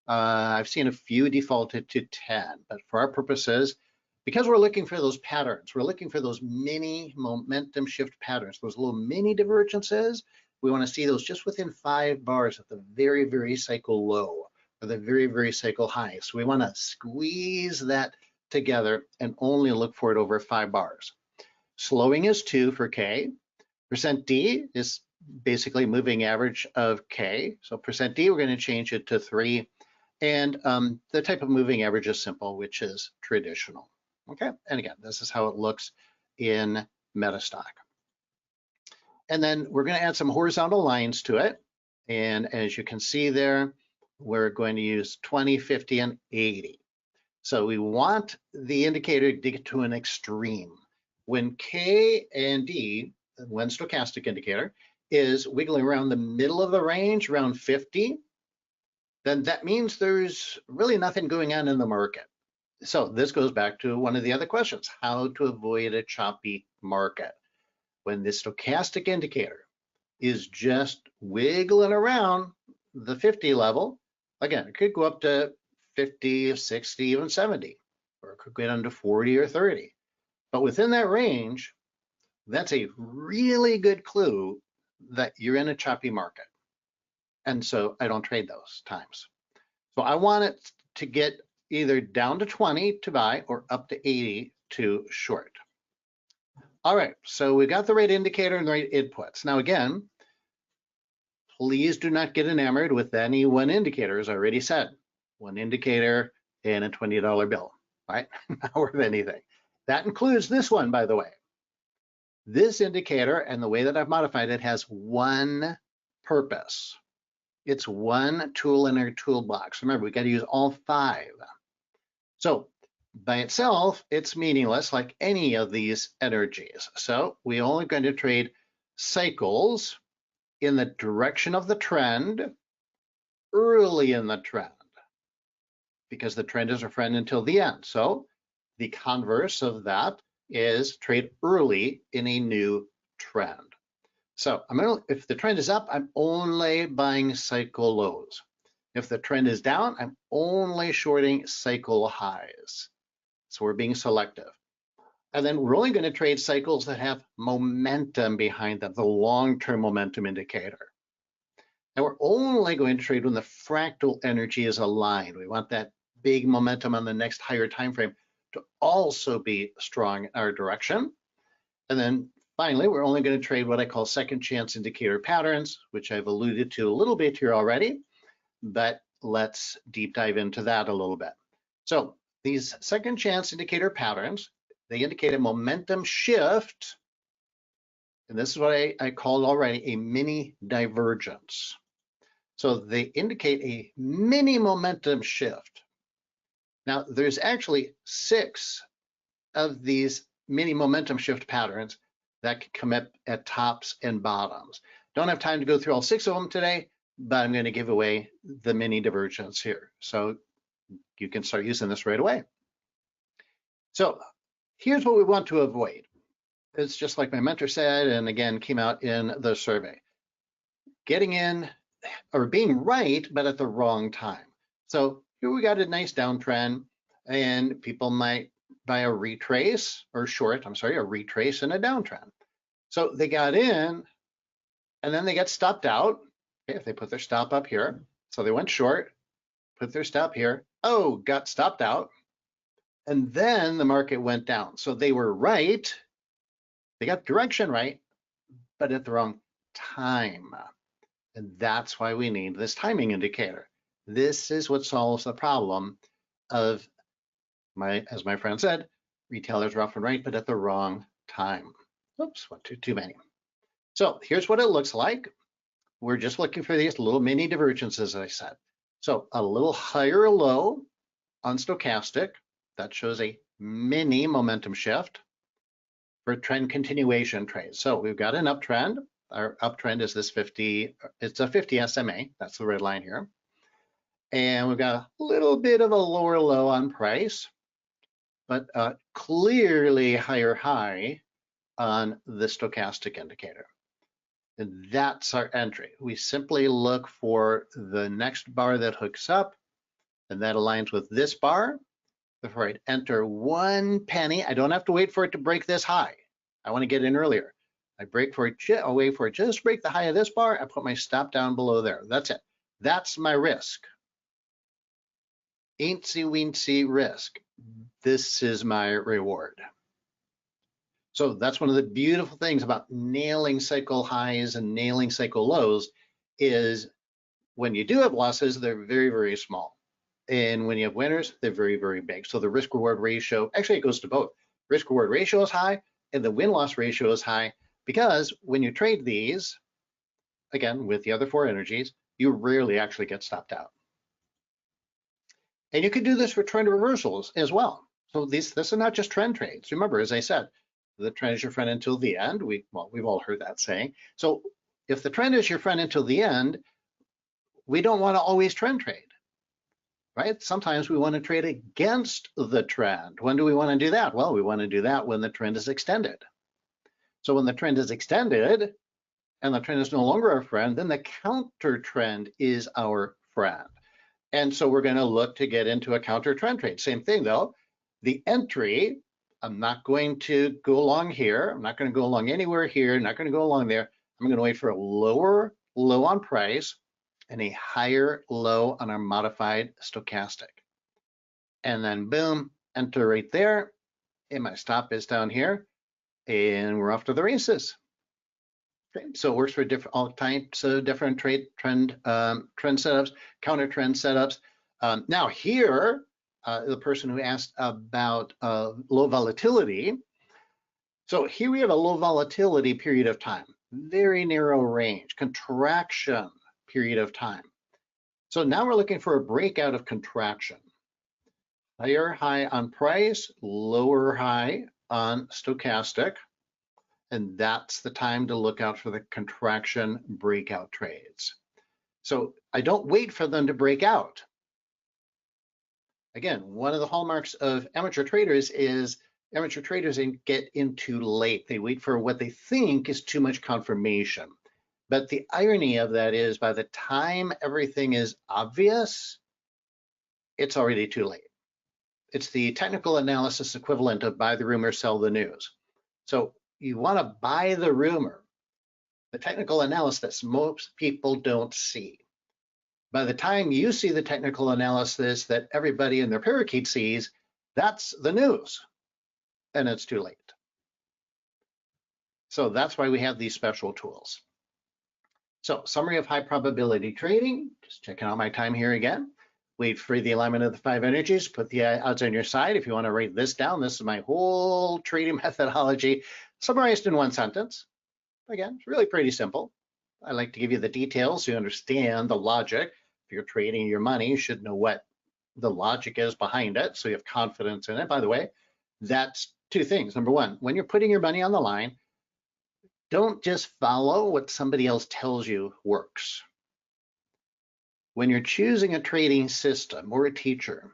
I've seen a few defaulted to 10. But for our purposes, because we're looking for those patterns, we're looking for those mini momentum shift patterns, those little mini divergences. We want to see those just within 5 bars at the very, very cycle low or the very, very cycle high. So we want to squeeze that together and only look for it over 5 bars. Slowing is 2 for K. %D is basically moving average of K. So %D, we're going to change it to 3. And the type of moving average is simple, which is traditional. Okay, and again, this is how it looks in MetaStock. And then we're going to add some horizontal lines to it. And as you can see there, we're going to use 20, 50, and 80. So we want the indicator to get to an extreme. When K and D, when stochastic indicator, is wiggling around the middle of the range, around 50, then that means there's really nothing going on in the market. So this goes back to one of the other questions, how to avoid a choppy market. When the stochastic indicator is just wiggling around the 50 level, again, it could go up to 50, 60, even 70, or it could get under 40 or 30. But within that range, that's a really good clue that you're in a choppy market. And so I don't trade those times. So I want it to get either down to 20 to buy or up to 80 to short. All right, so we got the right indicator and the right inputs. Now again, please do not get enamored with any one indicator, as I already said. One indicator and a $20 bill, right? Not worth anything. That includes this one, by the way. This indicator and the way that I've modified it has one purpose. It's one tool in our toolbox. Remember, we got to use all 5. So by itself, it's meaningless like any of these energies. So we only going to trade cycles in the direction of the trend, early in the trend, because the trend is our friend until the end. So the converse of that is trade early in a new trend. So if the trend is up, I'm only buying cycle lows. If the trend is down, I'm only shorting cycle highs. So we're being selective. And then we're only going to trade cycles that have momentum behind them, the long-term momentum indicator. And we're only going to trade when the fractal energy is aligned. We want that big momentum on the next higher time frame to also be strong in our direction. And then finally, we're only going to trade what I call second chance indicator patterns, which I've alluded to a little bit here already, but let's deep dive into that a little bit. So these second chance indicator patterns, they indicate a momentum shift. And this is what I called already a mini divergence. So they indicate a mini momentum shift. Now, there's actually 6 of these mini momentum shift patterns that can come up at tops and bottoms. Don't have time to go through all 6 of them today, but I'm going to give away the mini divergence here. So you can start using this right away. So here's what we want to avoid. It's just like my mentor said, and again, came out in the survey. Getting in or being right, but at the wrong time. So here we got a nice downtrend, and people might buy a retrace or short, a retrace and a downtrend. So they got in, and then they got stopped out. Okay, if they put their stop up here, so they went short, put their stop here, oh, got stopped out, and then the market went down. So they were right, they got direction right, but at the wrong time. And that's why we need this timing indicator. This is what solves the problem of as my friend said, retailers are often right, but at the wrong time. Oops, one, too many. So here's what it looks like. We're just looking for these little mini divergences, as I said. So a little higher low on stochastic, that shows a mini momentum shift for trend continuation trades. So we've got an uptrend. Our uptrend is this 50, it's a 50 SMA, that's the red line here. And we've got a little bit of a lower low on price, but clearly higher high on the stochastic indicator. And that's our entry. We simply look for the next bar that hooks up, and that aligns with this bar. Before I enter 1 penny, I don't have to wait for it to break this high. I want to get in earlier. I break for it, I'll wait for it just break the high of this bar. I put my stop down below there. That's it. That's my risk. Ain'tsy weensy risk. This is my reward. So that's one of the beautiful things about nailing cycle highs and nailing cycle lows is when you do have losses, they're very, very small. And when you have winners, they're very, very big. So the risk reward ratio, actually it goes to both. Risk reward ratio is high and the win-loss ratio is high because when you trade these, again, with the other 4 energies, you rarely actually get stopped out. And you could do this for trend reversals as well. So this is not just trend trades. Remember, as I said, the trend is your friend until the end. We've all heard that saying. So if the trend is your friend until the end, we don't want to always trend trade, right? Sometimes we want to trade against the trend. When do we want to do that? Well, we want to do that when the trend is extended. So when the trend is extended and the trend is no longer our friend, then the counter trend is our friend. And so we're going to look to get into a counter trend trade. Same thing though, the entry, I'm not going to go along here. I'm not going to go along anywhere here. I'm not going to go along there. I'm going to wait for a lower low on price and a higher low on our modified stochastic. And then boom, enter right there. And my stop is down here and we're off to the races. Okay, so it works for all types of different trend setups, counter trend setups. Now here, the person who asked about low volatility. So here we have a low volatility period of time, very narrow range, contraction period of time. So now we're looking for a breakout of contraction. Higher high on price, lower high on stochastic. And that's the time to look out for the contraction breakout trades. So I don't wait for them to break out. Again, one of the hallmarks of amateur traders is amateur traders get in too late. They wait for what they think is too much confirmation. But the irony of that is by the time everything is obvious, it's already too late. It's the technical analysis equivalent of buy the rumor, sell the news. So you want to buy the rumor, the technical analysis most people don't see. By the time you see the technical analysis that everybody in their parakeet sees, that's the news, and it's too late. So that's why we have these special tools. So summary of high probability trading, just checking out my time here again. Wait for the alignment of the 5 energies, put the odds on your side. If you want to write this down, this is my whole trading methodology summarized in 1 sentence. Again, it's really pretty simple. I like to give you the details so you understand the logic. If you're trading your money, you should know what the logic is behind it, so you have confidence in it. By the way, that's 2 things. Number 1, when you're putting your money on the line, don't just follow what somebody else tells you works. When you're choosing a trading system or a teacher,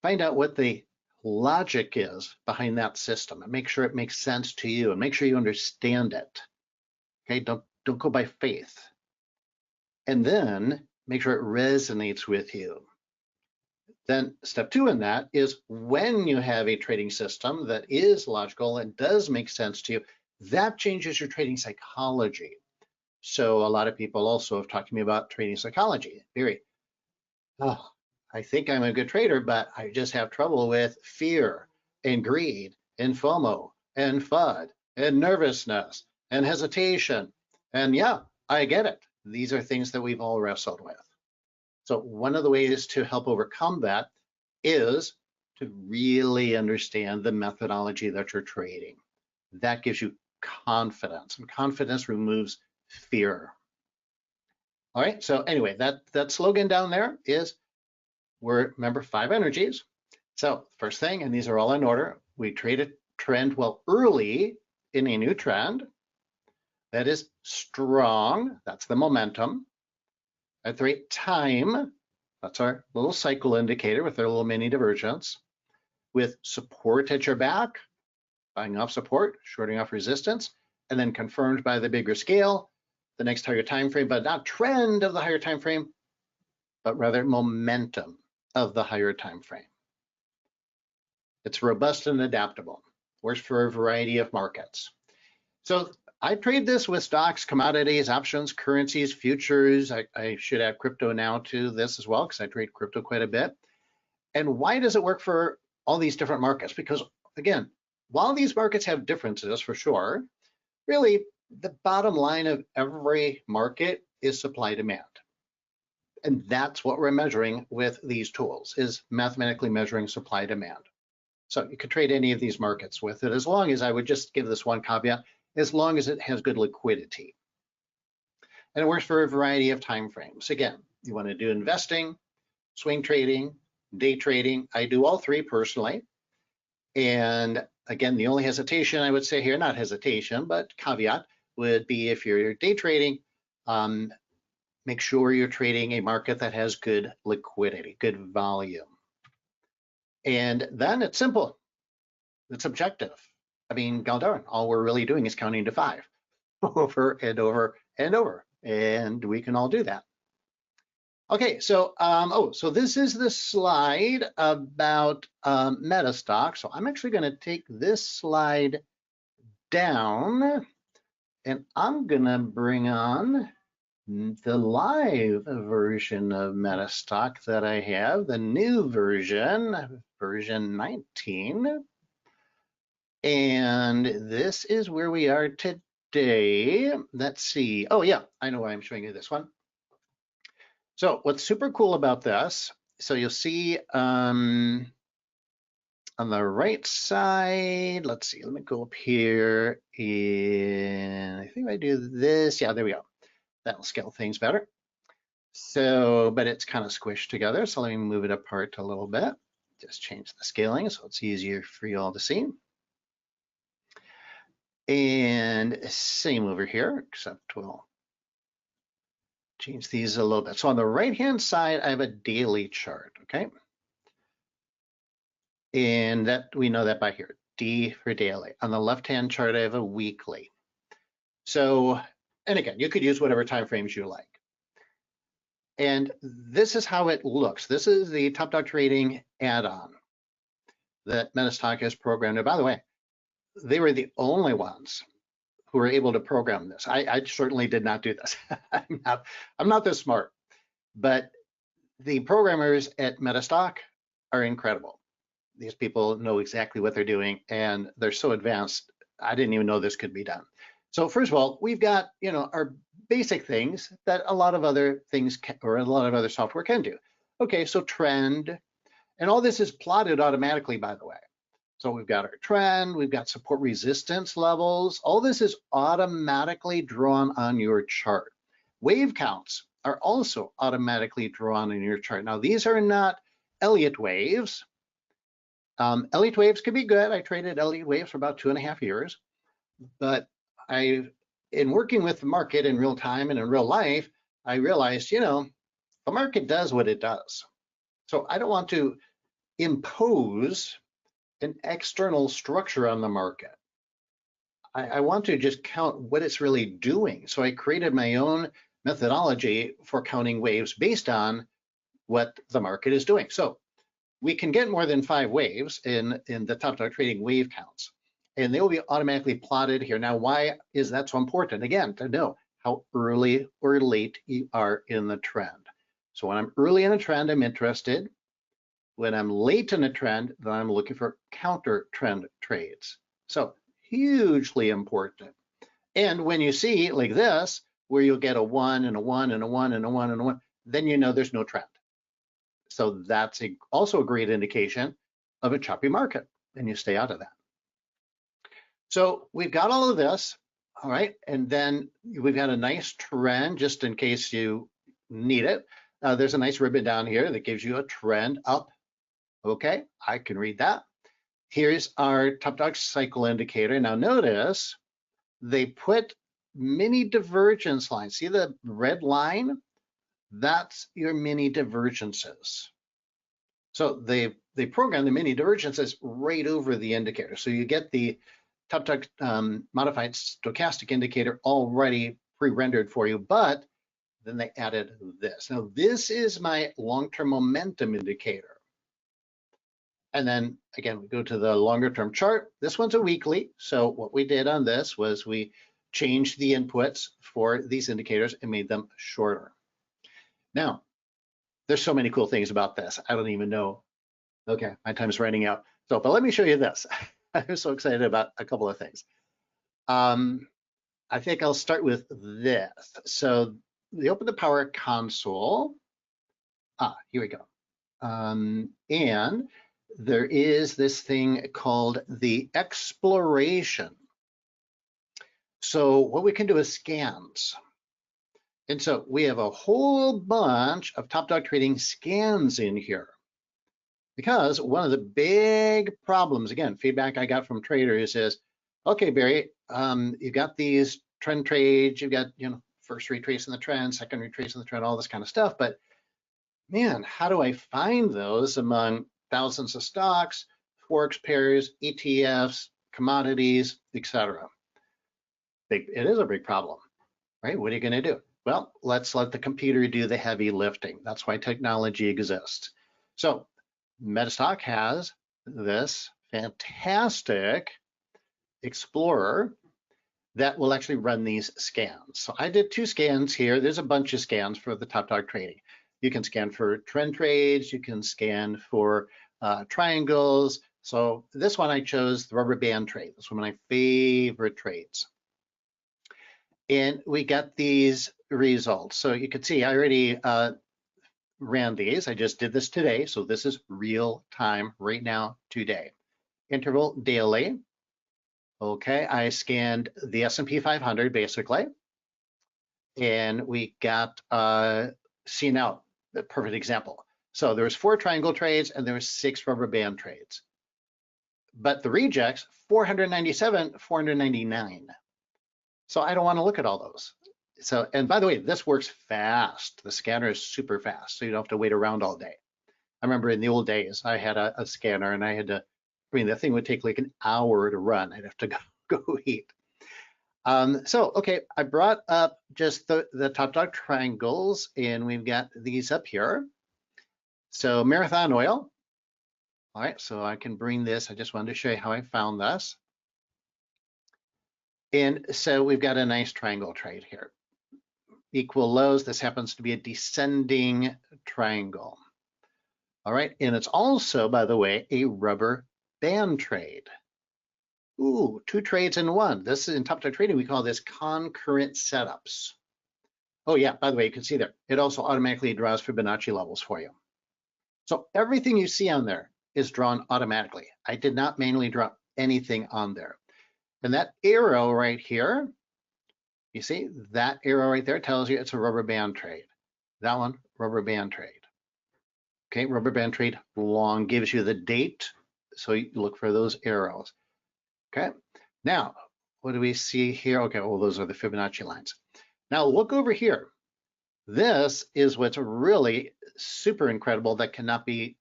find out what the logic is behind that system and make sure it makes sense to you and make sure you understand it. Okay, don't go by faith. And then make sure it resonates with you. Then step 2 in that is when you have a trading system that is logical and does make sense to you, that changes your trading psychology. So a lot of people also have talked to me about trading psychology. I think I'm a good trader, but I just have trouble with fear and greed and FOMO and FUD and nervousness and hesitation. And yeah, I get it. These are things that we've all wrestled with. So one of the ways to help overcome that is to really understand the methodology that you're trading. That gives you confidence, and confidence removes fear. All right, so anyway, that slogan down there is, remember 5 energies. So first thing, and these are all in order, we trade a trend well early in a new trend. That is strong, that's the momentum. At the right time, that's our little cycle indicator with our little mini divergence. With support at your back, buying off support, shorting off resistance, and then confirmed by the bigger scale, the next higher time frame, but not trend of the higher time frame, but rather momentum of the higher time frame. It's robust and adaptable, works for a variety of markets. So I trade this with stocks, commodities, options, currencies, futures. I should add crypto now to this as well, because I trade crypto quite a bit. And why does it work for all these different markets? Because again, while these markets have differences for sure, really the bottom line of every market is supply demand. And that's what we're measuring with these tools, is mathematically measuring supply demand. So you could trade any of these markets with it, as long as, I would just give this one caveat, as long as it has good liquidity. And it works for a variety of time frames. Again, you want to do investing, swing trading, day trading. I do all 3 personally. And again, the only hesitation I would say here, not hesitation, but caveat, would be if you're day trading, make sure you're trading a market that has good liquidity, good volume. And then it's simple. It's objective. I mean, god darn, all we're really doing is counting to 5 over and over and over. And we can all do that. Okay, so so this is the slide about MetaStock. So I'm actually going to take this slide down, and I'm going to bring on the live version of MetaStock that I have, the new version, version 19. And this is where we are today. Let's see. Oh yeah, I know why I'm showing you this one. So what's super cool about this, so you'll see on the right side, let's see, let me go up here, and I think I do this. Yeah, there we go. That'll scale things better. So, but it's kind of squished together. So let me move it apart a little bit. Just change the scaling so it's easier for you all to see. And same over here, except we'll change these a little bit. So on the right-hand side, I have a daily chart, okay? And that we know that by here, D for daily. On the left-hand chart, I have a weekly. So, and again, you could use whatever time frames you like. And this is how it looks. This is the Top Dog Trading add-on that MetaStock has programmed. And by the way, they were the only ones who were able to program this. I certainly did not do this. I'm not this smart, but the programmers at MetaStock are incredible. These people know exactly what they're doing, and they're so advanced. I didn't even know this could be done. So first of all, we've got, you know, our basic things that a lot of other things can, or a lot of other software can do. Okay, so trend, and all this is plotted automatically, by the way. So we've got our trend, we've got support resistance levels. All this is automatically drawn on your chart. Wave counts are also automatically drawn in your chart. Now, these are not Elliott waves. Elliott waves can be good. I traded Elliott waves for about 2.5 years, but in working with the market in real time and in real life, I realized, you know, the market does what it does. So I don't want to impose an external structure on the market. I want to just count what it's really doing. So I created my own methodology for counting waves based on what the market is doing. So we can get more than 5 waves in the Top Dog Trading wave counts, and they will be automatically plotted here. Now, why is that so important? Again, to know how early or late you are in the trend. So when I'm early in a trend, I'm interested. When I'm late in a trend, then I'm looking for counter trend trades. So hugely important. And when you see like this, where you'll get a 1 and a 1 and a 1 and a 1 and a 1, then you know there's no trend. So that's also a great indication of a choppy market, and you stay out of that. So we've got all of this, all right, and then we've got a nice trend just in case you need it. There's a nice ribbon down here that gives you a trend up. Okay, I can read that. Here's our top dog cycle indicator. Now notice they put mini divergence lines. See the red line? That's your mini divergences. So they program the mini divergences right over the indicator. So you get the top dog modified stochastic indicator already pre-rendered for you, but then they added this. Now this is my long-term momentum indicator. And then again, we go to the longer term chart. This one's a weekly. So what we did on this was we changed the inputs for these indicators and made them shorter. Now, there's so many cool things about this. I don't even know. Okay, my time's running out. So, but let me show you this. I'm so excited about a couple of things. I think I'll start with this. So we open the Power Console. Here we go. And there is this thing called the exploration. So what we can do is scans. And so we have a whole bunch of top dog trading scans in here. Because one of the big problems, again, feedback I got from traders is, okay, Barry, you've got these trend trades, you've got, first retracing the trend, second retracing the trend, all this kind of stuff. But man, how do I find those among thousands of stocks, forex pairs, ETFs, commodities, etc.? It is a big problem, right? What are you going to do? Well, let's let the computer do the heavy lifting. That's why technology exists. So MetaStock has this fantastic explorer that will actually run these scans. So I did 2 scans here. There's a bunch of scans for the top dog trading. You can scan for trend trades. You can scan for triangles. So this one I chose the rubber band trade. This one of my favorite trades. And we got these results. So you can see I already ran these. I just did this today. So this is real time right now today. Interval daily. Okay, I scanned the S&P 500 basically. And we got seen out, the perfect example. So there was 4 triangle trades and there was 6 rubber band trades. But the rejects, 497, 499. So I don't want to look at all those. So, and by the way, this works fast. The scanner is super fast, so you don't have to wait around all day. I remember in the old days, I had a scanner and I had to, the thing would take like an hour to run. I'd have to go eat. So, okay, I brought up just the top dog triangles and we've got these up here. So Marathon Oil. All right, so I can bring this. I just wanted to show you how I found this. And so we've got a nice triangle trade here. Equal lows, this happens to be a descending triangle. All right, and it's also, by the way, a rubber band trade. Ooh, 2 trades in one. This is in top dog trading, we call this concurrent setups. Oh yeah, by the way, you can see there, it also automatically draws Fibonacci levels for you. So everything you see on there is drawn automatically. I did not manually draw anything on there. And that arrow right here, you see that arrow right there tells you it's a rubber band trade. That one, rubber band trade. Okay, rubber band trade long gives you the date. So you look for those arrows. Okay, now what do we see here? Okay, well, those are the Fibonacci lines. Now look over here. This is what's really super incredible that cannot be,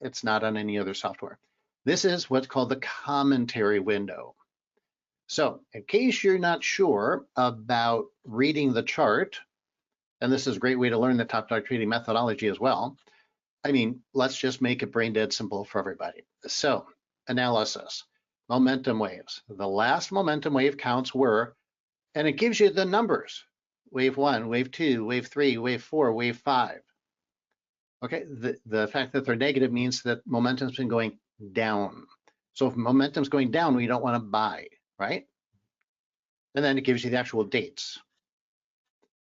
it's not on any other software. This is what's called the commentary window. So in case you're not sure about reading the chart, and this is a great way to learn the top dog trading methodology as well. I mean, let's just make it brain dead simple for everybody. So analysis, momentum waves. The last momentum wave counts were, and it gives you the numbers. Wave 1, wave 2, wave 3, wave 4, wave 5. Okay, the fact that they're negative means that momentum's been going down. So if momentum's going down, we don't want to buy, right? And then it gives you the actual dates.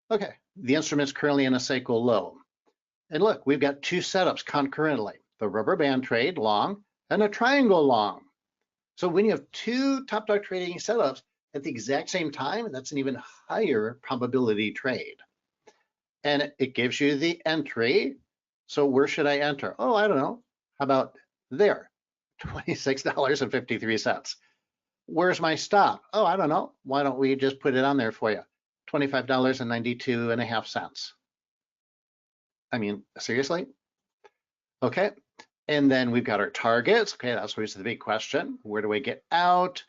Okay, the instrument's currently in a cycle low. And look, we've got two setups concurrently, the rubber band trade long and a triangle long. So when you have two top dog trading setups at the exact same time, that's an even higher probability trade. And it gives you the entry. So where should I enter? Oh, I don't know. How about there? $26.53. Where's my stop? Oh, I don't know. Why don't we just put it on there for you? $25.92.5. I mean, seriously? Okay. And then we've got our targets. Okay, that's always the big question. Where do we get out?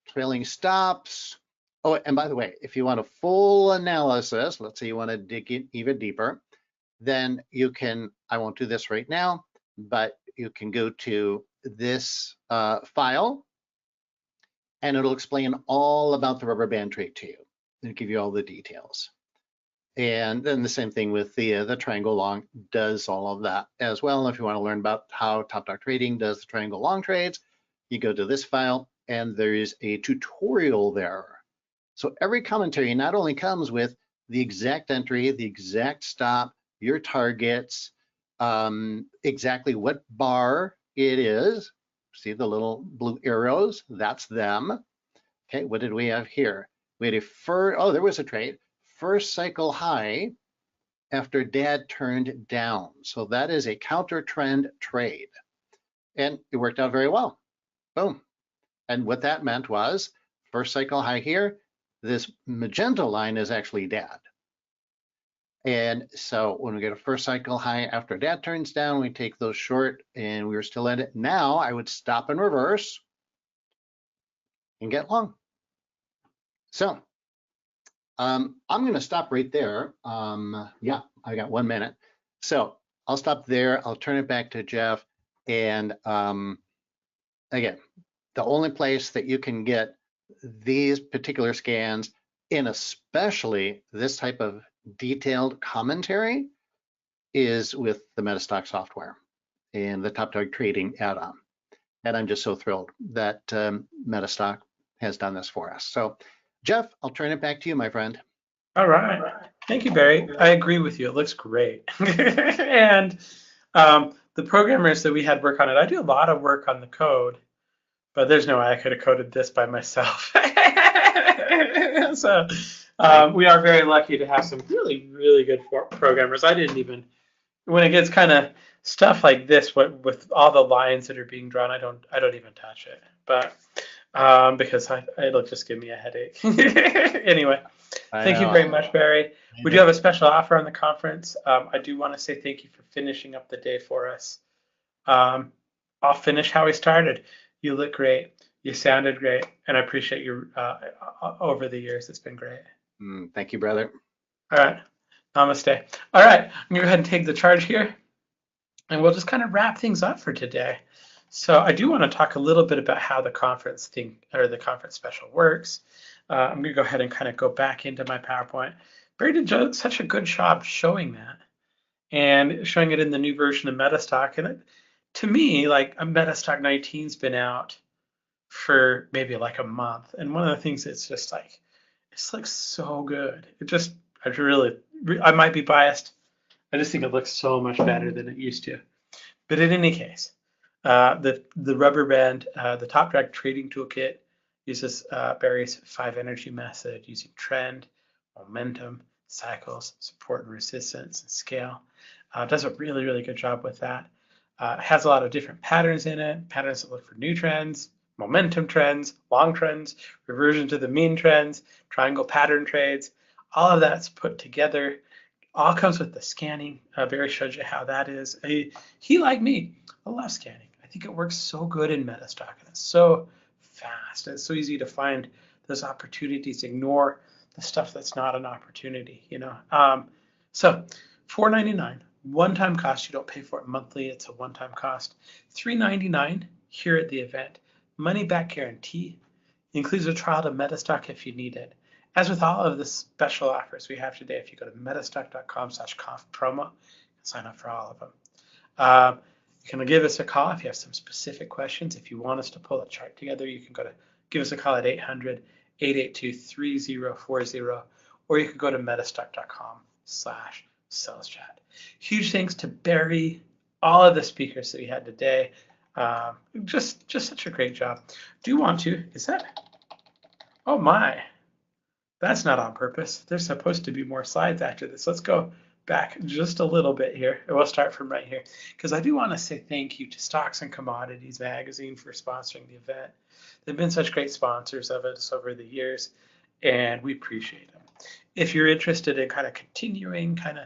Trailing stops. Oh, and by the way, if you want a full analysis, let's say you want to dig in even deeper, then you can, I won't do this right now, but you can go to this file and it'll explain all about the rubber band trade to you. It'll give you all the details. And then the same thing with the triangle long does all of that as well. If you want to learn about how Top Dog Trading does the triangle long trades, you go to this file and there is a tutorial there. So every commentary not only comes with the exact entry, the exact stop, your targets, exactly what bar it is. See the little blue arrows? That's them. Okay, what did we have here? We had a oh, there was a trade. First cycle high after dad turned down. So that is a counter trend trade. And it worked out very well. Boom. And what that meant was first cycle high here, this magenta line is actually dad. And so when we get a first cycle high after dad turns down, we take those short and we were still at it. Now I would stop and reverse and get long. So I'm going to stop right there. Yeah, I got 1 minute. So I'll stop there. I'll turn it back to Jeff. And again, the only place that you can get these particular scans in especially this type of detailed commentary is with the MetaStock software and the Top Dog Trading add-on. And I'm just so thrilled that MetaStock has done this for us. So Jeff, I'll turn it back to you, my friend. All right. Thank you, Barry. I agree with you. It looks great. And the programmers that we had work on it, I do a lot of work on the code, but there's no way I could have coded this by myself. So we are very lucky to have some really, really good programmers. I didn't even, when it gets kind of stuff like this, with all the lines that are being drawn, I don't even touch it. But because it'll just give me a headache. Anyway, thank you very much, Barry. We do have a special offer on the conference. I do want to say thank you for finishing up the day for us. I'll finish how we started. You look great. You sounded great. And I appreciate you over the years. It's been great. Thank you, brother. All right. Namaste. All right. I'm going to go ahead and take the charge here. And we'll just kind of wrap things up for today. So I do want to talk a little bit about how the conference thing or the conference special works. I'm going to go ahead and kind of go back into my PowerPoint. Barry did such a good job showing that and showing it in the new version of MetaStock. And to me, like a MetaStock 19's been out for maybe like a month. And one of the things that's just like, it looks so good. I might be biased. I just think it looks so much better than it used to. But in any case, the rubber band, the Top Dog Trading Toolkit uses Barry's 5 energy method using trend, momentum, cycles, support and resistance, and scale. Does a really, really good job with that. It has a lot of different patterns in it, patterns that look for new trends, momentum trends, long trends, reversion to the mean trends, triangle pattern trades. All of that's put together. All comes with the scanning. Barry showed you how that is. He, like me, I love scanning. I think it works so good in MetaStock, and it's so fast. It's so easy to find those opportunities. Ignore the stuff that's not an opportunity, you know. So $4.99, one-time cost. You don't pay for it monthly. It's a one-time cost. $3.99 here at the event. Money-back guarantee. Includes a trial to MetaStock if you need it. As with all of the special offers we have today, if you go to metastock.com/conf-promo, sign up for all of them. You can give us a call if you have some specific questions. If you want us to pull a chart together, you can give us a call at 800-882-3040, or you can go to metastock.com/ Sales Chat. Huge thanks to Barry, all of the speakers that we had today. Just such a great job. Is that? Oh my, that's not on purpose. There's supposed to be more slides after this. Let's go back just a little bit here. We'll start from right here because I do want to say thank you to Stocks and Commodities Magazine for sponsoring the event. They've been such great sponsors of us over the years, and we appreciate them. If you're interested in kind of continuing kind of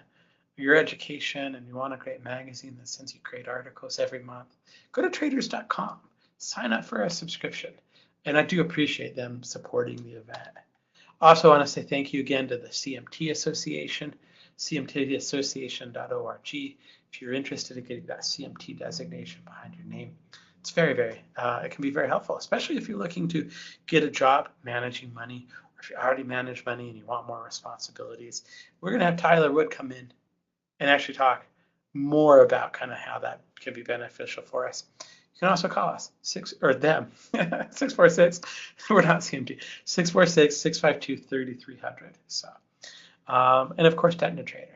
your education and you want a great magazine that sends you great articles every month, go to traders.com, sign up for a subscription, and I do appreciate them supporting the event. Also want to say thank you again to the CMT Association, cmtassociation.org. If you're interested in getting that CMT designation behind your name, it's it can be very helpful, especially if you're looking to get a job managing money, or if you already manage money and you want more responsibilities. We're going to have Tyler Wood come in and actually talk more about kind of how that can be beneficial for us. You can also call us 646, we're not CMT, 646-652-3300. So, and of course, Technotrader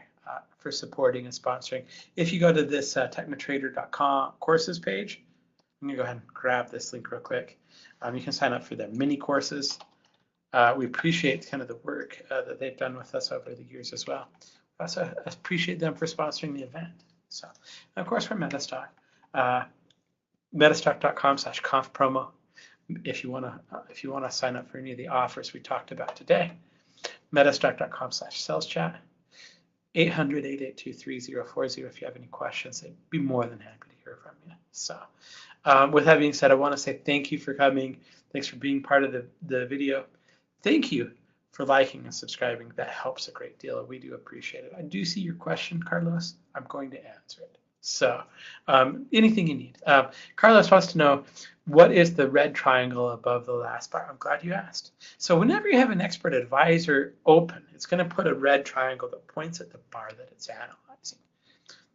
for supporting and sponsoring. If you go to this technotrader.com courses page, I'm gonna go ahead and grab this link real quick. You can sign up for their mini courses. We appreciate kind of the work that they've done with us over the years as well. We also appreciate them for sponsoring the event. So, and of course, for MetaStock, metastock.com/conf promo. If you wanna sign up for any of the offers we talked about today, metastock.com/saleschat, 800-882-3040. If you have any questions, I'd be more than happy to hear from you. So, with that being said, I want to say thank you for coming. Thanks for being part of the video. Thank you for liking and subscribing. That helps a great deal. We do appreciate it. I do see your question, Carlos. I'm going to answer it. So anything you need. Carlos wants to know, what is the red triangle above the last bar? I'm glad you asked. So whenever you have an expert advisor open, it's going to put a red triangle that points at the bar that it's analyzing.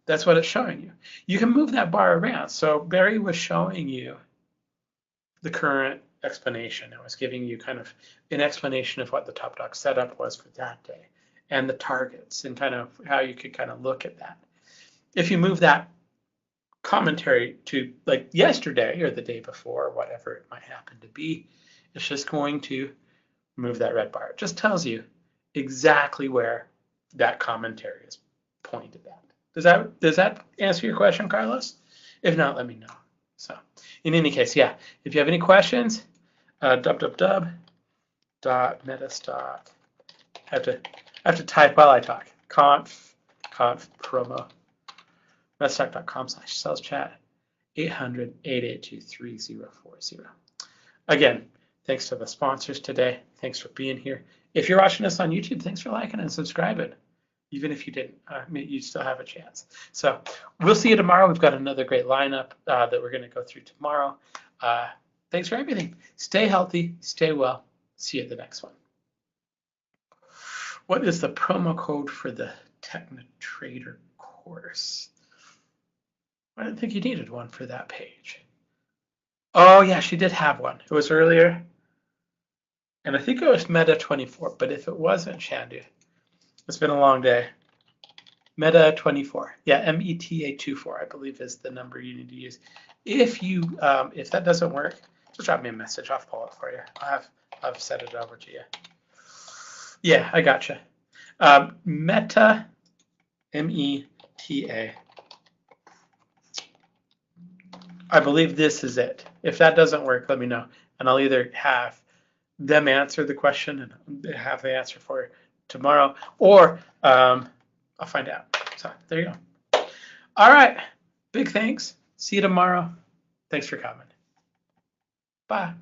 That's what it's showing you. You can move that bar around. So Barry was showing you the current explanation. It was giving you kind of an explanation of what the top dog setup was for that day and the targets and kind of how you could kind of look at that. If you move that commentary to like yesterday or the day before, or whatever it might happen to be, it's just going to move that red bar. It just tells you exactly where that commentary is pointed at. Does that answer your question, Carlos? If not, let me know. So in any case, yeah, if you have any questions, www.metastock. I have to type while I talk. Conf promo. metastock.com/saleschat, 800-882-3040. Again, thanks to the sponsors today. Thanks for being here. If you're watching us on YouTube, thanks for liking and subscribing. Even if you didn't, you still have a chance. So we'll see you tomorrow. We've got another great lineup that we're going to go through tomorrow. Thanks for everything. Stay healthy, stay well. See you at the next one. What is the promo code for the Technotrader course? I didn't think you needed one for that page. Oh yeah, she did have one. It was earlier. And I think it was Meta 24, but if it wasn't, Shandu, it's been a long day. Meta 24. Yeah, META 24, I believe, is the number you need to use. If you if that doesn't work, just drop me a message. I'll pull it for you. I've set it over to you. Yeah, I gotcha. Meta, META. I believe this is it. If that doesn't work, let me know, and I'll either have them answer the question and have the answer for you tomorrow, or I'll find out. So there you go. All right. Big thanks. See you tomorrow. Thanks for coming. Bye.